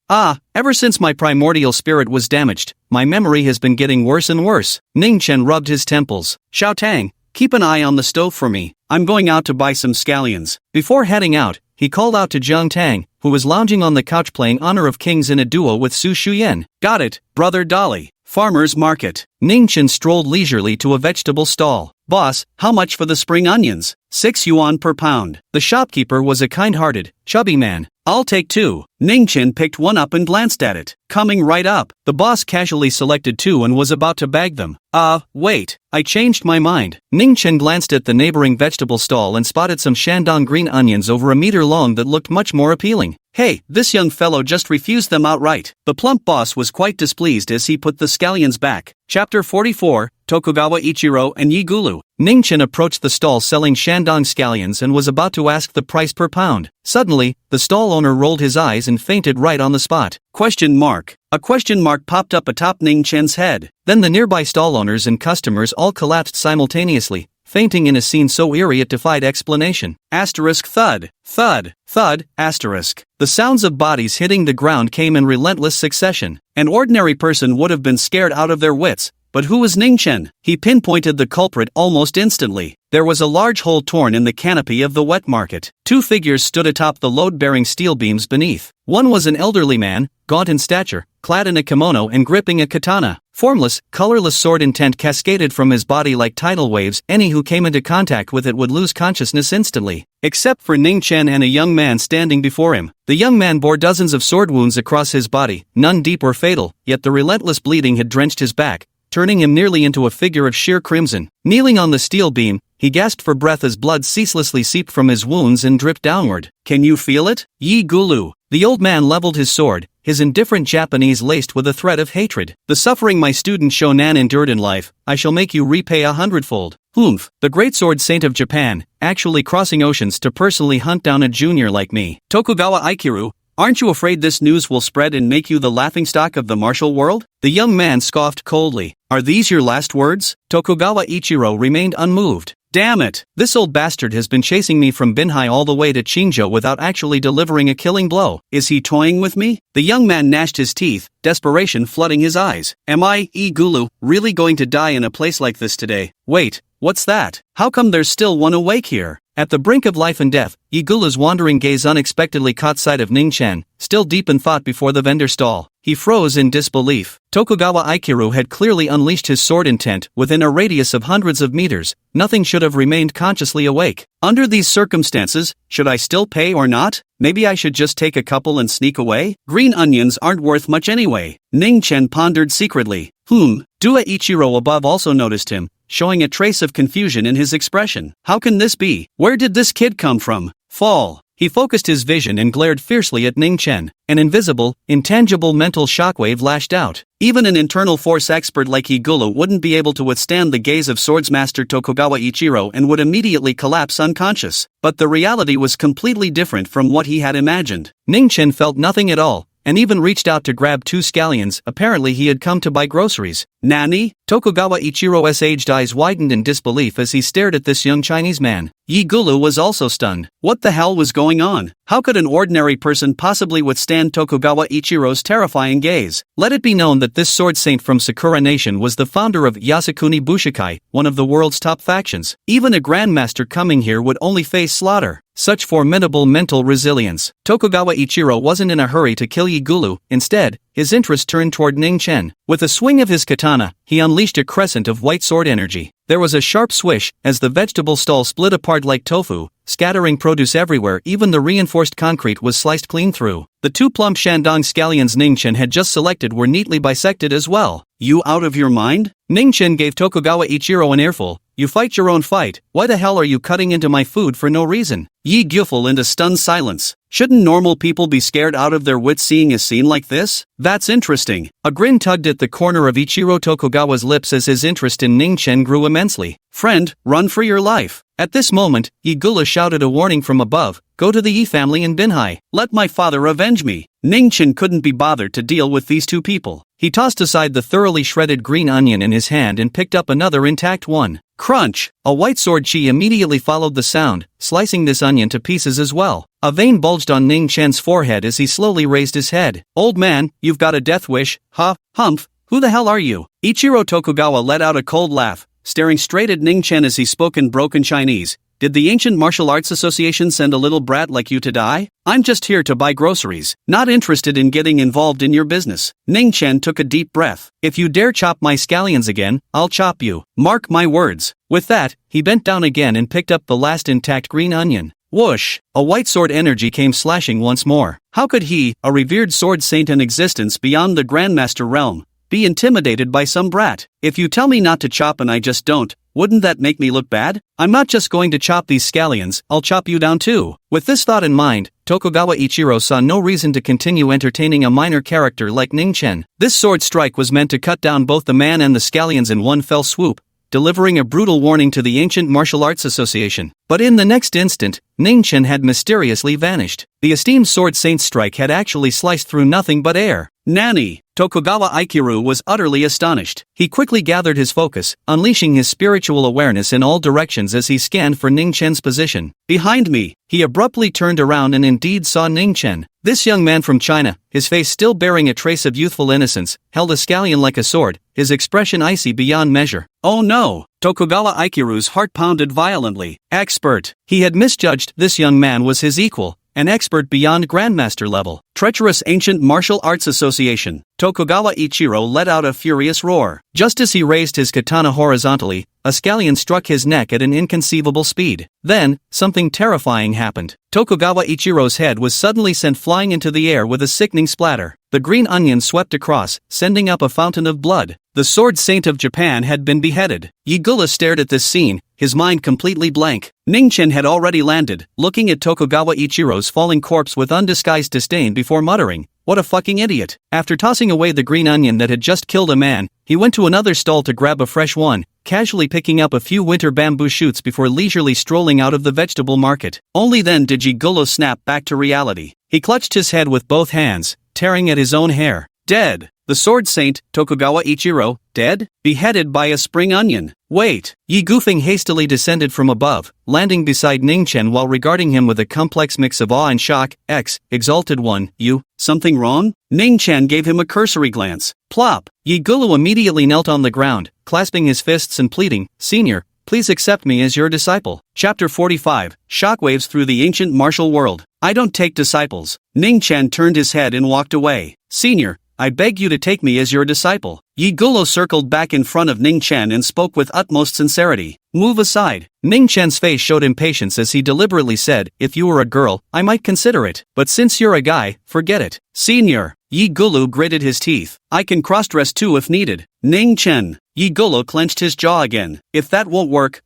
Ever since my primordial spirit was damaged, my memory has been getting worse and worse. Ningchen rubbed his temples. Xiao Tang, keep an eye on the stove for me. I'm going out to buy some scallions. Before heading out, he called out to Zhang Tang, who was lounging on the couch playing Honor of Kings in a duo with Su Shu Yan. Got it, brother Dolly. Farmer's Market. Ningchen strolled leisurely to a vegetable stall. Boss, how much for the spring onions? 6 yuan per pound. The shopkeeper was a kind-hearted, chubby man. I'll take 2. Ningchen picked one up and glanced at it. Coming right up. The boss casually selected 2 and was about to bag them. Wait, I changed my mind. Ningchen glanced at the neighboring vegetable stall and spotted some Shandong green onions over a meter long that looked much more appealing. Hey, this young fellow just refused them outright. The plump boss was quite displeased as he put the scallions back. Chapter 44, Tokugawa Ichiro and Yigulu. Ningchen approached the stall selling Shandong scallions and was about to ask the price per pound. Suddenly, the stall owner rolled his eyes and fainted right on the spot. Question mark. A question mark popped up atop Ningchen's head. Then the nearby stall owners and customers all collapsed simultaneously, fainting in a scene so eerie it defied explanation. Asterisk thud, thud, thud, asterisk. The sounds of bodies hitting the ground came in relentless succession. An ordinary person would have been scared out of their wits. But who was Ningchen? He pinpointed the culprit almost instantly. There was a large hole torn in the canopy of the wet market. Two figures stood atop the load-bearing steel beams beneath. One was an elderly man, gaunt in stature, clad in a kimono and gripping a katana. Formless, colorless sword intent cascaded from his body like tidal waves. Any who came into contact with it would lose consciousness instantly. Except for Ningchen and a young man standing before him. The young man bore dozens of sword wounds across his body, none deep or fatal, yet the relentless bleeding had drenched his back, turning him nearly into a figure of sheer crimson. Kneeling on the steel beam, he gasped for breath as blood ceaselessly seeped from his wounds and dripped downward. Can you feel it? Yigulu. The old man leveled his sword, his indifferent Japanese laced with a threat of hatred. The suffering my student Shonan endured in life, I shall make you repay 100-fold. Humph, the great sword saint of Japan, actually crossing oceans to personally hunt down a junior like me. Tokugawa Ikiru, aren't you afraid this news will spread and make you the laughingstock of the martial world? The young man scoffed coldly. Are these your last words? Tokugawa Ichiro remained unmoved. Damn it! This old bastard has been chasing me from Binhai all the way to Qingzhou without actually delivering a killing blow. Is he toying with me? The young man gnashed his teeth, desperation flooding his eyes. Am I, Yigulu, really going to die in a place like this today? Wait, what's that? How come there's still one awake here? At the brink of life and death, Yigulu's wandering gaze unexpectedly caught sight of Ningchen, still deep in thought before the vendor stall. He froze in disbelief. Tokugawa Ikiru had clearly unleashed his sword intent within a radius of hundreds of meters. Nothing should have remained consciously awake. Under these circumstances, should I still pay or not? Maybe I should just take a couple and sneak away? Green onions aren't worth much anyway. Ningchen pondered secretly. Dua Ichiro above also noticed him, showing a trace of confusion in his expression. How can this be? Where did this kid come from? Fall. He focused his vision and glared fiercely at Ningchen. An invisible, intangible mental shockwave lashed out. Even an internal force expert like Yigulu wouldn't be able to withstand the gaze of Swordsmaster Tokugawa Ichiro and would immediately collapse unconscious. But the reality was completely different from what he had imagined. Ningchen felt nothing at all, and even reached out to grab two scallions. Apparently he had come to buy groceries. Nani? Tokugawa Ichiro's aged eyes widened in disbelief as he stared at this young Chinese man. Yigulu was also stunned. What the hell was going on? How could an ordinary person possibly withstand Tokugawa Ichiro's terrifying gaze? Let it be known that this sword saint from Sakura Nation was the founder of Yasukuni Bushikai, one of the world's top factions. Even a grandmaster coming here would only face slaughter. Such formidable mental resilience. Tokugawa Ichiro wasn't in a hurry to kill Yigulu. Instead, his interest turned toward Ningchen. With a swing of his katana, he unleashed a crescent of white sword energy. There was a sharp swish as the vegetable stall split apart like tofu, scattering produce everywhere. Even the reinforced concrete was sliced clean through. The two plump Shandong scallions Ningchen had just selected were neatly bisected as well. You out of your mind? Ningchen gave Tokugawa Ichiro an earful. You fight your own fight. Why the hell are you cutting into my food for no reason? Yi Gyufel into stunned silence. Shouldn't normal people be scared out of their wits seeing a scene like this? That's interesting. A grin tugged at the corner of Ichiro Tokugawa's lips as his interest in Ningchen grew immensely. Friend, run for your life. At this moment, Yigulu shouted a warning from above. Go to the Yi family in Binhai. Let my father avenge me. Ningchen couldn't be bothered to deal with these two people. He tossed aside the thoroughly shredded green onion in his hand and picked up another intact one. Crunch! A white sword chi immediately followed the sound, slicing this onion to pieces as well. A vein bulged on Ningchen's forehead as he slowly raised his head. Old man, you've got a death wish, huh? Humph, who the hell are you? Ichiro Tokugawa let out a cold laugh, staring straight at Ningchen as he spoke in broken Chinese. Did the Ancient Martial Arts Association send a little brat like you to die? I'm just here to buy groceries, not interested in getting involved in your business. Ningchen took a deep breath. If you dare chop my scallions again, I'll chop you. Mark my words. With that, he bent down again and picked up the last intact green onion. Whoosh! A white sword energy came slashing once more. How could he, a revered sword saint in existence beyond the Grandmaster realm, be intimidated by some brat? If you tell me not to chop and I just don't, wouldn't that make me look bad? I'm not just going to chop these scallions, I'll chop you down too. With this thought in mind, Tokugawa Ichiro saw no reason to continue entertaining a minor character like Ningchen. This sword strike was meant to cut down both the man and the scallions in one fell swoop, delivering a brutal warning to the Ancient Martial Arts Association. But in the next instant, Ningchen had mysteriously vanished. The esteemed sword saint's strike had actually sliced through nothing but air. Nanny! Tokugawa Ikiru was utterly astonished. He quickly gathered his focus, unleashing his spiritual awareness in all directions as he scanned for Ningchen's position. Behind me, he abruptly turned around and indeed saw Ningchen. This young man from China, his face still bearing a trace of youthful innocence, held a scallion like a sword, his expression icy beyond measure. Oh no! Tokugawa Ikiru's heart pounded violently. Expert! He had misjudged. This young man was his equal. An expert beyond Grandmaster level. Treacherous Ancient Martial Arts Association. Tokugawa Ichiro let out a furious roar. Just as he raised his katana horizontally, a scallion struck his neck at an inconceivable speed. Then, something terrifying happened. Tokugawa Ichiro's head was suddenly sent flying into the air with a sickening splatter. The green onion swept across, sending up a fountain of blood. The Sword Saint of Japan had been beheaded. Yigulu stared at this scene, his mind completely blank. Ningchen had already landed, looking at Tokugawa Ichiro's falling corpse with undisguised disdain before muttering, "What a fucking idiot." After tossing away the green onion that had just killed a man, he went to another stall to grab a fresh one, casually picking up a few winter bamboo shoots before leisurely strolling out of the vegetable market. Only then did Yigulu snap back to reality. He clutched his head with both hands, tearing at his own hair. Dead. The Sword Saint, Tokugawa Ichiro, dead? Beheaded by a spring onion. Wait. Yi Gufeng hastily descended from above, landing beside Ningchen while regarding him with a complex mix of awe and shock. Exalted one, you, something wrong? Ningchen gave him a cursory glance. Plop. Yigulu immediately knelt on the ground, clasping his fists and pleading, "Senior, please accept me as your disciple." Chapter 45, Shockwaves Through the Ancient Martial World. I don't take disciples. Ningchen turned his head and walked away. Senior, I beg you to take me as your disciple. Yigulu circled back in front of Ningchen and spoke with utmost sincerity. Move aside. Ningchen's face showed impatience as he deliberately said, "If you were a girl, I might consider it. But since you're a guy, forget it." Senior. Yigulu gritted his teeth. I can cross-dress too if needed. Ningchen. Yigulu clenched his jaw again. If that won't work,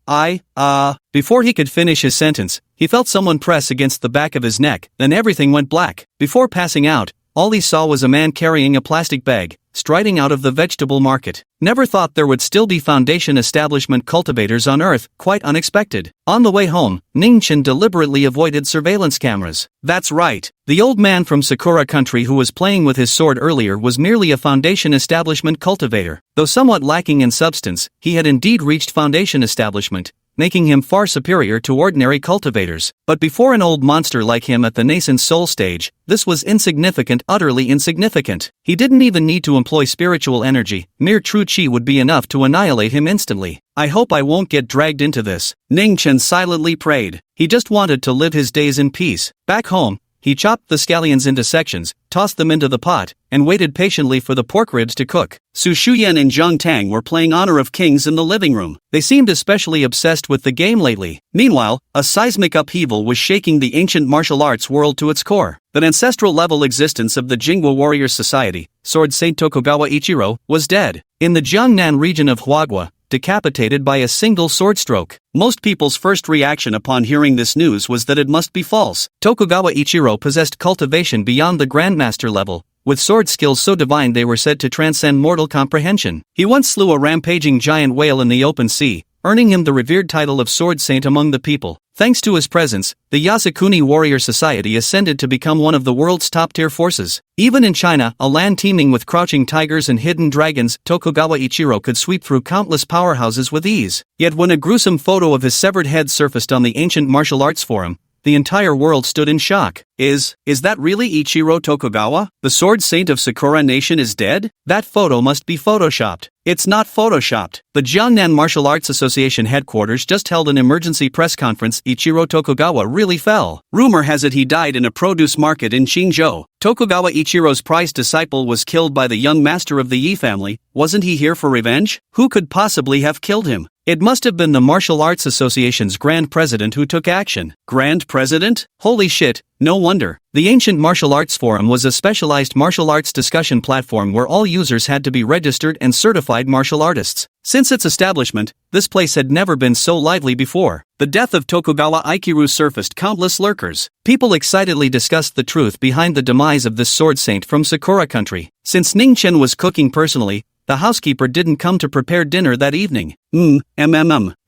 Before he could finish his sentence, he felt someone press against the back of his neck, then everything went black. Before passing out, all he saw was a man carrying a plastic bag, striding out of the vegetable market. Never thought there would still be Foundation establishment cultivators on Earth, quite unexpected. On the way home, Ningchen deliberately avoided surveillance cameras. That's right. The old man from Sakura country who was playing with his sword earlier was merely a Foundation establishment cultivator. Though somewhat lacking in substance, he had indeed reached Foundation establishment, making him far superior to ordinary cultivators. But before an old monster like him at the nascent soul stage, this was insignificant, utterly insignificant. He didn't even need to employ spiritual energy, mere true chi would be enough to annihilate him instantly. I hope I won't get dragged into this. Ningchen silently prayed. He just wanted to live his days in peace. Back home, he chopped the scallions into sections, tossed them into the pot, and waited patiently for the pork ribs to cook. Su Shu Yan and Zhang Tang were playing Honor of Kings in the living room. They seemed especially obsessed with the game lately. Meanwhile, a seismic upheaval was shaking the ancient martial arts world to its core. The ancestral-level existence of the Jingwo Warrior Society, Sword Saint Tokugawa Ichiro, was dead. In the Jiangnan region of Huagua, decapitated by a single sword stroke. Most people's first reaction upon hearing this news was that it must be false. Tokugawa Ichiro possessed cultivation beyond the Grandmaster level, with sword skills so divine they were said to transcend mortal comprehension. He once slew a rampaging giant whale in the open sea, earning him the revered title of Sword Saint among the people. Thanks to his presence, the Yasukuni Warrior Society ascended to become one of the world's top-tier forces. Even in China, a land teeming with crouching tigers and hidden dragons, Tokugawa Ichiro could sweep through countless powerhouses with ease. Yet when a gruesome photo of his severed head surfaced on the ancient martial arts forum, the entire world stood in shock. Is that really Ichiro Tokugawa? The Sword Saint of Sakura Nation is dead? That photo must be photoshopped. It's not photoshopped. The Jiangnan Martial Arts Association headquarters just held an emergency press conference. Ichiro Tokugawa really fell. Rumor has it he died in a produce market in Qingzhou. Tokugawa Ichiro's prized disciple was killed by the young master of the Yi family. Wasn't he here for revenge? Who could possibly have killed him? It must have been the Martial Arts Association's Grand President who took action. Grand President? Holy shit, no wonder. The Ancient Martial Arts Forum was a specialized martial arts discussion platform where all users had to be registered and certified martial artists. Since its establishment, this place had never been so lively before. The death of Tokugawa Ikiru surfaced countless lurkers. People excitedly discussed the truth behind the demise of this sword saint from Sakura country. Since Ningchen was cooking personally, the housekeeper didn't come to prepare dinner that evening.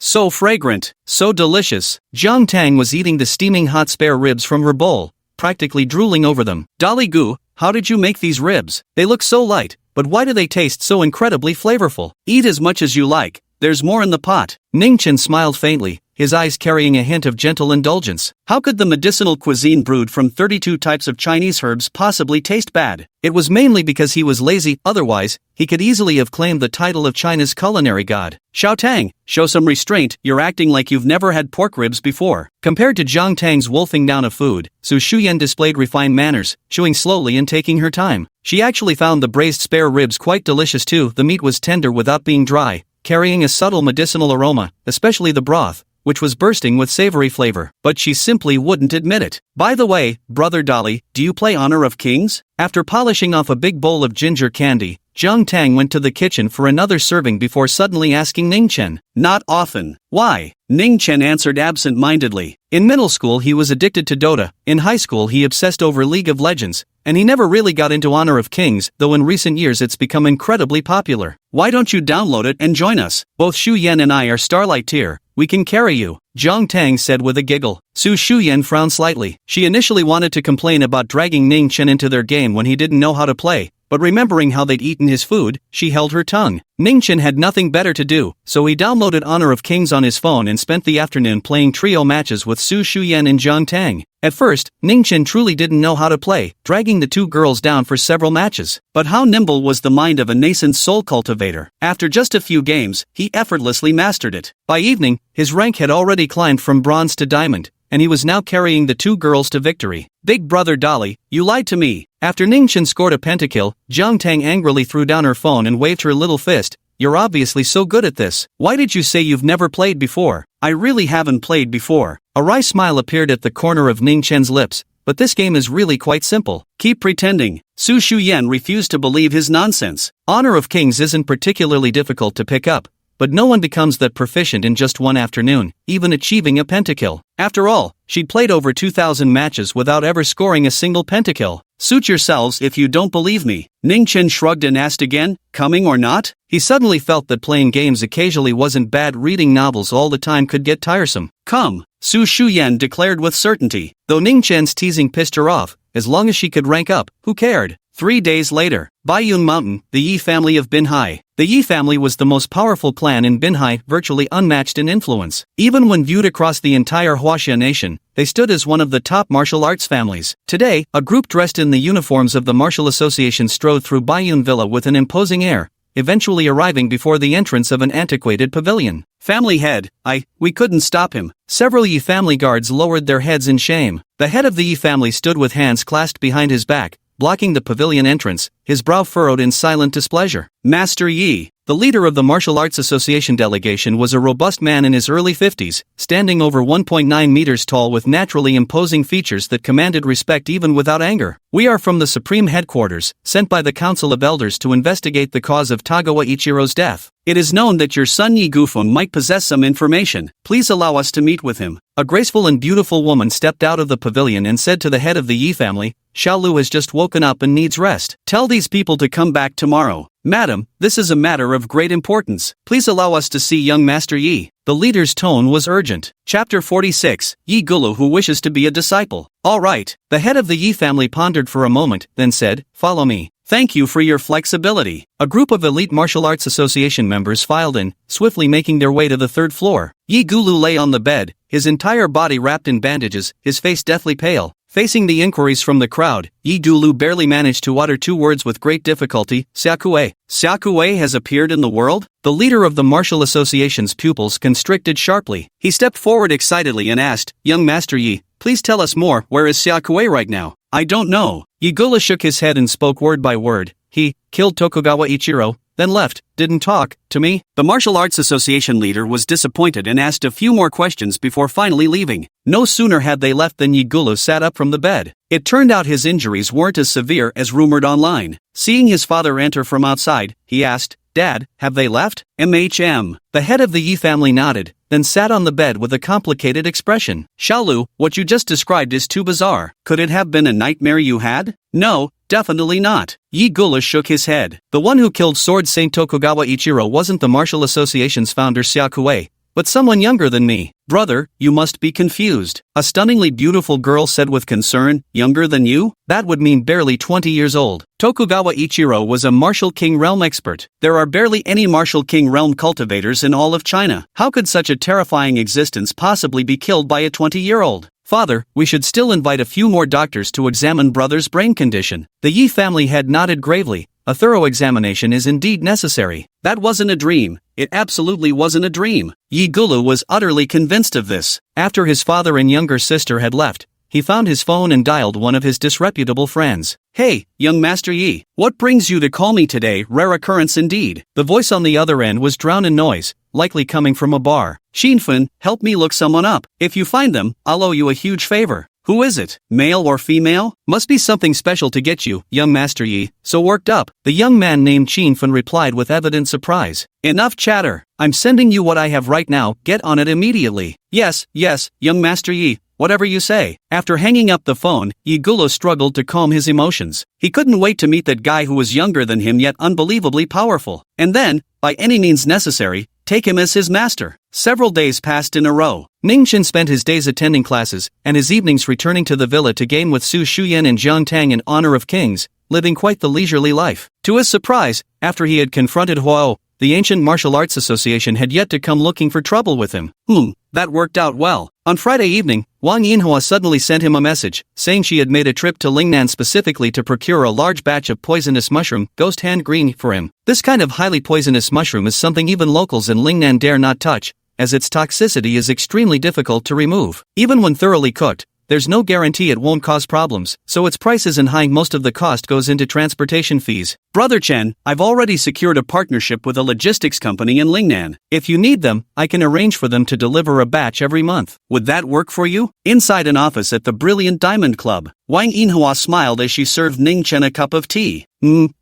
So fragrant, so delicious. Zhang Tang was eating the steaming hot spare ribs from her bowl, practically drooling over them. Dolly Gu, how did you make these ribs? They look so light, but why do they taste so incredibly flavorful? Eat as much as you like, there's more in the pot. Ningchen smiled faintly, his eyes carrying a hint of gentle indulgence. How could the medicinal cuisine brewed from 32 types of Chinese herbs possibly taste bad? It was mainly because he was lazy, otherwise, he could easily have claimed the title of China's culinary god. Xiao Tang, show some restraint, you're acting like you've never had pork ribs before. Compared to Zhang Tang's wolfing down of food, Su Shu Yan displayed refined manners, chewing slowly and taking her time. She actually found the braised spare ribs quite delicious too. The meat was tender without being dry, carrying a subtle medicinal aroma, especially the broth, which was bursting with savory flavor, but she simply wouldn't admit it. By the way, Brother Dolly, do you play Honor of Kings? After polishing off a big bowl of ginger candy, Zhang Tang went to the kitchen for another serving before suddenly asking Ningchen. Not often. Why? Ningchen answered absent-mindedly. In middle school he was addicted to Dota, in high school he obsessed over League of Legends, and he never really got into Honor of Kings, though in recent years it's become incredibly popular. Why don't you download it and join us? Both Shu Yan and I are Starlight tier. We can carry you, Zhang Tang said with a giggle. Su Shu Yan frowned slightly. She initially wanted to complain about dragging Ningchen into their game when he didn't know how to play, but remembering how they'd eaten his food, she held her tongue. Ningchen had nothing better to do, so he downloaded Honor of Kings on his phone and spent the afternoon playing trio matches with Su Shu Yan and Zhang Tang. At first, Ningchen truly didn't know how to play, dragging the two girls down for several matches. But how nimble was the mind of a nascent soul cultivator? After just a few games, he effortlessly mastered it. By evening, his rank had already climbed from bronze to diamond, and he was now carrying the two girls to victory. Big Brother Dolly, you lied to me. After Ningchen scored a pentakill, Zhang Tang angrily threw down her phone and waved her little fist. You're obviously so good at this. Why did you say you've never played before? I really haven't played before. A wry smile appeared at the corner of Ningchen's lips, but this game is really quite simple. Keep pretending. Su Shu Yan refused to believe his nonsense. Honor of Kings isn't particularly difficult to pick up, but no one becomes that proficient in just one afternoon, even achieving a pentakill. After all, she'd played over 2,000 matches without ever scoring a single pentakill. Suit yourselves if you don't believe me. Ningchen shrugged and asked again, coming or not? He suddenly felt that playing games occasionally wasn't bad. Reading novels all the time could get tiresome. Come, Su Shu Yan declared with certainty. Though Ningchen's teasing pissed her off, as long as she could rank up, who cared? 3 days later, Baiyun Mountain, the Yi family of Binhai. The Yi family was the most powerful clan in Binhai, virtually unmatched in influence. Even when viewed across the entire Huaxia nation, they stood as one of the top martial arts families. Today, a group dressed in the uniforms of the Martial Association strode through Baiyun Villa with an imposing air, eventually arriving before the entrance of an antiquated pavilion. Family head, we couldn't stop him. Several Yi family guards lowered their heads in shame. The head of the Yi family stood with hands clasped behind his back, blocking the pavilion entrance, his brow furrowed in silent displeasure. Master Yi, the leader of the Martial Arts Association delegation, was a robust man in his early 50s, standing over 1.9 meters tall with naturally imposing features that commanded respect even without anger. We are from the Supreme Headquarters, sent by the Council of Elders to investigate the cause of Tokugawa Ichiro's death. It is known that your son Yi Gufeng might possess some information. Please allow us to meet with him. A graceful and beautiful woman stepped out of the pavilion and said to the head of the Yi family, Xiao Lu has just woken up and needs rest. Tell these people to come back tomorrow. Madam, this is a matter of great importance. Please allow us to see young Master Yi. The leader's tone was urgent. Chapter 46, Yigulu who wishes to be a disciple. All right. The head of the Yi family pondered for a moment, then said, follow me. Thank you for your flexibility. A group of elite martial arts association members filed in, swiftly making their way to the third floor. Yigulu lay on the bed, his entire body wrapped in bandages, his face deathly pale. Facing the inquiries from the crowd, Yigulu barely managed to utter two words with great difficulty, Xiakue. Xiakue has appeared in the world? The leader of the Martial Association's pupils constricted sharply. He stepped forward excitedly and asked, Young Master Yi, please tell us more. Where is Xiakue right now? I don't know. Yigulu shook his head and spoke word by word. He killed Tokugawa Ichiro, then left, didn't talk to me. The Martial Arts Association leader was disappointed and asked a few more questions before finally leaving. No sooner had they left than Yigulu sat up from the bed. It turned out his injuries weren't as severe as rumored online. Seeing his father enter from outside, he asked, Dad, have they left? The head of the Yi family nodded, then sat on the bed with a complicated expression. Xiaolu, what you just described is too bizarre. Could it have been a nightmare you had? No, definitely not. Yigulu shook his head. The one who killed Sword Saint Tokugawa Ichiro wasn't the Martial Association's founder Xiakue, but someone younger than me. Brother, you must be confused. A stunningly beautiful girl said with concern, younger than you? That would mean barely 20 years old. Tokugawa Ichiro was a martial king realm expert. There are barely any martial king realm cultivators in all of China. How could such a terrifying existence possibly be killed by a 20-year-old? Father, we should still invite a few more doctors to examine brother's brain condition. The Yi family head nodded gravely. A thorough examination is indeed necessary. That wasn't a dream. It absolutely wasn't a dream. Yigulu was utterly convinced of this. After his father and younger sister had left, he found his phone and dialed one of his disreputable friends. Hey, young Master Yi, what brings you to call me today? Rare occurrence indeed. The voice on the other end was drowned in noise, likely coming from a bar. Shinfun, help me look someone up. If you find them, I'll owe you a huge favor. Who is it? Male or female? Must be something special to get you, young Master Yi, so worked up. The young man named Shinfun replied with evident surprise. Enough chatter. I'm sending you what I have right now, get on it immediately. Yes, young Master Yi, whatever you say. After hanging up the phone, Yigulu struggled to calm his emotions. He couldn't wait to meet that guy who was younger than him yet unbelievably powerful. And then, by any means necessary, take him as his master. Several days passed in a row. Ningchen spent his days attending classes, and his evenings returning to the villa to game with Su Shu Yan and Jiang Tang in honor of kings, living quite the leisurely life. To his surprise, after he had confronted Huo, the ancient martial arts association had yet to come looking for trouble with him. That worked out well. On Friday evening, Wang Yinhua suddenly sent him a message, saying she had made a trip to Lingnan specifically to procure a large batch of poisonous mushroom, ghost hand green, for him. This kind of highly poisonous mushroom is something even locals in Lingnan dare not touch, as its toxicity is extremely difficult to remove. Even when thoroughly cooked, there's no guarantee it won't cause problems, so its price isn't high. Most of the cost goes into transportation fees. Brother Chen, I've already secured a partnership with a logistics company in Lingnan. If you need them, I can arrange for them to deliver a batch every month. Would that work for you? Inside an office at the Brilliant Diamond Club, Wang Yinhua smiled as she served Ningchen a cup of tea.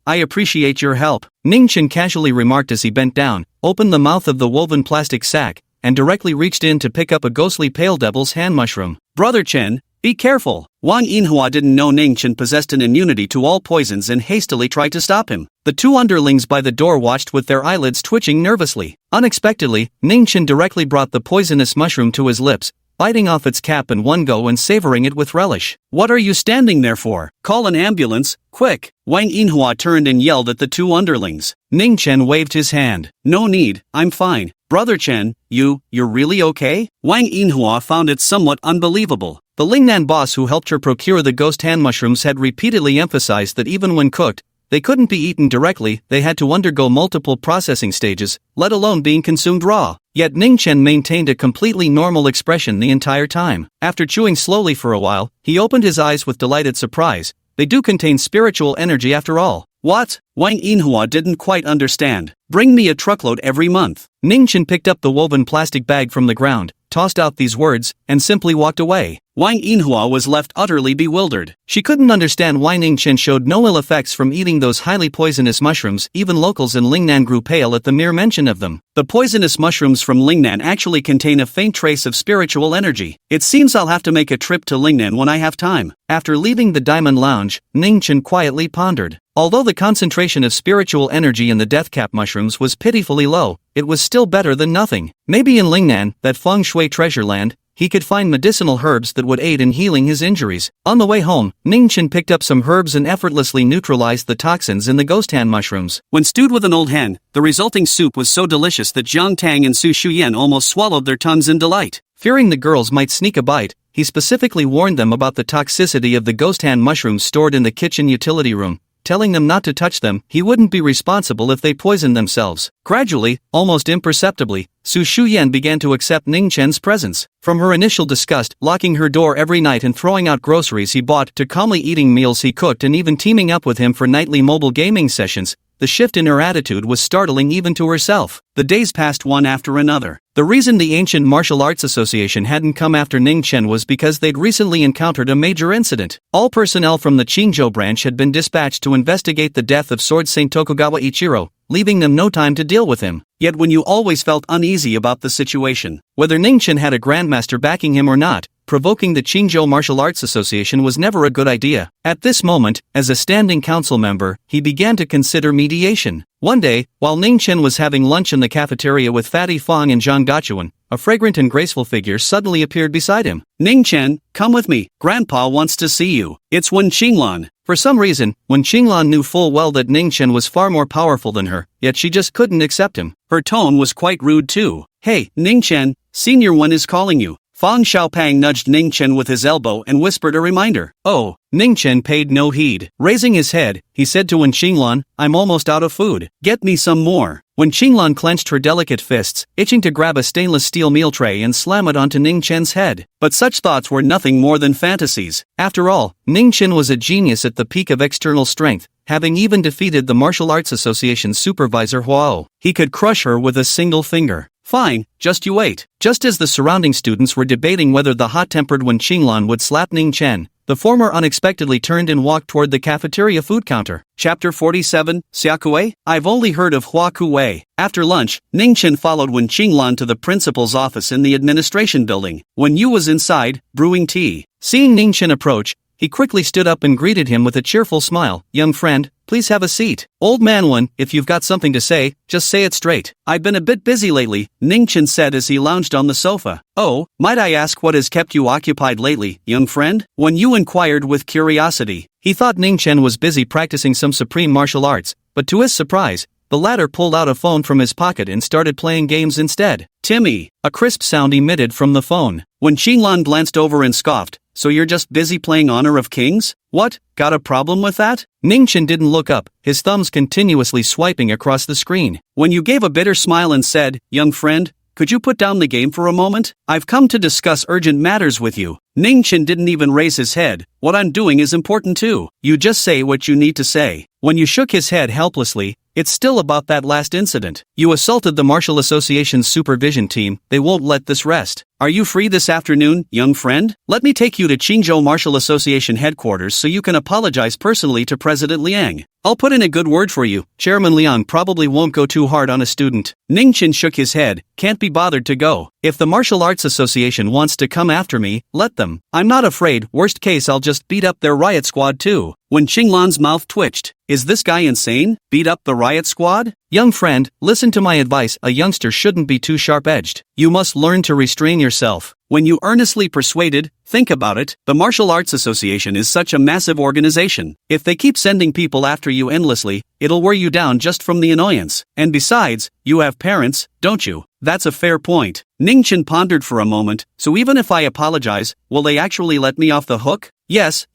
I appreciate your help, Ningchen casually remarked as he bent down, opened the mouth of the woven plastic sack, and directly reached in to pick up a ghostly pale devil's hand mushroom. Brother Chen, be careful. Wang Yinhua didn't know Ningchen possessed an immunity to all poisons and hastily tried to stop him. The two underlings by the door watched with their eyelids twitching nervously. Unexpectedly, Ningchen directly brought the poisonous mushroom to his lips, biting off its cap in one go and savoring it with relish. What are you standing there for? Call an ambulance, quick! Wang Yinhua turned and yelled at the two underlings. Ningchen waved his hand. No need, I'm fine. Brother Chen, you're really okay? Wang Yinhua found it somewhat unbelievable. The Lingnan boss who helped her procure the ghost hand mushrooms had repeatedly emphasized that even when cooked, they couldn't be eaten directly, they had to undergo multiple processing stages, let alone being consumed raw. Yet Ningchen maintained a completely normal expression the entire time. After chewing slowly for a while, he opened his eyes with delighted surprise. They do contain spiritual energy after all. What? Wang Yinhua didn't quite understand. Bring me a truckload every month. Ningchen picked up the woven plastic bag from the ground, tossed out these words, and simply walked away. Wang Yinhua was left utterly bewildered. She couldn't understand why Ningchen showed no ill effects from eating those highly poisonous mushrooms. Even locals in Lingnan grew pale at the mere mention of them. The poisonous mushrooms from Lingnan actually contain a faint trace of spiritual energy. It seems I'll have to make a trip to Lingnan when I have time. After leaving the Diamond Lounge, Ningchen quietly pondered. Although the concentration of spiritual energy in the deathcap mushrooms was pitifully low, it was still better than nothing. Maybe in Lingnan, that feng shui treasure land, he could find medicinal herbs that would aid in healing his injuries. On the way home, Ningchen picked up some herbs and effortlessly neutralized the toxins in the ghost hand mushrooms. When stewed with an old hen, the resulting soup was so delicious that Jiang Tang and Su Shu Yan almost swallowed their tongues in delight. Fearing the girls might sneak a bite, he specifically warned them about the toxicity of the ghost hand mushrooms stored in the kitchen utility room, telling them not to touch them. He wouldn't be responsible if they poisoned themselves. Gradually, almost imperceptibly, Su Shu Yan began to accept Ningchen's presence. From her initial disgust, locking her door every night and throwing out groceries he bought, to calmly eating meals he cooked and even teaming up with him for nightly mobile gaming sessions, the shift in her attitude was startling even to herself. The days passed one after another. The reason the Ancient Martial Arts Association hadn't come after Ningchen was because they'd recently encountered a major incident. All personnel from the Qingzhou branch had been dispatched to investigate the death of Sword Saint Tokugawa Ichiro, leaving them no time to deal with him. Yet when you always felt uneasy about the situation, whether Ningchen had a grandmaster backing him or not, provoking the Qingzhou Martial Arts Association was never a good idea. At this moment, as a standing council member, he began to consider mediation. One day, while Ningchen was having lunch in the cafeteria with Fatty Fong and Zhang Gachuan, a fragrant and graceful figure suddenly appeared beside him. Ningchen, come with me, Grandpa wants to see you. It's Wen Qinglan. For some reason, Wen Qinglan knew full well that Ningchen was far more powerful than her, yet she just couldn't accept him. Her tone was quite rude too. Hey, Ningchen, Senior Wen is calling you. Fang Xiaopang nudged Ningchen with his elbow and whispered a reminder. Oh, Ningchen paid no heed. Raising his head, he said to Wen Qinglan, I'm almost out of food. Get me some more. Wen Qinglan clenched her delicate fists, itching to grab a stainless steel meal tray and slam it onto Ningchen's head. But such thoughts were nothing more than fantasies. After all, Ningchen was a genius at the peak of external strength, having even defeated the Martial Arts Association's supervisor Huao. He could crush her with a single finger. Fine, just you wait. Just as the surrounding students were debating whether the hot-tempered Wen Qinglan would slap Ningchen, the former unexpectedly turned and walked toward the cafeteria food counter. Chapter 47, Xiakue? I've only heard of Huakue. After lunch, Ningchen followed Wen Qinglan to the principal's office in the administration building. Wen Yu was inside, brewing tea. Seeing Ningchen approach, he quickly stood up and greeted him with a cheerful smile. Young friend, please have a seat. Old man Wen, if you've got something to say, just say it straight. I've been a bit busy lately, Ningchen said as he lounged on the sofa. Oh, might I ask what has kept you occupied lately, young friend? Wen Yu inquired with curiosity. He thought Ningchen was busy practicing some supreme martial arts, but to his surprise, the latter pulled out a phone from his pocket and started playing games instead. Timmy, a crisp sound emitted from the phone. Wen Qinglan glanced over and scoffed. So you're just busy playing Honor of Kings? What, got a problem with that? Ningchen didn't look up, his thumbs continuously swiping across the screen. When you gave a bitter smile and said, young friend, could you put down the game for a moment? I've come to discuss urgent matters with you. Ningchen didn't even raise his head. What I'm doing is important too. You just say what you need to say. When you shook his head helplessly, it's still about that last incident. You assaulted the Martial Association's supervision team, they won't let this rest. Are you free this afternoon, young friend? Let me take you to Qingzhou Martial Association headquarters so you can apologize personally to President Liang. I'll put in a good word for you. Chairman Liang probably won't go too hard on a student. Ningchen shook his head, can't be bothered to go. If the Martial Arts Association wants to come after me, let them. I'm not afraid, worst case I'll just beat up their riot squad too. Wen Qinglan's mouth twitched. Is this guy insane? Beat up the riot squad? Young friend, listen to my advice, a youngster shouldn't be too sharp-edged. You must learn to restrain yourself. When you earnestly persuaded, think about it, the Martial Arts Association is such a massive organization. If they keep sending people after you endlessly, it'll wear you down just from the annoyance. And besides, you have parents, don't you? That's a fair point. Ningchen pondered for a moment, so even if I apologize, will they actually let me off the hook? Yes,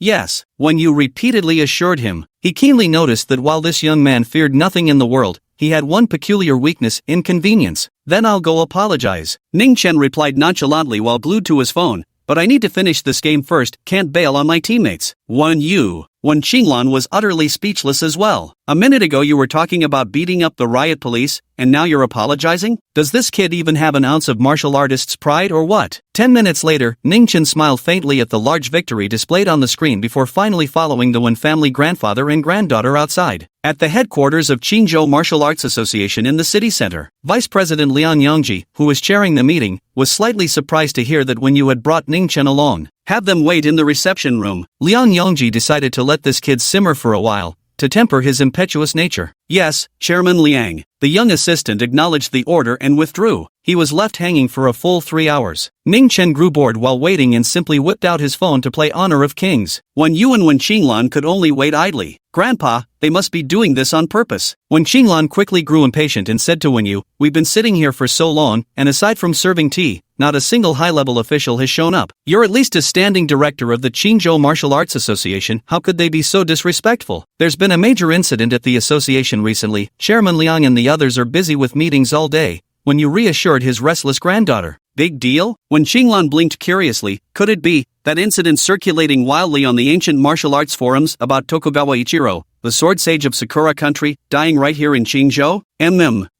When you repeatedly assured him. He keenly noticed that while this young man feared nothing in the world, he had one peculiar weakness, inconvenience. Then I'll go apologize. Ningchen replied nonchalantly while glued to his phone, but I need to finish this game first, can't bail on my teammates. Wen Qinglan was utterly speechless as well. A minute ago you were talking about beating up the riot police, and now you're apologizing? Does this kid even have an ounce of martial artist's pride or what? 10 minutes later, Ningchen smiled faintly at the large victory displayed on the screen before finally following the Wen family grandfather and granddaughter outside. At the headquarters of Qingzhou Martial Arts Association in the city center, Vice President Lian Yongji, who was chairing the meeting, was slightly surprised to hear that Wen Yu had brought Ningchen along. Have them wait in the reception room. Lian Yongji decided to let this kid simmer for a while, to temper his impetuous nature. Yes, Chairman Liang. The young assistant acknowledged the order and withdrew. He was left hanging for a full 3 hours. Ningchen grew bored while waiting and simply whipped out his phone to play Honor of Kings. Wen Yu and Wen Qinglan could only wait idly. Grandpa, they must be doing this on purpose. Wen Qinglan quickly grew impatient and said to Wen Yu, we've been sitting here for so long, and aside from serving tea, not a single high-level official has shown up. You're at least a standing director of the Qingzhou Martial Arts Association, how could they be so disrespectful? There's been a major incident at the association recently, Chairman Liang and the others are busy with meetings all day. When you reassured his restless granddaughter. Big deal? When Qinglan blinked curiously, could it be that incident circulating wildly on the ancient martial arts forums about Tokugawa Ichiro, the sword sage of Sakura country, dying right here in Qingzhou?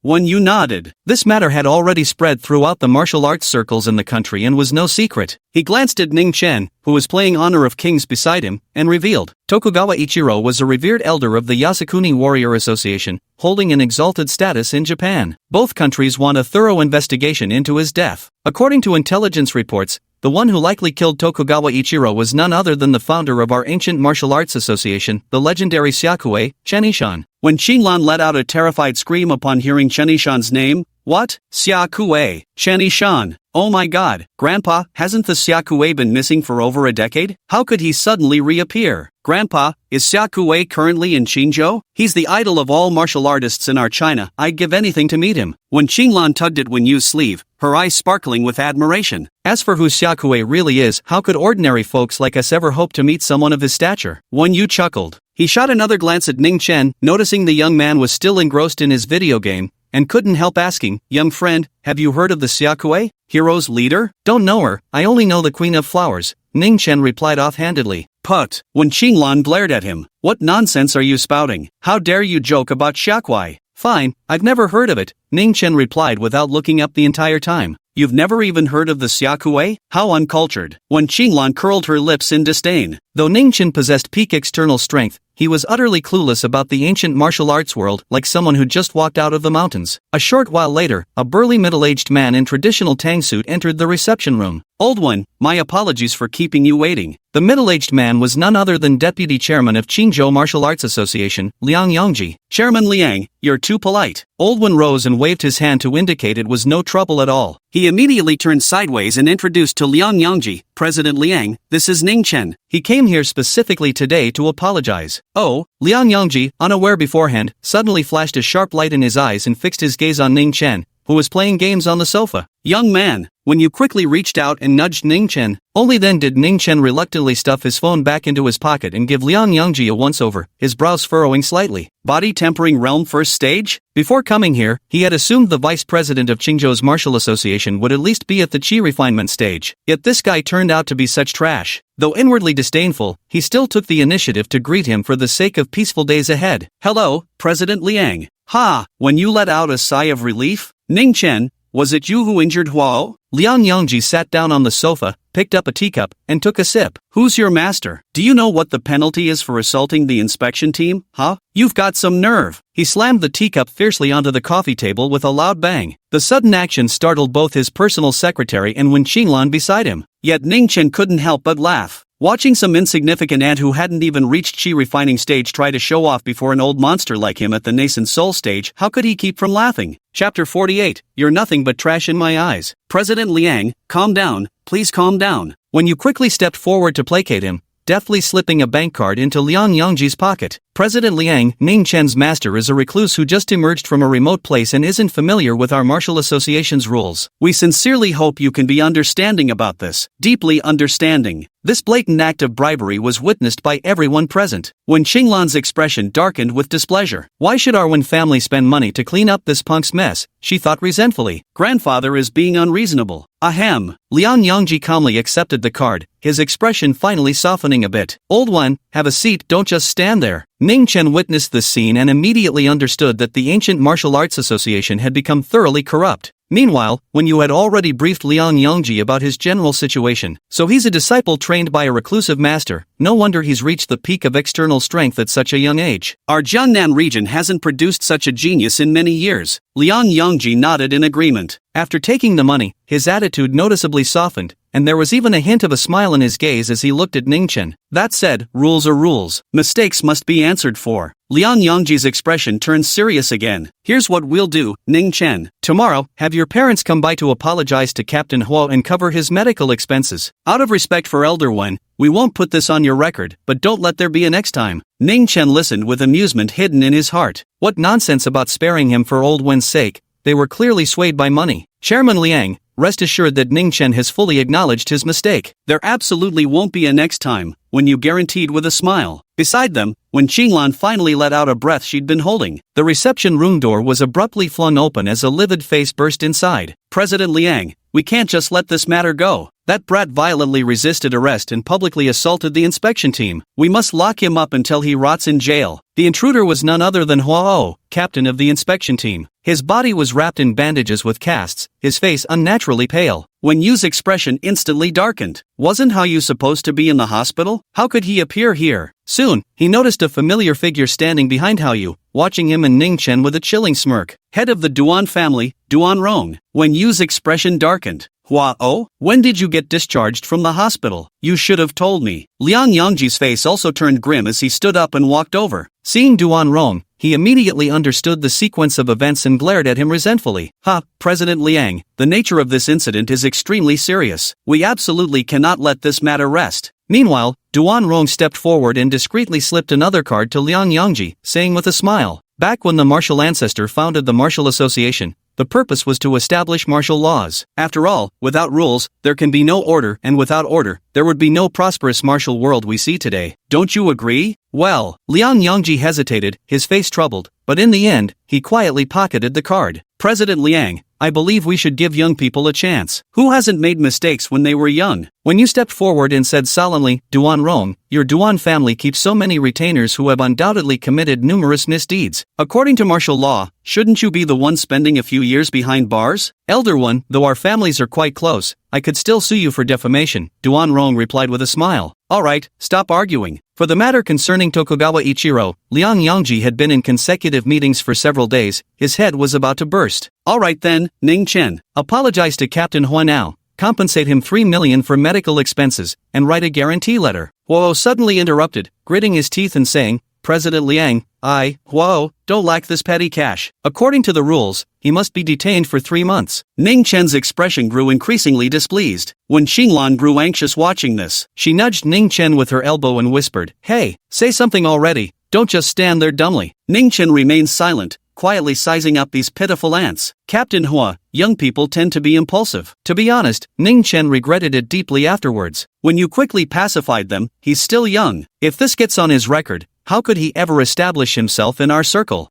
When you nodded. This matter had already spread throughout the martial arts circles in the country and was no secret. He glanced at Ningchen, who was playing Honor of Kings beside him, and revealed. Tokugawa Ichiro was a revered elder of the Yasukuni Warrior Association, holding an exalted status in Japan. Both countries want a thorough investigation into his death. According to intelligence reports, the one who likely killed Tokugawa Ichiro was none other than the founder of our ancient martial arts association, the legendary Xiakue, Chen Xihao. When Qinglan let out a terrified scream upon hearing Chen Xihao name. What? Xia Kuei, Chen Xihao. Oh my god, Grandpa, hasn't the Xia Kuei been missing for over a decade? How could he suddenly reappear? Grandpa, is Xia Kuei currently in Qingzhou? He's the idol of all martial artists in our China. I'd give anything to meet him. When Qinglan tugged at Wen Yu's sleeve, her eyes sparkling with admiration. As for who Xia Kuei really is, how could ordinary folks like us ever hope to meet someone of his stature? Wen Yu chuckled. He shot another glance at Ningchen, noticing the young man was still engrossed in his video game, and couldn't help asking, young friend, have you heard of the Xia Kuei? Hero's leader? Don't know her, I only know the Queen of Flowers, Ningchen replied offhandedly. Put. When Qinglan glared at him, what nonsense are you spouting? How dare you joke about Xia Kuei? Fine, I've never heard of it, Ningchen replied without looking up the entire time. You've never even heard of the Xia Kuei? How uncultured. When Qinglan curled her lips in disdain. Though Ningchen possessed peak external strength, he was utterly clueless about the ancient martial arts world, like someone who just walked out of the mountains. A short while later, a burly middle-aged man in traditional tang suit entered the reception room. Old one, my apologies for keeping you waiting. The middle-aged man was none other than Deputy Chairman of Qingzhou Martial Arts Association, Liang Yongji. Chairman Liang, you're too polite. Old one rose and waved his hand to indicate it was no trouble at all. He immediately turned sideways and introduced to Liang Yongji, President Liang, this is Ningchen. He came here specifically today to apologize. Oh, Liang Yongji, unaware beforehand, suddenly flashed a sharp light in his eyes and fixed his gaze on Ningchen, who was playing games on the sofa. Young man, when you quickly reached out and nudged Ningchen, only then did Ningchen reluctantly stuff his phone back into his pocket and give Liang Yongji a once-over, his brows furrowing slightly. Body tempering realm first stage? Before coming here, he had assumed the vice president of Qingzhou's Martial Association would at least be at the Qi refinement stage. Yet this guy turned out to be such trash. Though inwardly disdainful, he still took the initiative to greet him for the sake of peaceful days ahead. Hello, President Liang. Ha! When you let out a sigh of relief? Ningchen, was it you who injured Huao? Liang Yongji sat down on the sofa, picked up a teacup, and took a sip. Who's your master? Do you know what the penalty is for assaulting the inspection team, huh? You've got some nerve. He slammed the teacup fiercely onto the coffee table with a loud bang. The sudden action startled both his personal secretary and Wen Qinglan beside him. Yet Ningchen couldn't help but laugh. Watching some insignificant ant who hadn't even reached Qi refining stage try to show off before an old monster like him at the nascent soul stage, how could he keep from laughing? Chapter 48, You're nothing but trash in my eyes. President Liang, calm down, please calm down. When you quickly stepped forward to placate him, deftly slipping a bank card into Liang Yongji's pocket. President Liang, Ningchen's master, is a recluse who just emerged from a remote place and isn't familiar with our martial association's rules. We sincerely hope you can be understanding about this. Deeply understanding. This blatant act of bribery was witnessed by everyone present. When Qinglan's expression darkened with displeasure. Why should our Wen family spend money to clean up this punk's mess? She thought resentfully. Grandfather is being unreasonable. Ahem. Liang Yongji calmly accepted the card, his expression finally softening a bit. Old one, have a seat, don't just stand there. Ningchen witnessed this scene and immediately understood that the ancient martial arts association had become thoroughly corrupt. Meanwhile, Wen Yu had already briefed Liang Yongji about his general situation. So he's a disciple trained by a reclusive master. No wonder he's reached the peak of external strength at such a young age. Our Jiangnan region hasn't produced such a genius in many years. Liang Yongji nodded in agreement. After taking the money, his attitude noticeably softened, and there was even a hint of a smile in his gaze as he looked at Ningchen. That said, rules are rules. Mistakes must be answered for. Liang Yongji's expression turned serious again. Here's what we'll do, Ningchen. Tomorrow, have your parents come by to apologize to Captain Huo and cover his medical expenses. Out of respect for Elder Wen, we won't put this on your record, but don't let there be a next time. Ningchen listened with amusement hidden in his heart. What nonsense about sparing him for old Wen's sake. They were clearly swayed by money. Chairman Liang, rest assured that Ningchen has fully acknowledged his mistake. There absolutely won't be a next time, Wen Yu guaranteed with a smile. Beside them, when Qinglan finally let out a breath she'd been holding, the reception room door was abruptly flung open as a livid face burst inside. President Liang, we can't just let this matter go. That brat violently resisted arrest and publicly assaulted the inspection team. We must lock him up until he rots in jail. The intruder was none other than Huo, captain of the inspection team. His body was wrapped in bandages with casts, his face unnaturally pale. Wen Yu's expression instantly darkened. Wasn't Hao Yu supposed to be in the hospital? How could he appear here? Soon, he noticed a familiar figure standing behind Hao Yu, watching him and Ningchen with a chilling smirk. Head of the Dwan family, Dwan Rong. Wen Yu's expression darkened. Huo, when did you get discharged from the hospital? You should have told me. Liang Yongji's face also turned grim as he stood up and walked over. Seeing Dwan Rong, he immediately understood the sequence of events and glared at him resentfully. President Liang, the nature of this incident is extremely serious. We absolutely cannot let this matter rest. Meanwhile, Dwan Rong stepped forward and discreetly slipped another card to Liang Yangji, saying with a smile, "Back when the martial ancestor founded the Martial Association, the purpose was to establish martial laws. After all, without rules, there can be no order, and without order, there would be no prosperous martial world we see today. Don't you agree?" Well, Liang Yangji hesitated, his face troubled, but in the end, he quietly pocketed the card. "President Liang, I believe we should give young people a chance. Who hasn't made mistakes when they were young?" When you stepped forward and said solemnly, "Dwan Rong, your Dwan family keeps so many retainers who have undoubtedly committed numerous misdeeds. According to martial law, shouldn't you be the one spending a few years behind bars?" "Elder one, though our families are quite close, I could still sue you for defamation," Dwan Rong replied with a smile. "Alright, stop arguing." For the matter concerning Tokugawa Ichiro, Liang Yangji had been in consecutive meetings for several days, his head was about to burst. "Alright then, Ningchen, apologize to Captain Hua now, compensate him 3 million for medical expenses, and write a guarantee letter." Huo suddenly interrupted, gritting his teeth and saying, "President Liang, Huo, don't lack this petty cash. According to the rules, he must be detained for 3 months. Ningchen's expression grew increasingly displeased. When Xinglan grew anxious watching this, she nudged Ningchen with her elbow and whispered, "Hey, say something already, don't just stand there dumbly." Ningchen remained silent, quietly sizing up these pitiful ants. "Captain Hua, young people tend to be impulsive." To be honest, Ningchen regretted it deeply afterwards. When you quickly pacified them, he's still young. If this gets on his record, how could he ever establish himself in our circle?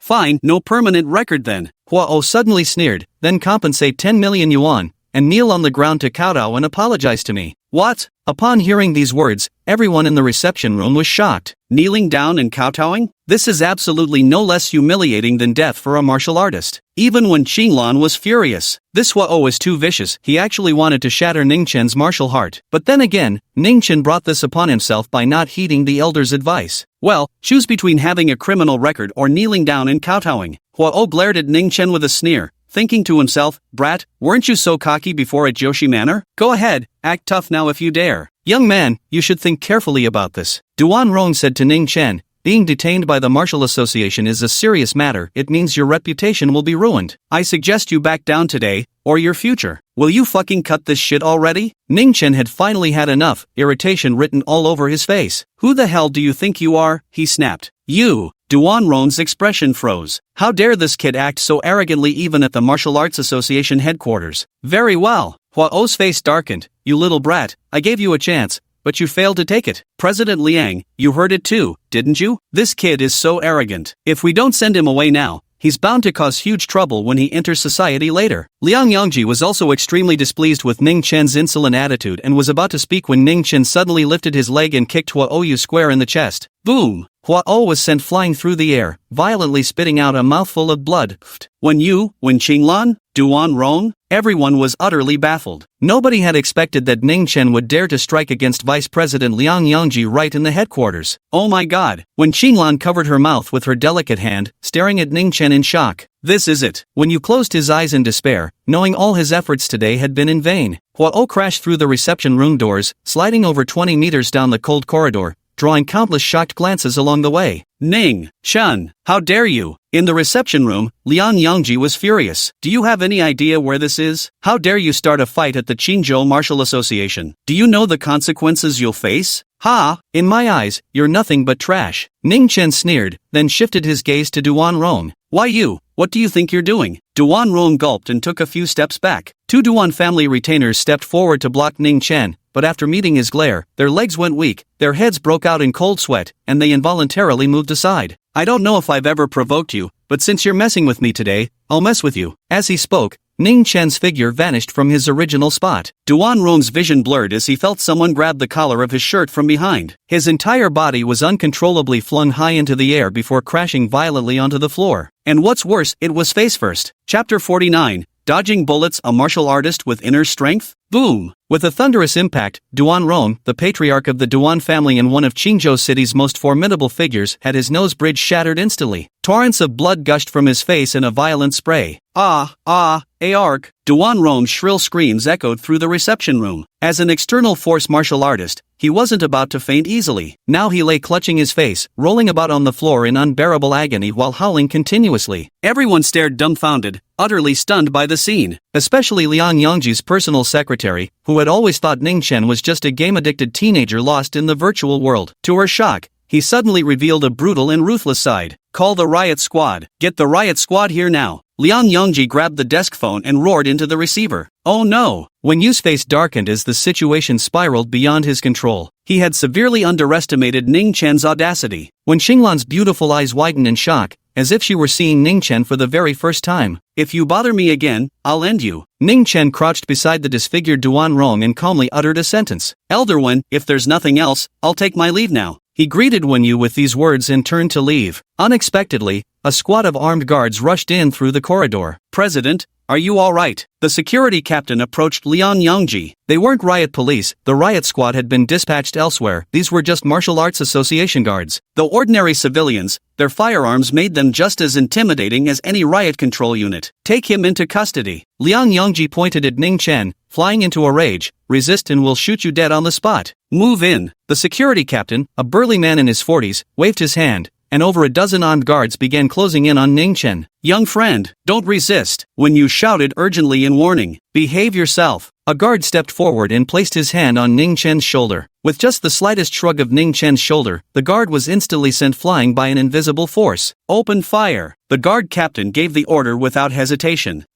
Fine, no permanent record then. Huo suddenly sneered, "Then compensate 10 million yuan, and kneel on the ground to kowtow and apologize to me." What? Upon hearing these words, everyone in the reception room was shocked. Kneeling down and kowtowing? This is absolutely no less humiliating than death for a martial artist. Even when Xinglan was furious, this Huo is too vicious, he actually wanted to shatter Ningchen's martial heart. But then again, Ningchen brought this upon himself by not heeding the elder's advice. Well, choose between having a criminal record or kneeling down and kowtowing. Huo glared at Ningchen with a sneer, thinking to himself, "Brat, weren't you so cocky before at Joshi Manor? Go ahead, act tough now if you dare." "Young man, you should think carefully about this." Dwan Rong said to Ningchen, "Being detained by the Martial Association is a serious matter, it means your reputation will be ruined. I suggest you back down today, or your future. Will you fucking cut this shit already?" Ningchen had finally had enough, irritation written all over his face. "Who the hell do you think you are?" he snapped. "You." Dwan Rong's expression froze. How dare this kid act so arrogantly even at the Martial Arts Association headquarters? "Very well." Huo's face darkened. "You little brat, I gave you a chance, but you failed to take it. President Liang, you heard it too, didn't you? This kid is so arrogant. If we don't send him away now, he's bound to cause huge trouble when he enters society later." Liang Yangji was also extremely displeased with Ningchen's insolent attitude and was about to speak when Ningchen suddenly lifted his leg and kicked Huo square in the chest. Boom! Huo was sent flying through the air, violently spitting out a mouthful of blood. When Qinglan, Dwan Rong, everyone was utterly baffled. Nobody had expected that Ningchen would dare to strike against Vice President Liang Yangji right in the headquarters. Oh my god! When Qinglan covered her mouth with her delicate hand, staring at Ningchen in shock. This is it. When you closed his eyes in despair, knowing all his efforts today had been in vain. Huo crashed through the reception room doors, sliding over 20 meters down the cold corridor, drawing countless shocked glances along the way. "Ning Shan, how dare you!" In the reception room, Liang Yangji was furious. "Do you have any idea where this is? How dare you start a fight at the Qingzhou Martial Association? Do you know the consequences you'll face? In my eyes, you're nothing but trash." Ningchen sneered, then shifted his gaze to Dwan Rong. "Why you? What do you think you're doing?" Dwan Rong gulped and took a few steps back. Two Dwan family retainers stepped forward to block Ningchen, but after meeting his glare, their legs went weak, their heads broke out in cold sweat, and they involuntarily moved aside. "I don't know if I've ever provoked you, but since you're messing with me today, I'll mess with you." As he spoke, Ningchen's figure vanished from his original spot. Dwan Rong's vision blurred as he felt someone grab the collar of his shirt from behind. His entire body was uncontrollably flung high into the air before crashing violently onto the floor. And what's worse, it was face first. Chapter 49. Dodging bullets, a martial artist with inner strength? Boom! With a thunderous impact, Dwan Rong, the patriarch of the Dwan family and one of Qingzhou City's most formidable figures, had his nose bridge shattered instantly. Torrents of blood gushed from his face in a violent spray. Ark! Dwan Rong's shrill screams echoed through the reception room. As an external force martial artist, he wasn't about to faint easily. Now he lay clutching his face, rolling about on the floor in unbearable agony while howling continuously. Everyone stared dumbfounded, utterly stunned by the scene, especially Liang Yangji's personal secretary, who had always thought Ningchen was just a game-addicted teenager lost in the virtual world. To her shock, he suddenly revealed a brutal and ruthless side. "Call the riot squad. Get the riot squad here now." Liang Yangji grabbed the desk phone and roared into the receiver. Oh no! Wen Yu's face darkened as the situation spiraled beyond his control. He had severely underestimated Ningchen's audacity. When Xinglan's beautiful eyes widened in shock, as if she were seeing Ningchen for the very first time. "If you bother me again, I'll end you." Ningchen crouched beside the disfigured Dwan Rong and calmly uttered a sentence. "Elder Wen, if there's nothing else, I'll take my leave now." He greeted Wen Yu with these words and turned to leave. Unexpectedly, a squad of armed guards rushed in through the corridor. "President, are you all right?" The security captain approached Liang Yangji. They weren't riot police, the riot squad had been dispatched elsewhere. These were just martial arts association guards. Though ordinary civilians, their firearms made them just as intimidating as any riot control unit. "Take him into custody." Liang Yangji pointed at Ningchen, flying into a rage. "Resist and we'll shoot you dead on the spot. Move in." The security captain, a burly man in his 40s, waved his hand, and over a dozen armed guards began closing in on Ningchen. "Young friend, don't resist." When you shouted urgently in warning, "Behave yourself." A guard stepped forward and placed his hand on Ningchen's shoulder. With just the slightest shrug of Ningchen's shoulder, the guard was instantly sent flying by an invisible force. "Open fire." The guard captain gave the order without hesitation.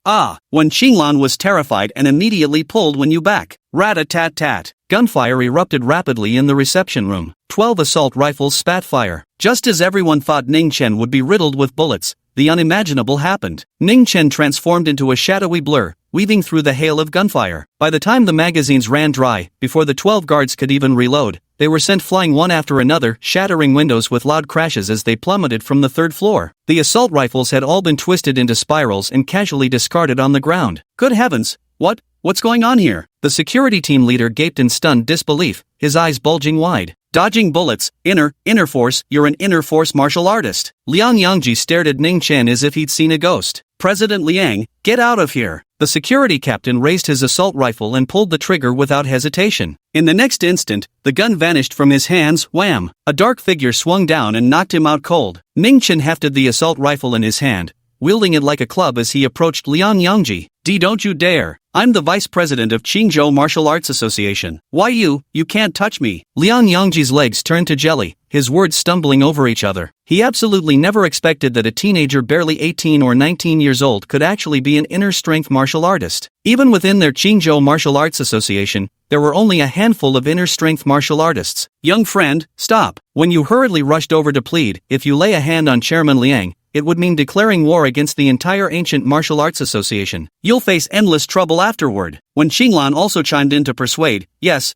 When Qinglan was terrified and immediately pulled Wen Yu back. Rat-a-tat-tat. Gunfire erupted rapidly in the reception room. 12 assault rifles spat fire. Just as everyone thought Ningchen would be riddled with bullets, the unimaginable happened. Ningchen transformed into a shadowy blur, weaving through the hail of gunfire. By the time the magazines ran dry, before the 12 guards could even reload, they were sent flying one after another, shattering windows with loud crashes as they plummeted from the 3rd floor. The assault rifles had all been twisted into spirals and casually discarded on the ground. Good heavens, what's going on here? The security team leader gaped in stunned disbelief, his eyes bulging wide. "Dodging bullets, inner force, you're an inner force martial artist." Liang Yangji stared at Ningchen as if he'd seen a ghost. "President Liang, get out of here." The security captain raised his assault rifle and pulled the trigger without hesitation. In the next instant, the gun vanished from his hands. Wham! A dark figure swung down and knocked him out cold. Ningchen hefted the assault rifle in his hand, wielding it like a club as he approached Liang Yangji. Don't you dare. I'm the vice president of Qingzhou Martial Arts Association. Why you can't touch me." Liang Yangji's legs turned to jelly, his words stumbling over each other. He absolutely never expected that a teenager barely 18 or 19 years old could actually be an inner-strength martial artist. Even within their Qingzhou Martial Arts Association, there were only a handful of inner-strength martial artists. "Young friend, stop." When you hurriedly rushed over to plead, if you lay a hand on Chairman Liang, it would mean declaring war against the entire ancient martial arts association. You'll face endless trouble afterward. When Qinglan also chimed in to persuade, yes,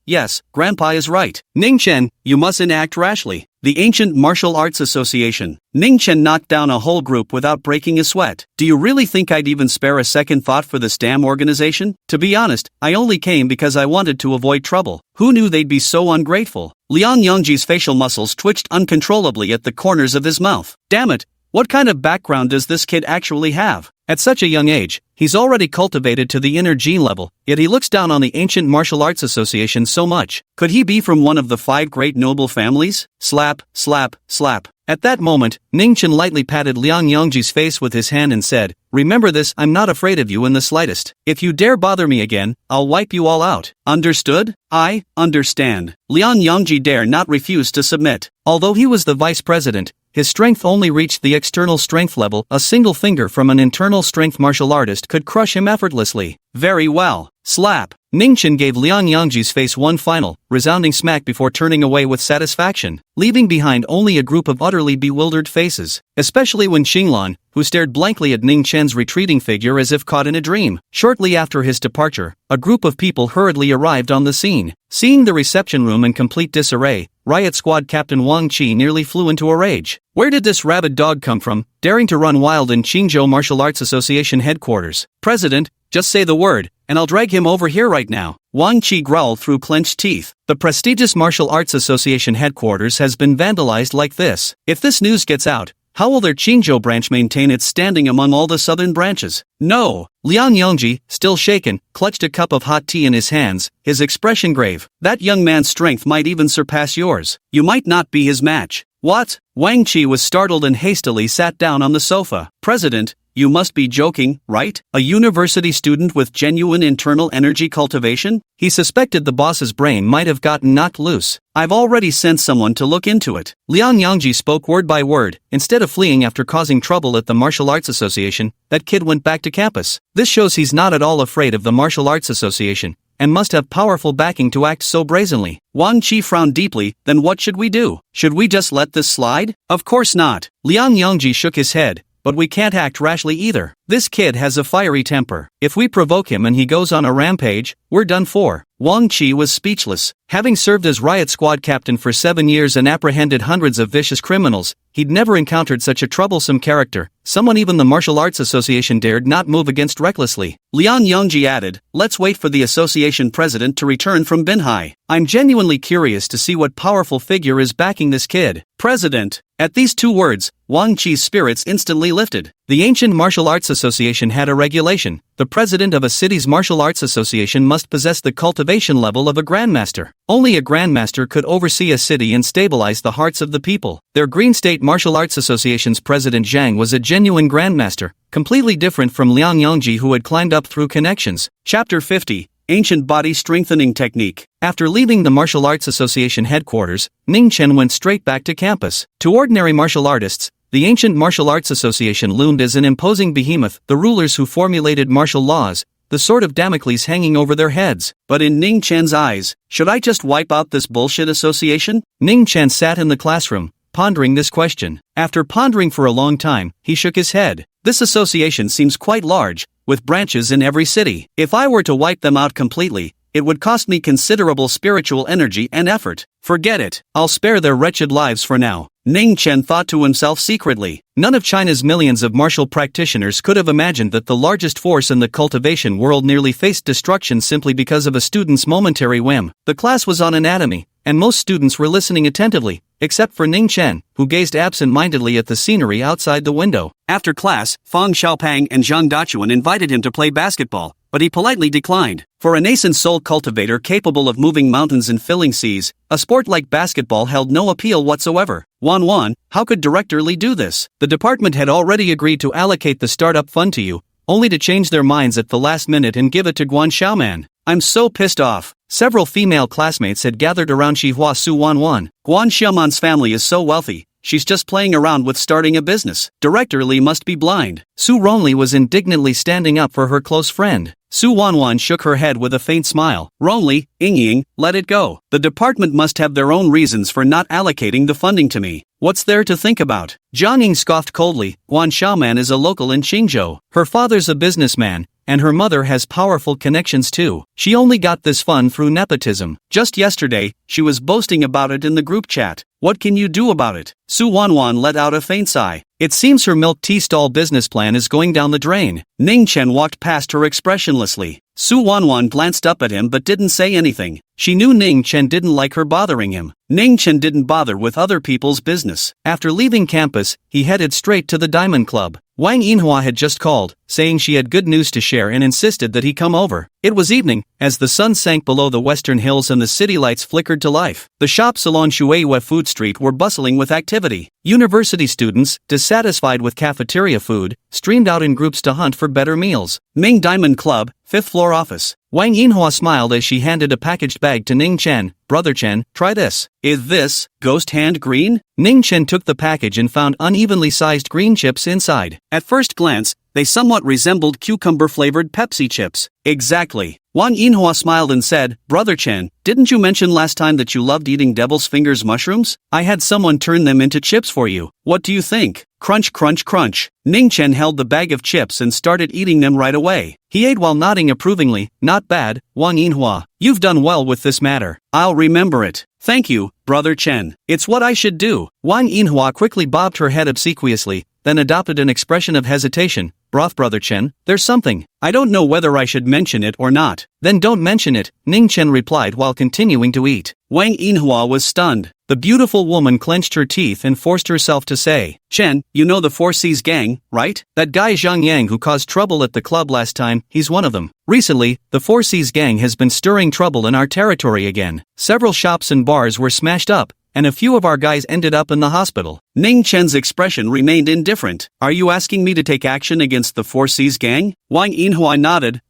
Grandpa is right. "Ningchen, you mustn't act rashly. The Ancient Martial Arts Association." Ningchen knocked down a whole group without breaking a sweat. "Do you really think I'd even spare a second thought for this damn organization? To be honest, I only came because I wanted to avoid trouble. Who knew they'd be so ungrateful?" Liang Yangji's facial muscles twitched uncontrollably at the corners of his mouth. Damn it! What kind of background does this kid actually have? At such a young age, he's already cultivated to the inner gene level, yet he looks down on the Ancient Martial Arts Association so much. Could he be from one of the 5 great noble families? Slap, slap, slap. At that moment, Ningchen lightly patted Liang Yangji's face with his hand and said, "Remember this, I'm not afraid of you in the slightest. If you dare bother me again, I'll wipe you all out. Understood?" "I understand." Liang Yangji dare not refuse to submit. Although he was the vice president, his strength only reached the external strength level. A single finger from an internal strength martial artist could crush him effortlessly. "Very well." Slap. Ningchen gave Liang Yangji's face one final, resounding smack before turning away with satisfaction, leaving behind only a group of utterly bewildered faces, especially when Qinglan, who stared blankly at Ningchen's retreating figure as if caught in a dream. Shortly after his departure, a group of people hurriedly arrived on the scene. Seeing the reception room in complete disarray, Riot Squad Captain Wang Qi nearly flew into a rage. Where did this rabid dog come from, daring to run wild in Qingzhou Martial Arts Association headquarters? "President, just say the word, and I'll drag him over here right now." Wang Qi growled through clenched teeth. "The prestigious Martial Arts Association headquarters has been vandalized like this. If this news gets out, How will their Qingzhou branch maintain its standing among all the southern branches? No. Liang Yongji, still shaken, clutched a cup of hot tea in his hands, his expression grave. That young man's strength might even surpass yours. You might not be his match. What? Wang Qi was startled and hastily sat down on the sofa. President, you must be joking, right? A university student with genuine internal energy cultivation? He suspected the boss's brain might have gotten knocked loose. I've already sent someone to look into it. Liang Yongji spoke word by word. Instead of fleeing after causing trouble at the Martial Arts Association, that kid went back to campus. This shows he's not at all afraid of the Martial Arts Association, and must have powerful backing to act so brazenly. Wang Qi frowned deeply. Then what should we do? Should we just let this slide? Of course not. Liang Yongji shook his head. But we can't act rashly either. This kid has a fiery temper. If we provoke him and he goes on a rampage, we're done for. Wang Qi was speechless. Having served as riot squad captain for 7 years and apprehended hundreds of vicious criminals, he'd never encountered such a troublesome character, someone even the Martial Arts Association dared not move against recklessly. Liang Yongji added, let's wait for the association president to return from Binhai. I'm genuinely curious to see what powerful figure is backing this kid. President. At these two words, Wang Qi's spirits instantly lifted. The ancient Martial Arts Association had a regulation. The president of a city's martial arts association must possess the cultivation level of a grandmaster. Only a grandmaster could oversee a city and stabilize the hearts of the people. Their Green State Martial Arts Association's president Zhang was a genuine grandmaster, completely different from Liang Yongji, who had climbed up through connections. Chapter 50. Ancient Body Strengthening Technique. After leaving the Martial Arts Association headquarters, Ningchen went straight back to campus. To ordinary martial artists, the ancient Martial Arts Association loomed as an imposing behemoth, the rulers who formulated martial laws, the sword of Damocles hanging over their heads. But in Ningchen's eyes, should I just wipe out this bullshit association? Ningchen sat in the classroom, pondering this question. After pondering for a long time, he shook his head. This association seems quite large, with branches in every city. If I were to wipe them out completely, it would cost me considerable spiritual energy and effort. Forget it. I'll spare their wretched lives for now. Ningchen thought to himself secretly. None of China's millions of martial practitioners could have imagined that the largest force in the cultivation world nearly faced destruction simply because of a student's momentary whim. The class was on anatomy, and most students were listening attentively, except for Ningchen, who gazed absent-mindedly at the scenery outside the window. After class, Fang Xiaopang and Zhang Dachuan invited him to play basketball, but he politely declined. For a nascent soul cultivator capable of moving mountains and filling seas, a sport like basketball held no appeal whatsoever. Wan, how could Director Li do this? The department had already agreed to allocate the startup fund to you, only to change their minds at the last minute and give it to Guan Xiaoman. I'm so pissed off. Several female classmates had gathered around Xihua Su Wan. Guan Xiaoman's family is so wealthy, she's just playing around with starting a business. Director Li must be blind. Su Ronli was indignantly standing up for her close friend. Su Wanwan shook her head with a faint smile. Ronli, Ying, let it go. The department must have their own reasons for not allocating the funding to me. What's there to think about? Jiang Ying scoffed coldly. Guan Xiaoman is a local in Qingzhou. Her father's a businessman, and her mother has powerful connections too. She only got this fund through nepotism. Just yesterday, she was boasting about it in the group chat. What can you do about it? Su Wanwan let out a faint sigh. It seems her milk tea stall business plan is going down the drain. Ningchen walked past her expressionlessly. Su Wanwan glanced up at him but didn't say anything. She knew Ningchen didn't like her bothering him. Ningchen didn't bother with other people's business. After leaving campus, he headed straight to the Diamond Club. Wang Yinhua had just called, saying she had good news to share and insisted that he come over. It was evening, as the sun sank below the western hills and the city lights flickered to life. The shops along Shueiyue Food Street were bustling with activity. University students, dissatisfied with cafeteria food, streamed out in groups to hunt for better meals. Ming Diamond Club, 5th floor office. Wang Yinhua smiled as she handed a packaged bag to Ningchen. Brother Chen, try this. Is this ghost hand green? Ningchen took the package and found unevenly sized green chips inside. At first glance, they somewhat resembled cucumber-flavored Pepsi chips. Exactly. Wang Yinhua smiled and said, Brother Chen, didn't you mention last time that you loved eating devil's fingers mushrooms? I had someone turn them into chips for you. What do you think? Crunch, crunch, crunch. Ningchen held the bag of chips and started eating them right away. He ate while nodding approvingly. Not bad, Wang Yinhua. You've done well with this matter. I'll remember it. Thank you, Brother Chen. It's what I should do. Wang Yinhua quickly bobbed her head obsequiously, then adopted an expression of hesitation. Broth, Brother Chen, there's something. I don't know whether I should mention it or not. Then don't mention it, Ningchen replied while continuing to eat. Wang Yinhua was stunned. The beautiful woman clenched her teeth and forced herself to say, Chen, you know the Four Seas gang, right? That guy Zhang Yang who caused trouble at the club last time, he's one of them. Recently, the Four Seas gang has been stirring trouble in our territory again. Several shops and bars were smashed up, and a few of our guys ended up in the hospital. Ningchen's expression remained indifferent. Are you asking me to take action against the Four Seas gang? Wang Yinhua nodded.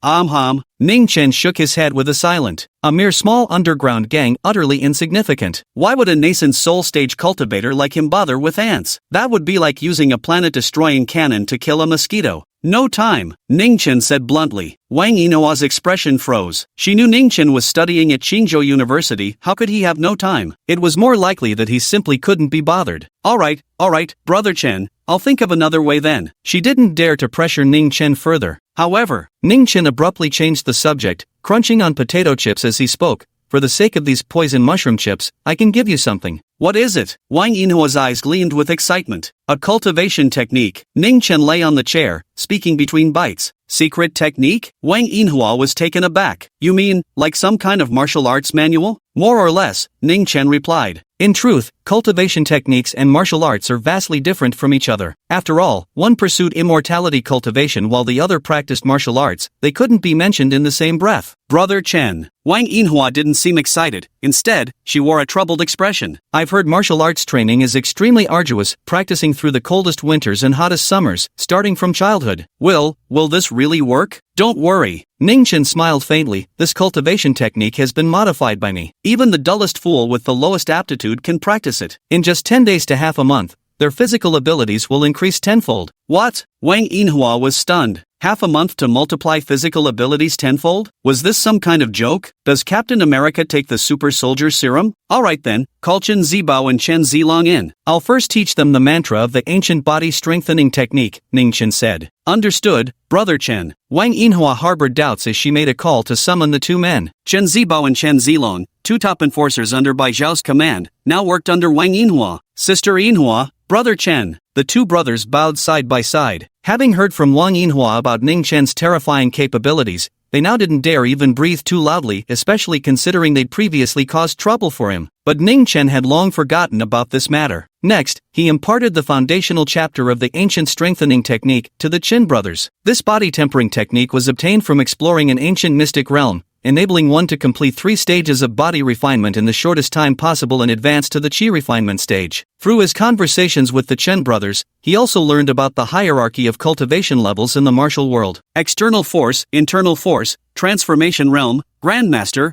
Ningchen shook his head with a silent, a mere small underground gang utterly insignificant. Why would a nascent soul stage cultivator like him bother with ants? That would be like using a planet-destroying cannon to kill a mosquito. No time, Ningchen said bluntly. Wang Yinhua's expression froze. She knew Ningchen was studying at Qingzhou University. How could he have no time? It was more likely that he simply couldn't be bothered. Alright, brother Chen, I'll think of another way then. She didn't dare to pressure Ningchen further. However, Ningchen abruptly changed the subject, crunching on potato chips as he spoke. For the sake of these poison mushroom chips, I can give you something. What is it? Wang Yinhua's eyes gleamed with excitement. A cultivation technique. Ningchen lay on the chair, speaking between bites. Secret technique? Wang Yinhua was taken aback. You mean, like some kind of martial arts manual? More or less, Ningchen replied. In truth, cultivation techniques and martial arts are vastly different from each other. After all, one pursued immortality cultivation while the other practiced martial arts. They couldn't be mentioned in the same breath. Brother Chen. Wang Yinhua didn't seem excited. Instead, she wore a troubled expression. I've heard martial arts training is extremely arduous, practicing through the coldest winters and hottest summers, starting from childhood. Will this really work? Don't worry. Ningchen smiled faintly. This cultivation technique has been modified by me. Even the dullest fool with the lowest aptitude can practice it. In just 10 days to half a month, their physical abilities will increase tenfold. What? Wang Yinhua was stunned. Half a month to multiply physical abilities tenfold? Was this some kind of joke? Does Captain America take the super soldier serum? Alright then, call Chen Zhihao and Chen Zilong in. I'll first teach them the mantra of the ancient body strengthening technique, Ningchen said. Understood, brother Chen. Wang Yinhua harbored doubts as she made a call to summon the two men. Chen Zhihao and Chen Zilong, two top enforcers under Bai Zhao's command, now worked under Wang Yinhua. Sister Yinhua, brother Chen. The two brothers bowed side by side. Having heard from Wang Yinhua about Ningchen's terrifying capabilities, they now didn't dare even breathe too loudly, especially considering they'd previously caused trouble for him. But Ningchen had long forgotten about this matter. Next, he imparted the foundational chapter of the ancient strengthening technique to the Qin brothers. This body tempering technique was obtained from exploring an ancient mystic realm, enabling one to complete 3 stages of body refinement in the shortest time possible and advance to the Qi refinement stage. Through his conversations with the Chen brothers, he also learned about the hierarchy of cultivation levels in the martial world. External force, internal force, transformation realm, grandmaster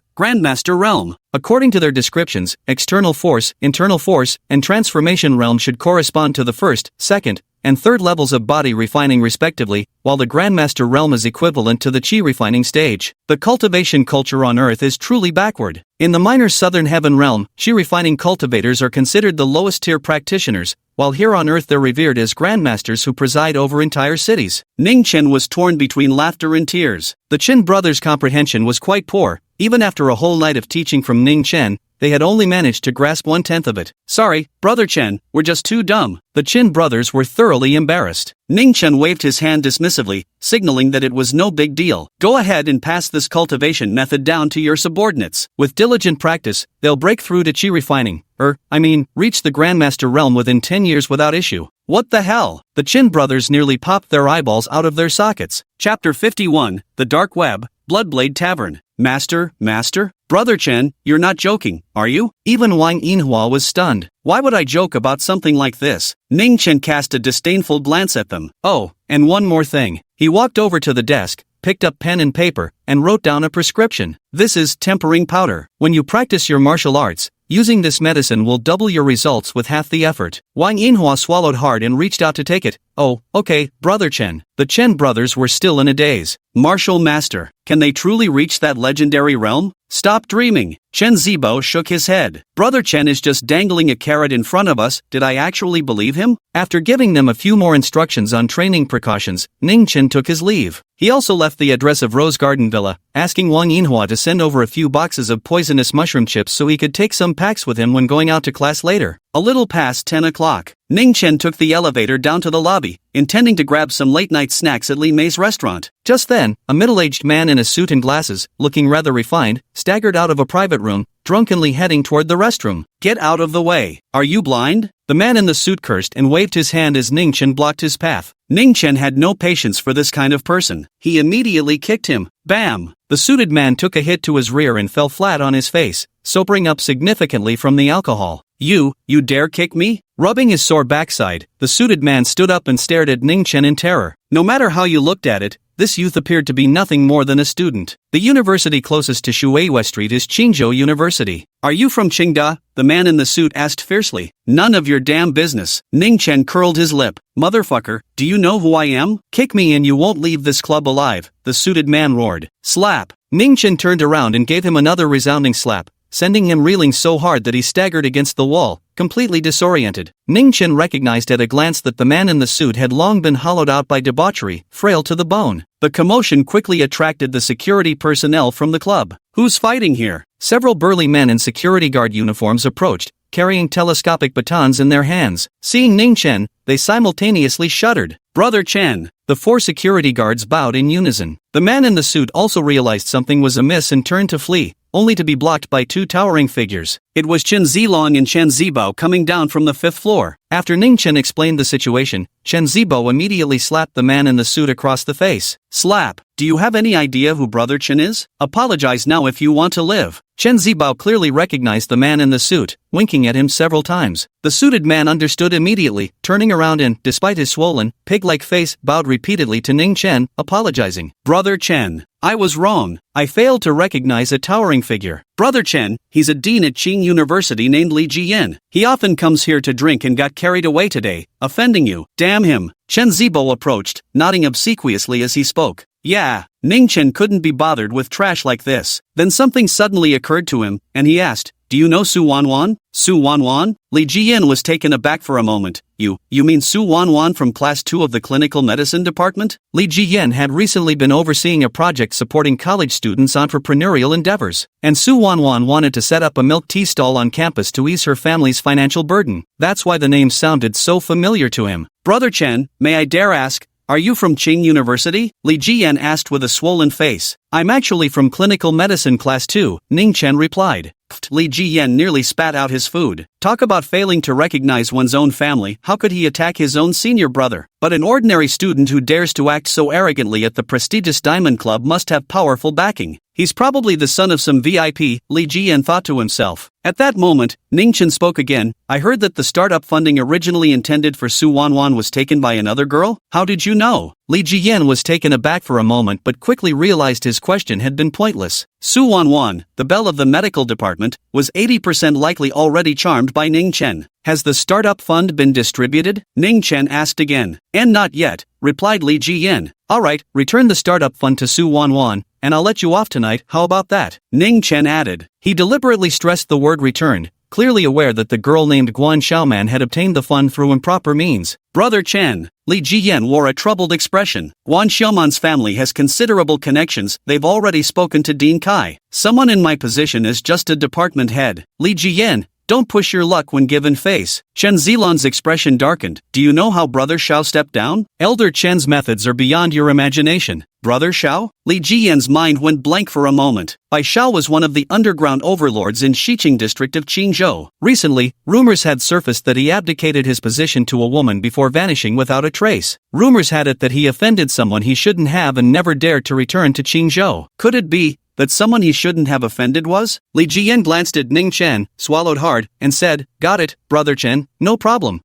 realm. According to their descriptions, external force, internal force, and transformation realm should correspond to the first, second, and third levels of body refining respectively, while the Grandmaster realm is equivalent to the Qi refining stage. The cultivation culture on Earth is truly backward. In the minor southern heaven realm, Qi refining cultivators are considered the lowest tier practitioners, while here on Earth they're revered as Grandmasters who preside over entire cities. Ningchen was torn between laughter and tears. The Qin brothers' comprehension was quite poor. Even after a whole night of teaching from Ningchen, they had only managed to grasp 1/10 of it. Sorry, brother Chen, we're just too dumb. The Qin brothers were thoroughly embarrassed. Ningchen waved his hand dismissively, signaling that it was no big deal. Go ahead and pass this cultivation method down to your subordinates. With diligent practice, they'll break through to Qi refining, reach the Grandmaster realm within 10 years without issue. What the hell? The Qin brothers nearly popped their eyeballs out of their sockets. Chapter 51, The Dark Web, Bloodblade Tavern. Master? Brother Chen, you're not joking, are you? Even Wang Yinhua was stunned. Why would I joke about something like this? Ningchen cast a disdainful glance at them. Oh, and one more thing. He walked over to the desk, picked up pen and paper, and wrote down a prescription. This is tempering powder. When you practice your martial arts, using this medicine will double your results with half the effort. Wang Yinhua swallowed hard and reached out to take it. Oh, okay, brother Chen. The Chen brothers were still in a daze. Martial master. Can they truly reach that legendary realm? Stop dreaming. Chen Zhihao shook his head. Brother Chen is just dangling a carrot in front of us. Did I actually believe him? After giving them a few more instructions on training precautions, Ningchen took his leave. He also left the address of Rose Garden Villa, asking Wang Yinhua to send over a few boxes of poisonous mushroom chips so he could take some packs with him when going out to class later. A little past 10 o'clock, Ningchen took the elevator down to the lobby, intending to grab some late-night snacks at Li Mei's restaurant. Just then, a middle-aged man in a suit and glasses, looking rather refined, staggered out of a private room, drunkenly heading toward the restroom. "Get out of the way. Are you blind?" The man in the suit cursed and waved his hand as Ningchen blocked his path. Ningchen had no patience for this kind of person. He immediately kicked him. Bam! The suited man took a hit to his rear and fell flat on his face, sobering up significantly from the alcohol. You dare kick me?" Rubbing his sore backside, the suited man stood up and stared at Ningchen in terror. No matter how you looked at it, this youth appeared to be nothing more than a student. The university closest to Shueihua Street is Qingzhou University. "Are you from Qingda?" the man in the suit asked fiercely. "None of your damn business." Ningchen curled his lip. "Motherfucker, do you know who I am? Kick me and you won't leave this club alive," the suited man roared. Slap! Ningchen turned around and gave him another resounding slap, sending him reeling so hard that he staggered against the wall, completely disoriented. Ningchen recognized at a glance that the man in the suit had long been hollowed out by debauchery, frail to the bone. The commotion quickly attracted the security personnel from the club. "Who's fighting here?" Several burly men in security guard uniforms approached, carrying telescopic batons in their hands. Seeing Ningchen, they simultaneously shuddered. "Brother Chen!" The four security guards bowed in unison. The man in the suit also realized something was amiss and turned to flee, only to be blocked by two towering figures. It was Chen Zilong and Chen Zibao coming down from the 5th floor. After Ningchen explained the situation, Chen Zibao immediately slapped the man in the suit across the face. Slap! "Do you have any idea who Brother Chen is? Apologize now if you want to live." Chen Zibao clearly recognized the man in the suit, winking at him several times. The suited man understood immediately, turning around and, despite his swollen, pig-like face, bowed repeatedly to Ningchen, apologizing. "Brother Chen, I was wrong. I failed to recognize a towering figure. Brother Chen, he's a dean at Qing University named Li Jian. He often comes here to drink and got carried away today, offending you. Damn him." Chen Zibo approached, nodding obsequiously as he spoke. "Yeah." Ningchen couldn't be bothered with trash like this. Then something suddenly occurred to him, and he asked, "Do you know Su Wanwan?" "Su Wanwan?" Li Jian was taken aback for a moment. You mean Su Wanwan from Class 2 of the Clinical Medicine Department?" Li Jian had recently been overseeing a project supporting college students' entrepreneurial endeavors, and Su Wanwan wanted to set up a milk tea stall on campus to ease her family's financial burden. That's why the name sounded so familiar to him. "Brother Chen, may I dare ask, are you from Qing University?" Li Jian asked with a swollen face. "I'm actually from Clinical Medicine Class 2, Ningchen replied. Li Jian nearly spat out his food. Talk about failing to recognize one's own family. How could he attack his own senior brother? But an ordinary student who dares to act so arrogantly at the prestigious Diamond Club must have powerful backing. He's probably the son of some VIP, Li Jian thought to himself. At that moment, Ningchen spoke again. "I heard that the startup funding originally intended for Su Wanwan was taken by another girl? How did you know?" Li Jian was taken aback for a moment but quickly realized his question had been pointless. Su Wanwan, the belle of the medical department, was 80% likely already charmed by Ningchen. "Has the startup fund been distributed?" Ningchen asked again. "And not yet," replied Li Jian. "Alright, return the startup fund to Su Wanwan, and I'll let you off tonight, how about that?" Ningchen added. He deliberately stressed the word returned, clearly aware that the girl named Guan Xiaoman had obtained the fund through improper means. "Brother Chen." Li Jian wore a troubled expression. "Guan Xiaoman's family has considerable connections. They've already spoken to Dean Kai. Someone in my position is just a department head." Li Jian, don't push your luck when given face. Chen Zilon's expression darkened. "Do you know how Brother Xiao stepped down? Elder Chen's methods are beyond your imagination." Brother Xiao? Li Jian's mind went blank for a moment. Bai Xiao was one of the underground overlords in Xiqing district of Qingzhou. Recently, rumors had surfaced that he abdicated his position to a woman before vanishing without a trace. Rumors had it that he offended someone he shouldn't have and never dared to return to Qingzhou. Could it be that someone he shouldn't have offended was? Li Jian glanced at Ningchen, swallowed hard, and said, "Got it, Brother Chen, no problem."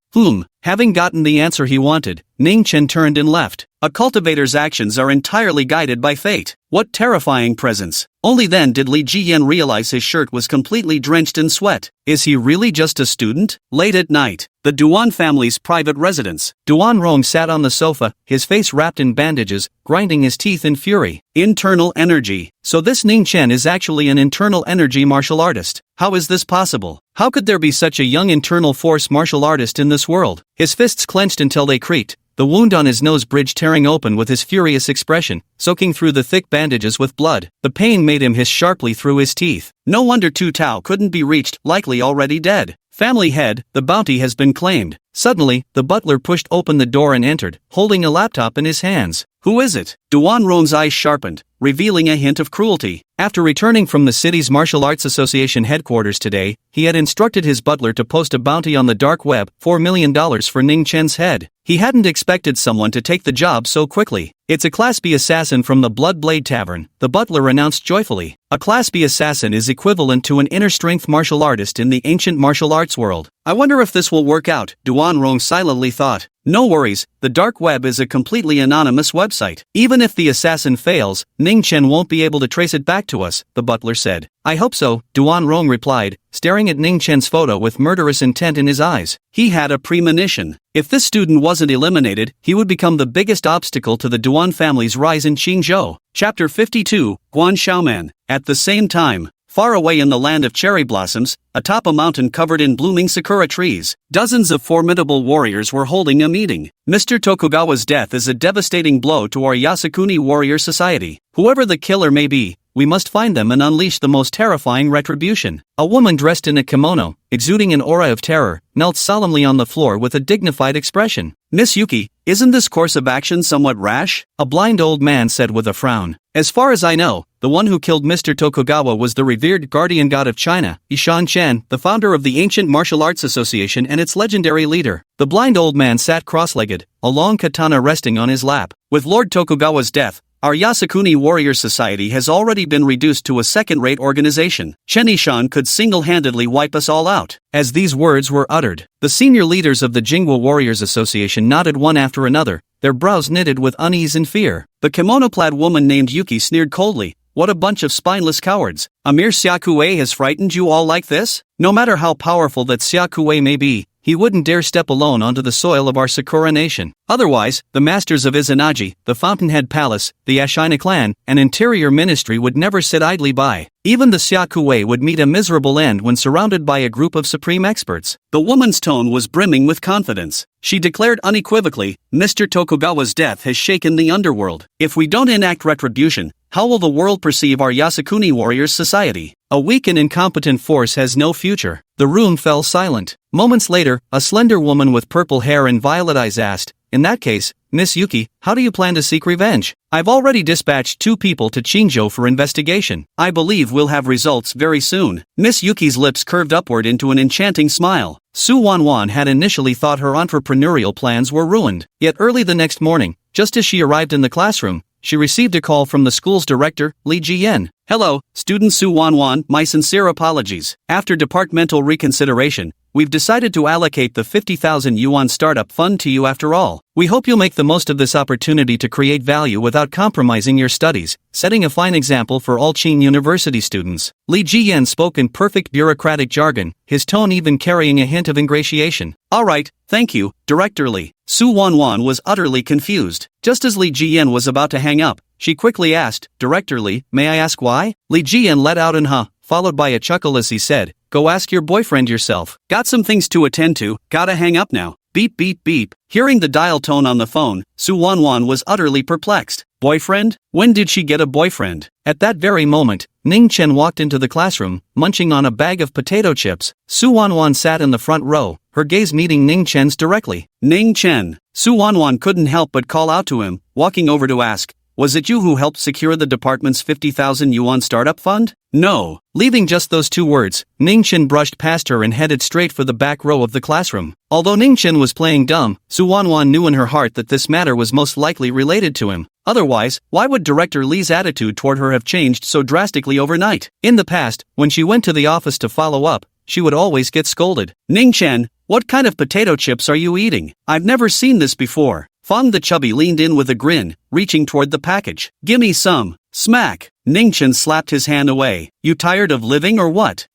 Having gotten the answer he wanted, Ningchen turned and left. A cultivator's actions are entirely guided by fate. What terrifying presence. Only then did Li Jian realize his shirt was completely drenched in sweat. Is he really just a student? Late at night, the Dwan family's private residence. Dwan Rong sat on the sofa, his face wrapped in bandages, grinding his teeth in fury. Internal energy. So this Ningchen is actually an internal energy martial artist. How is this possible? How could there be such a young internal force martial artist in this world? His fists clenched until they creaked, the wound on his nose bridge tearing open with his furious expression, soaking through the thick bandages with blood. The pain made him hiss sharply through his teeth. No wonder Tu Tao couldn't be reached, likely already dead. Family head, the bounty has been claimed. Suddenly, the butler pushed open the door and entered, holding a laptop in his hands. Who is it? Dwan Rong's eyes sharpened, revealing a hint of cruelty. After returning from the city's Martial Arts Association headquarters today, he had instructed his butler to post a bounty on the dark web, $4 million for Ningchen's head. He hadn't expected someone to take the job so quickly. It's a Class B assassin from the Blood Blade Tavern, the butler announced joyfully. A Class B assassin is equivalent to an inner-strength martial artist in the ancient martial arts world. I wonder if this will work out, Dwan Rong silently thought. No worries, the dark web is a completely anonymous website. Even if the assassin fails, Ningchen won't be able to trace it back to us, the butler said. I hope so, Dwan Rong replied, staring at Ningchen's photo with murderous intent in his eyes. He had a premonition. If this student wasn't eliminated, he would become the biggest obstacle to the Dwan family's rise in Qingzhou. Chapter 52, Guan Xiaoman. At the same time, far away in the land of cherry blossoms, atop a mountain covered in blooming sakura trees, dozens of formidable warriors were holding a meeting. Mr. Tokugawa's death is a devastating blow to our Yasukuni warrior society. Whoever the killer may be, we must find them and unleash the most terrifying retribution. A woman dressed in a kimono, exuding an aura of terror, knelt solemnly on the floor with a dignified expression. Miss Yuki, isn't this course of action somewhat rash? A blind old man said with a frown. As far as I know, the one who killed Mr. Tokugawa was the revered guardian god of China, Yishan Chen, the founder of the ancient martial arts association and its legendary leader. The blind old man sat cross-legged, a long katana resting on his lap. With Lord Tokugawa's death, our Yasukuni warrior society has already been reduced to a second-rate organization. Chen Xihao could single-handedly wipe us all out. As these words were uttered, the senior leaders of the Jing Wo Warriors Association nodded one after another, their brows knitted with unease and fear. The kimono-clad woman named Yuki sneered coldly. What a bunch of spineless cowards. A mere Xiakue has frightened you all like this? No matter how powerful that Xiakue may be, he wouldn't dare step alone onto the soil of our Sakura nation. Otherwise, the masters of Izanagi, the Fountainhead Palace, the Ashina clan, and Interior Ministry would never sit idly by. Even the Xiakue would meet a miserable end when surrounded by a group of supreme experts. The woman's tone was brimming with confidence. She declared unequivocally, Mr. Tokugawa's death has shaken the underworld. If we don't enact retribution, how will the world perceive our Yasukuni warriors' society? A weak and incompetent force has no future. The room fell silent. Moments later, a slender woman with purple hair and violet eyes asked, in that case, Miss Yuki, how do you plan to seek revenge? I've already dispatched 2 people to Qingzhou for investigation. I believe we'll have results very soon. Miss Yuki's lips curved upward into an enchanting smile. Su Wan had initially thought her entrepreneurial plans were ruined. Yet early the next morning, just as she arrived in the classroom, she received a call from the school's director, Li Jiyan. Hello, student Su Wan, my sincere apologies. After departmental reconsideration, we've decided to allocate the 50,000 yuan startup fund to you after all. We hope you'll make the most of this opportunity to create value without compromising your studies, setting a fine example for all Qing University students. Li Jiyan spoke in perfect bureaucratic jargon, his tone even carrying a hint of ingratiation. All right, thank you, Director Li. Su Wan was utterly confused. Just as Li Jiyan was about to hang up, she quickly asked, Director Li, may I ask why? Li Jiyan let out an huh, followed by a chuckle as he said, go ask your boyfriend yourself. Got some things to attend to, gotta hang up now. Beep beep beep. Hearing the dial tone on the phone, Su Wan was utterly perplexed. Boyfriend? When did she get a boyfriend? At that very moment, Ningchen walked into the classroom, munching on a bag of potato chips. Su Wan sat in the front row, her gaze meeting Ningchen's directly. Ningchen. Su Wan couldn't help but call out to him, walking over to ask, was it you who helped secure the department's 50,000 yuan startup fund? No. Leaving just those 2 words, Ningchen brushed past her and headed straight for the back row of the classroom. Although Ningchen was playing dumb, Su Wan knew in her heart that this matter was most likely related to him. Otherwise, why would Director Li's attitude toward her have changed so drastically overnight? In the past, when she went to the office to follow up, she would always get scolded. Ningchen, what kind of potato chips are you eating? I've never seen this before. Fang the chubby leaned in with a grin, reaching toward the package. Gimme some. Smack. Ningchen slapped his hand away. You tired of living or what?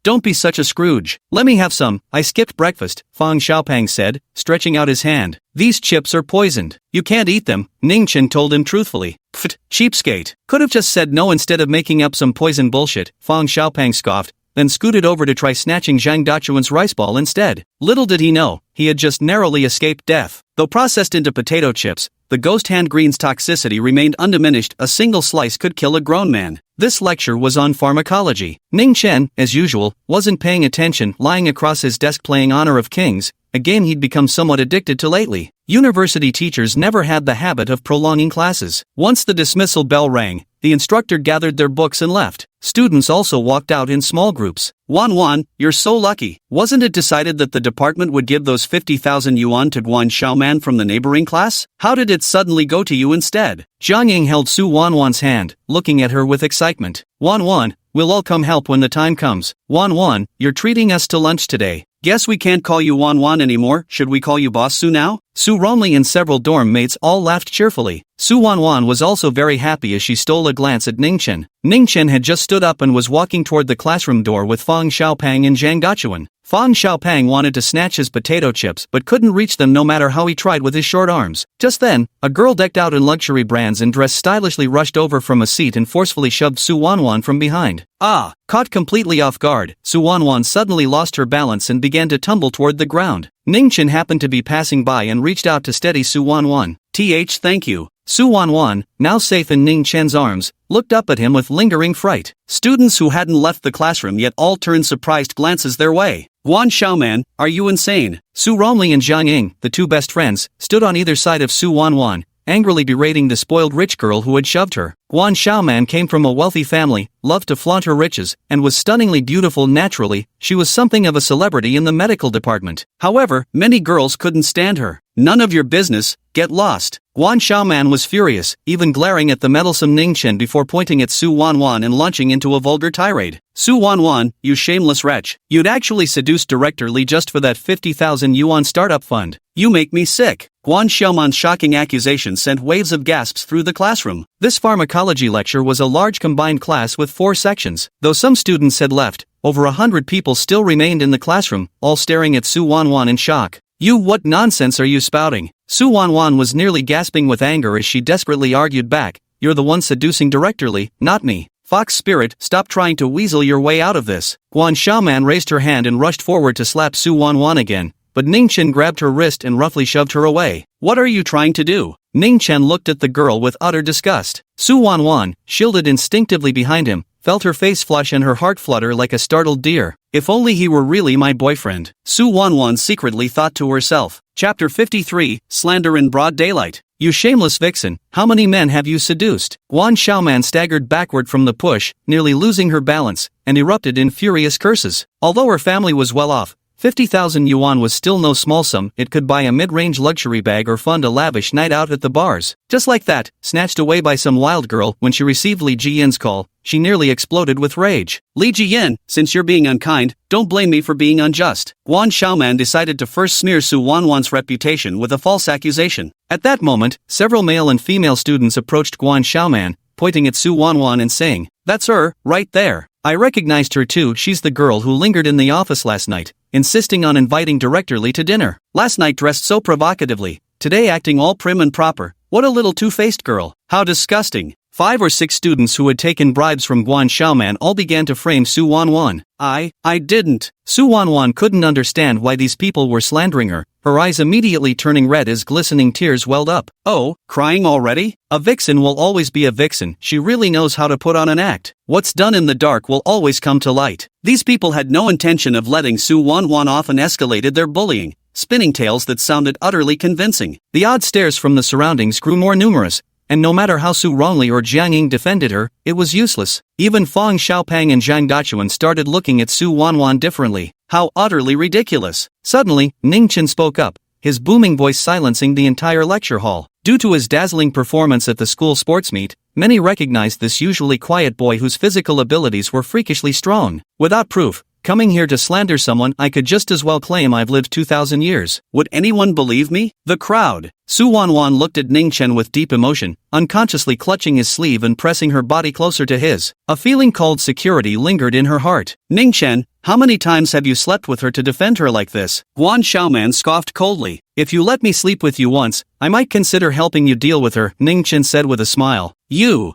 Don't be such a Scrooge. Let me have some. I skipped breakfast, Fang Xiaopang said, stretching out his hand. These chips are poisoned. You can't eat them, Ningchen told him truthfully. Pfft, cheapskate. Could have just said no instead of making up some poison bullshit, Fang Xiaopang scoffed, then scooted over to try snatching Zhang Dachuan's rice ball instead. Little did he know, he had just narrowly escaped death. Though processed into potato chips, the ghost hand green's toxicity remained undiminished. A single slice could kill a grown man. This lecture was on pharmacology. Ningchen, as usual, wasn't paying attention, lying across his desk playing Honor of Kings, a game he'd become somewhat addicted to lately. University teachers never had the habit of prolonging classes. Once the dismissal bell rang, the instructor gathered their books and left. Students also walked out in small groups. Wan, you're so lucky. Wasn't it decided that the department would give those 50,000 yuan to Guan Xiaoman from the neighboring class? How did it suddenly go to you instead? Jiang Ying held Su Wan's hand, looking at her with excitement. Wan, we'll all come help when the time comes. Wan, you're treating us to lunch today. Guess we can't call you Wan anymore, should we call you Boss Su now? Su Romley and several dorm mates all laughed cheerfully. Su Wan was also very happy as she stole a glance at Ningchen. Ningchen had just stood up and was walking toward the classroom door with Fang Xiaopang and Zhang Gachuan. Fang Xiaopang wanted to snatch his potato chips but couldn't reach them no matter how he tried with his short arms. Just then, a girl decked out in luxury brands and dressed stylishly rushed over from a seat and forcefully shoved Su Wan from behind. Caught completely off guard, Su Wan suddenly lost her balance and began to tumble toward the ground. Ningchen happened to be passing by and reached out to steady Su Wan. Thank you. Su Wan, now safe in Ningchen's arms, looked up at him with lingering fright. Students who hadn't left the classroom yet all turned surprised glances their way. Guan Xiaoman, are you insane? Su Romley and Jiang Ying, the two best friends, stood on either side of Su Wan, angrily berating the spoiled rich girl who had shoved her. Guan Xiaoman came from a wealthy family, loved to flaunt her riches, and was stunningly beautiful naturally. She was something of a celebrity in the medical department. However, many girls couldn't stand her. None of your business, get lost. Guan Xiaoman was furious, even glaring at the meddlesome Ningchen before pointing at Su Wan and launching into a vulgar tirade. Su Wan, you shameless wretch. You'd actually seduced Director Li just for that 50,000 yuan startup fund. You make me sick. Guan Xiaoman's shocking accusation sent waves of gasps through the classroom. This pharmacology lecture was a large combined class with 4 sections. Though some students had left, over 100 people still remained in the classroom, all staring at Su Wan in shock. What nonsense are you spouting? Su Wan was nearly gasping with anger as she desperately argued back. You're the one seducing Director Li, not me. Fox Spirit, stop trying to weasel your way out of this. Guan Xiaoman raised her hand and rushed forward to slap Su Wan again, but Ningchen grabbed her wrist and roughly shoved her away. What are you trying to do? Ningchen looked at the girl with utter disgust. Su Wan, shielded instinctively behind him, felt her face flush and her heart flutter like a startled deer. If only he were really my boyfriend. Su Wan secretly thought to herself. Chapter 53, Slander in Broad Daylight. You shameless vixen, how many men have you seduced? Guan Xiaoman staggered backward from the push, nearly losing her balance, and erupted in furious curses. Although her family was well off, 50,000 yuan was still no small sum. It could buy a mid-range luxury bag or fund a lavish night out at the bars. Just like that, snatched away by some wild girl, when she received Li Jiyin's call, she nearly exploded with rage. Li Jiyin, since you're being unkind, don't blame me for being unjust. Guan Xiaoman decided to first smear Su Wan's reputation with a false accusation. At that moment, several male and female students approached Guan Xiaoman, pointing at Su Wan and saying, "That's her, right there. I recognized her too, she's the girl who lingered in the office last night, insisting on inviting Director Li to dinner. Last night dressed so provocatively, today acting all prim and proper. What a little two-faced girl. How disgusting." 5 or 6 students who had taken bribes from Guan Xiaoman all began to frame Su Wan. I didn't. Su Wan couldn't understand why these people were slandering her, her eyes immediately turning red as glistening tears welled up. Oh, crying already? A vixen will always be a vixen, she really knows how to put on an act. What's done in the dark will always come to light. These people had no intention of letting Su Wan off and escalated their bullying, spinning tales that sounded utterly convincing. The odd stares from the surroundings grew more numerous, and no matter how Su Rongli or Jiang Ying defended her, it was useless. Even Fang Xiaopang and Zhang Dachuan started looking at Su Wan differently. How utterly ridiculous. Suddenly, Ningchen spoke up, his booming voice silencing the entire lecture hall. Due to his dazzling performance at the school sports meet, many recognized this usually quiet boy whose physical abilities were freakishly strong. Without proof, coming here to slander someone, I could just as well claim I've lived 2,000 years. Would anyone believe me? The crowd. Su Wan looked at Ningchen with deep emotion, unconsciously clutching his sleeve and pressing her body closer to his. A feeling called security lingered in her heart. Ningchen, how many times have you slept with her to defend her like this? Guan Xiaoman scoffed coldly. If you let me sleep with you once, I might consider helping you deal with her, Ningchen said with a smile. You.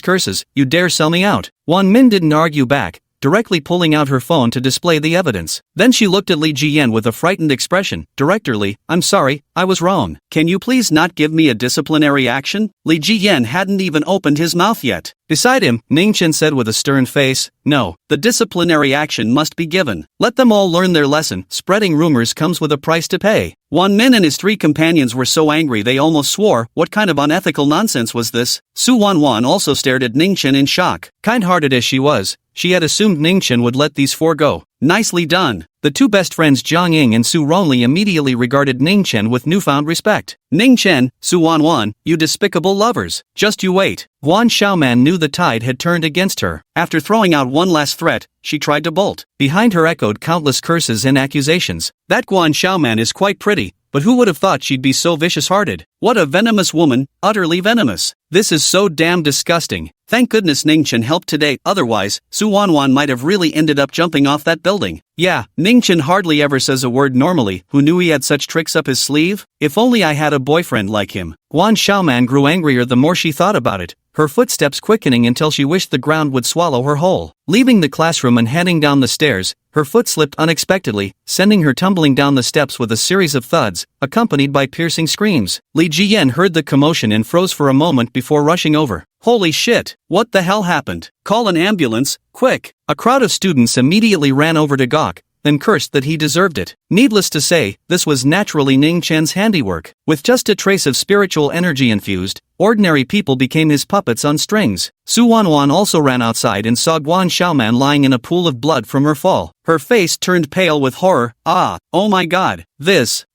these curses, you dare sell me out? Wan Min didn't argue back, directly pulling out her phone to display the evidence. Then she looked at Li Jiyan with a frightened expression. Director Li, I'm sorry, I was wrong. Can you please not give me a disciplinary action? Li Jiyan hadn't even opened his mouth yet. Beside him, Ningchen said with a stern face, no, the disciplinary action must be given. Let them all learn their lesson. Spreading rumors comes with a price to pay. Wan Min and his 3 companions were so angry they almost swore. What kind of unethical nonsense was this? Su Wan also stared at Ningchen in shock. Kind-hearted as she was, she had assumed Ningchen would let these 4 go. Nicely done. The 2 best friends Jiang Ying and Su Ronli immediately regarded Ningchen with newfound respect. Ningchen, Su Wan, you despicable lovers. Just you wait. Guan Xiaoman knew the tide had turned against her. After throwing out one last threat, she tried to bolt. Behind her echoed countless curses and accusations. That Guan Xiaoman is quite pretty, but who would have thought she'd be so vicious-hearted? What a venomous woman, utterly venomous. This is so damn disgusting. Thank goodness Ningchen helped today, otherwise, Su Wan might have really ended up jumping off that building. Yeah, Ningchen hardly ever says a word normally. Who knew he had such tricks up his sleeve? If only I had a boyfriend like him. Guan Xiaoman grew angrier the more she thought about it, her footsteps quickening until she wished the ground would swallow her whole. Leaving the classroom and heading down the stairs, her foot slipped unexpectedly, sending her tumbling down the steps with a series of thuds, accompanied by piercing screams. Li Jiyan heard the commotion and froze for a moment before rushing over. Holy shit, what the hell happened? Call an ambulance, quick! A crowd of students immediately ran over to gawk, then cursed that he deserved it. Needless to say, this was naturally Ningchen's handiwork. With just a trace of spiritual energy infused, ordinary people became his puppets on strings. Su Wan also ran outside and saw Guan Xiaoman lying in a pool of blood from her fall. Her face turned pale with horror. Ah, oh my god,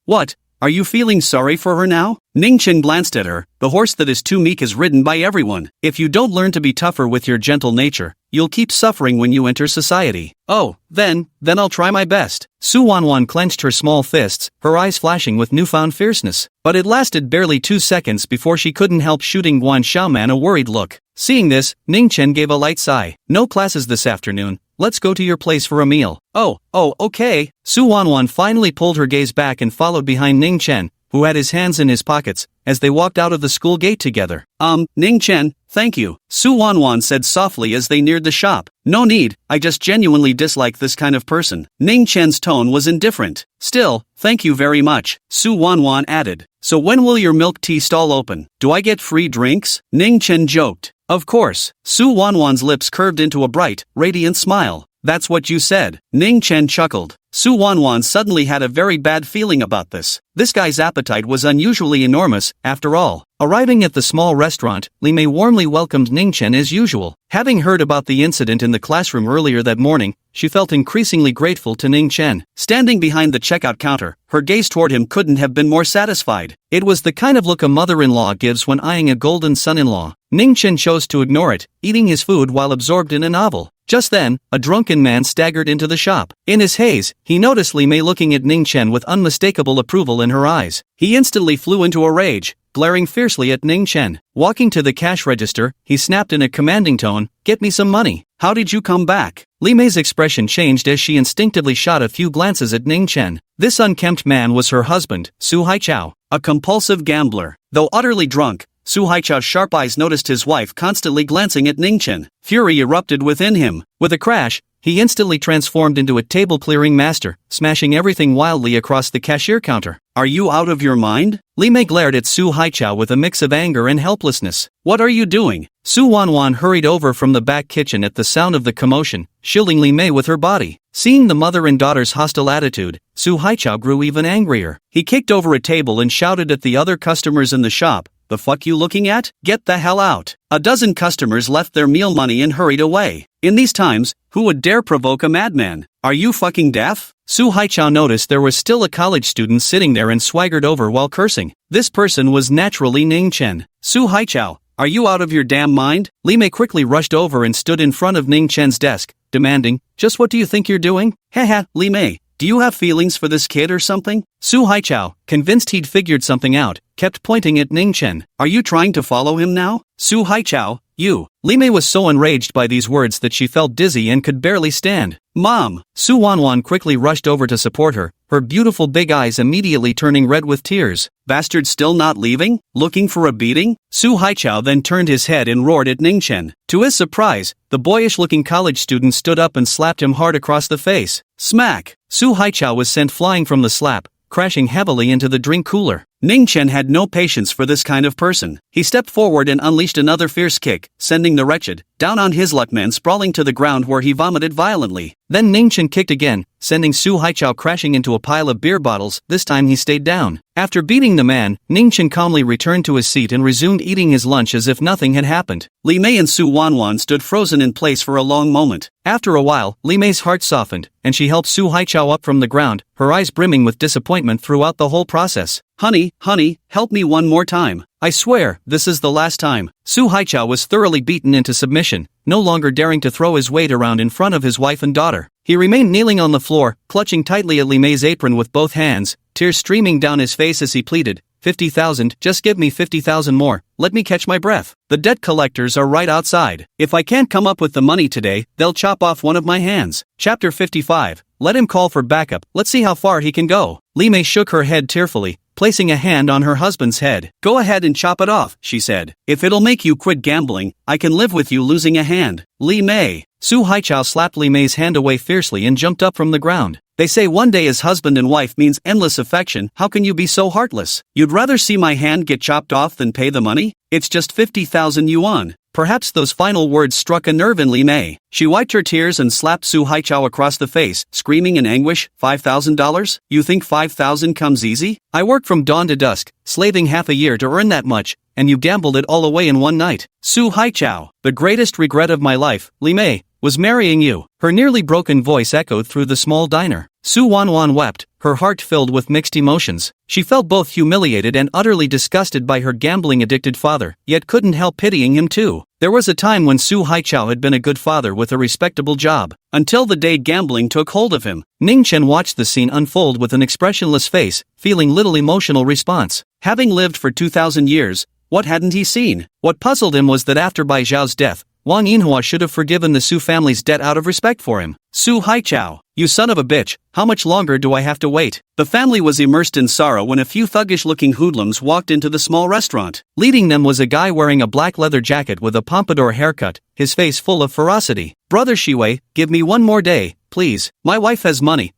what? Are you feeling sorry for her now? Ningchen glanced at her. The horse that is too meek is ridden by everyone. If you don't learn to be tougher with your gentle nature, you'll keep suffering when you enter society. Oh, then I'll try my best. Su Wan clenched her small fists, her eyes flashing with newfound fierceness. But it lasted barely 2 seconds before she couldn't help shooting Guan Xiaoman a worried look. Seeing this, Ningchen gave a light sigh. No classes this afternoon. Let's go to your place for a meal. Oh, okay. Su Wan finally pulled her gaze back and followed behind Ningchen, who had his hands in his pockets, as they walked out of the school gate together. Ningchen, thank you, Su Wan said softly as they neared the shop. No need, I just genuinely dislike this kind of person. Ningchen's tone was indifferent. Still, thank you very much, Su Wan added. So when will your milk tea stall open? Do I get free drinks? Ningchen joked. Of course. Su Wan's lips curved into a bright, radiant smile. That's what you said. Ningchen chuckled. Su Wan suddenly had a very bad feeling about this. This guy's appetite was unusually enormous, after all. Arriving at the small restaurant, Li Mei warmly welcomed Ningchen as usual. Having heard about the incident in the classroom earlier that morning, she felt increasingly grateful to Ningchen. Standing behind the checkout counter, her gaze toward him couldn't have been more satisfied. It was the kind of look a mother-in-law gives when eyeing a golden son-in-law. Ningchen chose to ignore it, eating his food while absorbed in a novel. Just then, a drunken man staggered into the shop. In his haze, he noticed Li Mei looking at Ningchen with unmistakable approval in her eyes. He instantly flew into a rage, glaring fiercely at Ningchen. Walking to the cash register, he snapped in a commanding tone, "Get me some money. How did you come back?" Li Mei's expression changed as she instinctively shot a few glances at Ningchen. This unkempt man was her husband, Su Xiao, a compulsive gambler. Though utterly drunk, Su Xiao's sharp eyes noticed his wife constantly glancing at Ningchen. Fury erupted within him. With a crash, he instantly transformed into a table-clearing master, smashing everything wildly across the cashier counter. Are you out of your mind? Li Mei glared at Su Xiao with a mix of anger and helplessness. What are you doing? Su Wan hurried over from the back kitchen at the sound of the commotion, shielding Li Mei with her body. Seeing the mother and daughter's hostile attitude, Su Xiao grew even angrier. He kicked over a table and shouted at the other customers in the shop, "The fuck you looking at? Get the hell out." A dozen customers left their meal money and hurried away. In these times, who would dare provoke a madman? Are you fucking deaf? Su Xiao noticed there was still a college student sitting there and swaggered over while cursing. This person was naturally Ningchen. Su Xiao, are you out of your damn mind? Li Mei quickly rushed over and stood in front of Ningchen's desk, demanding, "Just what do you think you're doing?" Haha, Li Mei, do you have feelings for this kid or something? Su Xiao, convinced he'd figured something out, kept pointing at Ningchen. Are you trying to follow him now? Su Xiao, you. Li Mei was so enraged by these words that she felt dizzy and could barely stand. Mom! Su Wan quickly rushed over to support her, her beautiful big eyes immediately turning red with tears. Bastard still not leaving? Looking for a beating? Su Xiao then turned his head and roared at Ningchen. To his surprise, the boyish-looking college student stood up and slapped him hard across the face. Smack! Su Xiao was sent flying from the slap, crashing heavily into the drink cooler. Ningchen had no patience for this kind of person. He stepped forward and unleashed another fierce kick, sending the wretched, down on his luck man sprawling to the ground where he vomited violently. Then Ningchen kicked again, sending Su Haichao crashing into a pile of beer bottles. This time he stayed down. After beating the man, Ningchen calmly returned to his seat and resumed eating his lunch as if nothing had happened. Li Mei and Su Wanwan stood frozen in place for a long moment. After a while, Li Mei's heart softened, and she helped Su Haichao up from the ground, her eyes brimming with disappointment throughout the whole process. Honey, help me one more time. I swear, this is the last time. Su Haichao was thoroughly beaten into submission, no longer daring to throw his weight around in front of his wife and daughter. He remained kneeling on the floor, clutching tightly at Li Mei's apron with both hands, tears streaming down his face as he pleaded, 50,000, just give me 50,000 more, let me catch my breath. The debt collectors are right outside. If I can't come up with the money today, they'll chop off one of my hands. Chapter 55. Let him call for backup, let's see how far he can go. Li Mei shook her head tearfully, placing a hand on her husband's head. Go ahead and chop it off, she said. If it'll make you quit gambling, I can live with you losing a hand. Li Mei. Su Haichao slapped Li Mei's hand away fiercely and jumped up from the ground. They say one day as husband and wife means endless affection. How can you be so heartless? You'd rather see my hand get chopped off than pay the money? It's just 50,000 yuan. Perhaps those final words struck a nerve in Li Mei. She wiped her tears and slapped Su Haichao across the face, screaming in anguish, $5,000? You think 5,000 comes easy? I worked from dawn to dusk, slaving half a year to earn that much, and you gambled it all away in one night. Su Haichao, the greatest regret of my life, Li Mei, was marrying you. Her nearly broken voice echoed through the small diner. Su Wanwan wept, her heart filled with mixed emotions. She felt both humiliated and utterly disgusted by her gambling-addicted father, yet couldn't help pitying him too. There was a time when Su Haichao had been a good father with a respectable job, until the day gambling took hold of him. Ningchen watched the scene unfold with an expressionless face, feeling little emotional response. Having lived for 2,000 years, what hadn't he seen? What puzzled him was that after Bai Zhao's death, Wang Yinhua should have forgiven the Su family's debt out of respect for him. Su Haichao, you son of a bitch, how much longer do I have to wait? The family was immersed in sorrow when a few thuggish-looking hoodlums walked into the small restaurant. Leading them was a guy wearing a black leather jacket with a pompadour haircut, his face full of ferocity. Brother Shiwei, give me one more day, please. My wife has money.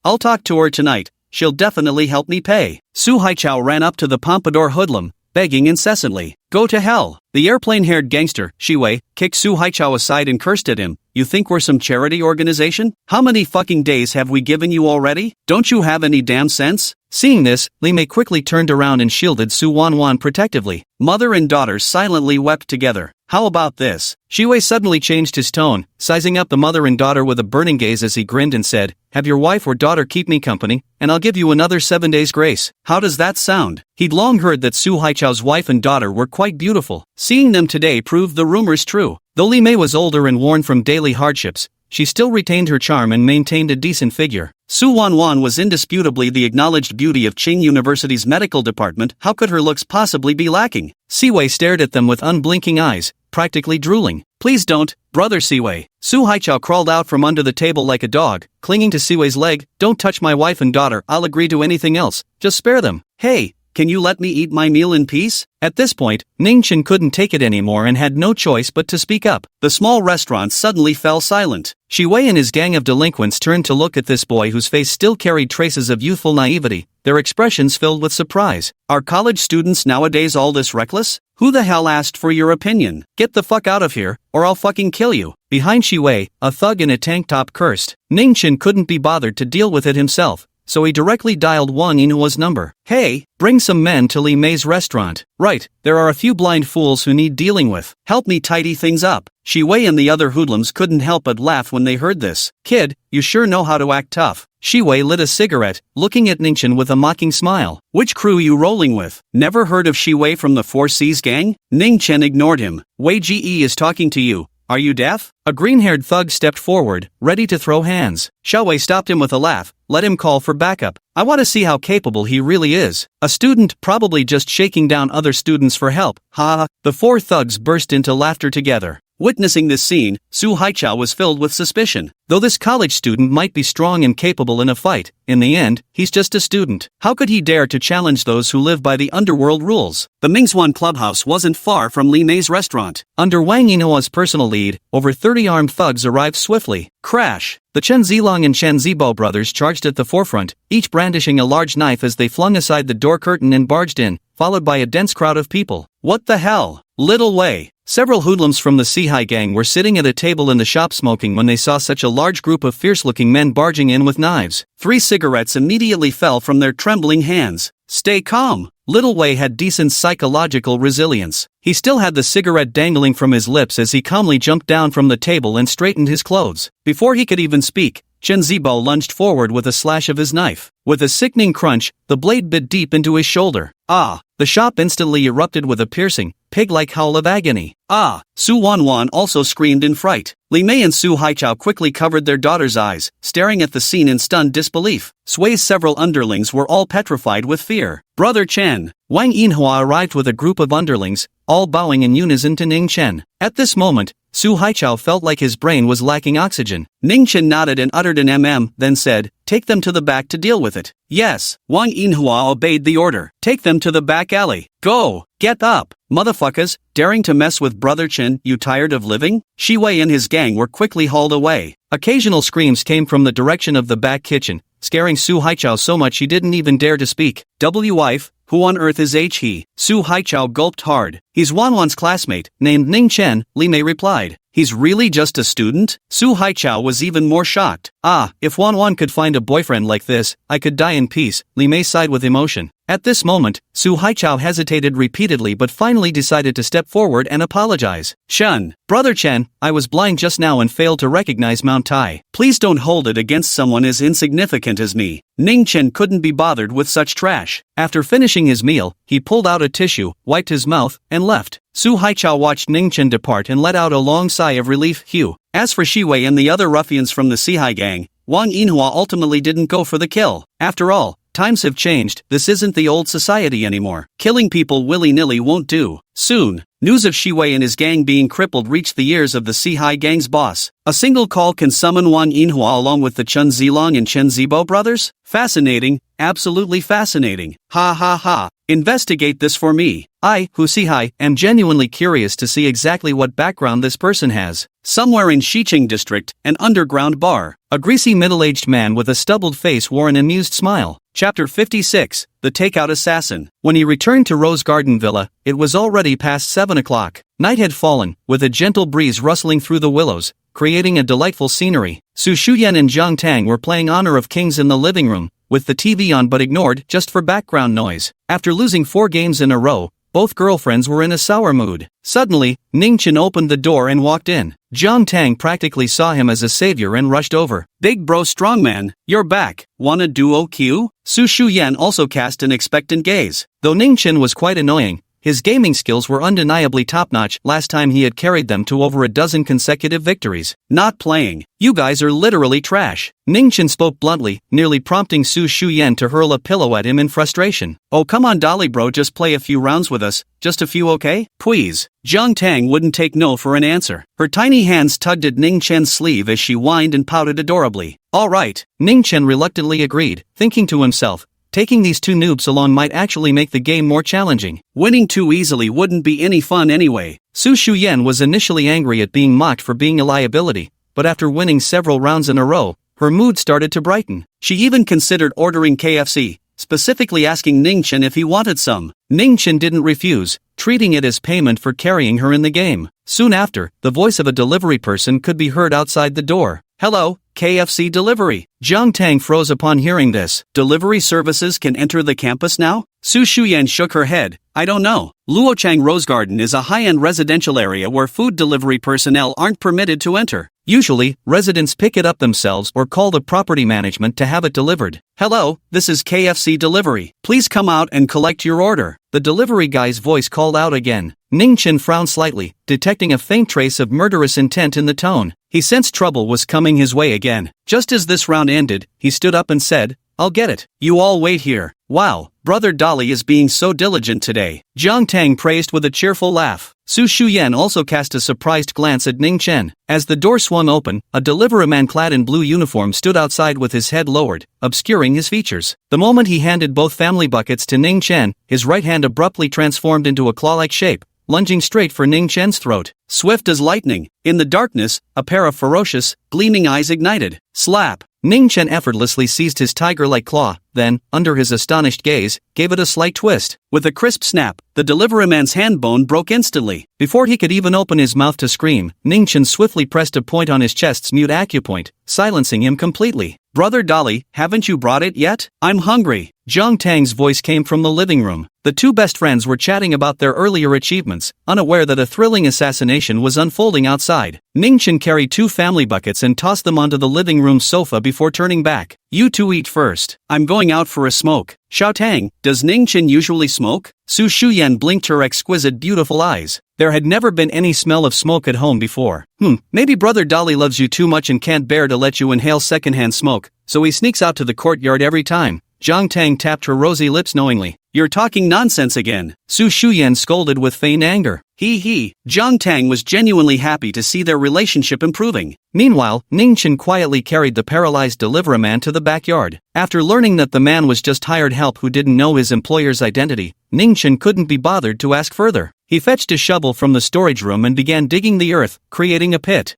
I'll talk to her tonight. She'll definitely help me pay. Su Haichao ran up to the pompadour hoodlum, begging incessantly. Go to hell. The airplane-haired gangster, Shiwei, kicked Su Haichao aside and cursed at him. You think we're some charity organization? How many fucking days have we given you already? Don't you have any damn sense? Seeing this, Li Mei quickly turned around and shielded Su Wanwan protectively. Mother and daughter silently wept together. How about this? Shiwei suddenly changed his tone, sizing up the mother and daughter with a burning gaze as he grinned and said, have your wife or daughter keep me company, and I'll give you another 7 days grace. How does that sound? He'd long heard that Su Haichao's wife and daughter were quite beautiful. Seeing them today proved the rumors true. Though Li Mei was older and worn from daily hardships, she still retained her charm and maintained a decent figure. Su Wanwan was indisputably the acknowledged beauty of Qing University's medical department. How could her looks possibly be lacking? Siwei stared at them with unblinking eyes, practically drooling. Please don't, brother Siwei. Su Haichao crawled out from under the table like a dog, clinging to Siwei's leg. Don't touch my wife and daughter, I'll agree to anything else, just spare them. Hey, can you let me eat my meal in peace? At this point, Ningchen couldn't take it anymore and had no choice but to speak up. The small restaurant suddenly fell silent. Shiwei and his gang of delinquents turned to look at this boy whose face still carried traces of youthful naivety, their expressions filled with surprise. Are college students nowadays all this reckless? Who the hell asked for your opinion? Get the fuck out of here, or I'll fucking kill you. Behind Shiwei, a thug in a tank top cursed. Ningchen couldn't be bothered to deal with it himself, so he directly dialed Wang Yinhua's number. Hey, bring some men to Li Mei's restaurant. Right, there are a few blind fools who need dealing with. Help me tidy things up. Shiwei and the other hoodlums couldn't help but laugh when they heard this. Kid, you sure know how to act tough. Shiwei lit a cigarette, looking at Ningchen with a mocking smile. Which crew you rolling with? Never heard of Shiwei from the Four Seas gang? Ningchen ignored him. Wei Ge is talking to you. Are you deaf? A green-haired thug stepped forward, ready to throw hands. Xiaowei stopped him with a laugh. Let him call for backup. I want to see how capable he really is. A student probably just shaking down other students for help. Ha ha. The four thugs burst into laughter together. Witnessing this scene, Su Haichao was filled with suspicion. Though this college student might be strong and capable in a fight, in the end, he's just a student. How could he dare to challenge those who live by the underworld rules? The Mingxuan clubhouse wasn't far from Li Mei's restaurant. Under Wang Yinhua's personal lead, over 30 armed thugs arrived swiftly. Crash! The Chen Xihao and Chen Xihao brothers charged at the forefront, each brandishing a large knife as they flung aside the door curtain and barged in, followed by a dense crowd of people. What the hell? Little Wei. Several hoodlums from the Sihai gang were sitting at a table in the shop smoking when they saw such a large group of fierce-looking men barging in with knives. 3 cigarettes immediately fell from their trembling hands. Stay calm. Little Wei had decent psychological resilience. He still had the cigarette dangling from his lips as he calmly jumped down from the table and straightened his clothes. Before he could even speak, Chen Xihao lunged forward with a slash of his knife. With a sickening crunch, the blade bit deep into his shoulder. Ah! The shop instantly erupted with a piercing, pig-like howl of agony. Ah! Su Wan also screamed in fright. Li Mei and Su Haichao quickly covered their daughter's eyes, staring at the scene in stunned disbelief. Sui's several underlings were all petrified with fear. Brother Chen. Wang Yinhua arrived with a group of underlings, all bowing in unison to Ningchen. At this moment, Su Haichao felt like his brain was lacking oxygen. Ningchen nodded and uttered an then said, "Take them to the back to deal with it." Yes, Wang Yinhua obeyed the order. Take them to the back alley. Go! Get up! Motherfuckers, daring to mess with Brother Chen, you tired of living? Shi Wei and his gang were quickly hauled away. Occasional screams came from the direction of the back kitchen, scaring Su Haichao so much he didn't even dare to speak. Wife, who on earth is he? Su Haichao gulped hard. He's Wanwan's classmate, named Ningchen, Li Mei replied. He's really just a student? Su Haichao was even more shocked. Ah, if Wanwan could find a boyfriend like this, I could die in peace, Li Mei sighed with emotion. At this moment, Su Haichao hesitated repeatedly but finally decided to step forward and apologize. Shun, Brother Chen, I was blind just now and failed to recognize Mount Tai. Please don't hold it against someone as insignificant as me. Ningchen couldn't be bothered with such trash. After finishing his meal, he pulled out a tissue, wiped his mouth, and left. Su Haichao watched Ningchen depart and let out a long sigh of relief. Phew. As for Shi Wei and the other ruffians from the Sihai gang, Wang Yinhua ultimately didn't go for the kill. After all, times have changed, this isn't the old society anymore. Killing people willy-nilly won't do. Soon, news of Shi Wei and his gang being crippled reached the ears of the Sihai gang's boss. A single call can summon Wang Yinhua along with the Chen Zilong and Chen Zibo brothers? Fascinating, absolutely fascinating. Ha ha ha. Investigate this for me. I, Hu Sihai, am genuinely curious to see exactly what background this person has. Somewhere in Xiqing district, an underground bar. A greasy middle-aged man with a stubbled face wore an amused smile. Chapter 56, The Takeout Assassin. When he returned to Rose Garden Villa, it was already past 7 o'clock. Night had fallen, with a gentle breeze rustling through the willows, creating a delightful scenery. Su Shu Yan and Zhang Tang were playing Honor of Kings in the living room, with the TV on but ignored just for background noise. After losing 4 games in a row, both girlfriends were in a sour mood. Suddenly, Ningchen opened the door and walked in. Zhang Tang practically saw him as a savior and rushed over. Big bro strongman, you're back. Wanna duo Q? Su Shu Yan also cast an expectant gaze. Though Ningchen was quite annoying, his gaming skills were undeniably top-notch. Last time he had carried them to over a dozen consecutive victories. Not playing. You guys are literally trash. Ningchen spoke bluntly, nearly prompting Su Shu Yan to hurl a pillow at him in frustration. Oh come on dolly bro, just play a few rounds with us, just a few okay? Please. Zhang Tang wouldn't take no for an answer. Her tiny hands tugged at Ningchen's sleeve as she whined and pouted adorably. Alright. Ningchen reluctantly agreed, thinking to himself, taking these 2 noobs along might actually make the game more challenging. Winning too easily wouldn't be any fun anyway. Su Shu Yan was initially angry at being mocked for being a liability, but after winning several rounds in a row, her mood started to brighten. She even considered ordering KFC, specifically asking Ningchen if he wanted some. Ningchen didn't refuse, treating it as payment for carrying her in the game. Soon after, the voice of a delivery person could be heard outside the door. Hello, KFC delivery. Zhang Tang froze upon hearing this. Delivery services can enter the campus now? Su Shu Yan shook her head. I don't know. Luochang Rose Garden is a high-end residential area where food delivery personnel aren't permitted to enter. Usually, residents pick it up themselves or call the property management to have it delivered. Hello, this is KFC delivery. Please come out and collect your order. The delivery guy's voice called out again. Ningchen frowned slightly, detecting a faint trace of murderous intent in the tone. He sensed trouble was coming his way again. Just as this round ended, he stood up and said, I'll get it. You all wait here. Wow, brother Dolly is being so diligent today," Jiang Tang praised with a cheerful laugh. Su Shu Yan also cast a surprised glance at Ningchen. As the door swung open, a delivery man clad in blue uniform stood outside with his head lowered, obscuring his features. The moment he handed both family buckets to Ningchen, his right hand abruptly transformed into a claw-like shape, lunging straight for Ningchen's throat. Swift as lightning, in the darkness, a pair of ferocious, gleaming eyes ignited. Slap! Ningchen effortlessly seized his tiger-like claw, then, under his astonished gaze, gave it a slight twist. With a crisp snap, the delivery man's hand bone broke instantly. Before he could even open his mouth to scream, Ningchen swiftly pressed a point on his chest's mute acupoint, silencing him completely. "Brother Dolly, haven't you brought it yet? I'm hungry." Jiang Tang's voice came from the living room. The two best friends were chatting about their earlier achievements, unaware that a thrilling assassination was unfolding outside. Ningchen carried 2 family buckets and tossed them onto the living room sofa before turning back. "You two eat first. I'm going out for a smoke." "Xiao Tang, does Ningchen usually smoke?" Su Shu Yan blinked her exquisite beautiful eyes. There had never been any smell of smoke at home before. Maybe brother Dolly loves you too much and can't bear to let you inhale secondhand smoke, so he sneaks out to the courtyard every time. Jiang Tang tapped her rosy lips knowingly. "You're talking nonsense again," Su Shu Yan scolded with feigned anger. Jiang Tang was genuinely happy to see their relationship improving. Meanwhile, Ningchen quietly carried the paralyzed delivery man to the backyard. After learning that the man was just hired help who didn't know his employer's identity, Ningchen couldn't be bothered to ask further. He fetched a shovel from the storage room and began digging the earth, creating a pit.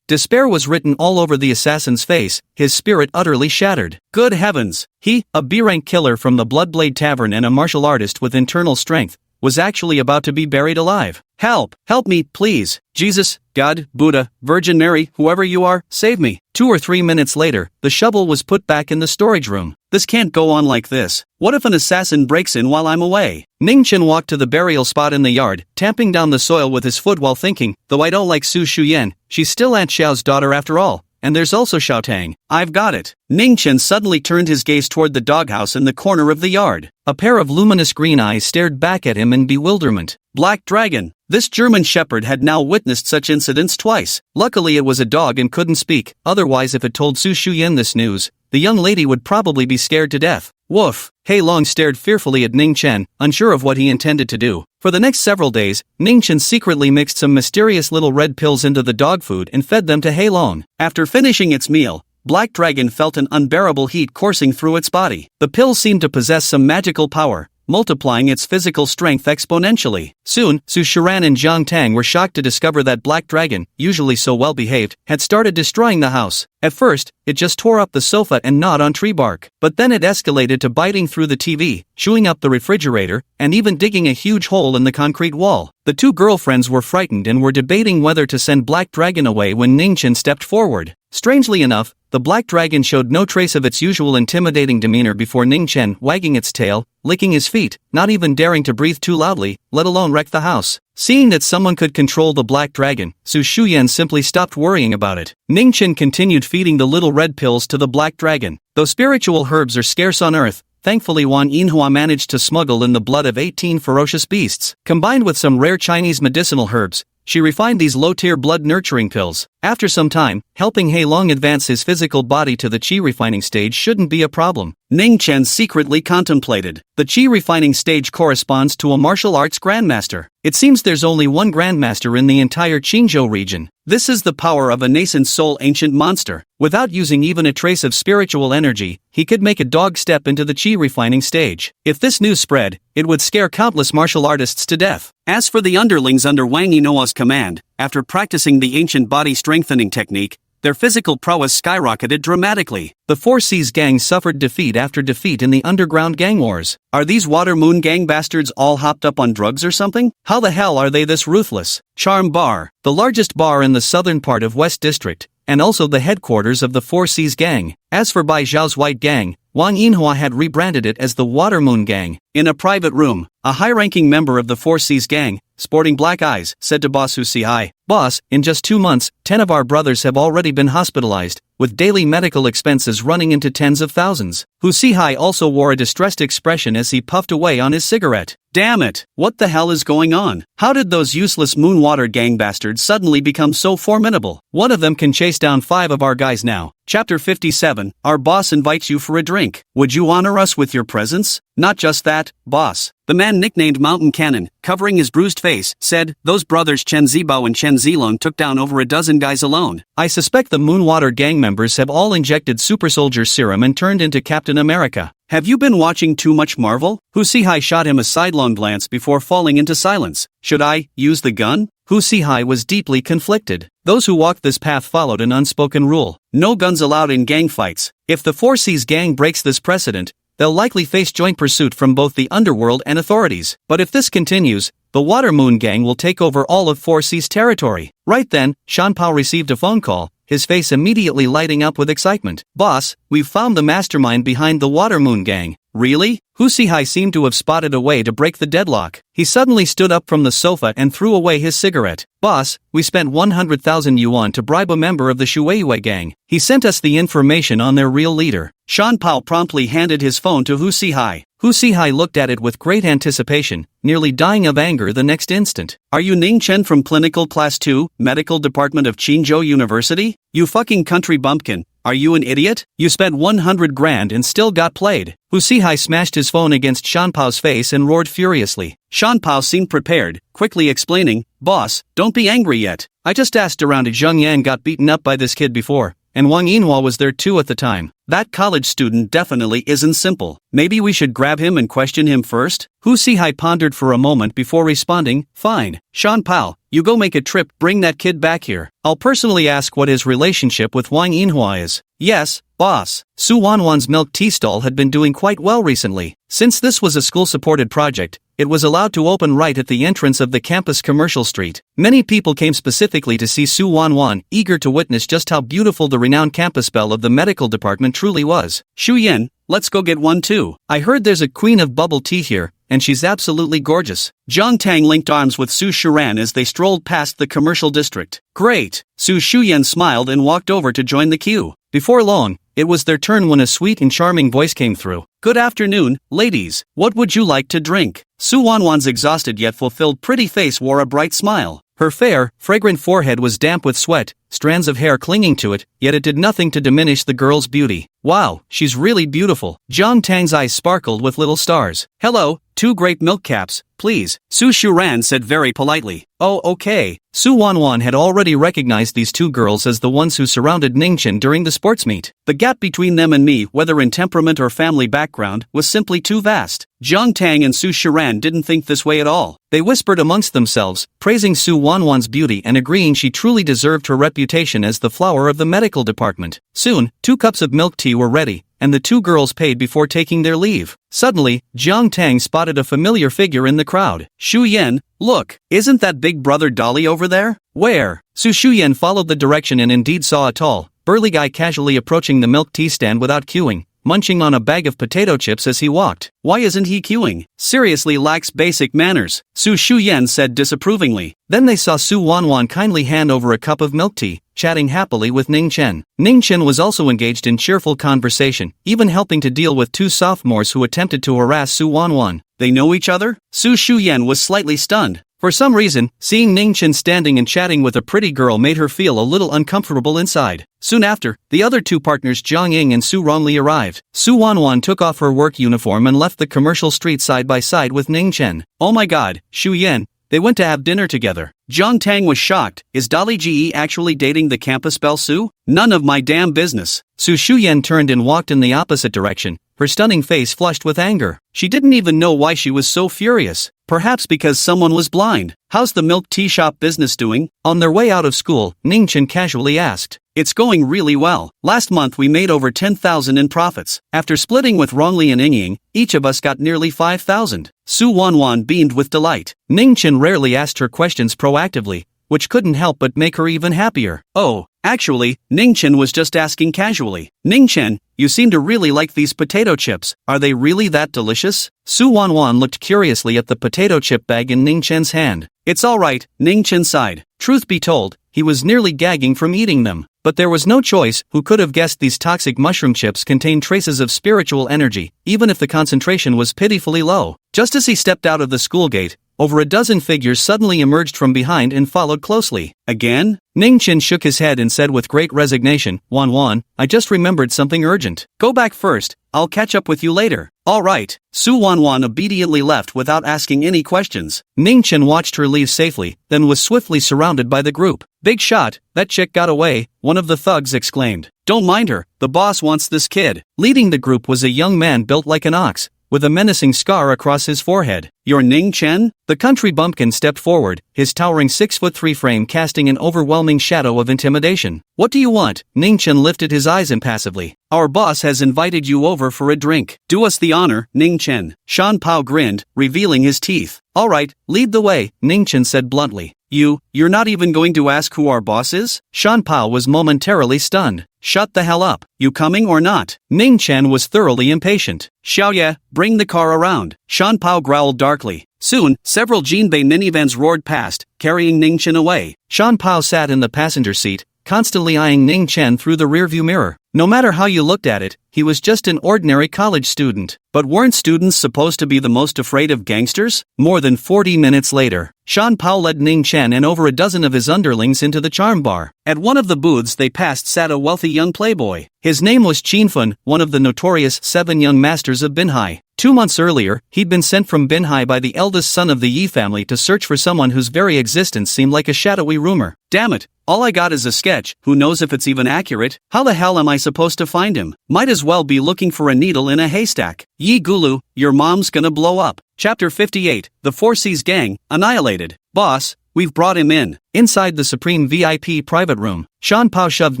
Despair was written all over the assassin's face, his spirit utterly shattered. Good heavens! He, a B-rank killer from the Bloodblade Tavern and a martial artist with internal strength, was actually about to be buried alive. "Help! Help me, please! Jesus, God, Buddha, Virgin Mary, whoever you are, save me!" 2 or 3 minutes later, the shovel was put back in the storage room. "This can't go on like this. What if an assassin breaks in while I'm away?" Ningchen walked to the burial spot in the yard, tamping down the soil with his foot while thinking, though I don't like Su Shu Yan, she's still Aunt Xiao's daughter after all. And there's also Xiao Tang. I've got it. Ningchen suddenly turned his gaze toward the doghouse in the corner of the yard. A pair of luminous green eyes stared back at him in bewilderment. Black Dragon. This German shepherd had now witnessed such incidents twice. Luckily it was a dog and couldn't speak, otherwise if it told Su Shu Yan this news, the young lady would probably be scared to death. Woof! Hei Long stared fearfully at Ningchen, unsure of what he intended to do. For the next several days, Ningchen secretly mixed some mysterious little red pills into the dog food and fed them to Hei Long. After finishing its meal, Black Dragon felt an unbearable heat coursing through its body. The pills seemed to possess some magical power, multiplying its physical strength exponentially. Soon, Su Shiran and Jiang Tang were shocked to discover that Black Dragon, usually so well-behaved, had started destroying the house. At first, it just tore up the sofa and gnawed on tree bark, but then it escalated to biting through the TV, chewing up the refrigerator, and even digging a huge hole in the concrete wall. The two girlfriends were frightened and were debating whether to send Black Dragon away when Ningchen stepped forward. Strangely enough, the Black Dragon showed no trace of its usual intimidating demeanor before Ningchen, wagging its tail, licking his feet, not even daring to breathe too loudly, let alone wreck the house. Seeing that someone could control the Black Dragon, Su Shu Yan simply stopped worrying about it. Ningchen continued feeding the little red pills to the Black Dragon. Though spiritual herbs are scarce on Earth, thankfully Wan Yinhua managed to smuggle in the blood of 18 ferocious beasts. Combined with some rare Chinese medicinal herbs, she refined these low-tier blood-nurturing pills. After some time, helping Hei Long advance his physical body to the qi refining stage shouldn't be a problem. Ningchen secretly contemplated. The qi refining stage corresponds to a martial arts grandmaster. It seems there's only one grandmaster in the entire Qingzhou region. This is the power of a nascent soul ancient monster. Without using even a trace of spiritual energy, he could make a dog step into the qi refining stage. If this news spread, it would scare countless martial artists to death. As for the underlings under Wang Yinhua's command, after practicing the ancient body strengthening technique, their physical prowess skyrocketed dramatically. The Four Seas gang suffered defeat after defeat in the underground gang wars. Are these Water Moon gang bastards all hopped up on drugs or something? How the hell are they this ruthless? Charm Bar, the largest bar in the southern part of West District, and also the headquarters of the Four Seas gang. As for Bai Zhao's White Gang, Wang Yinhua had rebranded it as the Water Moon Gang. In a private room, a high-ranking member of the Four Seas gang, sporting black eyes, said to Boss Hu Sihai, "Boss, in just 2 months, 10 of our brothers have already been hospitalized, with daily medical expenses running into tens of thousands." Hu Sihai also wore a distressed expression as he puffed away on his cigarette. Damn it, what the hell is going on? How did those useless Moonwater gang bastards suddenly become so formidable? One of them can chase down 5 of our guys now. Chapter 57, our boss invites you for a drink. Would you honor us with your presence? Not just that, boss. The man nicknamed Mountain Cannon, covering his bruised face, said, those brothers Chen Xihao and Chen Zilong took down over a dozen guys alone. I suspect the Moonwater gang members have all injected super soldier serum and turned into Captain America. Have you been watching too much Marvel? Hu Sihai shot him a sidelong glance before falling into silence. Should I use the gun? Hu Sihai was deeply conflicted. Those who walked this path followed an unspoken rule. No guns allowed in gang fights. If the 4C's gang breaks this precedent, they'll likely face joint pursuit from both the underworld and authorities. But if this continues, the Water Moon gang will take over all of 4C's territory. Right then, Shan Pao received a phone call, his face immediately lighting up with excitement. Boss, we've found the mastermind behind the Water Moon gang. Really? Hu Sihai seemed to have spotted a way to break the deadlock. He suddenly stood up from the sofa and threw away his cigarette. Boss, we spent 100,000 yuan to bribe a member of the Shueiyue gang. He sent us the information on their real leader. Shan Pao promptly handed his phone to Hu Sihai. Hu Sihai looked at it with great anticipation, nearly dying of anger the next instant. Are you Ningchen from Clinical Class 2, Medical Department of Qinzhou University? You fucking country bumpkin. Are you an idiot? You spent 100 grand and still got played. Hu Sihai smashed his phone against Shan Pao's face and roared furiously. Shan Pao seemed prepared, quickly explaining, Boss, don't be angry yet. I just asked around if Zheng Yan got beaten up by this kid before, and Wang Yinhua was there too at the time. That college student definitely isn't simple. Maybe we should grab him and question him first? Hu Sihai pondered for a moment before responding, fine. Shan Pao, you go make a trip, bring that kid back here. I'll personally ask what his relationship with Wang Yinhua is. Yes, boss. Su Wanwan's milk tea stall had been doing quite well recently. Since this was a school-supported project, it was allowed to open right at the entrance of the campus commercial street. Many people came specifically to see Su Wanwan, eager to witness just how beautiful the renowned campus belle of the medical department truly was. Shu Yan, let's go get one too. I heard there's a queen of bubble tea here, and she's absolutely gorgeous. Zhang Tang linked arms with Su Shiran as they strolled past the commercial district. Great! Su Shu Yan smiled and walked over to join the queue. Before long, it was their turn when a sweet and charming voice came through. Good afternoon, ladies. What would you like to drink? Su Wanwan's exhausted yet fulfilled pretty face wore a bright smile. Her fair, fragrant forehead was damp with sweat, strands of hair clinging to it, yet it did nothing to diminish the girl's beauty. Wow, she's really beautiful. Zhang Tang's eyes sparkled with little stars. Hello, 2 great milk caps, please, Su Shuran said very politely. Oh, okay. Su Wanwan had already recognized these 2 girls as the ones who surrounded Ningchen during the sports meet. The gap between them and me, whether in temperament or family background, was simply too vast. Zhang Tang and Su Shiran didn't think this way at all. They whispered amongst themselves, praising Su Wanwan's beauty and agreeing she truly deserved her reputation as the flower of the medical department. Soon, 2 cups of milk tea were ready, and the 2 girls paid before taking their leave. Suddenly, Zhang Tang spotted a familiar figure in the crowd. Shu Yan, look, isn't that big brother Dolly over there? Where? Su Shu Yan followed the direction and indeed saw a tall, burly guy casually approaching the milk tea stand without queuing, munching on a bag of potato chips as he walked. Why isn't he queuing? Seriously lacks basic manners, Su Shu Yan said disapprovingly. Then they saw Su Wanwan kindly hand over a cup of milk tea, chatting happily with Ningchen. Ningchen was also engaged in cheerful conversation, even helping to deal with 2 sophomores who attempted to harass Su Wanwan. They know each other? Su Shu Yan was slightly stunned. For some reason, seeing Ningchen standing and chatting with a pretty girl made her feel a little uncomfortable inside. Soon after, the other 2 partners Zhang Ying and Su Rongli arrived. Su Wanwan took off her work uniform and left the commercial street side by side with Ningchen. Oh my god, Shu Yan, they went to have dinner together. Zhang Tang was shocked. Is Dolly Ge actually dating the campus belle Su? None of my damn business. Su Shu Yan turned and walked in the opposite direction, her stunning face flushed with anger. She didn't even know why she was so furious. Perhaps because someone was blind. How's the milk tea shop business doing? On their way out of school, Ningchen casually asked. It's going really well. Last month we made over 10,000 in profits. After splitting with Rongli and Yingying, each of us got nearly 5,000. Su Wanwan beamed with delight. Ningchen rarely asked her questions proactively, which couldn't help but make her even happier. Oh, actually, Ningchen was just asking casually. Ningchen, you seem to really like these potato chips. Are they really that delicious? Su Wanwan looked curiously at the potato chip bag in Ningchen's hand. It's alright, Ningchen sighed. Truth be told, he was nearly gagging from eating them. But there was no choice. Who could have guessed these toxic mushroom chips contained traces of spiritual energy, even if the concentration was pitifully low? Just as he stepped out of the school gate, over a dozen figures suddenly emerged from behind and followed closely. Again? Ningchen shook his head and said with great resignation, Wan, I just remembered something urgent. Go back first, I'll catch up with you later. Alright. Su Wan obediently left without asking any questions. Ningchen watched her leave safely, then was swiftly surrounded by the group. Big shot, that chick got away, one of the thugs exclaimed. Don't mind her, the boss wants this kid. Leading the group was a young man built like an ox, with a menacing scar across his forehead. You're Ningchen? The country bumpkin stepped forward, his towering 6'3" frame casting an overwhelming shadow of intimidation. What do you want? Ningchen lifted his eyes impassively. Our boss has invited you over for a drink. Do us the honor, Ningchen. Shan Pao grinned, revealing his teeth. Alright, lead the way, Ningchen said bluntly. You're not even going to ask who our boss is? Shan Pao was momentarily stunned. Shut the hell up. You coming or not? Ningchen was thoroughly impatient. Xiaoye, bring the car around. Shan Pao growled darkly. Soon, several Jinbei minivans roared past, carrying Ningchen away. Shan Pao sat in the passenger seat, constantly eyeing Ningchen through the rearview mirror. No matter how you looked at it, he was just an ordinary college student. But weren't students supposed to be the most afraid of gangsters? More than 40 minutes later, Shan Pao led Ningchen and over a dozen of his underlings into the charm bar. At one of the booths they passed sat a wealthy young playboy. His name was Qinfen, one of the notorious 7 young masters of Binhai. 2 months earlier, he'd been sent from Binhai by the eldest son of the Yi family to search for someone whose very existence seemed like a shadowy rumor. Damn it, all I got is a sketch, who knows if it's even accurate? How the hell am I supposed to find him? Might as well be looking for a needle in a haystack. Yigulu, your mom's gonna blow up. Chapter 58, The Four Seas Gang, Annihilated. Boss, we've brought him in. Inside the Supreme VIP private room, Shan Pao shoved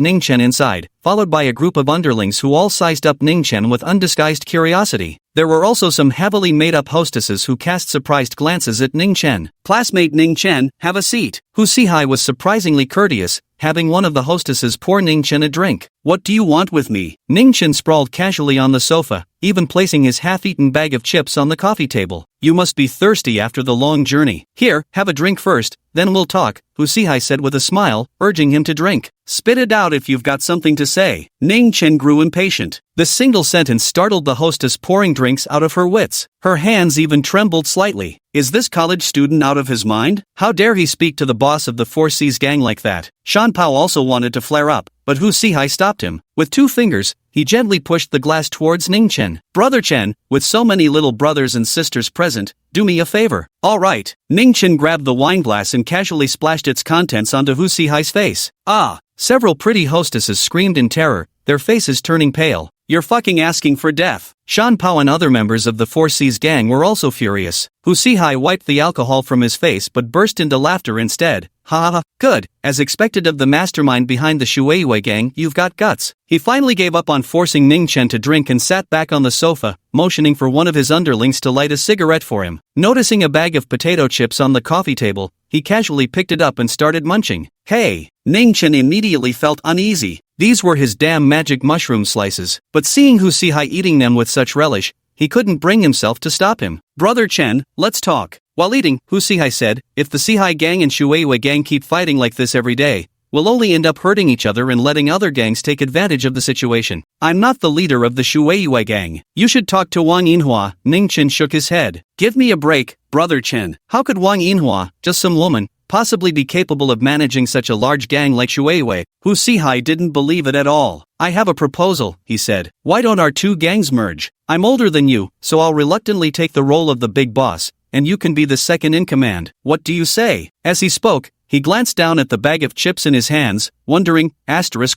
Ningchen inside, followed by a group of underlings who all sized up Ningchen with undisguised curiosity. There were also some heavily made-up hostesses who cast surprised glances at Ningchen. Classmate Ningchen, have a seat. Su Sihai was surprisingly courteous, having one of the hostesses pour Ningchen a drink. What do you want with me? Ningchen sprawled casually on the sofa, even placing his half-eaten bag of chips on the coffee table. You must be thirsty after the long journey. Here, have a drink first, then we'll talk, Su Sihai said with a smile, urging him to drink. Spit it out if you've got something to say. Ningchen grew impatient. The single sentence startled the hostess pouring drinks out of her wits. Her hands even trembled slightly. Is this college student out of his mind? How dare he speak to the boss of the Four Seas gang like that? Shan Pao also wanted to flare up, but Su Sihai stopped him. With 2 fingers, he gently pushed the glass towards Ningchen. Brother Chen, with so many little brothers and sisters present, do me a favor. Alright. Ningchen grabbed the wine glass and casually splashed its contents onto Su Sihai's face. Ah! Several pretty hostesses screamed in terror, their faces turning pale. You're fucking asking for death. Shan Pao and other members of the Four Seas gang were also furious. Su Sihai wiped the alcohol from his face but burst into laughter instead. Ha ha, good. As expected of the mastermind behind the Shueiyue gang, you've got guts. He finally gave up on forcing Ningchen to drink and sat back on the sofa, motioning for one of his underlings to light a cigarette for him. Noticing a bag of potato chips on the coffee table, he casually picked it up and started munching. Hey! Ningchen immediately felt uneasy. These were his damn magic mushroom slices, but seeing Su Sihai eating them with such relish, he couldn't bring himself to stop him. Brother Chen, let's talk. While eating, Su Sihai said, if the Sihai gang and Shueiyue gang keep fighting like this every day, we'll only end up hurting each other and letting other gangs take advantage of the situation. I'm not the leader of the Shueiyue gang. You should talk to Wang Yinhua. Ningchen shook his head. Give me a break, Brother Chen. How could Wang Yinhua, just some woman, possibly be capable of managing such a large gang like Shueiyue? Su Sihai didn't believe it at all. I have a proposal, he said. Why don't our 2 gangs merge? I'm older than you, so I'll reluctantly take the role of the big boss, and you can be the second in command. What do you say? As he spoke, he glanced down at the bag of chips in his hands, wondering,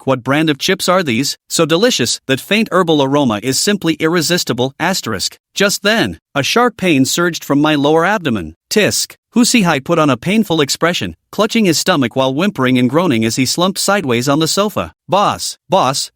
what brand of chips are these? So delicious that faint herbal aroma is simply irresistible, Just then, a sharp pain surged from my lower abdomen. Tisk. Su Sihai put on a painful expression, clutching his stomach while whimpering and groaning as he slumped sideways on the sofa. Boss,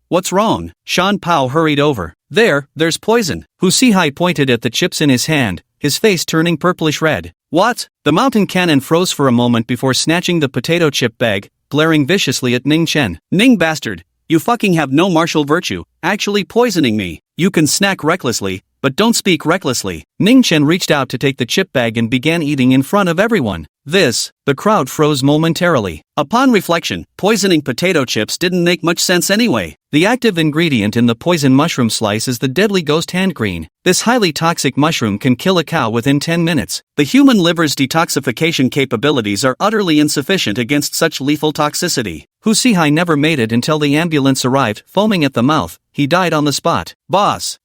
what's wrong? Shan Pao hurried over. There's poison. Su Sihai pointed at the chips in his hand, his face turning purplish red. What? The mountain cannon froze for a moment before snatching the potato chip bag, glaring viciously at Ningchen. Ning bastard, you fucking have no martial virtue, actually poisoning me. You can snack recklessly, but don't speak recklessly. Ningchen reached out to take the chip bag and began eating in front of everyone. The crowd froze momentarily. Upon reflection, poisoning potato chips didn't make much sense anyway. The active ingredient in the poison mushroom slice is the deadly ghost hand green. This highly toxic mushroom can kill a cow within 10 minutes. The human liver's detoxification capabilities are utterly insufficient against such lethal toxicity. Su Sihai never made it until the ambulance arrived, foaming at the mouth. He died on the spot. Boss!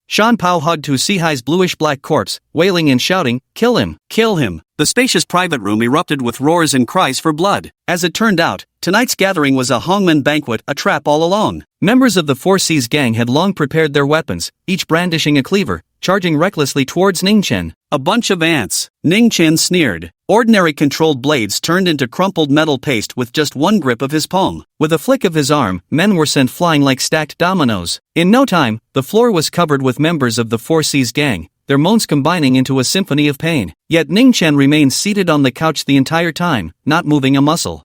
Shan Pao hugged Su Sihai's bluish-black corpse, wailing and shouting, "Kill him! Kill him!" The spacious private room erupted with roars and cries for blood. As it turned out, tonight's gathering was a Hongmen banquet, a trap all along. Members of the Four Seas gang had long prepared their weapons, each brandishing a cleaver, charging recklessly towards Ningchen. A bunch of ants, Ningchen sneered. Ordinary controlled blades turned into crumpled metal paste with just one grip of his palm. With a flick of his arm, men were sent flying like stacked dominoes. In no time, the floor was covered with members of the Four Seas gang, their moans combining into a symphony of pain. Yet Ningchen remained seated on the couch the entire time, not moving a muscle.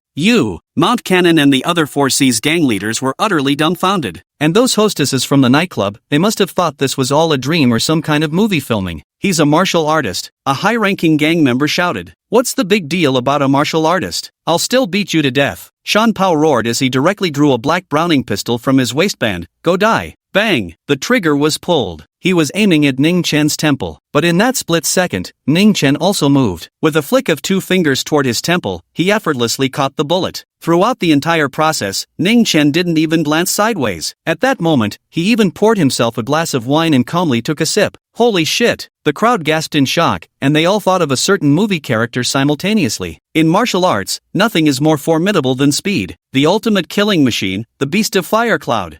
Mount Cannon and the other Four Seas gang leaders were utterly dumbfounded. And those hostesses from the nightclub, they must have thought this was all a dream or some kind of movie filming. "He's a martial artist," a high-ranking gang member shouted. "What's the big deal about a martial artist? I'll still beat you to death." Shan Pao roared as he directly drew a black Browning pistol from his waistband. "Go die." Bang! The trigger was pulled. He was aiming at Ningchen's temple. But in that split second, Ningchen also moved. With a flick of two fingers toward his temple, he effortlessly caught the bullet. Throughout the entire process, Ningchen didn't even glance sideways. At that moment, he even poured himself a glass of wine and calmly took a sip. Holy shit! The crowd gasped in shock, and they all thought of a certain movie character simultaneously. In martial arts, nothing is more formidable than speed. The ultimate killing machine, the beast of fire cloud.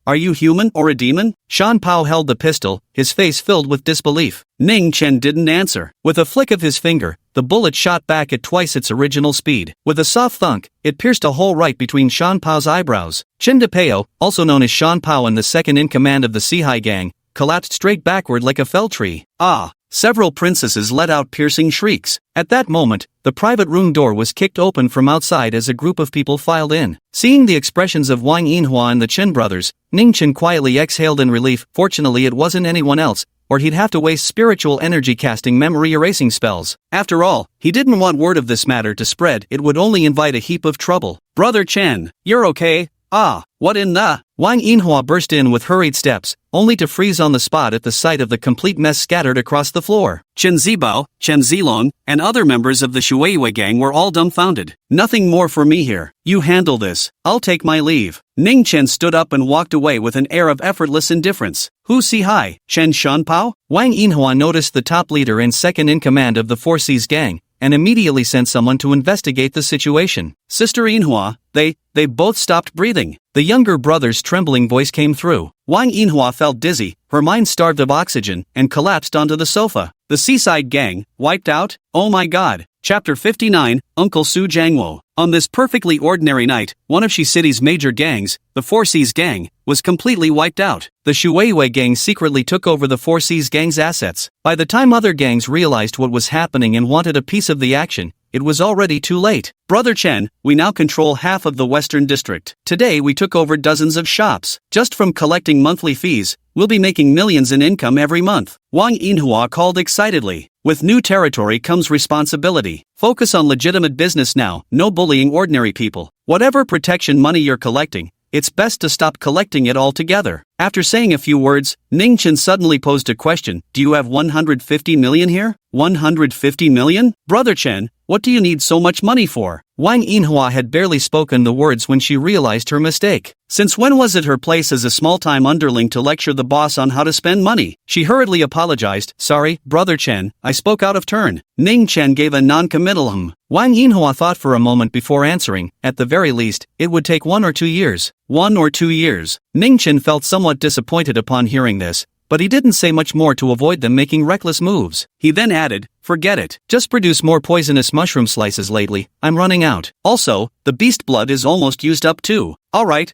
Are you human or a demon? Shan Pao held the pistol, his face filled with disbelief. Ningchen didn't answer. With a flick of his finger, the bullet shot back at twice its original speed. With a soft thunk, it pierced a hole right between Shan Pao's eyebrows. Chen Xihao, also known as Shan Pao and the second-in-command of the Sihai gang, collapsed straight backward like a fell tree. Several princesses let out piercing shrieks. At that moment, the private room door was kicked open from outside as a group of people filed in. Seeing the expressions of Wang Yinhua and the Chen brothers, Ningchen quietly exhaled in relief. Fortunately it wasn't anyone else, or he'd have to waste spiritual energy casting memory erasing spells. After all, he didn't want word of this matter to spread, it would only invite a heap of trouble. "Brother Chen, you're okay?" What in the? Wang Yinhua burst in with hurried steps, only to freeze on the spot at the sight of the complete mess scattered across the floor. Chen Zibao, Chen Zilong, and other members of the Shuiwei gang were all dumbfounded. "Nothing more for me here. You handle this. I'll take my leave." Ningchen stood up and walked away with an air of effortless indifference. "Su Sihai, Chen Shanpao?" Wang Yinhua noticed the top leader and second-in-command of the Four Seas gang, and immediately sent someone to investigate the situation. "Sister Yinhua, they both stopped breathing." The younger brother's trembling voice came through. Wang Yinhua felt dizzy, her mind starved of oxygen, and collapsed onto the sofa. The Seaside Gang, wiped out? Oh my god. Chapter 59, Uncle Su Jang Wo. On this perfectly ordinary night, one of Shi City's major gangs, the Four Seas Gang, was completely wiped out. The Shuiwei gang secretly took over the Four Seas Gang's assets. By the time other gangs realized what was happening and wanted a piece of the action, it was already too late. "Brother Chen, we now control half of the Western District. Today we took over dozens of shops. Just from collecting monthly fees, we'll be making millions in income every month." Wang Yinhua called excitedly. "With new territory comes responsibility. Focus on legitimate business now, no bullying ordinary people. Whatever protection money you're collecting, it's best to stop collecting it altogether." After saying a few words, Ningchen suddenly posed a question. "Do you have 150 million here? 150 million? Brother Chen, what do you need so much money for?" Wang Yinhua had barely spoken the words when she realized her mistake. Since when was it her place as a small-time underling to lecture the boss on how to spend money? She hurriedly apologized. "Sorry, Brother Chen, I spoke out of turn." Ningchen gave a non-committal Wang Yinhua thought for a moment before answering. At the very least, it would take 1 or 2 years. 1 or 2 years. Ningchen felt somewhat disappointed upon hearing this, but he didn't say much more to avoid them making reckless moves. He then added, "Forget it. Just produce more poisonous mushroom slices lately. I'm running out. Also, the beast blood is almost used up too." All right.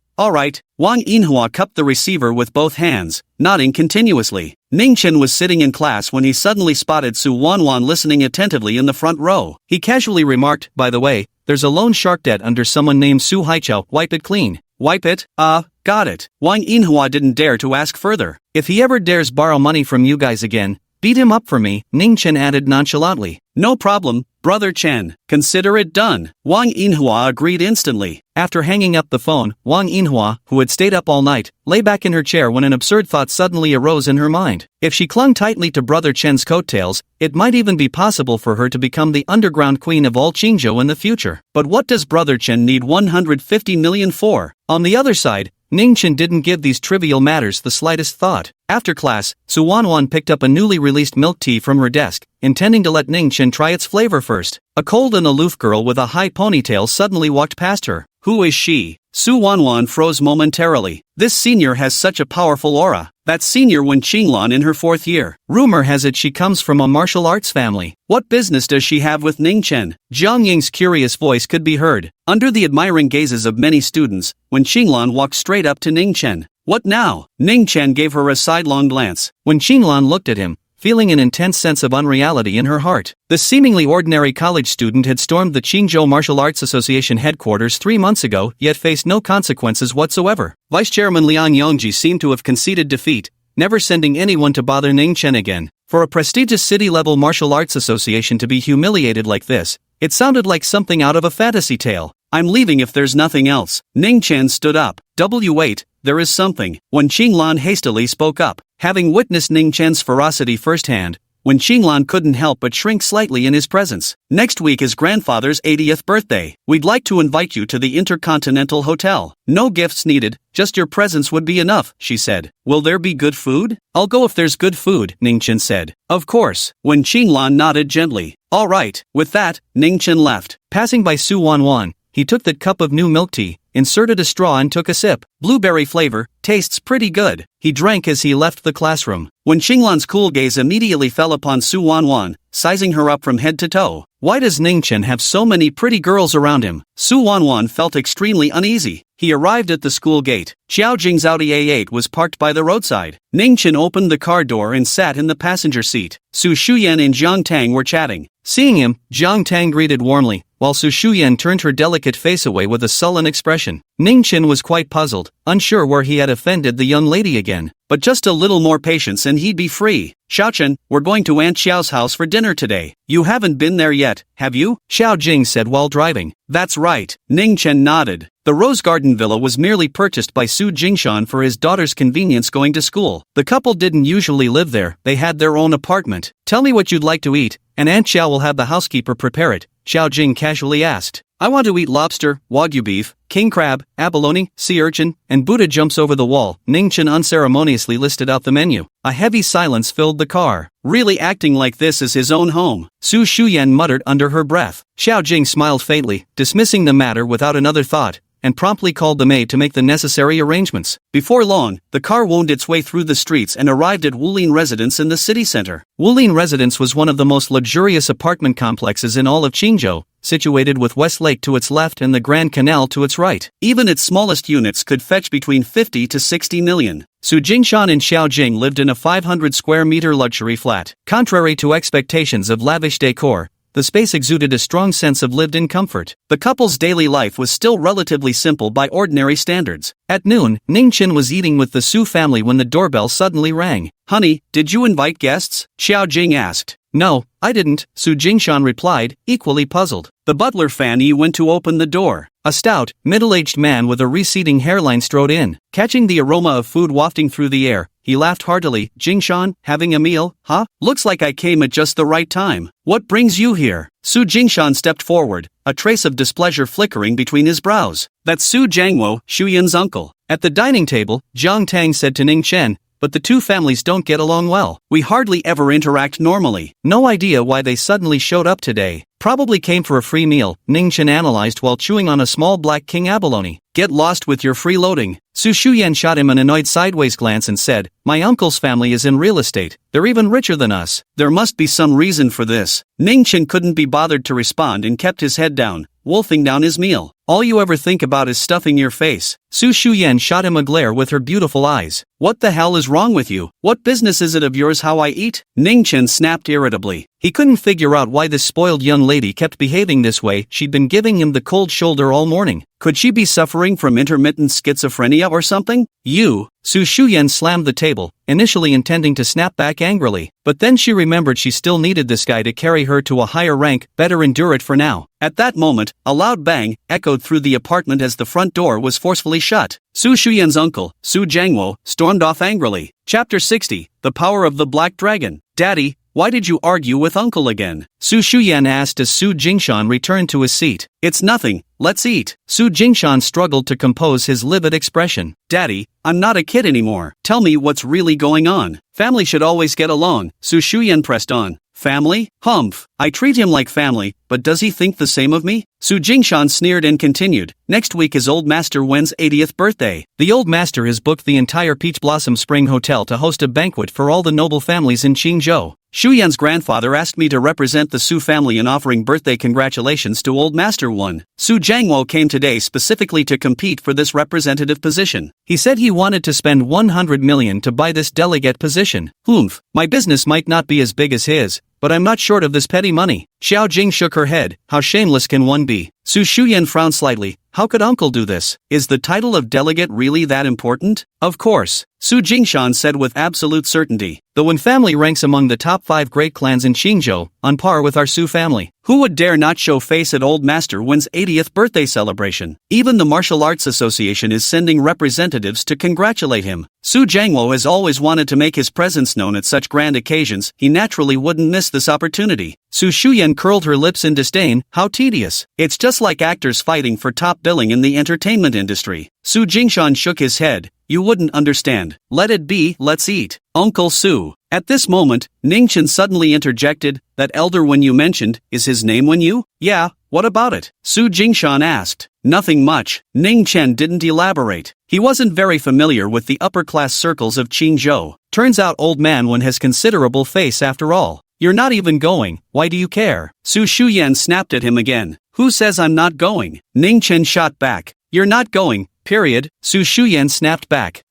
Wang Yinhua cupped the receiver with both hands, nodding continuously. Ningchen was sitting in class when he suddenly spotted Su Wanwan listening attentively in the front row. He casually remarked, "By the way, there's a loan shark debt under someone named Su Haiqiao. Wipe it clean." "Wipe it? Got it." Wang Yinhua didn't dare to ask further. "If he ever dares borrow money from you guys again, Beat him up for me, Ningchen added nonchalantly. No problem, Brother Chen. Consider it done. Wang Yinhua agreed instantly. After hanging up the phone, Wang Yinhua, who had stayed up all night, lay back in her chair when an absurd thought suddenly arose in her mind. If she clung tightly to Brother Chen's coattails, it might even be possible for her to become the underground queen of all Qingzhou in the future. But what does Brother Chen need 150 million for? On the other side, Ningchen didn't give these trivial matters the slightest thought. After class, Suan picked up a newly released milk tea from her desk, intending to let Ningchen try its flavor first. A cold and aloof girl with a high ponytail suddenly walked past her. Who is she? Suan froze momentarily. This senior has such a powerful aura. That senior Wen Qinglan in her 4th year. Rumor has it she comes from a martial arts family. What business does she have with Ningchen? Jiang Ying's curious voice could be heard. Under the admiring gazes of many students, Wen Qinglan walked straight up to Ningchen. What now? Ningchen gave her a sidelong glance. When Qinglan looked at him, feeling an intense sense of unreality in her heart. The seemingly ordinary college student had stormed the Qingzhou Martial Arts Association headquarters 3 months ago, yet faced no consequences whatsoever. Vice Chairman Liang Yongji seemed to have conceded defeat, never sending anyone to bother Ningchen again. For a prestigious city-level martial arts association to be humiliated like this, it sounded like something out of a fantasy tale. I'm leaving if there's nothing else. Ningchen stood up. Wait, there is something. When Qinglan hastily spoke up, having witnessed Ningchen's ferocity firsthand, Wen Qinglan couldn't help but shrink slightly in his presence. Next week is grandfather's 80th birthday. We'd like to invite you to the Intercontinental Hotel. No gifts needed, just your presence would be enough, she said. Will there be good food? I'll go if there's good food, Ningchen said. Of course. Wen Qinglan nodded gently. All right. With that, Ningchen left. Passing by Suan, he took that cup of new milk tea, inserted a straw and took a sip. Blueberry flavor, tastes pretty good. He drank as he left the classroom. When Qinglan's cool gaze immediately fell upon Suan, sizing her up from head to toe. Why does Ningchen have so many pretty girls around him? Suan felt extremely uneasy. He arrived at the school gate. Xiao Jing's Audi A8 was parked by the roadside. Ningchen opened the car door and sat in the passenger seat. Su Shu Yan and Jiang Tang were chatting. Seeing him, Jiang Tang greeted warmly, while Su Shu Yan turned her delicate face away with a sullen expression. Ningchen was quite puzzled, unsure where he had offended the young lady again. But just a little more patience and he'd be free. Xiaochen, we're going to Aunt Xiao's house for dinner today. You haven't been there yet, have you? Xiao Jing said while driving. That's right. Ningchen nodded. The Rose Garden Villa was merely purchased by Su Jingshan for his daughter's convenience going to school. The couple didn't usually live there, they had their own apartment. Tell me what you'd like to eat, and Aunt Xiao will have the housekeeper prepare it, Xiao Jing casually asked. I want to eat lobster, wagyu beef, king crab, abalone, sea urchin, and Buddha jumps over the wall. Ningchen unceremoniously listed out the menu. A heavy silence filled the car. Really acting like this is his own home, Su Shu Yan muttered under her breath. Xiao Jing smiled faintly, dismissing the matter without another thought, and promptly called the maid to make the necessary arrangements. Before long, the car wound its way through the streets and arrived at Wulin Residence in the city center. Wulin Residence was one of the most luxurious apartment complexes in all of Qingzhou, situated with West Lake to its left and the Grand Canal to its right. Even its smallest units could fetch between 50 to 60 million. Su Jingshan and Xiao Jing lived in a 500 square meter luxury flat. Contrary to expectations of lavish decor, the space exuded a strong sense of lived-in comfort. The couple's daily life was still relatively simple by ordinary standards. At noon, Ningchen was eating with the Su family when the doorbell suddenly rang. Honey, did you invite guests? Xiao Jing asked. No, I didn't, Su Jingshan replied, equally puzzled. The butler Fan Yi went to open the door. A stout, middle-aged man with a receding hairline strode in. Catching the aroma of food wafting through the air, he laughed heartily. Jingshan, having a meal, huh? Looks like I came at just the right time. What brings you here? Su Jingshan stepped forward, a trace of displeasure flickering between his brows. That's Su Jang Wo, Shu Yan's uncle. At the dining table, Jiang Tang said to Ningchen, but the two families don't get along well. We hardly ever interact normally. No idea why they suddenly showed up today. Probably came for a free meal, Ningchen analyzed while chewing on a small black king abalone. Get lost with your freeloading. Su Shu Yan shot him an annoyed sideways glance and said, my uncle's family is in real estate. They're even richer than us. There must be some reason for this. Ningchen couldn't be bothered to respond and kept his head down, wolfing down his meal. All you ever think about is stuffing your face. Su Shu Yan shot him a glare with her beautiful eyes. What the hell is wrong with you? What business is it of yours how I eat? Ningchen snapped irritably. He couldn't figure out why this spoiled young lady kept behaving this way. She'd been giving him the cold shoulder all morning. Could she be suffering from intermittent schizophrenia or something? You! Su Shu Yan slammed the table, initially intending to snap back angrily, but then she remembered she still needed this guy to carry her to a higher rank. Better endure it for now. At that moment, a loud bang echoed through the apartment as the front door was forcefully shut. Su Shu Yan's uncle, Su Jang Wo, stormed off angrily. Chapter 60, The Power of the Black Dragon. Daddy, why did you argue with uncle again? Su Shu Yan asked as Su Jing Shan returned to his seat. It's nothing, let's eat. Su Jing Shan struggled to compose his livid expression. Daddy, I'm not a kid anymore. Tell me what's really going on. Family should always get along. Su Shu Yan pressed on. Family? Humph. I treat him like family, but does he think the same of me? Su Jingshan sneered and continued. Next week is Old Master Wen's 80th birthday. The Old Master has booked the entire Peach Blossom Spring Hotel to host a banquet for all the noble families in Qingzhou. Shu Yan's grandfather asked me to represent the Su family in offering birthday congratulations to Old Master Wen. Su Jang Wo came today specifically to compete for this representative position. He said he wanted to spend 100 million to buy this delegate position. Humph, my business might not be as big as his, but I'm not short of this petty money. Xiao Jing shook her head. How shameless can one be? Su Shu Yan frowned slightly. How could uncle do this? Is the title of delegate really that important? Of course, Su Jingshan said with absolute certainty. The Wen family ranks among the top 5 great clans in Qingzhou, on par with our Su family. Who would dare not show face at Old Master Wen's 80th birthday celebration? Even the Martial Arts Association is sending representatives to congratulate him. Su Jangwo has always wanted to make his presence known at such grand occasions. He naturally wouldn't miss this opportunity. Su Shuyan curled her lips in disdain. How tedious. It's just like actors fighting for top billing in the entertainment industry. Su Jingshan shook his head. You wouldn't understand. Let it be, let's eat. Uncle Su. At this moment, Ningchen suddenly interjected. That elder Wen you mentioned, is his name Wen Yu? Yeah, what about it? Su Jingshan asked. Nothing much. Ningchen didn't elaborate. He wasn't very familiar with the upper-class circles of Qingzhou. Turns out old man Wen has considerable face after all. You're not even going, why do you care? Su Shuyan snapped at him again. Who says I'm not going? Ningchen shot back. You're not going, period. Su Shuyan snapped back.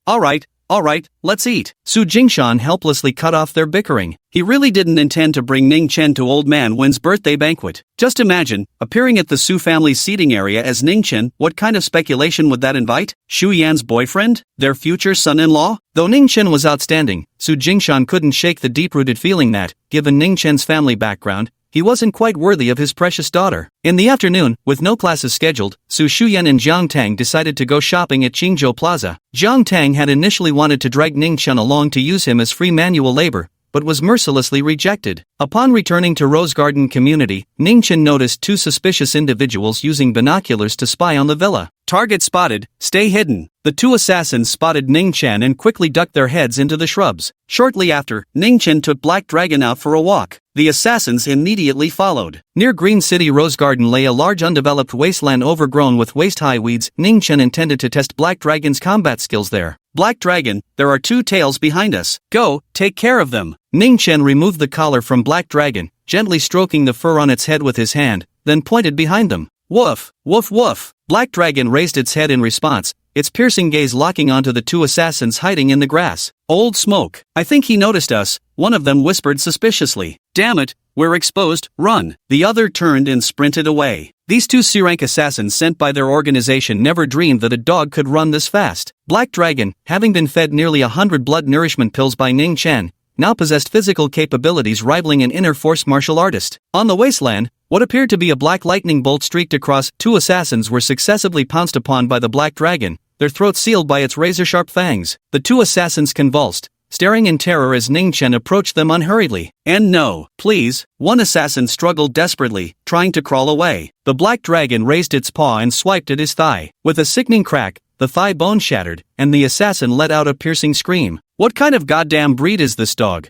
Alright, let's eat. Su Jingshan helplessly cut off their bickering. He really didn't intend to bring Ningchen to Old Man Wen's birthday banquet. Just imagine, appearing at the Su family's seating area as Ningchen. What kind of speculation would that invite? Shu Yan's boyfriend? Their future son-in-law? Though Ningchen was outstanding, Su Jingshan couldn't shake the deep-rooted feeling that, given Ningchen's family background, he wasn't quite worthy of his precious daughter. In the afternoon, with no classes scheduled, Su Shuyan and Jiang Tang decided to go shopping at Qingzhou Plaza. Jiang Tang had initially wanted to drag Ningchen along to use him as free manual labor, but was mercilessly rejected. Upon returning to Rose Garden Community, Ningchen noticed 2 suspicious individuals using binoculars to spy on the villa. Target spotted, stay hidden. The 2 assassins spotted Ningchen and quickly ducked their heads into the shrubs. Shortly after, Ningchen took Black Dragon out for a walk. The assassins immediately followed. Near Green City Rose Garden lay a large undeveloped wasteland overgrown with waist-high weeds. Ningchen intended to test Black Dragon's combat skills there. Black Dragon, there are 2 tails behind us. Go, take care of them. Ningchen removed the collar from Black Dragon, gently stroking the fur on its head with his hand, then pointed behind them. Woof, woof woof. Black Dragon raised its head in response, its piercing gaze locking onto the 2 assassins hiding in the grass. Old smoke. I think he noticed us, one of them whispered suspiciously. Damn it, we're exposed, run. The other turned and sprinted away. These 2 C-rank assassins sent by their organization never dreamed that a dog could run this fast. Black Dragon, having been fed nearly 100 blood nourishment pills by Ningchen, now possessed physical capabilities rivaling an inner force martial artist. On the wasteland, what appeared to be a black lightning bolt streaked across. 2 assassins were successively pounced upon by the Black Dragon, their throats sealed by its razor-sharp fangs. The 2 assassins convulsed, staring in terror as Ningchen approached them unhurriedly. And no, please, one assassin struggled desperately, trying to crawl away. The Black Dragon raised its paw and swiped at his thigh. With a sickening crack, the thigh bone shattered, and the assassin let out a piercing scream. What kind of goddamn breed is this dog?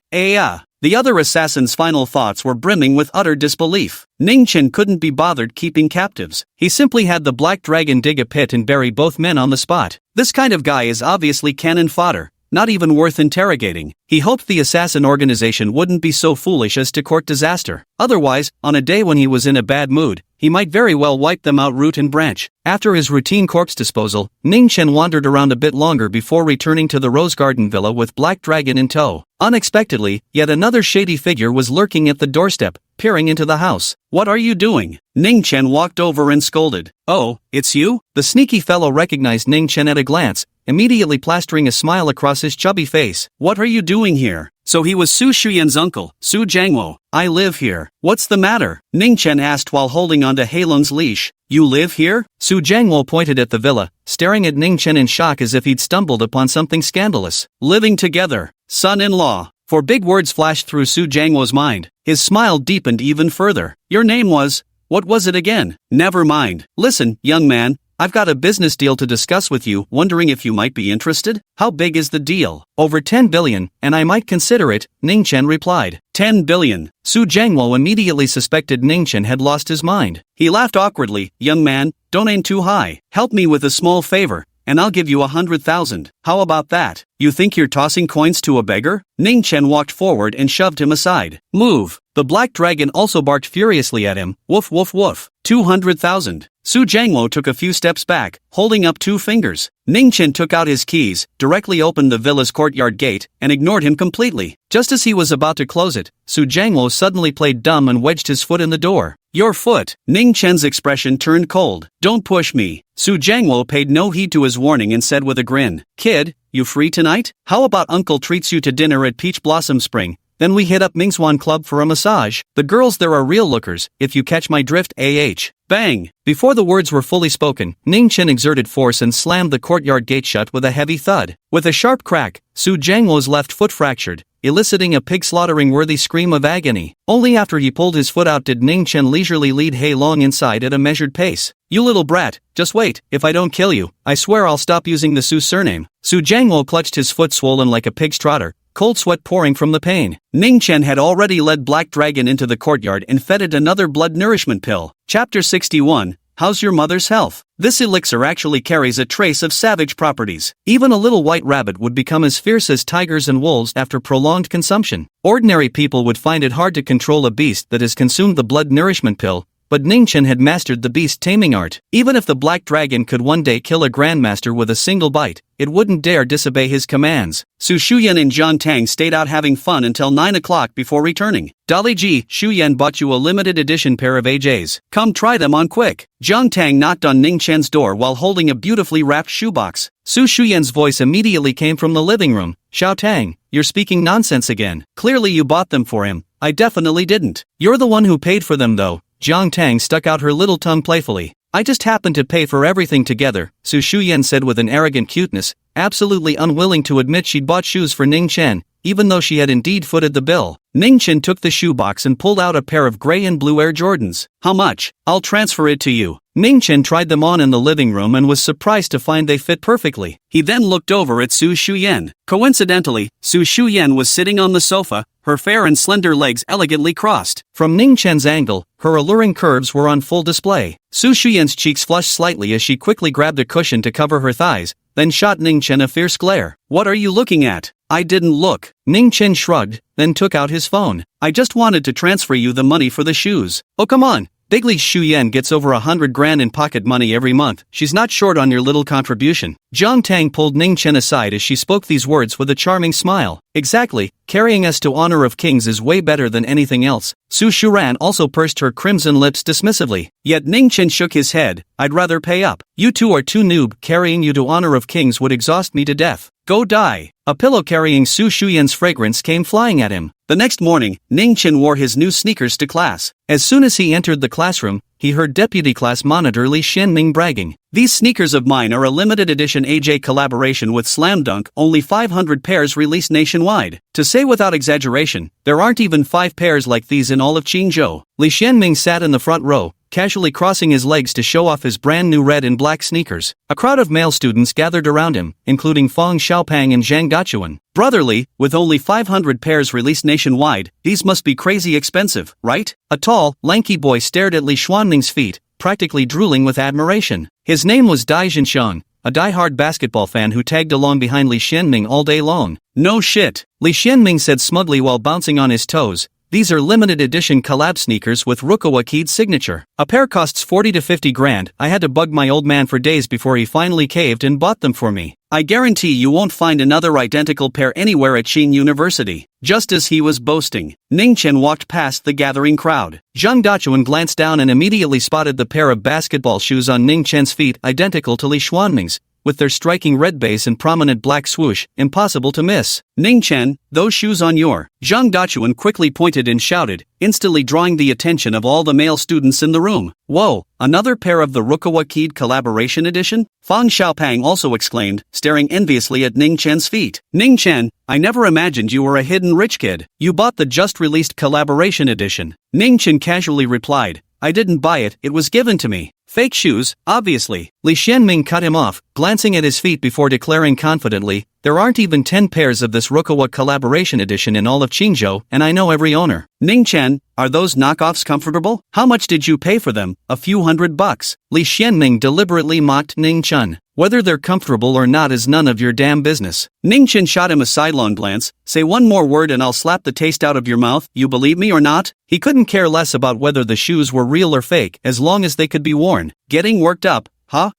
The other assassin's final thoughts were brimming with utter disbelief. Ningchen couldn't be bothered keeping captives. He simply had the Black Dragon dig a pit and bury both men on the spot. This kind of guy is obviously cannon fodder, not even worth interrogating. He hoped the assassin organization wouldn't be so foolish as to court disaster. Otherwise, on a day when he was in a bad mood, he might very well wipe them out root and branch. After his routine corpse disposal, Ningchen wandered around a bit longer before returning to the Rose Garden villa with Black Dragon in tow. Unexpectedly, yet another shady figure was lurking at the doorstep, peering into the house. "What are you doing?" Ningchen walked over and scolded. "Oh, it's you?" The sneaky fellow recognized Ningchen at a glance, immediately plastering a smile across his chubby face. "What are you doing here?" So he was Su Shu Yan's uncle, Su Jang Wo. "I live here. What's the matter?" Ningchen asked while holding onto Heilung's leash. "You live here?" Su Jang Wo pointed at the villa, staring at Ningchen in shock as if he'd stumbled upon something scandalous. "Living together. Son-in-law." For big words flashed through Su Jang Wo's mind. His smile deepened even further. "Your name was... what was it again?" "Never mind. Listen, young man. I've got a business deal to discuss with you, wondering if you might be interested." "How big is the deal?" "Over 10 billion, and I might consider it," Ningchen replied. 10 billion. Su Jang Wo immediately suspected Ningchen had lost his mind. He laughed awkwardly. "Young man, don't aim too high. Help me with a small favor, and I'll give you 100,000. How about that? You think you're tossing coins to a beggar?" Ningchen walked forward and shoved him aside. "Move." The black dragon also barked furiously at him. "Woof woof woof. 200,000. Su Jang Wo took a few steps back, holding up 2 fingers. Ningchen took out his keys, directly opened the villa's courtyard gate, and ignored him completely. Just as he was about to close it, Su Jang Wo suddenly played dumb and wedged his foot in the door. "Your foot." Ningchen's expression turned cold. "Don't push me." Su Jang Wo paid no heed to his warning and said with a grin, "Kid, you free tonight? How about uncle treats you to dinner at Peach Blossom Spring? Then we hit up Mingswan Club for a massage. The girls there are real lookers, if you catch my drift, AH. Bang! Before the words were fully spoken, Ningchen exerted force and slammed the courtyard gate shut with a heavy thud. With a sharp crack, Su Jang Wo's left foot fractured, eliciting a pig-slaughtering-worthy scream of agony. Only after he pulled his foot out did Ningchen leisurely lead Heilong inside at a measured pace. "You little brat, just wait. If I don't kill you, I swear I'll stop using the Su surname." Su Jang Wo clutched his foot swollen like a pig's trotter, cold sweat pouring from the pain. Ningchen had already led Black Dragon into the courtyard and fed it another blood nourishment pill. Chapter 61, How's Your Mother's Health? This elixir actually carries a trace of savage properties. Even a little white rabbit would become as fierce as tigers and wolves after prolonged consumption. Ordinary people would find it hard to control a beast that has consumed the blood nourishment pill, but Ningchen had mastered the beast taming art. Even if the black dragon could one day kill a grandmaster with a single bite, it wouldn't dare disobey his commands. Su Shu Yan and Jiang Tang stayed out having fun until 9 o'clock before returning. "Dolly G, Shu Yan bought you a limited edition pair of AJs. Come try them on quick." Jiang Tang knocked on Ningchen's door while holding a beautifully wrapped shoebox. Su Shu Yan's voice immediately came from the living room. "Xiao Tang, you're speaking nonsense again. Clearly you bought them for him." "I definitely didn't." "You're the one who paid for them though." Jiang Tang stuck out her little tongue playfully. "I just happened to pay for everything together," Su Shu Yan said with an arrogant cuteness, absolutely unwilling to admit she'd bought shoes for Ningchen, even though she had indeed footed the bill. Ningchen took the shoebox and pulled out a pair of gray and blue Air Jordans. "How much?" "I'll transfer it to you." Ningchen tried them on in the living room and was surprised to find they fit perfectly. He then looked over at Su Shu Yan. Coincidentally, Su Shu Yan was sitting on the sofa, her fair and slender legs elegantly crossed. From Ningchen's angle, her alluring curves were on full display. Su Shu Yan's cheeks flushed slightly as she quickly grabbed a cushion to cover her thighs, then shot Ningchen a fierce glare. "What are you looking at?" "I didn't look." Ningchen shrugged, then took out his phone. "I just wanted to transfer you the money for the shoes." "Oh come on. Bigly Shu Yan gets over 100 grand in pocket money every month. She's not short on your little contribution." Jiang Tang pulled Ningchen aside as she spoke these words with a charming smile. "Exactly, carrying us to honor of kings is way better than anything else." Su Shuran also pursed her crimson lips dismissively. Yet Ningchen shook his head. "I'd rather pay up. You two are too noob. Carrying you to honor of kings would exhaust me to death. Go die." A pillow carrying Su Shuyan's fragrance came flying at him. The next morning, Ningchen wore his new sneakers to class. As soon as he entered the classroom, he heard Deputy Class Monitor Li Xianming bragging. "These sneakers of mine are a limited edition AJ collaboration with Slam Dunk, only 500 pairs released nationwide. To say without exaggeration, there aren't even 5 pairs like these in all of Qingzhou." Li Xianming sat in the front row, casually crossing his legs to show off his brand new red and black sneakers. A crowd of male students gathered around him, including Feng Xiaopang and Zhang Gachuan. "Brotherly, with only 500 pairs released nationwide, these must be crazy expensive, right?" A tall, lanky boy stared at Li Xuanning's feet, practically drooling with admiration. His name was Dai Jinshan, a die-hard basketball fan who tagged along behind Li Xianming all day long. No shit. Li Xianming said smugly while bouncing on his toes. These are limited edition collab sneakers with Rukawa Kid's signature. A pair costs 40 to 50 grand. I had to bug my old man for days before he finally caved and bought them for me. I guarantee you won't find another identical pair anywhere at Qing University. Just as he was boasting, Ningchen walked past the gathering crowd. Zhang Dachuan glanced down and immediately spotted the pair of basketball shoes on Ningchen's feet, identical to Li Xuanming's, with their striking red base and prominent black swoosh, impossible to miss. Ningchen, those shoes on your... Zhang Dachuan quickly pointed and shouted, instantly drawing the attention of all the male students in the room. Whoa, another pair of the Rukawa Kid collaboration edition? Fang Xiaopang also exclaimed, staring enviously at Ningchen's feet. Ningchen, I never imagined you were a hidden rich kid. You bought the just-released collaboration edition. Ningchen casually replied, I didn't buy it, it was given to me. Fake shoes, obviously. Li Xianming cut him off, glancing at his feet before declaring confidently, there aren't even 10 pairs of this Rukawa collaboration edition in all of Qingzhou, and I know every owner. Ningchen, are those knockoffs comfortable? How much did you pay for them? A few $100. Li Xianming deliberately mocked Ningchen. Whether they're comfortable or not is none of your damn business. Ningchen shot him a sidelong glance. Say one more word and I'll slap the taste out of your mouth, you believe me or not? He couldn't care less about whether the shoes were real or fake as long as they could be worn. Getting worked up, huh?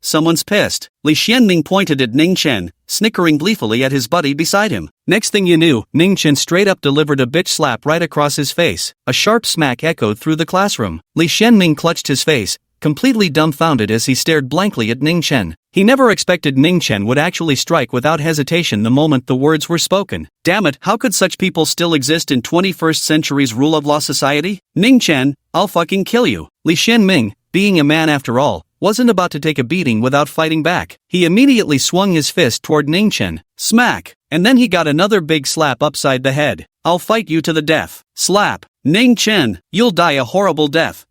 Someone's pissed. Li Xianming pointed at Ningchen, snickering gleefully at his buddy beside him. Next thing you knew, Ningchen straight up delivered a bitch slap right across his face. A sharp smack echoed through the classroom. Li Xianming clutched his face, completely dumbfounded as he stared blankly at Ningchen. He never expected Ningchen would actually strike without hesitation the moment the words were spoken. Damn it, how could such people still exist in 21st century's rule of law society? Ningchen, I'll fucking kill you. Li Xianming, being a man after all, wasn't about to take a beating without fighting back. He immediately swung his fist toward Ningchen. Smack! And then he got another big slap upside the head. I'll fight you to the death. Slap! Ningchen, you'll die a horrible death.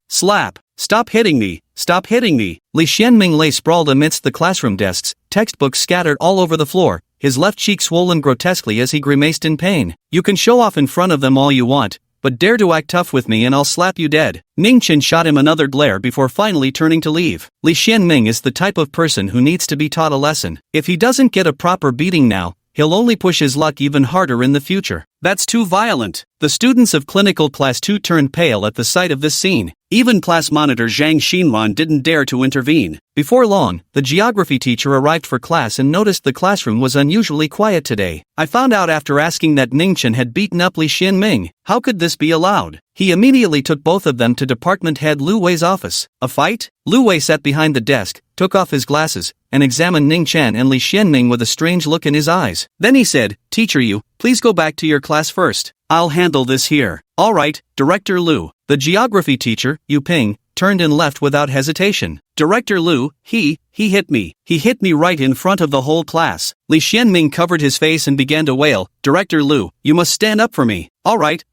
Slap! Stop hitting me! Stop hitting me! Li Xianming lay sprawled amidst the classroom desks, textbooks scattered all over the floor, his left cheek swollen grotesquely as he grimaced in pain. You can show off in front of them all you want, but dare to act tough with me and I'll slap you dead. Ningchen shot him another glare before finally turning to leave. Li Xianming is the type of person who needs to be taught a lesson. If he doesn't get a proper beating now, he'll only push his luck even harder in the future. That's too violent. The students of Clinical Class 2 turned pale at the sight of this scene. Even class monitor Zhang Xinlan didn't dare to intervene. Before long, the geography teacher arrived for class and noticed the classroom was unusually quiet today. I found out after asking that Ningchen had beaten up Li Xianming. How could this be allowed? He immediately took both of them to department head Lu Wei's office. A fight? Lu Wei sat behind the desk, took off his glasses, and examined Ningchen and Li Xianming with a strange look in his eyes. Then he said, Teacher Yu, please go back to your class first. I'll handle this here. All right, Director Lu. The geography teacher, Yu Ping, turned and left without hesitation. Director Lu, he hit me. He hit me right in front of the whole class. Li Xianming covered his face and began to wail, Director Lu, you must stand up for me. All right.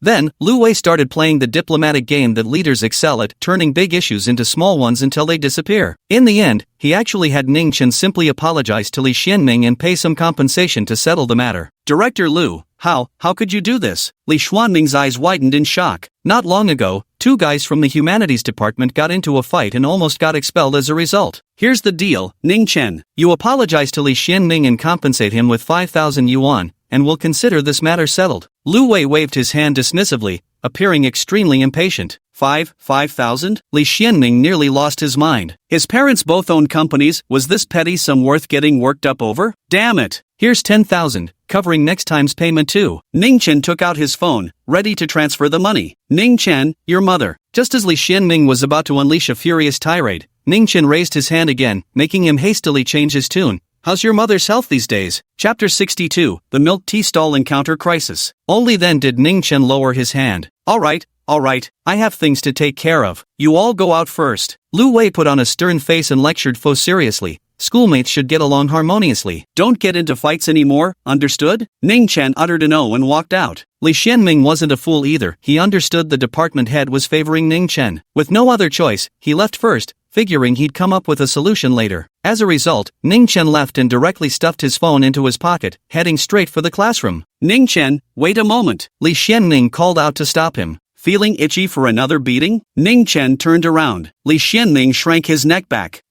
Then, Lu Wei started playing the diplomatic game that leaders excel at, turning big issues into small ones until they disappear. In the end, he actually had Ningchen simply apologize to Li Xianming and pay some compensation to settle the matter. Director Lu, how could you do this? Li Xuanming's eyes widened in shock. Not long ago, two guys from the humanities department got into a fight and almost got expelled as a result. Here's the deal, Ningchen. You apologize to Li Xianming and compensate him with 5,000 yuan, and we'll consider this matter settled. Lu Wei waved his hand dismissively, appearing extremely impatient. 5,000? Li Xianming nearly lost his mind. His parents both own companies, was this petty sum worth getting worked up over? Damn it! Here's 10,000, covering next time's payment too. Ningchen took out his phone, ready to transfer the money. Ningchen, your mother. Just as Li Xianming was about to unleash a furious tirade, Ningchen raised his hand again, making him hastily change his tune. How's your mother's health these days? Chapter 62, The Milk Tea Stall Encounter Crisis. Only then did Ningchen lower his hand. All right, I have things to take care of. You all go out first. Lu Wei put on a stern face and lectured Fo seriously. Schoolmates should get along harmoniously. Don't get into fights anymore, understood? Ningchen uttered an O and walked out. Li Xianming wasn't a fool either. He understood the department head was favoring Ningchen. With no other choice, he left first, figuring he'd come up with a solution later. As a result, Ningchen left and directly stuffed his phone into his pocket, heading straight for the classroom. Ningchen, wait a moment. Li Xianming called out to stop him. Feeling itchy for another beating? Ningchen turned around. Li Xianming shrank his neck back.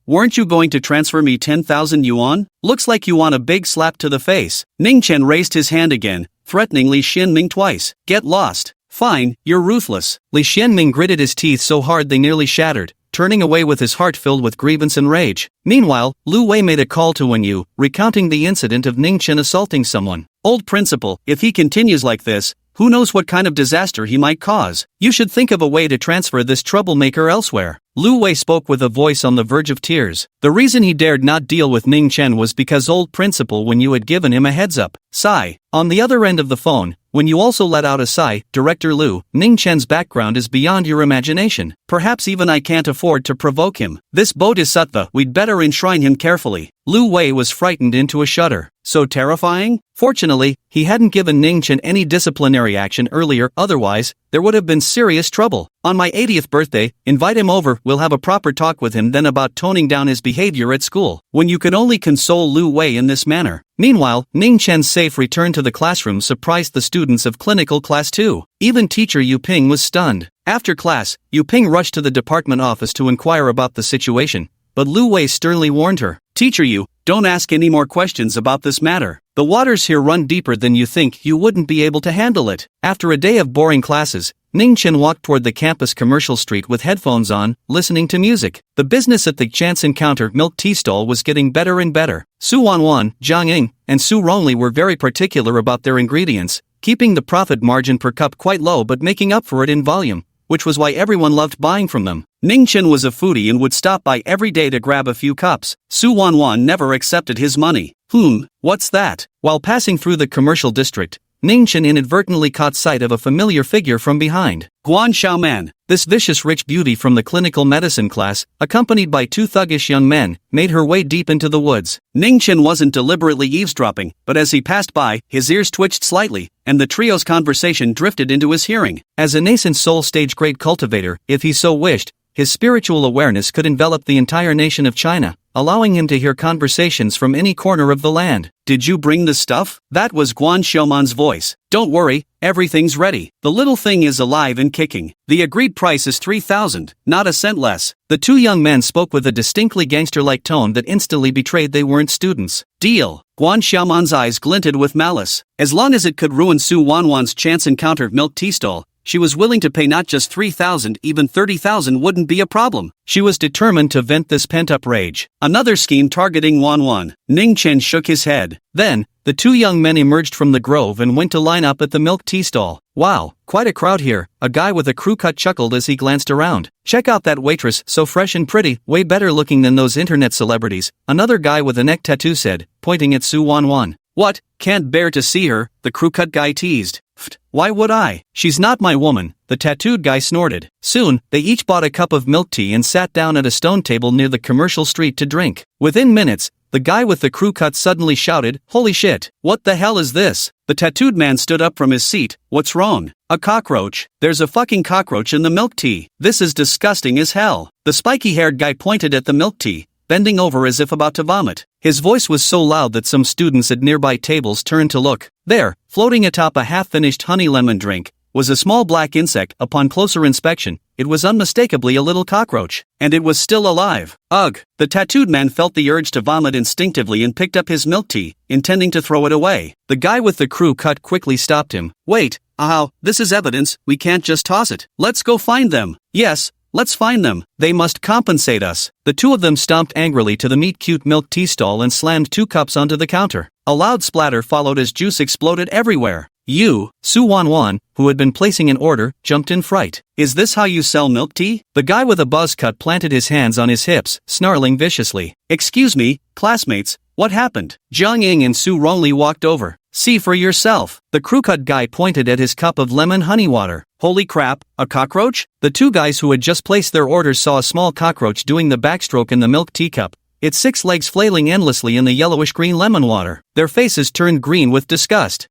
Weren't you going to transfer me 10,000 yuan? Looks like you want a big slap to the face. Ningchen raised his hand again, threatening Li Xianming twice. Get lost. Fine, you're ruthless. Li Xianming gritted his teeth so hard they nearly shattered, turning away with his heart filled with grievance and rage. Meanwhile, Lu Wei made a call to Wen Yu, recounting the incident of Ningchen assaulting someone. Old principal, if he continues like this, who knows what kind of disaster he might cause? You should think of a way to transfer this troublemaker elsewhere. Lu Wei spoke with a voice on the verge of tears. The reason he dared not deal with Ningchen was because old principal Wen Yu had given him a heads up. Sigh. On the other end of the phone, Wen Yu also let out a sigh. Director Lu, Ningchen's background is beyond your imagination. Perhaps even I can't afford to provoke him. This bodhisattva, we'd better enshrine him carefully. Lu Wei was frightened into a shudder. So terrifying? Fortunately, he hadn't given Ningchen any disciplinary action earlier, otherwise, there would have been serious trouble. On my 80th birthday, invite him over, we'll have a proper talk with him then about toning down his behavior at school. When you could only console Lu Wei in this manner. Meanwhile, Ningchen's safe return to the classroom surprised the students of clinical class 2. Even teacher Yu Ping was stunned. After class, Yu Ping rushed to the department office to inquire about the situation, but Lu Wei sternly warned her. Teacher Yu, don't ask any more questions about this matter. The waters here run deeper than you think. You wouldn't be able to handle it. After a day of boring classes, Ningchen walked toward the campus commercial street with headphones on, listening to music. The business at the chance encounter milk tea stall was getting better and better. Su Wan, Zhang Ying, and Su Rongli were very particular about their ingredients, keeping the profit margin per cup quite low but making up for it in volume, which was why everyone loved buying from them. Ningchen was a foodie and would stop by every day to grab a few cups. Su Wan never accepted his money. What's that? While passing through the commercial district, Ningchen inadvertently caught sight of a familiar figure from behind. Guan Xiaoman. This vicious rich beauty from the clinical medicine class, accompanied by two thuggish young men, made her way deep into the woods. Ningchen wasn't deliberately eavesdropping, but as he passed by, his ears twitched slightly, and the trio's conversation drifted into his hearing. As a nascent soul stage grade cultivator, if he so wished, his spiritual awareness could envelop the entire nation of China, allowing him to hear conversations from any corner of the land. Did you bring the stuff? That was Guan Xiaoman's voice. Don't worry, everything's ready. The little thing is alive and kicking. The agreed price is 3,000, not a cent less. The two young men spoke with a distinctly gangster-like tone that instantly betrayed they weren't students. Deal. Guan Xiaoman's eyes glinted with malice. As long as it could ruin Su Wanwan's chance encounter milk tea stall, she was willing to pay not just 3,000, even 30,000 wouldn't be a problem. She was determined to vent this pent-up rage. Another scheme targeting Wanwan. Ningchen shook his head. Then, the two young men emerged from the grove and went to line up at the milk tea stall. Wow, quite a crowd here, a guy with a crew cut chuckled as he glanced around. Check out that waitress, so fresh and pretty, way better looking than those internet celebrities, another guy with a neck tattoo said, pointing at Su Wanwan. What, can't bear to see her, the crew cut guy teased. Why would I? She's not my woman, the tattooed guy snorted. Soon, they each bought a cup of milk tea and sat down at a stone table near the commercial street to drink. Within minutes, the guy with the crew cut suddenly shouted, "Holy shit, what the hell is this?" The tattooed man stood up from his seat. What's wrong? A cockroach. There's a fucking cockroach in the milk tea. This is disgusting as hell. The spiky-haired guy pointed at the milk tea, bending over as if about to vomit. His voice was so loud that some students at nearby tables turned to look. There, floating atop a half-finished honey lemon drink, was a small black insect. Upon closer inspection, it was unmistakably a little cockroach. And it was still alive. Ugh! The tattooed man felt the urge to vomit instinctively and picked up his milk tea, intending to throw it away. The guy with the crew cut quickly stopped him. Wait, this is evidence, we can't just toss it. Let's go find them. Yes, let's find them. They must compensate us. The two of them stomped angrily to the meet-cute milk tea stall and slammed 2 cups onto the counter. A loud splatter followed as juice exploded everywhere. Su Wanwan, who had been placing an order, jumped in fright. Is this how you sell milk tea? The guy with a buzz cut planted his hands on his hips, snarling viciously. Excuse me, classmates, what happened? Zhang Ying and Su Rongli walked over. See for yourself. The crew-cut guy pointed at his cup of lemon honey water. Holy crap, a cockroach? The two guys who had just placed their orders saw a small cockroach doing the backstroke in the milk teacup, its 6 legs flailing endlessly in the yellowish-green lemon water. Their faces turned green with disgust.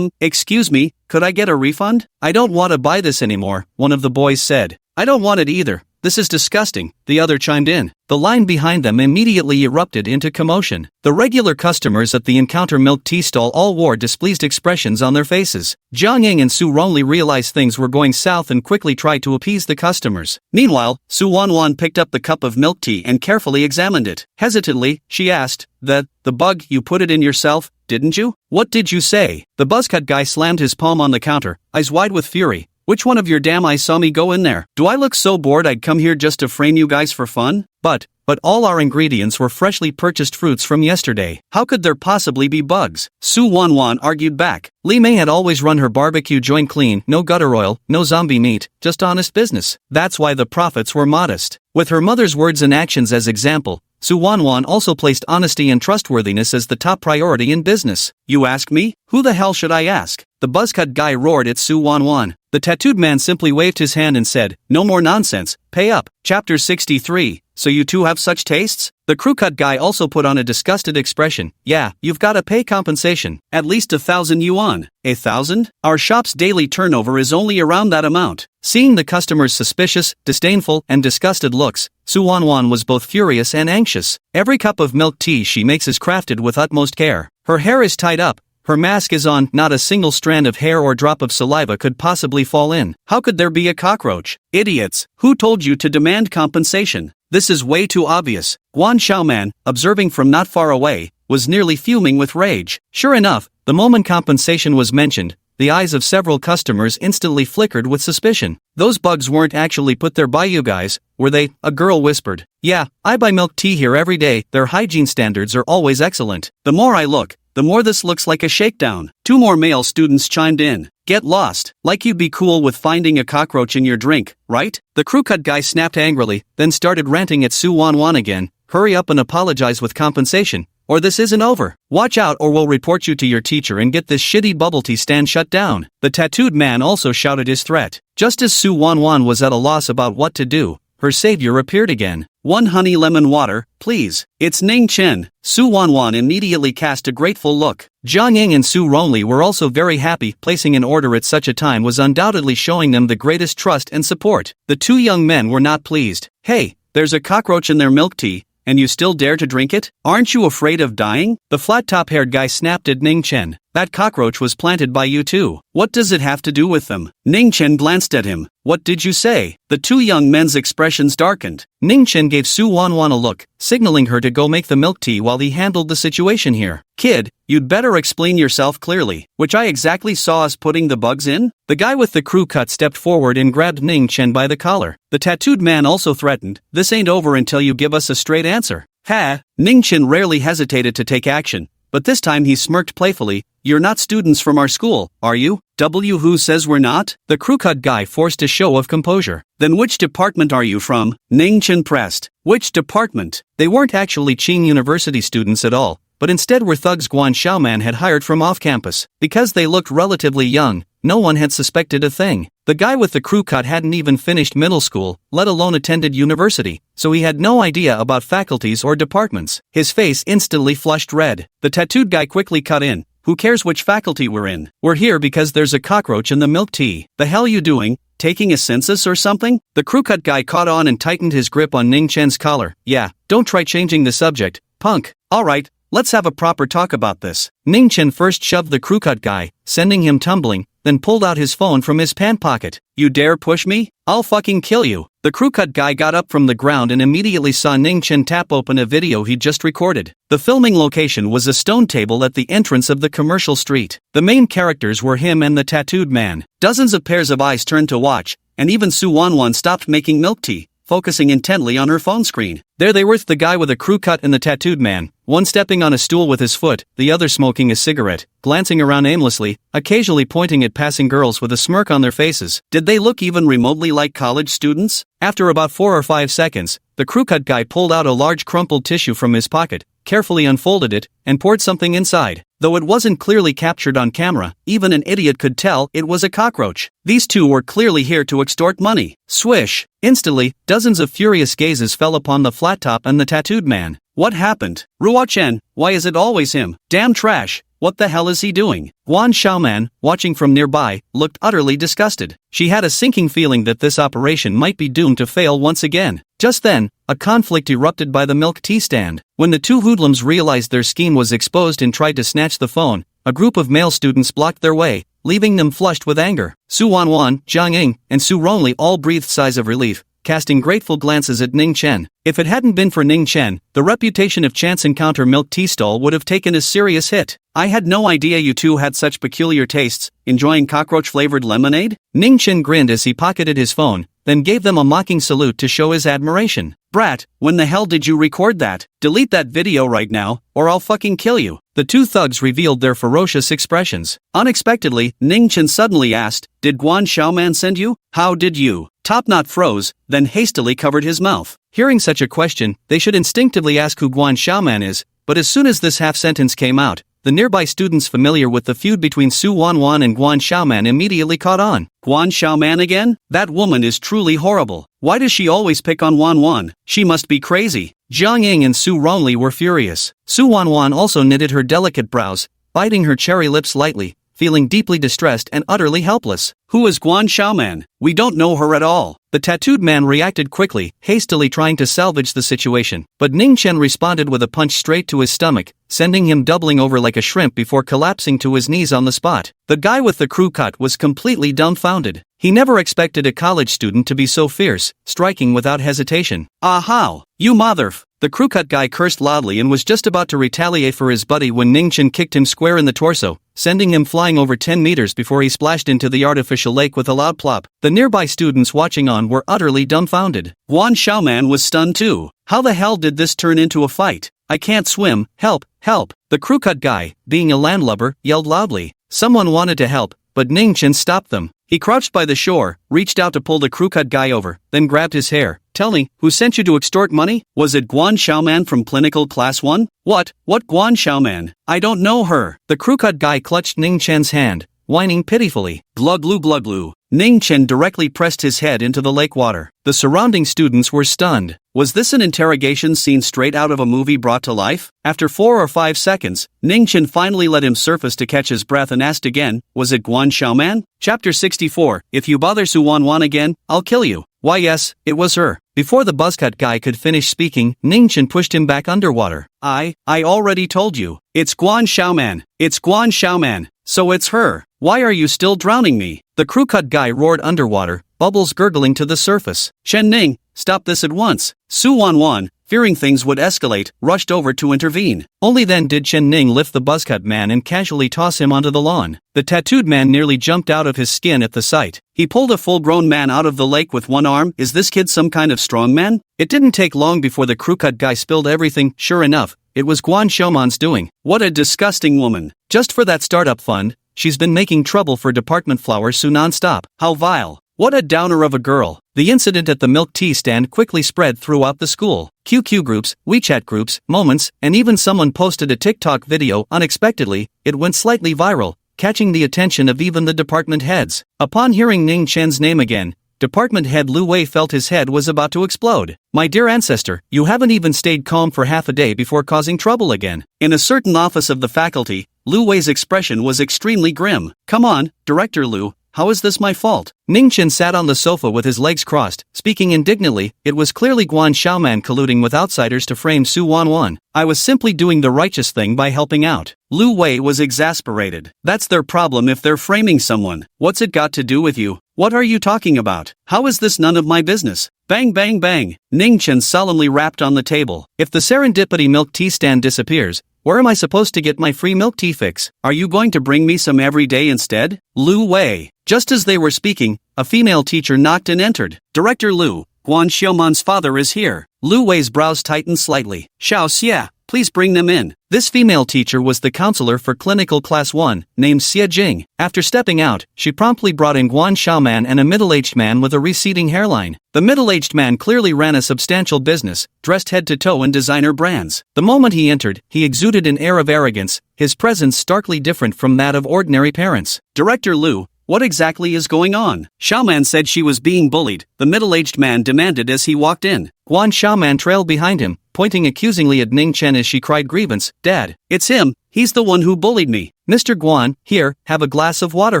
Excuse me, could I get a refund? I don't want to buy this anymore, one of the boys said. I don't want it either, this is disgusting, the other chimed in. The line behind them immediately erupted into commotion. The regular customers at the Encounter milk tea stall all wore displeased expressions on their faces. Jiang Ying and Su Ronli realized things were going south and quickly tried to appease the customers. Meanwhile, Su Wanwan picked up the cup of milk tea and carefully examined it. Hesitantly, she asked, the bug, you put it in yourself, didn't you? What did you say? The buzzcut guy slammed his palm on the counter, eyes wide with fury. Which one of your damn eyes saw me go in there? Do I look so bored I'd come here just to frame you guys for fun? But all our ingredients were freshly purchased fruits from yesterday. How could there possibly be bugs? Su Wanwan argued back. Li Mei had always run her barbecue joint clean, no gutter oil, no zombie meat, just honest business. That's why the profits were modest. With her mother's words and actions as example, Su Wanwan also placed honesty and trustworthiness as the top priority in business. You ask me? Who the hell should I ask? The buzzcut guy roared at Su Wanwan. The tattooed man simply waved his hand and said, no more nonsense, pay up. Chapter 63. So you two have such tastes? The crewcut guy also put on a disgusted expression. Yeah, you've gotta pay compensation. At least 1,000 yuan. 1,000? Our shop's daily turnover is only around that amount. Seeing the customers' suspicious, disdainful, and disgusted looks, Su Wanwan was both furious and anxious. Every cup of milk tea she makes is crafted with utmost care. Her hair is tied up. Her mask is on, not a single strand of hair or drop of saliva could possibly fall in. How could there be a cockroach? Idiots! Who told you to demand compensation? This is way too obvious. Guan Xiaoman, observing from not far away, was nearly fuming with rage. Sure enough, the moment compensation was mentioned, the eyes of several customers instantly flickered with suspicion. Those bugs weren't actually put there by you guys, were they? A girl whispered. Yeah, I buy milk tea here every day, their hygiene standards are always excellent. The more I look, the more this looks like a shakedown. Two more male students chimed in. Get lost, like you'd be cool with finding a cockroach in your drink, right? The crewcut guy snapped angrily, then started ranting at Su Wanwan again. Hurry up and apologize with compensation, or this isn't over. Watch out or we'll report you to your teacher and get this shitty bubble tea stand shut down. The tattooed man also shouted his threat. Just as Su Wanwan was at a loss about what to do, her savior appeared again. 1 honey lemon water, please. It's Ningchen. Su Wanwan immediately cast a grateful look. Jiang Ying and Su Ronli were also very happy. Placing an order at such a time was undoubtedly showing them the greatest trust and support. The two young men were not pleased. Hey, there's a cockroach in their milk tea, and you still dare to drink it? Aren't you afraid of dying? The flat top-haired guy snapped at Ningchen. That cockroach was planted by you too. What does it have to do with them? Ningchen glanced at him. What did you say? The two young men's expressions darkened. Ningchen gave Su Wanwan a look, signaling her to go make the milk tea while he handled the situation here. Kid, you'd better explain yourself clearly. Which I exactly saw us putting the bugs in? The guy with the crew cut stepped forward and grabbed Ningchen by the collar. The tattooed man also threatened, this ain't over until you give us a straight answer. Ha! Ningchen rarely hesitated to take action, but this time he smirked playfully. You're not students from our school, are you? Who says we're not? The crewcut guy forced a show of composure. Then which department are you from? Ningchen pressed. Which department? They weren't actually Qing University students at all, but instead were thugs Guan Xiaoman had hired from off-campus. Because they looked relatively young, no one had suspected a thing. The guy with the crew cut hadn't even finished middle school, let alone attended university, so he had no idea about faculties or departments. His face instantly flushed red. The tattooed guy quickly cut in. Who cares which faculty we're in? We're here because there's a cockroach in the milk tea. The hell you doing? Taking a census or something? The crewcut guy caught on and tightened his grip on Ningchen's collar. Yeah, don't try changing the subject, punk. Alright, let's have a proper talk about this. Ningchen first shoved the crewcut guy, sending him tumbling, then pulled out his phone from his pant pocket. You dare push me? I'll fucking kill you. The crewcut guy got up from the ground and immediately saw Ningchen tap open a video he'd just recorded. The filming location was a stone table at the entrance of the commercial street. The main characters were him and the tattooed man. Dozens of pairs of eyes turned to watch, and even Su Wanwan stopped making milk tea, focusing intently on her phone screen. There they were, the guy with a crew cut and the tattooed man, one stepping on a stool with his foot, the other smoking a cigarette, glancing around aimlessly, occasionally pointing at passing girls with a smirk on their faces. Did they look even remotely like college students? After about 4 or 5 seconds, the crew cut guy pulled out a large crumpled tissue from his pocket, carefully unfolded it, and poured something inside. Though it wasn't clearly captured on camera, even an idiot could tell it was a cockroach. These two were clearly here to extort money. Swish! Instantly, dozens of furious gazes fell upon the flat top and the tattooed man. What happened? Ruo Chen, why is it always him? Damn trash! What the hell is he doing? Guan Xiaoman, watching from nearby, looked utterly disgusted. She had a sinking feeling that this operation might be doomed to fail once again. Just then, a conflict erupted by the milk tea stand. When the two hoodlums realized their scheme was exposed and tried to snatch the phone, a group of male students blocked their way, leaving them flushed with anger. Su Wanwan, Jiang Ying, and Su Rongli all breathed sighs of relief, casting grateful glances at Ningchen. If it hadn't been for Ningchen, the reputation of Chance Encounter Milk Tea Stall would have taken a serious hit. I had no idea you two had such peculiar tastes, enjoying cockroach-flavored lemonade? Ningchen grinned as he pocketed his phone, then gave them a mocking salute to show his admiration. Brat, when the hell did you record that? Delete that video right now, or I'll fucking kill you. The two thugs revealed their ferocious expressions. Unexpectedly, Ningchen suddenly asked, "Did Guan Xiaoman send you? How did you?" Topknot froze, then hastily covered his mouth. Hearing such a question, they should instinctively ask who Guan Xiaoman is, but as soon as this half-sentence came out, the nearby students familiar with the feud between Su Wanwan and Guan Xiaoman immediately caught on. Guan Xiaoman again? That woman is truly horrible. Why does she always pick on Wanwan? She must be crazy. Jiang Ying and Su Rongli were furious. Su Wanwan also knitted her delicate brows, biting her cherry lips lightly, feeling deeply distressed and utterly helpless. Who is Guan Xiaoman? We don't know her at all. The tattooed man reacted quickly, hastily trying to salvage the situation, but Ningchen responded with a punch straight to his stomach, sending him doubling over like a shrimp before collapsing to his knees on the spot. The guy with the crew cut was completely dumbfounded. He never expected a college student to be so fierce, striking without hesitation. Ah how, you motherf. The crew cut guy cursed loudly and was just about to retaliate for his buddy when Ningchen kicked him square in the torso, sending him flying over 10 meters before he splashed into the artificial lake with a loud plop. The nearby students watching on were utterly dumbfounded. Guan Xiaoman was stunned too. How the hell did this turn into a fight? I can't swim, help, help. The crew cut guy, being a landlubber, yelled loudly. Someone wanted to help, but Ningchen stopped them. He crouched by the shore, reached out to pull the crew cut guy over, then grabbed his hair. Tell me, who sent you to extort money? Was it Guan Xiaoman from Clinical Class 1? What Guan Xiaoman? I don't know her. The crew cut guy clutched Ningchen's hand, whining pitifully. Glug-glue glug-glue. Ningchen directly pressed his head into the lake water. The surrounding students were stunned. Was this an interrogation scene straight out of a movie brought to life? After 4 or 5 seconds, Ningchen finally let him surface to catch his breath and asked again, was it Guan Xiaoman? Chapter 64, If you bother Su Wanwan again, I'll kill you. Why yes, it was her. Before the buzzcut guy could finish speaking, Ningchen pushed him back underwater. I already told you. It's Guan Xiaoman. It's Guan Xiaoman. So it's her. Why are you still drowning me? The crew cut guy roared underwater, bubbles gurgling to the surface. Chen Ning, stop this at once. Su Wanwan, fearing things would escalate, rushed over to intervene. Only then did Chen Ning lift the buzzcut man and casually toss him onto the lawn. The tattooed man nearly jumped out of his skin at the sight. He pulled a full-grown man out of the lake with one arm. Is this kid some kind of strongman? It didn't take long before the crew cut guy spilled everything. Sure enough, it was Guan Xiaoman's doing. What a disgusting woman. Just for that startup fund, she's been making trouble for Department Flower Su non-stop. How vile. What a downer of a girl. The incident at the milk tea stand quickly spread throughout the school. QQ groups, WeChat groups, moments, and even someone posted a TikTok video. Unexpectedly, it went slightly viral, catching the attention of even the department heads. Upon hearing Ning Chen's name again, Department head Lu Wei felt his head was about to explode. My dear ancestor, you haven't even stayed calm for half a day before causing trouble again. In a certain office of the faculty, Lu Wei's expression was extremely grim. Come on, Director Lu. How is this my fault? Ningchen sat on the sofa with his legs crossed, speaking indignantly. It was clearly Guan Xiaoman colluding with outsiders to frame Su Wanwan. I was simply doing the righteous thing by helping out. Lu Wei was exasperated. That's their problem if they're framing someone. What's it got to do with you? What are you talking about? How is this none of my business? Bang bang bang. Ningchen solemnly rapped on the table. If the serendipity milk tea stand disappears, where am I supposed to get my free milk tea fix? Are you going to bring me some every day instead? Lu Wei. Just as they were speaking, a female teacher knocked and entered. Director Lu, Guan Xiaoman's father is here. Lu Wei's brows tightened slightly. Xiao Xia, please bring them in. This female teacher was the counselor for Clinical Class 1, named Xia Jing. After stepping out, she promptly brought in Guan Xiaoman and a middle-aged man with a receding hairline. The middle-aged man clearly ran a substantial business, dressed head to toe in designer brands. The moment he entered, he exuded an air of arrogance, his presence starkly different from that of ordinary parents. Director Lu, what exactly is going on? Xiaoman said she was being bullied, the middle-aged man demanded as he walked in. Guan Xiaoman trailed behind him, pointing accusingly at Ningchen as she cried grievance. Dad, it's him, he's the one who bullied me. Mr. Guan, here, have a glass of water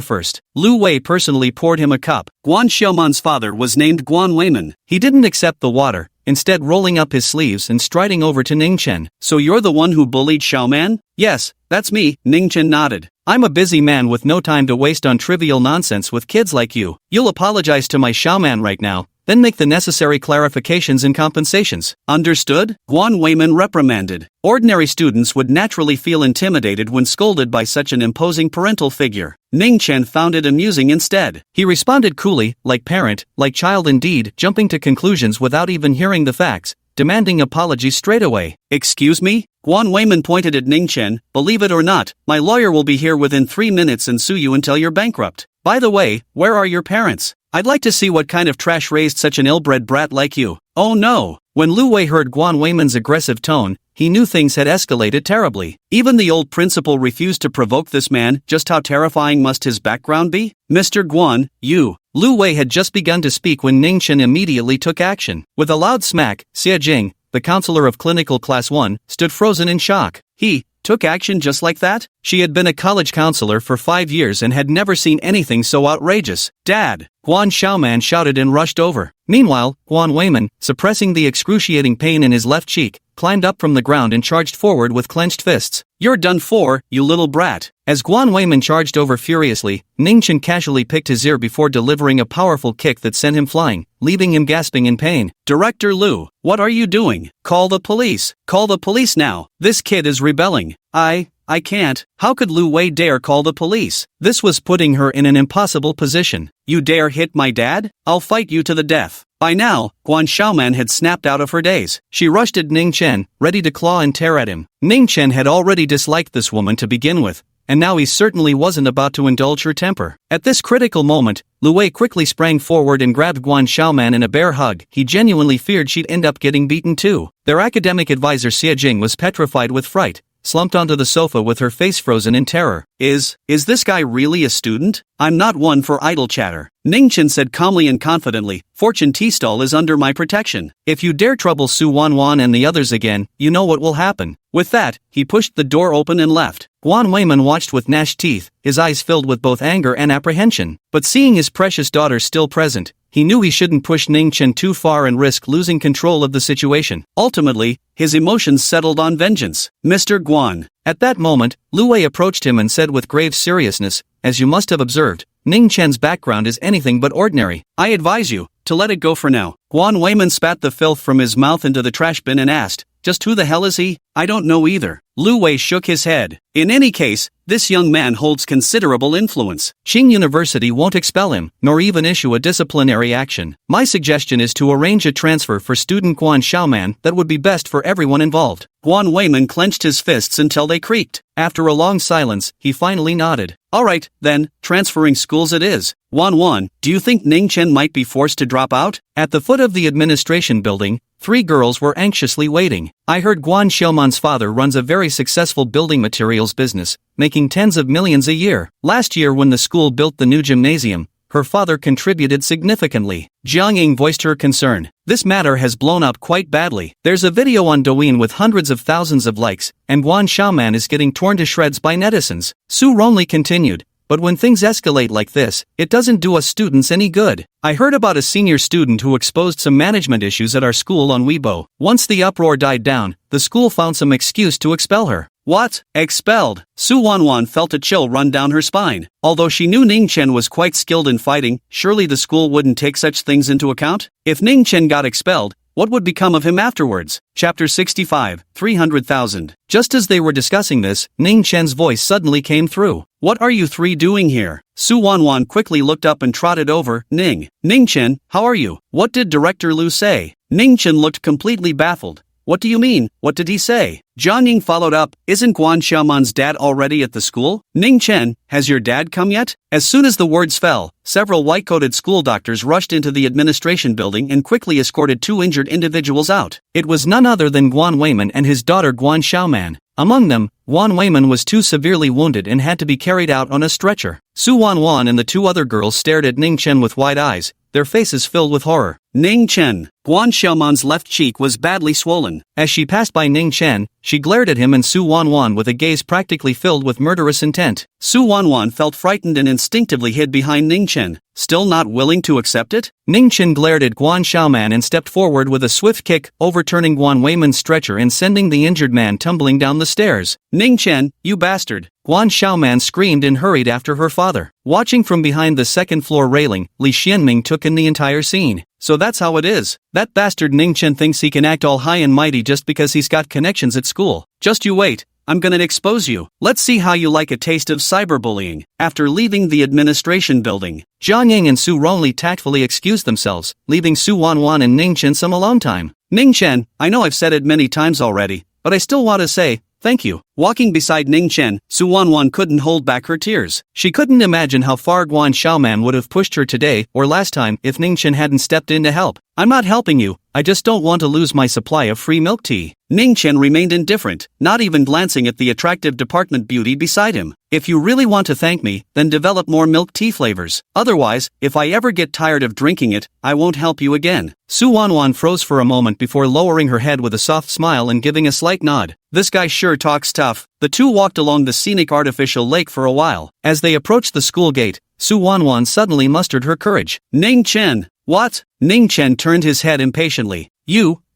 first. Lu Wei personally poured him a cup. Guan Xiaoman's father was named Guan Weiman. He didn't accept the water, instead rolling up his sleeves and striding over to Ningchen. So you're the one who bullied Xiaoman? Yes, that's me, Ningchen nodded. I'm a busy man with no time to waste on trivial nonsense with kids like you. You'll apologize to my Xiaoman right now, then make the necessary clarifications and compensations. Understood? Guan Weiman reprimanded. Ordinary students would naturally feel intimidated when scolded by such an imposing parental figure. Ningchen found it amusing instead. He responded coolly, like parent, like child indeed, jumping to conclusions without even hearing the facts, demanding apologies straight away. Excuse me? Guan Weiman pointed at Ningchen. Believe it or not, my lawyer will be here within 3 minutes and sue you until you're bankrupt. By the way, where are your parents? I'd like to see what kind of trash raised such an ill-bred brat like you. Oh no! When Lu Wei heard Guan Weiman's aggressive tone, he knew things had escalated terribly. Even the old principal refused to provoke this man. Just how terrifying must his background be? Mr. Guan, you. Lu Wei had just begun to speak when Ningchen immediately took action. With a loud smack, Xie Jing, the counselor of clinical class 1, stood frozen in shock. He took action just like that? She had been a college counselor for 5 years and had never seen anything so outrageous. Dad! Guan Xiaoman shouted and rushed over. Meanwhile, Guan Weiman, suppressing the excruciating pain in his left cheek, climbed up from the ground and charged forward with clenched fists. You're done for, you little brat. As Guan Weiman charged over furiously, Ningchen casually picked his ear before delivering a powerful kick that sent him flying, leaving him gasping in pain. Director Lu, what are you doing? Call the police. Call the police now. This kid is rebelling. I can't. How could Lu Wei dare call the police? This was putting her in an impossible position. You dare hit my dad? I'll fight you to the death. By now, Guan Xiaoman had snapped out of her daze. She rushed at Ningchen, ready to claw and tear at him. Ningchen had already disliked this woman to begin with, and now he certainly wasn't about to indulge her temper. At this critical moment, Lu Wei quickly sprang forward and grabbed Guan Xiaoman in a bear hug. He genuinely feared she'd end up getting beaten too. Their academic advisor Xie Jing was petrified with fright, slumped onto the sofa with her face frozen in terror. Is this guy really a student? I'm not one for idle chatter. Ningchen said calmly and confidently, Fortune Tea Stall is under my protection. If you dare trouble Su Wan and the others again, you know what will happen. With that, he pushed the door open and left. Guan Weiman watched with gnashed teeth, his eyes filled with both anger and apprehension. But seeing his precious daughter still present, he knew he shouldn't push Ningchen too far and risk losing control of the situation. Ultimately, his emotions settled on vengeance. Mr. Guan. At that moment, Lu Wei approached him and said with grave seriousness, as you must have observed, Ningchen's background is anything but ordinary. I advise you to let it go for now. Guan Weiman spat the filth from his mouth into the trash bin and asked, just who the hell is he? I don't know either. Lu Wei shook his head. In any case, this young man holds considerable influence. Qing University won't expel him, nor even issue a disciplinary action. My suggestion is to arrange a transfer for student Guan Xiaoman that would be best for everyone involved. Guan Weiman clenched his fists until they creaked. After a long silence, he finally nodded. All right, then, transferring schools it is. Wan, do you think Ningchen might be forced to drop out? At the foot of the administration building, 3 girls were anxiously waiting. I heard Guan Xiaoman's father runs a very successful building materials business, making tens of millions a year. Last year when the school built the new gymnasium, her father contributed significantly. Jiang Ying voiced her concern. This matter has blown up quite badly. There's a video on Douyin with hundreds of thousands of likes, and Guan Xiaoman is getting torn to shreds by netizens. Su Ronli continued. But when things escalate like this, it doesn't do us students any good. I heard about a senior student who exposed some management issues at our school on Weibo. Once the uproar died down, the school found some excuse to expel her. What? Expelled? Su Wan felt a chill run down her spine. Although she knew Ningchen was quite skilled in fighting, surely the school wouldn't take such things into account? If Ningchen got expelled, what would become of him afterwards? Chapter 65, 300,000. Just as they were discussing this, Ningchen's voice suddenly came through. What are you 3 doing here? Su Wan quickly looked up and trotted over. Ningchen, how are you? What did Director Lu say? Ningchen looked completely baffled. What do you mean? What did he say? Jiang Ying followed up, isn't Guan Xiaoman's dad already at the school? Ningchen, has your dad come yet? As soon as the words fell, several white-coated school doctors rushed into the administration building and quickly escorted 2 injured individuals out. It was none other than Guan Weiman and his daughter Guan Xiaoman. Among them, Guan Weiman was too severely wounded and had to be carried out on a stretcher. Su Wan and the 2 other girls stared at Ningchen with wide eyes, their faces filled with horror. Ningchen, Guan Xiaoman's left cheek was badly swollen. As she passed by Ningchen, she glared at him and Su Wanwan with a gaze practically filled with murderous intent. Su Wanwan felt frightened and instinctively hid behind Ningchen, still not willing to accept it? Ningchen glared at Guan Xiaoman and stepped forward with a swift kick, overturning Guan Weiman's stretcher and sending the injured man tumbling down the stairs. Ningchen, you bastard! Guan Xiaoman screamed and hurried after her father. Watching from behind the second-floor railing, Li Xianming took in the entire scene. So that's how it is. That bastard Ningchen thinks he can act all high and mighty just because he's got connections at school. Just you wait. I'm gonna expose you. Let's see how you like a taste of cyberbullying. After leaving the administration building, Jiang Ying and Su Ronli tactfully excused themselves, leaving Su Wanwan and Ningchen some alone time. Ningchen, I know I've said it many times already, but I still want to say, thank you. Walking beside Ningchen, Su Wanwan couldn't hold back her tears. She couldn't imagine how far Guan Xiaoman would have pushed her today or last time if Ningchen hadn't stepped in to help. I'm not helping you, I just don't want to lose my supply of free milk tea. Ningchen remained indifferent, not even glancing at the attractive department beauty beside him. If you really want to thank me, then develop more milk tea flavors. Otherwise, if I ever get tired of drinking it, I won't help you again. Su Wanwan froze for a moment before lowering her head with a soft smile and giving a slight nod. This guy sure talks tough. The two walked along the scenic artificial lake for a while. As they approached the school gate, Su Wanwan suddenly mustered her courage. Ningchen! What? Ningchen turned his head impatiently.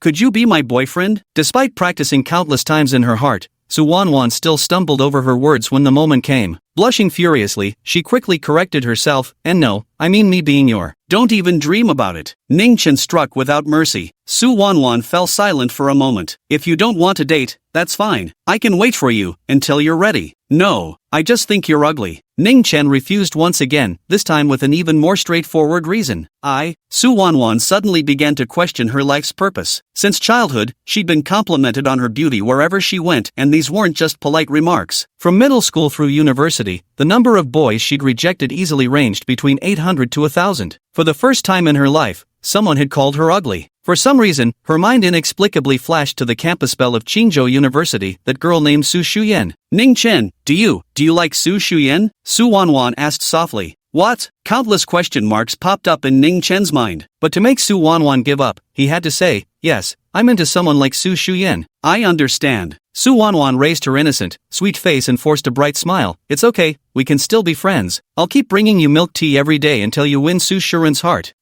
Could you be my boyfriend? Despite practicing countless times in her heart, Su Wanwan still stumbled over her words when the moment came. Blushing furiously, she quickly corrected herself, and no, I mean me being your. Don't even dream about it. Ningchen struck without mercy. Su Wanwan fell silent for a moment. If you don't want to date, that's fine. I can wait for you, until you're ready. No, I just think you're ugly. Ningchen refused once again, this time with an even more straightforward reason. Su Wanwan suddenly began to question her life's purpose. Since childhood, she'd been complimented on her beauty wherever she went, and these weren't just polite remarks. From middle school through university, the number of boys she'd rejected easily ranged between 800 to 1,000. For the first time in her life, someone had called her ugly. For some reason, her mind inexplicably flashed to the campus bell of Qingzhou University, that girl named Su Shu Yan. Ningchen, do you like Su Shu Yan? Su Wanwan asked softly. What? Countless question marks popped up in Ningchen's mind. But to make Su Wanwan give up, he had to say, yes, I'm into someone like Su Shu Yan. I understand. Su Wanwan raised her innocent, sweet face and forced a bright smile. It's okay, we can still be friends. I'll keep bringing you milk tea every day until you win Su Shuren's heart.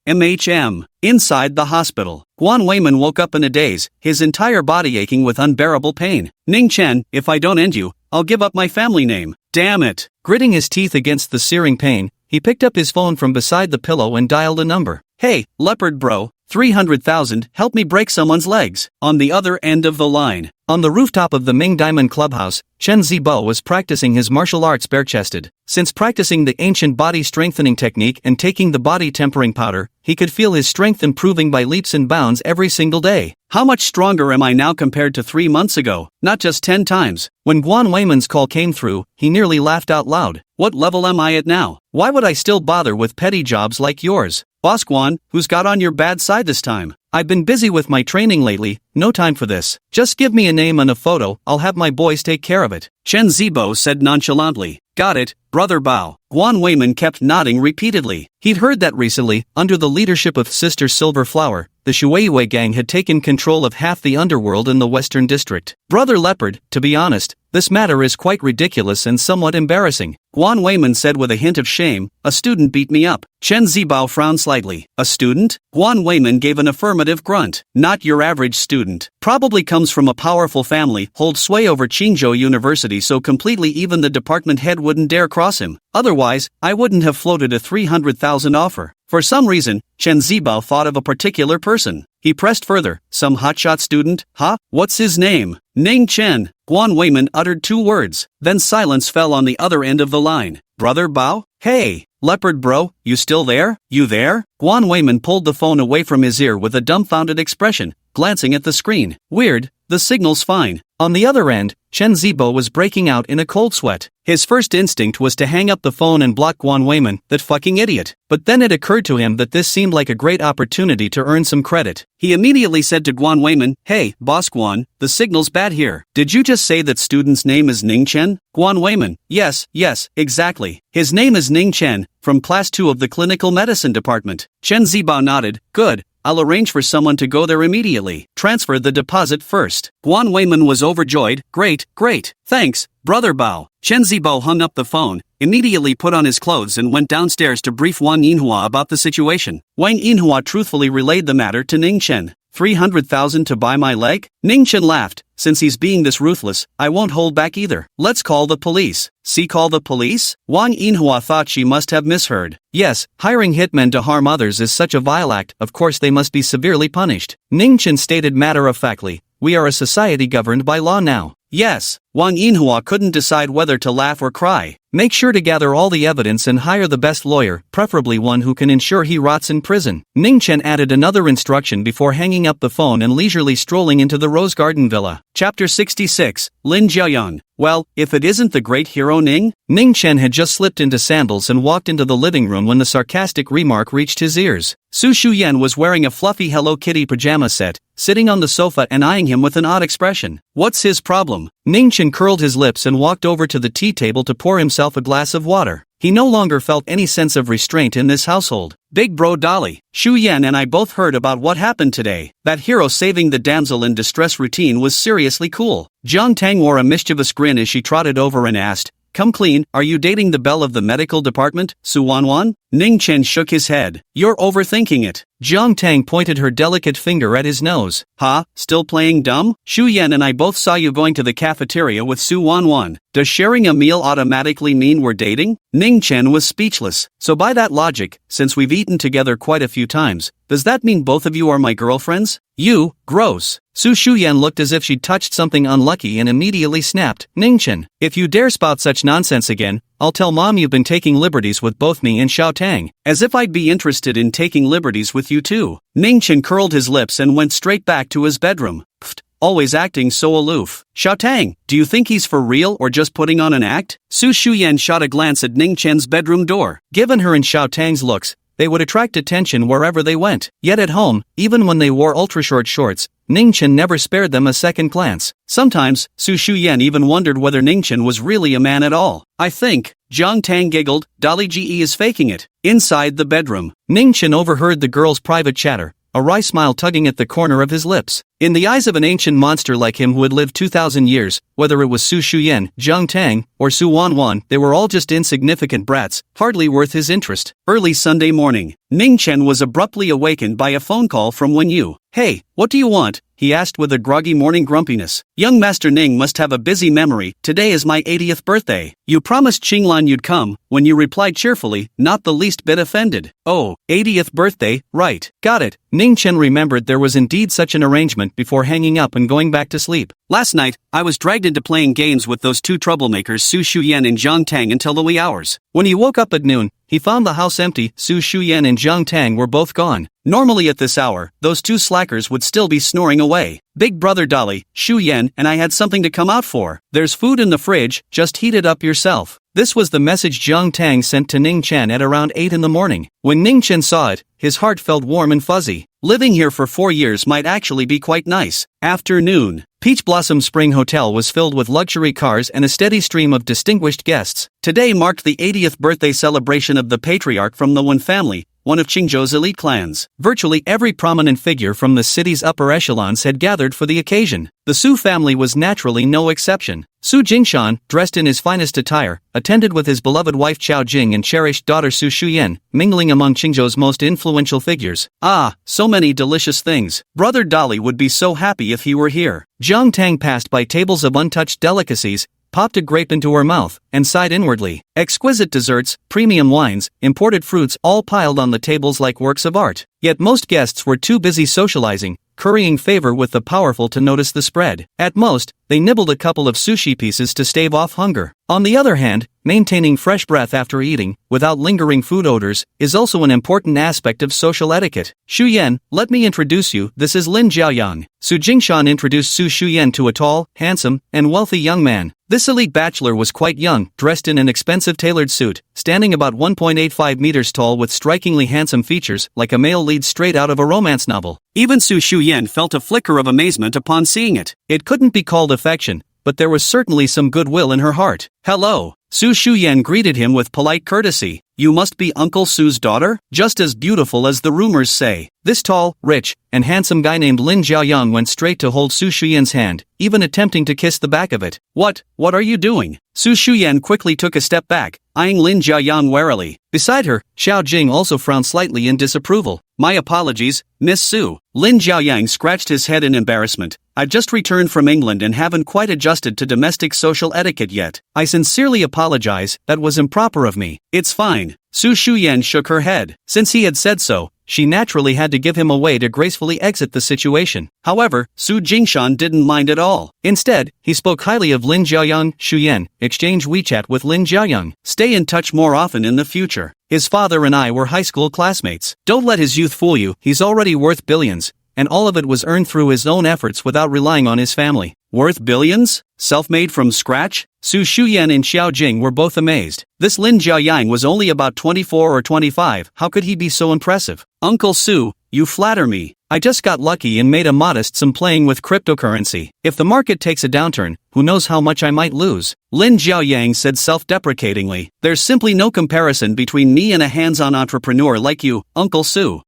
Inside the hospital, Guan Weiman woke up in a daze, his entire body aching with unbearable pain. Ningchen, if I don't end you, I'll give up my family name. Damn it. Gritting his teeth against the searing pain, he picked up his phone from beside the pillow and dialed a number. Hey, leopard bro, 300,000, help me break someone's legs. On the other end of the line. On the rooftop of the Ming Diamond Clubhouse, Chen Xihao was practicing his martial arts bare-chested. Since practicing the ancient body strengthening technique and taking the body tempering powder, he could feel his strength improving by leaps and bounds every single day. How much stronger am I now compared to 3 months ago? Not just 10 times. When Guan Weiman's call came through, he nearly laughed out loud. What level am I at now? Why would I still bother with petty jobs like yours? Boss Guan, who's got on your bad side this time? I've been busy with my training lately, no time for this. Just give me a name and a photo, I'll have my boys take care of it. Chen Xihao said nonchalantly. Got it, brother Bao. Guan Weiman kept nodding repeatedly. He'd heard that recently, under the leadership of Sister Silver Flower, the Shuiwei gang had taken control of half the underworld in the Western District. Brother Leopard, to be honest, this matter is quite ridiculous and somewhat embarrassing. Guan Weiman said with a hint of shame, a student beat me up. Chen Xihao frowned slightly. A student? Guan Weiman gave an affirmative grunt. Not your average student. Probably comes from a powerful family, holds sway over Qingzhou University so completely even the department head wouldn't dare cross him. Otherwise, I wouldn't have floated a 300,000 offer. For some reason, Chen Xihao thought of a particular person. He pressed further. Some hotshot student? Huh? What's his name? Ningchen. Guan Weiman uttered 2 words. Then silence fell on the other end of the line. Brother Bao? Hey, leopard bro, you still there? You there? Guan Weiman pulled the phone away from his ear with a dumbfounded expression, glancing at the screen. Weird, the signal's fine. On the other end, Chen Xihao was breaking out in a cold sweat. His first instinct was to hang up the phone and block Guan Weiman, that fucking idiot. But then it occurred to him that this seemed like a great opportunity to earn some credit. He immediately said to Guan Weiman, Hey, boss Guan, the signal's bad here. Did you just say that student's name is Ningchen? Guan Weiman, yes, exactly. His name is Ningchen, from Class 2 of the Clinical Medicine Department. Chen Xihao nodded. Good, I'll arrange for someone to go there immediately. Transfer the deposit first. Guan Weiman was overjoyed. Great, great. Thanks, Brother Bao. Chen Xihao hung up the phone, immediately put on his clothes and went downstairs to brief Wang Yinhua about the situation. Wang Yinhua truthfully relayed the matter to Ningchen. 300,000 to buy my leg? Ningchen laughed. Since he's being this ruthless, I won't hold back either. Let's call the police. See, call the police? Wang Yinhua thought she must have misheard. Yes, hiring hitmen to harm others is such a vile act, of course they must be severely punished. Ningchen stated matter-of-factly, we are a society governed by law now. Yes, Wang Yinhua couldn't decide whether to laugh or cry. Make sure to gather all the evidence and hire the best lawyer, preferably one who can ensure he rots in prison. Ningchen added another instruction before hanging up the phone and leisurely strolling into the Rose Garden Villa. Chapter 66, Lin Jiaoyang. Well, if it isn't the great hero Ning? Ningchen had just slipped into sandals and walked into the living room when the sarcastic remark reached his ears. Su Yan was wearing a fluffy Hello Kitty pajama set, sitting on the sofa and eyeing him with an odd expression. What's his problem? Ningchen curled his lips and walked over to the tea table to pour himself a glass of water. He no longer felt any sense of restraint in this household. Big bro Dolly, Xu Yan and I both heard about what happened today. That hero saving the damsel in distress routine was seriously cool. Jiang Tang wore a mischievous grin as she trotted over and asked, come clean, are you dating the belle of the medical department, Suan? Ningchen shook his head. You're overthinking it. Jiang Tang pointed her delicate finger at his nose. Ha, still playing dumb? Xu Yan and I both saw you going to the cafeteria with Su Wan. Does sharing a meal automatically mean we're dating? Ningchen was speechless. So by that logic, since we've eaten together quite a few times, does that mean both of you are my girlfriends? You, gross. Su Yan looked as if she'd touched something unlucky and immediately snapped. Ningchen, if you dare spout such nonsense again, I'll tell Mom you've been taking liberties with both me and Xiao Tang. As if I'd be interested in taking liberties with you too. Ningchen curled his lips and went straight back to his bedroom. Pfft, always acting so aloof. Xiao Tang, do you think he's for real or just putting on an act? Su Yan shot a glance at Ningchen's bedroom door. Given her and Xiao Tang's looks, they would attract attention wherever they went. Yet at home, even when they wore ultra-short shorts, Ningchen never spared them a second glance. Sometimes, Su Yan even wondered whether Ningchen was really a man at all. I think, Jiang Tang giggled, Dolly Ge is faking it. Inside the bedroom, Ningchen overheard the girls' private chatter, a wry smile tugging at the corner of his lips. In the eyes of an ancient monster like him who had lived 2,000 years, whether it was Su Yan, Jiang Tang, or Su Wan, they were all just insignificant brats, hardly worth his interest. Early Sunday morning, Ningchen was abruptly awakened by a phone call from Wen Yu. Hey, what do you want? He asked with a groggy morning grumpiness. Young Master Ning must have a busy memory, today is my 80th birthday. You promised Qinglan you'd come, when you replied cheerfully, not the least bit offended. Oh, 80th birthday, right, got it. Ningchen remembered there was indeed such an arrangement before hanging up and going back to sleep. Last night, I was dragged into playing games with those two troublemakers Su Yan and Jiang Tang until the wee hours. When he woke up at noon, he found the house empty. Su Yan and Jiang Tang were both gone. Normally at this hour, those two slackers would still be snoring away. Big brother Dolly, Xu Yan and I had something to come out for. There's food in the fridge, just heat it up yourself. This was the message Jiang Tang sent to Ningchen at around 8 in the morning. When Ningchen saw it, his heart felt warm and fuzzy. Living here for 4 years might actually be quite nice. Afternoon. Peach Blossom Spring Hotel was filled with luxury cars and a steady stream of distinguished guests. Today marked the 80th birthday celebration of the patriarch from the Wen family, one of Qingzhou's elite clans. Virtually every prominent figure from the city's upper echelons had gathered for the occasion. The Su family was naturally no exception. Su Jingshan, dressed in his finest attire, attended with his beloved wife Qiao Jing and cherished daughter Su Yan, mingling among Qingzhou's most influential figures. Ah, so many delicious things. Brother Dolly would be so happy if he were here. Jiang Tang passed by tables of untouched delicacies, popped a grape into her mouth, and sighed inwardly. Exquisite desserts, premium wines, imported fruits all piled on the tables like works of art. Yet most guests were too busy socializing, currying favor with the powerful to notice the spread. At most, they nibbled a couple of sushi pieces to stave off hunger. On the other hand, maintaining fresh breath after eating, without lingering food odors, is also an important aspect of social etiquette. Xu Yan, let me introduce you, this is Lin Jiaoyang. Su Jingshan introduced Su Yan to a tall, handsome, and wealthy young man. This elite bachelor was quite young, dressed in an expensive tailored suit, standing about 1.85 meters tall with strikingly handsome features, like a male lead straight out of a romance novel. Even Su Yan felt a flicker of amazement upon seeing it. It couldn't be called affection, but there was certainly some goodwill in her heart. Hello. Su Shu Yan greeted him with polite courtesy. You must be Uncle Su's daughter? Just as beautiful as the rumors say. This tall, rich, and handsome guy named Lin Jiaoyang went straight to hold Su Shu Yan's hand, even attempting to kiss the back of it. What are you doing? Su Shu Yan quickly took a step back, eyeing Lin Jiaoyang warily. Beside her, Xiao Jing also frowned slightly in disapproval. My apologies, Miss Su. Lin Jiaoyang scratched his head in embarrassment. I've just returned from England and haven't quite adjusted to domestic social etiquette yet. I sincerely apologize, that was improper of me. It's fine. Su Shu Yan shook her head. Since he had said so, she naturally had to give him a way to gracefully exit the situation. However, Su Jingshan didn't mind at all. Instead, he spoke highly of Lin Jiaoyang. Shu Yan, exchange WeChat with Lin Jiaoyang. Stay in touch more often in the future. His father and I were high school classmates. Don't let his youth fool you, he's already worth billions. And all of it was earned through his own efforts without relying on his family. Worth billions? Self-made from scratch? Su Shu Yan and Xiao Jing were both amazed. This Lin Jiaoyang was only about 24 or 25, how could he be so impressive? Uncle Su, you flatter me. I just got lucky and made a modest sum playing with cryptocurrency. If the market takes a downturn, who knows how much I might lose? Lin Jiaoyang said self-deprecatingly. There's simply no comparison between me and a hands-on entrepreneur like you, Uncle Su.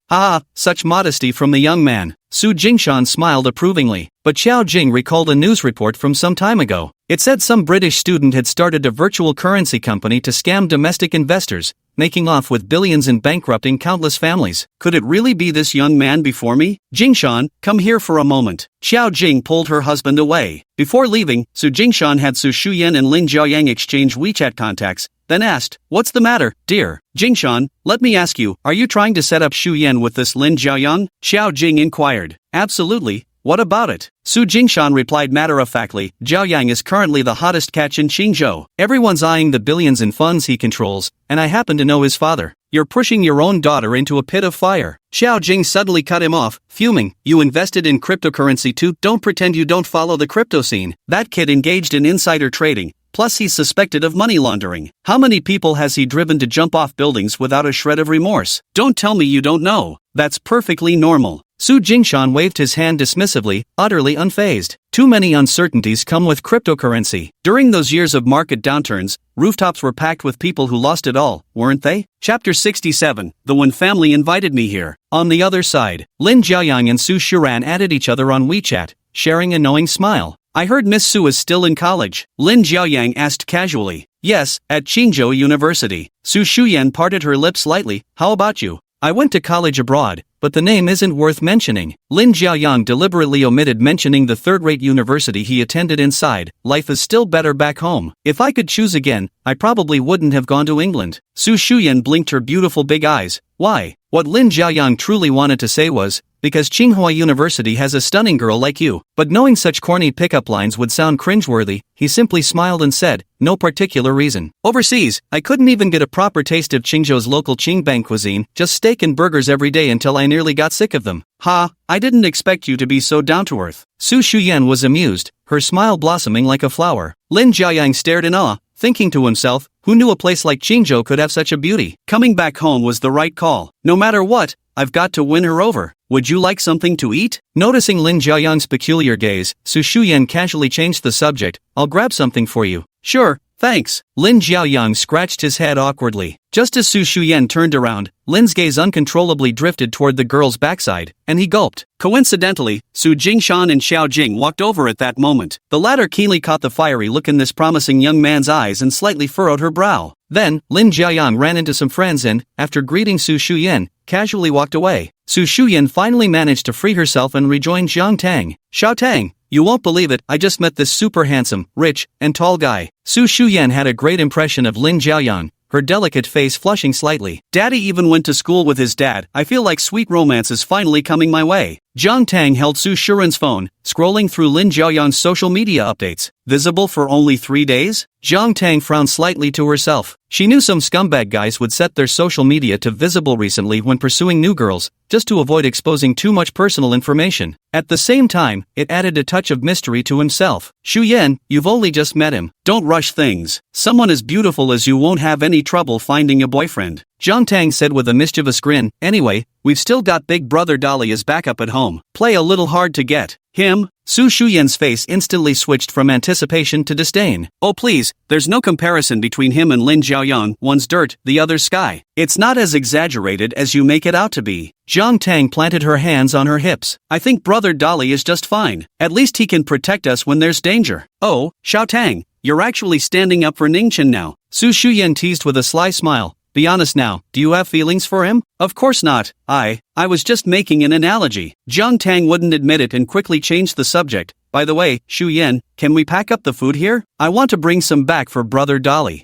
Such modesty from the young man. Su Jingshan smiled approvingly, but Xiao Jing recalled a news report from some time ago. It said some British student had started a virtual currency company to scam domestic investors, making off with billions and bankrupting countless families. Could it really be this young man before me? Jingshan, come here for a moment. Xiao Jing pulled her husband away. Before leaving, Su Jingshan had Su Shu Yan and Lin Jiaoyang exchange WeChat contacts, then asked, What's the matter, dear? Jingshan, let me ask you, are you trying to set up Shu Yan with this Lin Jiaoyang? Xiao Jing inquired. Absolutely. What about it? Su Jingshan replied matter-of-factly, Jiaoyang is currently the hottest catch in Qingzhou. Everyone's eyeing the billions in funds he controls, and I happen to know his father. You're pushing your own daughter into a pit of fire. Xiao Jing suddenly cut him off, fuming. You invested in cryptocurrency too? Don't pretend you don't follow the crypto scene. That kid engaged in insider trading. Plus he's suspected of money laundering. How many people has he driven to jump off buildings without a shred of remorse? Don't tell me you don't know. That's perfectly normal. Su Jingshan waved his hand dismissively, utterly unfazed. Too many uncertainties come with cryptocurrency. During those years of market downturns, rooftops were packed with people who lost it all, weren't they? Chapter 67, The Wen family invited me here. On the other side, Lin Jiaoyang and Su Shiran added each other on WeChat, sharing a knowing smile. I heard Miss Su is still in college, Lin Jiaoyang asked casually. Yes, at Qingzhou University. Su Shu Yan parted her lips slightly. How about you? I went to college abroad, but the name isn't worth mentioning. Lin Jiaoyang deliberately omitted mentioning the third-rate university he attended inside. Life is still better back home. If I could choose again, I probably wouldn't have gone to England. Su Shuyan blinked her beautiful big eyes. Why? What Lin Jiaoyang truly wanted to say was, because Tsinghua University has a stunning girl like you. But knowing such corny pickup lines would sound cringeworthy, he simply smiled and said, no particular reason. Overseas, I couldn't even get a proper taste of Qingzhou's local Qingbang cuisine, just steak and burgers every day until I nearly got sick of them. I didn't expect you to be so down-to-earth. Su Shuyan was amused, her smile blossoming like a flower. Lin Jiaoyang stared in awe, thinking to himself, who knew a place like Qingzhou could have such a beauty? Coming back home was the right call. No matter what, I've got to win her over. Would you like something to eat? Noticing Lin Jiaoyang's peculiar gaze, Su Shuyan casually changed the subject. I'll grab something for you. Sure, thanks. Lin Jiaoyang scratched his head awkwardly. Just as Su Shuyan turned around, Lin's gaze uncontrollably drifted toward the girl's backside, and he gulped. Coincidentally, Su Jingshan and Xiao Jing walked over at that moment. The latter keenly caught the fiery look in this promising young man's eyes and slightly furrowed her brow. Then, Lin Jiaoyang ran into some friends and, after greeting Su Shuyan, casually walked away. Su Shuyan finally managed to free herself and rejoined Zhang Tang. Xiao Tang, you won't believe it, I just met this super handsome, rich, and tall guy. Su Shuyan had a great impression of Lin Jiaoyang, her delicate face flushing slightly. Daddy even went to school with his dad. I feel like sweet romance is finally coming my way. Zhang Tang held Su Shiran's phone, scrolling through Lin Jiaoyang's social media updates. Visible for only 3 days? Zhang Tang frowned slightly to herself. She knew some scumbag guys would set their social media to visible recently when pursuing new girls, just to avoid exposing too much personal information. At the same time, it added a touch of mystery to himself. Shu Yan, you've only just met him. Don't rush things. Someone as beautiful as you won't have any trouble finding a boyfriend. Zhang Tang said with a mischievous grin. Anyway, we've still got Big Brother Dolly as backup at home. Play a little hard to get. Him? Su Shu Yan's face instantly switched from anticipation to disdain. Oh please, there's no comparison between him and Lin Jiaoyang, one's dirt, the other's sky. It's not as exaggerated as you make it out to be. Zhang Tang planted her hands on her hips. I think Brother Dali is just fine. At least he can protect us when there's danger. Oh, Xiao Tang, you're actually standing up for Ningchen now. Su Shu Yan teased with a sly smile. Be honest now, do you have feelings for him? Of course not. I was just making an analogy. Zhang Tang wouldn't admit it and quickly changed the subject. By the way, Shu Yan, can we pack up the food here? I want to bring some back for Brother Dali.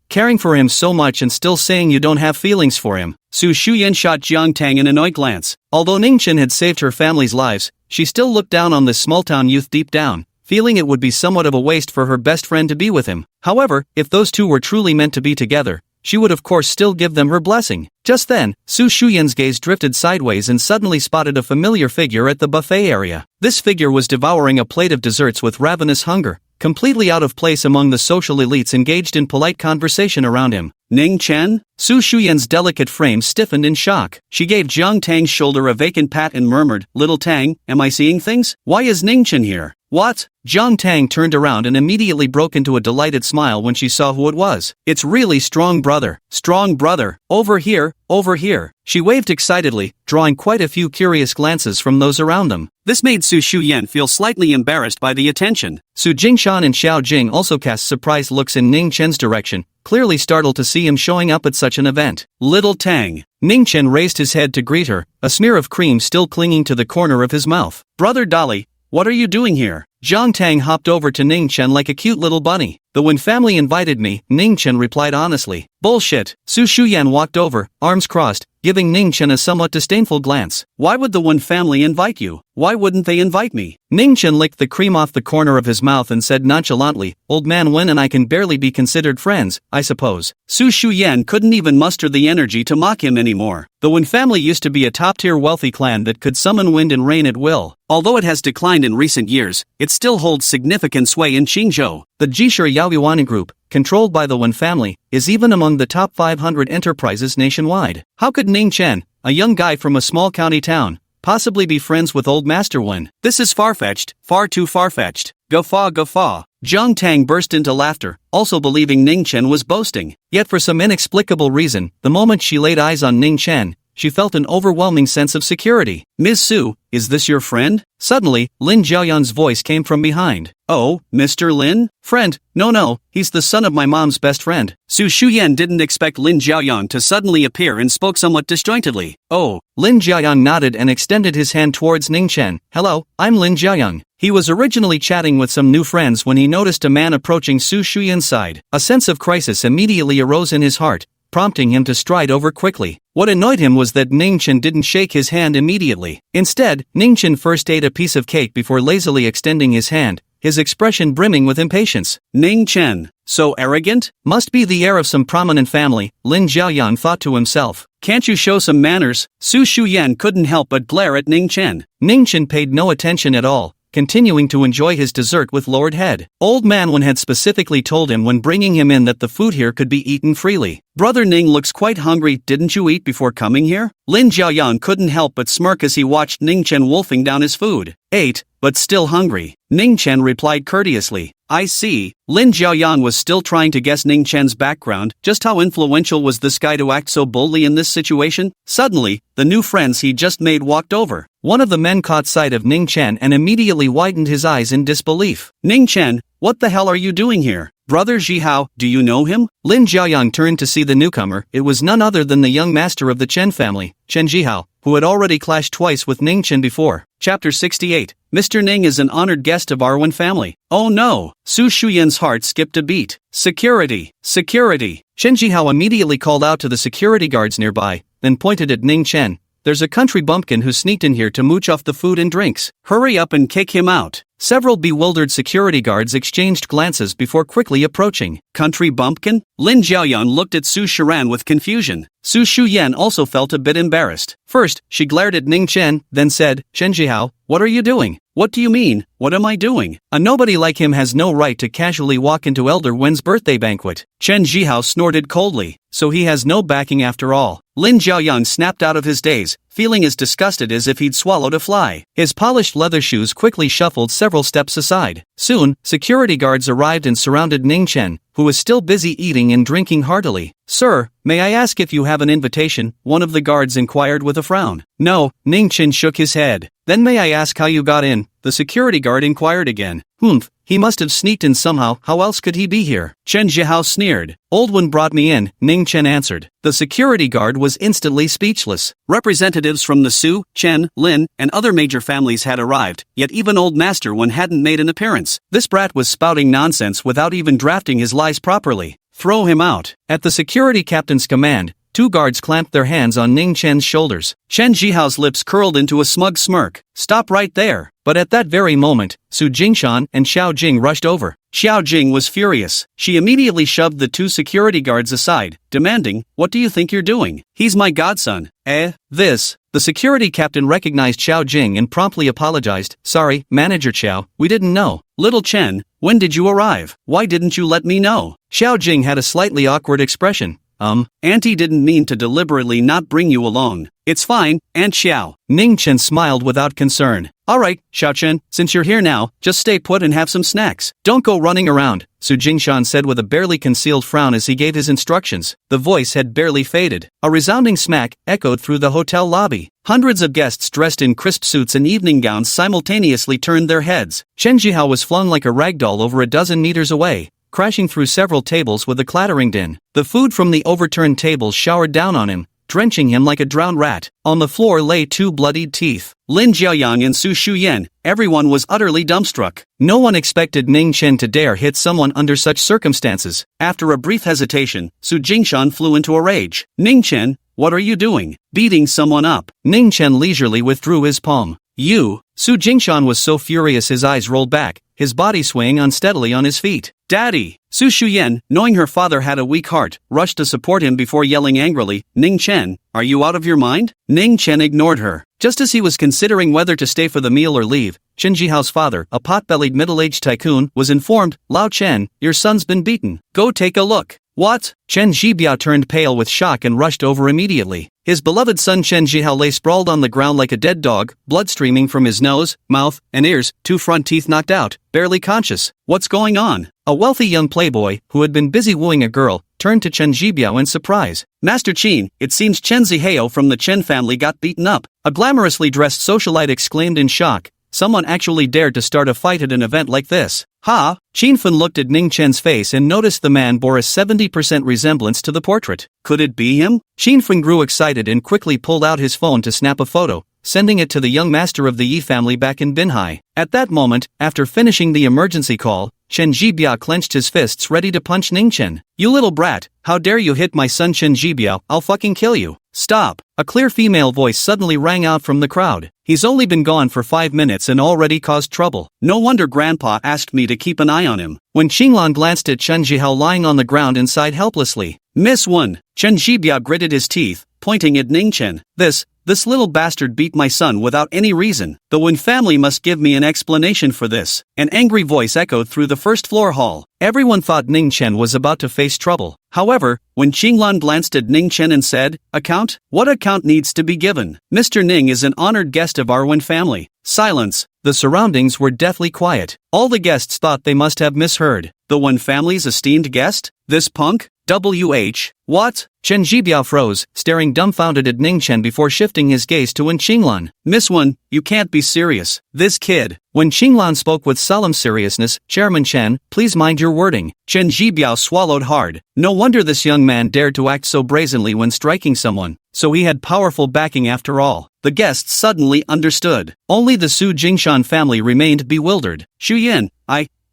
Caring for him so much and still saying you don't have feelings for him. Su Shu Yan shot Zhang Tang an annoyed glance. Although Ningchen had saved her family's lives, she still looked down on this small-town youth deep down, feeling it would be somewhat of a waste for her best friend to be with him. However, if those two were truly meant to be together, she would of course still give them her blessing. Just then, Su Shu Yan's gaze drifted sideways and suddenly spotted a familiar figure at the buffet area. This figure was devouring a plate of desserts with ravenous hunger, completely out of place among the social elites engaged in polite conversation around him. Ningchen? Su Shu Yan's delicate frame stiffened in shock. She gave Zhang Tang's shoulder a vacant pat and murmured, "Little Tang, am I seeing things? Why is Ningchen here?" What? Zhang Tang turned around and immediately broke into a delighted smile when she saw who it was. It's really Strong Brother. Strong Brother. Over here, over here. She waved excitedly, drawing quite a few curious glances from those around them. This made Su Shu Yan feel slightly embarrassed by the attention. Su Jing Shan and Xiao Jing also cast surprised looks in Ning Chen's direction, clearly startled to see him showing up at such an event. Little Tang. Ningchen raised his head to greet her, a smear of cream still clinging to the corner of his mouth. Brother Dali, what are you doing here? Zhang Tang hopped over to Ningchen like a cute little bunny. The Wen family invited me, Ningchen replied honestly. Bullshit. Su Shu Yan walked over, arms crossed, giving Ningchen a somewhat disdainful glance. Why would the Wen family invite you? Why wouldn't they invite me? Ningchen licked the cream off the corner of his mouth and said nonchalantly, Old man Wen and I can barely be considered friends, I suppose. Su Shu Yan couldn't even muster the energy to mock him anymore. The Wen family used to be a top-tier wealthy clan that could summon wind and rain at will. Although it has declined in recent years, it still holds significant sway in Qingzhou. The Jishur Yaoyuan group, controlled by the Wen family, is even among the top 500 enterprises nationwide. How could Ningchen, a young guy from a small county town, possibly be friends with old Master Wen? This is far-fetched, far too far-fetched. Guffaw, guffaw. Zhang Tang burst into laughter, also believing Ningchen was boasting. Yet for some inexplicable reason, the moment she laid eyes on Ningchen, she felt an overwhelming sense of security. Ms. Su, is this your friend? Suddenly, Lin Jiaoyan's voice came from behind. Oh, Mr. Lin? Friend? No, he's the son of my mom's best friend. Su Shu Yan didn't expect Lin Jiaoyan to suddenly appear and spoke somewhat disjointedly. Oh. Lin Jiaoyan nodded and extended his hand towards Ningchen. Hello, I'm Lin Jiaoyan. He was originally chatting with some new friends when he noticed a man approaching Su Shu Yan's side. A sense of crisis immediately arose in his heart, prompting him to stride over quickly. What annoyed him was that Ningchen didn't shake his hand immediately. Instead, Ningchen first ate a piece of cake before lazily extending his hand, his expression brimming with impatience. Ningchen, so arrogant? Must be the heir of some prominent family, Lin Jiaoyan thought to himself. Can't you show some manners? Su Shu Yan couldn't help but glare at Ningchen. Ningchen paid no attention at all, continuing to enjoy his dessert with lowered head. Old man Wen had specifically told him when bringing him in that the food here could be eaten freely. Brother Ning looks quite hungry, didn't you eat before coming here? Lin Jiaoyan couldn't help but smirk as he watched Ningchen wolfing down his food. Ate, but still hungry. Ningchen replied courteously. I see. Lin Jiaoyan was still trying to guess Ningchen's background, just how influential was this guy to act so boldly in this situation? Suddenly, the new friends he just made walked over. One of the men caught sight of Ningchen and immediately widened his eyes in disbelief. Ningchen, what the hell are you doing here? Brother Jihao, do you know him? Lin Jiaoyan turned to see the newcomer. It was none other than the young master of the Chen family, Chen Xihao, who had already clashed twice with Ningchen before. Chapter 68. Mr. Ning is an honored guest of our Wen family. Oh no! Su Shu Yan's heart skipped a beat. Security! Security! Chen Xihao immediately called out to the security guards nearby, then pointed at Ningchen. There's a country bumpkin who sneaked in here to mooch off the food and drinks. Hurry up and kick him out. Several bewildered security guards exchanged glances before quickly approaching. Country bumpkin? Lin Jiaoyan looked at Su Shiran with confusion. Su Shu Yan also felt a bit embarrassed. First, she glared at Ningchen, then said, Chen Xihao, what are you doing? What do you mean, what am I doing? A nobody like him has no right to casually walk into Elder Wen's birthday banquet. Chen Xihao snorted coldly. so he has no backing after all. Lin Jiaoyang snapped out of his daze, feeling as disgusted as if he'd swallowed a fly. His polished leather shoes quickly shuffled several steps aside. Soon, security guards arrived and surrounded Ningchen, who was still busy eating and drinking heartily. "Sir, may I ask if you have an invitation?" one of the guards inquired with a frown. "No," Ningchen shook his head. "Then may I ask how you got in?" the security guard inquired again. "Humph, he must have sneaked in somehow, how else could he be here?" Chen Xihao sneered. "Old one brought me in," Ningchen answered. The security guard was instantly speechless. Representatives from the Su, Chen, Lin, and other major families had arrived, yet even old Master One hadn't made an appearance. This brat was spouting nonsense without even drafting his lies properly. "Throw him out." At the security captain's command, two guards clamped their hands on Ningchen's shoulders. Chen Jihao's lips curled into a smug smirk. "Stop right there." But at that very moment, Su Jingshan and Xiao Jing rushed over. Xiao Jing was furious. She immediately shoved the two security guards aside, demanding, "What do you think you're doing? He's my godson." This. The security captain recognized Xiao Jing and promptly apologized. "Sorry, Manager Xiao, we didn't know." "Little Chen, when did you arrive? Why didn't you let me know?" Xiao Jing had a slightly awkward expression. Auntie didn't mean to deliberately not bring you along. It's fine, Aunt Xiao." Ningchen smiled without concern. "Alright, Xiao Chen, since you're here now, just stay put and have some snacks. Don't go running around," Su Jingshan said with a barely concealed frown as he gave his instructions. The voice had barely faded. A resounding smack echoed through the hotel lobby. Hundreds of guests dressed in crisp suits and evening gowns simultaneously turned their heads. Chen Xihao was flung like a ragdoll over a dozen meters away, crashing through several tables with a clattering din. The food from the overturned tables showered down on him, drenching him like a drowned rat. On the floor lay two bloodied teeth. Lin Jiaoyang and Su Shu Yan, everyone was utterly dumbstruck. No one expected Ningchen to dare hit someone under such circumstances. After a brief hesitation, Su Jingshan flew into a rage. "Ningchen, what are you doing? Beating someone up?" Ningchen leisurely withdrew his palm. "You?" Su Jingshan was so furious his eyes rolled back, his body swaying unsteadily on his feet. "Daddy!" Su Shu Yan, knowing her father had a weak heart, rushed to support him before yelling angrily, "Ningchen, are you out of your mind?" Ningchen ignored her. Just as he was considering whether to stay for the meal or leave, Chen Jihao's father, a pot-bellied middle-aged tycoon, was informed, "Lao Chen, your son's been beaten. Go take a look." "What?" Chen Zhibiao turned pale with shock and rushed over immediately. His beloved son Chen Xihao lay sprawled on the ground like a dead dog, blood streaming from his nose, mouth, and ears, two front teeth knocked out, barely conscious. "What's going on?" A wealthy young playboy, who had been busy wooing a girl, turned to Chen Zhibiao in surprise. "Master Qin, it seems Chen Xihao from the Chen family got beaten up." A glamorously dressed socialite exclaimed in shock. Someone actually dared to start a fight at an event like this. "Ha!" Qinfen looked at Ningchen's face and noticed the man bore a 70% resemblance to the portrait. Could it be him? Qinfen grew excited and quickly pulled out his phone to snap a photo, sending it to the young master of the Yi family back in Binhai. At that moment, after finishing the emergency call, Chen Zhibiao clenched his fists ready to punch Ningchen. "You little brat, how dare you hit my son Chen Zhibiao, I'll fucking kill you." "Stop!" A clear female voice suddenly rang out from the crowd. "He's only been gone for 5 minutes and already caused trouble. No wonder Grandpa asked me to keep an eye on him." When Qinglan glanced at Chen Zhihao lying on the ground and sighed helplessly. "Miss One." Chen Zhibiao gritted his teeth, pointing at Ningchen. This little bastard beat my son without any reason. The Wen family must give me an explanation for this." An angry voice echoed through the first floor hall. Everyone thought Ningchen was about to face trouble. However, when Qinglan glanced at Ningchen and said, "Account? What account needs to be given? Mr. Ning is an honored guest of our Wen family." Silence. The surroundings were deathly quiet. All the guests thought they must have misheard. The Wen family's esteemed guest? This punk? WH? What? Chen Zhibiao froze, staring dumbfounded at Ningchen before shifting his gaze to Wen Qinglan. "Miss Wen, you can't be serious. This kid." When Qinglan spoke with solemn seriousness, "Chairman Chen, please mind your wording." Chen Zhibiao swallowed hard. No wonder this young man dared to act so brazenly when striking someone. So he had powerful backing after all. The guests suddenly understood. Only the Su Jingshan family remained bewildered. "Xu Yan,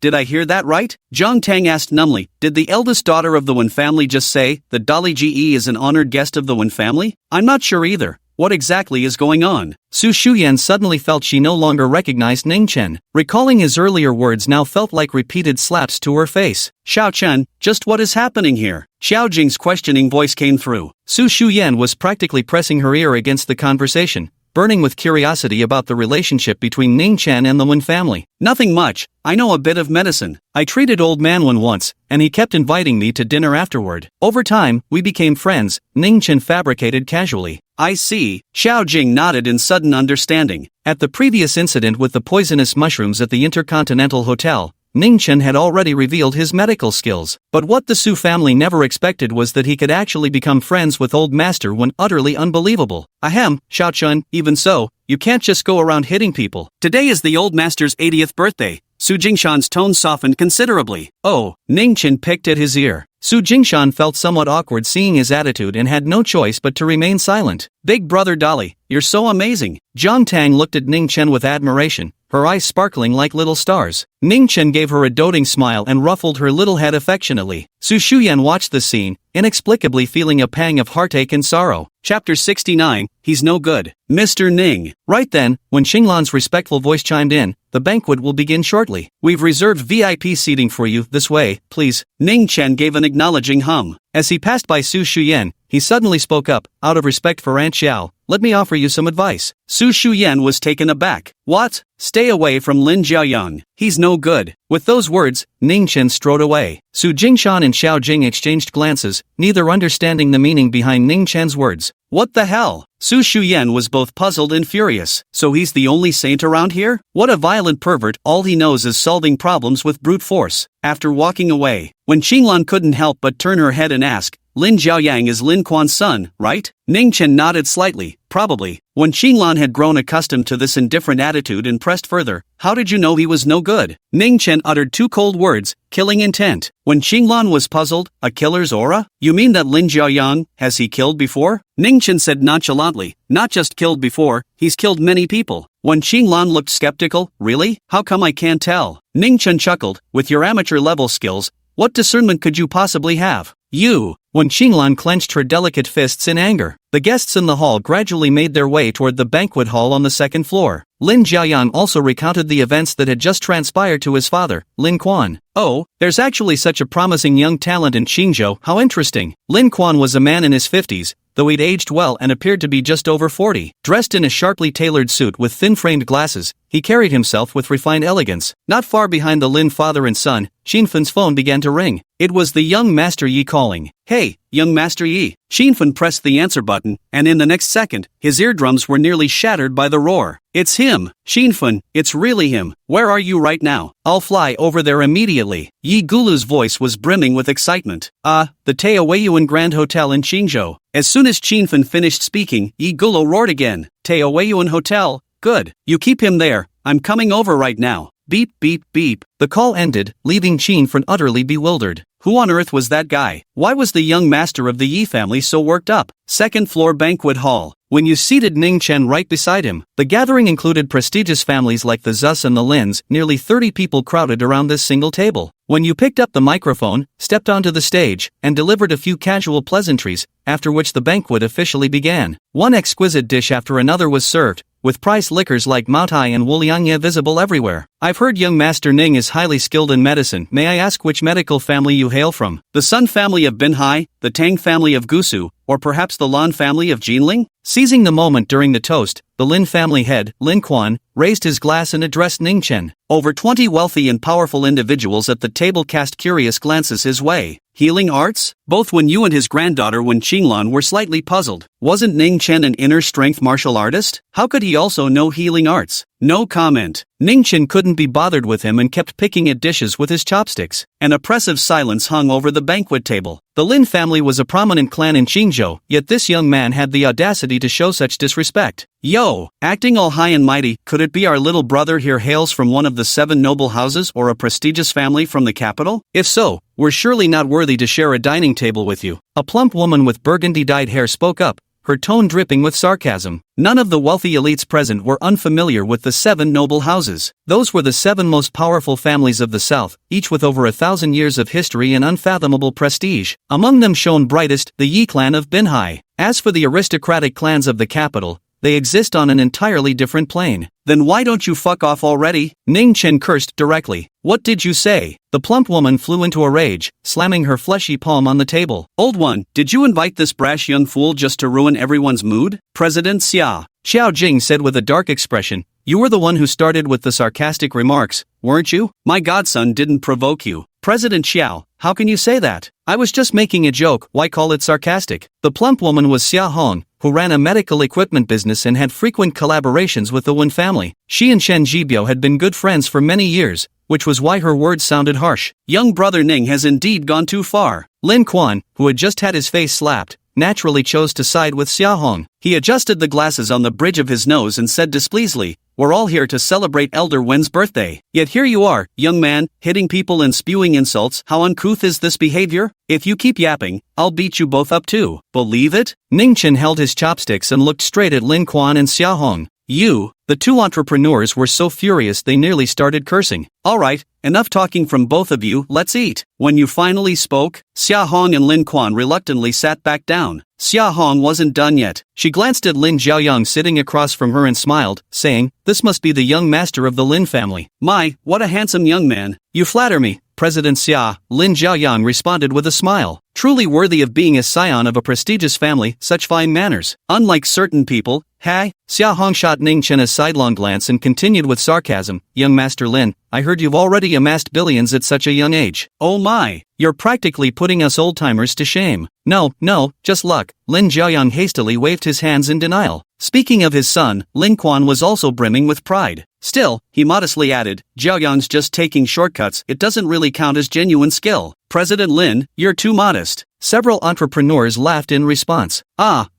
did I hear that right?" Zhang Tang asked numbly. "Did the eldest daughter of the Wen family just say that Dali Ge is an honored guest of the Wen family? I'm not sure either. What exactly is going on?" Su Shu Yan suddenly felt she no longer recognized Ningchen. Recalling his earlier words now felt like repeated slaps to her face. "Xiao Chen, just what is happening here?" Xiao Jing's questioning voice came through. Su Shu Yan was practically pressing her ear against the conversation, burning with curiosity about the relationship between Ningchen and the Wen family. Nothing much, I know a bit of medicine. I treated old man Wen once, and he kept inviting me to dinner afterward. Over time, we became friends, Ningchen fabricated casually. I see, Xiao Jing nodded in sudden understanding. At the previous incident with the poisonous mushrooms at the Intercontinental Hotel, Ningchen had already revealed his medical skills. But what the Su family never expected was that he could actually become friends with Old Master Wen. Utterly unbelievable. Ahem, Xiaochun, even so, you can't just go around hitting people. Today is the Old Master's 80th birthday. Su Jingshan's tone softened considerably. Oh, Ningchen picked at his ear. Su Jingshan felt somewhat awkward seeing his attitude and had no choice but to remain silent. Big brother Dolly, you're so amazing. Jiang Tang looked at Ningchen with admiration, her eyes sparkling like little stars. Ningchen gave her a doting smile and ruffled her little head affectionately. Su Shu Yan watched the scene, inexplicably feeling a pang of heartache and sorrow. Chapter 69, He's No Good. Mr. Ning. Right then, when Xinglan's respectful voice chimed in, the banquet will begin shortly. We've reserved VIP seating for you, this way, please. Ningchen gave an acknowledging hum. As he passed by Su Shu Yan, he suddenly spoke up, out of respect for Aunt Xiao, let me offer you some advice. Su Shu Yan was taken aback. What? Stay away from Lin Jiaoyang. He's no good. With those words, Ningchen strode away. Su Jingshan and Xiao Jing exchanged glances, neither understanding the meaning behind Ningchen's words. What the hell? Su Shu Yan was both puzzled and furious. So he's the only saint around here? What a violent pervert, all he knows is solving problems with brute force. After walking away, when Xinglan couldn't help but turn her head and ask, Lin Jiaoyang is Lin Quan's son, right? Ningchen nodded slightly, probably. When Xinglan had grown accustomed to this indifferent attitude and pressed further, how did you know he was no good? Ningchen uttered two cold words, killing intent. When Xinglan was puzzled, a killer's aura? You mean that Lin Jiaoyang, has he killed before? Ningchen said nonchalantly, not just killed before, he's killed many people. When Xinglan looked skeptical, really? How come I can't tell? Ningchen chuckled, with your amateur level skills, what discernment could you possibly have? You. When Xinglan clenched her delicate fists in anger, the guests in the hall gradually made their way toward the banquet hall on the second floor. Lin Jiaoyang also recounted the events that had just transpired to his father, Lin Quan. Oh, there's actually such a promising young talent in Qingzhou, how interesting. Lin Quan was a man in his 50s, though he'd aged well and appeared to be just over 40. Dressed in a sharply tailored suit with thin-framed glasses, he carried himself with refined elegance. Not far behind the Lin father and son, Xinfan's phone began to ring. It was the young Master Yi calling. Hey, young Master Yi. Xinfan pressed the answer button, and in the next second, his eardrums were nearly shattered by the roar. It's him, Xinfan, it's really him. Where are you right now? I'll fly over there immediately. Yigulu's voice was brimming with excitement. The Taoyuan Grand Hotel in Qingzhou. As soon as Xinfan finished speaking, Yigulu roared again. Taoyuan Hotel? Good. You keep him there. I'm coming over right now. Beep beep beep. The call ended, leaving Xinfan utterly bewildered. Who on earth was that guy? Why was the young master of the Yi family so worked up? Second floor banquet hall. When you seated Ningchen right beside him, the gathering included prestigious families like the Zus and the Lins. Nearly 30 people crowded around this single table. When you picked up the microphone, stepped onto the stage, and delivered a few casual pleasantries, after which the banquet officially began. One exquisite dish after another was served, with price liquors like Maotai and Wuliangye visible everywhere. I've heard young Master Ning is highly skilled in medicine. May I ask which medical family you hail from? The Sun family of Binhai, the Tang family of Gusu, or perhaps the Lan family of Jinling? Seizing the moment during the toast, the Lin family head, Lin Quan, raised his glass and addressed Ningchen. Over 20 wealthy and powerful individuals at the table cast curious glances his way. Healing arts? Both Wen Yu and his granddaughter Wen Qinglan were slightly puzzled. Wasn't Ningchen an inner strength martial artist? How could he also know healing arts? No comment. Ningchen couldn't be bothered with him and kept picking at dishes with his chopsticks. An oppressive silence hung over the banquet table. The Lin family was a prominent clan in Qingzhou, yet this young man had the audacity to show such disrespect. Yo, acting all high and mighty, could it be our little brother here hails from one of the 7 noble houses or a prestigious family from the capital? If so, we're surely not worthy to share a dining table with you. A plump woman with burgundy-dyed hair spoke up, her tone dripping with sarcasm. None of the wealthy elites present were unfamiliar with the 7 noble houses. Those were the 7 most powerful families of the South, each with over 1,000 years of history and unfathomable prestige. Among them shone brightest the Yi clan of Binhai. As for the aristocratic clans of the capital, they exist on an entirely different plane. Then why don't you fuck off already? Ningchen cursed directly. What did you say? The plump woman flew into a rage, slamming her fleshy palm on the table. Old one, did you invite this brash young fool just to ruin everyone's mood? President Xia. Xiao Jing said with a dark expression. You were the one who started with the sarcastic remarks, weren't you? My godson didn't provoke you. President Xiao, how can you say that? I was just making a joke, why call it sarcastic? The plump woman was Xia Hong, who ran a medical equipment business and had frequent collaborations with the Wen family. She and Chen Xihao had been good friends for many years, which was why her words sounded harsh. Young brother Ning has indeed gone too far. Lin Quan, who had just had his face slapped, naturally chose to side with Xia Hong. He adjusted the glasses on the bridge of his nose and said displeasedly, we're all here to celebrate Elder Wen's birthday. Yet here you are, young man, hitting people and spewing insults. How uncouth is this behavior? If you keep yapping, I'll beat you both up too. Believe it? Ningchen held his chopsticks and looked straight at Lin Quan and Xia Hong. The two entrepreneurs were so furious they nearly started cursing. Alright, enough talking from both of you, let's eat. When you finally spoke, Xia Hong and Lin Quan reluctantly sat back down. Xia Hong wasn't done yet. She glanced at Lin Jiaoyang sitting across from her and smiled, saying, this must be the young master of the Lin family. My, what a handsome young man. You flatter me, President Xia, Lin Jiaoyang responded with a smile. Truly worthy of being a scion of a prestigious family, such fine manners. Unlike certain people, hey? Xia Hong shot Ningchen a sidelong glance and continued with sarcasm, young Master Lin, I heard you've already amassed billions at such a young age. Oh my. You're practically putting us old-timers to shame. No, just luck. Lin Jiaoyang hastily waved his hands in denial. Speaking of his son, Lin Quan was also brimming with pride. Still, he modestly added, Jiaoyang's just taking shortcuts, it doesn't really count as genuine skill. President Lin, you're too modest. Several entrepreneurs laughed in response.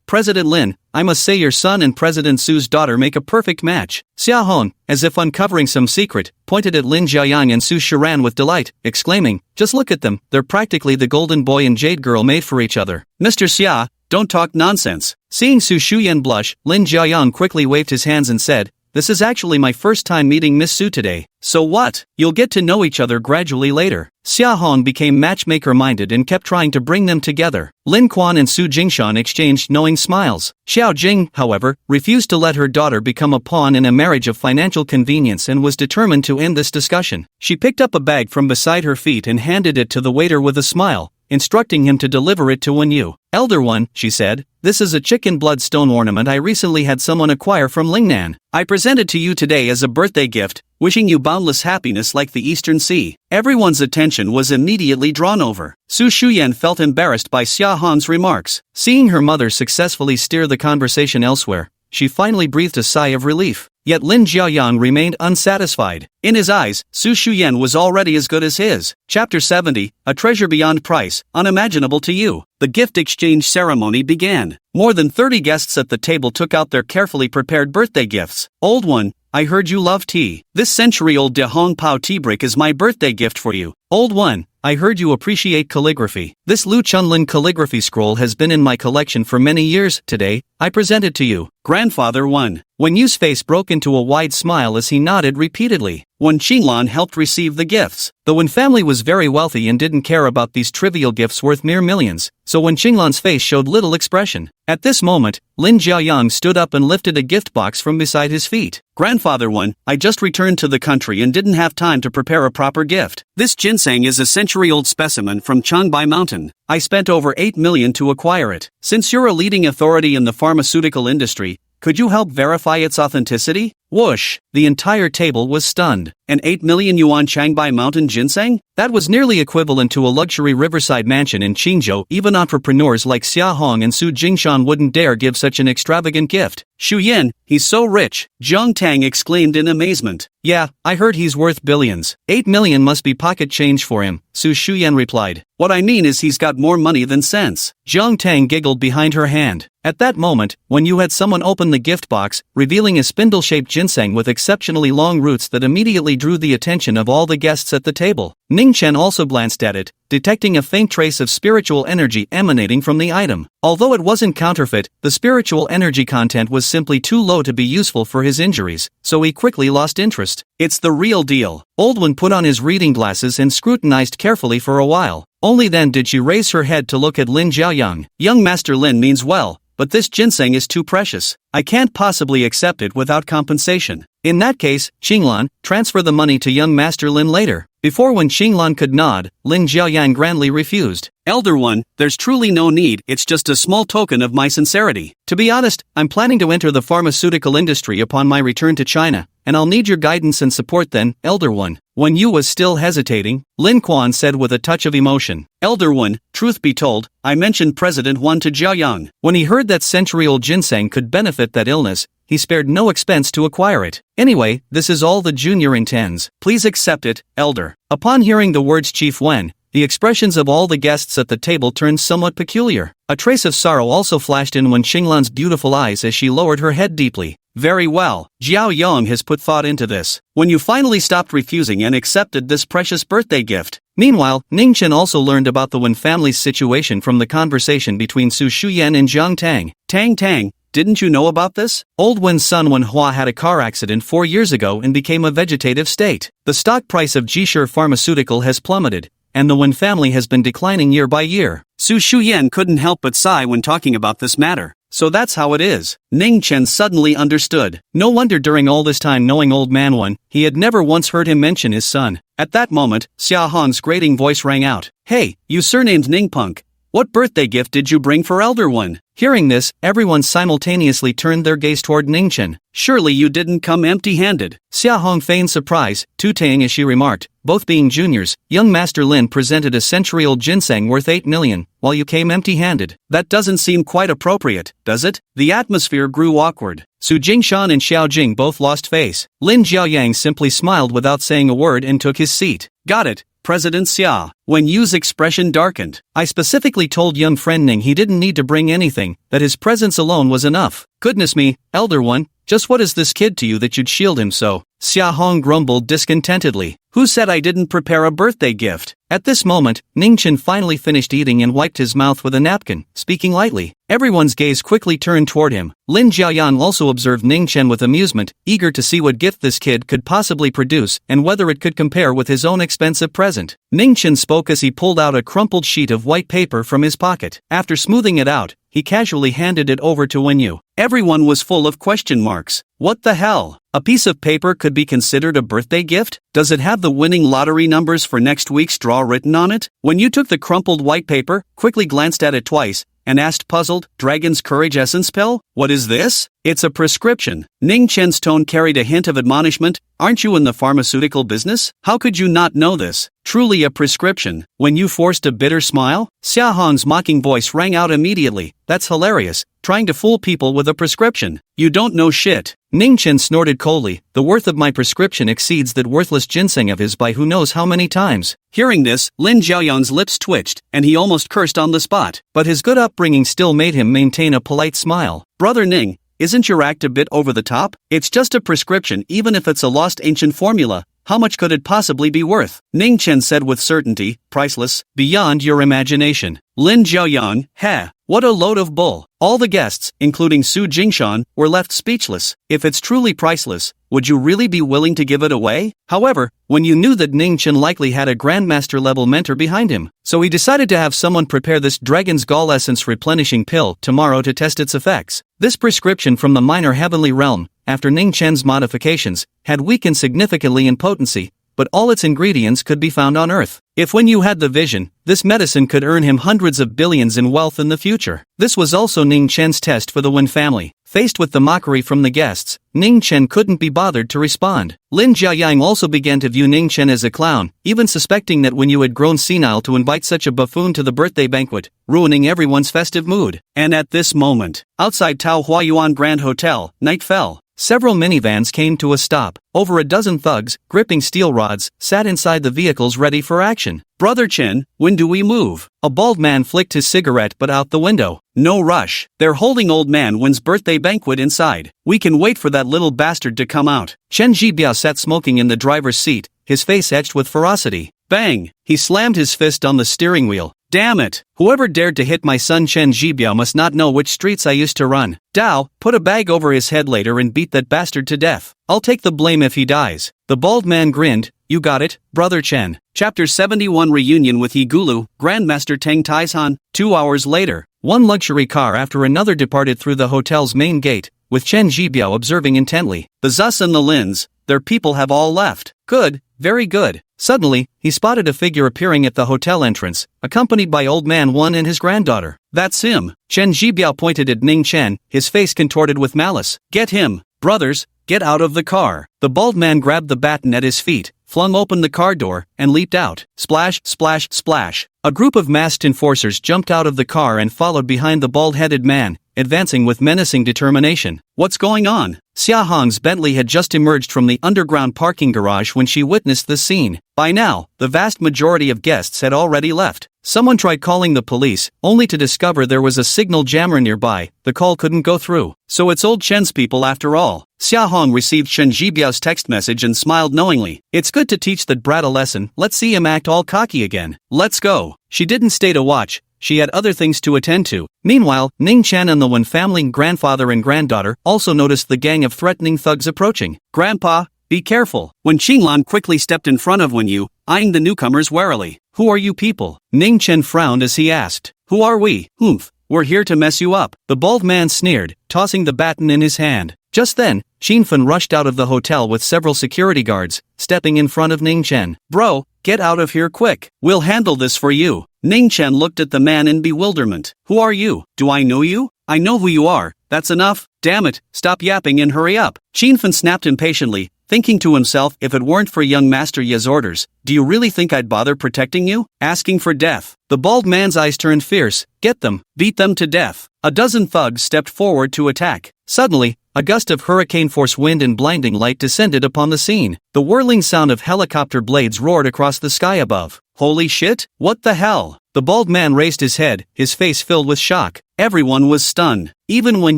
President Lin, I must say your son and President Su's daughter make a perfect match. Xia Hong, as if uncovering some secret, pointed at Lin Jiaoyang and Su Shu Yan with delight, exclaiming, just look at them, they're practically the golden boy and jade girl made for each other. Mr. Xia, don't talk nonsense. Seeing Su Shu Yan blush, Lin Jiaoyang quickly waved his hands and said, this is actually my first time meeting Miss Su today. So what? You'll get to know each other gradually later. Xia Hong became matchmaker-minded and kept trying to bring them together. Lin Quan and Su Jingshan exchanged knowing smiles. Xiao Jing, however, refused to let her daughter become a pawn in a marriage of financial convenience and was determined to end this discussion. She picked up a bag from beside her feet and handed it to the waiter with a smile, instructing him to deliver it to Wen Yu. Elder one, she said, this is a chicken blood stone ornament I recently had someone acquire from Lingnan. I present it to you today as a birthday gift, wishing you boundless happiness like the Eastern Sea. Everyone's attention was immediately drawn over. Su Shu Yan felt embarrassed by Xia Hong's remarks. Seeing her mother successfully steer the conversation elsewhere, she finally breathed a sigh of relief. Yet Lin Jiaoyang remained unsatisfied. In his eyes, Su Shu Yan was already as good as his. Chapter 70, A Treasure Beyond Price, Unimaginable to You. The gift exchange ceremony began. More than 30 guests at the table took out their carefully prepared birthday gifts. Old one, I heard you love tea. This century-old De Hong Pao tea brick is my birthday gift for you. Old one, I heard you appreciate calligraphy. This Lu Chunlin calligraphy scroll has been in my collection for many years. Today, I present it to you. Grandfather one. Wen Yu's face broke into a wide smile as he nodded repeatedly. Wen Qinglan helped receive the gifts. The Wen family was very wealthy and didn't care about these trivial gifts worth mere millions, so Wen Qinglan's face showed little expression. At this moment, Lin Jiaoyang stood up and lifted a gift box from beside his feet. Grandfather one, I just returned to the country and didn't have time to prepare a proper gift. This ginseng is a century-old specimen from Changbai Mountain. I spent over 8 million to acquire it. Since you're a leading authority in the pharmaceutical industry, could you help verify its authenticity? Whoosh! The entire table was stunned. An 8 million yuan Changbai Mountain ginseng? That was nearly equivalent to a luxury riverside mansion in Qingzhou. Even entrepreneurs like Xia Hong and Su Jingshan wouldn't dare give such an extravagant gift. Shu Yan, he's so rich, Zhang Tang exclaimed in amazement. Yeah, I heard he's worth billions. 8 million must be pocket change for him, Su Shu Yan replied. What I mean is he's got more money than sense. Zhang Tang giggled behind her hand. At that moment, when you had someone open the gift box, revealing a spindle-shaped ginseng with exceptionally long roots that immediately drew the attention of all the guests at the table. Ningchen also glanced at it, detecting a faint trace of spiritual energy emanating from the item. Although it wasn't counterfeit, the spiritual energy content was simply too low to be useful for his injuries, so he quickly lost interest. It's the real deal. Oldwin put on his reading glasses and scrutinized carefully for a while. Only then did she raise her head to look at Lin Jiaoyang. Young Master Lin means well, but this ginseng is too precious. I can't possibly accept it without compensation. In that case, Qinglan, transfer the money to young Master Lin later. Before when Qinglan could nod, Lin Jiaoyang grandly refused. Elder One, there's truly no need, it's just a small token of my sincerity. To be honest, I'm planning to enter the pharmaceutical industry upon my return to China, and I'll need your guidance and support then, Elder One. When Yu was still hesitating, Lin Quan said with a touch of emotion. Elder One, truth be told, I mentioned President Wan to Jiaoyang. When he heard that century-old ginseng could benefit that illness, he spared no expense to acquire it. Anyway, this is all the junior intends. Please accept it, Elder. Upon hearing the words Chief Wen, the expressions of all the guests at the table turned somewhat peculiar. A trace of sorrow also flashed in when Qinglan's beautiful eyes as she lowered her head deeply. Very well, Jiao Yong has put thought into this. When you finally stopped refusing and accepted this precious birthday gift. Meanwhile, Ningchen also learned about the Wen family's situation from the conversation between Su Shu Yan and Jiang Tang. Tang, didn't you know about this? Old Wen's son Wenhua had a car accident 4 years ago and became a vegetative state. The stock price of Jishir Pharmaceutical has plummeted, and the Wen family has been declining year by year. Su Shu Yan couldn't help but sigh when talking about this matter. So that's how it is. Ningchen suddenly understood. No wonder during all this time knowing old man Wen, he had never once heard him mention his son. At that moment, Xia Han's grating voice rang out. Hey, you surnamed Ningpunk. What birthday gift did you bring for Elder One? Hearing this, everyone simultaneously turned their gaze toward Ningchen. Surely you didn't come empty-handed. Xia Hong feigned surprise, tutaying as she remarked. Both being juniors, young Master Lin presented a century-old ginseng worth 8 million, while you came empty-handed. That doesn't seem quite appropriate, does it? The atmosphere grew awkward. Su Jing Shan and Xiao Jing both lost face. Lin Jiaoyang simply smiled without saying a word and took his seat. Got it, President Xia. When Yu's expression darkened. I specifically told young friend Ning he didn't need to bring anything, that his presence alone was enough. Goodness me, Elder One, just what is this kid to you that you'd shield him so? Xia Hong grumbled discontentedly. Who said I didn't prepare a birthday gift? At this moment, Ningchen finally finished eating and wiped his mouth with a napkin, speaking lightly. Everyone's gaze quickly turned toward him. Lin Jiaoyan also observed Ningchen with amusement, eager to see what gift this kid could possibly produce and whether it could compare with his own expensive present. Ningchen spoke as he pulled out a crumpled sheet of white paper from his pocket. After smoothing it out, he casually handed it over to Wenyu. Everyone was full of question marks. What the hell? A piece of paper could be considered a birthday gift? Does it have the winning lottery numbers for next week's draw written on it? Wenyu took the crumpled white paper, quickly glanced at it twice, and asked puzzled, Dragon's Courage Essence Pill? What is this? It's a prescription. Ning Chen's tone carried a hint of admonishment. Aren't you in the pharmaceutical business? How could you not know this? Truly a prescription. When you forced a bitter smile? Xia Hong's mocking voice rang out immediately. That's hilarious. Trying to fool people with a prescription. You don't know shit. Ningchen snorted coldly. The worth of my prescription exceeds that worthless ginseng of his by who knows how many times. Hearing this, Lin Jiaoyan's lips twitched, and he almost cursed on the spot. But his good upbringing still made him maintain a polite smile. Brother Ning, isn't your act a bit over the top? It's just a prescription even if it's a lost ancient formula. How much could it possibly be worth? Ningchen said with certainty, priceless, beyond your imagination. Lin Jiaoyang, heh, what a load of bull. All the guests, including Su Jingshan, were left speechless. If it's truly priceless, would you really be willing to give it away? However, when you knew that Ningchen likely had a Grandmaster-level mentor behind him, so he decided to have someone prepare this Dragon's Gall Essence replenishing pill tomorrow to test its effects. This prescription from the minor heavenly realm, after Ningchen's modifications, had weakened significantly in potency, but all its ingredients could be found on Earth. If when you had the vision, this medicine could earn him hundreds of billions in wealth in the future. This was also Ningchen's test for the Wen family. Faced with the mockery from the guests, Ningchen couldn't be bothered to respond. Lin Jiaoyang also began to view Ningchen as a clown, even suspecting that when you had grown senile to invite such a buffoon to the birthday banquet, ruining everyone's festive mood. And at this moment, outside Tao Huayuan Grand Hotel, night fell. Several minivans came to a stop. Over a dozen thugs, gripping steel rods, sat inside the vehicles ready for action. Brother Chen, when do we move? A bald man flicked his cigarette but out the window. No rush. They're holding old man Wen's birthday banquet inside. We can wait for that little bastard to come out. Chen Xihao sat smoking in the driver's seat, his face etched with ferocity. Bang! He slammed his fist on the steering wheel. Damn it! Whoever dared to hit my son Chen Xihao must not know which streets I used to run. Dao, put a bag over his head later and beat that bastard to death. I'll take the blame if he dies. The bald man grinned. You got it, Brother Chen. Chapter 71 Reunion with Yigulu, Grandmaster Tang Taishan. 2 hours later, one luxury car after another departed through the hotel's main gate, with Chen Xihao observing intently. The Zus and the Lins, their people have all left. Good, very good. Suddenly, he spotted a figure appearing at the hotel entrance, accompanied by Old Man Wan and his granddaughter. That's him. Chen Xihao pointed at Ningchen, his face contorted with malice. Get him, brothers, get out of the car. The bald man grabbed the baton at his feet, flung open the car door, and leaped out. Splash, splash, splash. A group of masked enforcers jumped out of the car and followed behind the bald-headed man, advancing with menacing determination. What's going on? Xia Hong's Bentley had just emerged from the underground parking garage when she witnessed the scene. By now, the vast majority of guests had already left. Someone tried calling the police, only to discover there was a signal jammer nearby. The call couldn't go through. So it's old Chen's people after all. Xia Hong received Chen Jibiao's text message and smiled knowingly. It's good to teach that brat a lesson. Let's see him act all cocky again. Let's go. She didn't stay to watch. She had other things to attend to. Meanwhile, Ningchen and the Wan family grandfather and granddaughter also noticed the gang of threatening thugs approaching. Grandpa, be careful. When Qinglan quickly stepped in front of Wen Yu, eyeing the newcomers warily. Who are you people? Ningchen frowned as he asked. Who are we? Humph, we're here to mess you up. The bald man sneered, tossing the baton in his hand. Just then, Qinfen rushed out of the hotel with several security guards, stepping in front of Ningchen. Bro, get out of here quick. We'll handle this for you. Ningchen looked at the man in bewilderment. Who are you? Do I know you? I know who you are. That's enough. Damn it, stop yapping and hurry up. Qinfen snapped impatiently, thinking to himself, if it weren't for young Master Ye's orders, do you really think I'd bother protecting you? Asking for death. The bald man's eyes turned fierce. Get them. Beat them to death. A dozen thugs stepped forward to attack. Suddenly, a gust of hurricane-force wind and blinding light descended upon the scene. The whirling sound of helicopter blades roared across the sky above. Holy shit, what the hell? The bald man raised his head, his face filled with shock. Everyone was stunned, even when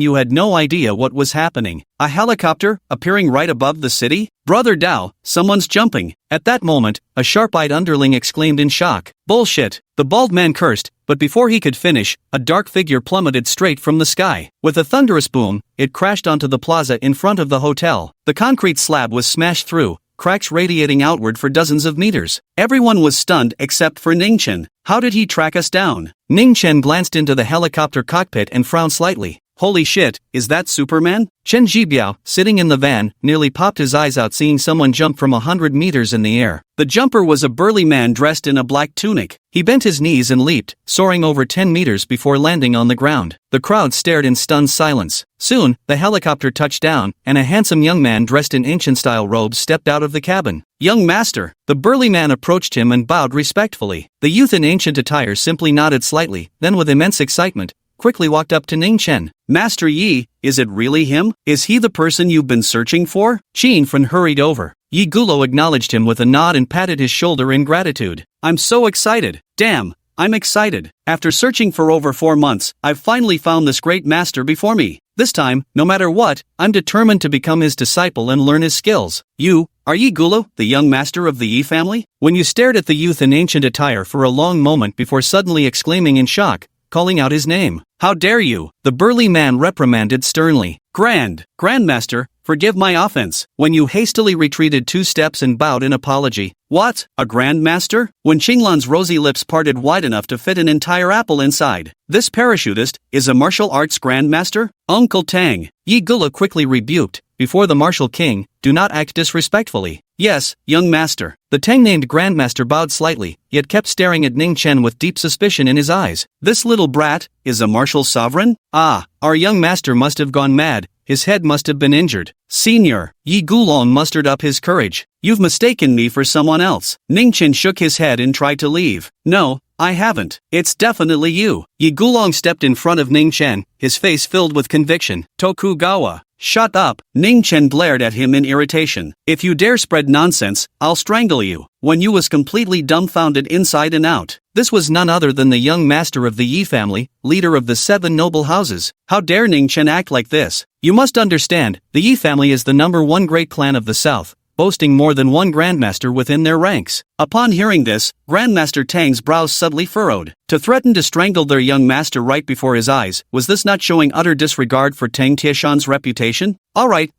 you had no idea what was happening. A helicopter, appearing right above the city? Brother Dao, someone's jumping. At that moment, a sharp-eyed underling exclaimed in shock. Bullshit. The bald man cursed, but before he could finish, a dark figure plummeted straight from the sky. With a thunderous boom, it crashed onto the plaza in front of the hotel. The concrete slab was smashed through, cracks radiating outward for dozens of meters. Everyone was stunned except for Ningchen. How did he track us down? Ningchen glanced into the helicopter cockpit and frowned slightly. Holy shit, is that Superman? Chen Xihao, sitting in the van, nearly popped his eyes out seeing someone jump from 100 meters in the air. The jumper was a burly man dressed in a black tunic. He bent his knees and leaped, soaring over 10 meters before landing on the ground. The crowd stared in stunned silence. Soon, the helicopter touched down, and a handsome young man dressed in ancient-style robes stepped out of the cabin. Young master. The burly man approached him and bowed respectfully. The youth in ancient attire simply nodded slightly, then with immense excitement, quickly walked up to Ningchen. Master Yi, is it really him? Is he the person you've been searching for? Qinfen hurried over. Yigulu acknowledged him with a nod and patted his shoulder in gratitude. I'm so excited. Damn, I'm excited. After searching for over 4 months, I've finally found this great master before me. This time, no matter what, I'm determined to become his disciple and learn his skills. You, are Yigulu, the young master of the Yi family? When you stared at the youth in ancient attire for a long moment before suddenly exclaiming in shock, calling out his name. How dare you? The burly man reprimanded sternly. Grandmaster, forgive my offense. When you hastily retreated 2 steps and bowed in apology. What? A grandmaster? When Qinglan's rosy lips parted wide enough to fit an entire apple inside. This parachutist is a martial arts grandmaster? Uncle Tang. Yigulu quickly rebuked. Before the martial king, do not act disrespectfully. Yes, young master. The Tang-named grandmaster bowed slightly, yet kept staring at Ningchen with deep suspicion in his eyes. This little brat is a martial sovereign? Ah, our young master must have gone mad. His head must have been injured. Senior, Yigulu mustered up his courage. You've mistaken me for someone else. Ningchen shook his head and tried to leave. No, I haven't. It's definitely you. Yigulu stepped in front of Ningchen, his face filled with conviction. Tokugawa. Shut up. Ningchen glared at him in irritation. If you dare spread nonsense, I'll strangle you. Wen Yu was completely dumbfounded inside and out. This was none other than the young master of the Yi family, leader of the 7 noble houses. How dare Ningchen act like this? You must understand, the Yi family is the #1 great clan of the south, boasting more than one grandmaster within their ranks. Upon hearing this, Grandmaster Tang's brows suddenly furrowed. To threaten to strangle their young master right before his eyes, was this not showing utter disregard for Tang Tieshan's reputation? Alright,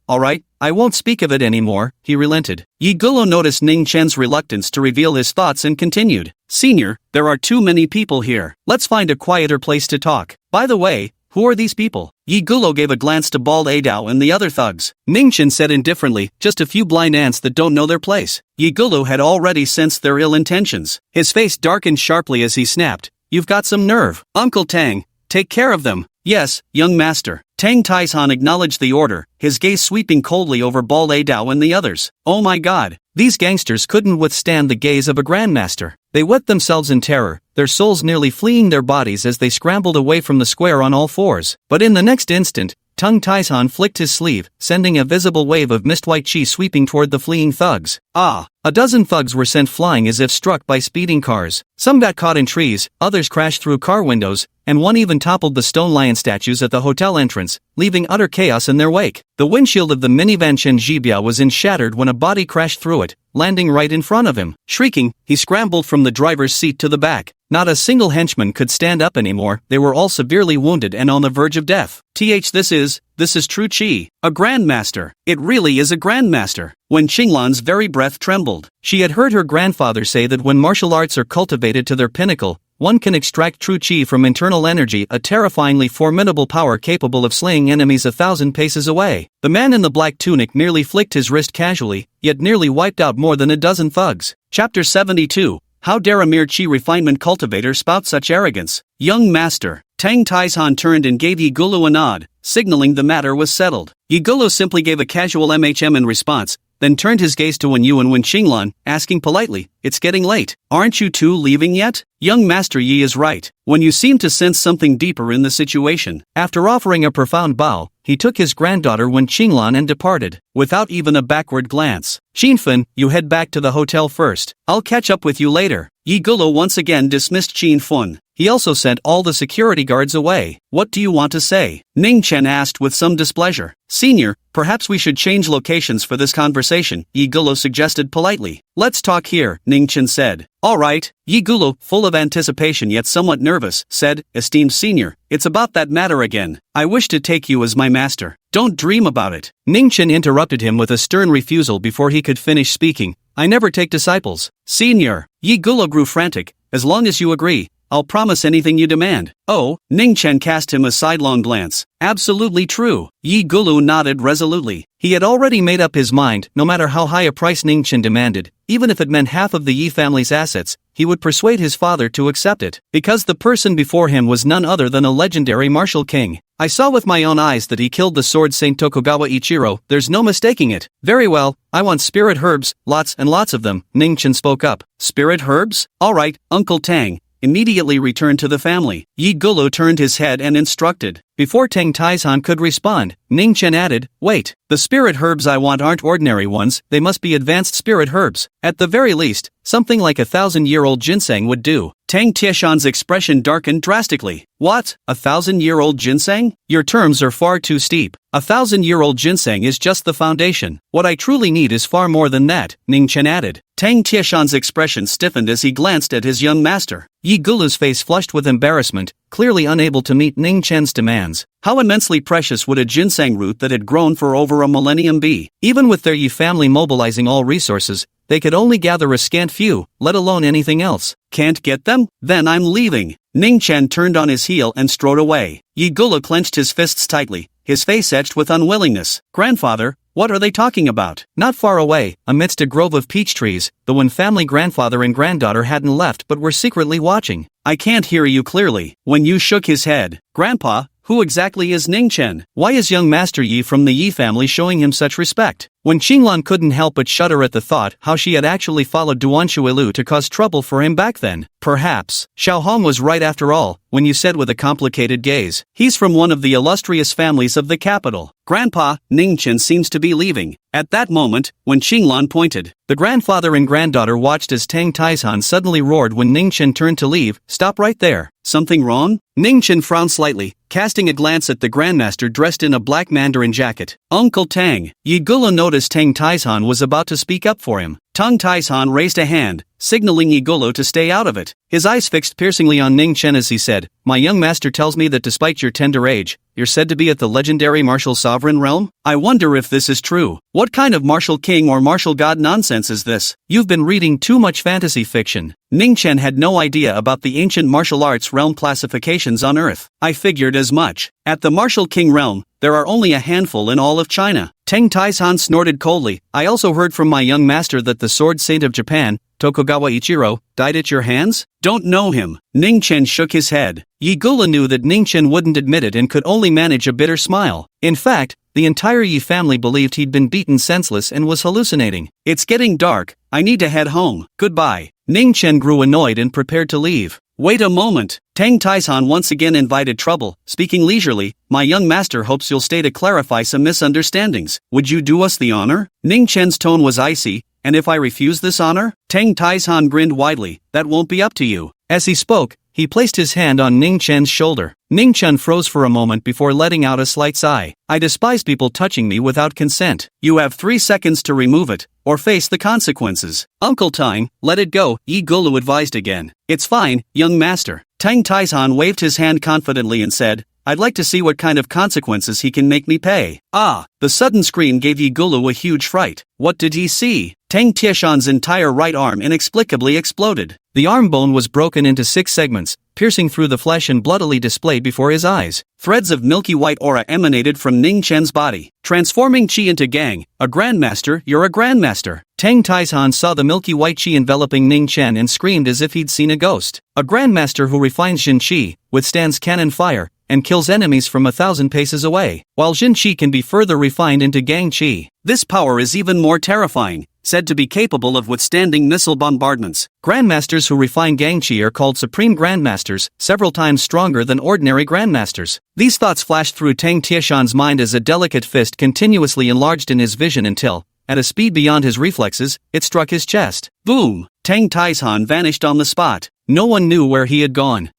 I won't speak of it anymore, he relented. Yigulu noticed Ningchen's reluctance to reveal his thoughts and continued. Senior, there are too many people here. Let's find a quieter place to talk. By the way, who are these people? Yigulu gave a glance to Bald Adao and the other thugs. Ningchen said indifferently, just a few blind ants that don't know their place. Yigulu had already sensed their ill intentions. His face darkened sharply as he snapped. You've got some nerve. Uncle Tang, take care of them. Yes, young master. Tang Taishan acknowledged the order, his gaze sweeping coldly over Bald Adao and the others. Oh my god. These gangsters couldn't withstand the gaze of a grandmaster. They wet themselves in terror, their souls nearly fleeing their bodies as they scrambled away from the square on all fours. But in the next instant, Tang Taishan flicked his sleeve, sending a visible wave of mist-white chi sweeping toward the fleeing thugs. A dozen thugs were sent flying as if struck by speeding cars. Some got caught in trees, others crashed through car windows, and one even toppled the stone lion statues at the hotel entrance, leaving utter chaos in their wake. The windshield of the minivan Chen Xihao was shattered when a body crashed through it, landing right in front of him. Shrieking, he scrambled from the driver's seat to the back. Not a single henchman could stand up anymore, they were all severely wounded and on the verge of death. This is true chi. A grandmaster. It really is a grandmaster. When Qinglan's very breath trembled. She had heard her grandfather say that when martial arts are cultivated to their pinnacle, one can extract true chi from internal energy, a terrifyingly formidable power capable of slaying enemies 1,000 paces away. The man in the black tunic merely flicked his wrist casually, yet nearly wiped out more than a dozen thugs. Chapter 72. How dare a mere chi refinement cultivator spout such arrogance? Young master. Tang Taishan turned and gave Yigulu a nod, signaling the matter was settled. Yigulu simply gave a casual MHM in response, then turned his gaze to Wen Yu and Wen Qinglan, asking politely, it's getting late. Aren't you two leaving yet? Young Master Yi is right. When you seem to sense something deeper in the situation. After offering a profound bow, he took his granddaughter Wen Qinglan and departed, without even a backward glance. Qinfen, you head back to the hotel first. I'll catch up with you later. Yigulu once again dismissed Qinfen. He also sent all the security guards away. What do you want to say? Ningchen asked with some displeasure. Senior, perhaps we should change locations for this conversation, Yigulu suggested politely. Let's talk here, Ningchen said. Alright, Yigulu, full of anticipation yet somewhat nervous, said, esteemed senior, it's about that matter again. I wish to take you as my master. Don't dream about it. Ningchen interrupted him with a stern refusal before he could finish speaking. I never take disciples. Senior, Yigulu grew frantic. As long as you agree, I'll promise anything you demand. Oh, Ningchen cast him a sidelong glance. Absolutely true. Yigulu nodded resolutely. He had already made up his mind, no matter how high a price Ningchen demanded, even if it meant half of the Yi family's assets, he would persuade his father to accept it, because the person before him was none other than a legendary martial king. I saw with my own eyes that he killed the sword Saint Tokugawa Ichiro, there's no mistaking it. Very well, I want spirit herbs, lots and lots of them, Ningchen spoke up. Spirit herbs? Alright, Uncle Tang. Immediately returned to the family. Yigulu turned his head and instructed. Before Tang Taishan could respond, Ningchen added, wait, the spirit herbs I want aren't ordinary ones, they must be advanced spirit herbs. At the very least, something like 1,000-year-old ginseng would do. Tang Tieshan's expression darkened drastically. What? 1,000-year-old ginseng? Your terms are far too steep. 1,000-year-old ginseng is just the foundation. What I truly need is far more than that, Ningchen added. Tang Tieshan's expression stiffened as he glanced at his young master. Yigulu's face flushed with embarrassment, clearly unable to meet Ningchen's demands. How immensely precious would a ginseng root that had grown for over a millennium be? Even with their Yi family mobilizing all resources, they could only gather a scant few, let alone anything else. Can't get them? Then I'm leaving. Ningchen turned on his heel and strode away. Yigulu clenched his fists tightly, his face etched with unwillingness. Grandfather, what are they talking about? Not far away, amidst a grove of peach trees, the Wen family grandfather and granddaughter hadn't left but were secretly watching. I can't hear you clearly. When Yu shook his head. Grandpa, who exactly is Ningchen? Why is young Master Yi from the Yi family showing him such respect? When Qinglan couldn't help but shudder at the thought how she had actually followed Duan Shuilu to cause trouble for him back then. Perhaps, Xiao Hong was right after all, when you said with a complicated gaze. He's from one of the illustrious families of the capital. Grandpa, Ningchen seems to be leaving. At that moment, when Qinglan pointed, The grandfather and granddaughter watched as Tang Taishan suddenly roared when Ningchen turned to leave. Stop right there. something wrong? Ningchen frowned slightly, casting a glance at the grandmaster dressed in a black mandarin jacket. Uncle Tang. Yigulu noticed Tang Taishan was about to speak up for him. Tang Taishan raised a hand, signaling Yigulu to stay out of it. His eyes fixed piercingly on Ningchen as he said, My young master tells me that despite your tender age, you're said to be at the legendary martial sovereign realm? I wonder if this is true. What kind of martial king or martial god nonsense is this? You've been reading too much fantasy fiction. Ningchen had no idea about the ancient martial arts realm classifications on Earth. I figured as much. At the martial king realm, there are only a handful in all of China. Tang Taishan snorted coldly. I also heard from my young master that the sword saint of Japan, Tokugawa Ichiro, died at your hands? Don't know him. Ningchen shook his head. Yigulu knew that Ningchen wouldn't admit it and could only manage a bitter smile. In fact, the entire Yi family believed he'd been beaten senseless and was hallucinating. It's getting dark. I need to head home. Goodbye. Ningchen grew annoyed and prepared to leave. Wait a moment. Tang Taishan once again invited trouble, speaking leisurely. My young master hopes you'll stay to clarify some misunderstandings. Would you do us the honor? Ningchen's tone was icy. And if I refuse this honor? Tang Taishan grinned widely. That won't be up to you. As he spoke, he placed his hand on Ningchen's shoulder. Ningchen froze for a moment before letting out a slight sigh. I despise people touching me without consent. You have 3 seconds to remove it, or face the consequences. Uncle Tang, let it go, Yigulu advised again. It's fine, young master. Tang Taishan waved his hand confidently and said, I'd like to see what kind of consequences he can make me pay. The sudden scream gave Yigulu a huge fright. What did he see? Tang Taishan's entire right arm inexplicably exploded. The arm bone was broken into 6 segments, piercing through the flesh and bloodily displayed before his eyes. Threads of milky white aura emanated from Ningchen's body, transforming Qi into Gang. A grandmaster, you're a grandmaster. Tang Taishan saw the milky white Qi enveloping Ningchen and screamed as if he'd seen a ghost. A grandmaster who refines Jin Qi, withstands cannon fire, and kills enemies from 1,000 paces away, while Jin Qi can be further refined into Gang Qi. This power is even more terrifying, said to be capable of withstanding missile bombardments. Grandmasters who refine Gang Qi are called Supreme Grandmasters, several times stronger than ordinary Grandmasters. These thoughts flashed through Tang Taishan's mind as a delicate fist continuously enlarged in his vision until, at a speed beyond his reflexes, it struck his chest. Boom! Tang Taishan vanished on the spot. No one knew where he had gone.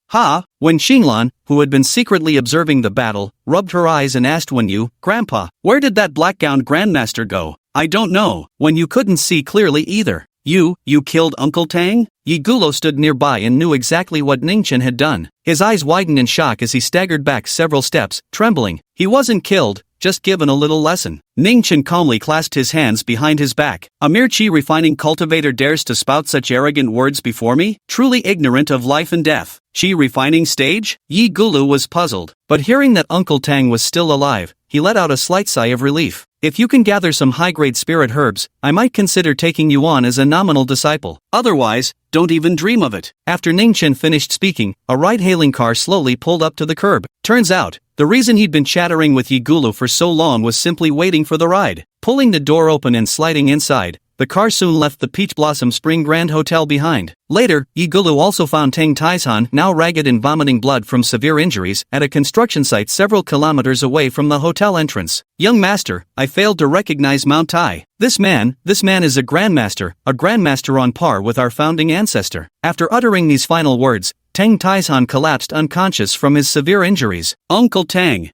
When Qinglan, who had been secretly observing the battle, rubbed her eyes and asked when you, Grandpa, where did that black-gowned grandmaster go? I don't know. When you couldn't see clearly either. You killed Uncle Tang? Yigulu stood nearby and knew exactly what Ningchen had done. His eyes widened in shock as he staggered back several steps, trembling. He wasn't killed, just given a little lesson. Ningchen calmly clasped his hands behind his back. A mere Qi refining cultivator dares to spout such arrogant words before me? Truly ignorant of life and death. Qi refining stage? Yigulu was puzzled. But hearing that Uncle Tang was still alive, he let out a slight sigh of relief. If you can gather some high-grade spirit herbs, I might consider taking you on as a nominal disciple. Otherwise, don't even dream of it. After Ningchen finished speaking, a ride-hailing car slowly pulled up to the curb. Turns out, the reason he'd been chattering with Yigulu for so long was simply waiting for the ride. Pulling the door open and sliding inside, the car soon left the Peach Blossom Spring Grand Hotel behind. Later, Yigulu also found Tang Taishan, now ragged and vomiting blood from severe injuries, at a construction site several kilometers away from the hotel entrance. Young master, I failed to recognize Mount Tai. This man is a grandmaster on par with our founding ancestor. After uttering these final words, Tang Taishan collapsed unconscious from his severe injuries. Uncle Tang,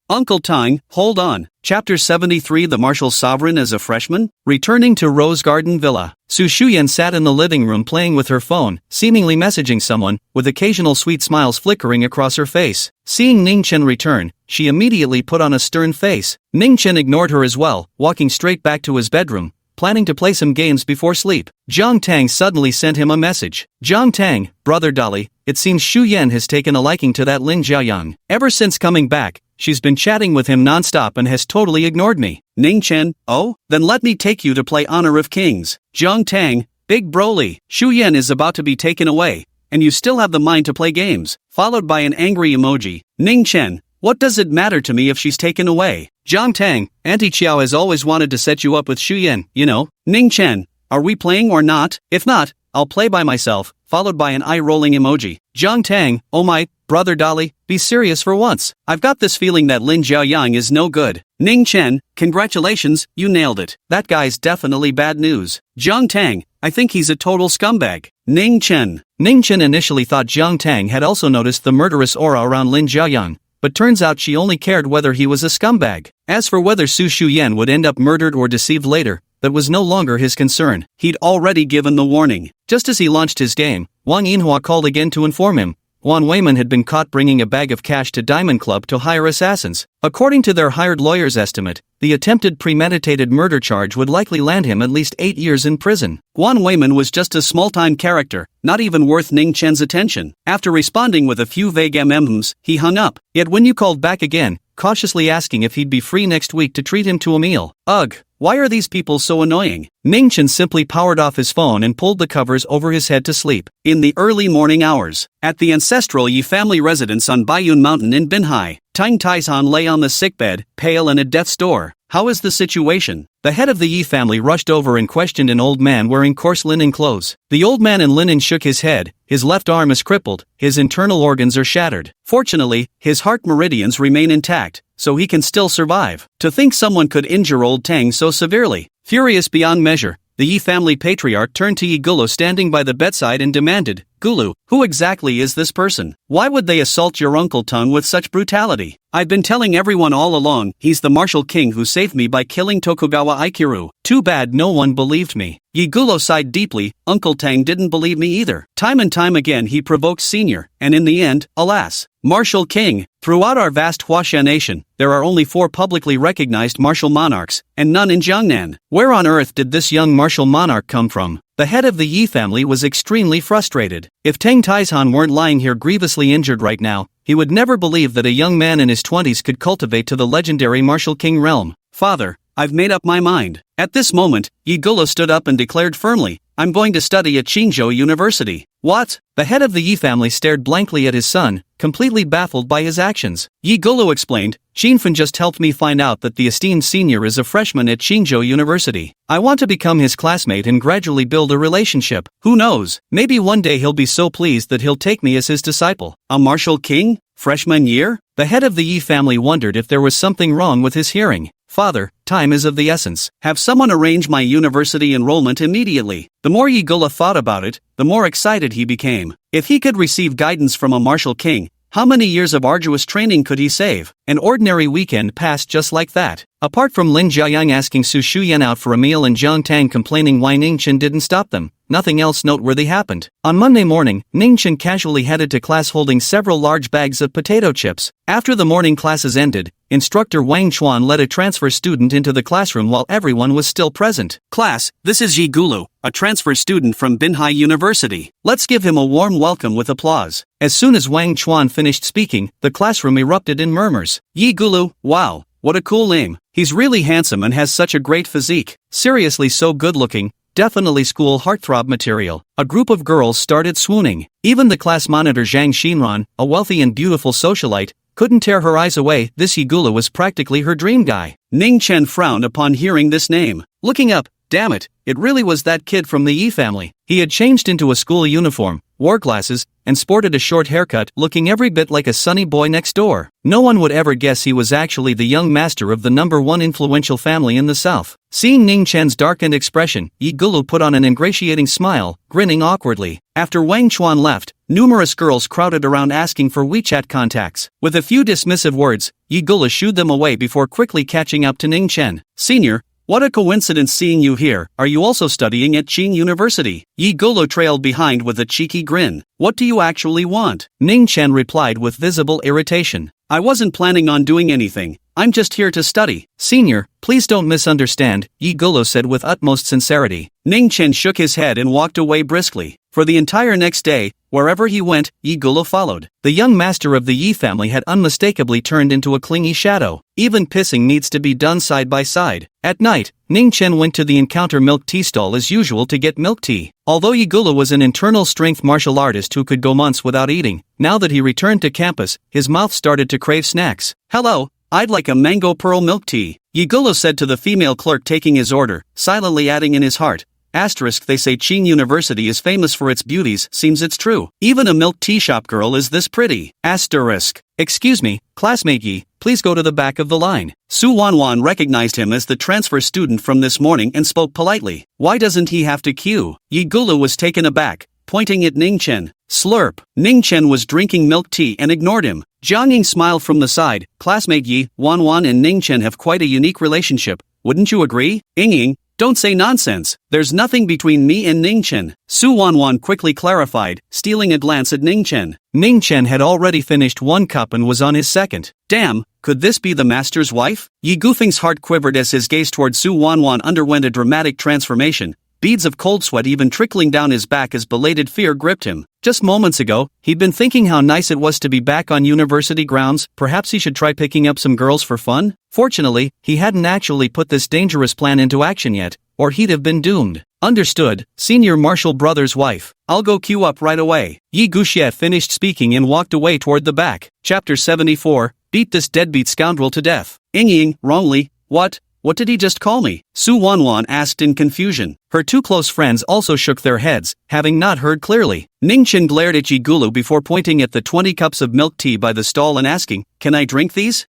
hold on. Chapter 73 The Martial Sovereign as a Freshman? Returning to Rose Garden Villa, Su Shu Yan sat in the living room playing with her phone, seemingly messaging someone, with occasional sweet smiles flickering across her face. Seeing Ningchen return, she immediately put on a stern face. Ningchen ignored her as well, walking straight back to his bedroom, planning to play some games before sleep. Jiang Tang suddenly sent him a message. Jiang Tang, brother Dolly, it seems Shu Yan has taken a liking to that Lin Jiaoyang. Ever since coming back, she's been chatting with him non-stop and has totally ignored me. Ningchen, oh? Then let me take you to play Honor of Kings. Jiang Tang, big broly, Shu Yan is about to be taken away, and you still have the mind to play games. Followed by an angry emoji. Ningchen, what does it matter to me if she's taken away? Jiang Tang, Auntie Xiao has always wanted to set you up with Shu Yan, you know. Ningchen, are we playing or not? If not, I'll play by myself, followed by an eye-rolling emoji. Jiang Tang, oh my, brother Dolly, be serious for once. I've got this feeling that Lin Jiaoyang is no good. Ningchen, congratulations, you nailed it. That guy's definitely bad news. Jiang Tang, I think he's a total scumbag. Ningchen. Ningchen initially thought Jiang Tang had also noticed the murderous aura around Lin Jiaoyang, but turns out she only cared whether he was a scumbag. As for whether Su Shu Yan would end up murdered or deceived later, that was no longer his concern. He'd already given the warning. Just as he launched his game, Wang Yinhua called again to inform him. Wan Weiman had been caught bringing a bag of cash to Diamond Club to hire assassins. According to their hired lawyer's estimate, the attempted premeditated murder charge would likely land him at least 8 years in prison. Wan Weiman was just a small-time character, not even worth Ning Chen's attention. After responding with a few vague mms, he hung up. Yet when you called back again, cautiously asking if he'd be free next week to treat him to a meal. Ugh, why are these people so annoying? Ningchen simply powered off his phone and pulled the covers over his head to sleep. In the early morning hours, at the ancestral Yi family residence on Baiyun Mountain in Binhai, Tang Taizhan lay on the sickbed, pale and at death's door. How is the situation? The head of the Yi family rushed over and questioned an old man wearing coarse linen clothes. The old man in linen shook his head, his left arm is crippled, his internal organs are shattered. Fortunately, his heart meridians remain intact, so he can still survive. To think someone could injure old Tang so severely. Furious beyond measure, the Yi family patriarch turned to Yigulu standing by the bedside and demanded, Gulu, who exactly is this person? Why would they assault your Uncle Tang with such brutality? I've been telling everyone all along, he's the martial king who saved me by killing Tokugawa Aikiru. Too bad no one believed me. Yigulu sighed deeply. Uncle Tang didn't believe me either. Time and time again he provoked Senior, and in the end, alas, martial king. Throughout our vast Huaxia nation, there are only 4 publicly recognized martial monarchs, and none in Jiangnan. Where on earth did this young martial monarch come from? The head of the Yi family was extremely frustrated. If Tang Taizhan weren't lying here grievously injured right now, he would never believe that a young man in his 20s could cultivate to the legendary martial king realm. Father, I've made up my mind. At this moment, Yigulu stood up and declared firmly, I'm going to study at Qingzhou University. What? The head of the Yi family stared blankly at his son, completely baffled by his actions. Yigulu explained, Xinfen just helped me find out that the esteemed senior is a freshman at Qingzhou University. I want to become his classmate and gradually build a relationship. Who knows, maybe one day he'll be so pleased that he'll take me as his disciple. A martial king? Freshman year? The head of the Yi family wondered if there was something wrong with his hearing. Father, time is of the essence. Have someone arrange my university enrollment immediately. The more Yigulu thought about it, the more excited he became. If he could receive guidance from a martial king, how many years of arduous training could he save? An ordinary weekend passed just like that. Apart from Lin Jiaoyang asking Su Shu Yan out for a meal and Jiang Tang complaining why Ningchen didn't stop them, nothing else noteworthy happened. On Monday morning, Ningchen casually headed to class holding several large bags of potato chips. After the morning classes ended, Instructor Wang Chuan led a transfer student into the classroom while everyone was still present. Class, this is Yigulu, a transfer student from Binhai University. Let's give him a warm welcome with applause. As soon as Wang Chuan finished speaking, the classroom erupted in murmurs. Yigulu, wow, what a cool name. He's really handsome and has such a great physique. Seriously so good-looking. Definitely school heartthrob material. A group of girls started swooning. Even the class monitor Zhang Xinran, a wealthy and beautiful socialite, couldn't tear her eyes away. This Yigulu was practically her dream guy. Ningchen frowned upon hearing this name. Looking up, damn it, it really was that kid from the Yi family. He had changed into a school uniform, wore glasses, and sported a short haircut, looking every bit like a sunny boy next door. No one would ever guess he was actually the young master of the #1 influential family in the south. Seeing Ningchen's darkened expression, Yigulu put on an ingratiating smile, grinning awkwardly. After Wang Chuan left, numerous girls crowded around asking for WeChat contacts. With a few dismissive words, Yigulu shooed them away before quickly catching up to Ningchen. Senior, what a coincidence seeing you here. Are you also studying at Qing University? Yigulu trailed behind with a cheeky grin. What do you actually want? Ningchen replied with visible irritation. I wasn't planning on doing anything. I'm just here to study. Senior, please don't misunderstand, Yigulu said with utmost sincerity. Ningchen shook his head and walked away briskly. For the entire next day, wherever he went, Yigulu followed. The young master of the Yi family had unmistakably turned into a clingy shadow. Even pissing needs to be done side by side. At night, Ningchen went to the Encounter milk tea stall as usual to get milk tea. Although Yigulu was an internal strength martial artist who could go months without eating, now that he returned to campus, his mouth started to crave snacks. Hello, I'd like a mango pearl milk tea, Yigulu said to the female clerk taking his order, silently adding in his heart, Asterisk they say Qing University is famous for its beauties, seems it's true. Even a milk tea shop girl is this pretty. Asterisk. Excuse me, classmate Yi, please go to the back of the line. Su Wanwan recognized him as the transfer student from this morning and spoke politely. Why doesn't he have to queue? Yigulu was taken aback, pointing at Ningchen. Slurp. Ningchen was drinking milk tea and ignored him. Jiang Ying smiled from the side. Classmate Yi, Wanwan and Ningchen have quite a unique relationship, wouldn't you agree? Ying, don't say nonsense. There's nothing between me and Ningchen. Su Wanwan quickly clarified, stealing a glance at Ningchen. Ningchen had already finished one cup and was on his second. Damn, could this be the master's wife? Yi Gufeng's heart quivered as his gaze toward Su Wanwan underwent a dramatic transformation. Beads of cold sweat even trickling down his back as belated fear gripped him. Just moments ago, he'd been thinking how nice it was to be back on university grounds. Perhaps he should try picking up some girls for fun? Fortunately, he hadn't actually put this dangerous plan into action yet, or he'd have been doomed. Understood, Senior Marshal Brother's wife. I'll go queue up right away. Yi Guxie finished speaking and walked away toward the back. Chapter 74, Beat this deadbeat scoundrel to death. Ying, wrongly, what? What did he just call me? Su Wanwan asked in confusion. Her two close friends also shook their heads, having not heard clearly. Ningchen glared at Yigulu before pointing at the 20 cups of milk tea by the stall and asking, "Can I drink these?"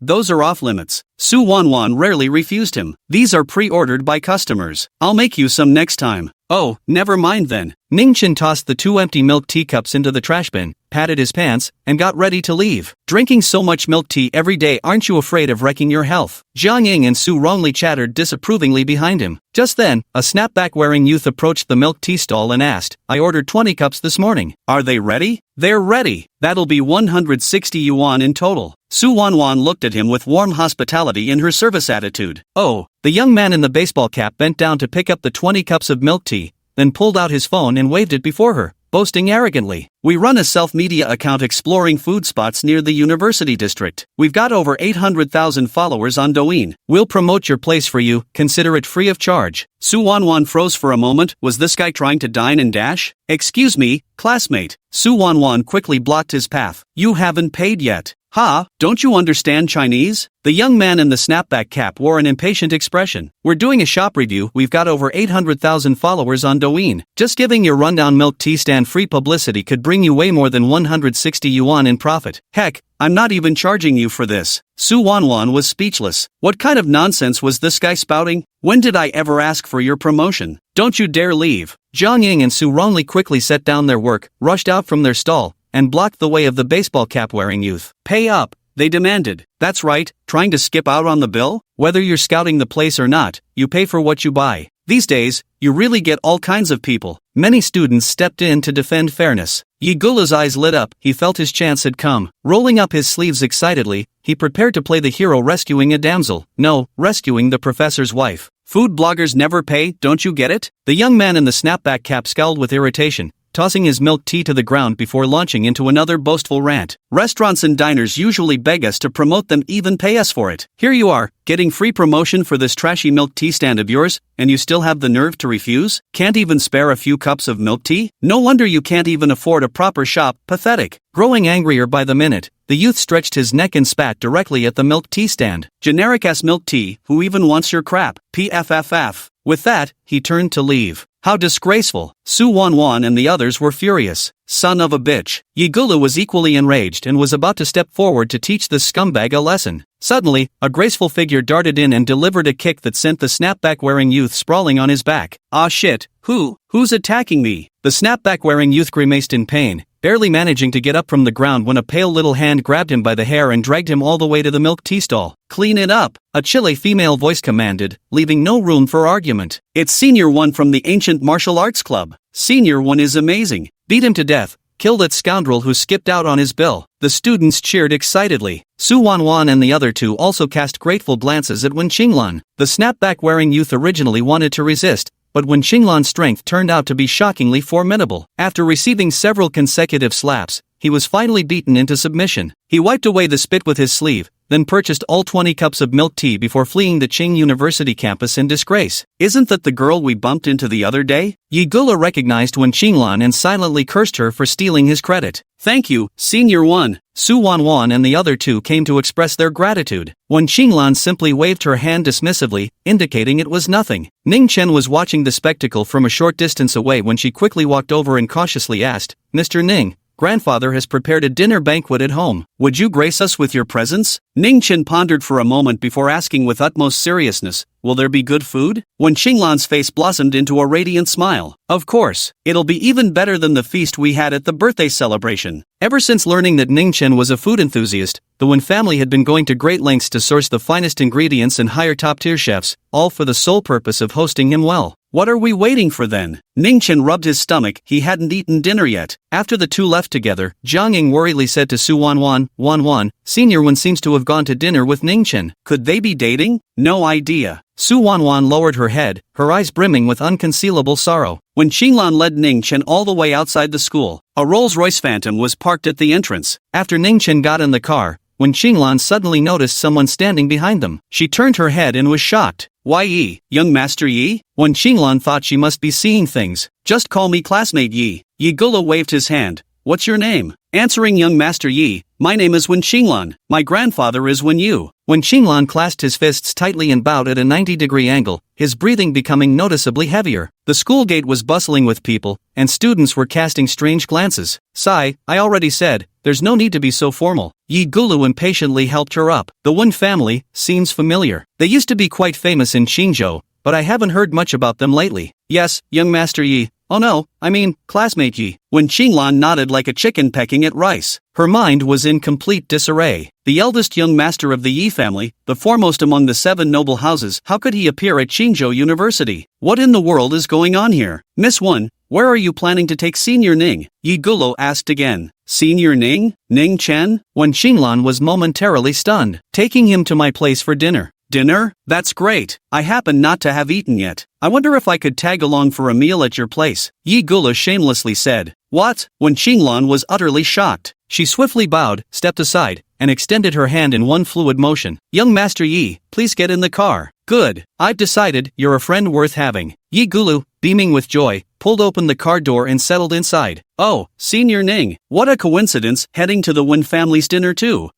Those are off limits. Su Wanwan rarely refused him. These are pre-ordered by customers. I'll make you some next time. Oh, never mind then. Ningchen tossed the 2 empty milk teacups into the trash bin, patted his pants, and got ready to leave. Drinking so much milk tea every day, aren't you afraid of wrecking your health? Jiang Ying and Su wrongly chattered disapprovingly behind him. Just then, a snapback-wearing youth approached the milk tea stall and asked, I ordered 20 cups this morning. Are they ready? They're ready. That'll be 160 yuan in total. Su Wanwan looked at him with warm hospitality in her service attitude. Oh, the young man in the baseball cap bent down to pick up the 20 cups of milk tea, then pulled out his phone and waved it before her, boasting arrogantly. We run a self-media account exploring food spots near the university district. We've got over 800,000 followers on Douyin. We'll promote your place for you, consider it free of charge. Su Wanwan froze for a moment. Was this guy trying to dine and dash? Excuse me, classmate. Su Wanwan quickly blocked his path. You haven't paid yet. Ha, don't you understand Chinese? The young man in the snapback cap wore an impatient expression. We're doing a shop review. We've got over 800,000 followers on Douyin. Just giving your rundown milk tea stand free publicity could bring you way more than 160 yuan in profit. Heck, I'm not even charging you for this. Su Wanwan was speechless. What kind of nonsense was this guy spouting? When did I ever ask for your promotion? Don't you dare leave. Jiang Ying and Su wrongly quickly set down their work, rushed out from their stall, and blocked the way of the baseball cap-wearing youth. Pay up, they demanded. That's right, trying to skip out on the bill? Whether you're scouting the place or not, you pay for what you buy. These days, you really get all kinds of people. Many students stepped in to defend fairness. Yigulu's eyes lit up. He felt his chance had come. Rolling up his sleeves excitedly, he prepared to play the hero rescuing a damsel. No, rescuing the professor's wife. Food bloggers never pay, don't you get it? The young man in the snapback cap scowled with irritation, tossing his milk tea to the ground before launching into another boastful rant. Restaurants and diners usually beg us to promote them, even pay us for it. Here you are, getting free promotion for this trashy milk tea stand of yours, and you still have the nerve to refuse? Can't even spare a few cups of milk tea? No wonder you can't even afford a proper shop. Pathetic. Growing angrier by the minute, the youth stretched his neck and spat directly at the milk tea stand. Generic-ass milk tea, who even wants your crap? PFFF. With that, he turned to leave. How disgraceful. Su Wanwan and the others were furious. Son of a bitch. Yigulu was equally enraged and was about to step forward to teach this scumbag a lesson. Suddenly, a graceful figure darted in and delivered a kick that sent the snapback-wearing youth sprawling on his back. Ah shit, who's attacking me? The snapback-wearing youth grimaced in pain, barely managing to get up from the ground when a pale little hand grabbed him by the hair and dragged him all the way to the milk tea stall. Clean it up, a chilly female voice commanded, leaving no room for argument. It's Senior One from the Ancient Martial Arts Club. Senior One is amazing. Beat him to death. Kill that scoundrel who skipped out on his bill. The students cheered excitedly. Su Wanwan and the other two also cast grateful glances at Wen Qinglan. The snapback-wearing youth originally wanted to resist, but Wen Qinglan's strength turned out to be shockingly formidable. After receiving several consecutive slaps, he was finally beaten into submission. He wiped away the spit with his sleeve, then purchased all 20 cups of milk tea before fleeing the Qing University campus in disgrace. Isn't that the girl we bumped into the other day? Yigulu recognized Wen Qinglan and silently cursed her for stealing his credit. Thank you, Senior One. Suan and the other two came to express their gratitude. Wen Qinglan simply waved her hand dismissively, indicating it was nothing. Ningchen was watching the spectacle from a short distance away when she quickly walked over and cautiously asked, "Mr. Ning, grandfather has prepared a dinner banquet at home. Would you grace us with your presence?" Ningchen pondered for a moment before asking with utmost seriousness, "Will there be good food?" Wen Qinglan's face blossomed into a radiant smile. "Of course, it'll be even better than the feast we had at the birthday celebration." Ever since learning that Ningchen was a food enthusiast, the Wen family had been going to great lengths to source the finest ingredients and hire top-tier chefs, all for the sole purpose of hosting him well. What are we waiting for then? Ningchen rubbed his stomach. He hadn't eaten dinner yet. After the two left together, Jiang Ying worriedly said to Su Wan, "Senior Wen seems to have gone to dinner with Ningchen. Could they be dating? No idea." Su Wan lowered her head, her eyes brimming with unconcealable sorrow. When Qinglan led Ningchen all the way outside the school, a Rolls-Royce Phantom was parked at the entrance. After Ningchen got in the car, when Qinglan suddenly noticed someone standing behind them, she turned her head and was shocked. "Why Yi, young Master Yi?" When Qinglan thought she must be seeing things. "Just call me classmate Yi." Yigulu waved his hand. "What's your name?" Answering young Master Yi, "My name is Wen Qinglan. My grandfather is Wen Yu." When Qinglan clasped his fists tightly and bowed at a 90-degree angle, his breathing becoming noticeably heavier. The school gate was bustling with people, and students were casting strange glances. "Sigh, I already said, there's no need to be so formal." Yigulu impatiently helped her up. "The Wen family seems familiar. They used to be quite famous in Qingzhou, but I haven't heard much about them lately." "Yes, young Master Yi. Oh no, I mean, classmate Yi." When Qinglan nodded like a chicken pecking at rice. Her mind was in complete disarray. The eldest young master of the Yi family, the foremost among the 7 noble houses, how could he appear at Qingzhou University? What in the world is going on here? "Miss Wen, where are you planning to take Senior Ning?" Yigulu asked again. "Senior Ning? Ningchen?" When Qinglan was momentarily stunned. "Taking him to my place for dinner." "Dinner? That's great. I happen not to have eaten yet. I wonder if I could tag along for a meal at your place," Yigulu shamelessly said. "What?" When Qinglan was utterly shocked. She swiftly bowed, stepped aside, and extended her hand in one fluid motion. "Young Master Yi, please get in the car." "Good. I've decided you're a friend worth having." Yigulu, beaming with joy, pulled open the car door and settled inside. "Oh, Senior Ning, what a coincidence, heading to the Wen family's dinner too."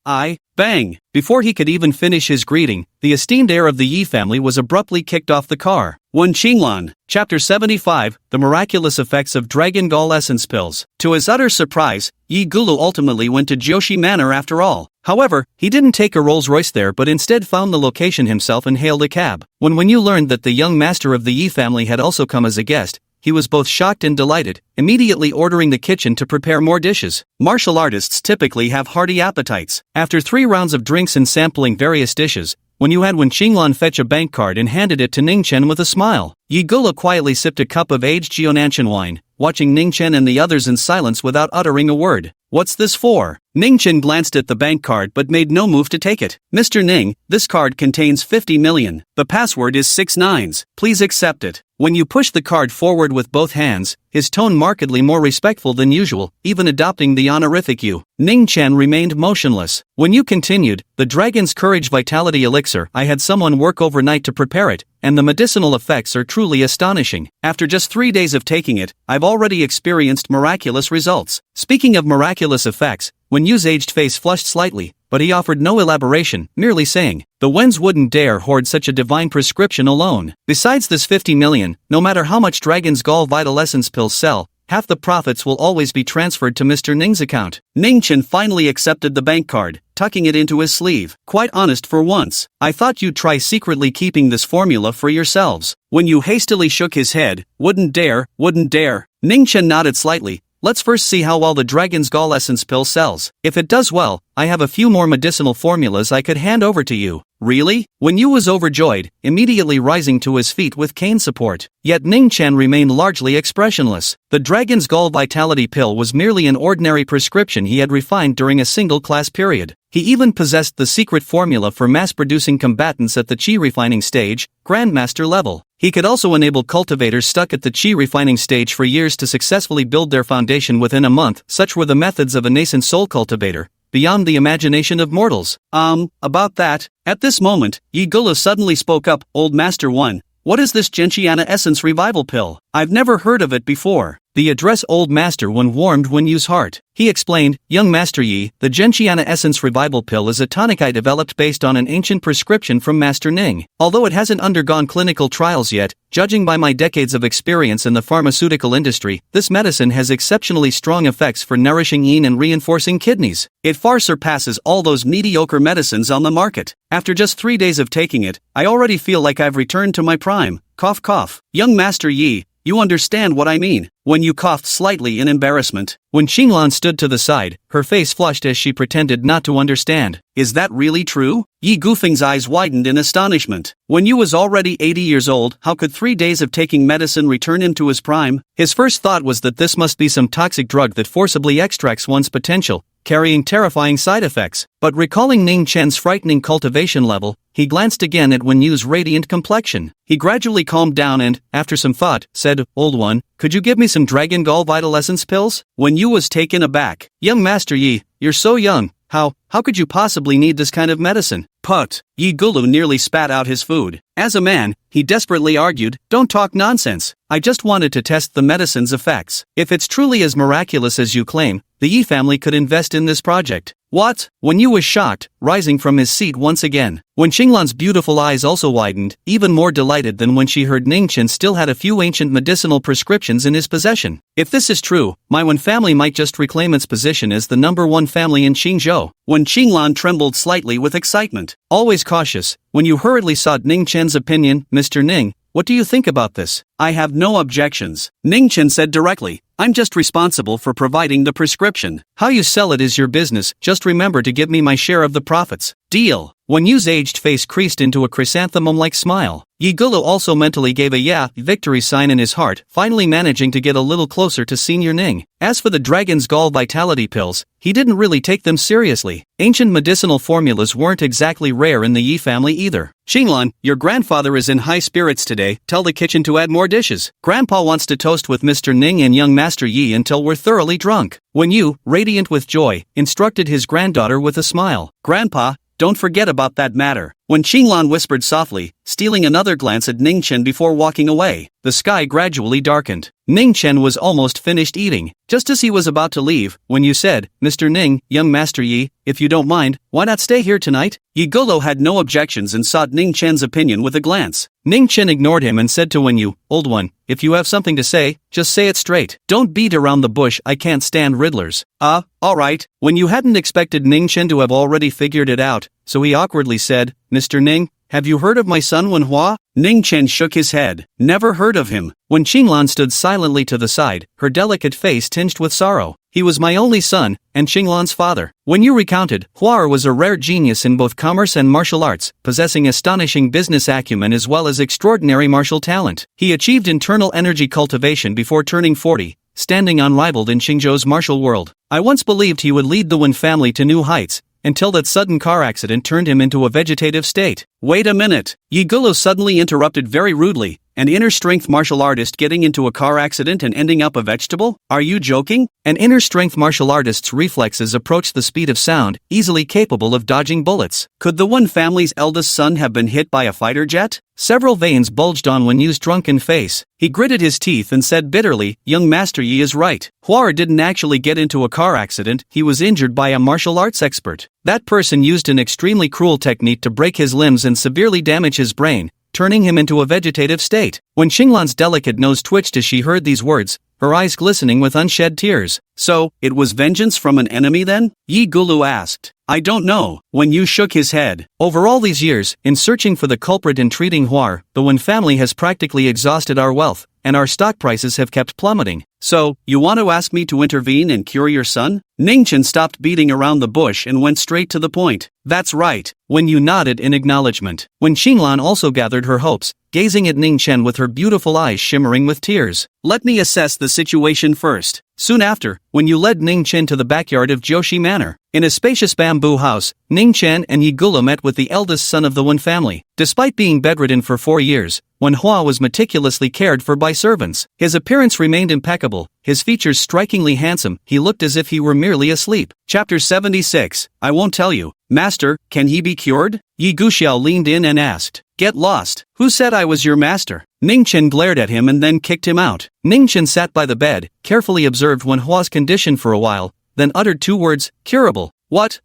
Bang! Before he could even finish his greeting, the esteemed heir of the Yi family was abruptly kicked off the car. Wen Qinglan. Chapter 75, The Miraculous Effects of Dragon Gall Essence Pills. To his utter surprise, Yigulu ultimately went to Joshi Manor after all. However, he didn't take a Rolls-Royce there but instead found the location himself and hailed a cab. When you learned that the young master of the Yi family had also come as a guest, he was both shocked and delighted, immediately ordering the kitchen to prepare more dishes. Martial artists typically have hearty appetites. After 3 rounds of drinks and sampling various dishes, Wen Qinglan fetch a bank card and handed it to Ningchen with a smile. Yigulu quietly sipped a cup of aged Jiunanshan wine, watching Ningchen and the others in silence without uttering a word. "What's this for?" Ningchen glanced at the bank card but made no move to take it. "Mr. Ning, this card contains 50 million. The password is 6 9s. Please accept it." When you pushed the card forward with both hands, his tone markedly more respectful than usual, even adopting the honorific "you." Ningchen remained motionless. When you continued, "The Dragon's Courage Vitality Elixir, I had someone work overnight to prepare it, and the medicinal effects are truly astonishing. After just 3 days of taking it, I've already experienced miraculous results." Speaking of miraculous effects, Wen Yu's aged face flushed slightly, but he offered no elaboration, merely saying, "The Wens wouldn't dare hoard such a divine prescription alone. Besides this 50 million, no matter how much Dragon's Gall Vital Essence pills sell, half the profits will always be transferred to Mr. Ning's account." Ningchen finally accepted the bank card, tucking it into his sleeve. "Quite honest for once. I thought you'd try secretly keeping this formula for yourselves." When you hastily shook his head, "Wouldn't dare, wouldn't dare." Ningchen nodded slightly. "Let's first see how well the Dragon's Gall Essence pill sells. If it does well, I have a few more medicinal formulas I could hand over to you." "Really?" Wen Yu was overjoyed, immediately rising to his feet with cane support. Yet Ningchen remained largely expressionless. The Dragon's Gall Vitality pill was merely an ordinary prescription he had refined during a single class period. He even possessed the secret formula for mass-producing combatants at the Qi refining stage, Grandmaster level. He could also enable cultivators stuck at the Qi refining stage for years to successfully build their foundation within a month. Such were the methods of a nascent soul cultivator, beyond the imagination of mortals. About that. At this moment, Yigulu suddenly spoke up, Old Master 1. What is this Gentiana Essence Revival Pill? I've never heard of it before. The address Old Master 1 warmed Wen Yu's heart. He explained, Young Master Yi, the Gentiana Essence Revival Pill is a tonic I developed based on an ancient prescription from Master Ning. Although it hasn't undergone clinical trials yet, judging by my decades of experience in the pharmaceutical industry, this medicine has exceptionally strong effects for nourishing yin and reinforcing kidneys. It far surpasses all those mediocre medicines on the market. After just 3 days of taking it, I already feel like I've returned to my prime. Cough cough. Young Master Yi, you understand what I mean. When you coughed slightly in embarrassment. When Xinglan stood to the side, her face flushed as she pretended not to understand. Is that really true? Yi Gufeng's eyes widened in astonishment. When you was already 80 years old, how could 3 days of taking medicine return him to his prime? His first thought was that this must be some toxic drug that forcibly extracts one's potential, carrying terrifying side effects. But recalling Ningchen's frightening cultivation level, he glanced again at Wen Yu's radiant complexion. He gradually calmed down and, after some thought, said, Old One, could you give me some Dragon Gall Vital Essence pills? Wen Yu was taken aback. Young Master Yi, you're so young. How could you possibly need this kind of medicine? Put. Yigulu nearly spat out his food. As a man, he desperately argued, don't talk nonsense. I just wanted to test the medicine's effects. If it's truly as miraculous as you claim, the Yi family could invest in this project. What? Wen Yu was shocked, rising from his seat once again. When Xinglan's beautiful eyes also widened, even more delighted than when she heard Ningchen still had a few ancient medicinal prescriptions in his possession. If this is true, my Wen family might just reclaim its position as the #1 family in Qingzhou. When Xinglan trembled slightly with excitement. Always cautious, when you hurriedly sought Ningchen's opinion, Mr. Ning, what do you think about this? I have no objections, Ningchen said directly. I'm just responsible for providing the prescription. How you sell it is your business, just remember to give me my share of the profits. Deal. Wen Yu's aged face creased into a chrysanthemum-like smile. Yigulu also mentally gave a victory sign in his heart, finally managing to get a little closer to Senior Ning. As for the Dragon's Gall Vitality pills, he didn't really take them seriously. Ancient medicinal formulas weren't exactly rare in the Yi family either. Xinglan, your grandfather is in high spirits today. Tell the kitchen to add more dishes. Grandpa wants to toast with Mr. Ning and young Master Yi until we're thoroughly drunk. Wen Yu, radiant with joy, instructed his granddaughter with a smile. Grandpa, don't forget about that matter. When Xinglan whispered softly, stealing another glance at Ningchen before walking away, the sky gradually darkened. Ningchen was almost finished eating. Just as he was about to leave, Wen Yu said, Mr. Ning, young Master Yi, if you don't mind, why not stay here tonight? Yigulu had no objections and sought Ningchen's opinion with a glance. Ningchen ignored him and said to Wen Yu, Old One, if you have something to say, just say it straight. Don't beat around the bush, I can't stand riddlers. Alright. Wen Yu hadn't expected Ningchen to have already figured it out, so he awkwardly said, Mr. Ning, have you heard of my son Wenhua? Ningchen shook his head. Never heard of him. When Xinglan stood silently to the side, her delicate face tinged with sorrow. He was my only son, and Xinglan's father. Wen Yu recounted, Hua was a rare genius in both commerce and martial arts, possessing astonishing business acumen as well as extraordinary martial talent. He achieved internal energy cultivation before turning 40, standing unrivaled in Qingzhou's martial world. I once believed he would lead the Wen family to new heights, until that sudden car accident turned him into a vegetative state. Wait a minute. Yigulu suddenly interrupted very rudely. An inner-strength martial artist getting into a car accident and ending up a vegetable? Are you joking? An inner-strength martial artist's reflexes approach the speed of sound, easily capable of dodging bullets. Could the Wen family's eldest son have been hit by a fighter jet? Several veins bulged on Wen Yu's drunken face. He gritted his teeth and said bitterly, young Master Yi is right. Hua didn't actually get into a car accident, he was injured by a martial arts expert. That person used an extremely cruel technique to break his limbs and severely damage his brain, turning him into a vegetative state. When Xinglan's delicate nose twitched as she heard these words, her eyes glistening with unshed tears. So, it was vengeance from an enemy then? Yigulu asked. I don't know. Wen Yu shook his head. Over all these years, in searching for the culprit in treating Hua, the Wen family has practically exhausted our wealth, and our stock prices have kept plummeting. So, you want to ask me to intervene and cure your son? Ningchen stopped beating around the bush and went straight to the point. That's right. Wen Yu nodded in acknowledgement. When Xinglan also gathered her hopes, gazing at Ningchen with her beautiful eyes shimmering with tears. Let me assess the situation first. Soon after, Wen Yu led Ningchen to the backyard of Joshi Manor. In a spacious bamboo house, Ningchen and Yigulu met with the eldest son of the Wen family. Despite being bedridden for 4 years, Wen Hua was meticulously cared for by servants. His appearance remained impeccable, his features strikingly handsome, he looked as if he were merely asleep. Chapter 76, I won't tell you. Master, can he be cured? Xiao leaned in and asked. Get lost. Who said I was your master? Ningchen glared at him and then kicked him out. Ningchen sat by the bed, carefully observed Wen Hua's condition for a while, then uttered two words, curable. What?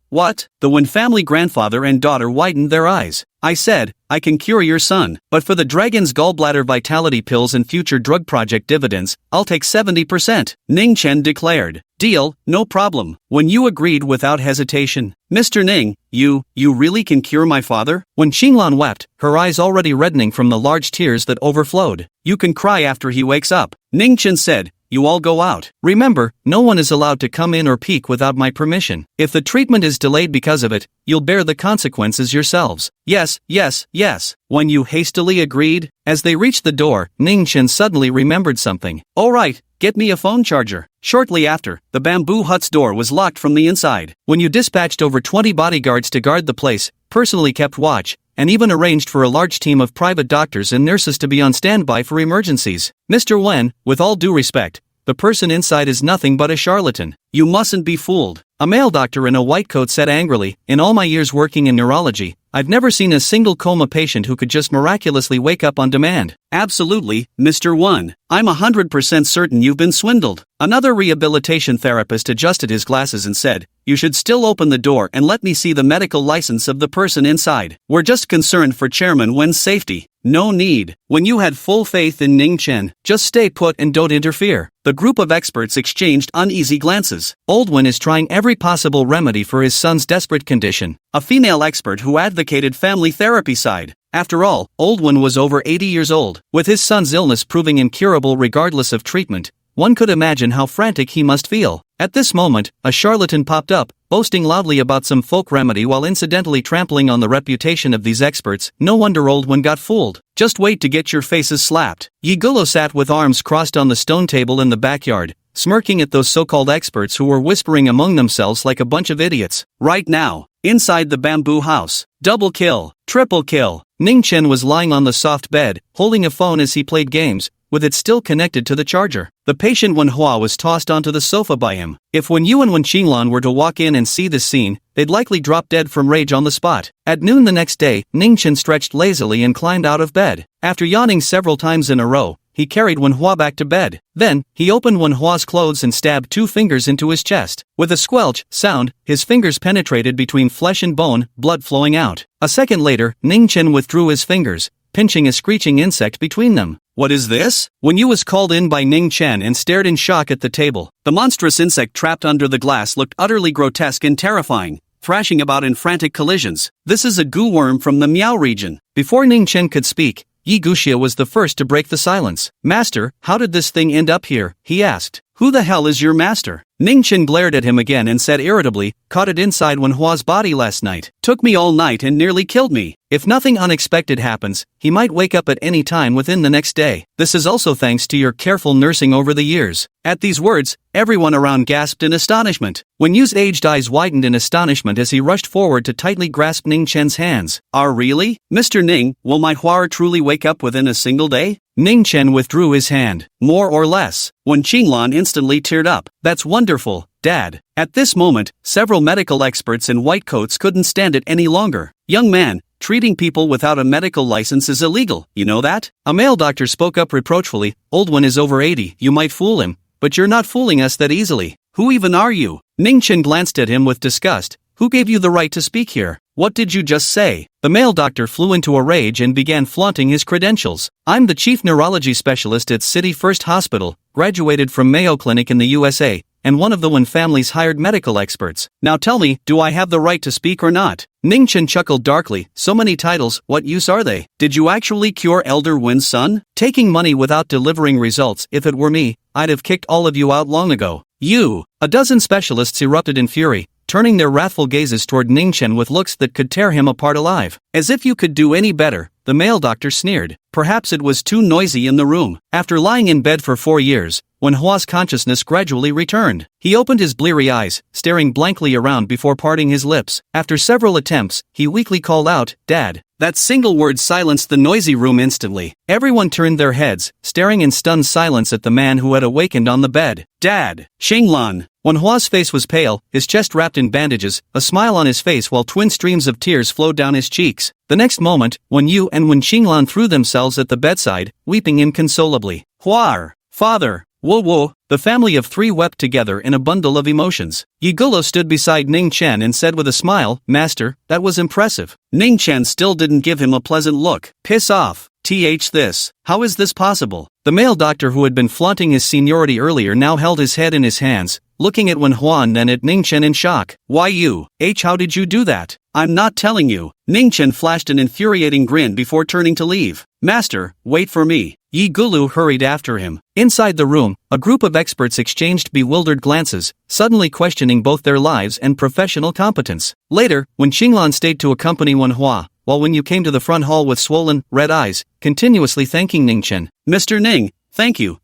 The Wen family grandfather and daughter widened their eyes. I said, I can cure your son, but for the dragon's gallbladder vitality pills and future drug project dividends, I'll take 70%, Ningchen declared. Deal, no problem. When you agreed without hesitation. Mr. Ning, you really can cure my father? When Xinglan wept, her eyes already reddening from the large tears that overflowed. You can cry after he wakes up, Ningchen said. You all go out. Remember, no one is allowed to come in or peek without my permission. If the treatment is delayed because of it, you'll bear the consequences yourselves. Yes. When you hastily agreed? As they reached the door, Ningchen suddenly remembered something. All right, get me a phone charger. Shortly after, the bamboo hut's door was locked from the inside. When you dispatched over 20 bodyguards to guard the place, personally kept watch, and even arranged for a large team of private doctors and nurses to be on standby for emergencies. Mr. Wen, with all due respect, the person inside is nothing but a charlatan. You mustn't be fooled. A male doctor in a white coat said angrily, in all my years working in neurology, I've never seen a single coma patient who could just miraculously wake up on demand. Absolutely, Mr. Wen. I'm 100% certain you've been swindled. Another rehabilitation therapist adjusted his glasses and said, you should still open the door and let me see the medical license of the person inside. We're just concerned for Chairman Wen's safety. No need. When you had full faith in Ningchen, just stay put and don't interfere. The group of experts exchanged uneasy glances. Old Wen is trying every possible remedy for his son's desperate condition. A female expert who advocated family therapy sighed. After all, Old Wen was over 80 years old. With his son's illness proving incurable regardless of treatment, one could imagine how frantic he must feel. At this moment, a charlatan popped up, boasting loudly about some folk remedy while incidentally trampling on the reputation of these experts. No wonder Old Wen got fooled. Just wait to get your faces slapped. Yigulu sat with arms crossed on the stone table in the backyard, smirking at those so-called experts who were whispering among themselves like a bunch of idiots. Right now, inside the bamboo house. Double kill, triple kill. Ningchen was lying on the soft bed, holding a phone as he played games, with it still connected to the charger. The patient Wen Hua was tossed onto the sofa by him. If Wen Yu and Wen Qinglan were to walk in and see this scene, they'd likely drop dead from rage on the spot. At noon the next day, Ningchen stretched lazily and climbed out of bed. After yawning several times in a row, he carried Wen Hua back to bed. Then, he opened Wen Hua's clothes and stabbed 2 fingers into his chest. With a squelch sound, his fingers penetrated between flesh and bone, blood flowing out. A second later, Ningchen withdrew his fingers, pinching a screeching insect between them. What is this? Wen Yu was called in by Ningchen and stared in shock at the table. The monstrous insect trapped under the glass looked utterly grotesque and terrifying, thrashing about in frantic collisions. This is a goo worm from the Miao region. Before Ningchen could speak, Yigulu was the first to break the silence. Master, how did this thing end up here? He asked. Who the hell is your master? Ningchen glared at him again and said irritably, caught it inside Wen Hua's body last night. Took me all night and nearly killed me. If nothing unexpected happens, he might wake up at any time within the next day. This is also thanks to your careful nursing over the years. At these words, everyone around gasped in astonishment. Wen Yu's aged eyes widened in astonishment as he rushed forward to tightly grasp Ningchen's hands. Really? Mr. Ning, will my Hua truly wake up within a single day? Ningchen withdrew his hand. More or less. Wen Qinglan instantly teared up. That's wonderful, Dad. At this moment, several medical experts in white coats couldn't stand it any longer. Young man, treating people without a medical license is illegal, you know that? A male doctor spoke up reproachfully. Old Wen is over 80, you might fool him, but you're not fooling us that easily. Who even are you? Ningchen glanced at him with disgust. Who gave you the right to speak here? What did you just say? The male doctor flew into a rage and began flaunting his credentials. I'm the chief neurology specialist at City First Hospital, graduated from Mayo Clinic in the USA, and one of the Wen family's hired medical experts. Now tell me, do I have the right to speak or not? Ningchen chuckled darkly. So many titles, what use are they? Did you actually cure Elder Wen's son? Taking money without delivering results. If it were me, I'd have kicked all of you out long ago. You! A dozen specialists erupted in fury, turning their wrathful gazes toward Ningchen with looks that could tear him apart alive. As if you could do any better, the male doctor sneered. Perhaps it was too noisy in the room. After lying in bed for 4 years, when Hua's consciousness gradually returned, he opened his bleary eyes, staring blankly around before parting his lips. After several attempts, he weakly called out, "Dad." That single word silenced the noisy room instantly. Everyone turned their heads, staring in stunned silence at the man who had awakened on the bed. "Dad!" Xinglan. When Hua's face was pale, his chest wrapped in bandages, a smile on his face while twin streams of tears flowed down his cheeks. The next moment, when Xinglan threw themselves at the bedside, weeping inconsolably. "Hua! Father! Wo!" The family of 3 wept together in a bundle of emotions. Yigulu stood beside Ningchen and said with a smile, "Master, that was impressive." Ningchen still didn't give him a pleasant look. "Piss off. This. How is this possible?" The male doctor who had been flaunting his seniority earlier now held his head in his hands, looking at Wen Huan and at Ningchen in shock. "Why you? How did you do that?" "I'm not telling you." Ningchen flashed an infuriating grin before turning to leave. "Master, wait for me." Yigulu hurried after him. Inside the room, a group of experts exchanged bewildered glances, suddenly questioning both their lives and professional competence. Later, when Xinglan stayed to accompany Wen Hua, while Wen Yu came to the front hall with swollen, red eyes, continuously thanking Ningchen. "Mr. Ning, thank you.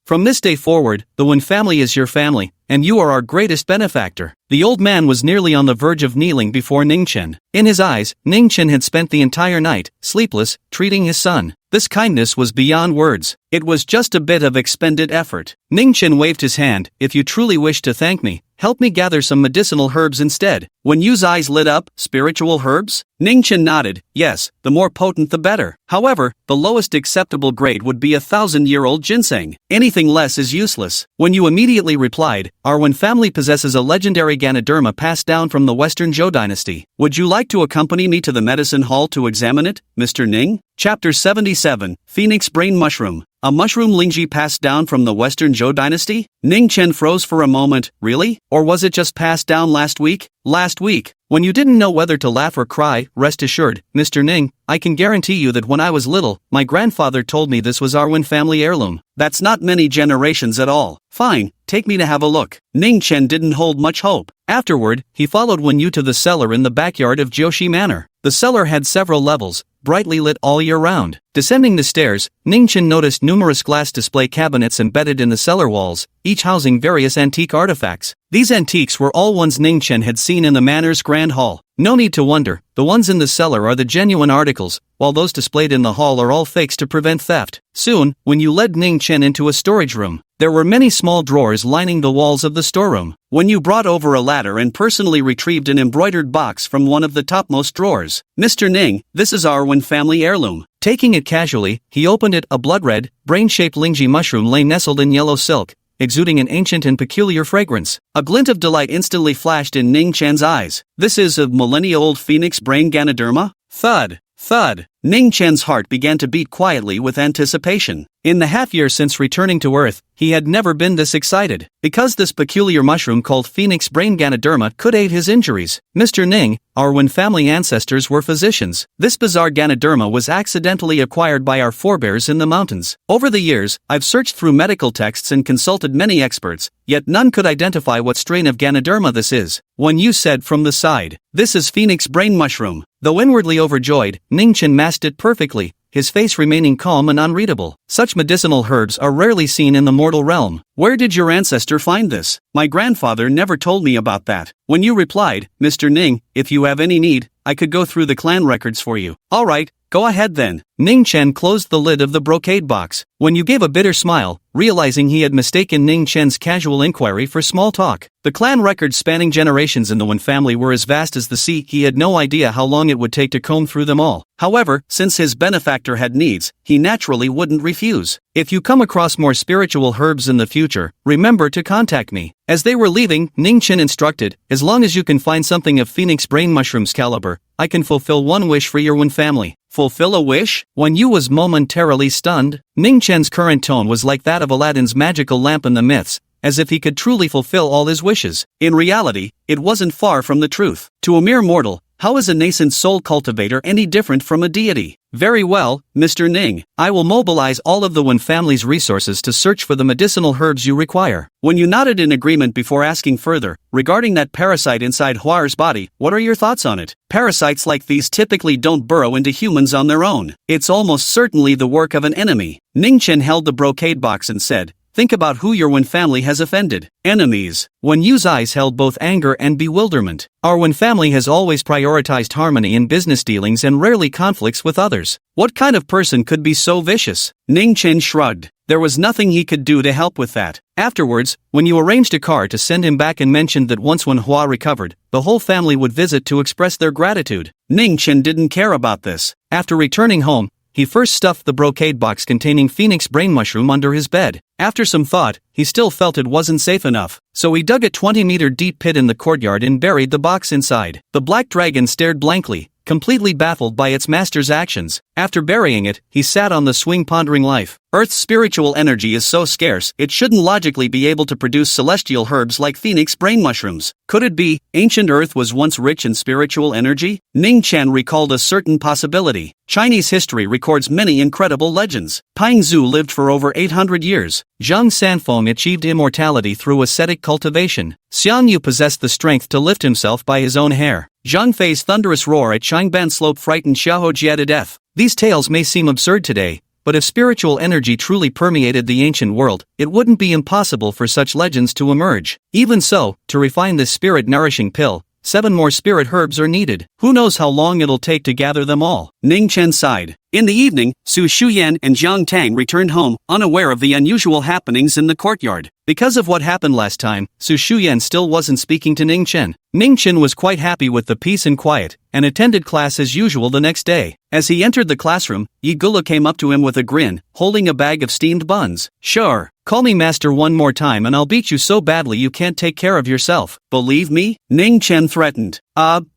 From this day forward, the Wen family is your family, and you are our greatest benefactor." The old man was nearly on the verge of kneeling before Ningchen. In his eyes, Ningchen had spent the entire night, sleepless, treating his son. This kindness was beyond words. It was just a bit of expended effort. Ningchen waved his hand. "If you truly wish to thank me, help me gather some medicinal herbs instead." When Yu's eyes lit up, "Spiritual herbs?" Ningchen nodded. "Yes, the more potent the better. However, the lowest acceptable grade would be 1,000-year-old ginseng. Anything less is useless." When Yu immediately replied, "Our Wen family possesses a legendary Ganoderma passed down from the Western Zhou dynasty. Would you like to accompany me to the medicine hall to examine it, Mr. Ning?" Chapter 77, Phoenix Brain Mushroom. A mushroom Lingji passed down from the Western Zhou dynasty? Ningchen froze for a moment. Really? Or was it just passed down last week? Last week. When you didn't know whether to laugh or cry, rest assured, Mr. Ning, I can guarantee you that when I was little, my grandfather told me this was our Wen family heirloom. That's not many generations at all. Fine, take me to have a look. Ningchen didn't hold much hope. Afterward, he followed Wen Yu to the cellar in the backyard of Jiushi Manor. The cellar had several levels, brightly lit all year round. Descending the stairs, Ningchen noticed numerous glass display cabinets embedded in the cellar walls, each housing various antique artifacts. These antiques were all ones Ningchen had seen in the manor's grand hall. No need to wonder, the ones in the cellar are the genuine articles, while those displayed in the hall are all fakes to prevent theft. Soon, when you led Ningchen into a storage room, there were many small drawers lining the walls of the storeroom. When you brought over a ladder and personally retrieved an embroidered box from one of the topmost drawers. "Mr. Ning, this is our Wen family heirloom." Taking it casually, he opened it. A blood-red, brain-shaped Lingji mushroom lay nestled in yellow silk, exuding an ancient and peculiar fragrance. A glint of delight instantly flashed in Ningchen's eyes. "This is a millennia-old phoenix brain Ganoderma?" Thud. Thud. Ningchen's heart began to beat quietly with anticipation. In the half-year since returning to Earth, he had never been this excited. Because this peculiar mushroom called Phoenix Brain Ganoderma could aid his injuries. "Mr. Ning, our Wen family ancestors were physicians. This bizarre Ganoderma was accidentally acquired by our forebears in the mountains. Over the years, I've searched through medical texts and consulted many experts, yet none could identify what strain of Ganoderma this is." When you said from the side, "This is Phoenix Brain Mushroom." Though inwardly overjoyed, Ningchen masked it perfectly, his face remaining calm and unreadable. Such medicinal herbs are rarely seen in the mortal realm. "Where did your ancestor find this? My grandfather never told me about that." When you replied, "Mr. Ning, if you have any need, I could go through the clan records for you." "Alright, go ahead then." Ningchen closed the lid of the brocade box. When you gave a bitter smile, realizing he had mistaken Ningchen's casual inquiry for small talk. The clan records spanning generations in the Wen family were as vast as the sea. He had no idea how long it would take to comb through them all. However, since his benefactor had needs, he naturally wouldn't refuse. "If you come across more spiritual herbs in the future, remember to contact me." As they were leaving, Ningchen instructed, "As long as you can find something of Phoenix Brain Mushroom's caliber, I can fulfill one wish for your Wen family." "Fulfill a wish?" When Yu was momentarily stunned. Ningchen's current tone was like that of Aladdin's magical lamp in the myths, as if he could truly fulfill all his wishes. In reality, it wasn't far from the truth. To a mere mortal, how is a nascent soul cultivator any different from a deity? Very well, Mr. Ning. I will mobilize all of the Wen family's resources to search for the medicinal herbs you require. When you nodded in agreement before asking further, regarding that parasite inside Huar's body, what are your thoughts on it? Parasites like these typically don't burrow into humans on their own. It's almost certainly the work of an enemy. Ningchen held the brocade box and said, think about who your Wen family has offended. Enemies. Wen Yu's eyes held both anger and bewilderment. Our Wen family has always prioritized harmony in business dealings and rarely conflicts with others. What kind of person could be so vicious? Ningchen shrugged. There was nothing he could do to help with that. Afterwards, when you arranged a car to send him back and mentioned that once Wen Hua recovered, the whole family would visit to express their gratitude. Ningchen didn't care about this. After returning home, he first stuffed the brocade box containing Phoenix brain mushroom under his bed. After some thought, he still felt it wasn't safe enough, so he dug a 20-meter deep pit in the courtyard and buried the box inside. The black dragon stared blankly, completely baffled by its master's actions. After burying it, he sat on the swing pondering life. Earth's spiritual energy is so scarce, it shouldn't logically be able to produce celestial herbs like Phoenix brain mushrooms. Could it be, ancient Earth was once rich in spiritual energy? Ningchen recalled a certain possibility. Chinese history records many incredible legends. Pang Zhu lived for over 800 years. Zhang Sanfeng achieved immortality through ascetic cultivation. Xiang Yu possessed the strength to lift himself by his own hair. Zhang Fei's thunderous roar at Changban Slope frightened Xiao Jia to death. These tales may seem absurd today, but if spiritual energy truly permeated the ancient world, it wouldn't be impossible for such legends to emerge. Even so, to refine this spirit-nourishing pill, 7 more spirit herbs are needed. Who knows how long it'll take to gather them all? Ningchen sighed. In the evening, Su Shu Yan and Jiang Tang returned home, unaware of the unusual happenings in the courtyard. Because of what happened last time, Su Shu Yan still wasn't speaking to Ningchen. Ningchen was quite happy with the peace and quiet, and attended class as usual the next day. As he entered the classroom, Yigulu came up to him with a grin, holding a bag of steamed buns. Sure, call me master one more time and I'll beat you so badly you can't take care of yourself. Believe me? Ningchen threatened.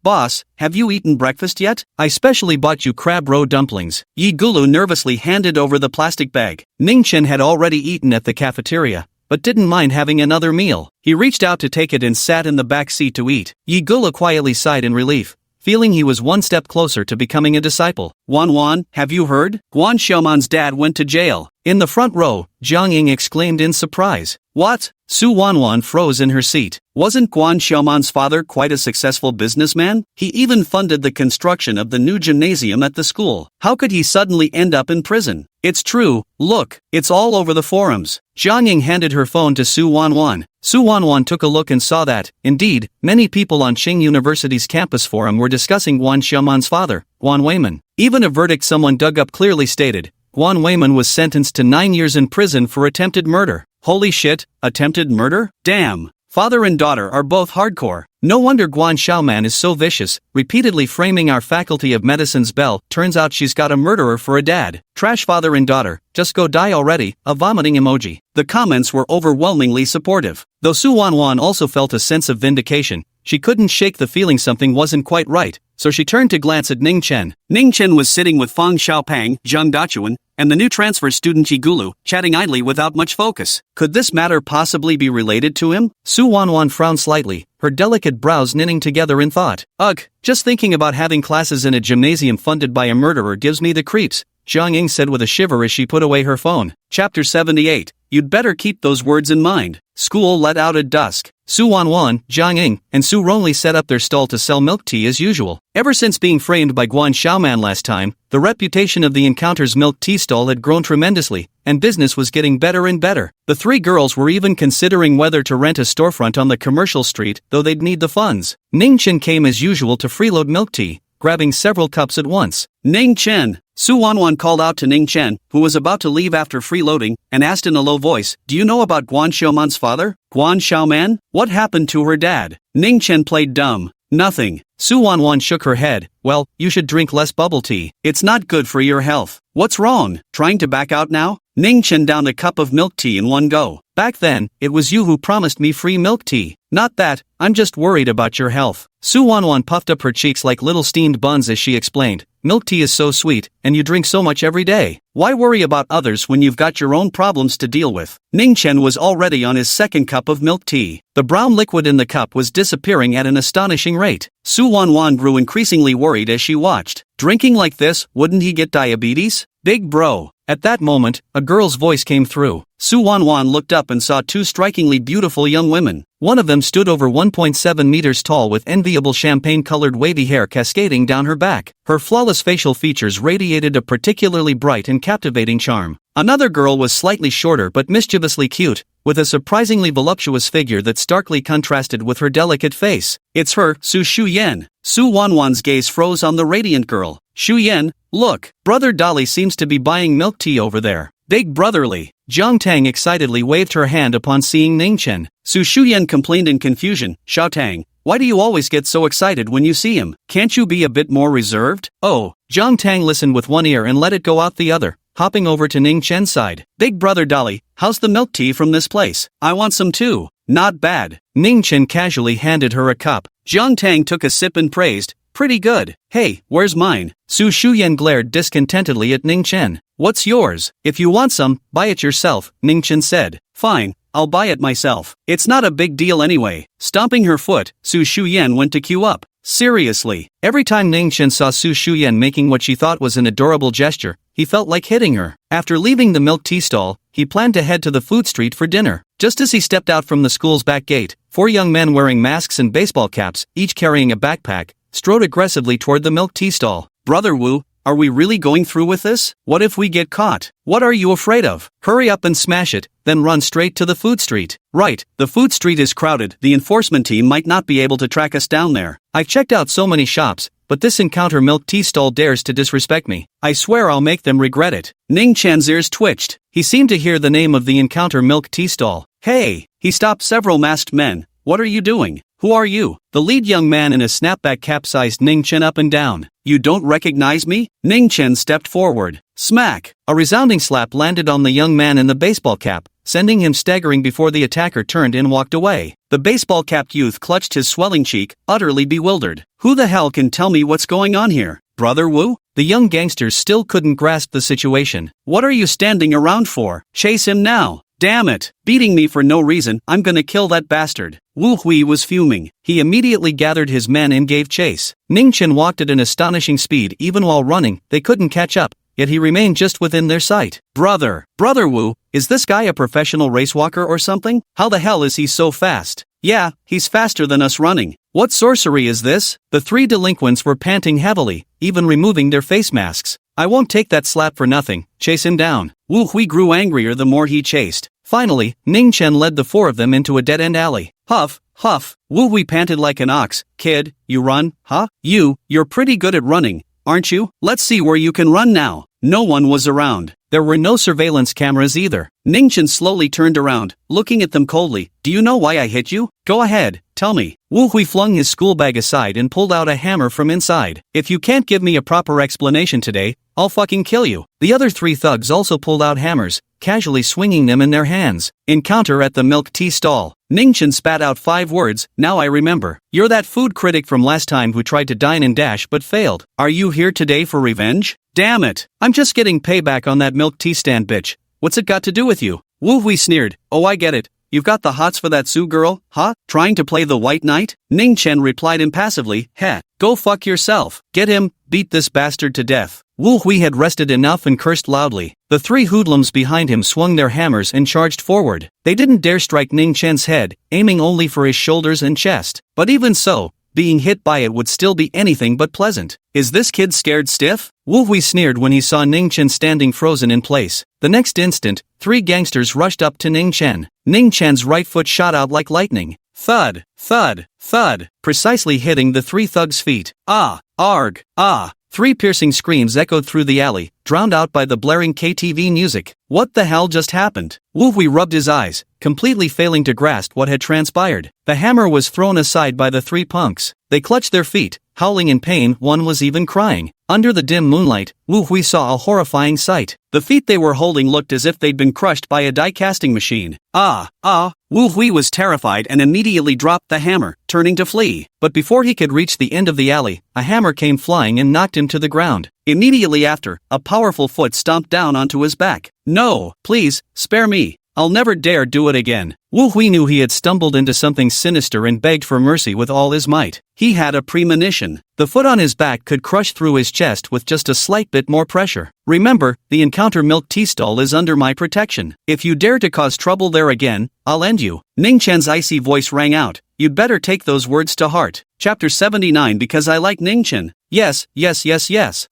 Boss, have you eaten breakfast yet? I specially bought you crab roe dumplings. Yigulu nervously handed over the plastic bag. Ningchen had already eaten at the cafeteria, but didn't mind having another meal. He reached out to take it and sat in the back seat to eat. Yigulu quietly sighed in relief, feeling he was one step closer to becoming a disciple. Wan, have you heard? Guan Xiaoman's dad went to jail. In the front row, Jiang Ying exclaimed in surprise. What? Su Wanwan froze in her seat. Wasn't Guan Xiaoman's father quite a successful businessman? He even funded the construction of the new gymnasium at the school. How could he suddenly end up in prison? It's true, look, it's all over the forums. Jiang Ying handed her phone to Su Wanwan. Su Wanwan took a look and saw that, indeed, many people on Qing University's campus forum were discussing Guan Xiaoman's father, Guan Weiman. Even a verdict someone dug up clearly stated, Guan Weiman was sentenced to 9 years in prison for attempted murder. Holy shit, attempted murder? Damn. Father and daughter are both hardcore. No wonder Guan Xiaoman is so vicious, repeatedly framing our faculty of medicine's belle. Turns out she's got a murderer for a dad. Trash father and daughter, just go die already, a vomiting emoji. The comments were overwhelmingly supportive. Though Su Wanwan also felt a sense of vindication, she couldn't shake the feeling something wasn't quite right, so she turned to glance at Ningchen. Ningchen was sitting with Fang Xiaopang, Zhang Dachuan, and the new transfer student Yigulu, chatting idly without much focus. Could this matter possibly be related to him? Su Wanwan frowned slightly, her delicate brows knitting together in thought. Ugh, just thinking about having classes in a gymnasium funded by a murderer gives me the creeps, Jiang Ying said with a shiver as she put away her phone. Chapter 78. You'd better keep those words in mind. School let out at dusk. Su Wanwan, Jiang Ying, and Su Ronli set up their stall to sell milk tea as usual. Ever since being framed by Guan Xiaoman last time, the reputation of the Encounter's milk tea stall had grown tremendously, and business was getting better and better. The 3 girls were even considering whether to rent a storefront on the commercial street, though they'd need the funds. Ningchen came as usual to freeload milk tea, grabbing several cups at once. Ningchen! Su Wanwan called out to Ningchen, who was about to leave after freeloading, and asked in a low voice, Do you know about Guan Xiaoman's father? Guan Xiaoman? What happened to her dad? Ningchen played dumb. Nothing. Su Wanwan shook her head. Well, you should drink less bubble tea. It's not good for your health. What's wrong? Trying to back out now? Ningchen downed a cup of milk tea in one go. Back then, it was you who promised me free milk tea. Not that, I'm just worried about your health. Su Wan puffed up her cheeks like little steamed buns as she explained, milk tea is so sweet, and you drink so much every day. Why worry about others when you've got your own problems to deal with? Ningchen was already on his second cup of milk tea. The brown liquid in the cup was disappearing at an astonishing rate. Su Wan grew increasingly worried as she watched. Drinking like this, wouldn't he get diabetes? Big bro. At that moment, a girl's voice came through. Su Wan looked up and saw two strikingly beautiful young women. One of them stood over 1.7 meters tall with enviable champagne-colored wavy hair cascading down her back. Her flawless facial features radiated a particularly bright and captivating charm. Another girl was slightly shorter but mischievously cute, with a surprisingly voluptuous figure that starkly contrasted with her delicate face. It's her, Su Shu Yan. Su Wan's gaze froze on the radiant girl. Shu Yan, look, Brother Dolly seems to be buying milk tea over there. Big brotherly. Jiang Tang excitedly waved her hand upon seeing Ningchen. Su Shu Yan complained in confusion, Xiao Tang, why do you always get so excited when you see him? Can't you be a bit more reserved? Oh, Jiang Tang listened with one ear and let it go out the other, hopping over to Ningchen's side. Big brother Dolly, how's the milk tea from this place? I want some too. Not bad. Ningchen casually handed her a cup. Jiang Tang took a sip and praised, pretty good. Hey, where's mine? Su Shu Yan glared discontentedly at Ningchen. What's yours? If you want some, buy it yourself, Ningchen said. Fine, I'll buy it myself. It's not a big deal anyway. Stomping her foot, Su Shu Yan went to queue up. Seriously, every time Ningchen saw Su Shu Yan making what she thought was an adorable gesture, he felt like hitting her. After leaving the milk tea stall, he planned to head to the food street for dinner. Just as he stepped out from the school's back gate, 4 young men wearing masks and baseball caps, each carrying a backpack, strode aggressively toward the milk tea stall. Brother Wu, are we really going through with this? What if we get caught? What are you afraid of? Hurry up and smash it, then run straight to the food street. Right, the food street is crowded, the enforcement team might not be able to track us down there. I've checked out so many shops, but this Encounter milk tea stall dares to disrespect me. I swear I'll make them regret it. Ningchen's ears twitched. He seemed to hear the name of the Encounter milk tea stall. Hey! He stopped several masked men. What are you doing? Who are you? The lead young man in a snapback cap sized Ningchen up and down. You don't recognize me? Ningchen stepped forward. Smack! A resounding slap landed on the young man in the baseball cap, sending him staggering before the attacker turned and walked away. The baseball-capped youth clutched his swelling cheek, utterly bewildered. Who the hell can tell me what's going on here? Brother Wu? The young gangsters still couldn't grasp the situation. What are you standing around for? Chase him now! Damn it! Beating me for no reason, I'm gonna kill that bastard. Wu Hui was fuming. He immediately gathered his men and gave chase. Ningchen walked at an astonishing speed even while running. They couldn't catch up, yet he remained just within their sight. Brother Wu, is this guy a professional racewalker or something? How the hell is he so fast? Yeah, he's faster than us running. What sorcery is this? The 3 delinquents were panting heavily, even removing their face masks. I won't take that slap for nothing. Chase him down. Wu Hui grew angrier the more he chased. Finally, Ningchen led the 4 of them into a dead-end alley. Huff, huff. Wu Hui panted like an ox. Kid, you run, huh? You're pretty good at running, aren't you? Let's see where you can run now. No one was around. There were no surveillance cameras either. Ningchen slowly turned around, looking at them coldly. Do you know why I hit you? Go ahead, tell me. Wu Hui flung his school bag aside and pulled out a hammer from inside. If you can't give me a proper explanation today, I'll fucking kill you. The other 3 thugs also pulled out hammers, casually swinging them in their hands. Encounter at the milk tea stall. Ningchen spat out 5 words. Now I remember. You're that food critic from last time who tried to dine and dash but failed. Are you here today for revenge? Damn it. I'm just getting payback on that milk tea stand bitch. What's it got to do with you? Wu Hui sneered. Oh, I get it. You've got the hots for that Su girl, huh? Trying to play the white knight? Ningchen replied impassively. Heh. Go fuck yourself. Get him. Beat this bastard to death. Wu Hui had rested enough and cursed loudly. The 3 hoodlums behind him swung their hammers and charged forward. They didn't dare strike Ningchen's head, aiming only for his shoulders and chest. But even so, being hit by it would still be anything but pleasant. Is this kid scared stiff? Wu Hui sneered when he saw Ningchen standing frozen in place. The next instant, 3 gangsters rushed up to Ningchen. Ningchen's right foot shot out like lightning. Thud, thud, thud, precisely hitting the 3 thugs' feet. Ah, arg, ah. 3 piercing screams echoed through the alley, drowned out by the blaring KTV music. What the hell just happened? Wu Hui rubbed his eyes, completely failing to grasp what had transpired. The hammer was thrown aside by the 3 punks. They clutched their feet, howling in pain. One was even crying. Under the dim moonlight, Wu Hui saw a horrifying sight. The feet they were holding looked as if they'd been crushed by a die-casting machine. Wu Hui was terrified and immediately dropped the hammer, turning to flee. But before he could reach the end of the alley, a hammer came flying and knocked him to the ground. Immediately after, a powerful foot stomped down onto his back. "No, please, spare me. I'll never dare do it again." Wu Hui knew he had stumbled into something sinister and begged for mercy with all his might. He had a premonition. The foot on his back could crush through his chest with just a slight bit more pressure. "Remember, the Encounter milk tea stall is under my protection. If you dare to cause trouble there again, I'll end you." Ningchen's icy voice rang out. "You'd better take those words to heart." Chapter 79. Because I like Ningchen. Yes.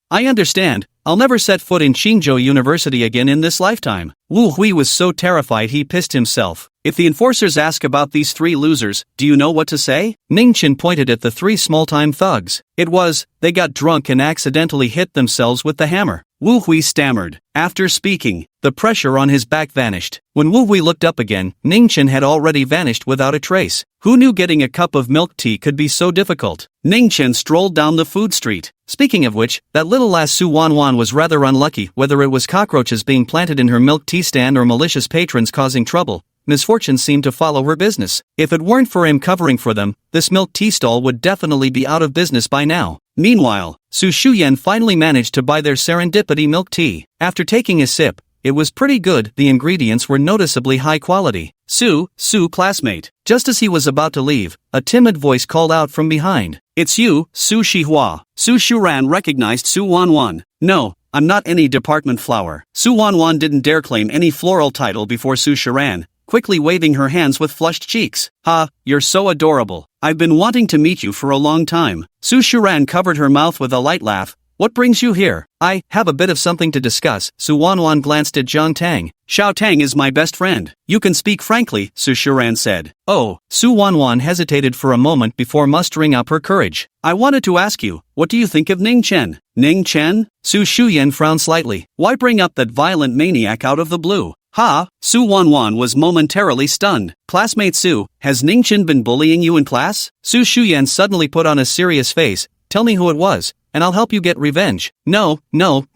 I understand. I'll never set foot in Qingzhou University again in this lifetime. Wu Hui was so terrified he pissed himself. If the enforcers ask about these three losers, do you know what to say? Ningchen pointed at the three small-time thugs. It was, they got drunk and accidentally hit themselves with the hammer. Wu Hui stammered. After speaking, the pressure on his back vanished. When Wu Hui looked up again, Ningchen had already vanished without a trace. Who knew getting a cup of milk tea could be so difficult? Ningchen strolled down the food street. Speaking of which, that little lass Su Wan was rather unlucky. Whether it was cockroaches being planted in her milk tea stand or malicious patrons causing trouble, misfortune seemed to follow her business. If it weren't for him covering for them, this milk tea stall would definitely be out of business by now. Meanwhile, Su Yan finally managed to buy their serendipity milk tea. After taking a sip, it was pretty good. The ingredients were noticeably high quality. Su, classmate." Just as he was about to leave, a timid voice called out from behind. "It's you, Su Xihao." Su Shuran recognized Su Wan. "No, I'm not any department flower." Su Wan didn't dare claim any floral title before Su Shuran, quickly waving her hands with flushed cheeks. "Ha, you're so adorable. I've been wanting to meet you for a long time." Su Shuran covered her mouth with a light laugh. "What brings you here?" "I have a bit of something to discuss." Su Wan glanced at Zhang Tang. "Xiao Tang is my best friend. You can speak frankly," Su Shuran said. "Oh." Su Wan hesitated for a moment before mustering up her courage. "I wanted to ask you, what do you think of Ningchen?" "Ningchen?" Su Yan frowned slightly. "Why bring up that violent maniac out of the blue?" "Ha!" Su Wan was momentarily stunned. "Classmate Su, has Ningchen been bullying you in class?" Su Yan suddenly put on a serious face. "Tell me who it was, and I'll help you get revenge." No,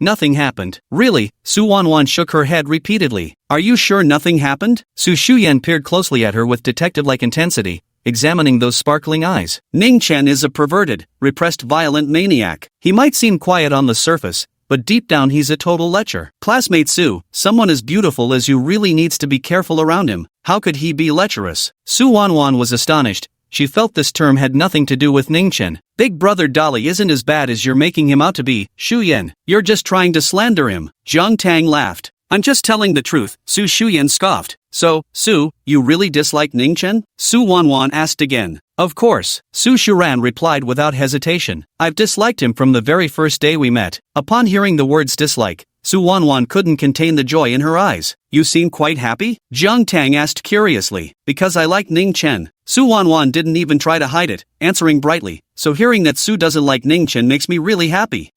nothing happened." "Really?" Su Wan shook her head repeatedly. "Are you sure nothing happened?" Su Yan peered closely at her with detective-like intensity, examining those sparkling eyes. "Ningchen is a perverted, repressed violent maniac. He might seem quiet on the surface, but deep down he's a total lecher. Classmate Su, someone as beautiful as you really needs to be careful around him. How could he be lecherous?" Su Wan was astonished. She felt this term had nothing to do with Ningchen. "Big brother Dolly isn't as bad as you're making him out to be, Shu Yan. You're just trying to slander him." Zhang Tang laughed. "I'm just telling the truth," Su Yan scoffed. "So, Su, you really dislike Ningchen?" Su Wan asked again. "Of course," Su Shuran replied without hesitation. "I've disliked him from the very first day we met." Upon hearing the words dislike, Su Wan couldn't contain the joy in her eyes. "You seem quite happy?" Zhang Tang asked curiously. "Because I like Ningchen." Su Wan didn't even try to hide it, answering brightly. "So hearing that Su doesn't like Ningchen makes me really happy."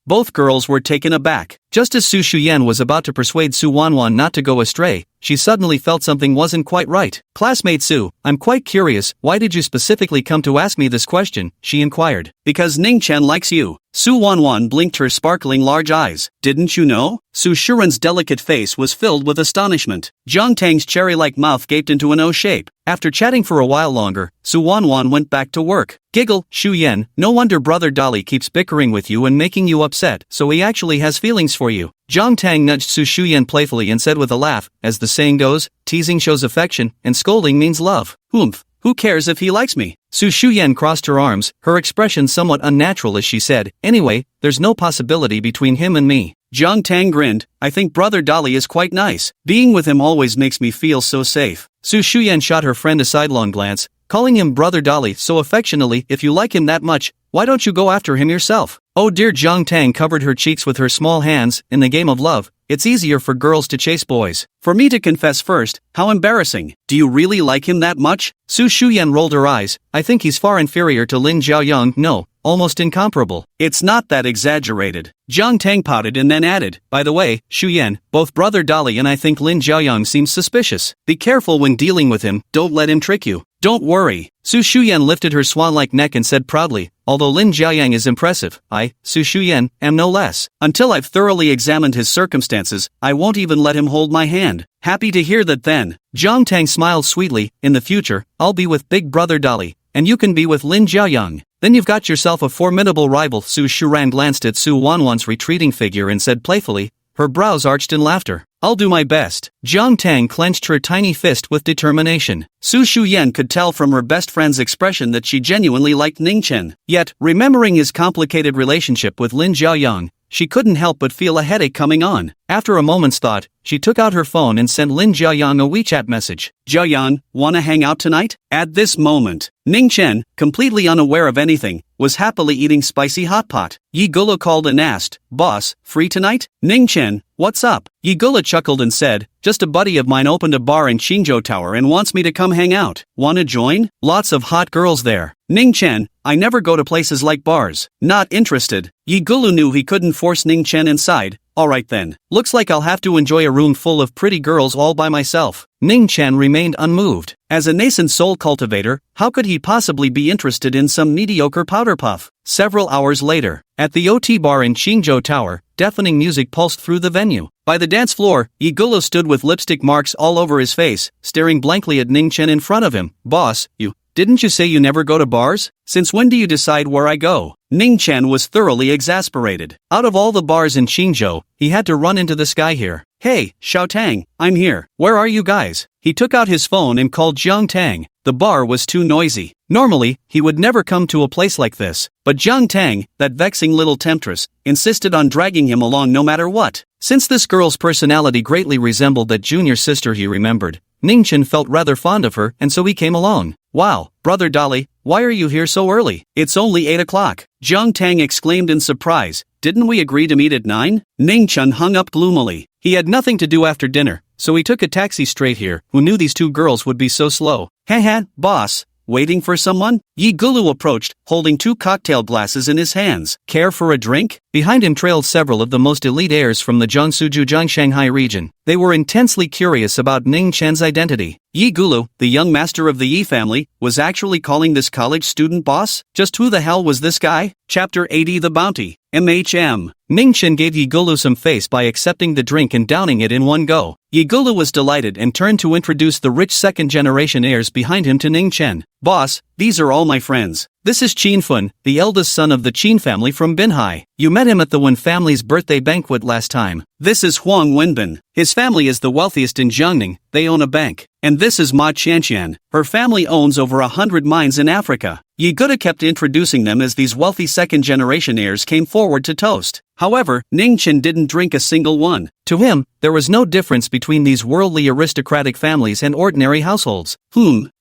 Both girls were taken aback. Just as Su Yan was about to persuade Su Wan not to go astray, she suddenly felt something wasn't quite right. "Classmate Su, I'm quite curious, why did you specifically come to ask me this question?" she inquired. "Because Ningchen likes you." Su Wan blinked her sparkling large eyes. "Didn't you know?" Su Shuran's delicate face was filled with astonishment. Zhang Tang's cherry-like mouth gaped into an O shape. After chatting for a while longer, Su Wan went back to work. "Giggle, Shu Yan, no wonder brother Dolly keeps bickering with you and making you upset, so he actually has feelings for you." Zhang Tang nudged Su Yan playfully and said with a laugh, as the saying goes, teasing shows affection, and scolding means love. "Oomph, who cares if he likes me?" Su Yan crossed her arms, her expression somewhat unnatural as she said, "Anyway, there's no possibility between him and me." Zhang Tang grinned. "I think brother Dolly is quite nice. Being with him always makes me feel so safe." Su Yan shot her friend a sidelong glance, calling him brother Dolly so affectionately. "If you like him that much, why don't you go after him yourself?" "Oh dear." Zhang Tang covered her cheeks with her small hands. "In the game of love, it's easier for girls to chase boys." "For me to confess first, how embarrassing. Do you really like him that much?" Su Yan rolled her eyes. "I think he's far inferior to Lin Jiaoyang. No, almost incomparable. It's not that exaggerated. Jiang Tang pouted and then added, by the way, Xu Yan, both Brother Dali and I think Lin Jiaoyang seems suspicious. Be careful when dealing with him, don't let him trick you. Don't worry. Su Shu Yan lifted her swan-like neck and said proudly, although Lin Jiaoyang is impressive, I, Su Shu Yan, am no less. Until I've thoroughly examined his circumstances, I won't even let him hold my hand. Happy to hear that then. Jiang Tang smiled sweetly, in the future, I'll be with Big Brother Dali, and you can be with Lin Jiaoyang. Then you've got yourself a formidable rival. Su Shuran glanced at Su Wanwan's retreating figure and said playfully, her brows arched in laughter. I'll do my best. Jiang Tang clenched her tiny fist with determination. Su Shu Yan could tell from her best friend's expression that she genuinely liked Ningchen. Yet, remembering his complicated relationship with Lin Jiaoyang, she couldn't help but feel a headache coming on. After a moment's thought, she took out her phone and sent Lin Jiaoyang a WeChat message. Jiaoyang, wanna hang out tonight? At this moment, Ningchen, completely unaware of anything, was happily eating spicy hot pot. Yigulu called and asked, boss, free tonight? Ningchen, what's up? Yigulu chuckled and said, just a buddy of mine opened a bar in Qingzhou Tower and wants me to come hang out. Wanna join? Lots of hot girls there. Ningchen, I never go to places like bars. Not interested. Yigulu knew he couldn't force Ningchen inside. Alright then, looks like I'll have to enjoy a room full of pretty girls all by myself. Ningchen remained unmoved. As a nascent soul cultivator, how could he possibly be interested in some mediocre powder puff? Several hours later, at the OT bar in Qingzhou Tower, deafening music pulsed through the venue. By the dance floor, Yigulu stood with lipstick marks all over his face, staring blankly at Ningchen in front of him. Boss, didn't you say you never go to bars? Since when do you decide where I go? Ningchen was thoroughly exasperated. Out of all the bars in Qingzhou, he had to run into this guy here. Hey, Xiao Tang, I'm here. Where are you guys? He took out his phone and called Jiang Tang. The bar was too noisy. Normally, he would never come to a place like this, but Jiang Tang, that vexing little temptress, insisted on dragging him along no matter what. Since this girl's personality greatly resembled that junior sister he remembered, Ningchen felt rather fond of her and so he came along. Wow, Brother Dali, why are you here so early? It's only 8 o'clock. Jiang Tang exclaimed in surprise. Didn't we agree to meet at 9? Ningchen hung up gloomily. He had nothing to do after dinner, so he took a taxi straight here. Who knew these two girls would be so slow? Heh, boss. Waiting for someone? Yigulu approached, holding 2 cocktail glasses in his hands. Care for a drink? Behind him trailed several of the most elite heirs from the Jiangsu-Jiang Shanghai region. They were intensely curious about Ningchen's identity. Yigulu, the young master of the Yi family, was actually calling this college student boss? Just who the hell was this guy? Chapter 80 The Bounty. MHM. Ningchen gave Yigulu some face by accepting the drink and downing it in one go. Yigulu was delighted and turned to introduce the rich second-generation heirs behind him to Ningchen. Boss, these are all my friends. This is Qin Fun, the eldest son of the Qin family from Binhai. You met him at the Wen family's birthday banquet last time. This is Huang Wenbin. His family is the wealthiest in Jiangning. They own a bank. And this is Ma Qianqian. Her family owns over 100 mines in Africa. Yigulu kept introducing them as these wealthy second-generation heirs came forward to toast. However, Ningchen didn't drink a single one. To him, there was no difference between these worldly aristocratic families and ordinary households.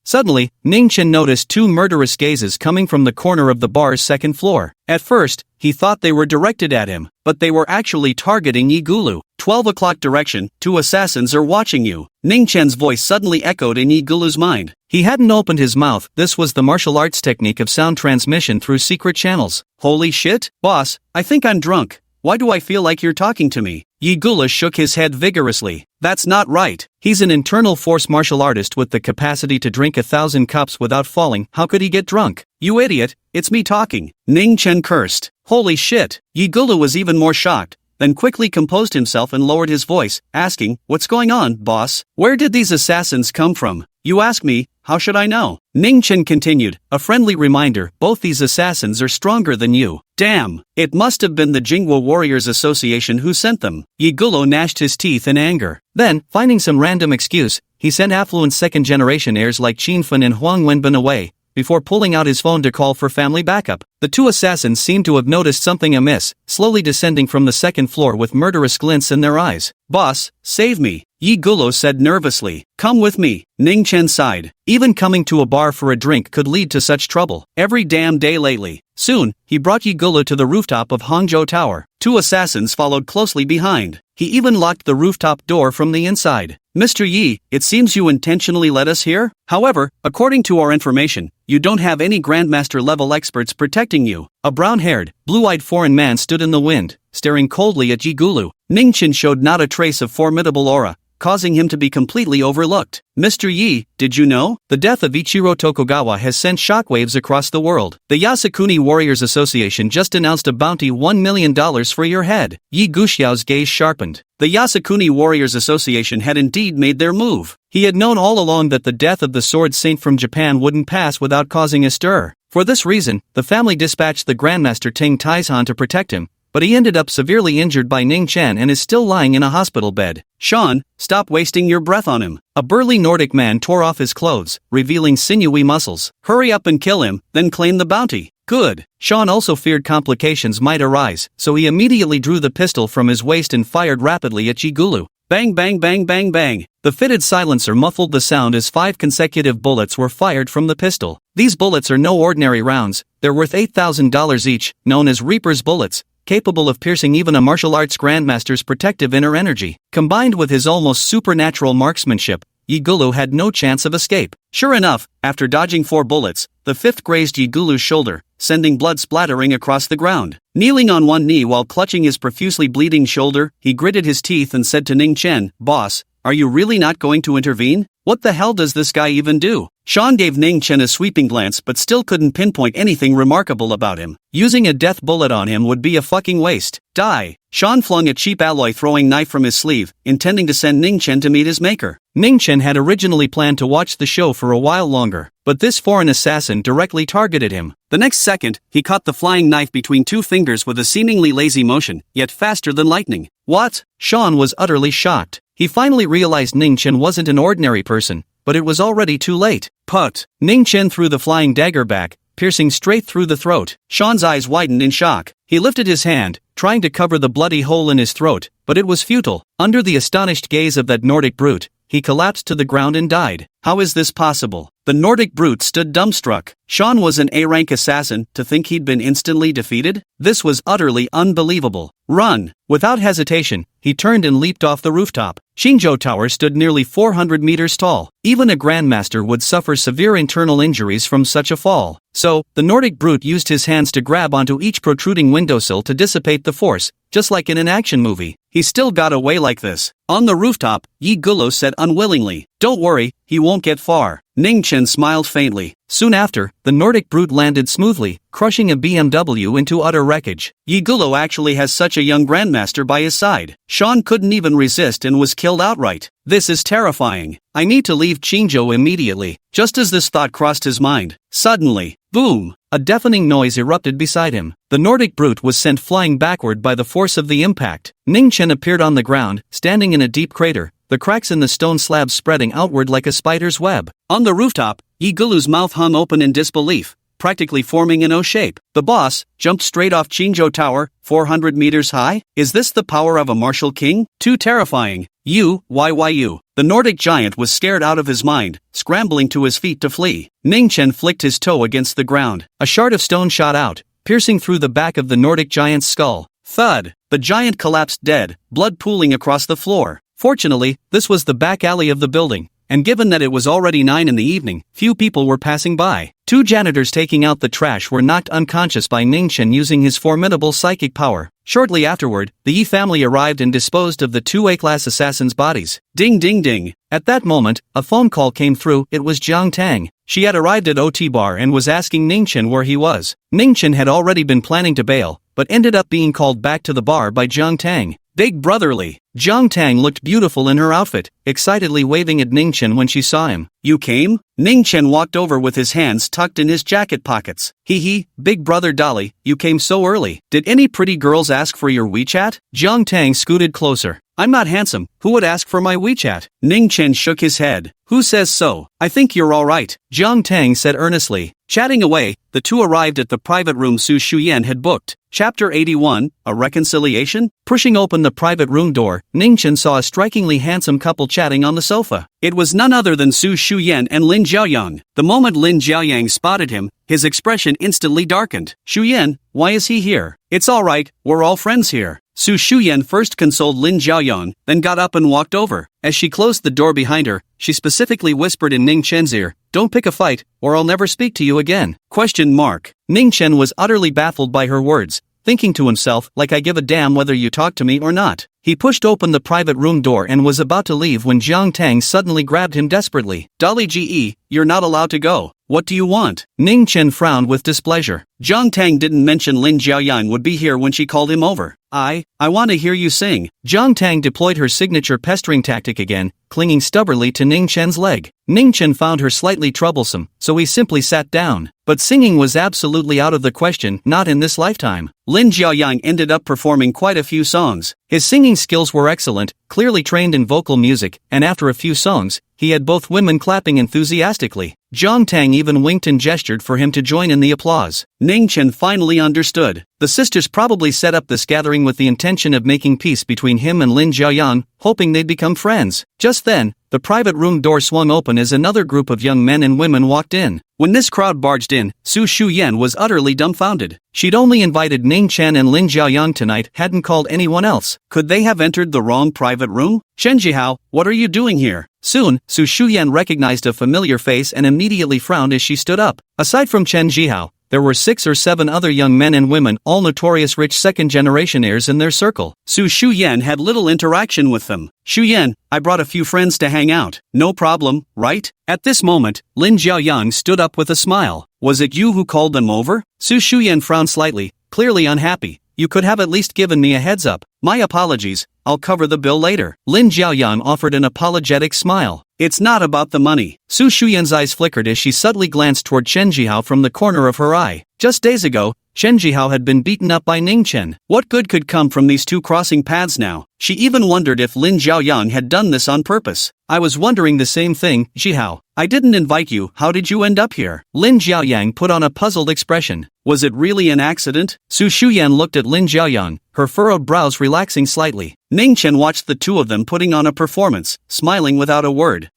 Suddenly, Ningchen noticed 2 murderous gazes coming from the corner of the bar's second floor. At first, he thought they were directed at him, but they were actually targeting Yigulu. 12 o'clock direction, 2 assassins are watching you. Ningchen's voice suddenly echoed in Yigulu's mind. He hadn't opened his mouth. This was the martial arts technique of sound transmission through secret channels. Holy shit, boss, I think I'm drunk. Why do I feel like you're talking to me? Yigulu shook his head vigorously. That's not right. He's an internal force martial artist with the capacity to drink 1,000 cups without falling. How could he get drunk? You idiot, it's me talking. Ningchen cursed. Holy shit. Yigulu was even more shocked, then quickly composed himself and lowered his voice, asking, what's going on, boss? Where did these assassins come from? You ask me, how should I know? Ningchen continued, a friendly reminder, both these assassins are stronger than you. Damn, it must have been the Jingwo Warriors Association who sent them. Yigulu gnashed his teeth in anger. Then, finding some random excuse, he sent affluent second-generation heirs like Qin Fun and Huang Wenbin away, before pulling out his phone to call for family backup. The 2 assassins seemed to have noticed something amiss, slowly descending from the second floor with murderous glints in their eyes. Boss, save me, Yigulu said nervously. Come with me, Ningchen sighed. Even coming to a bar for a drink could lead to such trouble. Every damn day lately. Soon, he brought Yigulu to the rooftop of Hangzhou Tower. 2 assassins followed closely behind. He even locked the rooftop door from the inside. Mr. Yi, it seems you intentionally led us here? However, according to our information, you don't have any Grandmaster-level experts protecting you. A brown-haired, blue-eyed foreign man stood in the wind, staring coldly at Yigulu. Ningchen showed not a trace of formidable aura, causing him to be completely overlooked. Mr. Yi, did you know? The death of Ichiro Tokugawa has sent shockwaves across the world. The Yasukuni Warriors Association just announced a bounty $1 million for your head. Yi Guxiao's gaze sharpened. The Yasukuni Warriors Association had indeed made their move. He had known all along that the death of the Sword Saint from Japan wouldn't pass without causing a stir. For this reason, the family dispatched the Grandmaster Ting Taizhan to protect him, but he ended up severely injured by Ningchen and is still lying in a hospital bed. Sean, stop wasting your breath on him. A burly Nordic man tore off his clothes, revealing sinewy muscles. Hurry up and kill him, then claim the bounty. Good. Sean also feared complications might arise, so he immediately drew the pistol from his waist and fired rapidly at Yigulu. Bang bang bang bang bang. The fitted silencer muffled the sound as 5 consecutive bullets were fired from the pistol. These bullets are no ordinary rounds, they're worth $8,000 each, known as Reaper's bullets, capable of piercing even a martial arts grandmaster's protective inner energy. Combined with his almost supernatural marksmanship, Yigulu had no chance of escape. Sure enough, after dodging 4 bullets, the 5th grazed Yigulu's shoulder, sending blood splattering across the ground. Kneeling on one knee while clutching his profusely bleeding shoulder, he gritted his teeth and said to Ningchen, "Boss, are you really not going to intervene? What the hell does this guy even do?" Sean gave Ningchen a sweeping glance but still couldn't pinpoint anything remarkable about him. Using a death bullet on him would be a fucking waste. Die. Sean flung a cheap alloy throwing knife from his sleeve, intending to send Ningchen to meet his maker. Ningchen had originally planned to watch the show for a while longer, but this foreign assassin directly targeted him. The next second, he caught the flying knife between 2 fingers with a seemingly lazy motion, yet faster than lightning. What? Sean was utterly shocked. He finally realized Ningchen wasn't an ordinary person, but it was already too late. Put. Ningchen threw the flying dagger back, piercing straight through the throat. Sean's eyes widened in shock. He lifted his hand, trying to cover the bloody hole in his throat, but it was futile. Under the astonished gaze of that Nordic brute, he collapsed to the ground and died. How is this possible? The Nordic brute stood dumbstruck. Sean was an A-rank assassin, to think he'd been instantly defeated? This was utterly unbelievable. Run! Without hesitation, he turned and leaped off the rooftop. Qingzhou Tower stood nearly 400 meters tall. Even a grandmaster would suffer severe internal injuries from such a fall. So, the Nordic brute used his hands to grab onto each protruding windowsill to dissipate the force, just like in an action movie. He still got away like this. On the rooftop, Yigulu said unwillingly, "Don't worry, he won't get far." Ningchen smiled faintly. Soon after, the Nordic brute landed smoothly, crushing a BMW into utter wreckage. Yigulu actually has such a young grandmaster by his side. Sean couldn't even resist and was killed outright. This is terrifying. I need to leave Qingzhou immediately. Just as this thought crossed his mind, suddenly, boom! A deafening noise erupted beside him. The Nordic brute was sent flying backward by the force of the impact. Ningchen appeared on the ground, standing in a deep crater, the cracks in the stone slabs spreading outward like a spider's web. On the rooftop, Yigulu's mouth hung open in disbelief, practically forming an O shape. The boss jumped straight off Qingzhou Tower, 400 meters high? Is this the power of a martial king? Too terrifying. You. The Nordic giant was scared out of his mind, scrambling to his feet to flee. Ningchen flicked his toe against the ground. A shard of stone shot out, piercing through the back of the Nordic giant's skull. Thud! The giant collapsed dead, blood pooling across the floor. Fortunately, this was the back alley of the building, and given that it was already 9 in the evening, few people were passing by. 2 janitors taking out the trash were knocked unconscious by Ningchen using his formidable psychic power. Shortly afterward, the Yi family arrived and disposed of the 2 A-class assassins' bodies. Ding ding ding. At that moment, a phone call came through. It was Jiang Tang. She had arrived at OT Bar and was asking Ningchen where he was. Ningchen had already been planning to bail, but ended up being called back to the bar by Jiang Tang. Big brotherly. Jiang Tang looked beautiful in her outfit, excitedly waving at Ningchen when she saw him. You came? Ningchen walked over with his hands tucked in his jacket pockets. Hee, big brother Dolly, you came so early. Did any pretty girls ask for your WeChat? Jiang Tang scooted closer. I'm not handsome, who would ask for my WeChat? Ningchen shook his head. Who says so? I think you're alright, Jiang Tang said earnestly. Chatting away, the two arrived at the private room Su Shu Yan had booked. Chapter 81, A Reconciliation? Pushing open the private room door, Ningchen saw a strikingly handsome couple chatting on the sofa. It was none other than Su Shu Yan and Lin Jiaoyang. The moment Lin Jiaoyang spotted him, his expression instantly darkened. Shu Yan, why is he here? It's alright, we're all friends here. Su Shu Yan first consoled Lin Jiaoyang, then got up and walked over. As she closed the door behind her, she specifically whispered in Ningchen's ear, "Don't pick a fight, or I'll never speak to you again." Ningchen was utterly baffled by her words, thinking to himself, like I give a damn whether you talk to me or not. He pushed open the private room door and was about to leave when Jiang Tang suddenly grabbed him desperately. "Dolly Ge, you're not allowed to go. What do you want?" Ningchen frowned with displeasure. Jiang Tang didn't mention Lin Jiaoyang would be here when she called him over. I want to hear you sing." Jiang Tang deployed her signature pestering tactic again, clinging stubbornly to Ningchen's leg. Ningchen found her slightly troublesome, so he simply sat down. But singing was absolutely out of the question, not in this lifetime. Lin Jiaoyang ended up performing quite a few songs. His singing skills were excellent, clearly trained in vocal music, and after a few songs, he had both women clapping enthusiastically. Jiang Tang even winked and gestured for him to join in the applause. Ningchen finally understood. The sisters probably set up this gathering with the intention of making peace between him and Lin Jiaoyang, hoping they'd become friends. Just then, the private room door swung open as another group of young men and women walked in. When this crowd barged in, Su Shu Yan was utterly dumbfounded. She'd only invited Ningchen and Lin Jiaoyang tonight, hadn't called anyone else. Could they have entered the wrong private room? "Chen Xihao, what are you doing here?" Soon, Su Shu Yan recognized a familiar face and immediately frowned as she stood up. Aside from Chen Xihao, there were 6 or 7 other young men and women, all notorious rich second-generation heirs in their circle. Su Shu Yan had little interaction with them. "Shu Yan, I brought a few friends to hang out. No problem, right?" At this moment, Lin Jiaoyang stood up with a smile. "Was it you who called them over?" Su Shu Yan frowned slightly, clearly unhappy. "You could have at least given me a heads up." "My apologies, I'll cover the bill later." Lin Jiaoyang offered an apologetic smile. "It's not about the money." Su Shuyan's eyes flickered as she subtly glanced toward Chen Xihao from the corner of her eye. Just days ago, Chen Xihao had been beaten up by Ningchen. What good could come from these two crossing paths now? She even wondered if Lin Jiaoyang had done this on purpose. "I was wondering the same thing, Jihao. I didn't invite you, how did you end up here?" Lin Jiaoyang put on a puzzled expression. "Was it really an accident?" Su Shuyan looked at Lin Jiaoyang, her furrowed brows relaxing slightly. Ningchen watched the two of them putting on a performance, smiling without a word.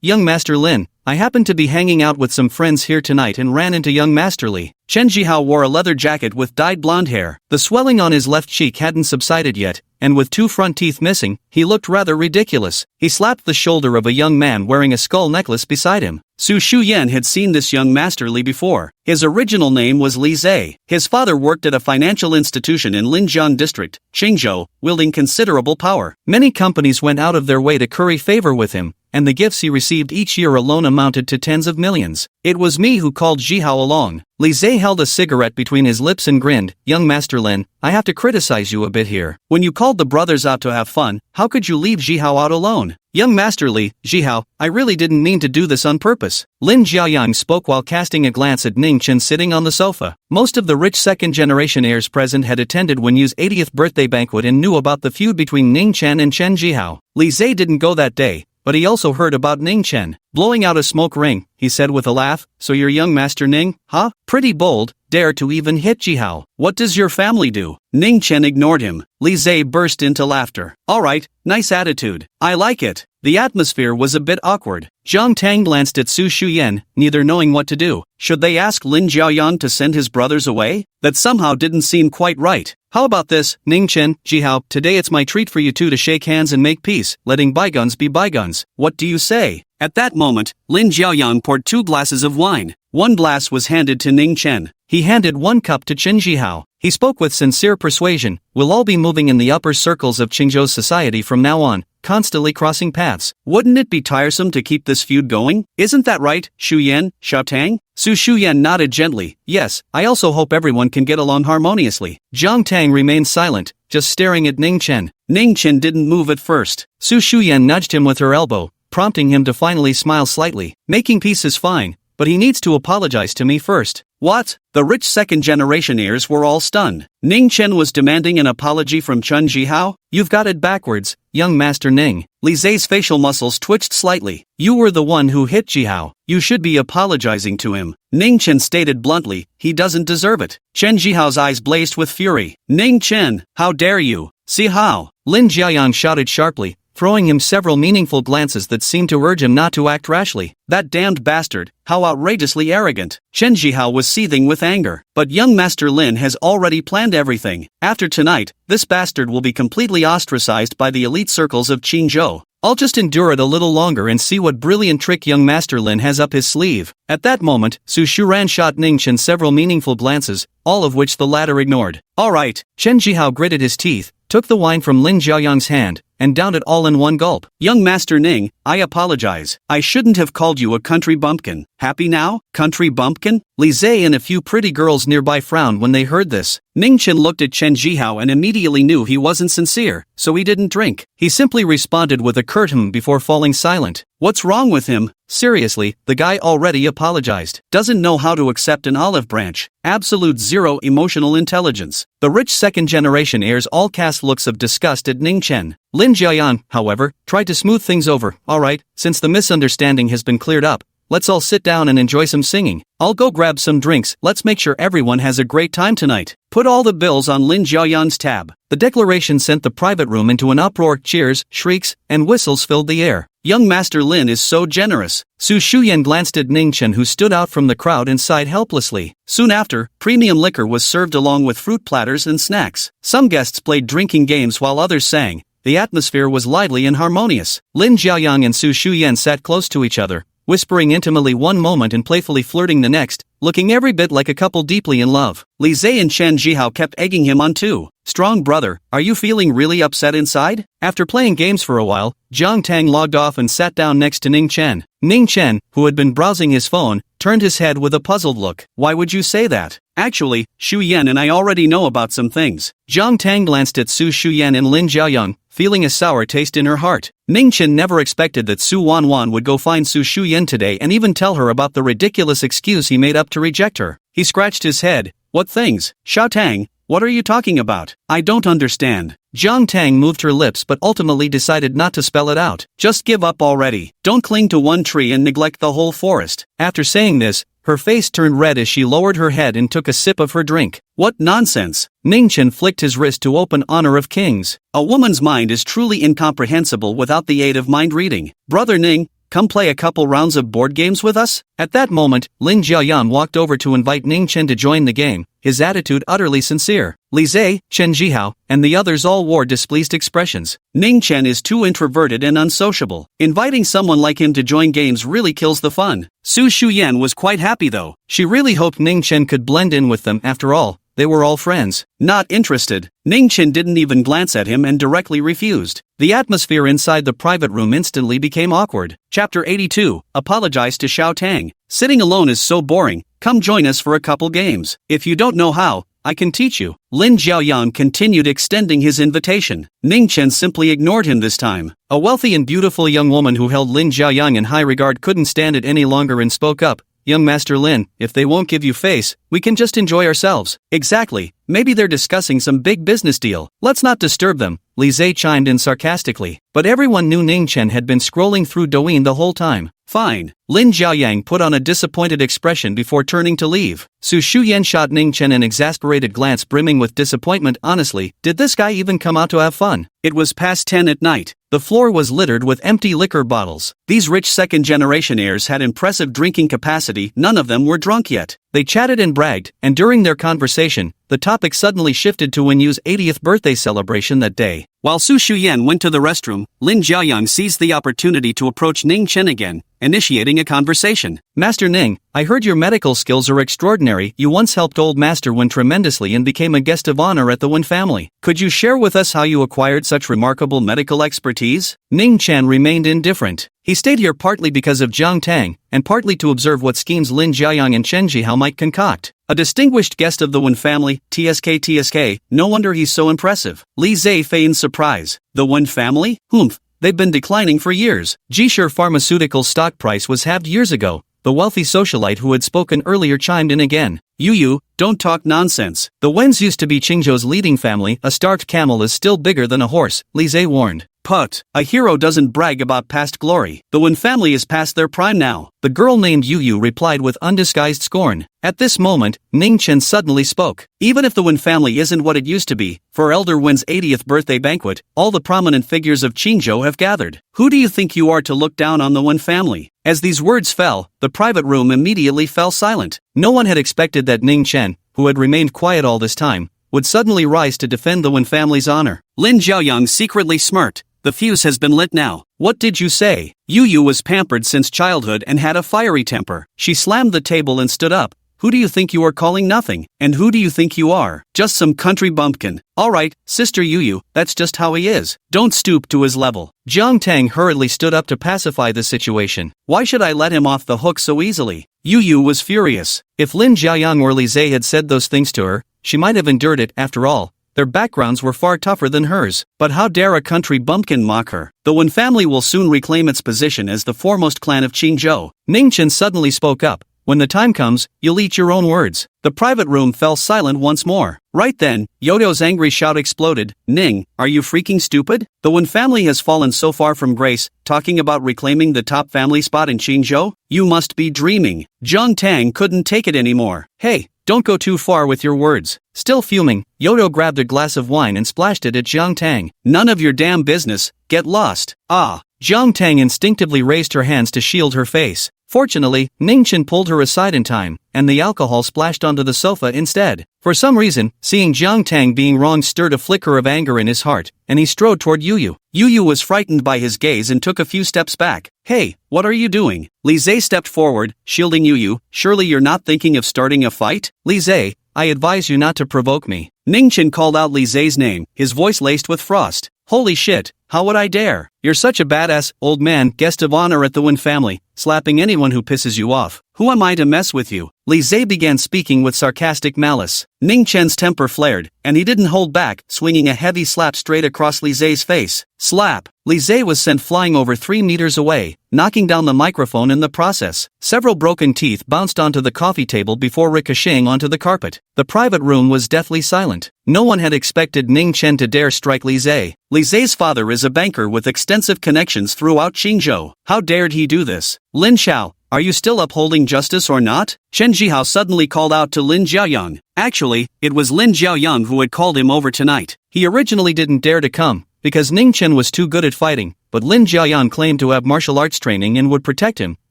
Young Master Lin, I happened to be hanging out with some friends here tonight and ran into young Master Li." Chen Xihao wore a leather jacket with dyed blonde hair. The swelling on his left cheek hadn't subsided yet, and with 2 front teeth missing, he looked rather ridiculous. He slapped the shoulder of a young man wearing a skull necklace beside him. Su Shu Yan had seen this young Master Li before. His original name was Li Zhe. His father worked at a financial institution in Linjiang district, Qingzhou, wielding considerable power. Many companies went out of their way to curry favor with him, and the gifts he received each year alone amounted to tens of millions. "It was me who called Jihao along." Li Zhe held a cigarette between his lips and grinned. "Young Master Lin, I have to criticize you a bit here. When you called the brothers out to have fun, how could you leave Jihao out alone?" "Young Master Li, Jihao, I really didn't mean to do this on purpose." Lin Jiaoyang spoke while casting a glance at Ningchen sitting on the sofa. Most of the rich second-generation heirs present had attended Wen Yu's 80th birthday banquet and knew about the feud between Ningchen and Chen Xihao. Li Zhe didn't go that day, but he also heard about Ningchen. Blowing out a smoke ring, he said with a laugh, "So you're young Master Ning, huh? Pretty bold, dare to even hit Jihao. What does your family do?" Ningchen ignored him. Li Zhe burst into laughter. "Alright, nice attitude. I like it." The atmosphere was a bit awkward. Jiang Tang glanced at Su Shu Yan, neither knowing what to do. Should they ask Lin Jiaoyang to send his brothers away? That somehow didn't seem quite right. "How about this, Ningchen, Jihao, today it's my treat for you two to shake hands and make peace, letting bygones be bygones. What do you say?" At that moment, Lin Jiaoyang poured 2 glasses of wine. One glass was handed to Ningchen. He handed 1 cup to Chen Xihao. He spoke with sincere persuasion. "We'll all be moving in the upper circles of Qingzhou's society from now on, constantly crossing paths. Wouldn't it be tiresome to keep this feud going? Isn't that right, Shu Yan, Xiaotang?" Su Shu Yan nodded gently. "Yes, I also hope everyone can get along harmoniously." Jiang Tang remained silent, just staring at Ningchen. Ningchen didn't move at first. Su Shu Yan nudged him with her elbow, prompting him to finally smile slightly. "Making peace is fine, but he needs to apologize to me first." "What?" The rich second-generation heirs were all stunned. Ningchen was demanding an apology from Chen Xihao? "You've got it backwards, young Master Ning." Li Zhe's facial muscles twitched slightly. "You were the one who hit Jihao. You should be apologizing to him." Ningchen stated bluntly, "He doesn't deserve it." Chen Jihao's eyes blazed with fury. "Ningchen, how dare you? See how?" Lin Jiaoyang shouted sharply, throwing him several meaningful glances that seemed to urge him not to act rashly. That damned bastard, how outrageously arrogant. Chen Xihao was seething with anger. But young Master Lin has already planned everything. After tonight, this bastard will be completely ostracized by the elite circles of Qingzhou. I'll just endure it a little longer and see what brilliant trick young Master Lin has up his sleeve. At that moment, Su Shu Yan shot Ningchen several meaningful glances, all of which the latter ignored. Alright. Chen Xihao gritted his teeth, took the wine from Lin Xiaoyang's hand, and downed it all in one gulp. Young Master Ning, I apologize. I shouldn't have called you a country bumpkin. Happy now, country bumpkin? Li Zhe and a few pretty girls nearby frowned when they heard this. Ningchen looked at Chen Xihao and immediately knew he wasn't sincere, so he didn't drink. He simply responded with a curt before falling silent. What's wrong with him? Seriously, the guy already apologized. Doesn't know how to accept an olive branch. Absolute zero emotional intelligence. The rich second-generation heirs all cast looks of disgust at Ningchen. Lin Jiayan, however, tried to smooth things over. Alright, since the misunderstanding has been cleared up, let's all sit down and enjoy some singing. I'll go grab some drinks. Let's make sure everyone has a great time tonight. Put all the bills on Lin Jiayan's tab. The declaration sent the private room into an uproar. Cheers, shrieks, and whistles filled the air. Young Master Lin is so generous. Su Shu Yan glanced at Ningchen, who stood out from the crowd and sighed helplessly. Soon after, premium liquor was served along with fruit platters and snacks. Some guests played drinking games while others sang. The atmosphere was lively and harmonious. Lin Jiaoyang and Su Shu Yan sat close to each other, whispering intimately one moment and playfully flirting the next, looking every bit like a couple deeply in love. Li Zhe and Chen Xihao kept egging him on too. Strong brother, are you feeling really upset inside? After playing games for a while, Jiang Tang logged off and sat down next to Ningchen. Ningchen, who had been browsing his phone, turned his head with a puzzled look. Why would you say that? Actually, Xu Yan and I already know about some things. Jiang Tang glanced at Su Shu Yan and Lin Jiaoyang, feeling a sour taste in her heart. Ningchen never expected that Su Wan would go find Su Shu Yan today and even tell her about the ridiculous excuse he made up to reject her. He scratched his head. What things? Xiao Tang, what are you talking about? I don't understand. Jiang Tang moved her lips but ultimately decided not to spell it out. Just give up already. Don't cling to one tree and neglect the whole forest. After saying this, her face turned red as she lowered her head and took a sip of her drink. What nonsense! Ningchen flicked his wrist to open Honor of Kings. A woman's mind is truly incomprehensible without the aid of mind reading. Brother Ning, come play a couple rounds of board games with us? At that moment, Lin Jiaoyan walked over to invite Ningchen to join the game, his attitude utterly sincere. Li Zhe, Chen Xihao, and the others all wore displeased expressions. Ningchen is too introverted and unsociable. Inviting someone like him to join games really kills the fun. Su Shu Yan was quite happy though. She really hoped Ningchen could blend in with them. After all, they were all friends. Not interested. Ningchen didn't even glance at him and directly refused. The atmosphere inside the private room instantly became awkward. Chapter 82, Apologize to Xiao Tang. Sitting alone is so boring. Come join us for a couple games. If you don't know how, I can teach you. Lin Jiaoyang continued extending his invitation. Ningchen simply ignored him this time. A wealthy and beautiful young woman who held Lin Jiaoyang in high regard couldn't stand it any longer and spoke up. Young Master Lin, if they won't give you face, we can just enjoy ourselves. Exactly. Maybe they're discussing some big business deal. Let's not disturb them, Li Zhe chimed in sarcastically. But everyone knew Ningchen had been scrolling through Douyin the whole time. Fine. Lin Jiaoyang put on a disappointed expression before turning to leave. Su Shu Yan shot Ningchen an exasperated glance brimming with disappointment. Honestly, did this guy even come out to have fun? It was past 10 at night. The floor was littered with empty liquor bottles. These rich second-generation heirs had impressive drinking capacity. None of them were drunk yet. They chatted and bragged, and during their conversation, the topic suddenly shifted to Wen Yu's 80th birthday celebration that day. While Su Shu Yan went to the restroom, Lin Jiaoyang seized the opportunity to approach Ningchen again, initiating a conversation. Master Ning, I heard your medical skills are extraordinary. You once helped old Master Wen tremendously and became a guest of honor at the Wen family. Could you share with us how you acquired such remarkable medical expertise? Ningchen remained indifferent. He stayed here partly because of Jiang Tang, and partly to observe what schemes Lin Jiaoyang and Chen Xihao might concoct. A distinguished guest of the Wen family, TSK, no wonder he's so impressive. Li Zhe feigned surprise. The Wen family? Humph, they've been declining for years. Jishur Pharmaceuticals' stock price was halved years ago. The wealthy socialite who had spoken earlier chimed in again. You, don't talk nonsense. The Wens used to be Qingzhou's leading family. A starved camel is still bigger than a horse, Li Zhe warned. Put, a hero doesn't brag about past glory. The Wen family is past their prime now. The girl named Yu replied with undisguised scorn. At this moment, Ningchen suddenly spoke. Even if the Wen family isn't what it used to be, for Elder Wen's 80th birthday banquet, all the prominent figures of Qingzhou have gathered. Who do you think you are to look down on the Wen family? As these words fell, the private room immediately fell silent. No one had expected that Ningchen, who had remained quiet all this time, would suddenly rise to defend the Wen family's honor. Lin Xiaoyang secretly smirked. The fuse has been lit now. What did you say? Yu was pampered since childhood and had a fiery temper. She slammed the table and stood up. Who do you think you are calling nothing? And who do you think you are? Just some country bumpkin. Alright, Sister Yu, that's just how he is. Don't stoop to his level. Jiang Tang hurriedly stood up to pacify the situation. Why should I let him off the hook so easily? Yu was furious. If Lin Xiaoyang or Li Zhe had said those things to her, she might have endured it. After all, their backgrounds were far tougher than hers. But how dare a country bumpkin mock her? The Wen family will soon reclaim its position as the foremost clan of Qingzhou. Ningchen suddenly spoke up. When the time comes, you'll eat your own words. The private room fell silent once more. Right then, Yodo's angry shout exploded. Ning, are you freaking stupid? The Wen family has fallen so far from grace, talking about reclaiming the top family spot in Qingzhou? You must be dreaming. Jiang Tang couldn't take it anymore. Hey, don't go too far with your words. Still fuming, Yodo grabbed a glass of wine and splashed it at Jiang Tang. None of your damn business, get lost. Ah. Jiang Tang instinctively raised her hands to shield her face. Fortunately, Ningchen pulled her aside in time, and the alcohol splashed onto the sofa instead. For some reason, seeing Jiang Tang being wrong stirred a flicker of anger in his heart, and he strode toward Yu. Yu was frightened by his gaze and took a few steps back. Hey, what are you doing? Li Zhe stepped forward, shielding Yu. Surely you're not thinking of starting a fight? Li Zhe, I advise you not to provoke me. Ningchen called out Li Zhe's name, his voice laced with frost. Holy shit, how would I dare? You're such a badass, old man, guest of honor at the Wen family, slapping anyone who pisses you off. Who am I to mess with you? Li Zhe began speaking with sarcastic malice. Ningchen's temper flared, and he didn't hold back, swinging a heavy slap straight across Li Zhe's face. Slap! Li Zhe was sent flying over 3 meters away, knocking down the microphone in the process. Several broken teeth bounced onto the coffee table before ricocheting onto the carpet. The private room was deathly silent. No one had expected Ningchen to dare strike Li Zhe. Li Zhe's father is a banker with extensive connections throughout Qingzhou. How dared he do this? Lin Xiao, are you still upholding justice or not? Chen Xihao suddenly called out to Lin Xiaoyang. Actually, it was Lin Xiaoyang who had called him over tonight. He originally didn't dare to come, because Ningchen was too good at fighting, but Lin Xiaoyang claimed to have martial arts training and would protect him,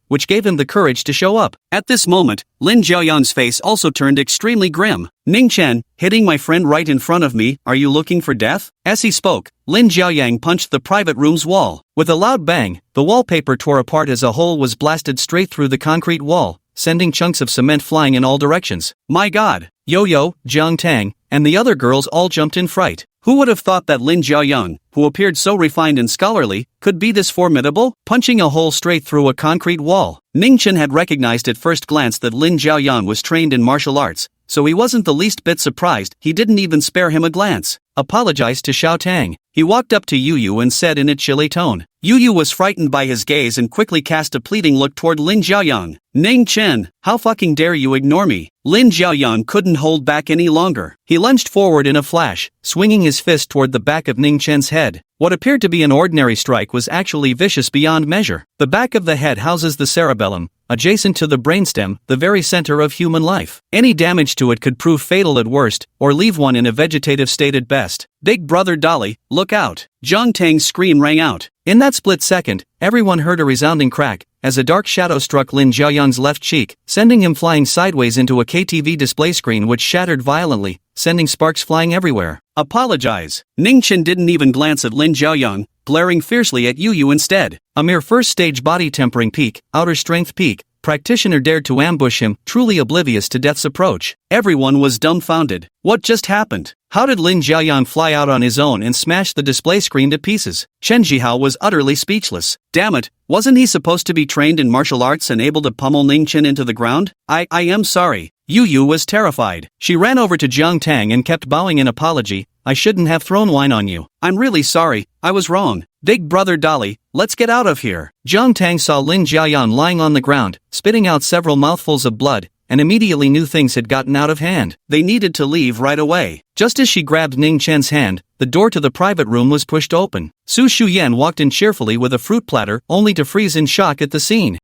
which gave him the courage to show up. At this moment, Lin Xiaoyang's face also turned extremely grim. Ningchen, hitting my friend right in front of me, are you looking for death? As he spoke, Lin Xiaoyang punched the private room's wall. With a loud bang, the wallpaper tore apart as a hole was blasted straight through the concrete wall, sending chunks of cement flying in all directions. My god! Yo, Jiang Tang, and the other girls all jumped in fright. Who would have thought that Lin Xiaoyang, who appeared so refined and scholarly, could be this formidable? Punching a hole straight through a concrete wall. Ningchen had recognized at first glance that Lin Xiaoyang was trained in martial arts, so he wasn't the least bit surprised. He didn't even spare him a glance. Apologized to Xiao Tang. He walked up to Yu and said in a chilly tone. Yu was frightened by his gaze and quickly cast a pleading look toward Lin Xiaoyang. Ningchen, how fucking dare you ignore me? Lin Xiaoyang couldn't hold back any longer. He lunged forward in a flash, swinging his fist toward the back of Ningchen's head. What appeared to be an ordinary strike was actually vicious beyond measure. The back of the head houses the cerebellum, adjacent to the brainstem, the very center of human life. Any damage to it could prove fatal at worst, or leave one in a vegetative state at best. Big brother Dolly, look out! Jiang Tang's scream rang out. In that split second, everyone heard a resounding crack, as a dark shadow struck Lin Xiaoyang's left cheek, sending him flying sideways into a KTV display screen which shattered violently, sending sparks flying everywhere. Apologize. Ningchen didn't even glance at Lin Xiaoyang, glaring fiercely at Yu instead. A mere first-stage body tempering peak, outer strength peak, practitioner dared to ambush him, truly oblivious to death's approach. Everyone was dumbfounded. What just happened? How did Lin Xiaoyang fly out on his own and smash the display screen to pieces? Chen Xihao was utterly speechless. Damn it, wasn't he supposed to be trained in martial arts and able to pummel Ningchen into the ground? I am sorry. Yu was terrified. She ran over to Jiang Tang and kept bowing in apology. I shouldn't have thrown wine on you. I'm really sorry, I was wrong. Big brother Dolly, let's get out of here. Jiang Tang saw Lin Xiaoyang lying on the ground, spitting out several mouthfuls of blood, and immediately knew things had gotten out of hand. They needed to leave right away. Just as she grabbed Ningchen's hand, the door to the private room was pushed open. Su Shu Yan walked in cheerfully with a fruit platter, only to freeze in shock at the scene.